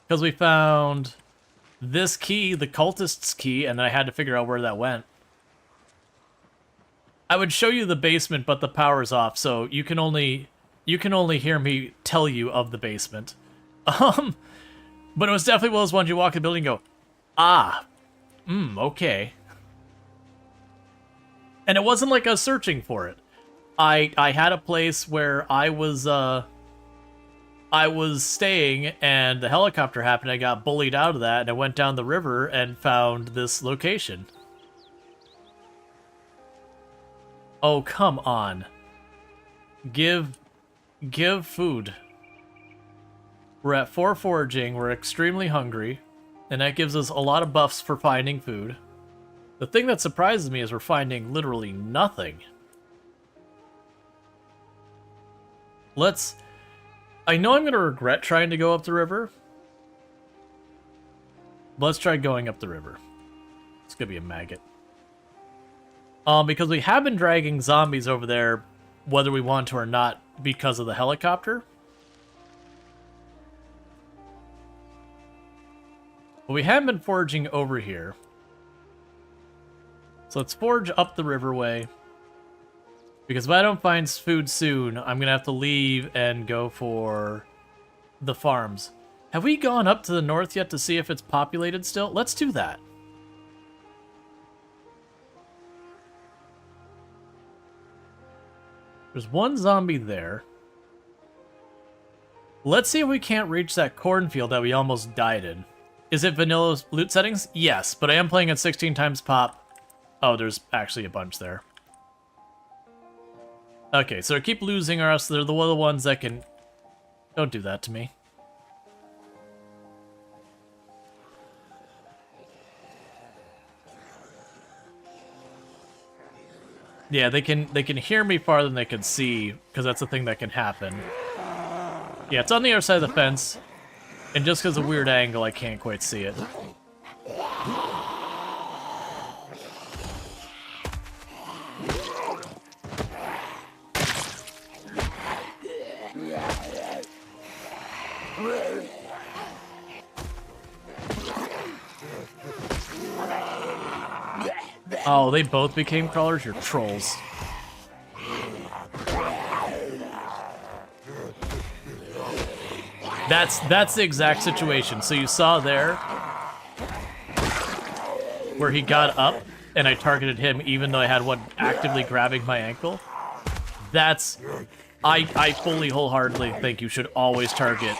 Because we found this key, the cultist's key, and I had to figure out where that went. I would show you the basement, but the power's off, so you can only hear me tell you of the basement. But it was definitely one of those ones you walk in the building and go, ah, okay. And it wasn't like I was searching for it. I had a place where I was staying, and the helicopter happened. I got bullied out of that, and I went down the river and found this location. Oh, come on. Give food. We're at 4 foraging, we're extremely hungry, and that gives us a lot of buffs for finding food. The thing that surprises me is we're finding literally nothing. I know I'm going to regret trying to go up the river. But let's try going up the river. It's going to be a maggot. Because we have been dragging zombies over there, whether we want to or not, because of the helicopter. But we haven't been foraging over here. So let's forage up the riverway. Because if I don't find food soon, I'm gonna have to leave and go for the farms. Have we gone up to the north yet to see if it's populated still? Let's do that. There's one zombie there. Let's see if we can't reach that cornfield that we almost died in. Is it vanilla loot settings? Yes, but I am playing at 16 times pop. Oh, there's actually a bunch there. Okay, so I keep losing or else they're the ones that can... Don't do that to me. Yeah, they can hear me farther than they can see, because that's the thing that can happen. Yeah, it's on the other side of the fence, and just because of a weird angle, I can't quite see it. Oh, they both became crawlers? You're trolls. That's the exact situation. So you saw there where he got up and I targeted him even though I had one actively grabbing my ankle. That's... I fully, wholeheartedly think you should always target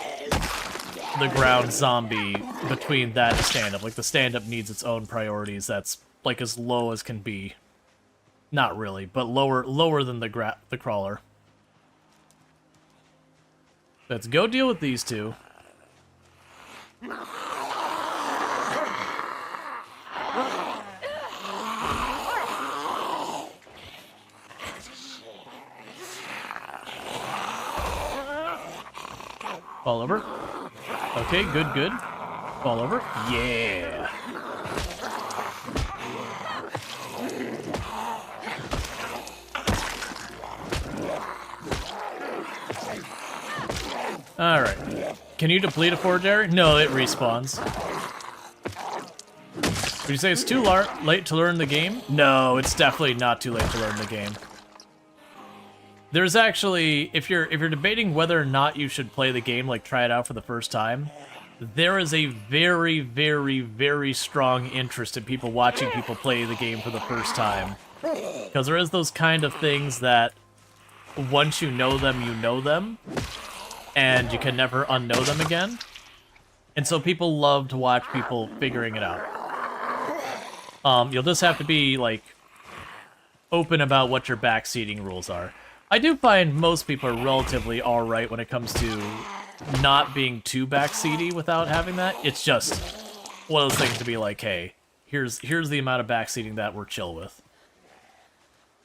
the ground zombie between that and stand-up. Like, the stand-up needs its own priorities. That's, like, as low as can be. Not really, but lower than the crawler. Let's go deal with these two. Fall over. Okay, good, good. Fall over. Yeah. Alright. Can you deplete a foraging? No, it respawns. Would you say it's too late to learn the game? No, it's definitely not too late to learn the game. There's actually, if you're debating whether or not you should play the game, like try it out for the first time, there is a very, very, very strong interest in people watching people play the game for the first time. Because there is those kind of things that once you know them, and you can never unknow them again. And so people love to watch people figuring it out. You'll just have to be, like, open about what your backseating rules are. I do find most people are relatively alright when it comes to not being too backseaty without having that. It's just one of those things to be like, hey, here's the amount of backseating that we're chill with.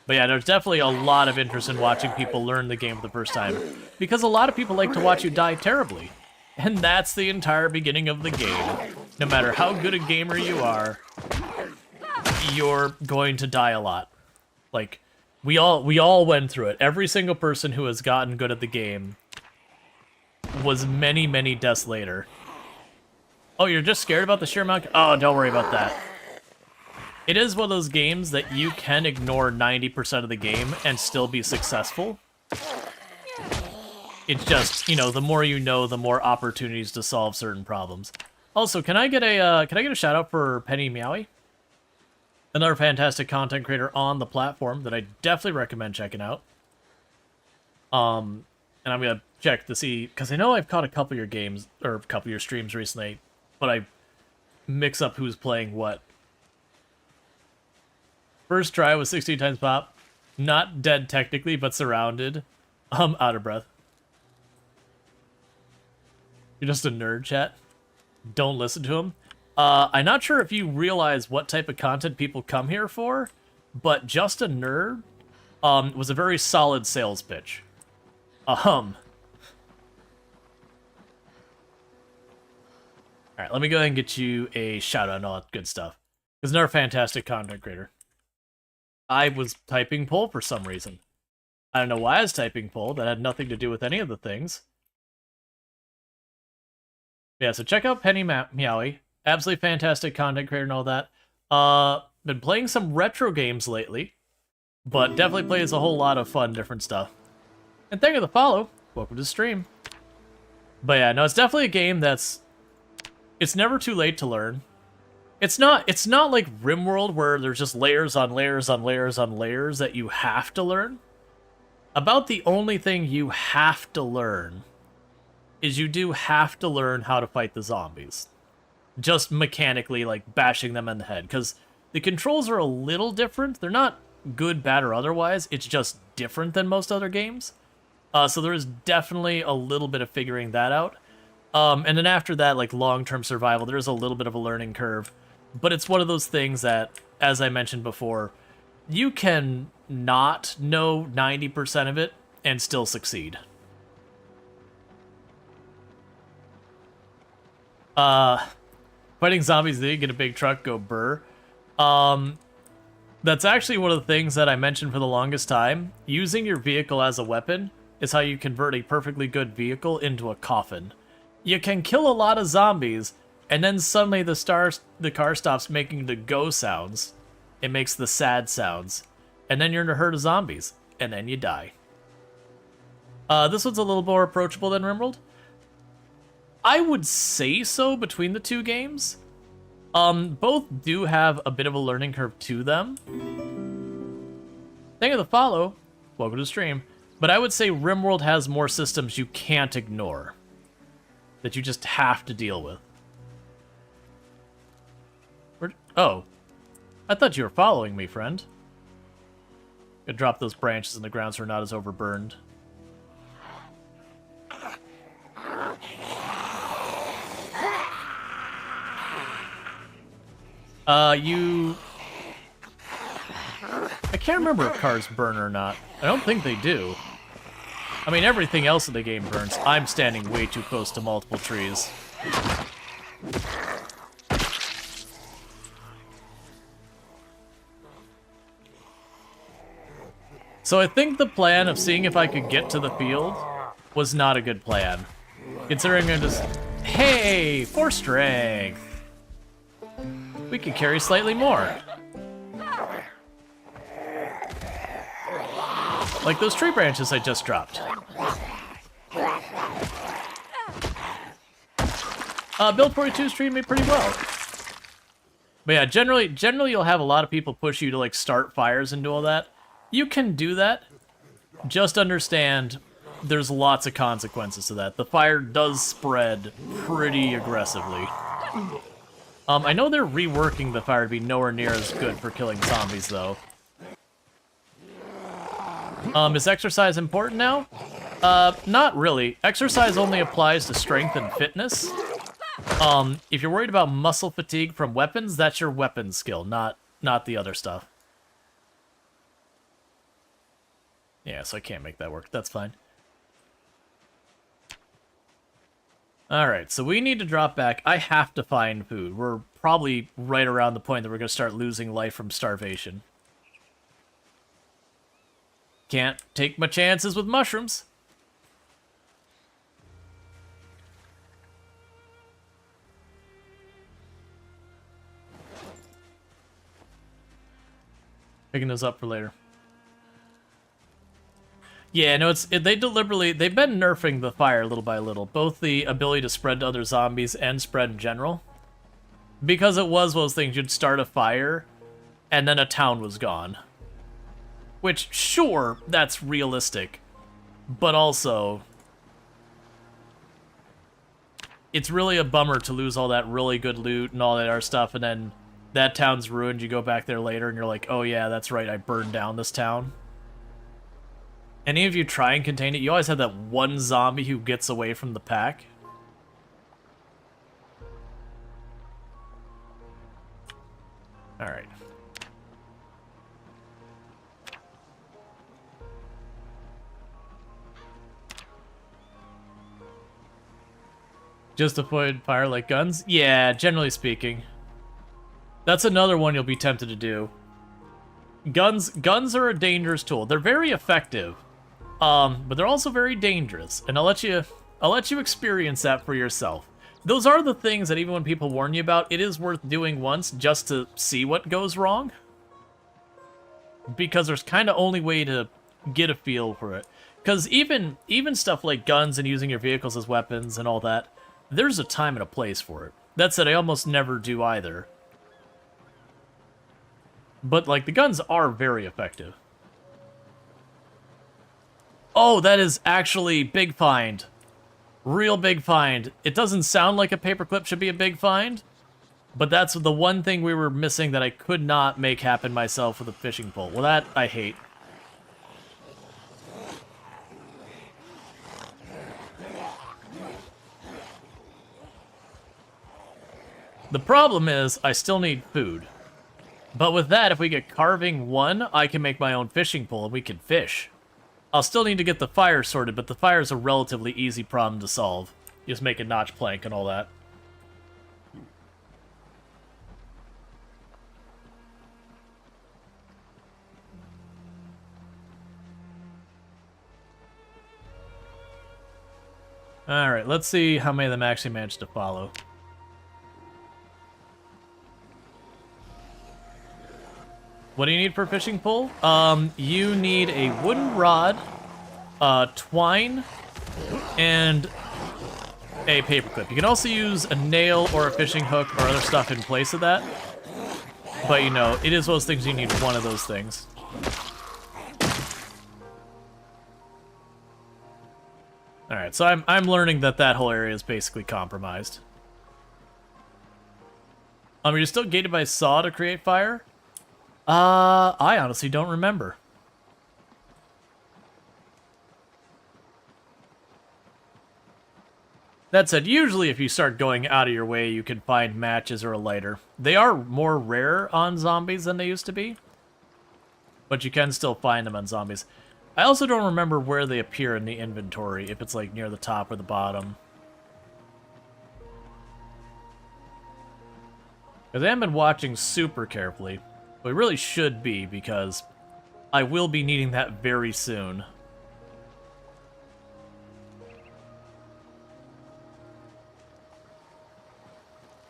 But yeah, there's definitely a lot of interest in watching people learn the game for the first time, because a lot of people like to watch you die terribly. And that's the entire beginning of the game. No matter how good a gamer you are, you're going to die a lot. Like, we all went through it. Every single person who has gotten good at the game was many, many deaths later. Oh, you're just scared about the sheer amount? Oh, don't worry about that. It is one of those games that you can ignore 90% of the game and still be successful. It's just, you know, the more you know, the more opportunities to solve certain problems. Also, can I get a shout out for Penny Meowie? Another fantastic content creator on the platform that I definitely recommend checking out. And I'm gonna check to see, because I know I've caught a couple of your games, or a couple of your streams recently, but I mix up who's playing what. First try was 16 times pop. Not dead technically, but surrounded. Out of breath. You're just a nerd, chat. Don't listen to him. I'm not sure if you realize what type of content people come here for, but just a nerd was a very solid sales pitch. Alright, let me go ahead and get you a shout out and all that good stuff. Because another fantastic content creator. I was typing poll for some reason. I don't know why I was typing poll. That had nothing to do with any of the things. Yeah, so check out Penny Meowie. Absolutely fantastic content creator and all that. Been playing some retro games lately. but definitely plays a whole lot of fun, different stuff. And thank you for the follow. Welcome to the stream. But yeah, no, it's definitely a game that's... It's never too late to learn. It's not like RimWorld where there's just layers on layers on layers on layers that you have to learn. About the only thing you have to learn is you do have to learn how to fight the zombies. Just mechanically, like, bashing them in the head. Because the controls are a little different. They're not good, bad, or otherwise. It's just different than most other games. So there is definitely a little bit of figuring that out. And then after that, like, long-term survival, there's a little bit of a learning curve. But it's one of those things that, as I mentioned before, you can not know 90% of it and still succeed. Fighting zombies, they get a big truck, go burr. That's actually one of the things that I mentioned for the longest time. Using your vehicle as a weapon is how you convert a perfectly good vehicle into a coffin. You can kill a lot of zombies, and then suddenly the car stops making the go sounds. It makes the sad sounds. And then you're in a herd of zombies, and then you die. This one's a little more approachable than RimWorld. I would say so between the two games. Both do have a bit of a learning curve to them. Thank you for the follow. Welcome to the stream. But I would say RimWorld has more systems you can't ignore. That you just have to deal with. Oh. I thought you were following me, friend. Gonna drop those branches in the ground so we're not as overburned. I can't remember if cars burn or not. I don't think they do. I mean, everything else in the game burns. I'm standing way too close to multiple trees. So I think the plan of seeing if I could get to the field was not a good plan. Considering I'm just... Hey! 4 strength! We could carry slightly more. Like those tree branches I just dropped. Build 42 treated me pretty well. But yeah, generally you'll have a lot of people push you to like start fires and do all that. You can do that. Just understand there's lots of consequences to that. The fire does spread pretty aggressively. I know they're reworking the fire to be nowhere near as good for killing zombies, though. Is exercise important now? Not really. Exercise only applies to strength and fitness. If you're worried about muscle fatigue from weapons, that's your weapon skill, not the other stuff. Yeah, so I can't make that work. That's fine. Alright, so we need to drop back. I have to find food. We're probably right around the point that we're going to start losing life from starvation. Can't take my chances with mushrooms. Picking those up for later. Yeah, no, they've been nerfing the fire little by little, both the ability to spread to other zombies and spread in general. Because it was one of those things, you'd start a fire, and then a town was gone. Which, sure, that's realistic, but also, it's really a bummer to lose all that really good loot and all that other stuff, and then that town's ruined, you go back there later, and you're like, oh yeah, that's right, I burned down this town. Any of you try and contain it, you always have that one zombie who gets away from the pack. Alright. Just avoid fire like guns? Yeah, generally speaking. That's another one you'll be tempted to do. Guns are a dangerous tool. They're very effective. But they're also very dangerous, and I'll let you experience that for yourself. Those are the things that even when people warn you about, it is worth doing once just to see what goes wrong. because there's kind of only way to get a feel for it. Because even stuff like guns and using your vehicles as weapons and all that, there's a time and a place for it. That said, I almost never do either. But, like, the guns are very effective. Oh, that is actually big find. Real big find. It doesn't sound like a paperclip should be a big find, but that's the one thing we were missing that I could not make happen myself with a fishing pole. Well, that I hate. The problem is, I still need food. But with that, if we get carving 1, I can make my own fishing pole and we can fish. I'll still need to get the fire sorted, but the fire is a relatively easy problem to solve. You just make a notch plank and all that. Alright, let's see how many of them actually managed to follow. What do you need for a fishing pole? You need a wooden rod, twine, and a paperclip. You can also use a nail or a fishing hook or other stuff in place of that. But, you know, it is those things you need one of those things. Alright, so I'm learning that that whole area is basically compromised. You're still gated by saw to create fire? I honestly don't remember. That said, usually if you start going out of your way, you can find matches or a lighter. They are more rare on zombies than they used to be, but you can still find them on zombies. I also don't remember where they appear in the inventory, if it's like near the top or the bottom. Because I haven't been watching super carefully. We really should be, because I will be needing that very soon.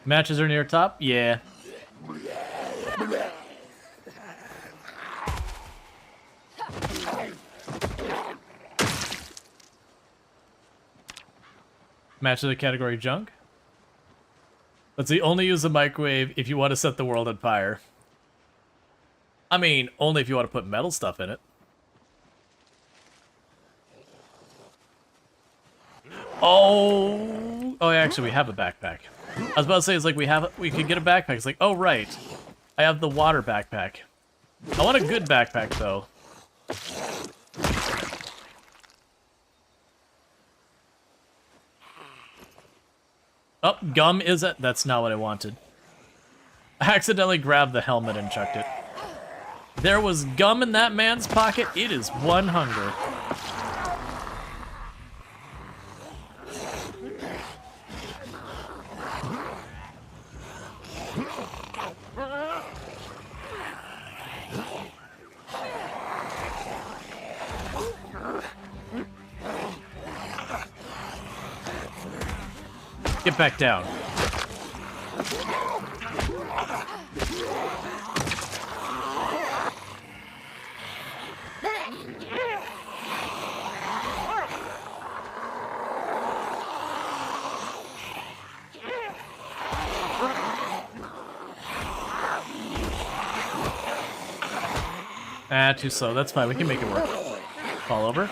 Matches are near top? Yeah. Matches are category junk? Let's see, only use the microwave if you want to set the world on fire. I mean, only if you want to put metal stuff in it. Oh, actually, we have a backpack. I was about to say, it's like we could get a backpack. It's like, oh, right. I have the water backpack. I want a good backpack, though. Oh, gum is it? That's not what I wanted. I accidentally grabbed the helmet and chucked it. There was gum in that man's pocket. It is one hunger. Get back down. Too slow. That's fine. We can make it work. Fall over.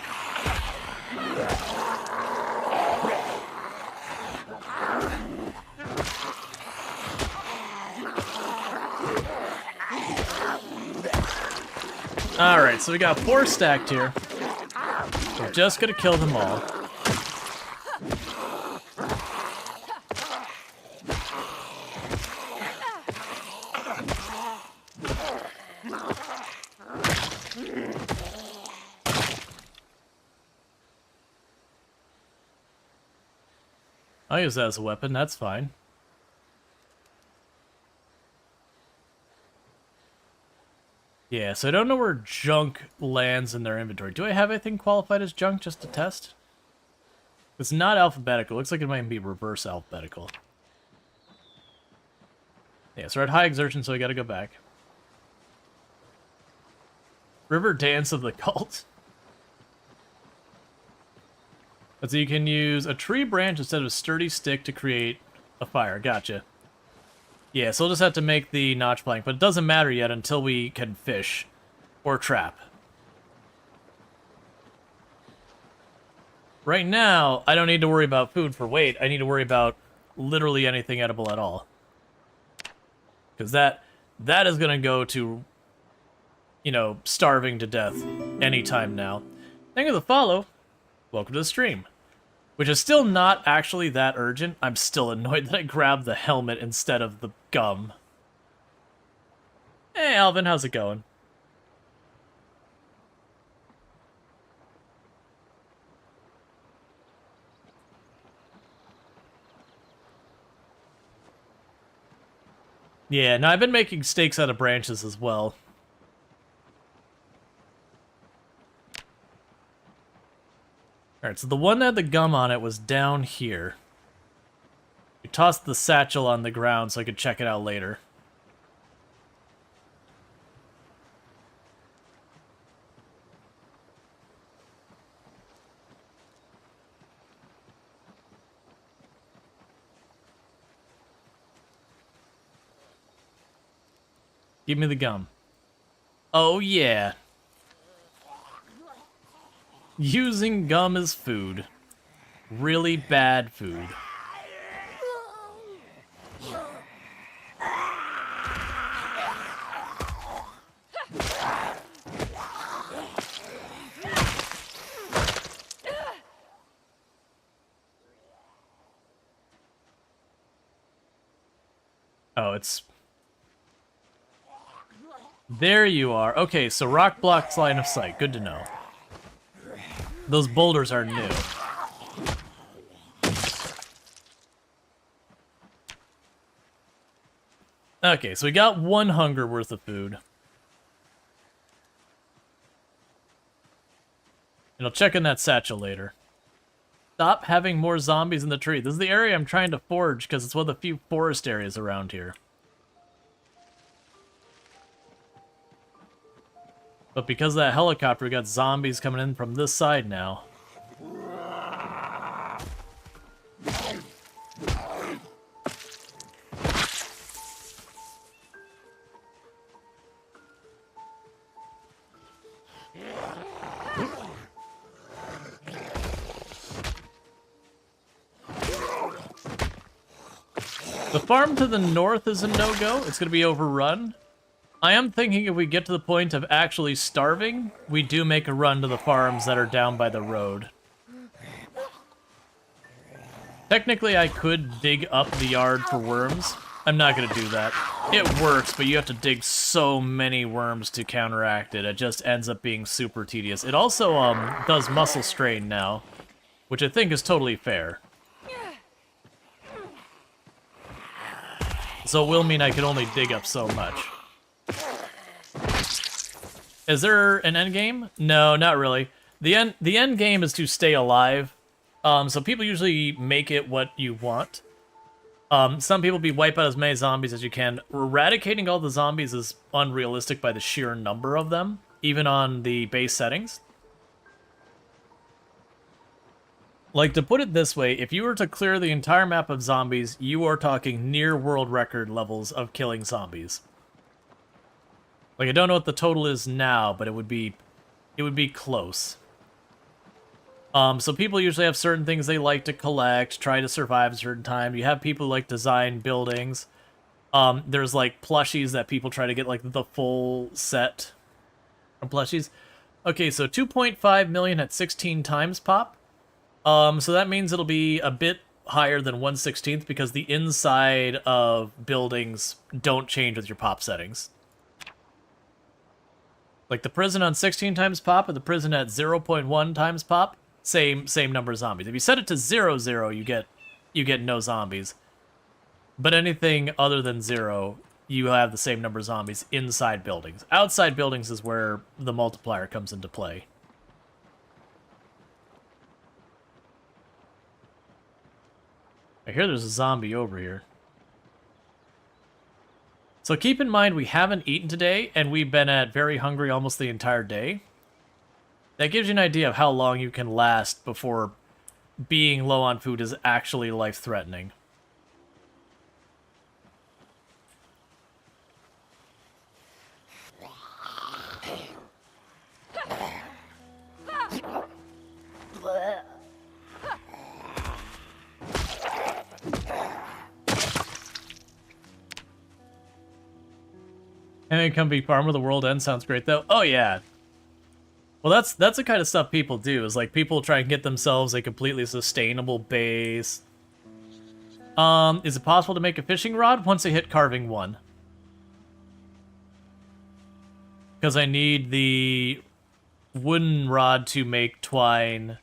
Alright, so we got 4 stacked here. We're just gonna kill them all. I'll use that as a weapon, that's fine. Yeah, so I don't know where junk lands in their inventory. Do I have anything qualified as junk just to test? It's not alphabetical. It looks like it might be reverse alphabetical. Yeah, so we're at high exertion, so we gotta go back. River Dance of the Cult. So you can use a tree branch instead of a sturdy stick to create a fire. Gotcha. Yeah, so we'll just have to make the notch plank, but it doesn't matter yet until we can fish or trap. Right now, I don't need to worry about food for weight. I need to worry about literally anything edible at all. Because that is going to go to, you know, starving to death anytime now. Thank you for the follow. Welcome to the stream. Which is still not actually that urgent. I'm still annoyed that I grabbed the helmet instead of the gum. Hey, Alvin, how's it going? Yeah, no, I've been making stakes out of branches as well. Alright, so the one that had the gum on it was down here. We tossed the satchel on the ground so I could check it out later. Give me the gum. Oh yeah. Using gum as food. Really bad food. Oh, it's... There you are. Okay, so rock blocks line of sight. Good to know. Those boulders are new. Okay, so we got one hunger worth of food. And I'll check in that satchel later. Stop having more zombies in the tree. This is the area I'm trying to forage because it's one of the few forest areas around here. But because of that helicopter, we got zombies coming in from this side now. The farm to the north is a no-go. It's going to be overrun. I am thinking if we get to the point of actually starving, we do make a run to the farms that are down by the road. Technically, I could dig up the yard for worms. I'm not going to do that. It works, but you have to dig so many worms to counteract it. It just ends up being super tedious. It also does muscle strain now, which I think is totally fair. So it will mean I can only dig up so much. Is there an end game? No, not really. The end game is to stay alive. So people usually make it what you want. Some people wipe out as many zombies as you can. Eradicating all the zombies is unrealistic by the sheer number of them, even on the base settings. Like, to put it this way, if you were to clear the entire map of zombies, you are talking near world record levels of killing zombies. Like, I don't know what the total is now, but it would be close. So people usually have certain things they like to collect, try to survive a certain time. You have people who like design buildings. There's, like, plushies that people try to get, like, the full set of plushies. Okay, so 2.5 million at 16 times pop. So that means it'll be a bit higher than 1/16 because the inside of buildings don't change with your pop settings. Like the prison on 16 times pop and the prison at 0.1 times pop, same number of zombies. If you set it to 0, you get no zombies. But anything other than 0, you have the same number of zombies inside buildings. Outside buildings is where the multiplier comes into play. I hear there's a zombie over here. So keep in mind we haven't eaten today, and we've been at very hungry almost the entire day. That gives you an idea of how long you can last before being low on food is actually life-threatening. And then come be farmer, the world ends sounds great though. Oh yeah. Well, that's the kind of stuff people do. Is like people try and get themselves a completely sustainable base. Is it possible to make a fishing rod once I hit carving 1? Because I need the wooden rod to make twine,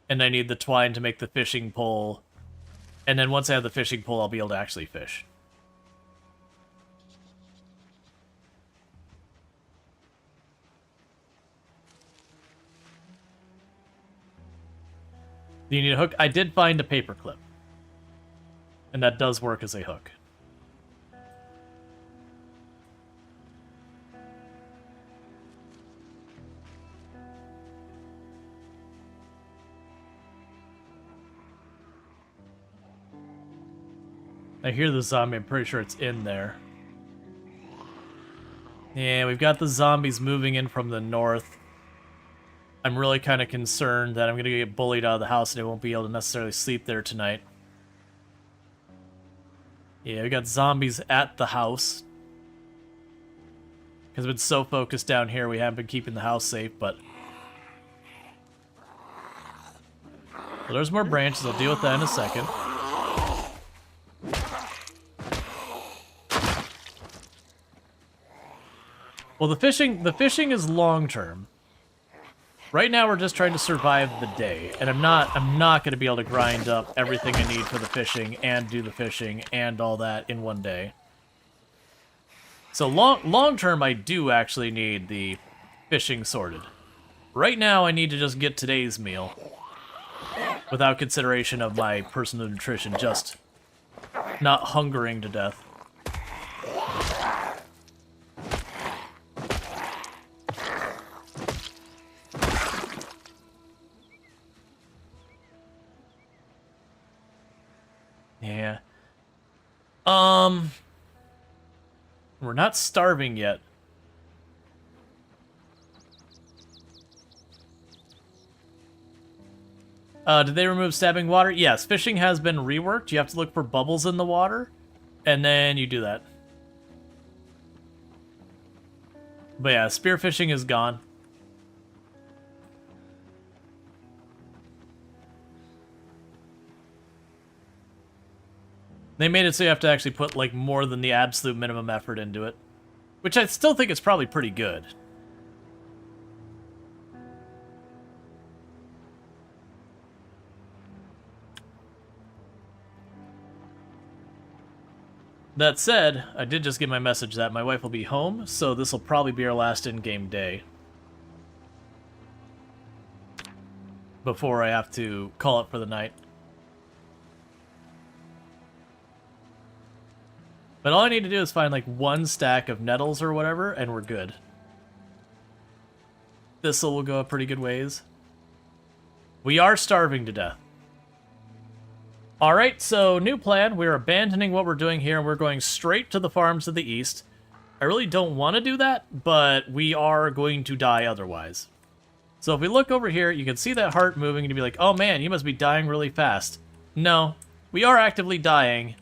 and I need the twine to make the fishing pole. And then once I have the fishing pole, I'll be able to actually fish. Do you need a hook? I did find a paperclip. And that does work as a hook. I hear the zombie. I'm pretty sure it's in there. Yeah, we've got the zombies moving in from the north. I'm really kind of concerned that I'm going to get bullied out of the house and I won't be able to necessarily sleep there tonight. Yeah, we got zombies at the house. Because we've been so focused down here, we haven't been keeping the house safe, but... Well, there's more branches. I'll deal with that in a second. Well, the fishing is long-term. Right now, we're just trying to survive the day, and I'm not going to be able to grind up everything I need for the fishing and do the fishing and all that in one day. So long term, I do actually need the fishing sorted. Right now, I need to just get today's meal without consideration of my personal nutrition, just not hungering to death. Yeah. We're not starving yet. Did they remove stabbing water? Yes, fishing has been reworked. You have to look for bubbles in the water, and then you do that. But yeah, spearfishing is gone. They made it so you have to actually put, like, more than the absolute minimum effort into it. Which I still think is probably pretty good. That said, I did just get my message that my wife will be home, so this will probably be our last in-game day. Before I have to call it for the night. But all I need to do is find like one stack of nettles or whatever, and we're good. Thistle will go a pretty good ways. We are starving to death. Alright, so new plan. We're abandoning what we're doing here, and we're going straight to the farms to the east. I really don't want to do that, but we are going to die otherwise. So if we look over here, you can see that heart moving, and you'd be like, oh man, you must be dying really fast. No, we are actively dying.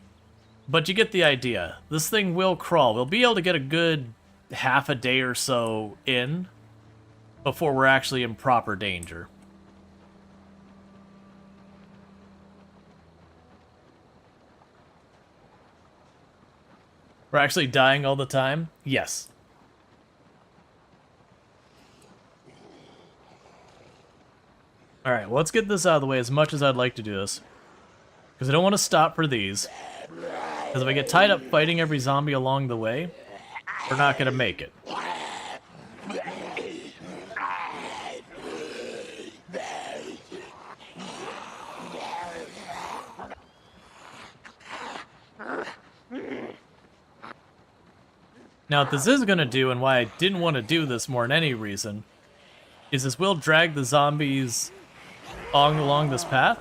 But you get the idea. This thing will crawl. We'll be able to get a good half a day or so in before we're actually in proper danger. We're actually dying all the time? Yes. Alright, well, let's get this out of the way as much as I'd like to do this. Because I don't want to stop for these. Because if I get tied up fighting every zombie along the way, we're not going to make it. Now, what this is going to do, and why I didn't want to do this more than any reason, is this will drag the zombies along this path,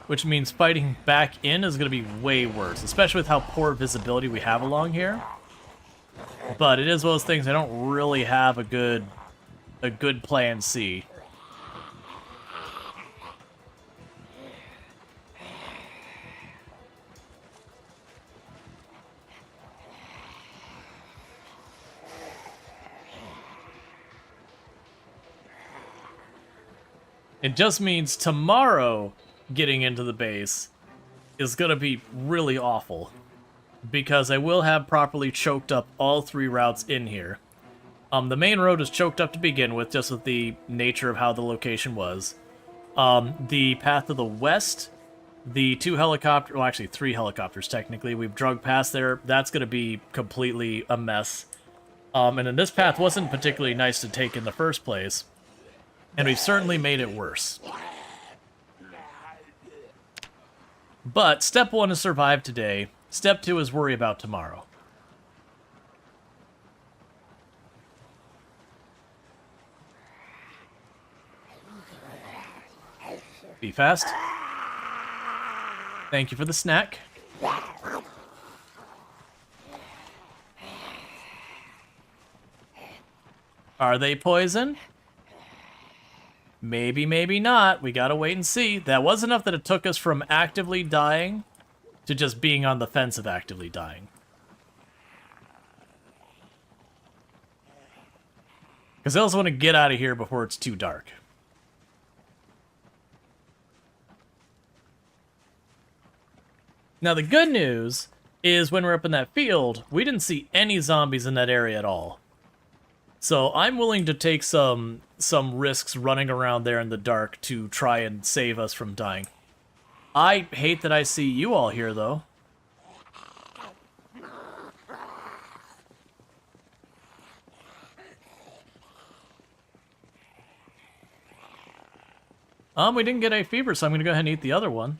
which means fighting back in is going to be way worse, especially with how poor visibility we have along here. But it is one of those things I don't really have a good plan C. It just means tomorrow getting into the base is going to be really awful, because I will have properly choked up all 3 routes in here. The main road is choked up to begin with, just with the nature of how the location was. The path to the west, the 2 helicopters, well actually 3 helicopters technically, we've drugged past there, that's going to be completely a mess. And then this path wasn't particularly nice to take in the first place, and we've certainly made it worse. But step 1 is survive today, step 2 is worry about tomorrow. Be fast. Thank you for the snack. Are they poison? Maybe, maybe not. We gotta wait and see. That was enough that it took us from actively dying to just being on the fence of actively dying. Because I also want to get out of here before it's too dark. Now the good news is when we're up in that field, we didn't see any zombies in that area at all. So I'm willing to take some risks running around there in the dark to try and save us from dying. I hate that I see you all here, though. We didn't get a fever, so I'm going to go ahead and eat the other one.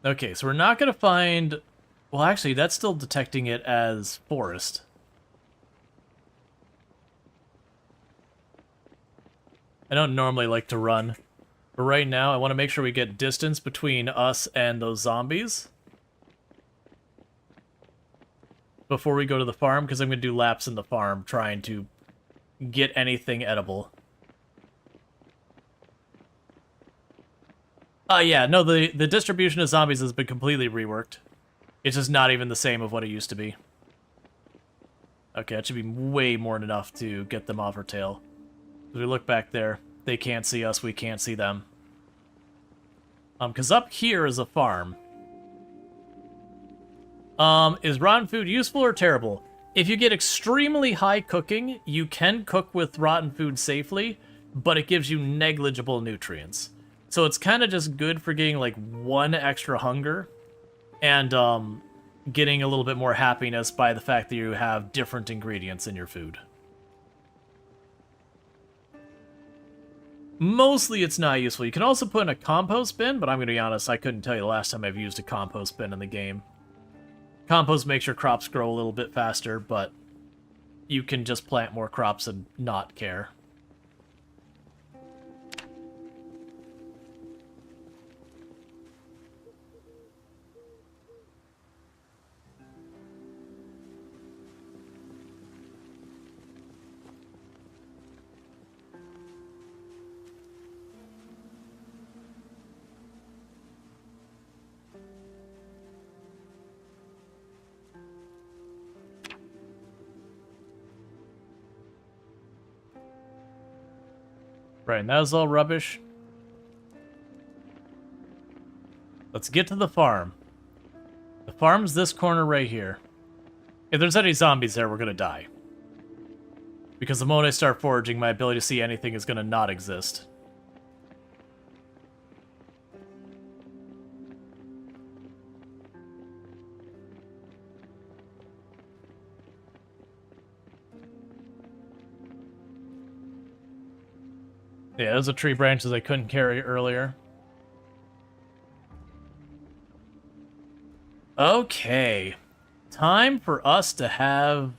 Okay, so we're not going to find... Well, actually, that's still detecting it as forest. I don't normally like to run, but right now I want to make sure we get distance between us and those zombies before we go to the farm, because I'm going to do laps in the farm trying to get anything edible. Yeah, no, the distribution of zombies has been completely reworked. It's just not even the same of what it used to be. Okay, that should be way more than enough to get them off our tail. As we look back there, they can't see us, we can't see them. Because up here is a farm. Is rotten food useful or terrible? If you get extremely high cooking, you can cook with rotten food safely, but it gives you negligible nutrients. So it's kind of just good for getting like 1 extra hunger, and getting a little bit more happiness by the fact that you have different ingredients in your food. Mostly it's not useful. You can also put in a compost bin, but I'm going to be honest, I couldn't tell you the last time I've used a compost bin in the game. Compost makes your crops grow a little bit faster, but you can just plant more crops and not care. Right, and that was all rubbish. Let's get to the farm. The farm's this corner right here. If there's any zombies there, we're gonna die. Because the moment I start foraging, my ability to see anything is gonna not exist. Yeah, those are tree branches I couldn't carry earlier. Okay. Time for us to have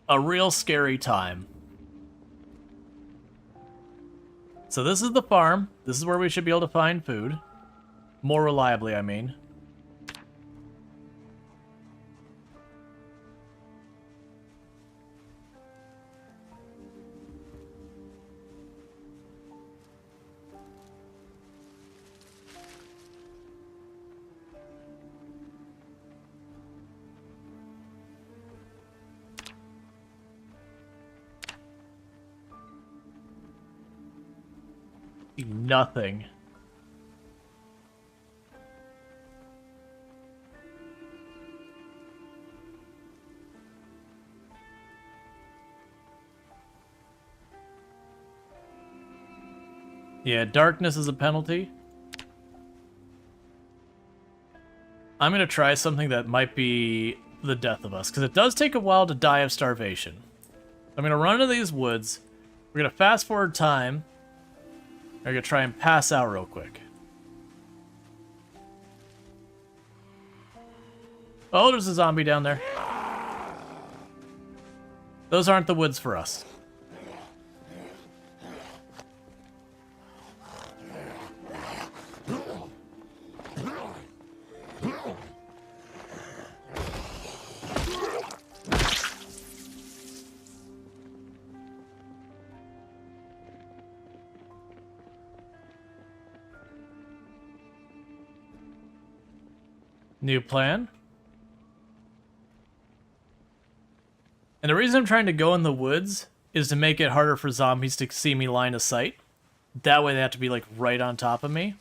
a real scary time. So this is the farm. This is where we should be able to find food. More reliably, I mean. Nothing. Yeah, darkness is a penalty. I'm gonna try something that might be the death of us, because it does take a while to die of starvation. I'm gonna run into these woods. We're gonna fast forward time. We're gonna try and pass out real quick. Oh, there's a zombie down there. Those aren't the woods for us. New plan. And the reason I'm trying to go in the woods is to make it harder for zombies to see me line of sight. That way they have to be like right on top of me.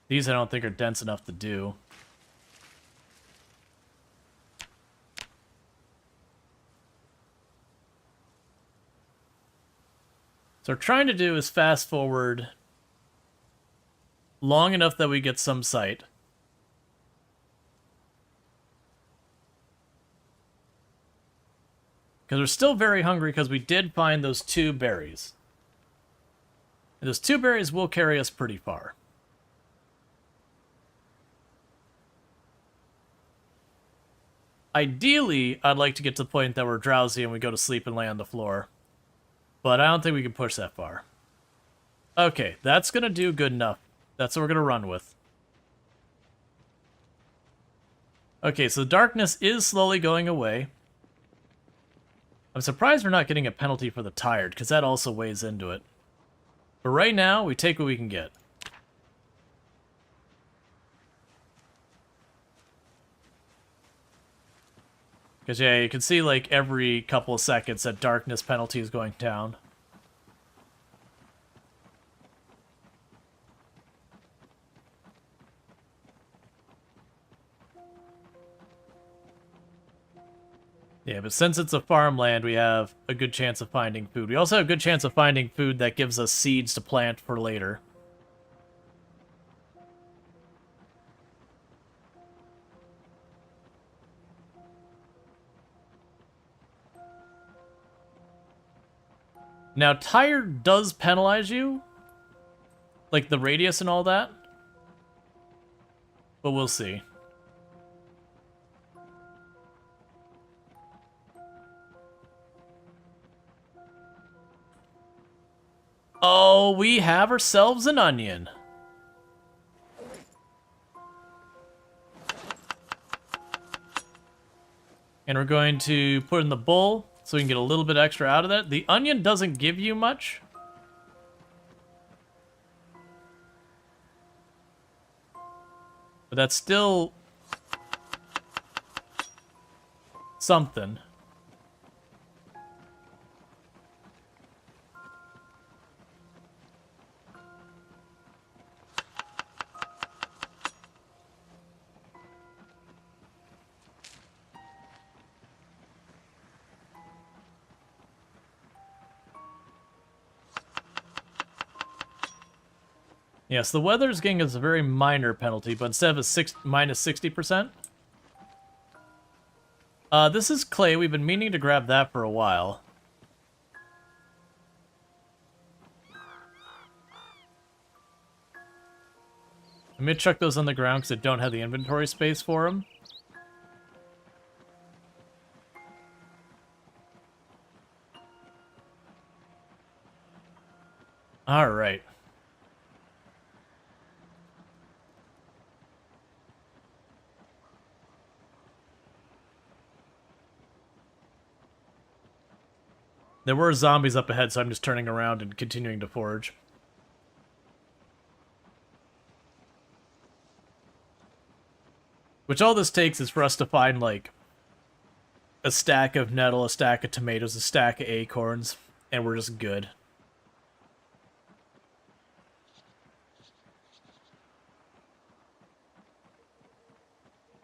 These I don't think are dense enough to do. So what we're trying to do is fast forward long enough that we get some sight. Because we're still very hungry because we did find those 2 berries. And those 2 berries will carry us pretty far. Ideally, I'd like to get to the point that we're drowsy and we go to sleep and lay on the floor. But I don't think we can push that far. Okay, that's going to do good enough. That's what we're going to run with. Okay, so the darkness is slowly going away. I'm surprised we're not getting a penalty for the tired, because that also weighs into it. But right now, we take what we can get. Because, yeah, you can see, like, every couple of seconds that darkness penalty is going down. Yeah, but since it's a farmland, we have a good chance of finding food. We also have a good chance of finding food that gives us seeds to plant for later. Now, tired does penalize you, like the radius and all that, but we'll see. Oh, we have ourselves an onion. And we're going to put in the bowl so we can get a little bit extra out of that. The onion doesn't give you much. But that's still something. Yes, the weather's getting us a very minor penalty, but instead of a minus 60%. This is clay. We've been meaning to grab that for a while. I'm gonna chuck those on the ground because I don't have the inventory space for them. Alright. There were zombies up ahead, so I'm just turning around and continuing to forage. Which all this takes is for us to find, like, a stack of nettle, a stack of tomatoes, a stack of acorns, and we're just good.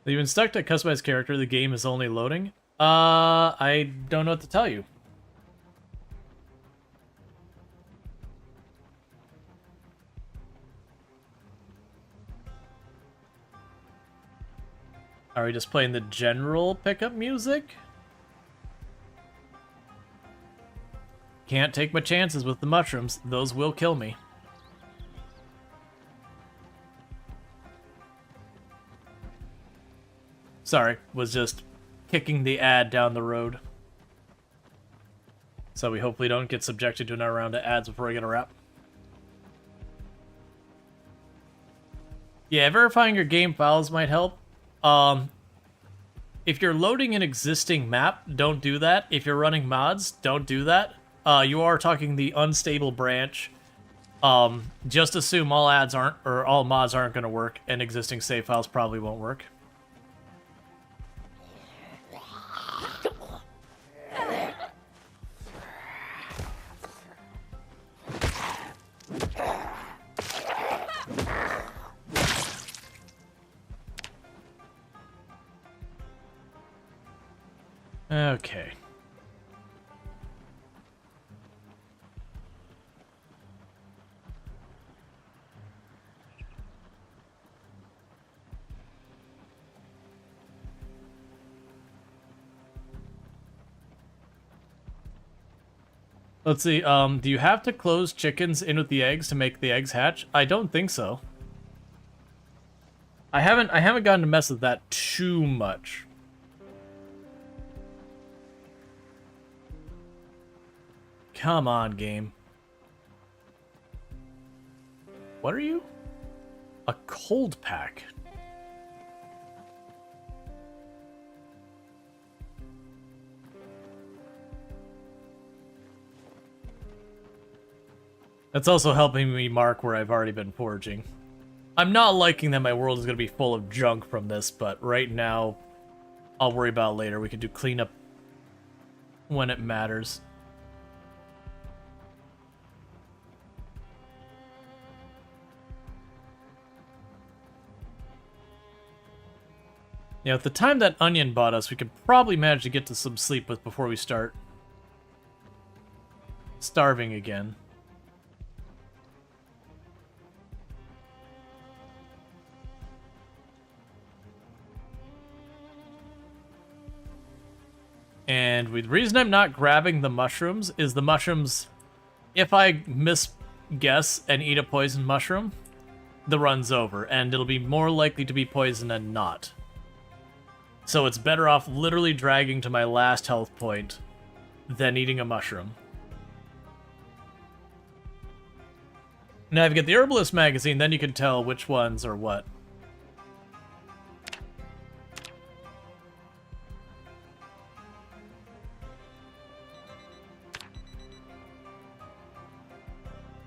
You've been stuck to customize character, the game is only loading? I don't know what to tell you. Are we just playing the general pickup music? Can't take my chances with the mushrooms. Those will kill me. Sorry, was just kicking the ad down the road. So we hopefully don't get subjected to another round of ads before I get a wrap. Yeah, verifying your game files might help. If you're loading an existing map, don't do that. If you're running mods, don't do that. You are talking the unstable branch. Just assume all ads aren't, or all mods aren't going to work, and existing save files probably won't work. Okay. Let's see, do you have to close chickens in with the eggs to make the eggs hatch? I don't think so. I haven't gotten to mess with that too much. Come on, game. What are you? A cold pack. That's also helping me mark where I've already been foraging. I'm not liking that my world is going to be full of junk from this, but right now, I'll worry about it later. We can do cleanup when it matters. Yeah, at the time that Onion bought us, we could probably manage to get to some sleep with before we start starving again. And the reason I'm not grabbing the mushrooms is the mushrooms, if I misguess and eat a poison mushroom, the run's over, and it'll be more likely to be poison than not. So it's better off literally dragging to my last health point than eating a mushroom. Now, if you get the Herbalist magazine, then you can tell which ones are what.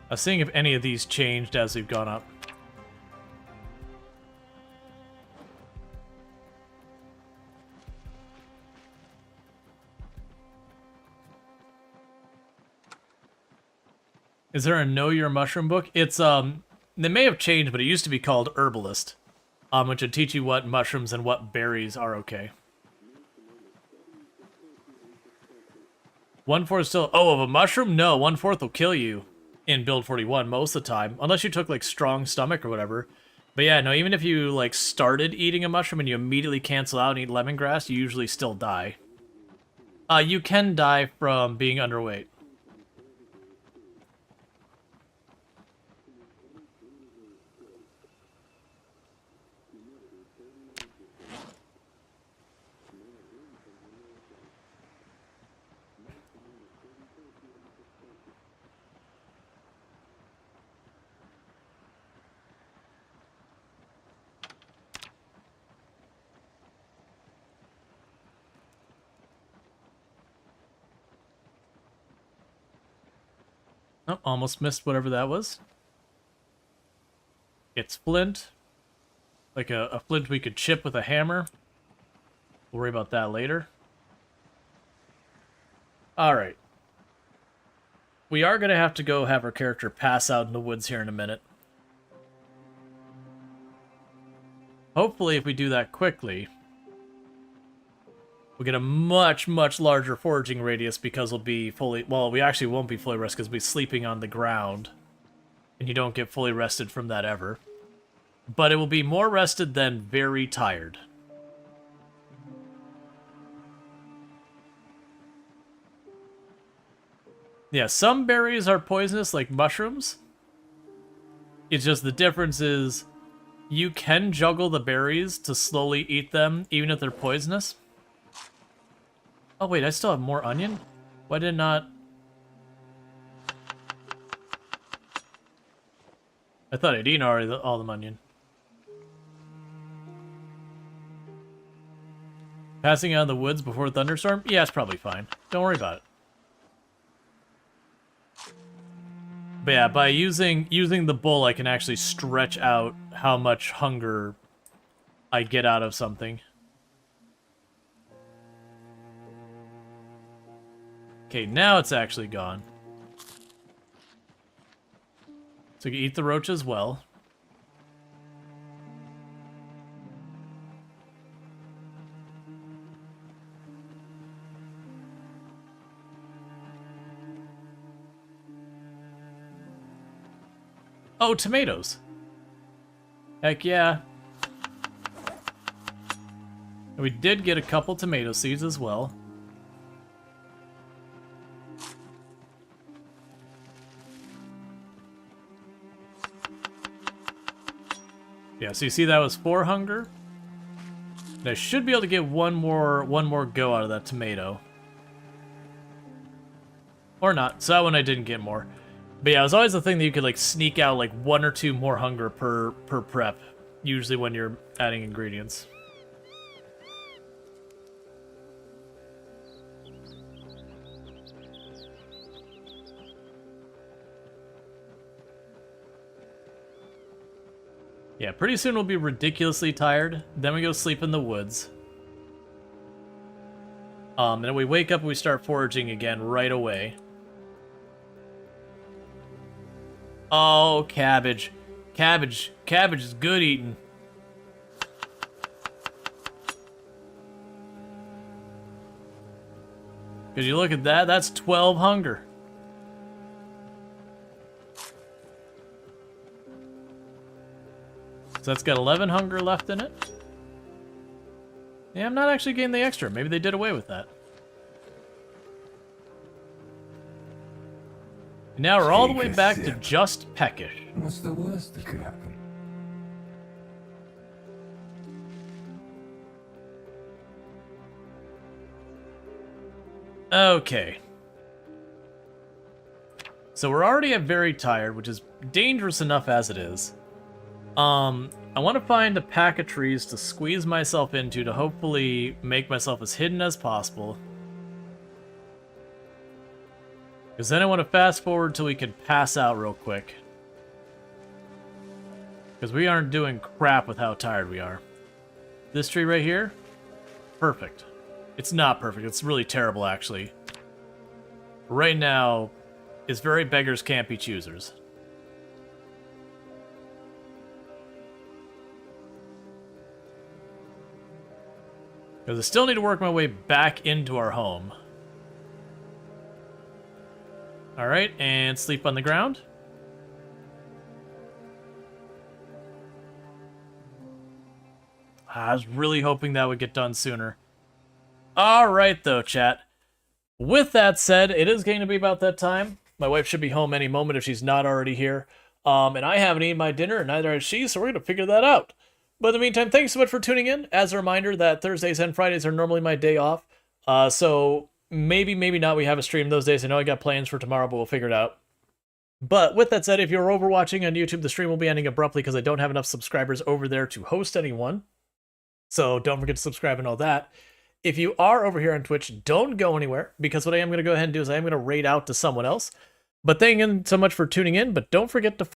I was seeing if any of these changed as we've gone up. Is there a Know Your Mushroom book? It's, they may have changed, but it used to be called Herbalist, which would teach you what mushrooms and what berries are okay. 1/4 still... Oh, of a mushroom? No, 1/4 will kill you in build 41 most of the time, unless you took, like, strong stomach or whatever. But yeah, no, even if you, like, started eating a mushroom and you immediately cancel out and eat lemongrass, you usually still die. You can die from being underweight. Oh, almost missed whatever that was. It's flint. Like a flint we could chip with a hammer. We'll worry about that later. Alright. We are going to have to go have our character pass out in the woods here in a minute. Hopefully, if we do that quickly, we'll get a much, much larger foraging radius because we'll be fully... Well, we actually won't be fully rested because we'll be sleeping on the ground. And you don't get fully rested from that ever. But it will be more rested than very tired. Yeah, some berries are poisonous, like mushrooms. It's just the difference is you can juggle the berries to slowly eat them, even if they're poisonous. Oh, wait, I still have more onion? Why did it not... I thought I'd eaten already all the onion. Passing out of the woods before a thunderstorm? Yeah, it's probably fine. Don't worry about it. But yeah, by using the bull, I can actually stretch out how much hunger I get out of something. Okay, now it's actually gone. So you can eat the roach as well. Oh, tomatoes. Heck yeah. And we did get a couple tomato seeds as well. Yeah, so you see that was 4 hunger. And I should be able to get one more go out of that tomato. Or not. So that one I didn't get more. But yeah, it was always the thing that you could like sneak out like 1 or 2 more hunger per prep, usually when you're adding ingredients. Yeah, pretty soon we'll be ridiculously tired. Then we go sleep in the woods. And then we wake up and we start foraging again right away. Oh, cabbage. Cabbage is good eating. Because you look at that, that's 12 hunger. So that's got 11 hunger left in it. Yeah, I'm not actually getting the extra. Maybe they did away with that. And now we're all the way back to just peckish. What's the worst that could happen? Okay. So we're already very tired, which is dangerous enough as it is. I want to find a pack of trees to squeeze myself into to hopefully make myself as hidden as possible. Because then I want to fast forward till we can pass out real quick. Because we aren't doing crap with how tired we are. This tree right here? Perfect. It's not perfect. It's really terrible, actually. Right now, it's very beggars can't be choosers. Because I still need to work my way back into our home. Alright, and sleep on the ground. I was really hoping that would get done sooner. Alright though, chat. With that said, it is going to be about that time. My wife should be home any moment if she's not already here. And I haven't eaten my dinner, and neither has she, so we're going to figure that out. But in the meantime, thanks so much for tuning in. As a reminder that Thursdays and Fridays are normally my day off. So maybe not we have a stream those days. I know I got plans for tomorrow, but we'll figure it out. But with that said, if you're overwatching on YouTube, the stream will be ending abruptly because I don't have enough subscribers over there to host anyone. So don't forget to subscribe and all that. If you are over here on Twitch, don't go anywhere, because what I am going to go ahead and do is I am going to raid out to someone else. But thank you so much for tuning in, but don't forget to